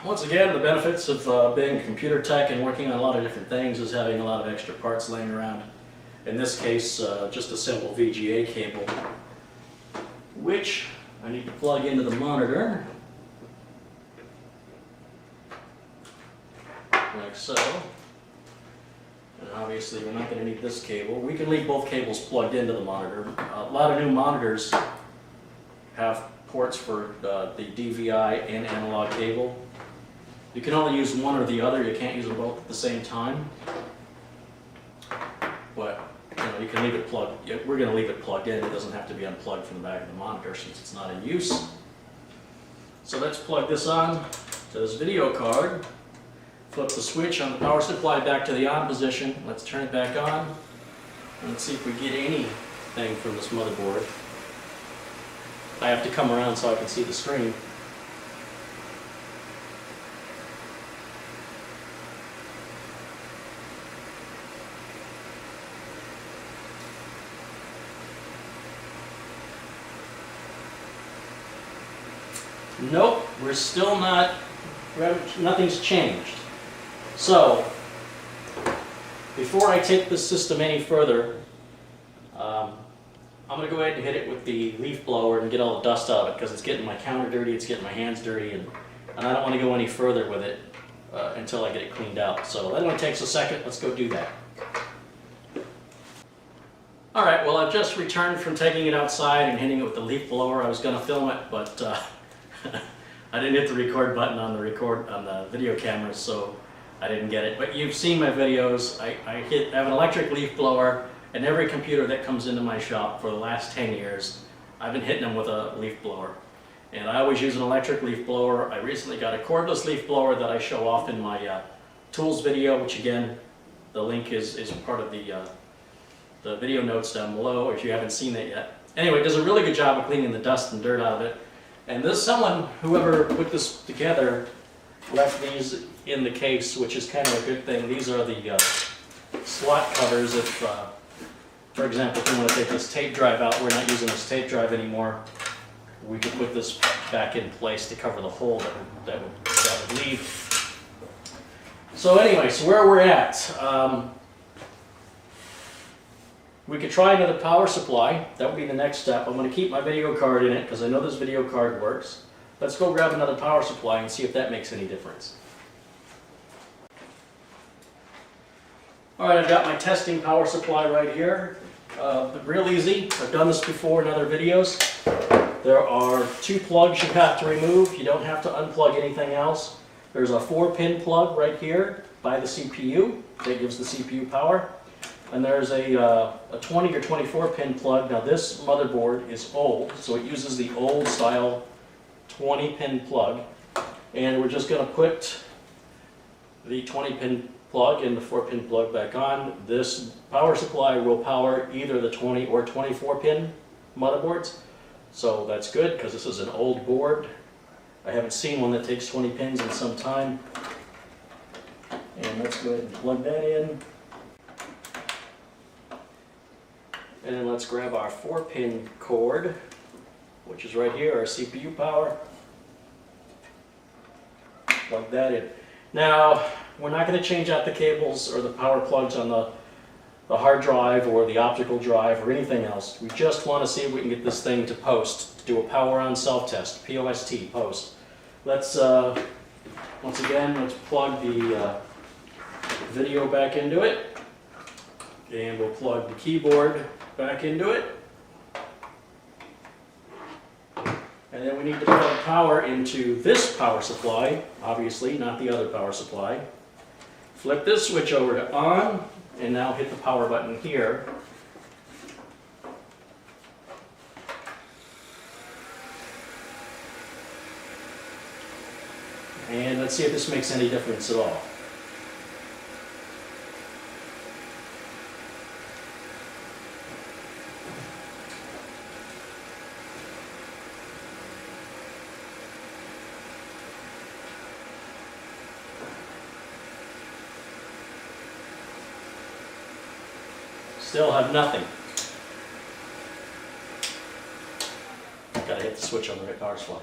Once again, the benefits of being a computer tech and working on a lot of different things is having a lot of extra parts laying around. In this case, just a simple VGA cable, which I need to plug into the monitor. like so. And obviously we're not going to need this cable. We can leave both cables plugged into the monitor. A lot of new monitors have ports for the DVI and analog cable. You can only use one or the other. You can't use them both at the same time. But you can leave it plugged. We're going to leave it plugged in. It doesn't have to be unplugged from the back of the monitor since it's not in use. So let's plug this on to this video card. Flip the switch on the power supply back to the on position. Let's turn it back on. And let's see if we get anything from this motherboard. I have to come around so I can see the screen. Nope, we're still not, nothing's changed. So, before I take this system any further, I'm going to go ahead and hit it with the leaf blower and get all the dust out of it because it's getting my counter dirty, it's getting my hands dirty, and I don't want to go any further with it until I get it cleaned out. So that only takes a second, let's go do that. Alright, well I've just returned from taking it outside and hitting it with the leaf blower. I was going to film it, but I didn't hit the record button on the video camera, so I didn't get it. But you've seen my videos. I have an electric leaf blower, and every computer that comes into my shop for the last 10 years, I've been hitting them with a leaf blower. And I always use an electric leaf blower. I recently got a cordless leaf blower that I show off in my tools video, which again, the link is part of the video notes down below if you haven't seen it yet. Anyway, it does a really good job of cleaning the dust and dirt out of it. And whoever put this together, left these in the case, which is kind of a good thing. These are the slot covers if, for example, if you want to take this tape drive out, we're not using this tape drive anymore, we could put this back in place to cover the hole that would leave. So anyway, so where we're at, we could try another power supply. That would be the next step. I'm going to keep my video card in it because I know this video card works. Let's go grab another power supply and see if that makes any difference. Alright, I've got my testing power supply right here. Real easy. I've done this before in other videos. There are 2 plugs you have to remove. You don't have to unplug anything else. There's a 4-pin plug right here by the CPU that gives the CPU power. And there's a 20 or 24 pin plug. Now this motherboard is old, so it uses the old style 20 pin plug. And we're just going to put the 20 pin plug and the 4-pin plug back on. This power supply will power either the 20 or 24 pin motherboards. So that's good because this is an old board. I haven't seen one that takes 20 pins in some time. And let's go ahead and plug that in. And then let's grab our 4-pin cord, which is right here, our CPU power. Plug that in. Now, we're not going to change out the cables or the power plugs on the hard drive or the optical drive or anything else. We just want to see if we can get this thing to post, to do a power on self-test, POST, post. Let's, once again, let's plug the video back into it. And we'll plug the keyboard back into it. And then we need to plug power into this power supply, obviously, not the other power supply. Flip this switch over to on, and now hit the power button here. And let's see if this makes any difference at all. Still have nothing. Gotta hit the switch on the right power supply.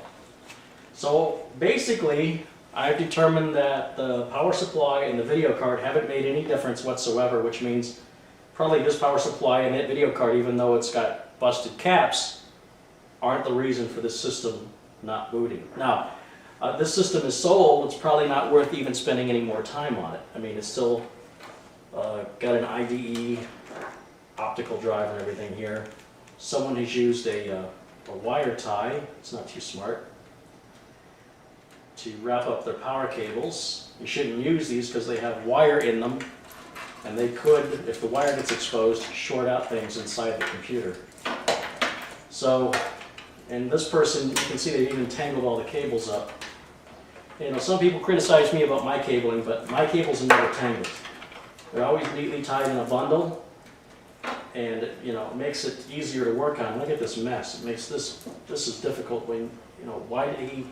So basically, I've determined that the power supply and the video card haven't made any difference whatsoever, which means probably this power supply and that video card, even though it's got busted caps, aren't the reason for this system not booting. Now, This system is so old, it's probably not worth even spending any more time on it. I mean, it's still got an IDE optical drive and everything here. Someone has used a wire tie, it's not too smart, to wrap up their power cables. You shouldn't use these because they have wire in them, and they could, if the wire gets exposed, short out things inside the computer. So, and this person, you can see they even tangled all the cables up. You know, some people criticize me about my cabling, but my cables are never tangled. They're always neatly tied in a bundle, and you know, it makes it easier to work on. Look at this mess. It makes this is difficult when, you know, why did he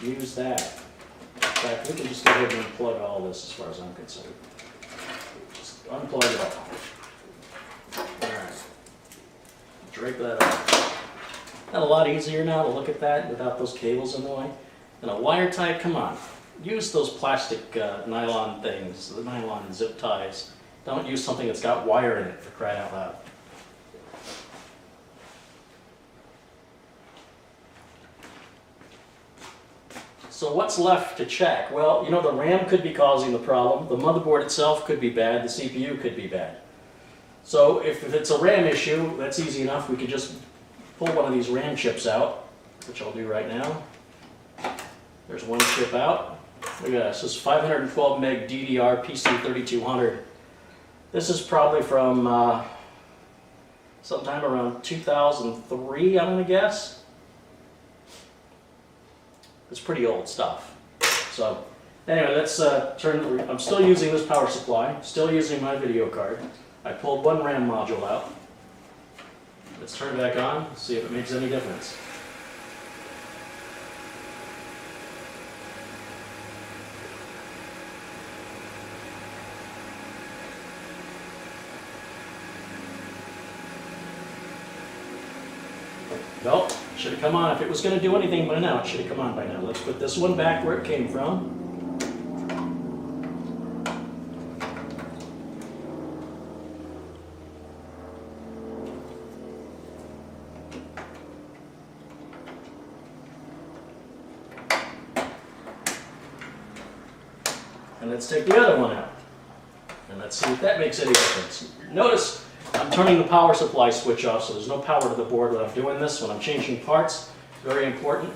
use that? In fact, we can just go ahead and unplug all this as far as I'm concerned. Just unplug it all. Alright. Drape that off. Not a lot easier now to look at that without those cables in the way. And a wire tie, come on. Use those plastic nylon things, the nylon zip ties. Don't use something that's got wire in it, for crying out loud. So what's left to check? Well, you know, the RAM could be causing the problem. The motherboard itself could be bad. The CPU could be bad. So if it's a RAM issue, that's easy enough. We could just pull one of these RAM chips out, which I'll do right now. There's one chip out. Look at this. This is 512 meg DDR PC3200. This is probably from sometime around 2003, I'm going to guess. It's pretty old stuff. So anyway, let's I'm still using this power supply, still using my video card. I pulled one RAM module out. Let's turn it back on, see if it makes any difference. Nope, should have come on. If it was going to do anything by now, it should have come on by now. Let's put this one back where it came from. And let's take the other one out. And let's see if that makes any difference. Notice I'm turning the power supply switch off, so there's no power to the board when I'm doing this. When I'm changing parts, very important.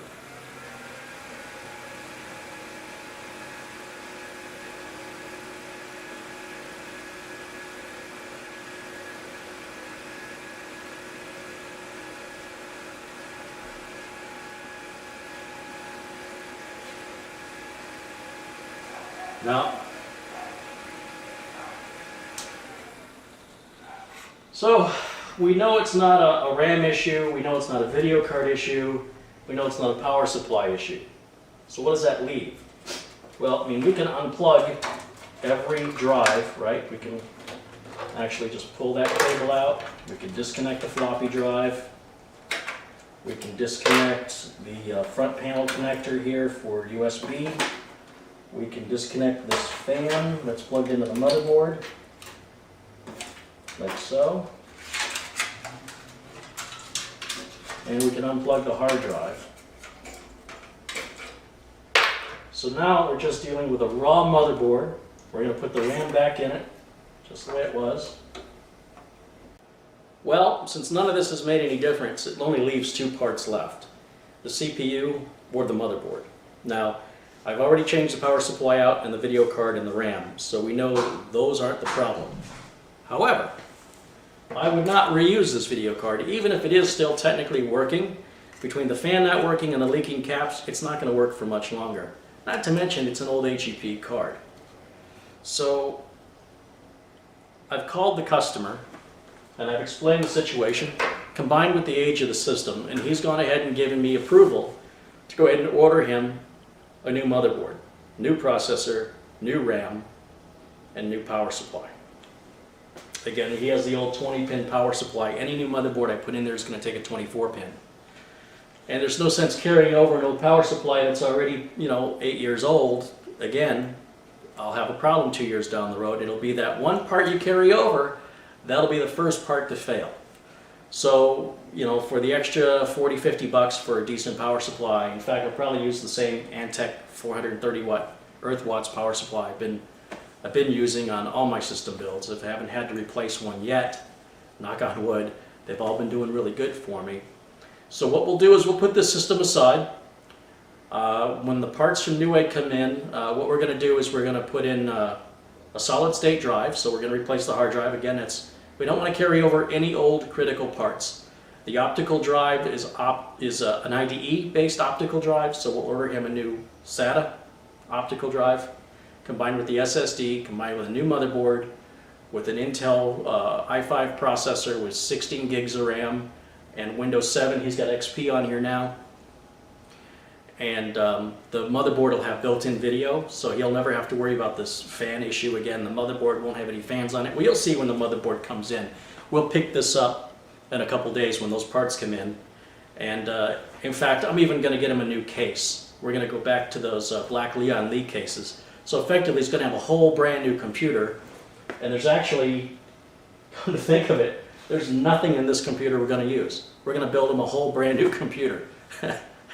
Now, so we know it's not a RAM issue, we know it's not a video card issue, we know it's not a power supply issue. So what does that leave? Well, I mean, we can unplug every drive, right? We can actually just pull that cable out, we can disconnect the floppy drive, we can disconnect the front panel connector here for USB, we can disconnect this fan that's plugged into the motherboard, like so. And we can unplug the hard drive. So now we're just dealing with a raw motherboard. We're going to put the RAM back in it, just the way it was. Well, since none of this has made any difference, it only leaves two parts left, the CPU or the motherboard. Now, I've already changed the power supply out and the video card and the RAM, so we know those aren't the problem. However, I would not reuse this video card, even if it is still technically working. Between the fan not working and the leaking caps, it's not going to work for much longer. Not to mention, it's an old HEP card. So, I've called the customer, and I've explained the situation, combined with the age of the system, and he's gone ahead and given me approval to go ahead and order him a new motherboard, new processor, new RAM, and new power supply. Again, he has the old 20-pin power supply. Any new motherboard I put in there is going to take a 24-pin. And there's no sense carrying over an old power supply that's already, 8 years old. Again, I'll have a problem 2 years down the road. It'll be that one part you carry over, that'll be the first part to fail. So, you know, for the extra 40, 50 bucks for a decent power supply, in fact, I'll probably use the same Antec 430 watt earth watts power supply I've been using on all my system builds. If I haven't had to replace one yet, knock on wood, they've all been doing really good for me. So what we'll do is we'll put this system aside. When the parts from Newegg come in, what we're going to do is we're going to put in a solid state drive. So we're going to replace the hard drive. Again, we don't want to carry over any old critical parts. The optical drive is an IDE based optical drive, so we'll order him a new SATA optical drive combined with the SSD, combined with a new motherboard, with an Intel i5 processor with 16 gigs of RAM and Windows 7. He's got XP on here now. And the motherboard will have built-in video, so he'll never have to worry about this fan issue again. The motherboard won't have any fans on it. We'll see when the motherboard comes in. We'll pick this up in a couple days when those parts come in. And in fact, I'm even going to get him a new case. We're going to go back to those black Leon Lee cases. So effectively, he's going to have a whole brand new computer. And there's actually, come to think of it, there's nothing in this computer we're going to use. We're going to build him a whole brand new computer.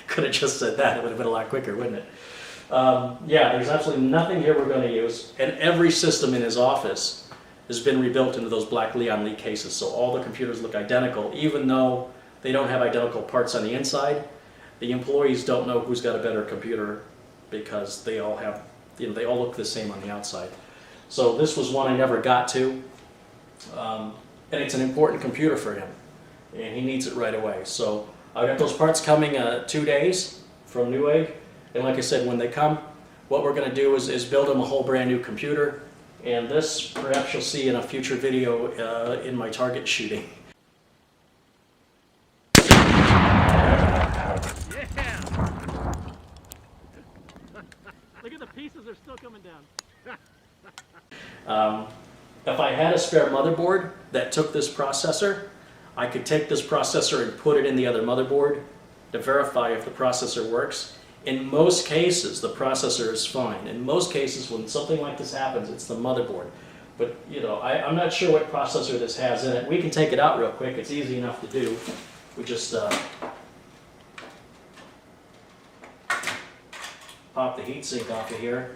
Could have just said that, it would have been a lot quicker, wouldn't it? Yeah, there's absolutely nothing here we're going to use, and every system in his office has been rebuilt into those black Leon Lee cases, so all the computers look identical, even though they don't have identical parts on the inside. The employees don't know who's got a better computer because they all have, you know, they all look the same on the outside. So this was one I never got to, and it's an important computer for him, and he needs it right away. So I've got those parts coming 2 days from Newegg, and like I said, when they come, what we're going to do is build them a whole brand new computer, and this perhaps you'll see in a future video in my target shooting. Yeah! Look at the pieces are still coming down. If I had a spare motherboard that took this processor, I could take this processor and put it in the other motherboard to verify if the processor works. In most cases, the processor is fine. In most cases, when something like this happens, it's the motherboard. But, you know, I'm not sure what processor this has in it. We can take it out real quick. It's easy enough to do. We just pop the heatsink off of here.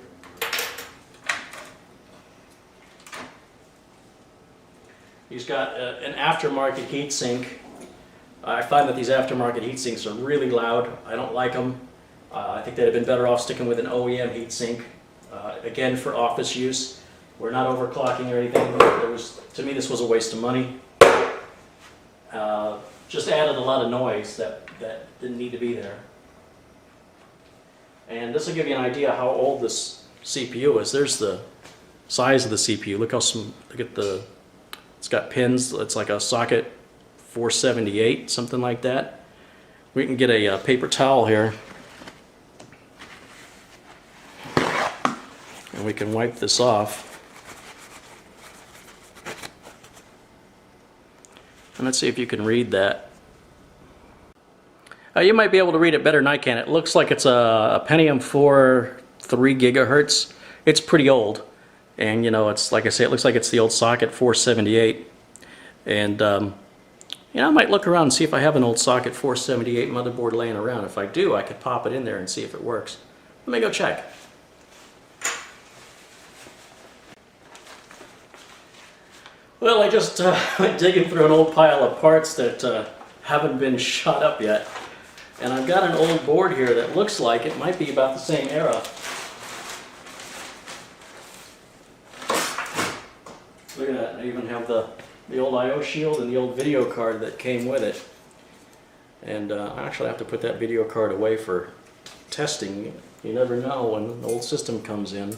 He's got an aftermarket heatsink. I find that these aftermarket heatsinks are really loud. I don't like them. I think they'd have been better off sticking with an OEM heatsink. Again, for office use. We're not overclocking or anything. To me, this was a waste of money. Just added a lot of noise that didn't need to be there. And this will give you an idea how old this CPU is. There's the size of the CPU. Look at the. It's got pins. It's like a socket 478, something like that. We can get a paper towel here, and we can wipe this off. And let's see if you can read that. You might be able to read it better than I can. It looks like it's a Pentium 4 3 gigahertz. It's pretty old. And, you know, it's like I say, it looks like it's the old socket 478. And, you know, I might look around and see if I have an old socket 478 motherboard laying around. If I do, I could pop it in there and see if it works. Let me go check. Well, I just went digging through an old pile of parts that haven't been shot up yet. And I've got an old board here that looks like it might be about the same era. Look at that, I even have the old I/O shield and the old video card that came with it. And I actually have to put that video card away for testing. You never know when an old system comes in.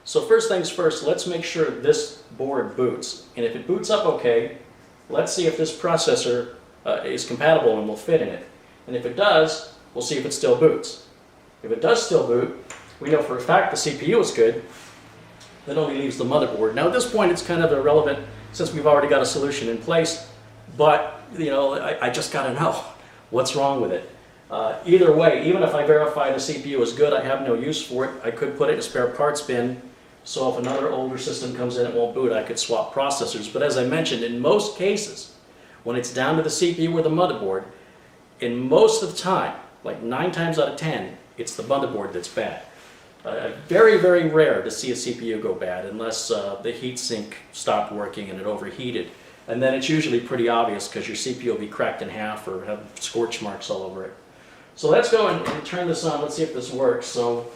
So first things first, let's make sure this board boots. And if it boots up okay, let's see if this processor is compatible and will fit in it. And if it does, we'll see if it still boots. If it does still boot, we know for a fact the CPU is good. That only leaves the motherboard. Now at this point it's kind of irrelevant since we've already got a solution in place, but you know, I just got to know what's wrong with it. Either way, even if I verify the CPU is good, I have no use for it. I could put it in a spare parts bin So if another older system comes in, it won't boot. I could swap processors. But as I mentioned, in most cases, when it's down to the CPU or the motherboard, in most of the time, like 9 times out of 10, it's the motherboard that's bad. Very, very rare to see a CPU go bad unless the heatsink stopped working and it overheated. And then it's usually pretty obvious because your CPU will be cracked in half or have scorch marks all over it. So let's go and turn this on. Let's see if this works. So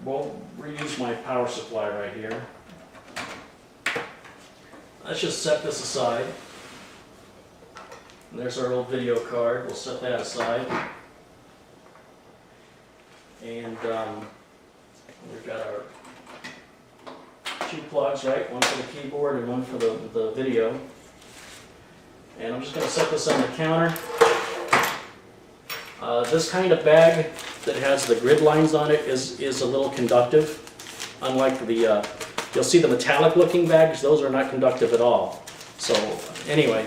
we'll reuse my power supply right here. Let's just set this aside. And there's our old video card. We'll set that aside. And we've got our 2 plugs, right? One for the keyboard and one for the video. And I'm just going to set this on the counter. This kind of bag that has the grid lines on it is a little conductive. Unlike the, you'll see the metallic looking bags, those are not conductive at all. So anyway,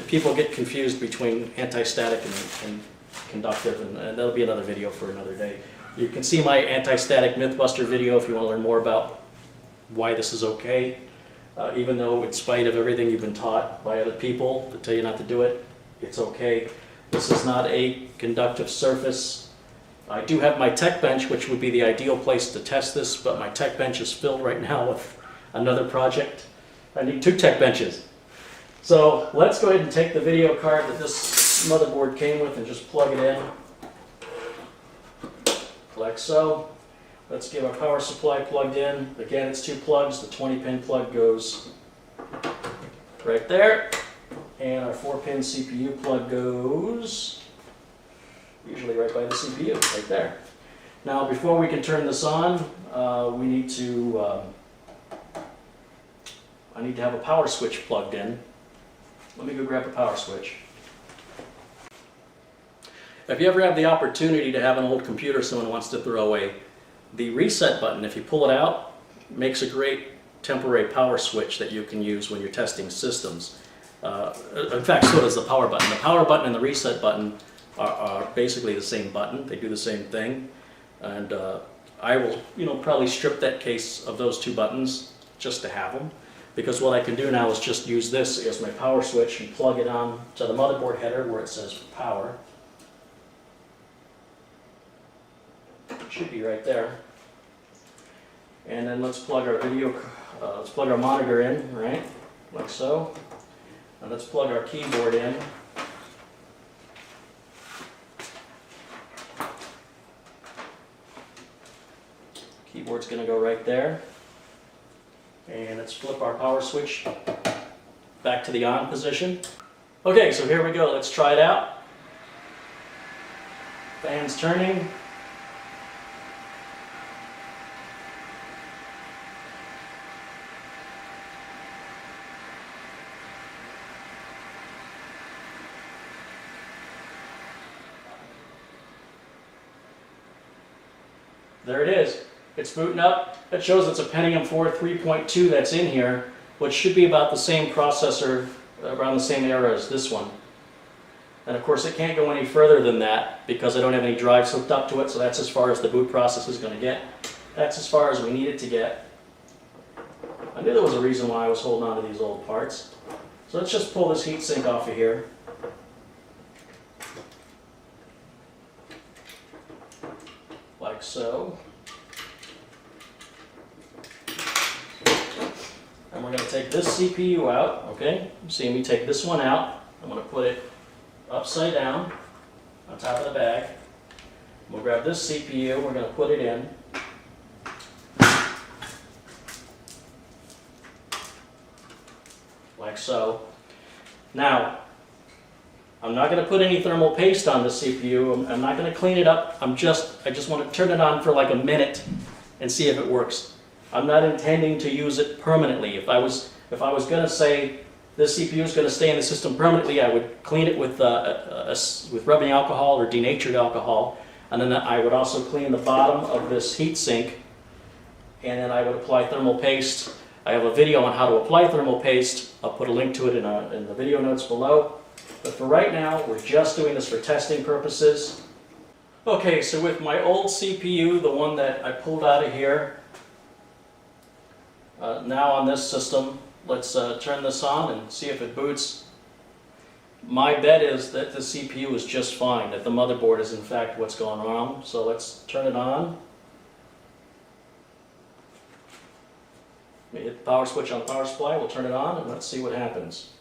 people get confused between anti-static and conductive, and that'll be another video for another day. You can see my anti-static Mythbuster video if you want to learn more about why this is okay. Even though in spite of everything you've been taught by other people that tell you not to do it, it's okay. This is not a conductive surface. I do have my tech bench, which would be the ideal place to test this, but my tech bench is filled right now with another project. I need 2 tech benches. So let's go ahead and take the video card that this motherboard came with and just plug it in. Like so. Let's get our power supply plugged in. Again, it's 2 plugs. The 20-pin plug goes right there. And our 4-pin CPU plug goes usually right by the CPU, right there. Now, before we can turn this on, we need to, I need to have a power switch plugged in. Let me go grab a power switch. If you ever have the opportunity to have an old computer someone wants to throw away, the reset button, if you pull it out, makes a great temporary power switch that you can use when you're testing systems. In fact, so does the power button. The power button and the reset button are basically the same button. They do the same thing. And I will, probably strip that case of those 2 buttons just to have them. Because what I can do now is just use this as my power switch and plug it on to the motherboard header where it says power. It should be right there. And then let's plug our let's plug our monitor in, right? Like so. And let's plug our keyboard in. Keyboard's going to go right there. And let's flip our power switch back to the on position. Okay, so here we go. Let's try it out. Fan's turning. There it is. It's booting up. It shows it's a Pentium 4 3.2 that's in here, which should be about the same processor, around the same era as this one. And of course it can't go any further than that because I don't have any drives hooked up to it, so that's as far as the boot process is going to get. That's as far as we need it to get. I knew there was a reason why I was holding on to these old parts. So let's just pull this heatsink off of here. Like so. And we're going to take this CPU out, okay? See me take this one out. I'm going to put it upside down on top of the bag. We'll grab this CPU, we're going to put it in. Like so. Now, I'm not going to put any thermal paste on the CPU. I'm not going to clean it up. I just want to turn it on for like a minute and see if it works. I'm not intending to use it permanently. If I was going to say this CPU is going to stay in the system permanently, I would clean it with rubbing alcohol or denatured alcohol, and then I would also clean the bottom of this heatsink, and then I would apply thermal paste. I have a video on how to apply thermal paste. I'll put a link to it in the video notes below. But for right now, we're just doing this for testing purposes. Okay, so with my old CPU, the one that I pulled out of here, Now on this system, let's turn this on and see if it boots. My bet is that the CPU is just fine, that the motherboard is in fact what's going wrong. So let's turn it on. Hit the power switch on the power supply, we'll turn it on and let's see what happens.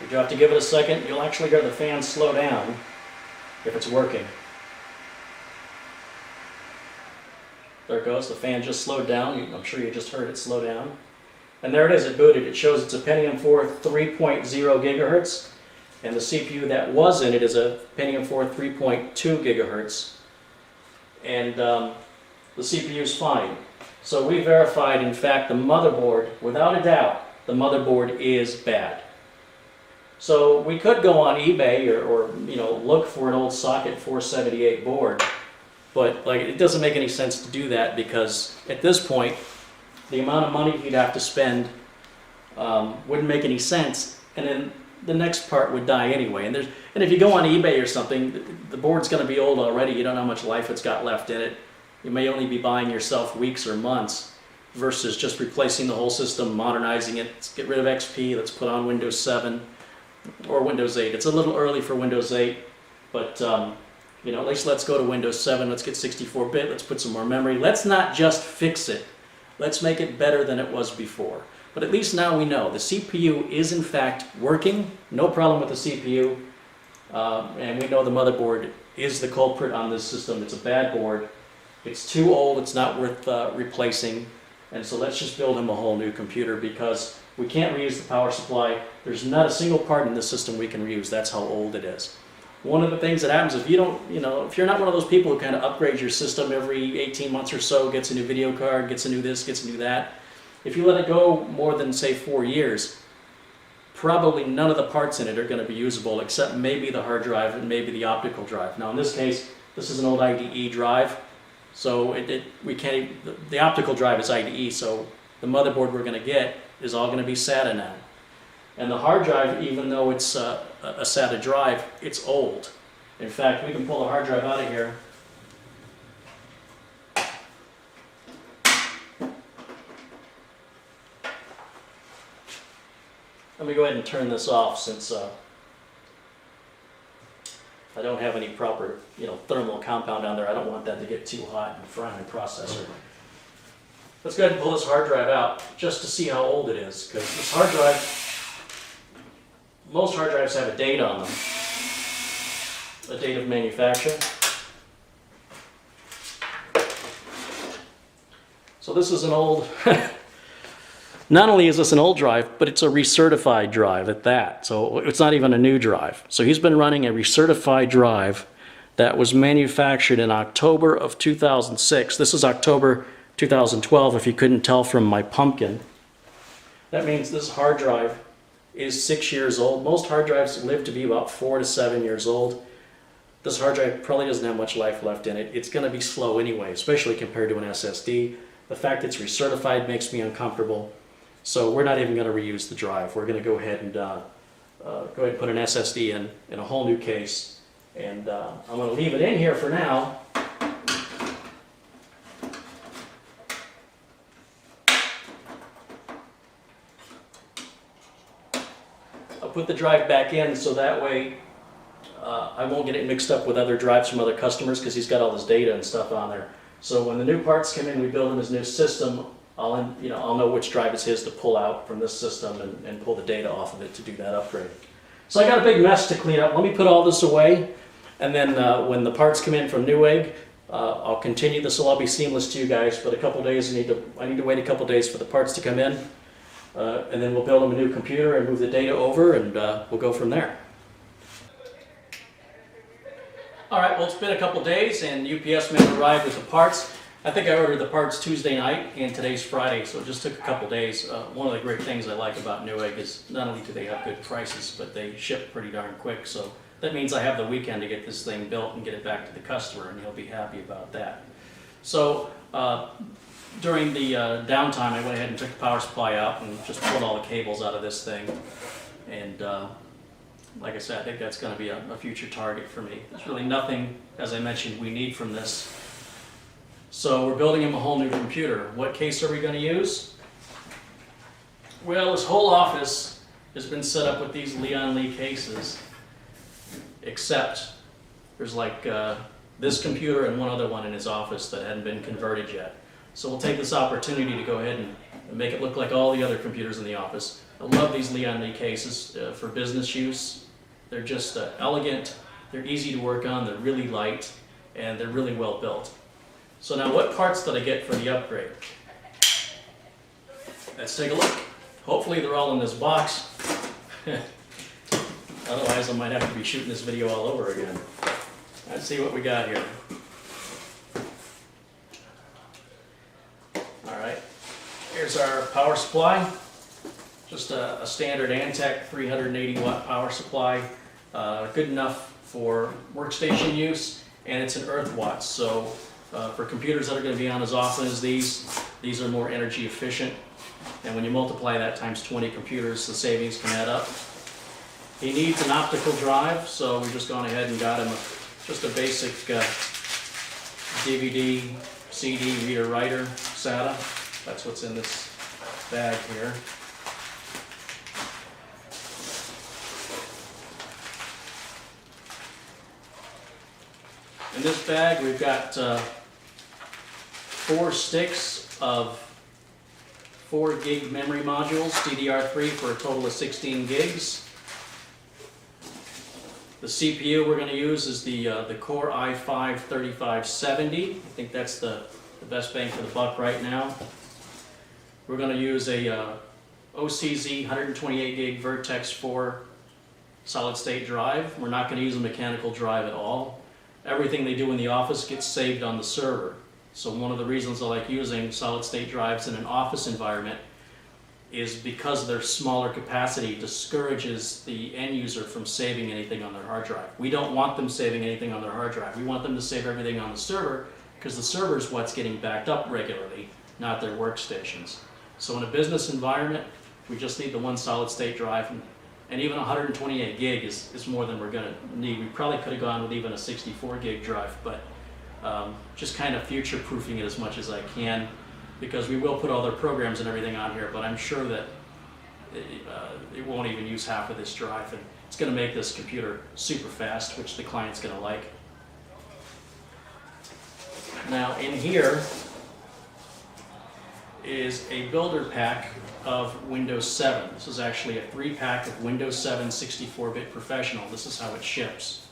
You have to give it a second. You'll actually hear the fan slow down if it's working. There it goes, the fan just slowed down. I'm sure you just heard it slow down. And there it is, it booted. It shows it's a Pentium 4 3.0 gigahertz. And the CPU that was in it is a Pentium 4 3.2 gigahertz. And the CPU is fine. So we verified, in fact, the motherboard, without a doubt, the motherboard is bad. So we could go on eBay or look for an old socket 478 board, but it doesn't make any sense to do that because at this point, the amount of money you'd have to spend wouldn't make any sense, and then the next part would die anyway. And if you go on eBay or something, the board's going to be old already. You don't know how much life it's got left in it. You may only be buying yourself weeks or months versus just replacing the whole system, modernizing it. Let's get rid of XP. Let's put on Windows 7. Or Windows 8. It's a little early for Windows 8, but at least let's go to Windows 7. Let's get 64-bit. Let's put some more memory. Let's not just fix it. Let's make it better than it was before. But at least now we know the CPU is in fact working. No problem with the CPU, and we know the motherboard is the culprit on this system. It's a bad board. It's too old. It's not worth replacing. And so let's just build him a whole new computer because we can't reuse the power supply. There's not a single part in this system we can reuse. That's how old it is. One of the things that happens if you don't, if you're not one of those people who kind of upgrades your system every 18 months or so, gets a new video card, gets a new this, gets a new that, if you let it go more than, say, 4 years, probably none of the parts in it are going to be usable except maybe the hard drive and maybe the optical drive. Now in this case, this is an old IDE drive, so we can't even, the optical drive is IDE, so the motherboard we're going to get is all going to be SATA now. And the hard drive, even though it's a SATA drive, it's old. In fact, we can pull the hard drive out of here. Let me go ahead and turn this off since I don't have any proper thermal compound down there. I don't want that to get too hot and fry my processor. Let's go ahead and pull this hard drive out just to see how old it is, because this hard drive, most hard drives have a date on them, a date of manufacture. So this is an old, not only is this an old drive, but it's a recertified drive at that. So it's not even a new drive. So he's been running a recertified drive that was manufactured in October of 2006. This is October 2012, if you couldn't tell from my pumpkin. That means this hard drive is 6 years old. Most hard drives live to be about 4 to 7 years old. This hard drive probably doesn't have much life left in it. It's going to be slow anyway, especially compared to an SSD. The fact it's recertified makes me uncomfortable. So we're not even going to reuse the drive. We're going to go ahead and put an SSD in a whole new case. And I'm going to leave it in here for now. I'll put the drive back in so that way I won't get it mixed up with other drives from other customers because he's got all this data and stuff on there. So when the new parts come in, we build in his new system, I'll know which drive is his to pull out from this system and pull the data off of it to do that upgrade. So I got a big mess to clean up. Let me put all this away, and then when the parts come in from Newegg, I'll continue. This will all be seamless to you guys, but a couple days, I need to wait a couple days for the parts to come in, and then we'll build him a new computer and move the data over, and we'll go from there. All right, well, it's been a couple days, and UPS man arrived with the parts. I think I ordered the parts Tuesday night, and today's Friday, so it just took a couple days. One of the great things I like about Newegg is not only do they have good prices, but they ship pretty darn quick. So that means I have the weekend to get this thing built and get it back to the customer, and he'll be happy about that. So during the downtime, I went ahead and took the power supply out and just pulled all the cables out of this thing. And like I said, I think that's going to be a future target for me. There's really nothing, as I mentioned, we need from this. So we're building him a whole new computer. What case are we going to use? Well, his whole office has been set up with these Leon Lee cases, except there's like this computer and one other one in his office that hadn't been converted yet. So we'll take this opportunity to go ahead and make it look like all the other computers in the office. I love these Leon Lee cases for business use. They're just elegant, they're easy to work on, they're really light, and they're really well built. So now what parts did I get for the upgrade? Let's take a look. Hopefully they're all in this box. Otherwise I might have to be shooting this video all over again. Let's see what we got here. Alright, here's our power supply. Just a standard Antec 380 watt power supply. Good enough for workstation use, and it's an earth watts. So for computers that are going to be on as often as these are more energy efficient. And when you multiply that times 20 computers, the savings can add up. He needs an optical drive, so we've just gone ahead and got him just a basic DVD, CD, reader, writer, SATA. That's what's in this bag here. In this bag we've got 4 sticks of 4 gig memory modules, DDR3 for a total of 16 gigs. The CPU we're going to use is the Core i5-3570. I think that's the best bang for the buck right now. We're going to use a OCZ 128 gig Vertex 4 solid state drive. We're not going to use a mechanical drive at all. Everything they do in the office gets saved on the server. So one of the reasons I like using solid state drives in an office environment is because their smaller capacity discourages the end user from saving anything on their hard drive. We don't want them saving anything on their hard drive. We want them to save everything on the server, because the server is what's getting backed up regularly, not their workstations. So in a business environment, we just need the one solid state drive, and even 128 gig is more than we're going to need. We probably could have gone with even a 64 gig drive, but just kind of future proofing it as much as I can, because we will put all their programs and everything on here, but I'm sure that it won't even use half of this drive, and it's going to make this computer super fast, which the client's going to like. Now in here is a builder pack of Windows 7. This is actually a 3-pack of Windows 7 64-bit Professional. This is how it ships.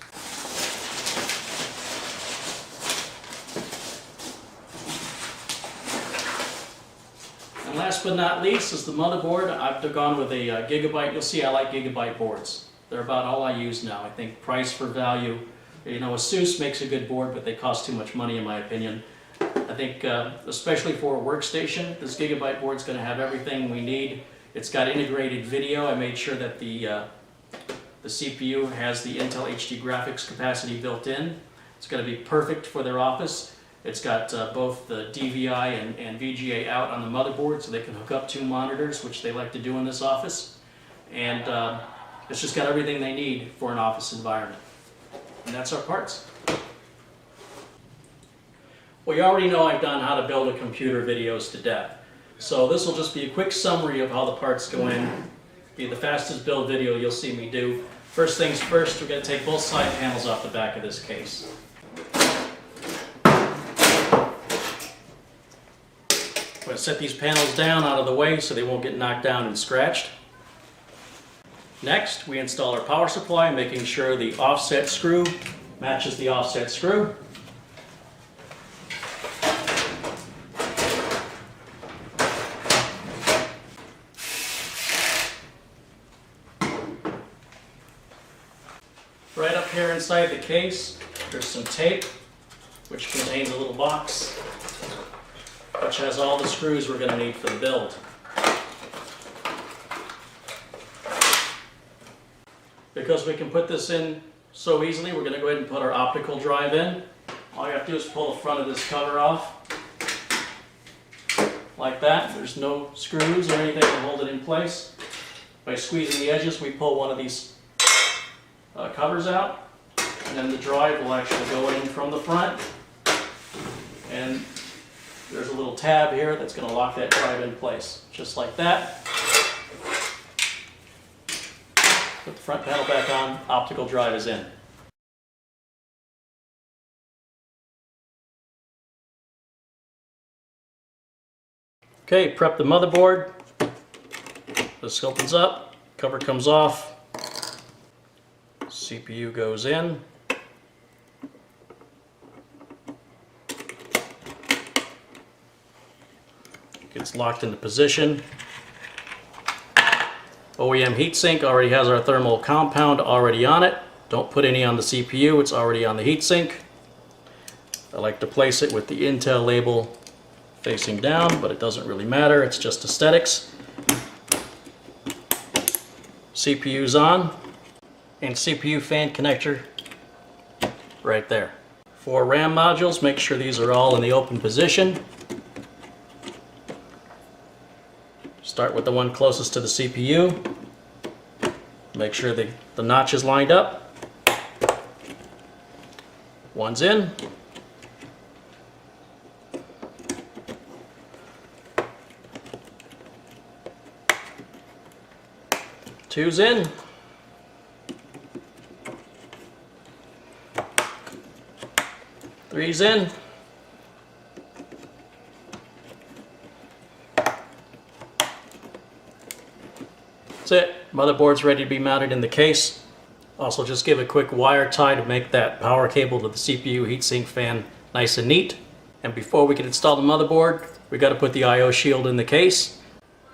And last but not least is the motherboard. I've gone with a gigabyte. You'll see I like gigabyte boards. They're about all I use now. I think price for value. You know, ASUS makes a good board, but they cost too much money in my opinion. I think especially for a workstation, this gigabyte board is going to have everything we need. It's got integrated video. I made sure that the CPU has the Intel HD graphics capacity built in. It's going to be perfect for their office. It's got both the DVI and VGA out on the motherboard, so they can hook up 2 monitors, which they like to do in this office. And it's just got everything they need for an office environment. And that's our parts. Well, you already know I've done how to build a computer videos to death. So this will just be a quick summary of how the parts go in. Be the fastest build video you'll see me do. First things first, we're going to take both side panels off the back of this case. We're going to set these panels down out of the way so they won't get knocked down and scratched. Next, we install our power supply, making sure the offset screw matches the offset screw. Right up here inside the case, there's some tape, which contains a little box, which has all the screws we're going to need for the build. Because we can put this in so easily, we're going to go ahead and put our optical drive in. All you have to do is pull the front of this cover off, like that. There's no screws or anything to hold it in place. By squeezing the edges, we pull one of these covers out, and then the drive will actually go in from the front, and there's a little tab here that's going to lock that drive in place, just like that. Put the front panel back on, optical drive is in. Okay, prep the motherboard. This opens up, cover comes off, CPU goes in. Gets locked into position. OEM heatsink already has our thermal compound already on it. Don't put any on the CPU, it's already on the heatsink. I like to place it with the Intel label facing down, but it doesn't really matter, it's just aesthetics. CPU's on, and CPU fan connector right there. 4 RAM modules, make sure these are all in the open position. Start with the one closest to the CPU. Make sure the notch is lined up. One's in. Two's in. Three's in. That's it. Motherboard's ready to be mounted in the case. Also, just give a quick wire tie to make that power cable to the CPU heatsink fan nice and neat. And before we can install the motherboard, we got to put the I/O shield in the case.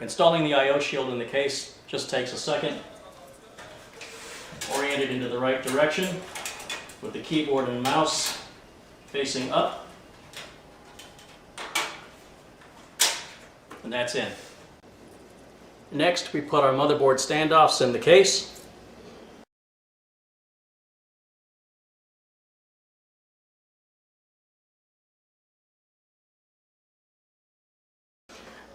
Installing the I/O shield in the case just takes a second. Orient it into the right direction with the keyboard and mouse facing up. And that's in. Next, we put our motherboard standoffs in the case.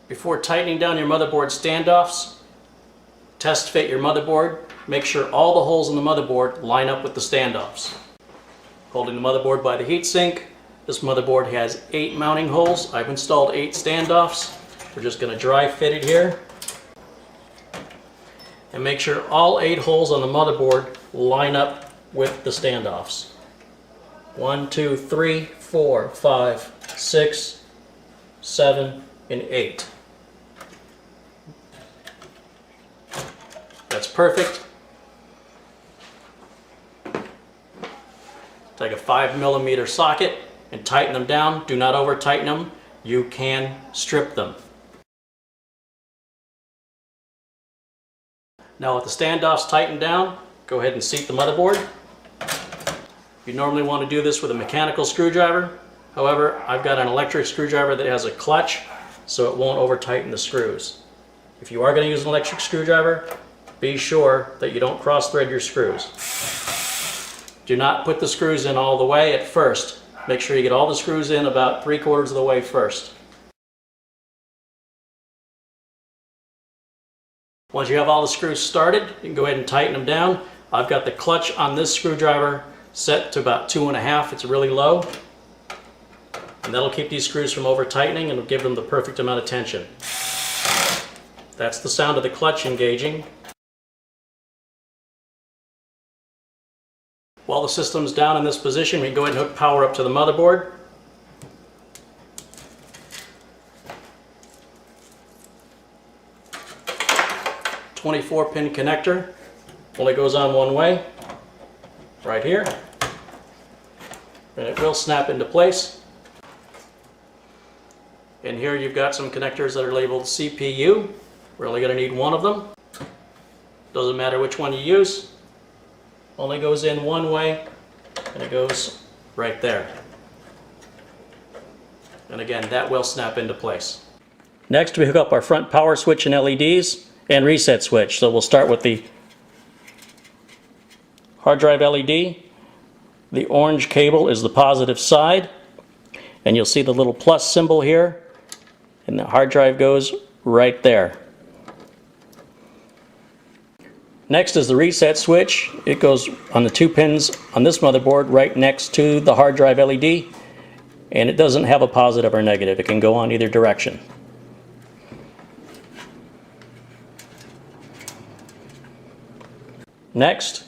Before tightening down your motherboard standoffs, test fit your motherboard. Make sure all the holes in the motherboard line up with the standoffs. Holding the motherboard by the heatsink, this motherboard has 8 mounting holes. I've installed 8 standoffs. We're just going to dry fit it here. And make sure all 8 holes on the motherboard line up with the standoffs. 1, 2, 3, 4, 5, 6, 7, and 8. That's perfect. Take a 5mm socket and tighten them down. Do not over tighten them. You can strip them. Now with the standoffs tightened down, go ahead and seat the motherboard. You normally want to do this with a mechanical screwdriver. However, I've got an electric screwdriver that has a clutch, so it won't over tighten the screws. If you are going to use an electric screwdriver, be sure that you don't cross thread your screws. Do not put the screws in all the way at first. Make sure you get all the screws in about 3/4 of the way first. Once you have all the screws started, you can go ahead and tighten them down. I've got the clutch on this screwdriver set to about 2.5. It's really low. And that'll keep these screws from over tightening and will give them the perfect amount of tension. That's the sound of the clutch engaging. While the system's down in this position, we can go ahead and hook power up to the motherboard. A 24-pin connector, only goes on one way, right here. And it will snap into place. And here you've got some connectors that are labeled CPU. We're only going to need one of them. Doesn't matter which one you use. Only goes in one way, and it goes right there. And again, that will snap into place. Next, we hook up our front power switch and LEDs and reset switch. So we'll start with the hard drive LED. The orange cable is the positive side, and you'll see the little plus symbol here, and the hard drive goes right there. Next is the reset switch. It goes on the 2 pins on this motherboard right next to the hard drive LED, and it doesn't have a positive or negative. It can go on either direction. Next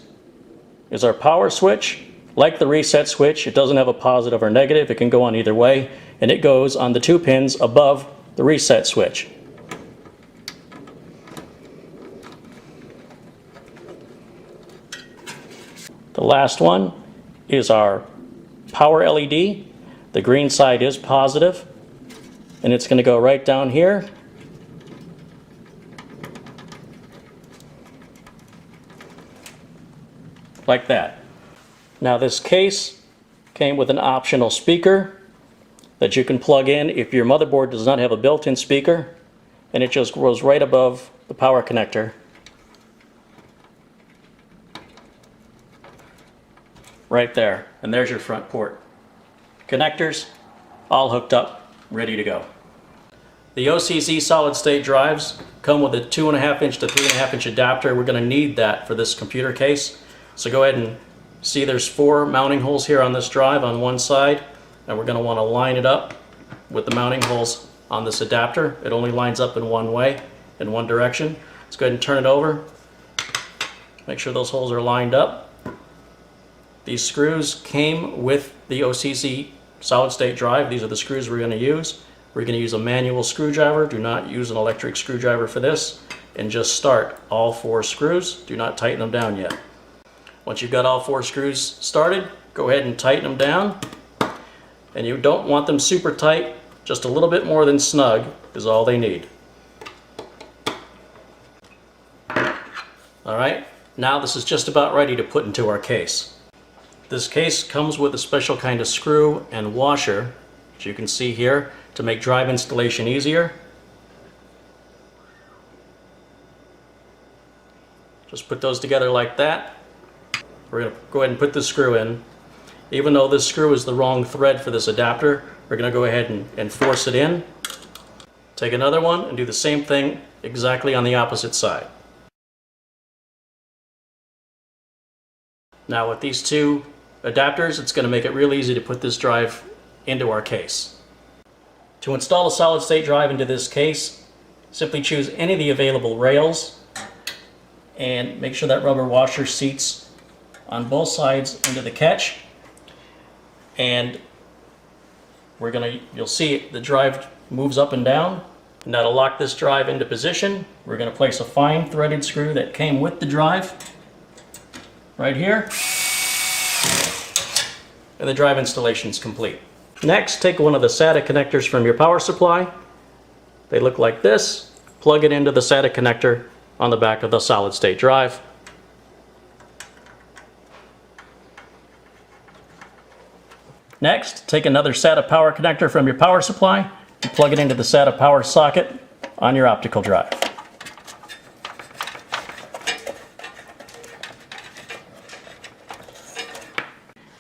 is our power switch. Like the reset switch, it doesn't have a positive or negative. It can go on either way, and it goes on the 2 pins above the reset switch. The last one is our power LED. The green side is positive, and it's going to go right down here. Like that. Now this case came with an optional speaker that you can plug in if your motherboard does not have a built-in speaker, and it just goes right above the power connector. Right there, and there's your front port. Connectors all hooked up, ready to go. The OCZ solid state drives come with a 2.5-inch to 3.5-inch adapter. We're going to need that for this computer case. So go ahead and see there's 4 mounting holes here on this drive on one side, and we're going to want to line it up with the mounting holes on this adapter. It only lines up in one way, in one direction. Let's go ahead and turn it over. Make sure those holes are lined up. These screws came with the OCZ solid state drive. These are the screws we're going to use. We're going to use a manual screwdriver. Do not use an electric screwdriver for this. And just start all 4 screws. Do not tighten them down yet. Once you've got all 4 screws started, go ahead and tighten them down. And you don't want them super tight. Just a little bit more than snug is all they need. Alright, now this is just about ready to put into our case. This case comes with a special kind of screw and washer, as you can see here, to make drive installation easier. Just put those together like that. We're going to go ahead and put this screw in. Even though this screw is the wrong thread for this adapter, we're going to go ahead and force it in. Take another one and do the same thing exactly on the opposite side. Now with these 2 adapters, it's going to make it real easy to put this drive into our case. To install a solid state drive into this case, simply choose any of the available rails and make sure that rubber washer seats on both sides into the catch. And you'll see the drive moves up and down, and that'll lock this drive into position. We're going to place a fine threaded screw that came with the drive right here. And the drive installation is complete. Next, take one of the SATA connectors from your power supply. They look like this. Plug it into the SATA connector on the back of the solid state drive. Next, take another SATA power connector from your power supply and plug it into the SATA power socket on your optical drive.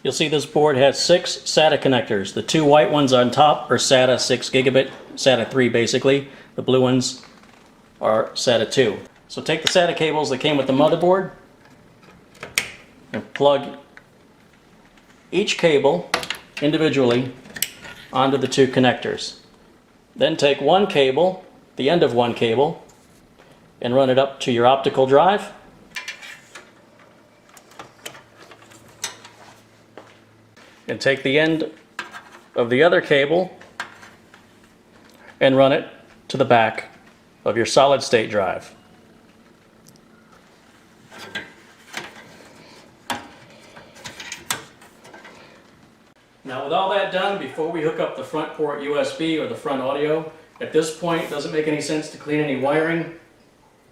You'll see this board has 6 SATA connectors. The 2 white ones on top are SATA 6 gigabit, SATA 3 basically. The blue ones are SATA 2. So take the SATA cables that came with the motherboard and plug each cable individually onto the 2 connectors. Then take one cable, the end of one cable, and run it up to your optical drive. And take the end of the other cable and run it to the back of your solid state drive. Now with all that done, before we hook up the front port USB or the front audio, at this point it doesn't make any sense to clean any wiring.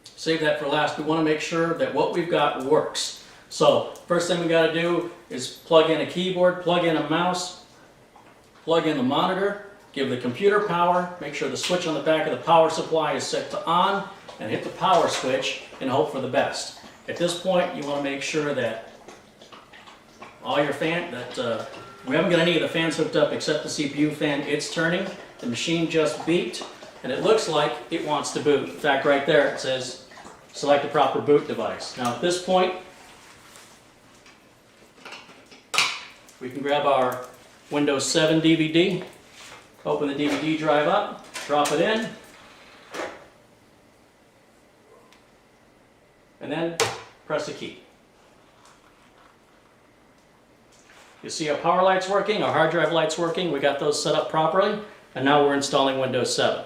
Save that for last. We want to make sure that what we've got works. So first thing we got to do is plug in a keyboard, plug in a mouse, plug in the monitor, give the computer power, make sure the switch on the back of the power supply is set to on, and hit the power switch and hope for the best. At this point you want to make sure that all your we haven't got any of the fans hooked up except the CPU fan. It's turning. The machine just beeped and it looks like it wants to boot. In fact, right there it says select the proper boot device. Now at this point, we can grab our Windows 7 DVD, open the DVD drive up, drop it in, and then press a key. You see our power lights working, our hard drive lights working, we got those set up properly, and now we're installing Windows 7.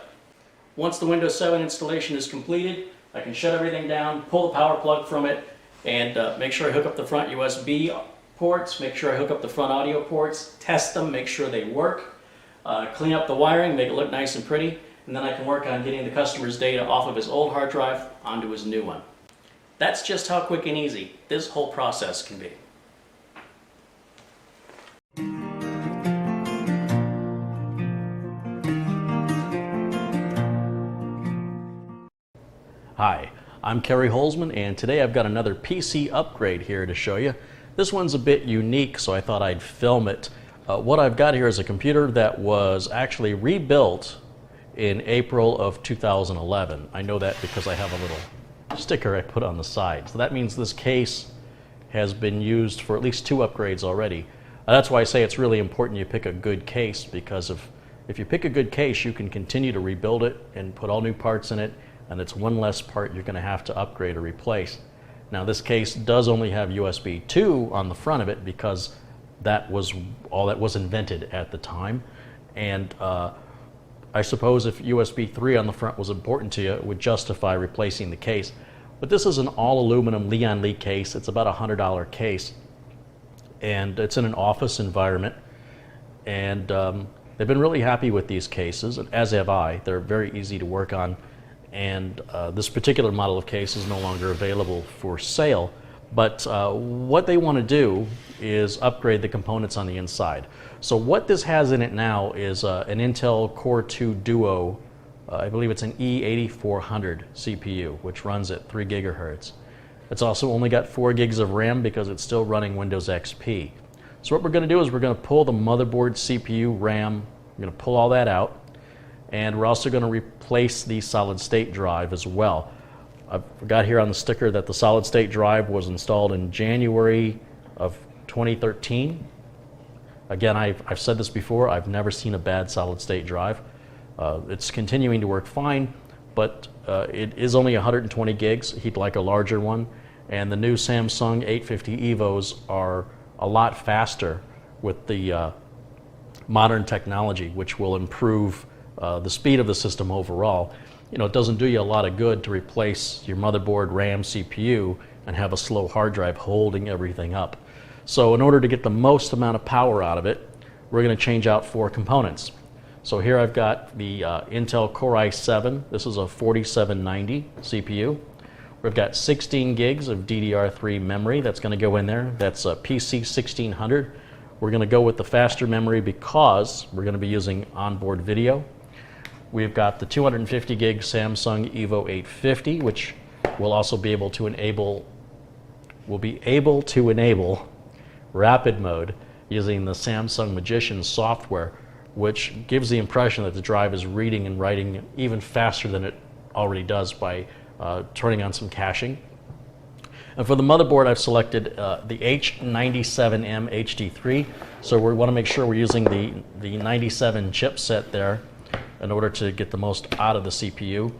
Once the Windows 7 installation is completed, I can shut everything down, pull the power plug from it, and make sure I hook up the front USB ports, make sure I hook up the front audio ports, test them, make sure they work, clean up the wiring, make it look nice and pretty, and then I can work on getting the customer's data off of his old hard drive onto his new one. That's just how quick and easy this whole process can be. Hi, I'm CareyHolzman, and today I've got another PC upgrade here to show you. This one's a bit unique, so I thought I'd film it. What I've got here is a computer that was actually rebuilt in April of 2011. I know that because I have a little sticker I put on the side. So that means this case has been used for at least 2 upgrades already. That's why I say it's really important you pick a good case, because if you pick a good case, you can continue to rebuild it and put all new parts in it, and it's one less part you're going to have to upgrade or replace. Now this case does only have USB 2 on the front of it because that was all that was invented at the time, and I suppose if USB 3 on the front was important to you, it would justify replacing the case. But this is an all aluminum Lee case. It's about a $100 case, and it's in an office environment, and they've been really happy with these cases, and as have I. They're very easy to work on. And this particular model of case is no longer available for sale, but what they want to do is upgrade the components on the inside. So what this has in it now is an Intel Core 2 Duo, I believe it's an E8400 CPU, which runs at 3 gigahertz. It's also only got 4 gigs of RAM because it's still running Windows XP. So what we're going to do is we're going to pull the motherboard, CPU, RAM, we're going to pull all that out. And we're also going to replace the solid state drive as well. I forgot here on the sticker that the solid state drive was installed in January of 2013. Again, I've said this before, I've never seen a bad solid state drive. It's continuing to work fine, but it is only 120 gigs. He'd like a larger one. And the new Samsung 850 EVOs are a lot faster with the modern technology, which will improve the speed of the system overall. You know, it doesn't do you a lot of good to replace your motherboard, RAM, CPU, and have a slow hard drive holding everything up. So in order to get the most amount of power out of it, we're going to change out 4 components. So here I've got the Intel Core i7. This is a 4790 CPU. We've got 16 gigs of DDR3 memory that's going to go in there. That's a PC 1600. We're going to go with the faster memory because we're going to be using onboard video. We've got the 250 gig Samsung Evo 850, which will also be able to enable rapid mode using the Samsung Magician software, which gives the impression that the drive is reading and writing even faster than it already does by turning on some caching. And for the motherboard, I've selected the H97M HD3, so we want to make sure we're using the 97 chipset there in order to get the most out of the CPU.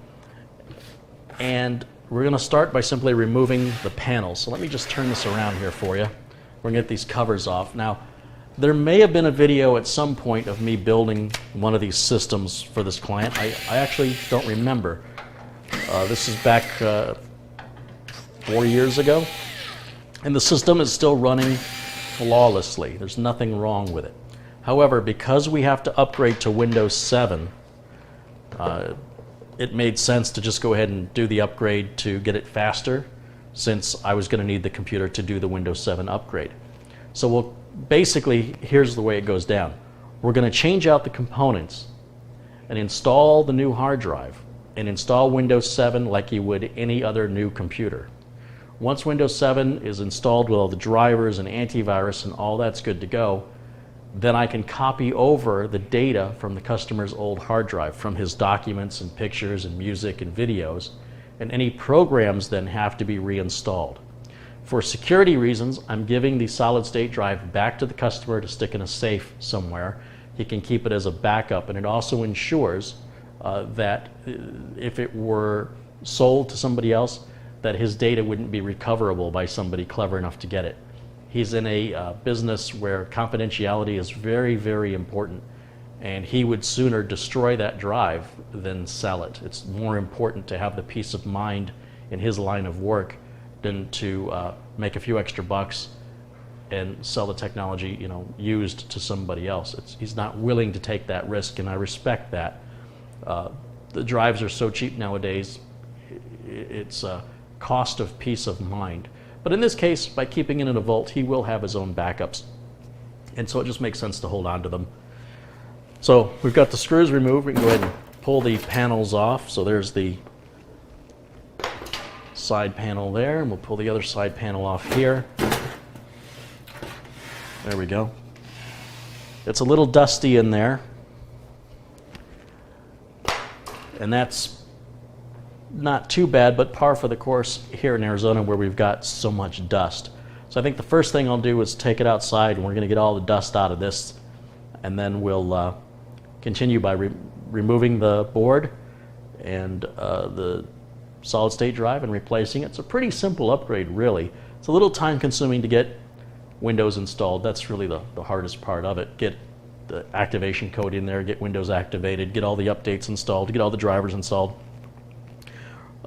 And we're going to start by simply removing the panels. So let me just turn this around here for you. We're going to get these covers off. Now, there may have been a video at some point of me building one of these systems for this client. I actually don't remember. This is back 4 years ago, and the system is still running flawlessly. There's nothing wrong with it. However, because we have to upgrade to Windows 7, it made sense to just go ahead and do the upgrade to get it faster, since I was going to need the computer to do the Windows 7 upgrade. So basically, here's the way it goes down. We're going to change out the components and install the new hard drive and install Windows 7 like you would any other new computer. Once Windows 7 is installed with all the drivers and antivirus and all that's good to go, then I can copy over the data from the customer's old hard drive, from his documents and pictures and music and videos, and any programs then have to be reinstalled. For security reasons, I'm giving the solid state drive back to the customer to stick in a safe somewhere. He can keep it as a backup, and it also ensures that if it were sold to somebody else, that his data wouldn't be recoverable by somebody clever enough to get it. He's in a business where confidentiality is very, very important, and he would sooner destroy that drive than sell it. It's more important to have the peace of mind in his line of work than to make a few extra bucks and sell the technology, you know, used to somebody else. He's not willing to take that risk, and I respect that. The drives are so cheap nowadays, it's a cost of peace of mind. But in this case, by keeping it in a vault, he will have his own backups. And so it just makes sense to hold on to them. So we've got the screws removed. We can go ahead and pull the panels off. So there's the side panel there, and we'll pull the other side panel off here. There we go. It's a little dusty in there. And that's not too bad, but par for the course here in Arizona where we've got so much dust. So I think the first thing I'll do is take it outside, and we're going to get all the dust out of this, and then we'll continue by removing the board and the solid state drive and replacing it. It's a pretty simple upgrade, really. It's a little time consuming to get Windows installed. That's really the hardest part of it. Get the activation code in there, get Windows activated, get all the updates installed, get all the drivers installed.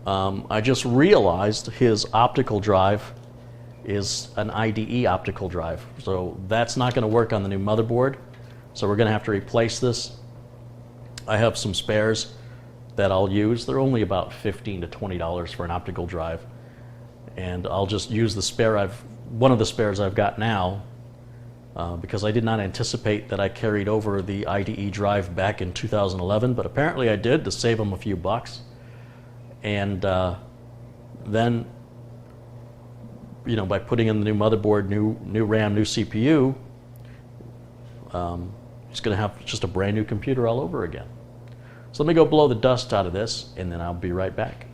I just realized his optical drive is an IDE optical drive. So that's not going to work on the new motherboard. So we're going to have to replace this. I have some spares that I'll use. They're only about $15 to $20 for an optical drive. And I'll just use the spare one of the spares I've got now because I did not anticipate that I carried over the IDE drive back in 2011, but apparently I did to save them a few bucks. And then, you know, by putting in the new motherboard, new RAM, new CPU, it's going to have just a brand new computer all over again. So let me go blow the dust out of this, and then I'll be right back.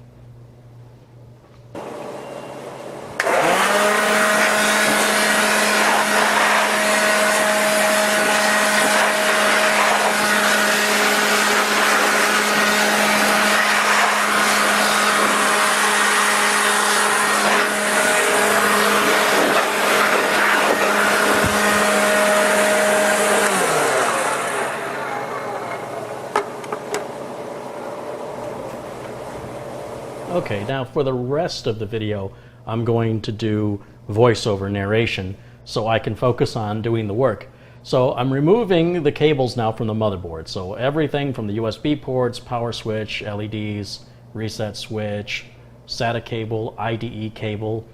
Okay, now for the rest of the video, I'm going to do voiceover narration so I can focus on doing the work. So I'm removing the cables now from the motherboard. So everything from the USB ports, power switch, LEDs, reset switch, SATA cable, IDE cable,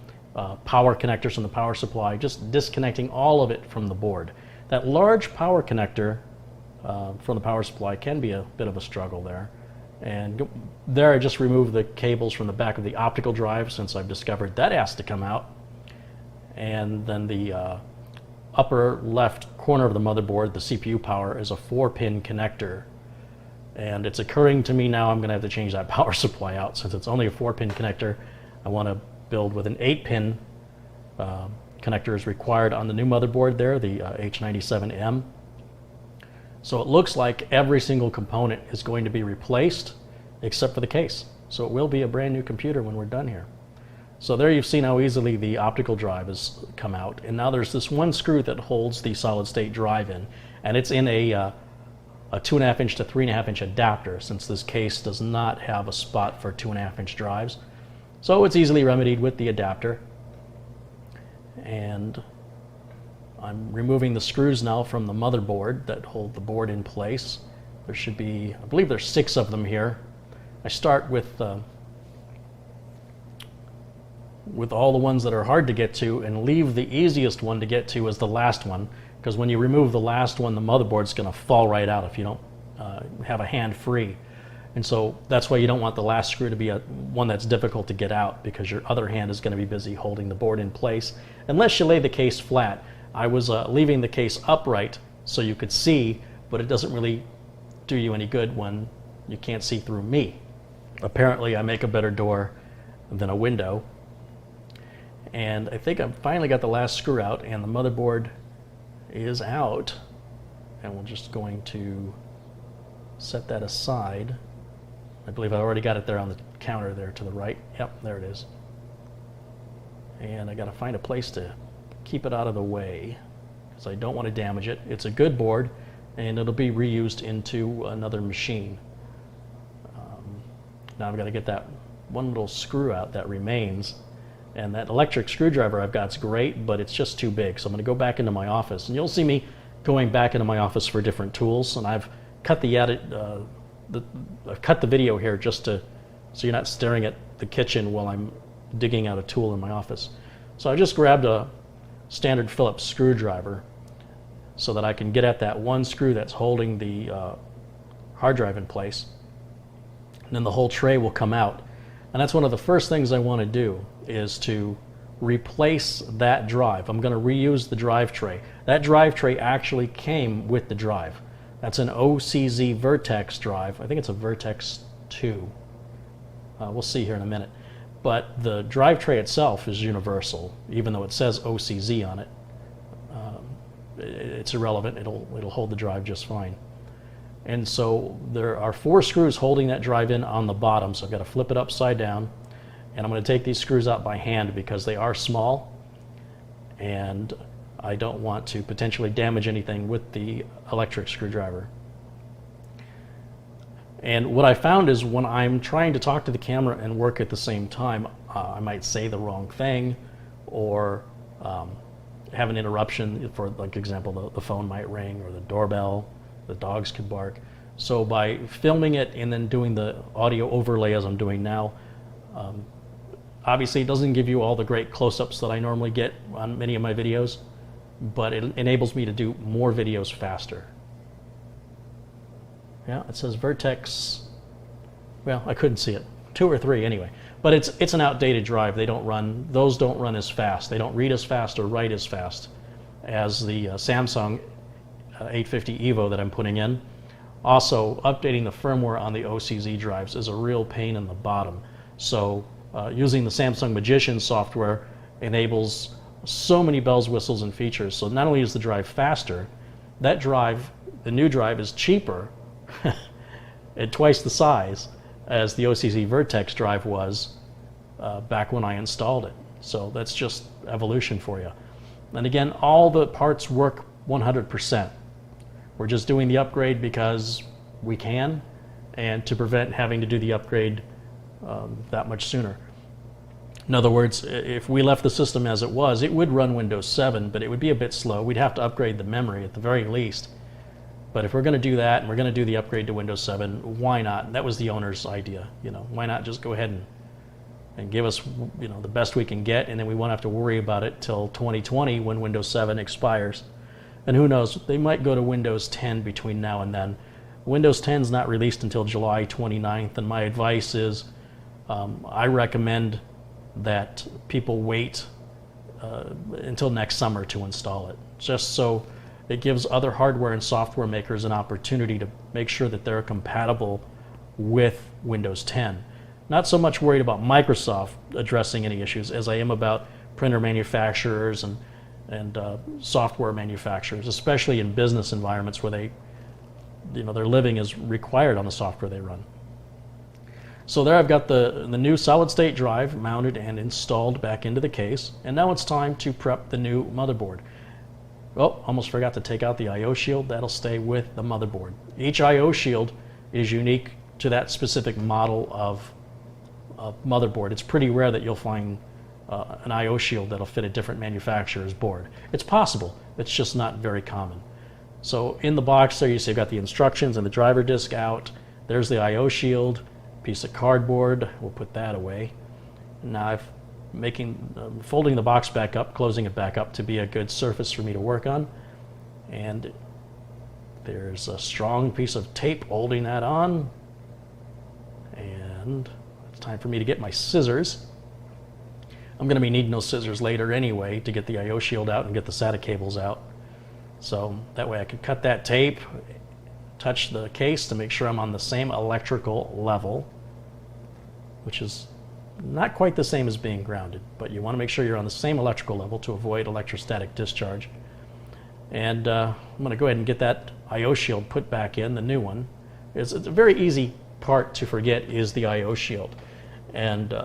power connectors from the power supply, just disconnecting all of it from the board. That large power connector from the power supply can be a bit of a struggle there. And there I just removed the cables from the back of the optical drive since I've discovered that has to come out. And then the upper left corner of the motherboard, the CPU power, is a 4-pin connector. And it's occurring to me now I'm going to have to change that power supply out. Since it's only a 4-pin connector, I want to build with an 8-pin connector is required on the new motherboard there, the H97M. So it looks like every single component is going to be replaced except for the case. So it will be a brand new computer when we're done here. So there you've seen how easily the optical drive has come out. And now there's this one screw that holds the solid state drive in. And it's in a 2.5 inch to 3.5 inch adapter, since this case does not have a spot for 2.5 inch drives. So it's easily remedied with the adapter. And I'm removing the screws now from the motherboard that hold the board in place. There should be, I believe there's 6 of them here. I start with all the ones that are hard to get to and leave the easiest one to get to as the last one, because when you remove the last one, the motherboard's going to fall right out if you don't have a hand free. And so that's why you don't want the last screw to be one that's difficult to get out, because your other hand is going to be busy holding the board in place unless you lay the case flat. I was leaving the case upright so you could see, but it doesn't really do you any good when you can't see through me. Apparently I make a better door than a window. And I think I've finally got the last screw out, and the motherboard is out. And we're just going to set that aside. I believe I already got it there on the counter there to the right. Yep, there it is. And I got to find a place to keep it out of the way because I don't want to damage it. It's a good board, and it'll be reused into another machine. Now I've got to get that one little screw out that remains. And that electric screwdriver I've got is great, but it's just too big. So I'm going to go back into my office, and you'll see me going back into my office for different tools. And I've cut I've cut the video here just so you're not staring at the kitchen while I'm digging out a tool in my office. So I just grabbed a standard Phillips screwdriver so that I can get at that one screw that's holding the hard drive in place. And then the whole tray will come out. And that's one of the first things I want to do is to replace that drive. I'm going to reuse the drive tray. That drive tray actually came with the drive. That's an OCZ Vertex drive. I think it's a Vertex 2. We'll see here in a minute. But the drive tray itself is universal, even though it says OCZ on it. It's irrelevant. It'll hold the drive just fine. And so there are 4 screws holding that drive in on the bottom, so I've got to flip it upside down. And I'm going to take these screws out by hand because they are small, and I don't want to potentially damage anything with the electric screwdriver. And what I found is when I'm trying to talk to the camera and work at the same time, I might say the wrong thing or have an interruption. For like example, the phone might ring or the doorbell, the dogs could bark. So by filming it and then doing the audio overlay as I'm doing now, obviously it doesn't give you all the great close-ups that I normally get on many of my videos, but it enables me to do more videos faster. Yeah, it says Vertex, well, I couldn't see it, 2 or 3 anyway. But it's an outdated drive. Those don't run as fast. They don't read as fast or write as fast as the Samsung 850 EVO that I'm putting in. Also, updating the firmware on the OCZ drives is a real pain in the bottom. So using the Samsung Magician software enables so many bells, whistles, and features. So not only is the drive faster, that drive, the new drive, is cheaper at twice the size as the OCZ Vertex drive was back when I installed it. So that's just evolution for you. And again, all the parts work 100%. We're just doing the upgrade because we can, and to prevent having to do the upgrade that much sooner. In other words, if we left the system as it was, it would run Windows 7, but it would be a bit slow. We'd have to upgrade the memory at the very least. But if we're going to do that and we're going to do the upgrade to Windows 7, why not? That was the owner's idea. Why not just go ahead and give us the best we can get, and then we won't have to worry about it till 2020 when Windows 7 expires. And who knows, they might go to Windows 10 between now and then. Windows 10 is not released until July 29th, and my advice is I recommend that people wait until next summer to install it, just so it gives other hardware and software makers an opportunity to make sure that they're compatible with Windows 10. Not so much worried about Microsoft addressing any issues as I am about printer manufacturers and software manufacturers, especially in business environments where their living is required on the software they run. So there I've got the new solid-state drive mounted and installed back into the case, and now it's time to prep the new motherboard. Oh, almost forgot to take out the I/O shield. That'll stay with the motherboard. Each I/O shield is unique to that specific model of motherboard. It's pretty rare that you'll find an I/O shield that'll fit a different manufacturer's board. It's possible, it's just not very common. So in the box there you see I've got the instructions and the driver disk out. There's the I/O shield, piece of cardboard. We'll put that away. Now folding the box back up, closing it back up to be a good surface for me to work on. And there's a strong piece of tape holding that on. And it's time for me to get my scissors. I'm going to be needing those scissors later anyway to get the I/O shield out and get the SATA cables out. So that way I can cut that tape, touch the case to make sure I'm on the same electrical level. which is not quite the same as being grounded, but you want to make sure you're on the same electrical level to avoid electrostatic discharge. And I'm going to go ahead and get that I/O shield put back in, the new one. It's a very easy part to forget is the I/O shield. And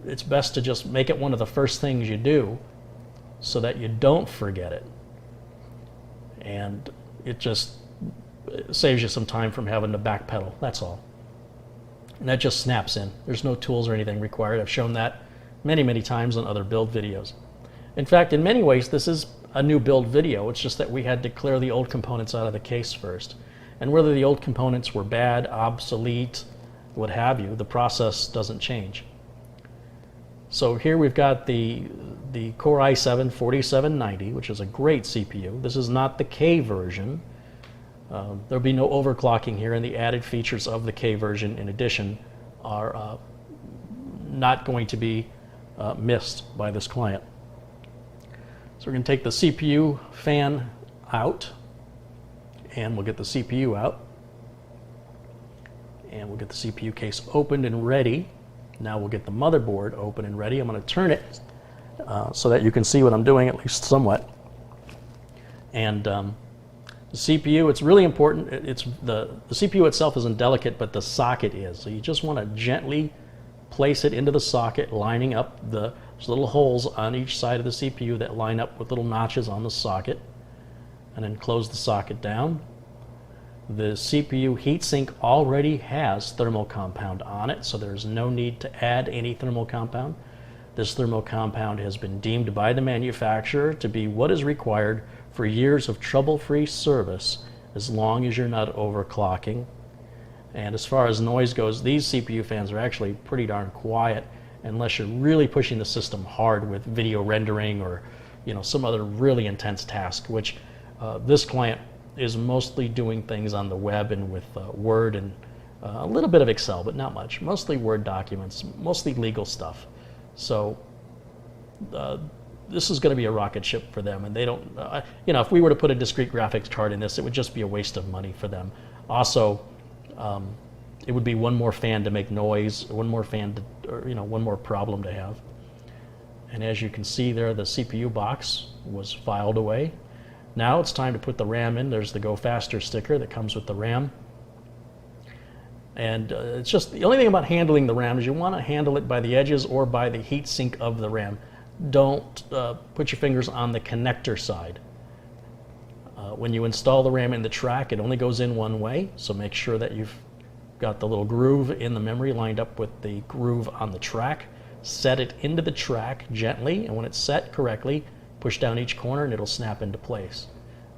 it's best to just make it one of the first things you do so that you don't forget it. And it just saves you some time from having to backpedal, that's all. And that just snaps in. There's no tools or anything required. I've shown that many, many times on other build videos. In fact, in many ways, this is a new build video. It's just that we had to clear the old components out of the case first. And whether the old components were bad, obsolete, what have you, the process doesn't change. So here we've got the Core i7-4790, which is a great CPU. This is not the K version. There'll be no overclocking here, and the added features of the K version in addition are not going to be missed by this client. So we're going to take the CPU fan out, and we'll get the CPU out, and we'll get the CPU case opened and ready. Now we'll get the motherboard open and ready. I'm going to turn it so that you can see what I'm doing, at least somewhat. And the CPU, it's really important. The CPU itself isn't delicate, but the socket is. So you just want to gently place it into the socket, lining up there's little holes on each side of the CPU that line up with little notches on the socket, and then close the socket down. The CPU heatsink already has thermal compound on it, so there's no need to add any thermal compound. This thermal compound has been deemed by the manufacturer to be what is required for years of trouble-free service, as long as you're not overclocking. And as far as noise goes, these CPU fans are actually pretty darn quiet, unless you're really pushing the system hard with video rendering or some other really intense task, which this client is mostly doing things on the web and with Word and a little bit of Excel, but not much. Mostly Word documents, mostly legal stuff. So this is going to be a rocket ship for them, and they don't, if we were to put a discrete graphics card in this, it would just be a waste of money for them. Also, it would be one more fan to make noise, one more fan to, or one more problem to have. And as you can see there, the CPU box was filed away. Now it's time to put the RAM in. There's the Go Faster sticker that comes with the RAM. And it's just, the only thing about handling the RAM is you want to handle it by the edges or by the heat sink of the RAM. Don't put your fingers on the connector side. When you install the RAM in the track, it only goes in one way, so make sure that you've got the little groove in the memory lined up with the groove on the track. Set it into the track gently, and when it's set correctly, push down each corner and it'll snap into place.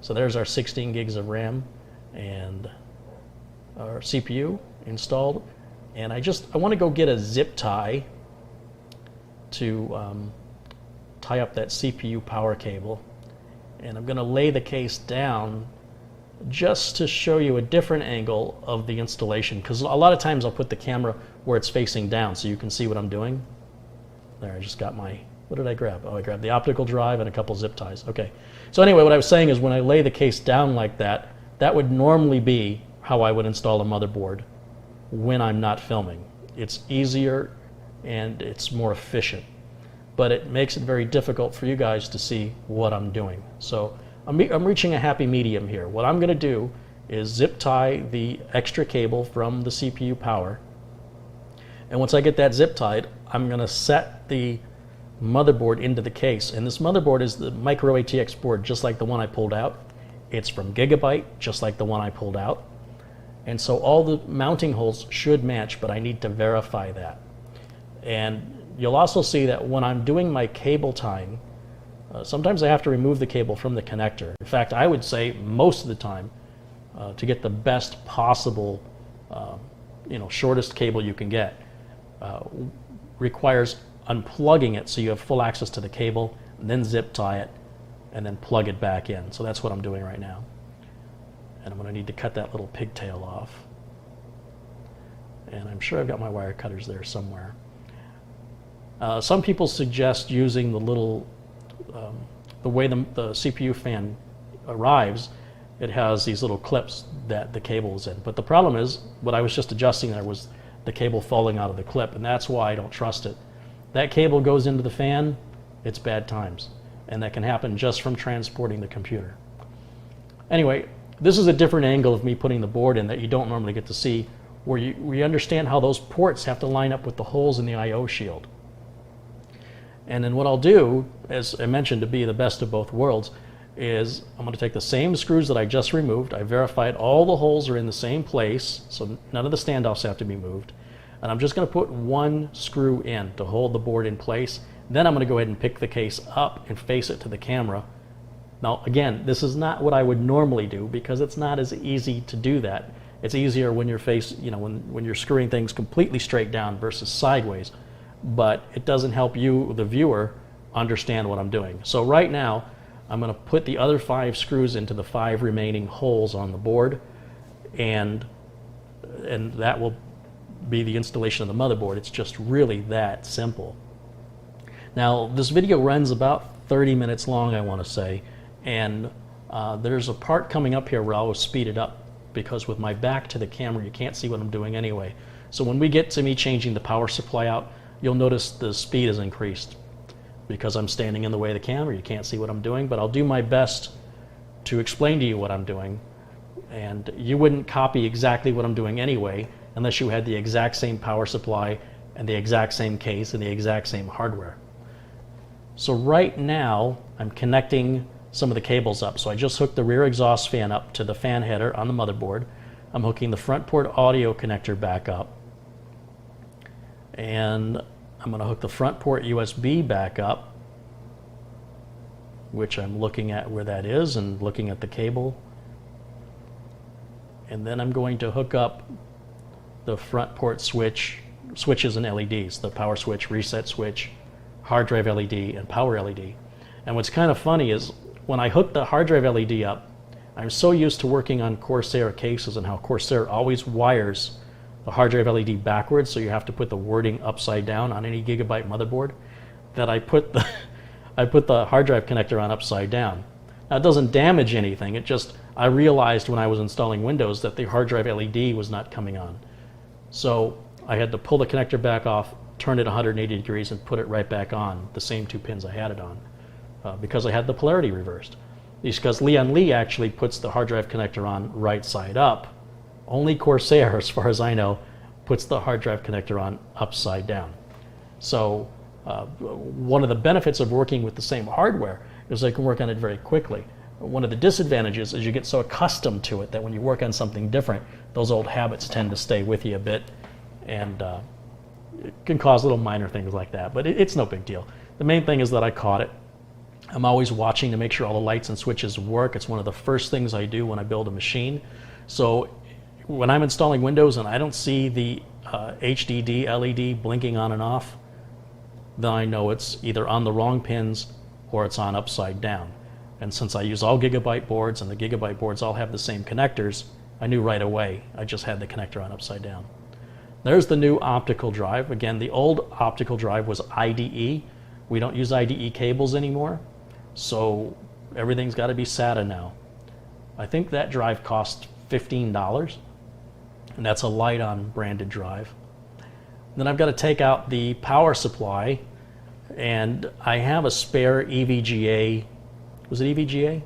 So there's our 16 gigs of RAM and our CPU installed. And I want to go get a zip tie to tie up that CPU power cable. And I'm going to lay the case down just to show you a different angle of the installation, because a lot of times I'll put the camera where it's facing down so you can see what I'm doing. There, I just got my, what did I grab? Oh, I grabbed the optical drive and a couple zip ties. Okay. So anyway, what I was saying is when I lay the case down like that, that would normally be how I would install a motherboard when I'm not filming. It's easier and it's more efficient, but it makes it very difficult for you guys to see what I'm doing. So I'm reaching a happy medium here. What I'm going to do is zip tie the extra cable from the CPU power, and once I get that zip tied, I'm going to set the motherboard into the case. And this motherboard is the micro ATX board, just like the one I pulled out. It's from Gigabyte, just like the one I pulled out. And so all the mounting holes should match, but I need to verify that. And you'll also see that when I'm doing my cable tying, sometimes I have to remove the cable from the connector. In fact, I would say most of the time, to get the best possible, shortest cable you can get, requires unplugging it so you have full access to the cable, and then zip tie it, and then plug it back in. So that's what I'm doing right now. And I'm going to need to cut that little pigtail off. And I'm sure I've got my wire cutters there somewhere. Some people suggest using the little, the way the CPU fan arrives, it has these little clips that the cable is in. But the problem is, what I was just adjusting there was the cable falling out of the clip, and that's why I don't trust it. That cable goes into the fan, it's bad times, and that can happen just from transporting the computer. Anyway, this is a different angle of me putting the board in that you don't normally get to see, where you understand how those ports have to line up with the holes in the I/O shield. And then what I'll do, as I mentioned, to be the best of both worlds, is I'm going to take the same screws that I just removed. I verified all the holes are in the same place, so none of the standoffs have to be moved. And I'm just going to put one screw in to hold the board in place. Then I'm going to go ahead and pick the case up and face it to the camera. Now, again, this is not what I would normally do because it's not as easy to do that. It's easier when you're when you're screwing things completely straight down versus sideways. But it doesn't help you, the viewer, understand what I'm doing. So right now, I'm going to put the other 5 screws into the 5 remaining holes on the board, and that will be the installation of the motherboard. It's just really that simple. Now, this video runs about 30 minutes long, I want to say, and there's a part coming up here where I'll speed it up, because with my back to the camera, you can't see what I'm doing anyway. So when we get to me changing the power supply out, you'll notice the speed is increased. Because I'm standing in the way of the camera, you can't see what I'm doing, but I'll do my best to explain to you what I'm doing. And you wouldn't copy exactly what I'm doing anyway, unless you had the exact same power supply and the exact same case and the exact same hardware. So right now, I'm connecting some of the cables up. So I just hooked the rear exhaust fan up to the fan header on the motherboard. I'm hooking the front port audio connector back up. And I'm going to hook the front port USB back up, which I'm looking at where that is and looking at the cable. And then I'm going to hook up the front port switches and LEDs, the power switch, reset switch, hard drive LED, and power LED. And what's kind of funny is when I hook the hard drive LED up, I'm so used to working on Corsair cases and how Corsair always wires the hard drive LED backwards, so you have to put the wording upside down on any gigabyte motherboard, that I put the hard drive connector on upside down. Now, it doesn't damage anything, it just, I realized when I was installing Windows that the hard drive LED was not coming on. So I had to pull the connector back off, turn it 180 degrees, and put it right back on, the same 2 pins I had it on, because I had the polarity reversed. It's because Leon Lee actually puts the hard drive connector on right side up. Only Corsair, as far as I know, puts the hard drive connector on upside down. So one of the benefits of working with the same hardware is I can work on it very quickly. One of the disadvantages is you get so accustomed to it that when you work on something different, those old habits tend to stay with you a bit, and it can cause little minor things like that, but it's no big deal. The main thing is that I caught it. I'm always watching to make sure all the lights and switches work. It's one of the first things I do when I build a machine. So when I'm installing Windows and I don't see the HDD LED blinking on and off, then I know it's either on the wrong pins or it's on upside down. And since I use all Gigabyte boards and the Gigabyte boards all have the same connectors, I knew right away I just had the connector on upside down. There's the new optical drive. Again, the old optical drive was IDE. We don't use IDE cables anymore, so everything's got to be SATA now. I think that drive cost $15. And that's a Light-On branded drive. Then I've got to take out the power supply, and I have a spare EVGA. Was it EVGA?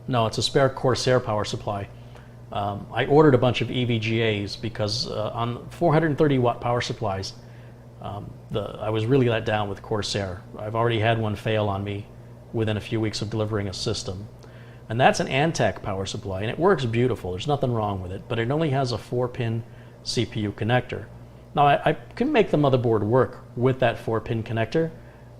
No, it's a spare Corsair power supply. I ordered a bunch of EVGAs because on 430 watt power supplies, I was really let down with Corsair. I've already had one fail on me within a few weeks of delivering a system. And that's an Antec power supply, and it works beautiful. There's nothing wrong with it, but it only has a 4-pin CPU connector. Now, I can make the motherboard work with that 4-pin connector,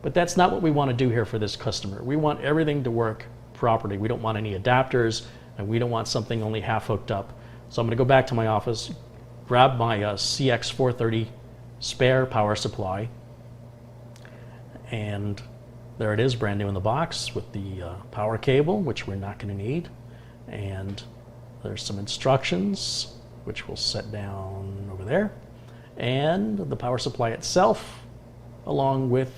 but that's not what we want to do here for this customer. We want everything to work properly. We don't want any adapters, and we don't want something only half hooked up. So I'm going to go back to my office, grab my CX430 spare power supply, and there it is, brand new in the box with the power cable, which we're not going to need. And there's some instructions, which we'll set down over there. And the power supply itself, along with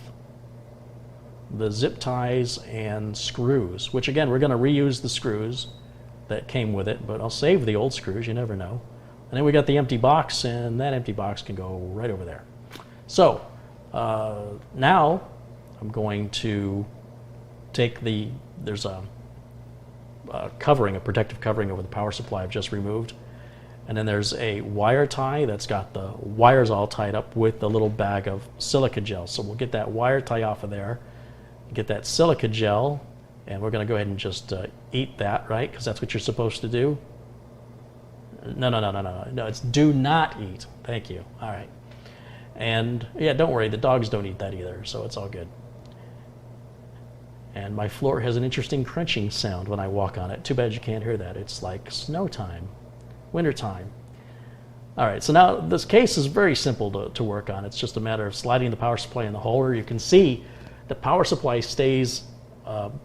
the zip ties and screws, which again, we're going to reuse the screws that came with it, but I'll save the old screws, you never know. And then we got the empty box, and that empty box can go right over there. So now I'm going to take there's a covering, a protective covering over the power supply I've just removed. And then there's a wire tie that's got the wires all tied up with the little bag of silica gel. So we'll get that wire tie off of there, get that silica gel, and we're going to go ahead and just eat that, right? Because that's what you're supposed to do. No, it's do not eat. Thank you. All right. And yeah, don't worry, the dogs don't eat that either, so it's all good. And my floor has an interesting crunching sound when I walk on it. Too bad you can't hear that. It's like snow time, winter time. All right, so now this case is very simple to work on. It's just a matter of sliding the power supply in the hole where you can see the power supply stays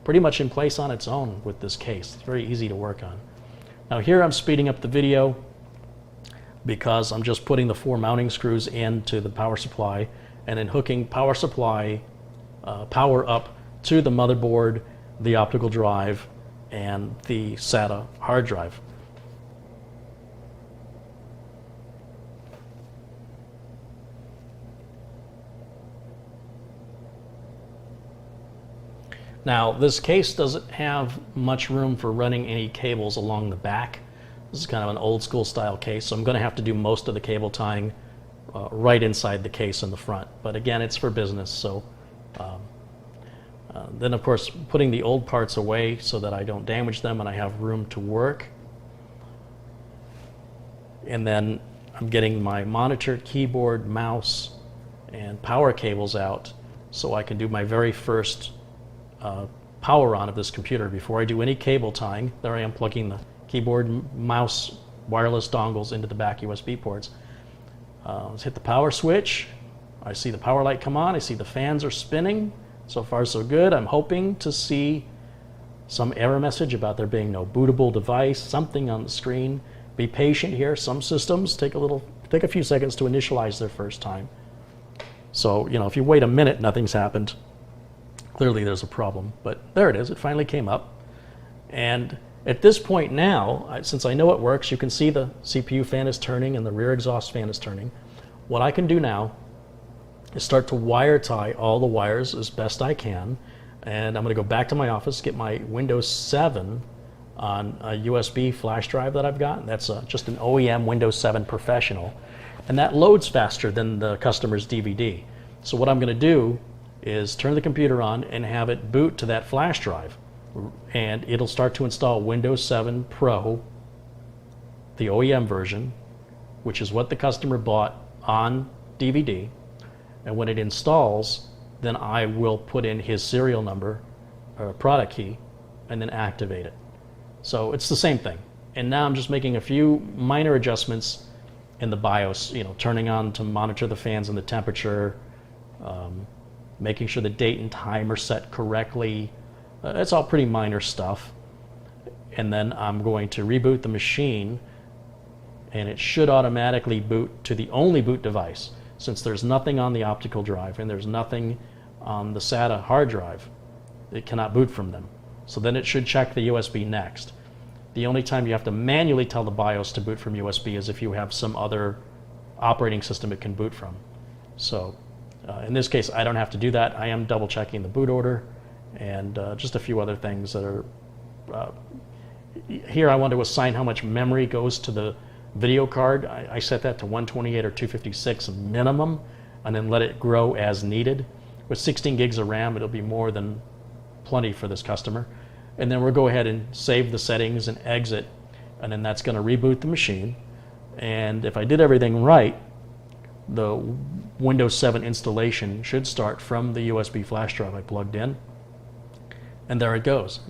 pretty much in place on its own with this case. It's very easy to work on. Now here I'm speeding up the video because I'm just putting the 4 mounting screws into the power supply and then hooking power supply power up to the motherboard, the optical drive, and the SATA hard drive. Now, this case doesn't have much room for running any cables along the back. This is kind of an old school style case, so I'm going to have to do most of the cable tying right inside the case in the front. But again, it's for business, so then of course putting the old parts away so that I don't damage them and I have room to work. And then I'm getting my monitor, keyboard, mouse, and power cables out so I can do my very first power on of this computer. Before I do any cable tying, there I am plugging the keyboard, mouse, wireless dongles into the back USB ports. Let's hit the power switch. I see the power light come on. I see the fans are spinning. So far so good. I'm hoping to see some error message about there being no bootable device, something on the screen. Be patient here. Some systems take a few seconds to initialize their first time. So, you know, if you wait a minute, nothing's happened. Clearly there's a problem, but there it is. It finally came up. And at this point now, since I know it works, you can see the CPU fan is turning and the rear exhaust fan is turning. What I can do now is start to wire tie all the wires as best I can. And I'm going to go back to my office, get my Windows 7 on a USB flash drive that I've got. And that's just an OEM Windows 7 Professional. And that loads faster than the customer's DVD. So what I'm going to do is turn the computer on and have it boot to that flash drive. And it'll start to install Windows 7 Pro, the OEM version, which is what the customer bought on DVD. And when it installs, then I will put in his serial number or product key and then activate it. So it's the same thing. And now I'm just making a few minor adjustments in the BIOS, you know, turning on to monitor the fans and the temperature, making sure the date and time are set correctly. It's all pretty minor stuff. And then I'm going to reboot the machine, and it should automatically boot to the only boot device. Since there's nothing on the optical drive and there's nothing on the SATA hard drive, it cannot boot from them. So then it should check the USB next. The only time you have to manually tell the BIOS to boot from USB is if you have some other operating system it can boot from. So in this case, I don't have to do that. I am double checking the boot order and just a few other things that are here. I want to assign how much memory goes to the video card. I set that to 128 or 256 minimum, and then let it grow as needed. With 16 gigs of RAM, it'll be more than plenty for this customer. And then we'll go ahead and save the settings and exit, and then that's going to reboot the machine. And if I did everything right, the Windows 7 installation should start from the USB flash drive I plugged in, and there it goes.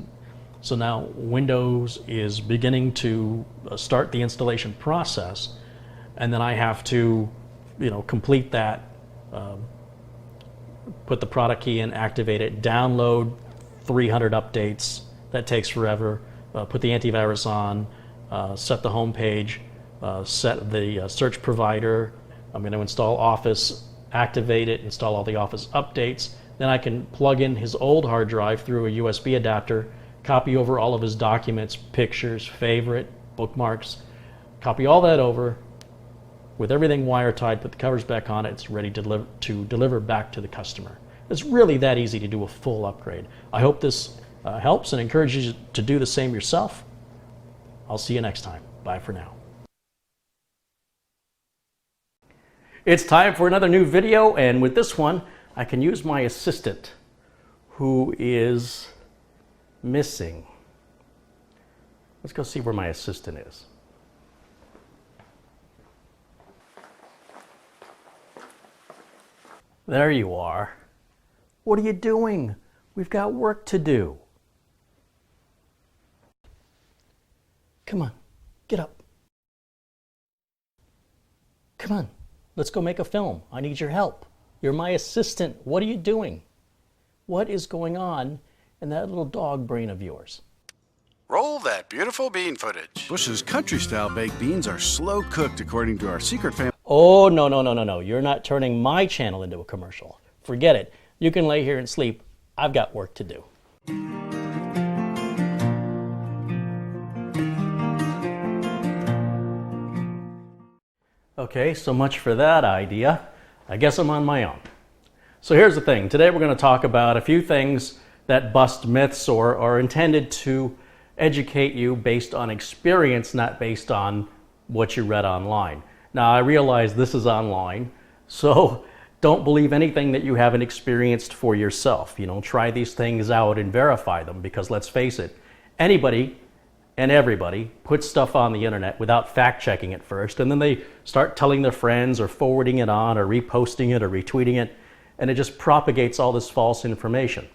So now Windows is beginning to start the installation process, and then I have to, you know, complete that, put the product key in, activate it, download 300 updates. That takes forever. Put the antivirus on, set the home page, set the search provider. I'm going to install Office, activate it, install all the Office updates. Then I can plug in his old hard drive through a USB adapter, copy over all of his documents, pictures, favorite, bookmarks, copy all that over, with everything wire tied, put the covers back on it, it's ready to deliver back to the customer. It's really that easy to do a full upgrade. I hope this helps and encourages you to do the same yourself. I'll see you next time. Bye for now. It's time for another new video, and with this one, I can use my assistant, who is missing. Let's go see where my assistant is. There you are. What are you doing? We've got work to do. Come on, get up. Come on, let's go make a film. I need your help. You're my assistant. What are you doing? What is going on in that little dog brain of yours? Roll that beautiful bean footage. Bush's country-style baked beans are slow cooked according to our secret family. Oh, no. You're not turning my channel into a commercial. Forget it. You can lay here and sleep. I've got work to do. Okay, so much for that idea. I guess I'm on my own. So here's the thing. Today we're going to talk about a few things that bust myths or are intended to educate you based on experience, not based on what you read online. Now, I realize this is online, so don't believe anything that you haven't experienced for yourself. You know, try these things out and verify them, because let's face it, anybody and everybody puts stuff on the internet without fact checking it first, and then they start telling their friends or forwarding it on or reposting it or retweeting it, and it just propagates all this false information.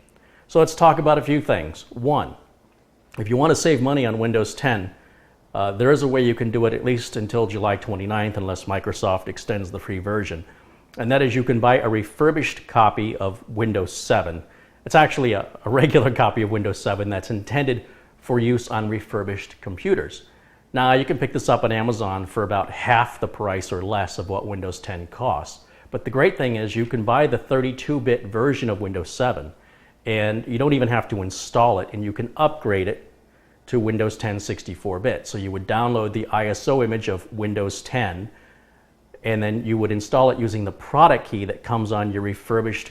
So let's talk about a few things. One, if you want to save money on Windows 10, there is a way you can do it at least until July 29th, unless Microsoft extends the free version. And that is, you can buy a refurbished copy of Windows 7. It's actually a regular copy of Windows 7 that's intended for use on refurbished computers. Now, you can pick this up on Amazon for about half the price or less of what Windows 10 costs. But the great thing is you can buy the 32-bit version of Windows 7, and you don't even have to install it, and you can upgrade it to Windows 10 64-bit. So you would download the ISO image of Windows 10, and then you would install it using the product key that comes on your refurbished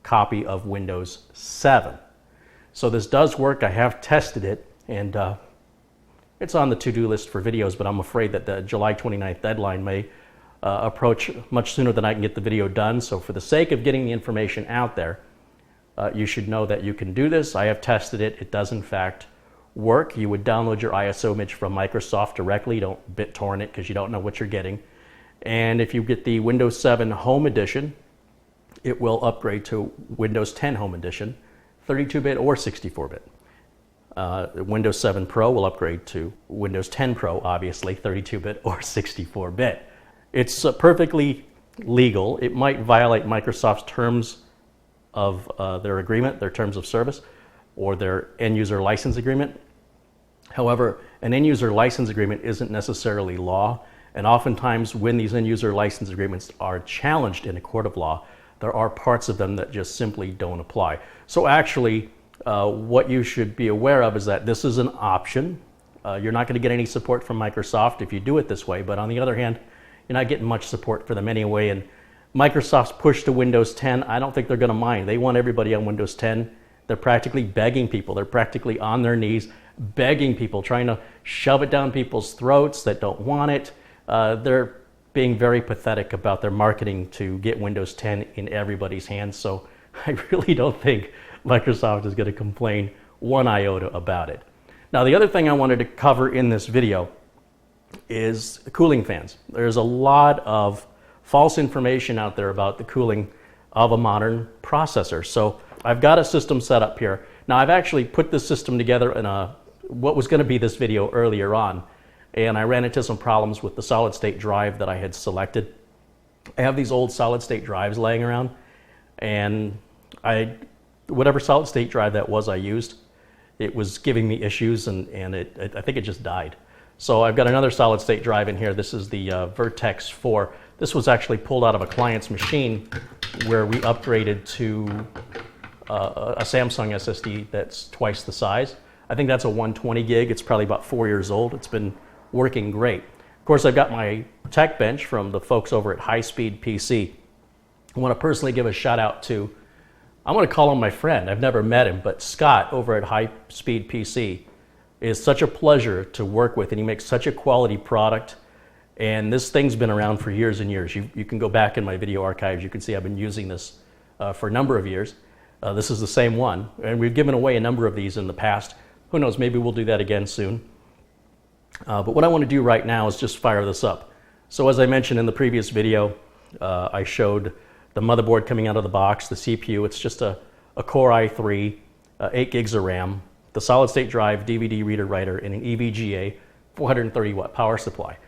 copy of Windows 7. So this does work. I have tested it, and it's on the to-do list for videos, but I'm afraid that the July 29th deadline may approach much sooner than I can get the video done. So for the sake of getting the information out there, you should know that you can do this. I have tested it. It does, in fact, work. You would download your ISO image from Microsoft directly. Don't BitTorrent it, because you don't know what you're getting. And if you get the Windows 7 Home Edition, it will upgrade to Windows 10 Home Edition, 32-bit or 64-bit. Windows 7 Pro will upgrade to Windows 10 Pro, obviously, 32-bit or 64-bit. It's perfectly legal. It might violate Microsoft's terms of their agreement, their terms of service, or their end-user license agreement. However, an end-user license agreement isn't necessarily law, and oftentimes when these end-user license agreements are challenged in a court of law, there are parts of them that just simply don't apply. So actually, what you should be aware of is that this is an option. You're not going to get any support from Microsoft if you do it this way, but on the other hand, you're not getting much support for them anyway, and Microsoft's push to Windows 10, I don't think they're going to mind. They want everybody on Windows 10. They're practically begging people. They're practically on their knees begging people, trying to shove it down people's throats that don't want it. They're being very pathetic about their marketing to get Windows 10 in everybody's hands. So I really don't think Microsoft is going to complain one iota about it. Now, the other thing I wanted to cover in this video is cooling fans. There's a lot of false information out there about the cooling of a modern processor. So I've got a system set up here. Now, I've actually put this system together in what was going to be this video earlier on, and I ran into some problems with the solid-state drive that I had selected. I have these old solid-state drives laying around, and whatever solid-state drive that was I used, it was giving me issues, and I think it just died. So I've got another solid-state drive in here. This is the Vertex 4. This was actually pulled out of a client's machine where we upgraded to a Samsung SSD that's twice the size. I think that's a 120 gig. It's probably about 4 years old. It's been working great. Of course, I've got my tech bench from the folks over at High Speed PC. I want to personally give a shout out to, I want to call him my friend. I've never met him, but Scott over at High Speed PC is such a pleasure to work with, and he makes such a quality product. And this thing's been around for years and years. You can go back in my video archives. You can see I've been using this for a number of years. This is the same one, and we've given away a number of these in the past. Who knows, maybe we'll do that again soon. But what I want to do right now is just fire this up. So as I mentioned in the previous video, I showed the motherboard coming out of the box, the CPU. It's just a Core i3, 8 gigs of RAM, the solid state drive, DVD reader writer, and an EVGA 430 watt power supply.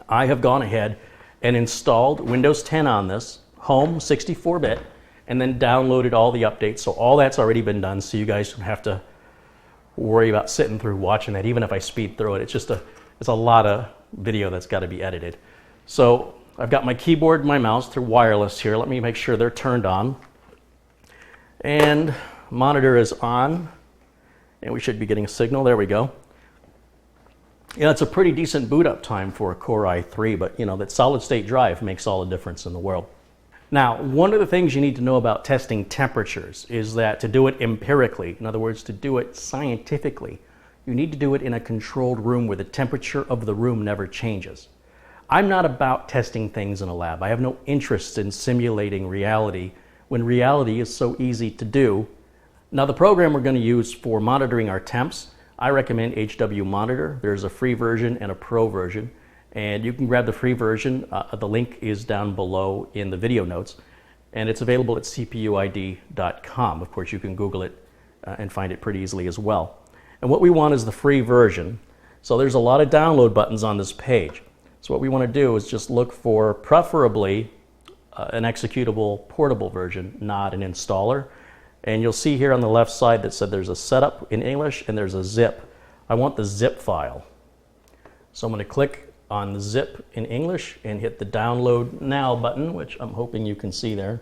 I have gone ahead and installed Windows 10 on this, home 64-bit, and then downloaded all the updates. So all that's already been done, so you guys don't have to worry about sitting through watching that, even if I speed through it. It's a lot of video that's got to be edited. So I've got my keyboard and my mouse through wireless here. Let me make sure they're turned on. And monitor is on, and we should be getting a signal. There we go. Yeah, it's a pretty decent boot up time for a Core i3, but you know, that solid state drive makes all the difference in the world. Now, one of the things you need to know about testing temperatures is that to do it empirically, in other words, to do it scientifically, you need to do it in a controlled room where the temperature of the room never changes. I'm not about testing things in a lab. I have no interest in simulating reality when reality is so easy to do. Now, the program we're going to use for monitoring our temps, I recommend HW Monitor. There's a free version and a pro version, and you can grab the free version. The link is down below in the video notes, and it's available at cpuid.com. Of course, you can Google it and find it pretty easily as well. And what we want is the free version. So there's a lot of download buttons on this page. So what we want to do is just look for preferably an executable portable version, not an installer. And you'll see here on the left side that said there's a setup in English and there's a zip. I want the zip file. So I'm going to click on the zip in English and hit the download now button, which I'm hoping you can see there.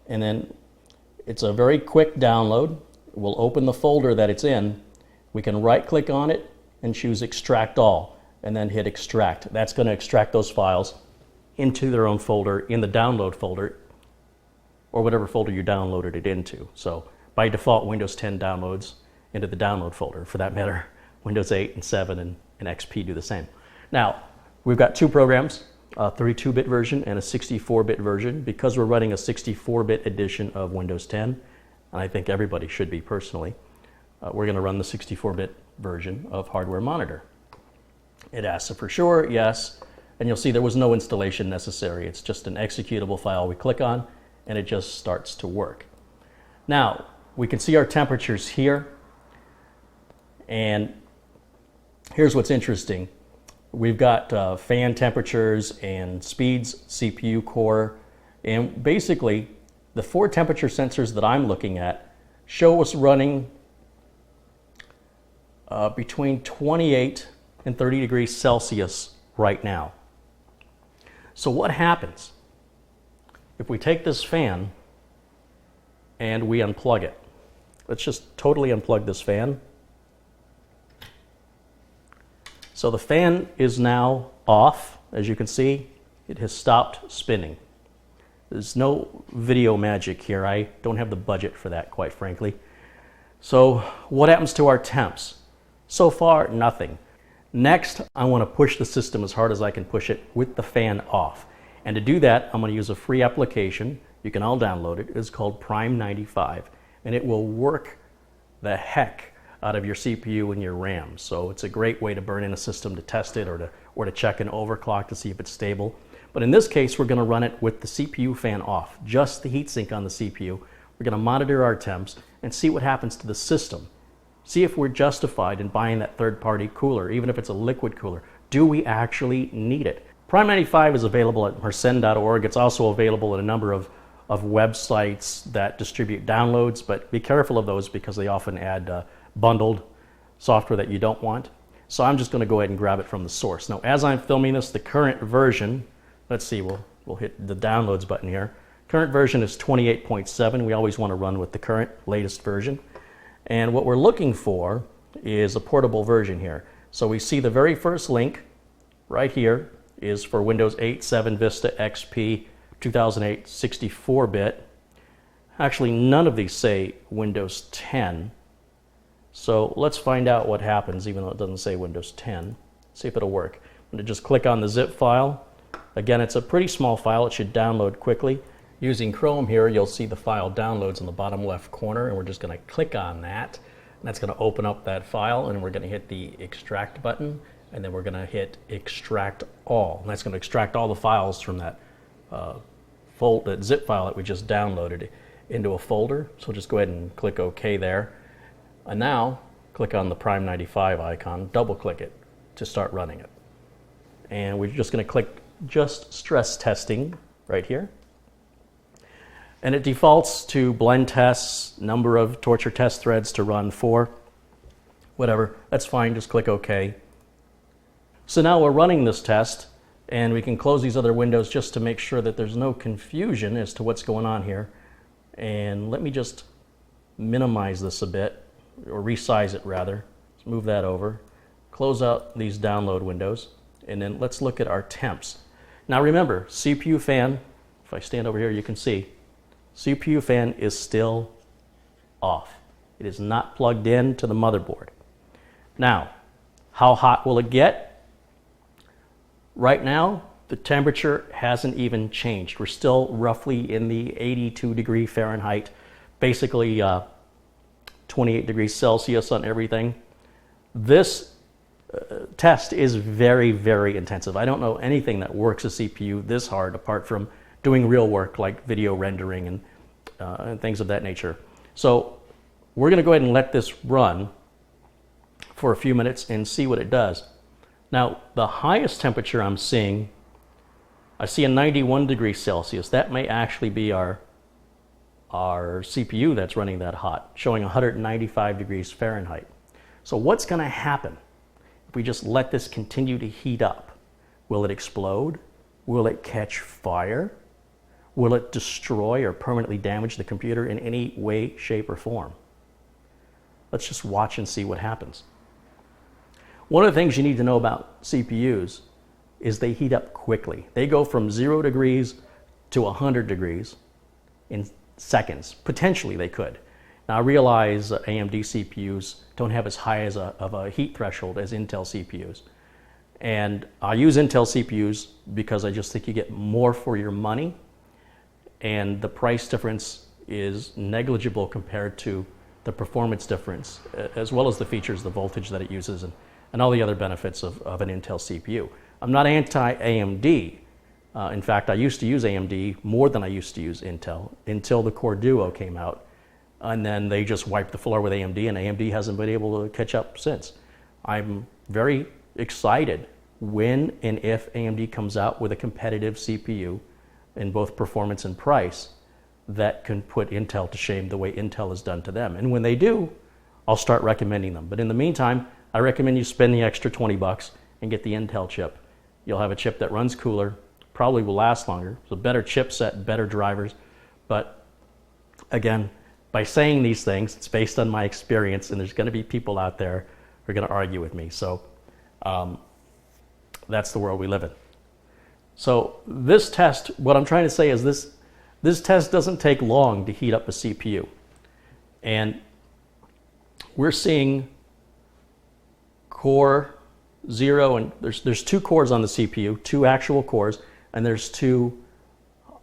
And then it's a very quick download. We'll open the folder that it's in. We can right click on it and choose extract all and then hit extract. That's going to extract those files into their own folder in the download folder, or whatever folder you downloaded it into. So by default, Windows 10 downloads into the download folder. For that matter, Windows 8 and 7 and XP do the same. Now, we've got two programs, a 32-bit version and a 64-bit version. Because we're running a 64-bit edition of Windows 10, and I think everybody should be personally, we're going to run the 64-bit version of Hardware Monitor. It asks for sure, yes, and you'll see there was no installation necessary. It's just an executable file we click on, and it just starts to work. Now, we can see our temperatures here, and here's what's interesting. We've got fan temperatures and speeds, CPU core, and basically the 4 temperature sensors that I'm looking at show us running between 28 and 30 degrees Celsius right now. So what happens if we take this fan and we unplug it? Let's just totally unplug this fan. So the fan is now off. As you can see, it has stopped spinning. There's no video magic here. I don't have the budget for that, quite frankly. So what happens to our temps? So far, nothing. Next, I want to push the system as hard as I can push it with the fan off. And to do that, I'm going to use a free application. You can all download it. It's called Prime 95, and it will work the heck out of your CPU and your RAM. So it's a great way to burn in a system to test it, or to check an overclock to see if it's stable. But in this case, we're going to run it with the CPU fan off, just the heatsink on the CPU. We're going to monitor our temps and see what happens to the system. See if we're justified in buying that third-party cooler, even if it's a liquid cooler. Do we actually need it? Prime 95 is available at mersenne.org. It's also available at a number of websites that distribute downloads, but be careful of those because they often add bundled software that you don't want. So I'm just going to go ahead and grab it from the source. Now, as I'm filming this, the current version, let's see, we'll hit the downloads button here. Current version is 28.7. We always want to run with the current latest version. And what we're looking for is a portable version here. So we see the very first link right here is for Windows 8, 7, Vista, XP, 2008, 64-bit. Actually, none of these say Windows 10. So let's find out what happens, even though it doesn't say Windows 10. See if it'll work. I'm going to just click on the zip file. Again, it's a pretty small file. It should download quickly. Using Chrome here, you'll see the file downloads in the bottom left corner, and we're just going to click on that. And that's going to open up that file, and we're going to hit the extract button, and then we're going to hit extract all. And that's going to extract all the files from that that zip file that we just downloaded into a folder. So just go ahead and click OK there. And now click on the Prime 95 icon, double click it to start running it. And we're just going to click just stress testing right here. And it defaults to blend tests, number of torture test threads to run for, whatever. That's fine, just click OK. So now we're running this test, and we can close these other windows just to make sure that there's no confusion as to what's going on here. And let me just minimize this a bit, or resize it rather. Let's move that over. Close out these download windows, and then let's look at our temps. Now remember, CPU fan, if I stand over here you can see, CPU fan is still off. It is not plugged in to the motherboard. Now, how hot will it get? Right now, the temperature hasn't even changed. We're still roughly in the 82 degree Fahrenheit, basically 28 degrees Celsius on everything. This test is very, very intensive. I don't know anything that works a CPU this hard apart from doing real work like video rendering and things of that nature. So we're going to go ahead and let this run for a few minutes and see what it does. Now, the highest temperature I'm seeing, I see a 91 degrees Celsius. That may actually be our CPU that's running that hot, showing 195 degrees Fahrenheit. So what's going to happen if we just let this continue to heat up? Will it explode? Will it catch fire? Will it destroy or permanently damage the computer in any way, shape, or form? Let's just watch and see what happens. One of the things you need to know about CPUs is they heat up quickly. They go from 0 degrees to 100 degrees in seconds. Potentially they could. Now I realize AMD CPUs don't have as high of a heat threshold as Intel CPUs. And I use Intel CPUs because I just think you get more for your money, and the price difference is negligible compared to the performance difference, as well as the features, the voltage that it uses, and all the other benefits of an Intel CPU. I'm not anti-AMD. In fact, I used to use AMD more than I used to use Intel until the Core Duo came out. And then they just wiped the floor with AMD, and AMD hasn't been able to catch up since. I'm very excited when and if AMD comes out with a competitive CPU in both performance and price that can put Intel to shame the way Intel has done to them. And when they do, I'll start recommending them. But in the meantime, I recommend you spend the extra 20 bucks and get the Intel chip. You'll have a chip that runs cooler, probably will last longer. It's a better chipset, better drivers. But again, by saying these things, it's based on my experience, and there's going to be people out there who are going to argue with me. So that's the world we live in. So this test, what I'm trying to say is this test doesn't take long to heat up a CPU. And we're seeing core 0, and there's 2 cores on the CPU, 2 actual cores, and there's 2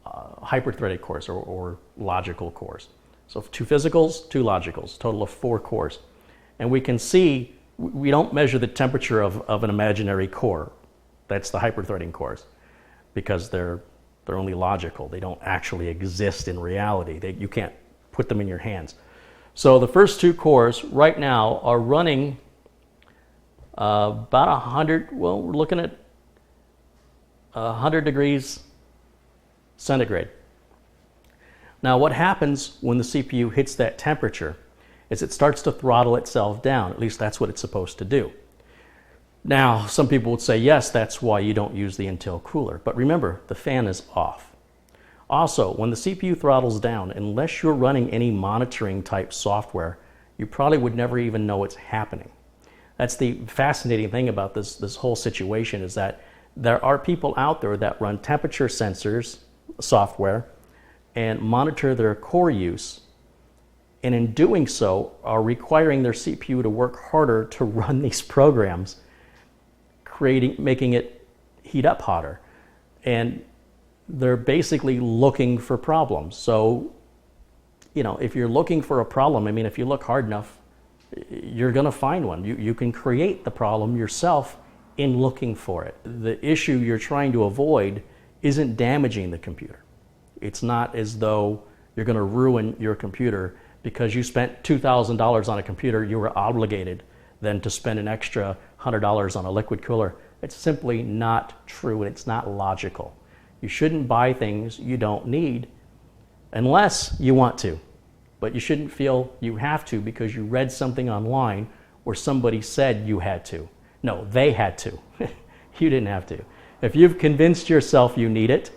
hyper-threaded cores or logical cores. So 2 physicals, 2 logicals, total of 4 cores. And we can see, we don't measure the temperature of an imaginary core. That's the hyper-threading cores, because they're only logical. They don't actually exist in reality. You can't put them in your hands. So the first 2 cores right now are running about 100, well, we're looking at 100 degrees centigrade. Now what happens when the CPU hits that temperature is it starts to throttle itself down. At least that's what it's supposed to do. Now some people would say, yes, that's why you don't use the Intel cooler. But remember, the fan is off. Also, when the CPU throttles down, unless you're running any monitoring type software, you probably would never even know it's happening. That's the fascinating thing about this whole situation, is that There are people out there that run temperature sensors software and monitor their core use, and in doing so are requiring their CPU to work harder to run these programs, making it heat up hotter. And they're basically looking for problems. So, if you're looking for a problem, if you look hard enough, you're going to find one. You can create the problem yourself in looking for it. The issue you're trying to avoid isn't damaging the computer. It's not as though you're going to ruin your computer because you spent $2,000 on a computer. You were obligated then to spend an extra $100 on a liquid cooler. It's simply not true, and it's not logical. You shouldn't buy things you don't need unless you want to. But you shouldn't feel you have to because you read something online where somebody said you had to. No, they had to. You didn't have to. If you've convinced yourself you need it,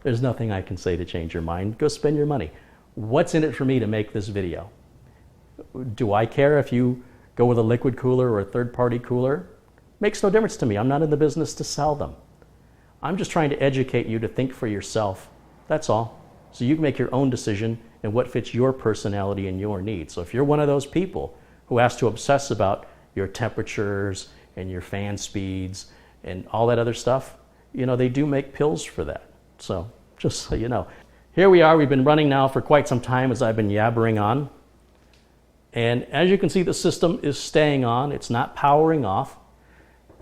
there's nothing I can say to change your mind. Go spend your money. What's in it for me to make this video? Do I care if you go with a liquid cooler or a third-party cooler? Makes no difference to me. I'm not in the business to sell them. I'm just trying to educate you to think for yourself. That's all. So you can make your own decision and what fits your personality and your needs. So if you're one of those people who has to obsess about your temperatures and your fan speeds and all that other stuff, they do make pills for that. So just so you know. Here we are. We've been running now for quite some time as I've been yabbering on. And as you can see, the system is staying on. It's not powering off.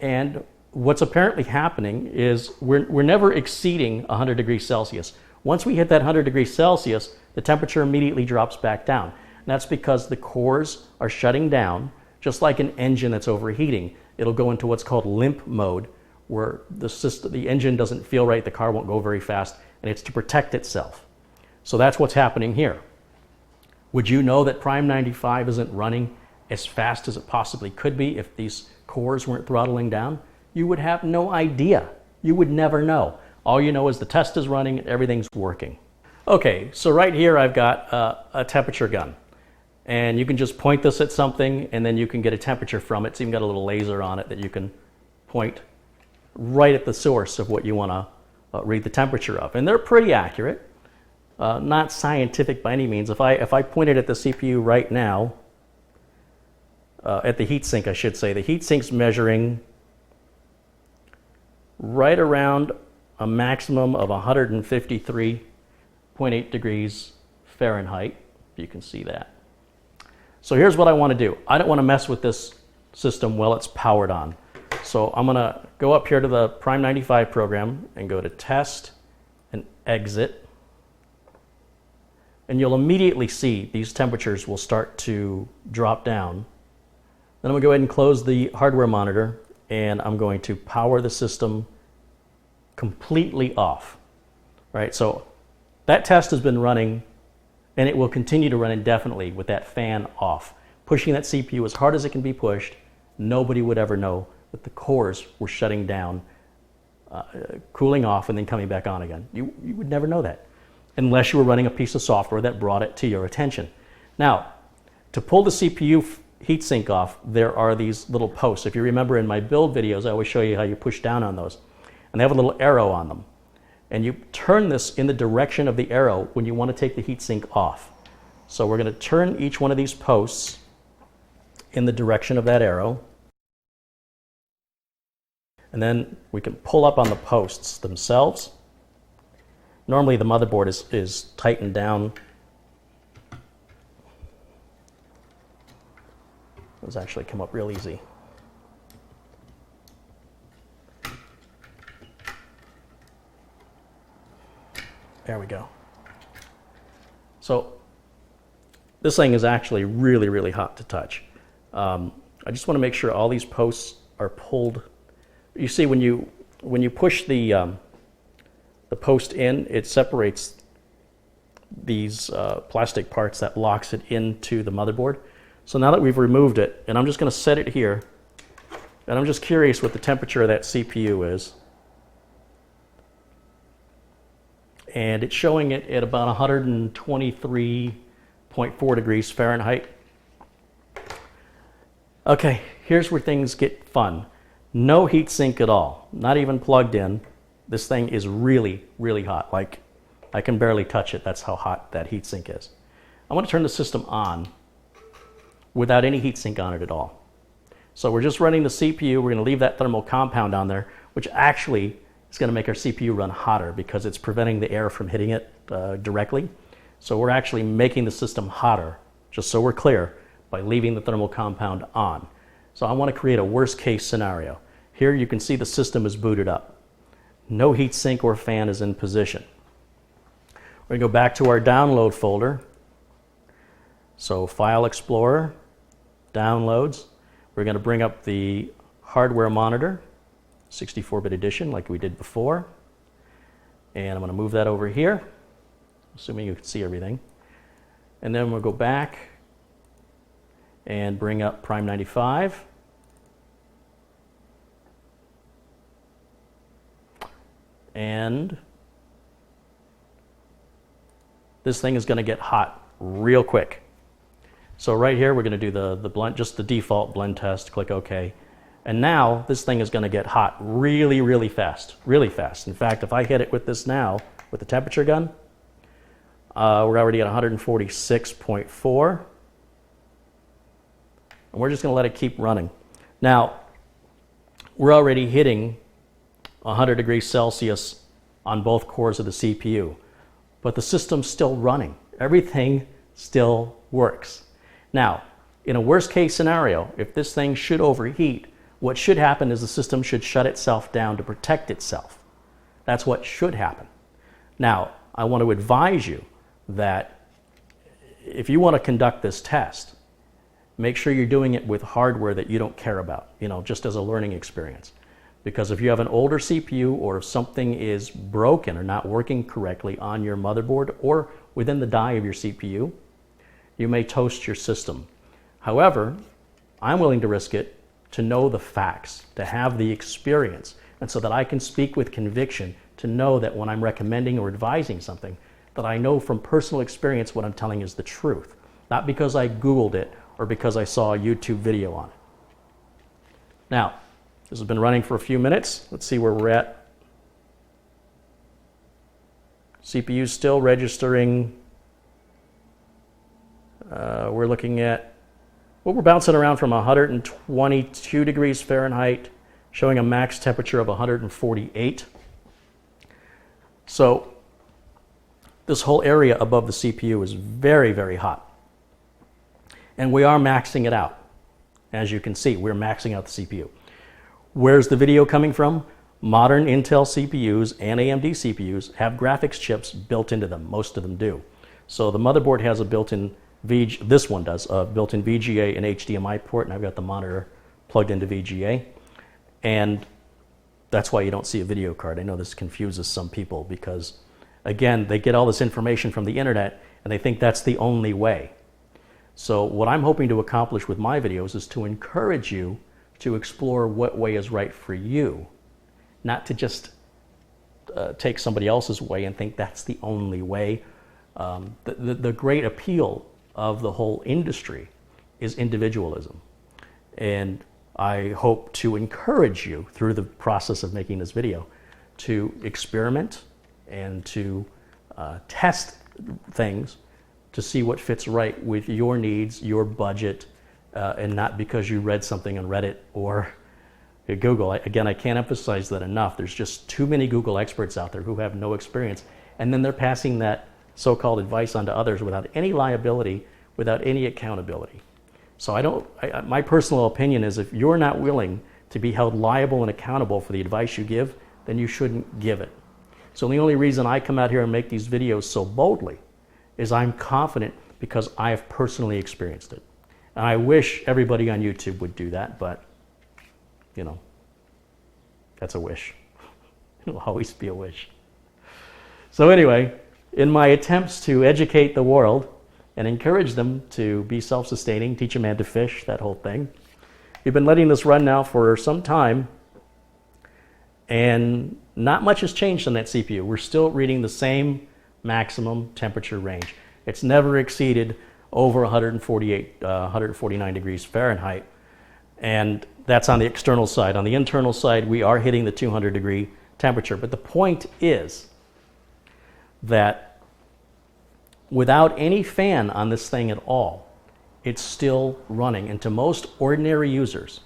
And what's apparently happening is we're never exceeding 100 degrees Celsius. Once we hit that 100 degrees Celsius, the temperature immediately drops back down. And that's because the cores are shutting down, just like an engine that's overheating. It'll go into what's called limp mode, where the engine doesn't feel right, the car won't go very fast, and it's to protect itself. So that's what's happening here. Would you know that Prime 95 isn't running as fast as it possibly could be if these cores weren't throttling down? You would have no idea. You would never know. All you know is the test is running and everything's working. Okay, so right here I've got a temperature gun. And you can just point this at something and then you can get a temperature from it. It's even got a little laser on it that you can point right at the source of what you want to read the temperature of. And they're pretty accurate. Not scientific by any means. If I pointed at the CPU right now, at the heatsink I should say, the heatsink's measuring right around a maximum of 153.8 degrees Fahrenheit, if you can see that. So here's what I want to do. I don't want to mess with this system while it's powered on. So I'm going to go up here to the Prime 95 program and go to Test and Exit. And you'll immediately see these temperatures will start to drop down. Then I'm going to go ahead and close the hardware monitor and I'm going to power the system completely off. Right? So that test has been running and it will continue to run indefinitely with that fan off. Pushing that CPU as hard as it can be pushed, nobody would ever know that the cores were shutting down, cooling off, and then coming back on again. You would never know that unless you were running a piece of software that brought it to your attention. Now, to pull the CPU heatsink off, there are these little posts. If you remember in my build videos, I always show you how you push down on those. And they have a little arrow on them. And you turn this in the direction of the arrow when you want to take the heatsink off. So we're going to turn each one of these posts in the direction of that arrow. And then we can pull up on the posts themselves. Normally the motherboard is tightened down. Those actually come up real easy. There we go. So this thing is actually really, really hot to touch. I just want to make sure all these posts are pulled. You see, when you push the post in, it separates these plastic parts that locks it into the motherboard. So now that we've removed it, and I'm just going to set it here, and I'm just curious what the temperature of that CPU is. And it's showing it at about 123.4 degrees Fahrenheit. Okay, here's where things get fun. No heat sink at all, not even plugged in. This thing is really, really hot. Like, I can barely touch it. That's how hot that heat sink is. I want to turn the system on without any heat sink on it at all. So we're just running the CPU. We're going to leave that thermal compound on there, which actually is going to make our CPU run hotter because it's preventing the air from hitting it directly. So we're actually making the system hotter, just so we're clear, by leaving the thermal compound on. So I want to create a worst case scenario. Here you can see the system is booted up. No heat sink or fan is in position. We're going to go back to our download folder. So File Explorer, Downloads. We're going to bring up the hardware monitor, 64-bit edition like we did before. And I'm going to move that over here, assuming you can see everything. And then we'll go back and bring up Prime 95. And this thing is going to get hot real quick. So right here we're going to do the blend, just the default blend test, click OK. And now this thing is going to get hot really, really fast, really fast. In fact, if I hit it with this now, with the temperature gun, we're already at 146.4. And we're just going to let it keep running. Now, we're already hitting 100 degrees Celsius on both cores of the CPU, but the system's still running. Everything still works. Now, in a worst case scenario, if this thing should overheat, what should happen is the system should shut itself down to protect itself. That's what should happen. Now, I want to advise you that if you want to conduct this test, make sure you're doing it with hardware that you don't care about, just as a learning experience. Because if you have an older CPU or if something is broken or not working correctly on your motherboard or within the die of your CPU, you may toast your system. However, I'm willing to risk it to know the facts, to have the experience, and so that I can speak with conviction to know that when I'm recommending or advising something, that I know from personal experience what I'm telling is the truth, not because I Googled it or because I saw a YouTube video on it. Now, this has been running for a few minutes. Let's see where we're at. CPU still registering. We're looking at, we're bouncing around from 122 degrees Fahrenheit, showing a max temperature of 148. So this whole area above the CPU is very, very hot. And we are maxing it out. As you can see, we're maxing out the CPU. Where's the video coming from? Modern Intel CPUs and AMD CPUs have graphics chips built into them. Most of them do. So the motherboard has a built-in this one does, a built-in VGA and HDMI port, and I've got the monitor plugged into VGA. And that's why you don't see a video card. I know this confuses some people because, again, they get all this information from the internet and they think that's the only way. So what I'm hoping to accomplish with my videos is to encourage you to explore what way is right for you, not to just take somebody else's way and think that's the only way. The great appeal of the whole industry is individualism. And I hope to encourage you through the process of making this video to experiment and to test things to see what fits right with your needs, your budget, and not because you read something on Reddit or Google. Again, I can't emphasize that enough. There's just too many Google experts out there who have no experience, and then they're passing that so-called advice on to others without any liability, without any accountability. So my personal opinion is if you're not willing to be held liable and accountable for the advice you give, then you shouldn't give it. So the only reason I come out here and make these videos so boldly is I'm confident because I've personally experienced it. And I wish everybody on YouTube would do that, but, that's a wish. It'll always be a wish. So anyway, in my attempts to educate the world and encourage them to be self-sustaining, teach a man to fish, that whole thing, we've been letting this run now for some time, and not much has changed on that CPU. We're still reading the same maximum temperature range. It's never exceeded over 149 degrees Fahrenheit. And That's on the external side. On the internal side, we are hitting the 200-degree temperature. But the point is that without any fan on this thing at all, it's still running. And to most ordinary users,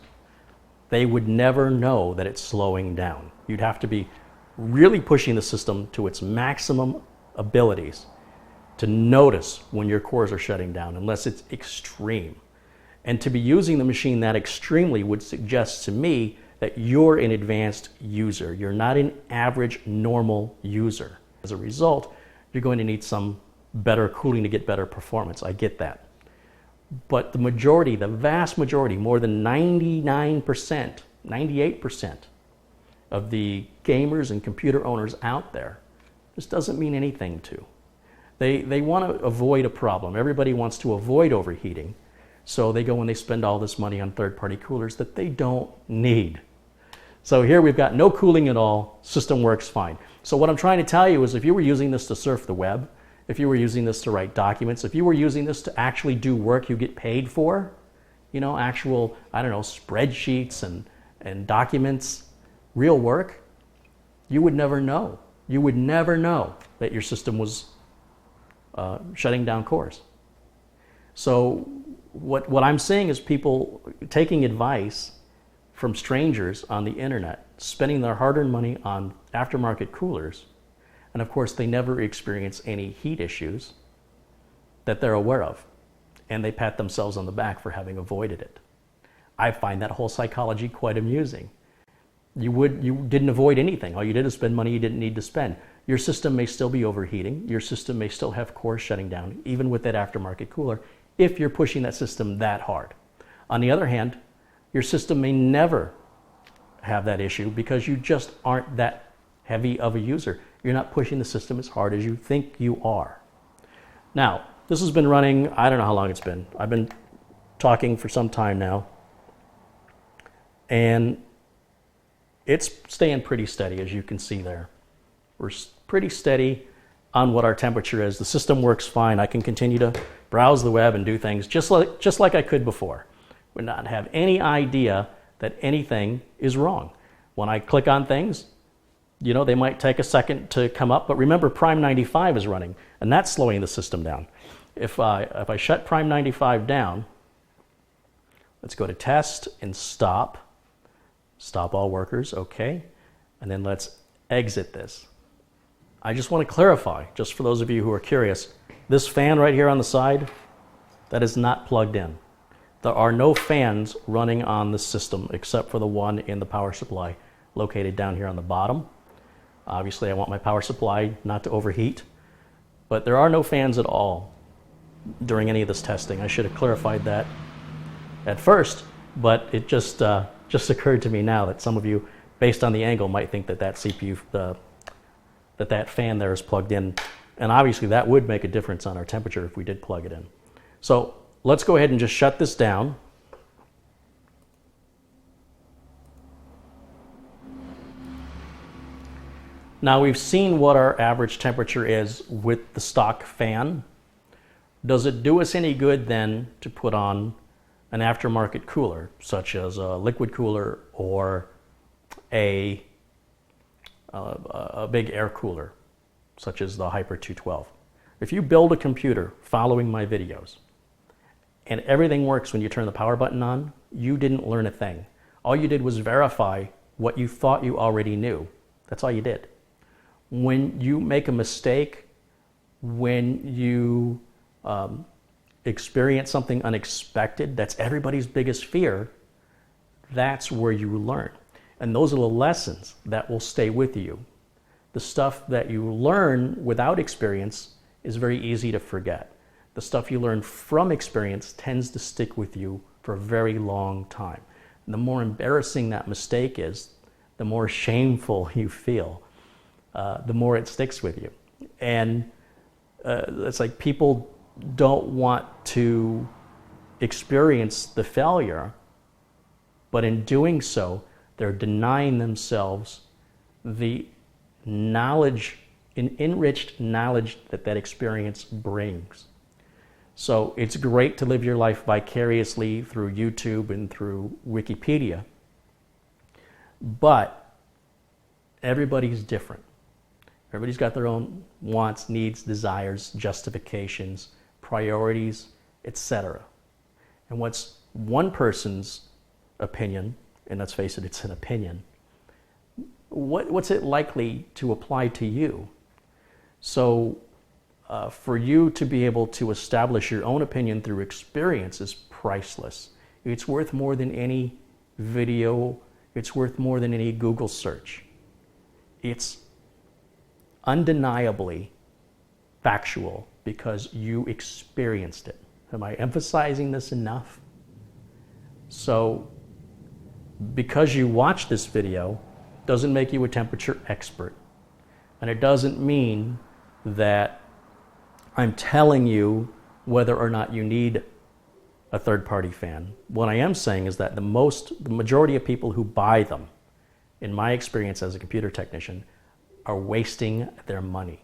they would never know that it's slowing down. You'd have to be really pushing the system to its maximum abilities to notice when your cores are shutting down, unless it's extreme. And to be using the machine that extremely would suggest to me that you're an advanced user. You're not an average, normal user. As a result, you're going to need some better cooling to get better performance. I get that. But the majority, the vast majority, more than 99%, 98% of the gamers and computer owners out there, this doesn't mean anything to. They want to avoid a problem. Everybody wants to avoid overheating. So they go and they spend all this money on third-party coolers that they don't need. So here we've got no cooling at all, system works fine. So what I'm trying to tell you is if you were using this to surf the web, if you were using this to write documents, if you were using this to actually do work you get paid for, you know, actual, I don't know, spreadsheets and documents, real work, you would never know. You would never know that your system was shutting down cores. So what I'm seeing is people taking advice from strangers on the internet, spending their hard-earned money on aftermarket coolers, and of course they never experience any heat issues that they're aware of, and they pat themselves on the back for having avoided it. I find that whole psychology quite amusing. You didn't avoid anything. All you did is spend money you didn't need to spend. Your system may still be overheating. Your system may still have cores shutting down, even with that aftermarket cooler, if you're pushing that system that hard. On the other hand, your system may never have that issue because you just aren't that heavy of a user. You're not pushing the system as hard as you think you are. Now, this has been running, I don't know how long it's been. I've been talking for some time now, and it's staying pretty steady, as you can see there. We're pretty steady on what our temperature is. The system works fine. I can continue to browse the web and do things just like I could before. Would not have any idea that anything is wrong. When I click on things, you know, they might take a second to come up, but remember Prime 95 is running, and that's slowing the system down. If I shut Prime 95 down, let's go to Test and Stop all workers, okay, and then let's exit this. I just want to clarify, just for those of you who are curious, this fan right here on the side, that is not plugged in. There are no fans running on the system except for the one in the power supply located down here on the bottom. Obviously, I want my power supply not to overheat, but there are no fans at all during any of this testing. I should have clarified that at first, but it just occurred to me now that some of you, based on the angle, might think that that CPU, that fan there is plugged in, and obviously that would make a difference on our temperature if we did plug it in. So let's go ahead and just shut this down. Now we've seen what our average temperature is with the stock fan. Does it do us any good then to put on an aftermarket cooler, such as a liquid cooler or a big air cooler, such as the Hyper 212? If you build a computer following my videos, and everything works when you turn the power button on, you didn't learn a thing. All you did was verify what you thought you already knew. That's all you did. When you make a mistake, when you experience something unexpected, that's everybody's biggest fear, that's where you learn. And those are the lessons that will stay with you. The stuff that you learn without experience is very easy to forget. The stuff you learn from experience tends to stick with you for a very long time. And the more embarrassing that mistake is, the more shameful you feel, the more it sticks with you. And it's like people don't want to experience the failure, but in doing so, they're denying themselves the knowledge, enriched knowledge that experience brings. So it's great to live your life vicariously through YouTube and through Wikipedia. But everybody's different. Everybody's got their own wants, needs, desires, justifications, priorities, etc. And what's one person's opinion, and let's face it, it's an opinion, what's it likely to apply to you? So for you to be able to establish your own opinion through experience is priceless. It's worth more than any video. It's worth more than any Google search. It's undeniably factual because you experienced it. Am I emphasizing this enough? So because you watch this video doesn't make you a temperature expert. And it doesn't mean that I'm telling you whether or not you need a third-party fan. What I am saying is that the majority of people who buy them, in my experience as a computer technician, are wasting their money.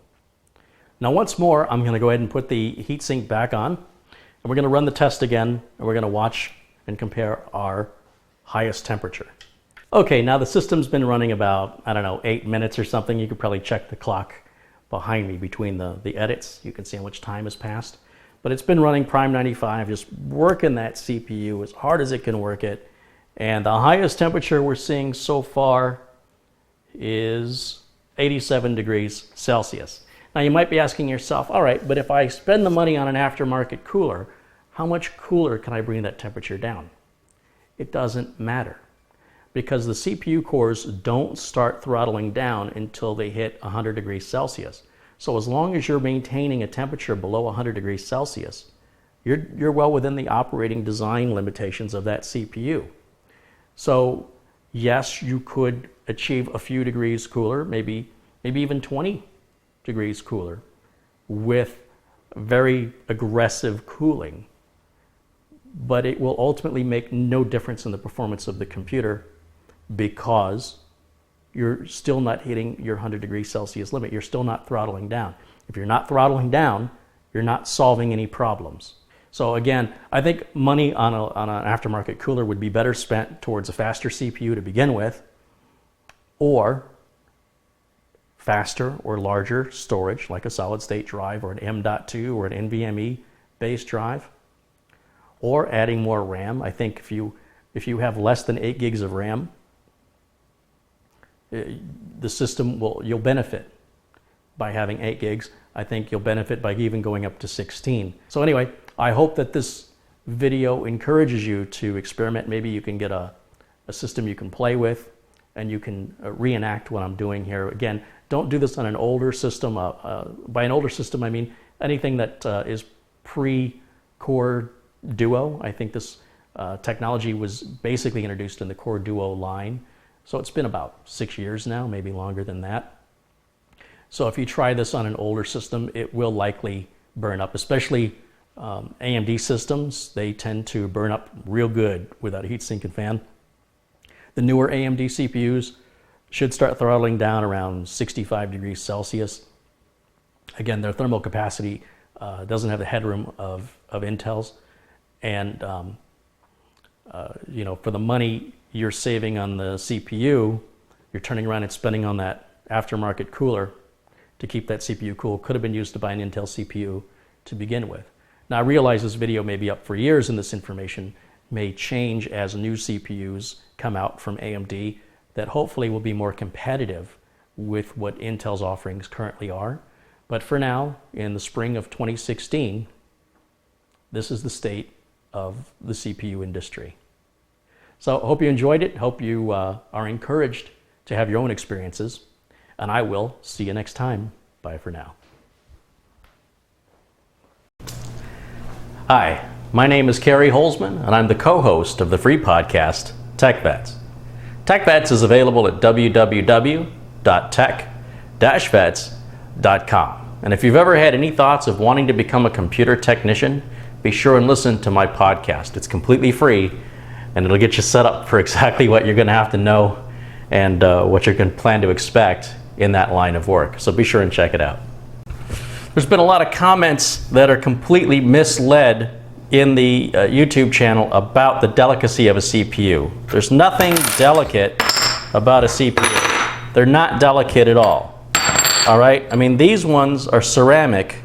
Now once more, I'm going to go ahead and put the heatsink back on, and we're going to run the test again, and we're going to watch and compare our highest temperature. Okay, now the system's been running about, 8 minutes or something. You could probably check the clock behind me between the edits. You can see how much time has passed. But it's been running Prime 95, just working that CPU as hard as it can work it. And the highest temperature we're seeing so far is 87 degrees Celsius. Now you might be asking yourself, all right, but if I spend the money on an aftermarket cooler, how much cooler can I bring that temperature down? It doesn't matter, because the CPU cores don't start throttling down until they hit 100 degrees Celsius. So as long as you're maintaining a temperature below 100 degrees Celsius, you're well within the operating design limitations of that CPU. So yes, you could achieve a few degrees cooler, maybe even 20 degrees cooler with very aggressive cooling, but it will ultimately make no difference in the performance of the computer because you're still not hitting your 100 degrees Celsius limit. You're still not throttling down. If you're not throttling down, you're not solving any problems. So again, I think money on an aftermarket cooler would be better spent towards a faster CPU to begin with, or faster or larger storage like a solid state drive or an M.2 or an NVMe based drive, or adding more RAM. I think if you have less than 8 gigs of RAM, the system you'll benefit by having 8 gigs. I think you'll benefit by even going up to 16. So anyway, I hope that this video encourages you to experiment. Maybe you can get a system you can play with, and you can reenact what I'm doing here. Again, don't do this on an older system. By an older system, I mean anything that is pre-Core Duo. I think this technology was basically introduced in the Core Duo line. So it's been about 6 years now, maybe longer than that. So if you try this on an older system, it will likely burn up, especially AMD systems. They tend to burn up real good without a heatsink and fan. The newer AMD CPUs should start throttling down around 65 degrees Celsius. Again, their thermal capacity doesn't have the headroom of Intel's. And for the money you're saving on the CPU, you're turning around and spending on that aftermarket cooler to keep that CPU cool. Could have been used to buy an Intel CPU to begin with. Now I realize this video may be up for years and this information may change as new CPUs come out from AMD that hopefully will be more competitive with what Intel's offerings currently are. But for now, in the spring of 2016, this is the state of the CPU industry. So I hope you enjoyed it. Hope you are encouraged to have your own experiences. And I will see you next time. Bye for now. Hi, my name is CareyHolzman, and I'm the co-host of the free podcast, TechVets. TechVets is available at www.tech-vets.com. And if you've ever had any thoughts of wanting to become a computer technician, be sure and listen to my podcast. It's completely free, and it'll get you set up for exactly what you're going to have to know and what you're going to plan to expect in that line of work. So be sure and check it out. There's been a lot of comments that are completely misled in the YouTube channel about the delicacy of a CPU. There's nothing delicate about a CPU. They're not delicate at all. All right? I mean, these ones are ceramic,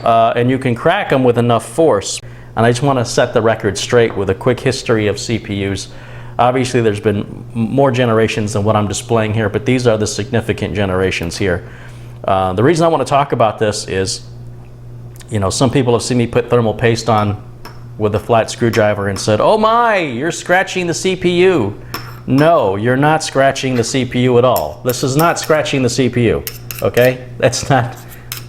and you can crack them with enough force. And I just want to set the record straight with a quick history of CPUs. Obviously, there's been more generations than what I'm displaying here, but these are the significant generations here. The reason I want to talk about this is, you know, some people have seen me put thermal paste on with a flat screwdriver and said, "Oh my, you're scratching the CPU." No, you're not scratching the CPU at all. This is not scratching the CPU, okay? That's not,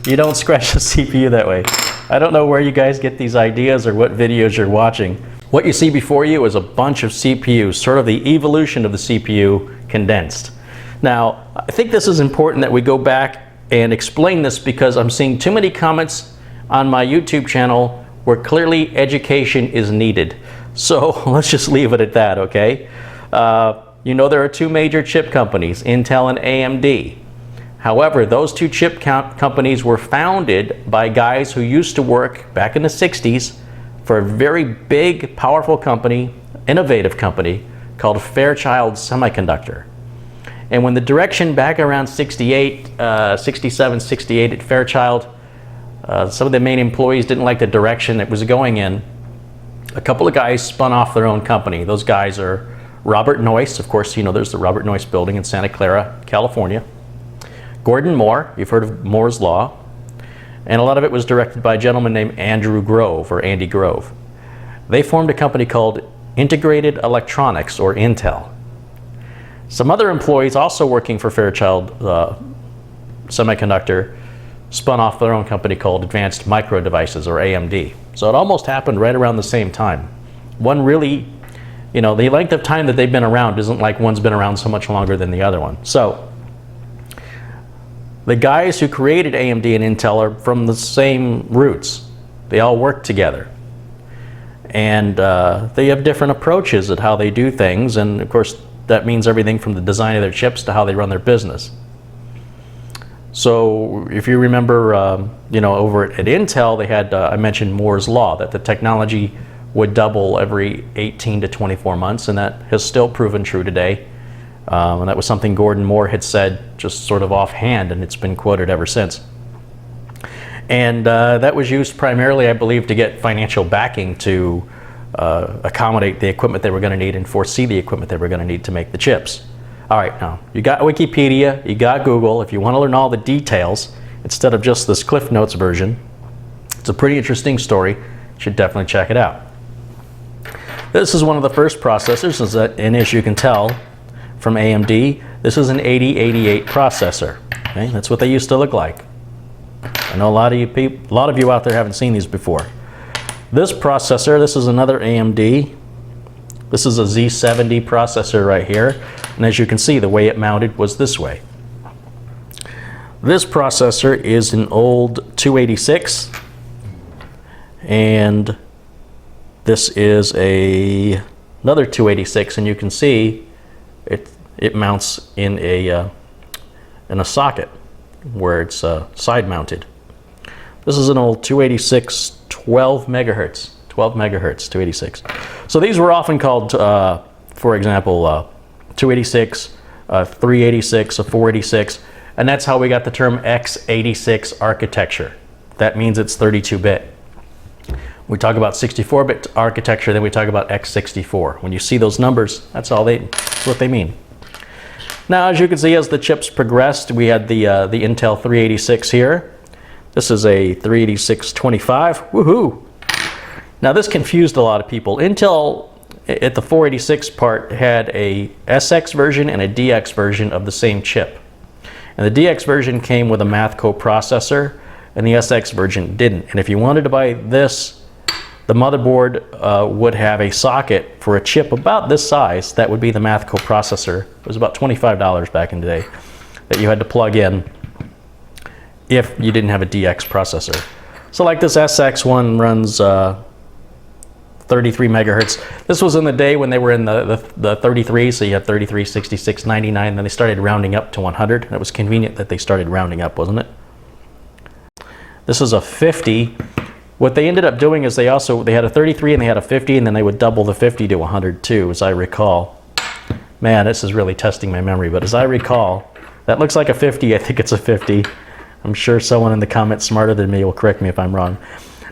you don't scratch the CPU that way. I don't know where you guys get these ideas or what videos you're watching. What you see before you is a bunch of CPUs, sort of the evolution of the CPU condensed. Now, I think this is important that we go back and explain this because I'm seeing too many comments on my YouTube channel where clearly education is needed. So let's just leave it at that, okay? You know, there are two major chip companies, Intel and AMD. However, those two chip companies were founded by guys who used to work back in the 60s for a very big, powerful company, innovative company called Fairchild Semiconductor. And when the direction back around 68, 67, 68 at Fairchild, some of the main employees didn't like the direction it was going in, a couple of guys spun off their own company. Those guys are Robert Noyce, of course, you know, there's the Robert Noyce building in Santa Clara, California. Gordon Moore, you've heard of Moore's Law. And a lot of it was directed by a gentleman named Andrew Grove, or Andy Grove. They formed a company called Integrated Electronics, or Intel. Some other employees also working for Fairchild Semiconductor spun off their own company called Advanced Micro Devices, or AMD. So it almost happened right around the same time. One really, you know, the length of time that they've been around isn't like one's been around so much longer than the other one. So the guys who created AMD and Intel are from the same roots. They all work together. And they have different approaches at how they do things. And of course, that means everything from the design of their chips to how they run their business. So if you remember, you know, over at Intel, they had, I mentioned Moore's Law, that the technology would double every 18 to 24 months, and that has still proven true today. And that was something Gordon Moore had said just sort of offhand, and it's been quoted ever since. And that was used primarily, I believe, to get financial backing to accommodate the equipment they were going to need and foresee the equipment they were going to need to make the chips. All right, now, you got Wikipedia, you got Google. If you want to learn all the details, instead of just this Cliff Notes version, it's a pretty interesting story. You should definitely check it out. This is one of the first processors, and as you can tell from AMD, this is an 8088 processor. Okay? That's what they used to look like. I know a lot of you out there haven't seen these before. This processor, this is another AMD. This is a Z70 processor right here. And as you can see, the way it mounted was this way. This processor is an old 286. And this is another 286. And you can see it mounts in a socket where it's side mounted. This is an old 286 12 megahertz 286. So these were often called, for example, 286, 386, a 486, and that's how we got the term x86 architecture. That means it's 32-bit. We talk about 64-bit architecture, then we talk about x64. When you see those numbers, that's what they mean. Now, as you can see, as the chips progressed, we had the Intel 386 here. This is a 386-25. Woohoo! Now, this confused a lot of people. Intel, at the 486 part, had a SX version and a DX version of the same chip. And the DX version came with a math coprocessor, and the SX version didn't. And if you wanted to buy this, the motherboard would have a socket for a chip about this size. That would be the math coprocessor. It was about $25 back in the day that you had to plug in if you didn't have a DX processor. So like this SX one runs 33 megahertz. This was in the day when they were in the 33, so you had 33, 66, 99, then they started rounding up to 100, and it was convenient that they started rounding up, wasn't it? This is a 50. What they ended up doing is they had a 33 and they had a 50, and then they would double the 50 to 102, as I recall. Man, this is really testing my memory, but as I recall, that looks like a 50. I think it's a 50. I'm sure someone in the comments smarter than me will correct me if I'm wrong.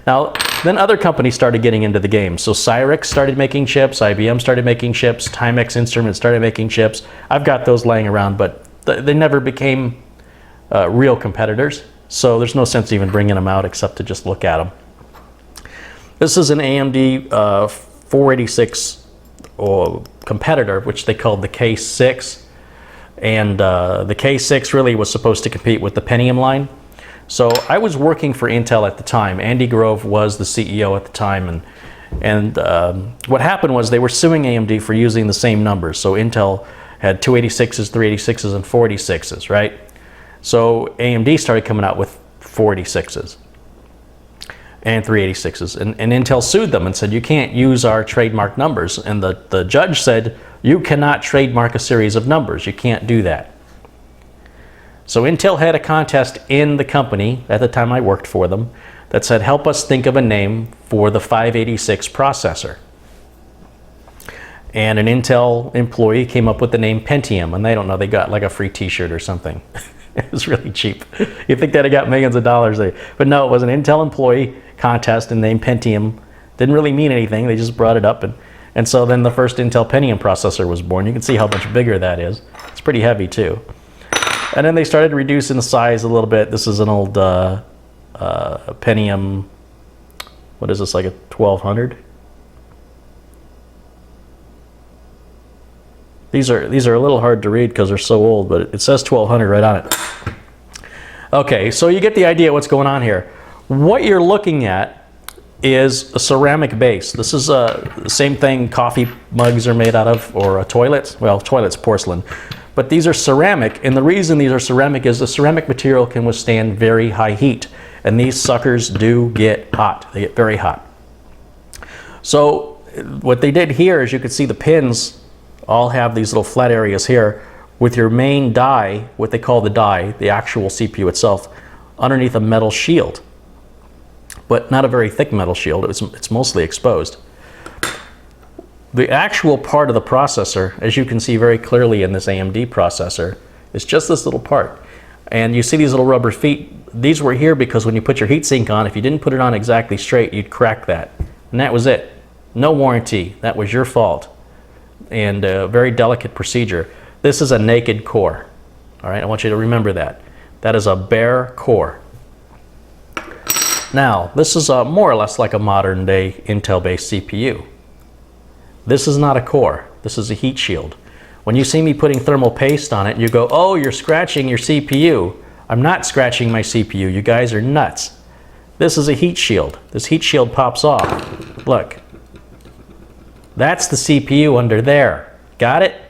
Now, then other companies started getting into the game. So Cyrix started making chips, IBM started making chips, Timex Instruments started making chips. I've got those laying around, but they never became real competitors. So there's no sense even bringing them out except to just look at them. This is an AMD 486 competitor, which they called the K6. And the K6 really was supposed to compete with the Pentium line. So I was working for Intel at the time. Andy Grove was the CEO at the time, and what happened was they were suing AMD for using the same numbers. So Intel had 286s, 386s, and 486s, right? So AMD started coming out with 486s and 386s, and Intel sued them and said, you can't use our trademark numbers. And the judge said, you cannot trademark a series of numbers. You can't do that. So Intel had a contest in the company, at the time I worked for them, that said, help us think of a name for the 586 processor. And an Intel employee came up with the name Pentium, and they don't know, they got like a free t-shirt or something. It was really cheap. You'd think they'd have got millions of dollars there. But no, it was an Intel employee contest, and the name Pentium didn't really mean anything. They just brought it up, and so then the first Intel Pentium processor was born. You can see how much bigger that is. It's pretty heavy too. And then they started reducing the size a little bit. This is an old Pentium, what is this, like a 1200? These are a little hard to read because they're so old, but it says 1200 right on it. Okay, so you get the idea what's going on here. What you're looking at is a ceramic base. This is the same thing coffee mugs are made out of, or toilets. Well, toilets, porcelain. But these are ceramic, and the reason these are ceramic is the ceramic material can withstand very high heat. And these suckers do get hot. They get very hot. So what they did here is you could see the pins all have these little flat areas here with your main die, what they call the die, the actual CPU itself, underneath a metal shield. But not a very thick metal shield. It's mostly exposed. The actual part of the processor, as you can see very clearly in this AMD processor, is just this little part. And you see these little rubber feet. These were here because when you put your heatsink on, if you didn't put it on exactly straight, you'd crack that. And that was it. No warranty. That was your fault. And a very delicate procedure. This is a naked core. All right, I want you to remember that. That is a bare core. Now, this is more or less like a modern day Intel-based CPU. This is not a core. This is a heat shield. When you see me putting thermal paste on it, you go, oh, you're scratching your CPU. I'm not scratching my CPU. You guys are nuts. This is a heat shield. This heat shield pops off. Look. That's the CPU under there. Got it?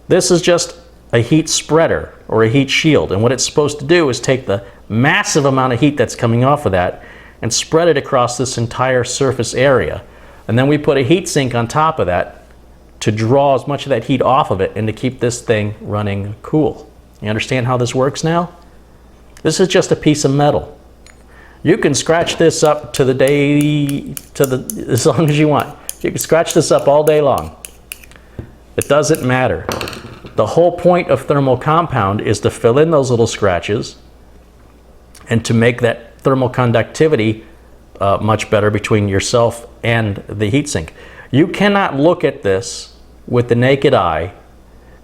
This is just a heat spreader or a heat shield. And what it's supposed to do is take the massive amount of heat that's coming off of that and spread it across this entire surface area. And then we put a heat sink on top of that to draw as much of that heat off of it and to keep this thing running cool. You understand how this works now? This is just a piece of metal. You can scratch this up to the day, as long as you want. You can scratch this up all day long. It doesn't matter. The whole point of thermal compound is to fill in those little scratches and to make that thermal conductivity much better between yourself and the heatsink. You cannot look at this with the naked eye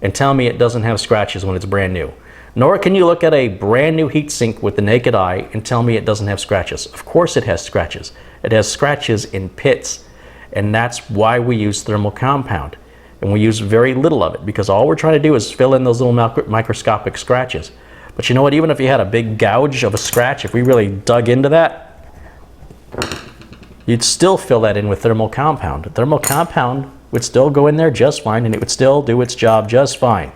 and tell me it doesn't have scratches when it's brand new. Nor can you look at a brand new heatsink with the naked eye and tell me it doesn't have scratches. Of course it has scratches. It has scratches in pits, and that's why we use thermal compound. And we use very little of it because all we're trying to do is fill in those little microscopic scratches. But you know what, even if you had a big gouge of a scratch, if we really dug into that, you'd still fill that in with thermal compound. Thermal compound would still go in there just fine, and it would still do its job just fine.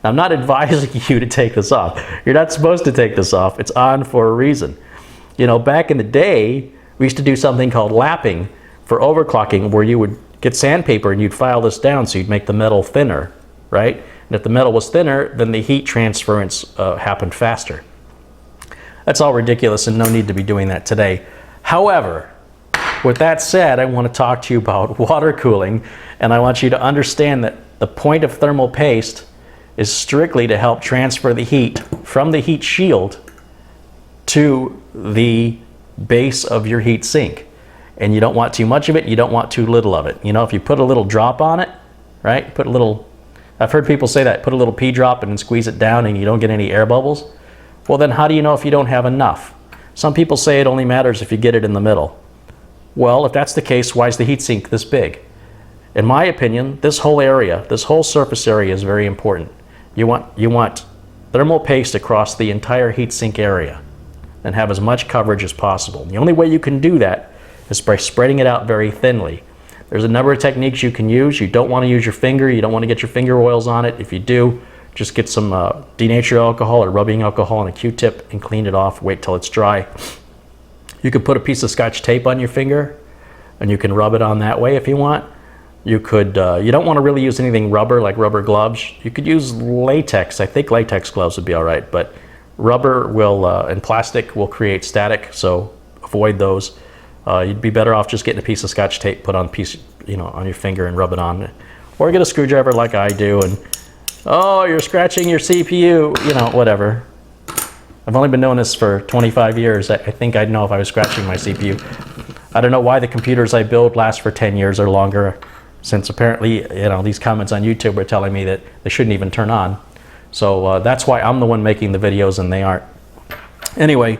Now, I'm not advising you to take this off. You're not supposed to take this off. It's on for a reason. You know, back in the day, we used to do something called lapping for overclocking, where you would get sandpaper and you'd file this down so you'd make the metal thinner, right? And if the metal was thinner, then the heat transference happened faster. That's all ridiculous and no need to be doing that today. However, with that said, I want to talk to you about water cooling, and I want you to understand that the point of thermal paste is strictly to help transfer the heat from the heat shield to the base of your heat sink. And you don't want too much of it, you don't want too little of it. You know, if you put a little drop on it, right? Put a little, I've heard people say that, put a little pea drop and then squeeze it down and you don't get any air bubbles. Well, then how do you know if you don't have enough? Some people say it only matters if you get it in the middle. Well, if that's the case, why is the heatsink this big? In my opinion, this whole area, this whole surface area is very important. You want thermal paste across the entire heatsink area and have as much coverage as possible. The only way you can do that is by spreading it out very thinly. There's a number of techniques you can use. You don't want to use your finger. You don't want to get your finger oils on it. If you do, just get some denatured alcohol or rubbing alcohol on a Q-tip and clean it off. Wait till it's dry. You can put a piece of Scotch tape on your finger and you can rub it on that way if you want. You could, you don't want to really use anything rubber, like rubber gloves. You could use latex. I think latex gloves would be all right, but rubber will, and plastic will create static, so avoid those. You'd be better off just getting a piece of Scotch tape, put on a piece, you know, on your finger and rub it on. Or get a screwdriver like I do and, oh, you're scratching your CPU, you know, whatever. I've only been doing this for 25 years. I think I'd know if I was scratching my CPU. I don't know why the computers I build last for 10 years or longer, since apparently, you know, these comments on YouTube are telling me that they shouldn't even turn on. So that's why I'm the one making the videos and they aren't. Anyway,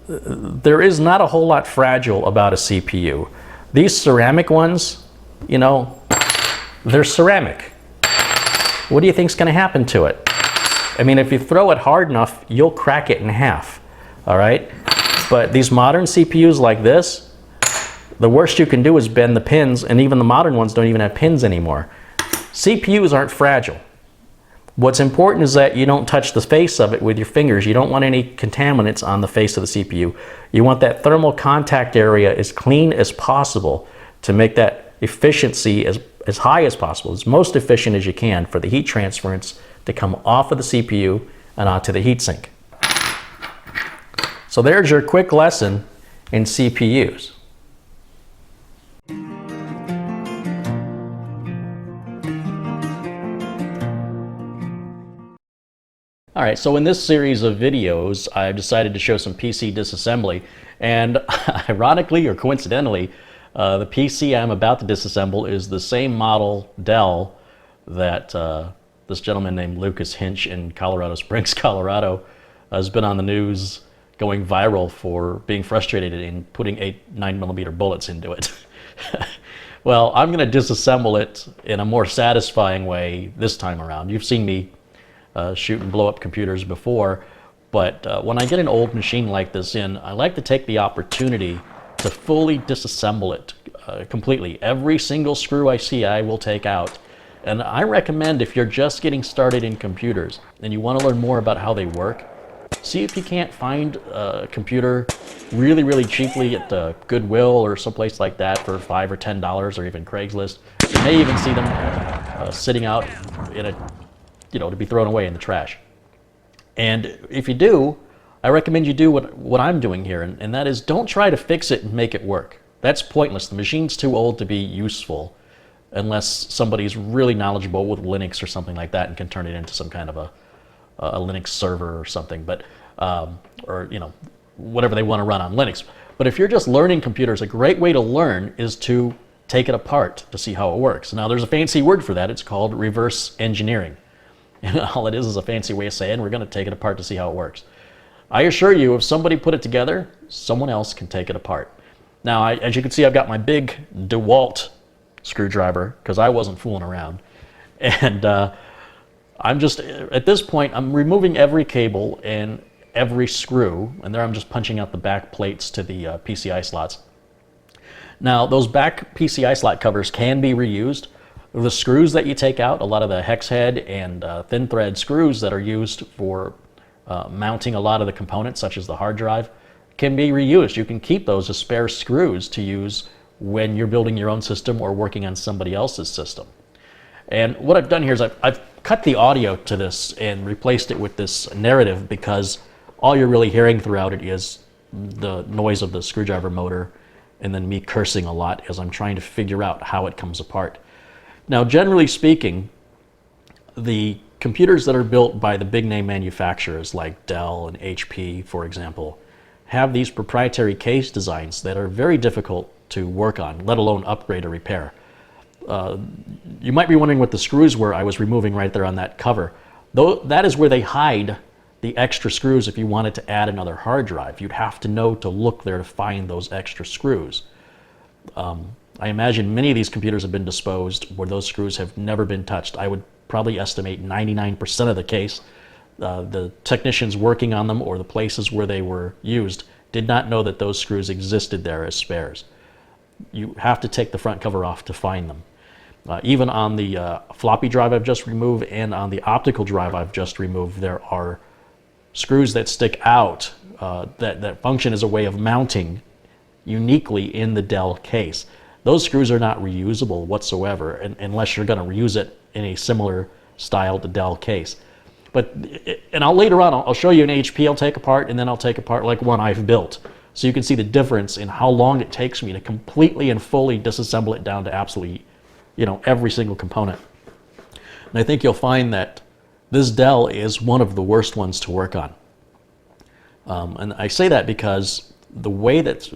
there is not a whole lot fragile about a CPU. These ceramic ones, you know, they're ceramic. What do you think's going to happen to it? I mean, if you throw it hard enough, you'll crack it in half, all right? But these modern CPUs like this, the worst you can do is bend the pins, and even the modern ones don't even have pins anymore. CPUs aren't fragile. What's important is that you don't touch the face of it with your fingers. You don't want any contaminants on the face of the CPU. You want that thermal contact area as clean as possible to make that efficiency as high as possible, as most efficient as you can for the heat transference to come off of the CPU and onto the heatsink. So there's your quick lesson in CPUs. All right, so in this series of videos, I've decided to show some PC disassembly, and ironically or coincidentally, the PC I'm about to disassemble is the same model Dell that this gentleman named Lucas Hinch in Colorado Springs, Colorado, has been on the news going viral for being frustrated in putting 9mm bullets into it. Well, I'm going to disassemble it in a more satisfying way this time around. You've seen me shoot and blow up computers before, but when I get an old machine like this in, I like to take the opportunity to fully disassemble it completely. Every single screw I see, I will take out. And I recommend, if you're just getting started in computers and you want to learn more about how they work, see if you can't find a computer really, really cheaply at Goodwill or someplace like that for $5 or $10, or even Craigslist. You may even see them sitting out in a, you know, to be thrown away in the trash. And if you do, I recommend you do what I'm doing here, and that is, don't try to fix it and make it work. That's pointless. The machine's too old to be useful unless somebody's really knowledgeable with Linux or something like that and can turn it into some kind of a Linux server or something, but or, you know, whatever they want to run on Linux. But if you're just learning computers, a great way to learn is to take it apart to see how it works. Now, there's a fancy word for that. It's called reverse engineering. And all it is a fancy way of saying we're going to take it apart to see how it works. I assure you, if somebody put it together, someone else can take it apart. Now, as you can see, I've got my big DeWalt screwdriver because I wasn't fooling around. And I'm just, at this point, I'm removing every cable and every screw, and there I'm just punching out the back plates to the PCI slots. Now, those back PCI slot covers can be reused. The screws that you take out, a lot of the hex head and thin thread screws that are used for mounting a lot of the components, such as the hard drive, can be reused. You can keep those as spare screws to use when you're building your own system or working on somebody else's system. And what I've done here is I've cut the audio to this and replaced it with this narrative because all you're really hearing throughout it is the noise of the screwdriver motor and then me cursing a lot as I'm trying to figure out how it comes apart. Now, generally speaking, the computers that are built by the big name manufacturers like Dell and HP, for example, have these proprietary case designs that are very difficult to work on, let alone upgrade or repair. You might be wondering what the screws were I was removing right there on that cover. Though that is where they hide the extra screws if you wanted to add another hard drive. You'd have to know to look there to find those extra screws. I imagine many of these computers have been disposed where those screws have never been touched. I would probably estimate 99% of the case. The technicians working on them or the places where they were used did not know that those screws existed there as spares. You have to take the front cover off to find them. Even on the floppy drive I've just removed and on the optical drive I've just removed, there are screws that stick out that function as a way of mounting uniquely in the Dell case. Those screws are not reusable whatsoever unless you're going to reuse it in a similar style to Dell case. But, and later on, I'll show you an HP I'll take apart, and then I'll take apart like one I've built. So you can see the difference in how long it takes me to completely and fully disassemble it down to absolutely, every single component. And I think you'll find that this Dell is one of the worst ones to work on. And I say that because the way that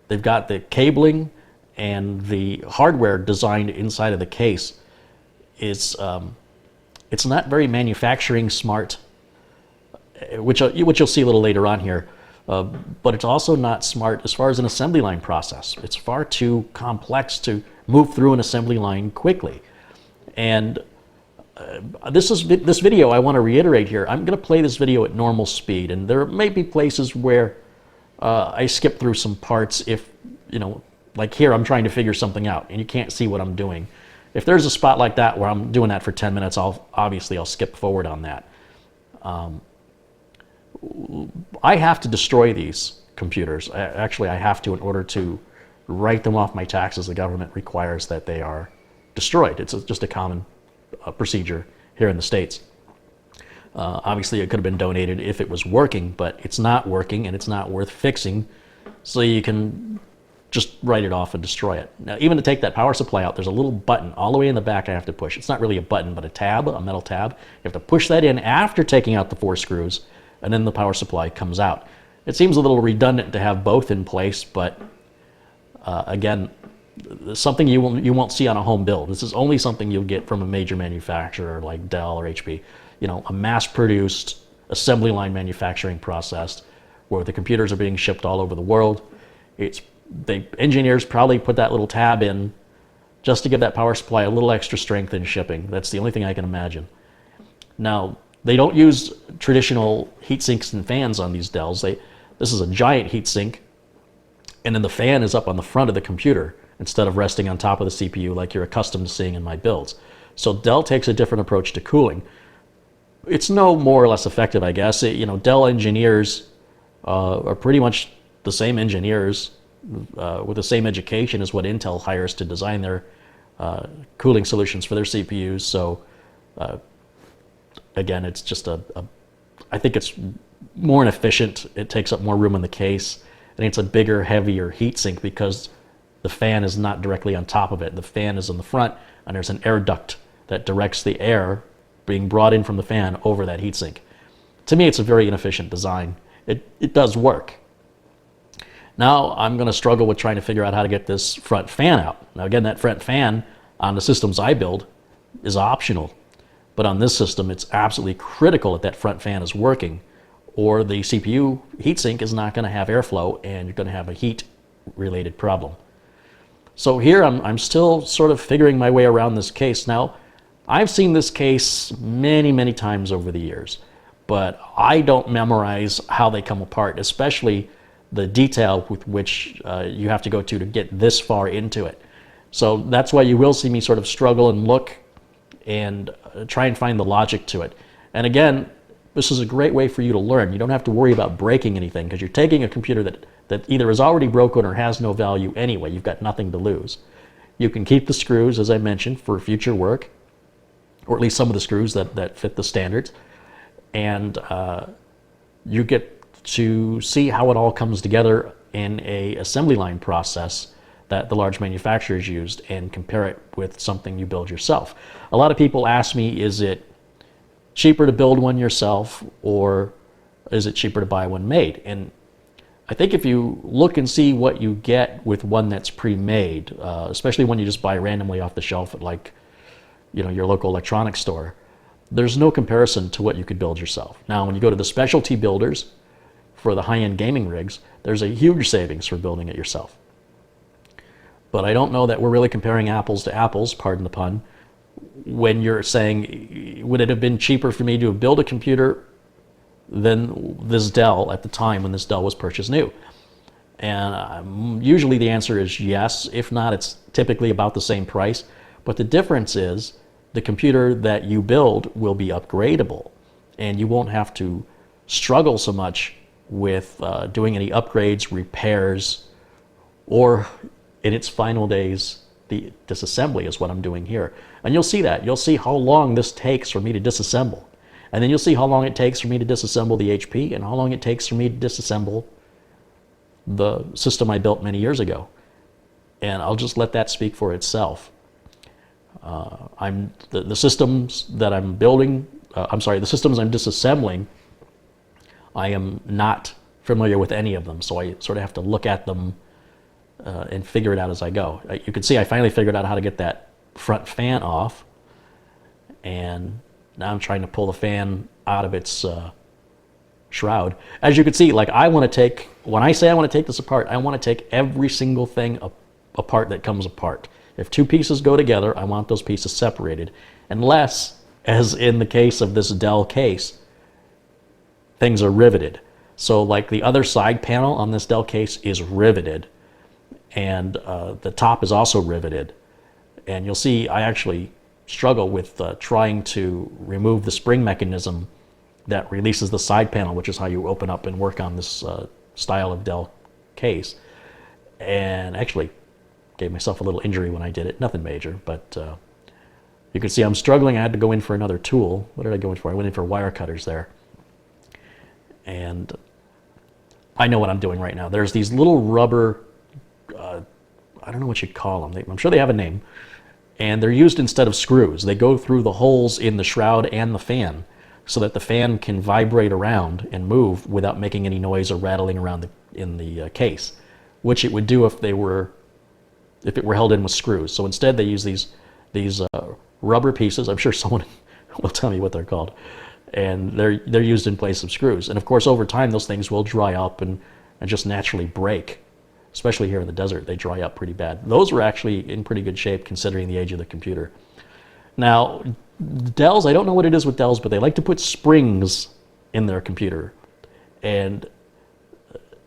they've got the cabling and the hardware designed inside of the case is it's not very manufacturing smart, which you'll see a little later on here. But it's also not smart as far as an assembly line process. It's far too complex to move through an assembly line quickly. And this video I want to reiterate here. I'm going to play this video at normal speed, and there may be places where I skip through some parts if, like here I'm trying to figure something out and you can't see what I'm doing. If there's a spot like that where I'm doing that for 10 minutes, I'll skip forward on that. I have to destroy these computers. Actually, I have to in order to write them off my taxes. The government requires that they are destroyed. It's just a common procedure here in the States. Obviously, it could have been donated if it was working, but it's not working and it's not worth fixing, so you can just write it off and destroy it. Now, even to take that power supply out, there's a little button all the way in the back I have to push. It's not really a button, but a tab, a metal tab. You have to push that in after taking out the 4 screws, and then the power supply comes out. It seems a little redundant to have both in place, but again, something you won't see on a home build. This is only something you'll get from a major manufacturer like Dell or HP. A mass-produced assembly line manufacturing process where the computers are being shipped all over the world. The engineers probably put that little tab in just to give that power supply a little extra strength in shipping. That's the only thing I can imagine. Now, they don't use traditional heat sinks and fans on these Dells. This is a giant heat sink, and then the fan is up on the front of the computer instead of resting on top of the CPU like you're accustomed to seeing in my builds. So Dell takes a different approach to cooling. It's no more or less effective, I guess. Dell engineers are pretty much the same engineers with the same education as what Intel hires to design their cooling solutions for their CPUs. So again, it's just I think it's more inefficient. It takes up more room in the case, and it's a bigger, heavier heat sink because the fan is not directly on top of it. The fan is in the front, and there's an air duct that directs the air being brought in from the fan over that heat sink. To me, it's a very inefficient design. It does work. Now I'm going to struggle with trying to figure out how to get this front fan out. Now again, that front fan on the systems I build is optional, but on this system it's absolutely critical that that front fan is working, or the CPU heatsink is not going to have airflow and you're going to have a heat related problem. So here I'm still sort of figuring my way around this case. Now I've seen this case many times over the years, but I don't memorize how they come apart, especially the detail with which you have to go to get this far into it. So that's why you will see me sort of struggle and look and try and find the logic to it. And again, this is a great way for you to learn. You don't have to worry about breaking anything because you're taking a computer that either is already broken or has no value anyway. You've got nothing to lose. You can keep the screws, as I mentioned, for future work, or at least some of the screws that fit the standards. And you get to see how it all comes together in a assembly line process that the large manufacturers used and compare it with something you build yourself. A lot of people ask me, is it cheaper to build one yourself or is it cheaper to buy one made? And I think if you look and see what you get with one that's pre-made, especially when you just buy randomly off the shelf at like, your local electronics store, there's no comparison to what you could build yourself. Now, when you go to the specialty builders for the high-end gaming rigs, there's a huge savings for building it yourself. But I don't know that we're really comparing apples to apples, pardon the pun, when you're saying, would it have been cheaper for me to build a computer than this Dell at the time when this Dell was purchased new? And usually the answer is yes. If not, it's typically about the same price. But the difference is the computer that you build will be upgradable, and you won't have to struggle so much with doing any upgrades, repairs, or in its final days, the disassembly is what I'm doing here. And you'll see that. You'll see how long this takes for me to disassemble. And then you'll see how long it takes for me to disassemble the HP and how long it takes for me to disassemble the system I built many years ago. And I'll just let that speak for itself. The systems that I'm building, the systems I'm disassembling, I am not familiar with any of them. So I sort of have to look at them and figure it out as I go. You can see I finally figured out how to get that front fan off. And now I'm trying to pull the fan out of its shroud. As you can see, like when I say I want to take this apart, I want to take every single thing apart that comes apart. If two pieces go together, I want those pieces separated. Unless, as in the case of this Dell case, things are riveted. So like the other side panel on this Dell case is riveted. And the top is also riveted. And you'll see I actually struggle with trying to remove the spring mechanism that releases the side panel, which is how you open up and work on this style of Dell case. And actually gave myself a little injury when I did it. Nothing major, but you can see I'm struggling. I had to go in for another tool. What did I go in for? I went in for wire cutters there. And I know what I'm doing right now. There's these little rubber, I don't know what you'd call them. I'm sure they have a name. And they're used instead of screws. They go through the holes in the shroud and the fan so that the fan can vibrate around and move without making any noise or rattling around in the case, which it would do if it were held in with screws. So instead they use these rubber pieces. I'm sure someone will tell me what they're called. And they're used in place of screws. And of course over time those things will dry up and just naturally break. Especially here in the desert, they dry up pretty bad. Those were actually in pretty good shape considering the age of the computer. Now, Dells, I don't know what it is with Dells, but they like to put springs in their computer. And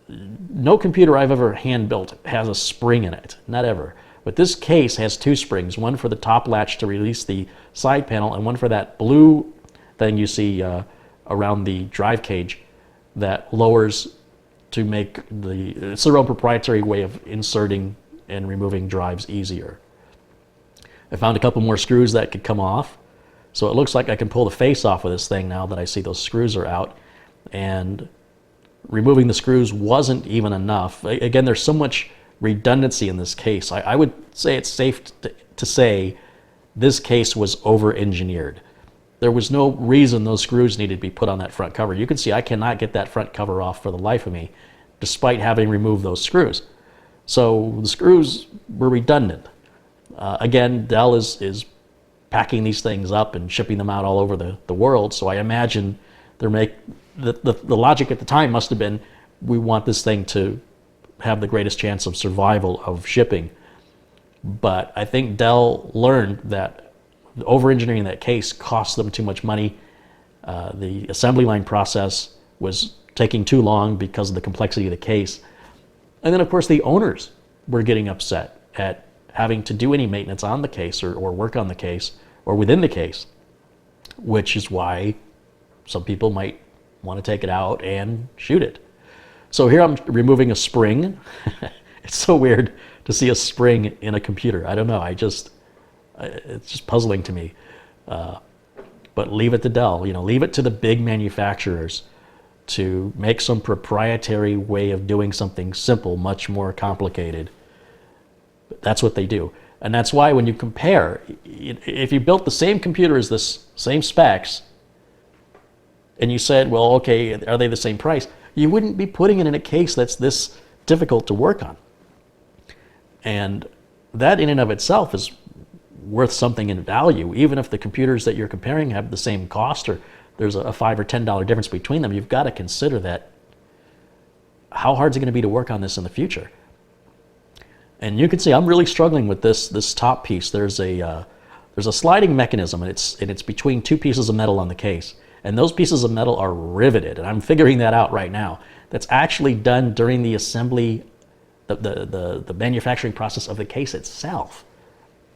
no computer I've ever hand-built has a spring in it, not ever. But this case has two springs, one for the top latch to release the side panel and one for that blue thing you see around the drive cage that lowers to make it's their own proprietary way of inserting and removing drives easier. I found a couple more screws that could come off. So it looks like I can pull the face off of this thing now that I see those screws are out. And removing the screws wasn't even enough. Again, there's so much redundancy in this case. I would say it's safe to say this case was over-engineered. There was no reason those screws needed to be put on that front cover. You can see I cannot get that front cover off for the life of me, despite having removed those screws. So the screws were redundant. Again, Dell is packing these things up and shipping them out all over the world, so I imagine the logic at the time must have been, we want this thing to have the greatest chance of survival of shipping. But I think Dell learned that over-engineering that case cost them too much money. The assembly line process was taking too long because of the complexity of the case. And then, of course, the owners were getting upset at having to do any maintenance on the case or work on the case or within the case, which is why some people might want to take it out and shoot it. So here I'm removing a spring. It's so weird to see a spring in a computer. I don't know. It's just puzzling to me. But leave it to Dell. Leave it to the big manufacturers to make some proprietary way of doing something simple much more complicated. That's what they do. And that's why when you compare, if you built the same computer as this, same specs, and you said, well, okay, are they the same price? You wouldn't be putting it in a case that's this difficult to work on. And that in and of itself is worth something in value. Even if the computers that you're comparing have the same cost, or there's a $5 or $10 difference between them, you've got to consider that. How hard is it going to be to work on this in the future? And you can see I'm really struggling with this top piece. There's a sliding mechanism, and it's between two pieces of metal on the case. And those pieces of metal are riveted, and I'm figuring that out right now. That's actually done during the assembly, the manufacturing process of the case itself.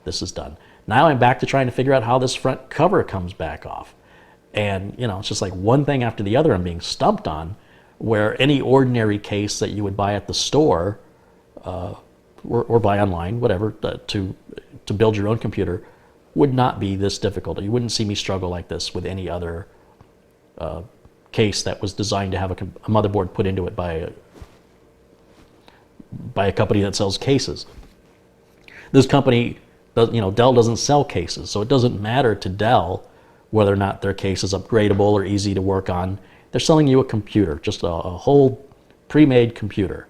This is done. Now I'm back to trying to figure out how this front cover comes back off. And, you know, it's just like one thing after the other I'm being stumped on, where any ordinary case that you would buy at the store or buy online, whatever, to build your own computer would not be this difficult. You wouldn't see me struggle like this with any other case that was designed to have a motherboard put into it by a company that sells cases. This company, Dell doesn't sell cases, so it doesn't matter to Dell whether or not their case is upgradable or easy to work on. They're selling you a computer, just a whole pre-made computer.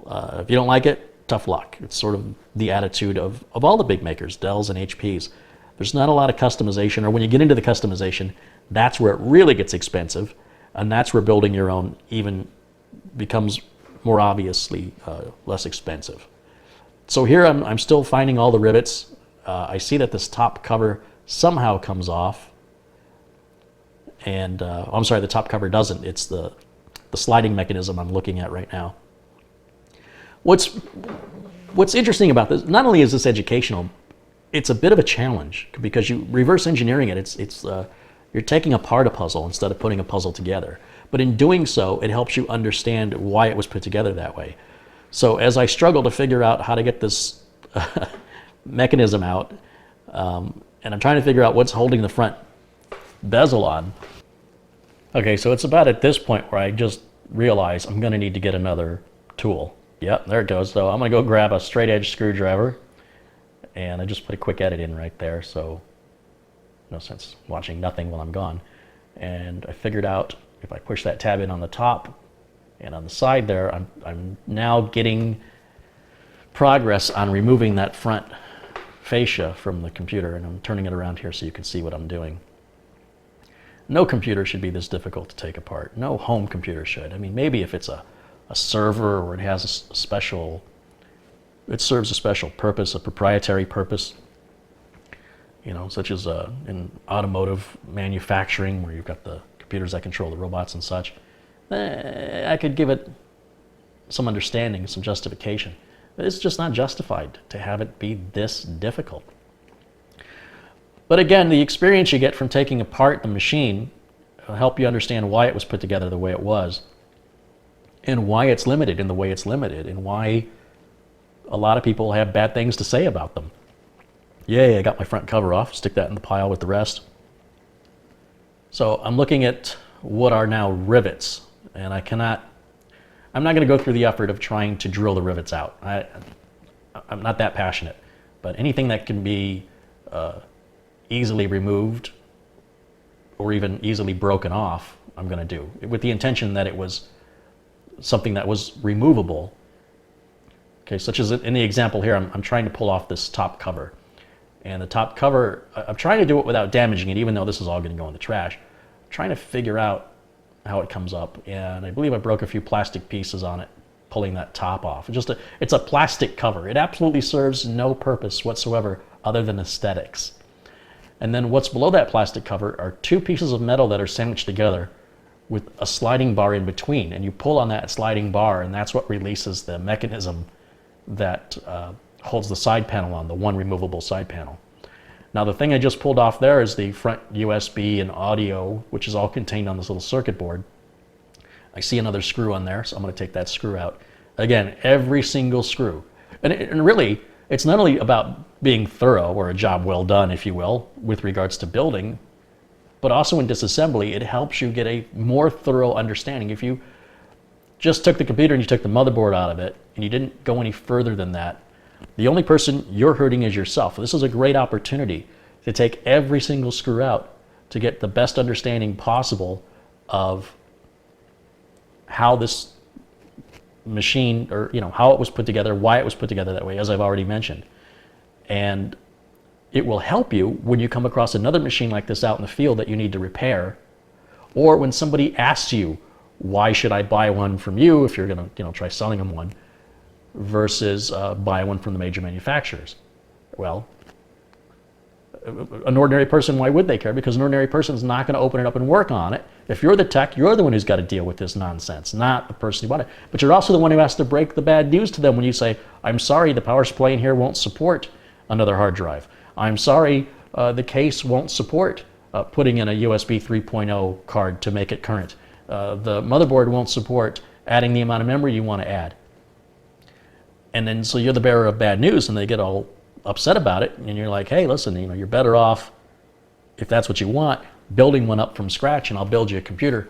If you don't like it, tough luck. It's sort of the attitude of all the big makers, Dells and HPs. There's not a lot of customization, or when you get into the customization, that's where it really gets expensive, and that's where building your own even becomes more obviously less expensive. So here I'm still finding all the rivets. I see that this top cover somehow comes off, and I'm sorry, the top cover doesn't. It's the sliding mechanism I'm looking at right now. What's interesting about this, not only is this educational, it's a bit of a challenge, because you reverse engineering it. You're taking apart a puzzle instead of putting a puzzle together. But in doing so, it helps you understand why it was put together that way. So as I struggle to figure out how to get this mechanism out, and I'm trying to figure out what's holding the front bezel on. Okay, so it's about at this point where I just realize I'm going to need to get another tool. Yep, there it goes. So I'm going to go grab a straight edge screwdriver, and I just put a quick edit in right there, so no sense watching nothing while I'm gone. And I figured out if I push that tab in on the top and on the side there, I'm now getting progress on removing that front fascia from the computer, and I'm turning it around here so you can see what I'm doing. No computer should be this difficult to take apart. No home computer should. I mean, maybe if it's a server or it has a special, it serves a special purpose, a proprietary purpose, such as in automotive manufacturing, where you've got the computers that control the robots and such. I could give it some understanding, some justification. But it's just not justified to have it be this difficult. But again, the experience you get from taking apart the machine will help you understand why it was put together the way it was, and why it's limited in the way it's limited, and why a lot of people have bad things to say about them. Yay, I got my front cover off, stick that in the pile with the rest. So I'm looking at what are now rivets, and I'm not going to go through the effort of trying to drill the rivets out. I'm not that passionate, but anything that can be easily removed or even easily broken off, I'm going to do, with the intention that it was something that was removable. Okay, such as in the example here, I'm trying to pull off this top cover. And the top cover, I'm trying to do it without damaging it, even though this is all going to go in the trash. I'm trying to figure out how it comes up, and I believe I broke a few plastic pieces on it, pulling that top off. It's a plastic cover. It absolutely serves no purpose whatsoever other than aesthetics. And then what's below that plastic cover are two pieces of metal that are sandwiched together with a sliding bar in between, and you pull on that sliding bar, and that's what releases the mechanism that holds the side panel on, the one removable side panel. Now the thing I just pulled off there is the front USB and audio, which is all contained on this little circuit board. I see another screw on there, so I'm going to take that screw out. Again, every single screw. And really, it's not only about being thorough, or a job well done, if you will, with regards to building. but also in disassembly, it helps you get a more thorough understanding. If you just took the computer and you took the motherboard out of it and you didn't go any further than that, the only person you're hurting is yourself. This is a great opportunity to take every single screw out to get the best understanding possible of how this machine, or how it was put together, why it was put together that way, as I've already mentioned. And it will help you when you come across another machine like this out in the field that you need to repair, or when somebody asks you, why should I buy one from you if you're going to try selling them one, versus buy one from the major manufacturers. Well, an ordinary person, why would they care? Because an ordinary person is not going to open it up and work on it. If you're the tech, you're the one who's got to deal with this nonsense, not the person who bought it. But you're also the one who has to break the bad news to them when you say, I'm sorry, the power supply in here won't support another hard drive. I'm sorry, the case won't support putting in a USB 3.0 card to make it current. The motherboard won't support adding the amount of memory you want to add. And then so you're the bearer of bad news, and they get all upset about it, and you're like, hey, listen, you're better off, if that's what you want, building one up from scratch, and I'll build you a computer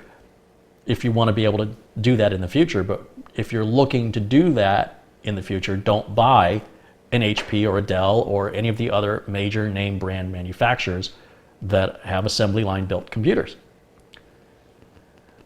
if you want to be able to do that in the future. But if you're looking to do that in the future, don't buy an HP or a Dell or any of the other major name brand manufacturers that have assembly line built computers.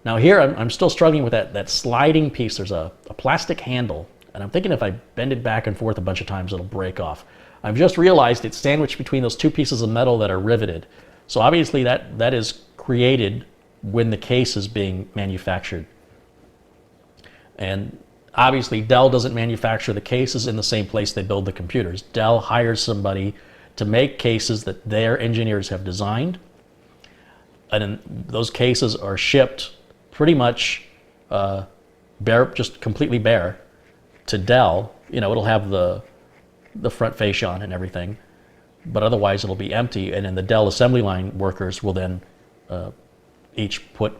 Now here, I'm still struggling with that sliding piece. There's a plastic handle, and I'm thinking if I bend it back and forth a bunch of times, it'll break off. I've just realized it's sandwiched between those two pieces of metal that are riveted. So obviously that is created when the case is being manufactured. And obviously Dell doesn't manufacture the cases in the same place they build the computers. Dell hires somebody to make cases that their engineers have designed. And then those cases are shipped pretty much bare, just completely bare to Dell. It'll have the front fascia on and everything, but otherwise it'll be empty. And then the Dell assembly line workers will then each put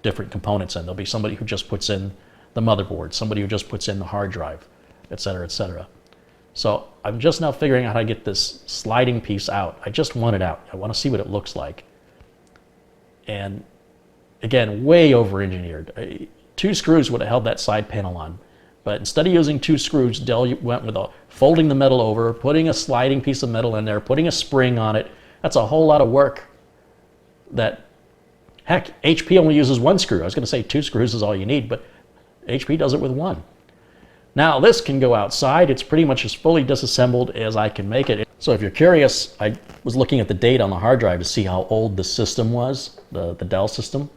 different components in. There'll be somebody who just puts in the motherboard, somebody who just puts in the hard drive, et cetera, et cetera. So I'm just now figuring out how to get this sliding piece out. I just want it out. I want to see what it looks like. And again, way over-engineered. 2 screws would have held that side panel on. But instead of using 2 screws, Dell went with folding the metal over, putting a sliding piece of metal in there, putting a spring on it. That's a whole lot of work. Heck, HP only uses 1 screw. I was going to say 2 screws is all you need, but HP does it with 1. Now this can go outside. It's pretty much as fully disassembled as I can make it. So if you're curious, I was looking at the date on the hard drive to see how old the system was, the Dell system.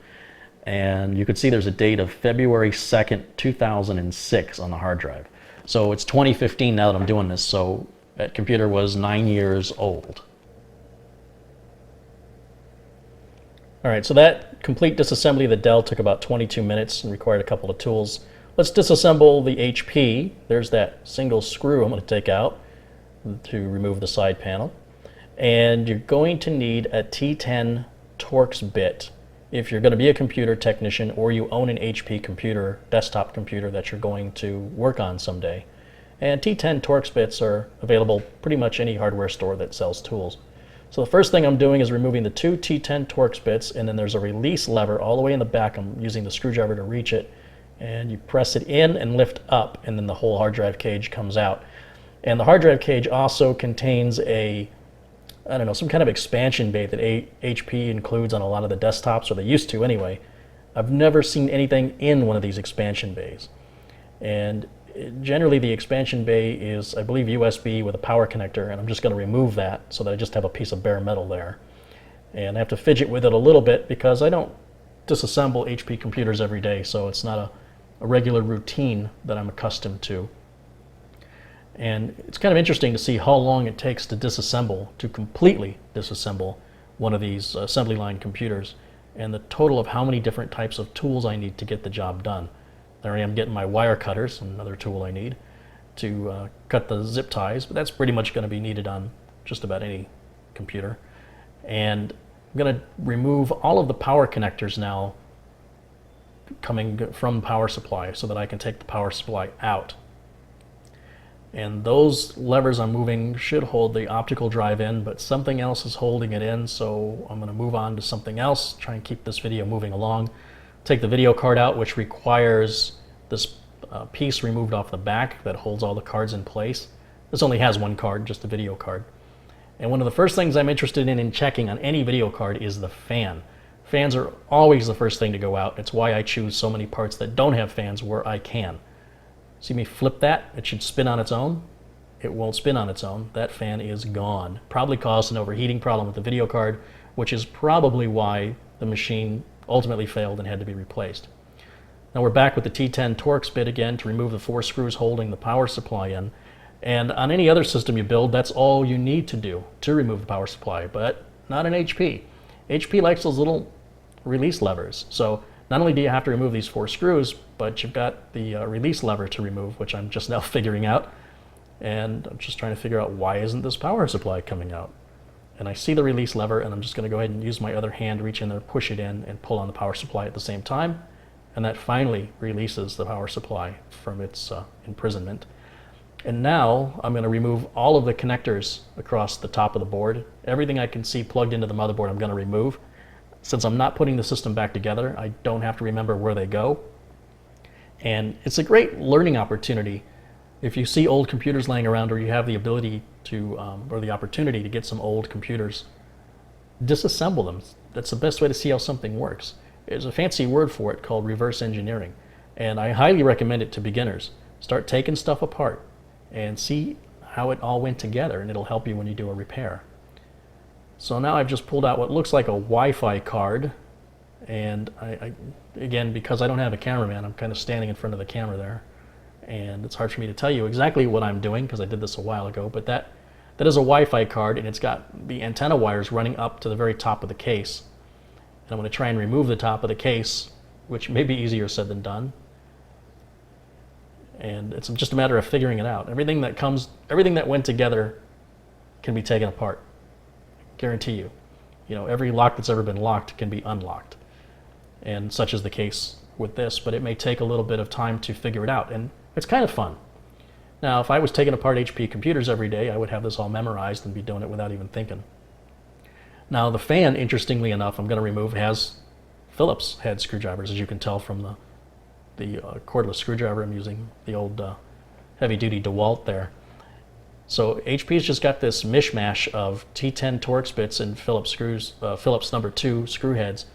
And you could see there's a date of February 2nd, 2006 on the hard drive. So it's 2015 now that I'm doing this, so that computer was 9 years old. All right, so that complete disassembly of the Dell took about 22 minutes and required a couple of tools. Let's disassemble the HP. There's that single screw I'm going to take out to remove the side panel. And you're going to need a T10 Torx bit if you're going to be a computer technician or you own an HP computer, desktop computer that you're going to work on someday. And T10 Torx bits are available pretty much any hardware store that sells tools. So the first thing I'm doing is removing the 2 T10 Torx bits, and then there's a release lever all the way in the back. I'm using the screwdriver to reach it, and you press it in and lift up, and then the whole hard drive cage comes out. And the hard drive cage also contains some kind of expansion bay that HP includes on a lot of the desktops, or they used to anyway. I've never seen anything in one of these expansion bays. And generally the expansion bay is, I believe, USB with a power connector, and I'm just going to remove that so that I just have a piece of bare metal there. And I have to fidget with it a little bit because I don't disassemble HP computers every day, so it's not a regular routine that I'm accustomed to. And it's kind of interesting to see how long it takes to completely disassemble one of these assembly line computers, and the total of how many different types of tools I need to get the job done. There I am getting my wire cutters, another tool I need to cut the zip ties, but that's pretty much going to be needed on just about any computer. And I'm going to remove all of the power connectors now coming from the power supply so that I can take the power supply out. And those levers I'm moving should hold the optical drive in, but something else is holding it in, so I'm going to move on to something else, try and keep this video moving along. Take the video card out, which requires this piece removed off the back that holds all the cards in place. This only has one card, just a video card. And one of the first things I'm interested in checking on any video card is the fan. Fans are always the first thing to go out. It's why I choose so many parts that don't have fans where I can. See me flip that? It should spin on its own. It won't spin on its own. That fan is gone. Probably caused an overheating problem with the video card, which is probably why the machine ultimately failed and had to be replaced. Now we're back with the T10 Torx bit again to remove the 4 screws holding the power supply in. And on any other system you build, that's all you need to do to remove the power supply, but not in HP. HP likes those little release levers. So not only do you have to remove these 4 screws, but you've got the release lever to remove, which I'm just now figuring out. And I'm just trying to figure out, why isn't this power supply coming out? And I see the release lever, and I'm just going to go ahead and use my other hand, reach in there, push it in, and pull on the power supply at the same time. And that finally releases the power supply from its imprisonment. And now I'm going to remove all of the connectors across the top of the board. Everything I can see plugged into the motherboard I'm going to remove. Since I'm not putting the system back together, I don't have to remember where they go. And it's a great learning opportunity. If you see old computers laying around, or you have the ability to, or the opportunity to get some old computers, disassemble them. That's the best way to see how something works. There's a fancy word for it called reverse engineering. And I highly recommend it to beginners. Start taking stuff apart and see how it all went together, and it'll help you when you do a repair. So now I've just pulled out what looks like a Wi-Fi card, and again, because I don't have a cameraman, I'm kind of standing in front of the camera there, and it's hard for me to tell you exactly what I'm doing because I did this a while ago, but that is a Wi-Fi card, and it's got the antenna wires running up to the very top of the case. And I'm going to try and remove the top of the case, which may be easier said than done. And it's just a matter of figuring it out. Everything that went together can be taken apart. Guarantee you. You know, every lock that's ever been locked can be unlocked. And such is the case with this, but it may take a little bit of time to figure it out. And it's kind of fun. Now, if I was taking apart HP computers every day, I would have this all memorized and be doing it without even thinking. Now, the fan, interestingly enough, I'm going to remove, has Phillips head screwdrivers, as you can tell from the cordless screwdriver I'm using, the old heavy-duty DeWalt there. So HP's just got this mishmash of T10 Torx bits and Phillips screws, Phillips number 2 screw heads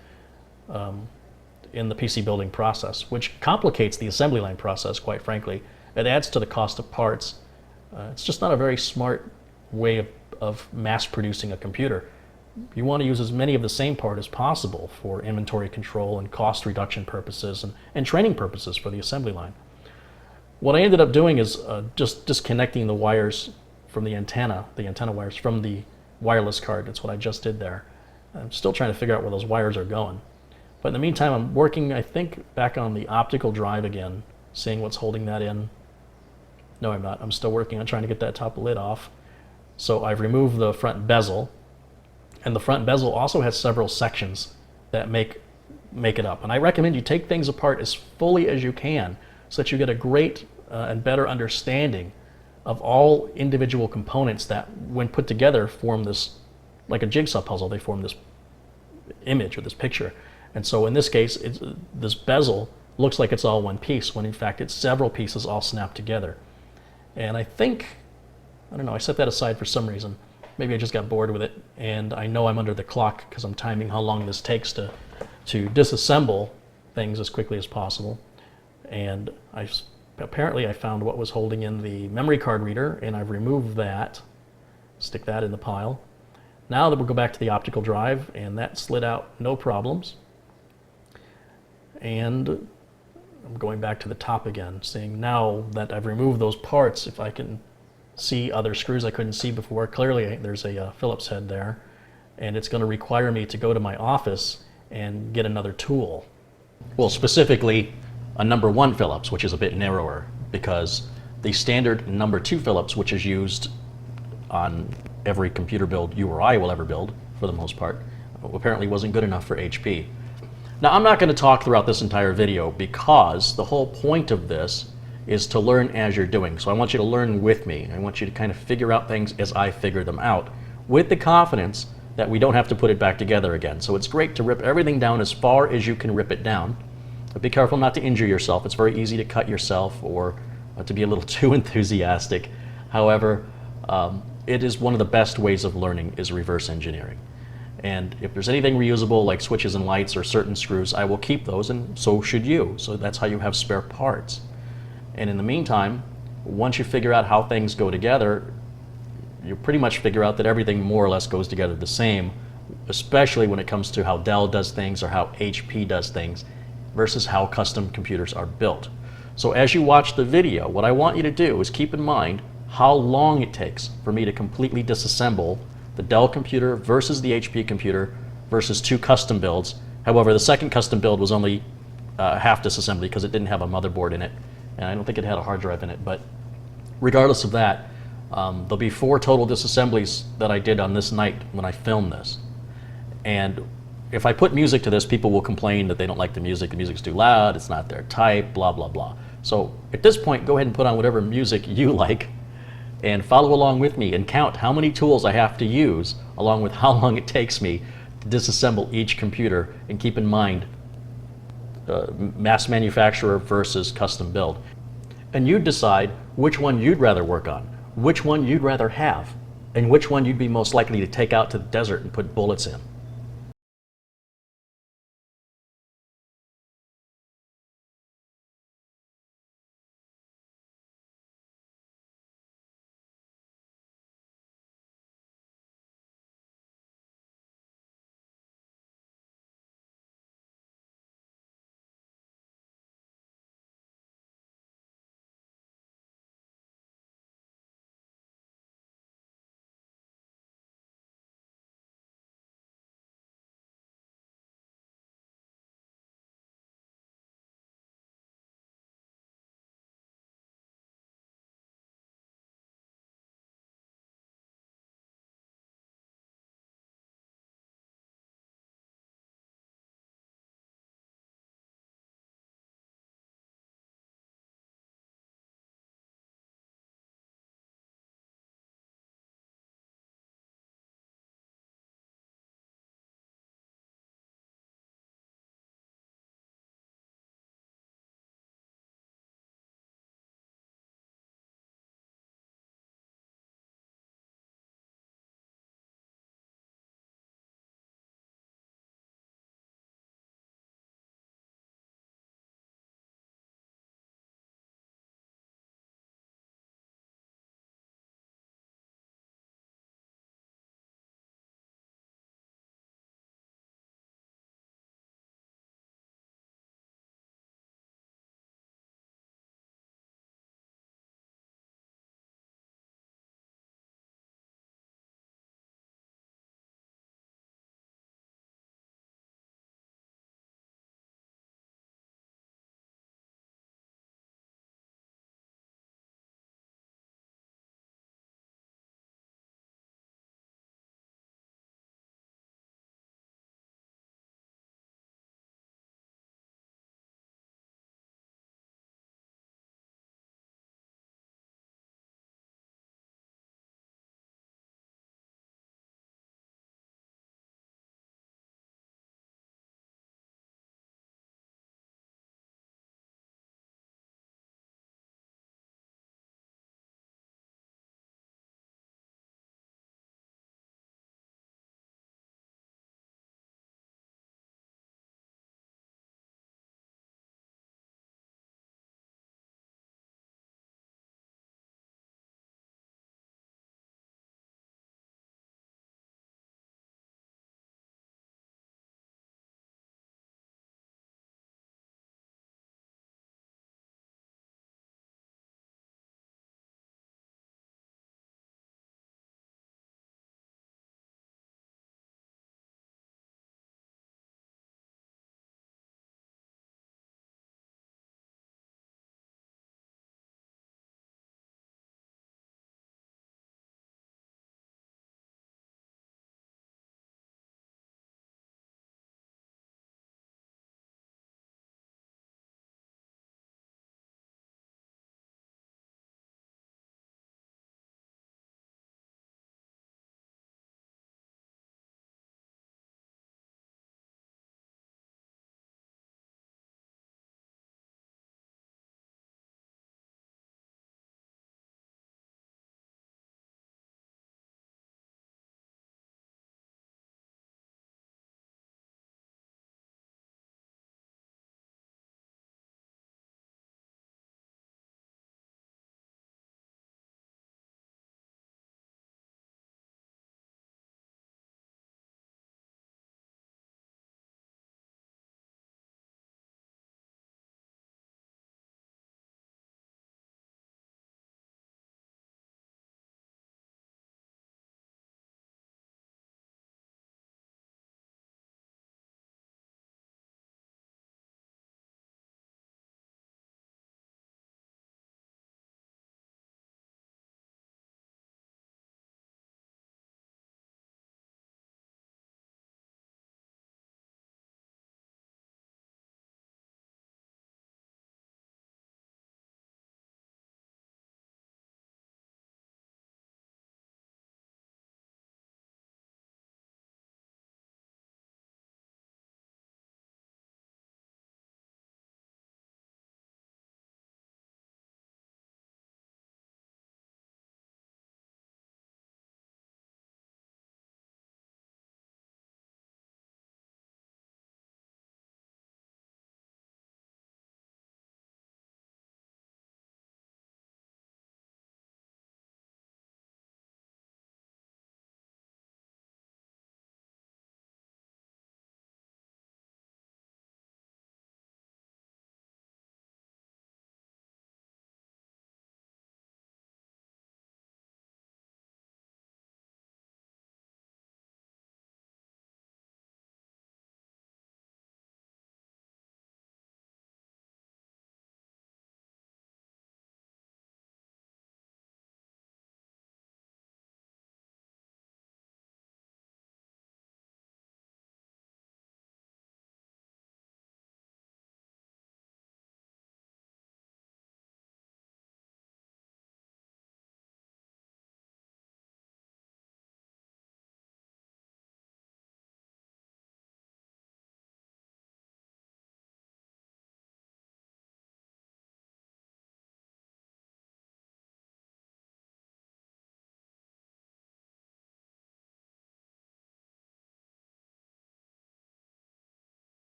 in the PC building process, which complicates the assembly line process, quite frankly. It adds to the cost of parts. It's just not a very smart way of mass producing a computer. You want to use as many of the same part as possible for inventory control and cost reduction purposes and training purposes for the assembly line. What I ended up doing is just disconnecting the wires from the antenna wires from the wireless card. That's what I just did there. I'm still trying to figure out where those wires are going. But in the meantime, I'm working, I think, back on the optical drive again, seeing what's holding that in. No, I'm not. I'm still working on trying to get that top lid off. So I've removed the front bezel. And the front bezel also has several sections that make it up. And I recommend you take things apart as fully as you can so that you get a great and better understanding of all individual components that, when put together, form this, like a jigsaw puzzle, they form this image or this picture. And so in this case, this bezel looks like it's all one piece, when in fact it's several pieces all snapped together. And I think, I don't know, I set that aside for some reason. Maybe I just got bored with it, and I know I'm under the clock because I'm timing how long this takes to disassemble things as quickly as possible. And apparently I found what was holding in the memory card reader, and I've removed that, stick that in the pile. Now that we'll go back to the optical drive, and that slid out no problems. And I'm going back to the top again, seeing now that I've removed those parts, if I can see other screws I couldn't see before. Clearly there's a Phillips head there, and it's going to require me to go to my office and get another tool. Well, specifically a number 1 Phillips, which is a bit narrower, because the standard number 2 Phillips, which is used on every computer build you or I will ever build, for the most part, apparently wasn't good enough for HP. Now, I'm not going to talk throughout this entire video because the whole point of this is to learn as you're doing. So I want you to learn with me. I want you to kind of figure out things as I figure them out, with the confidence that we don't have to put it back together again. So it's great to rip everything down as far as you can rip it down. But be careful not to injure yourself. It's very easy to cut yourself or to be a little too enthusiastic. However, it is one of the best ways of learning is reverse engineering. And if there's anything reusable like switches and lights or certain screws, I will keep those, and so should you. So that's how you have spare parts. And in the meantime, once you figure out how things go together, you pretty much figure out that everything more or less goes together the same, especially when it comes to how Dell does things or how HP does things versus how custom computers are built. So as you watch the video, what I want you to do is keep in mind how long it takes for me to completely disassemble the Dell computer versus the HP computer versus 2 custom builds. However, the second custom build was only half disassembly because it didn't have a motherboard in it, and I don't think it had a hard drive in it. But regardless of that, there'll be 4 total disassemblies that I did on this night when I filmed this. And if I put music to this, people will complain that they don't like the music's too loud, it's not their type, blah, blah, blah. So at this point, go ahead and put on whatever music you like and follow along with me and count how many tools I have to use along with how long it takes me to disassemble each computer, and keep in mind mass manufacturer versus custom build. And you decide which one you'd rather work on, which one you'd rather have, and which one you'd be most likely to take out to the desert and put bullets in.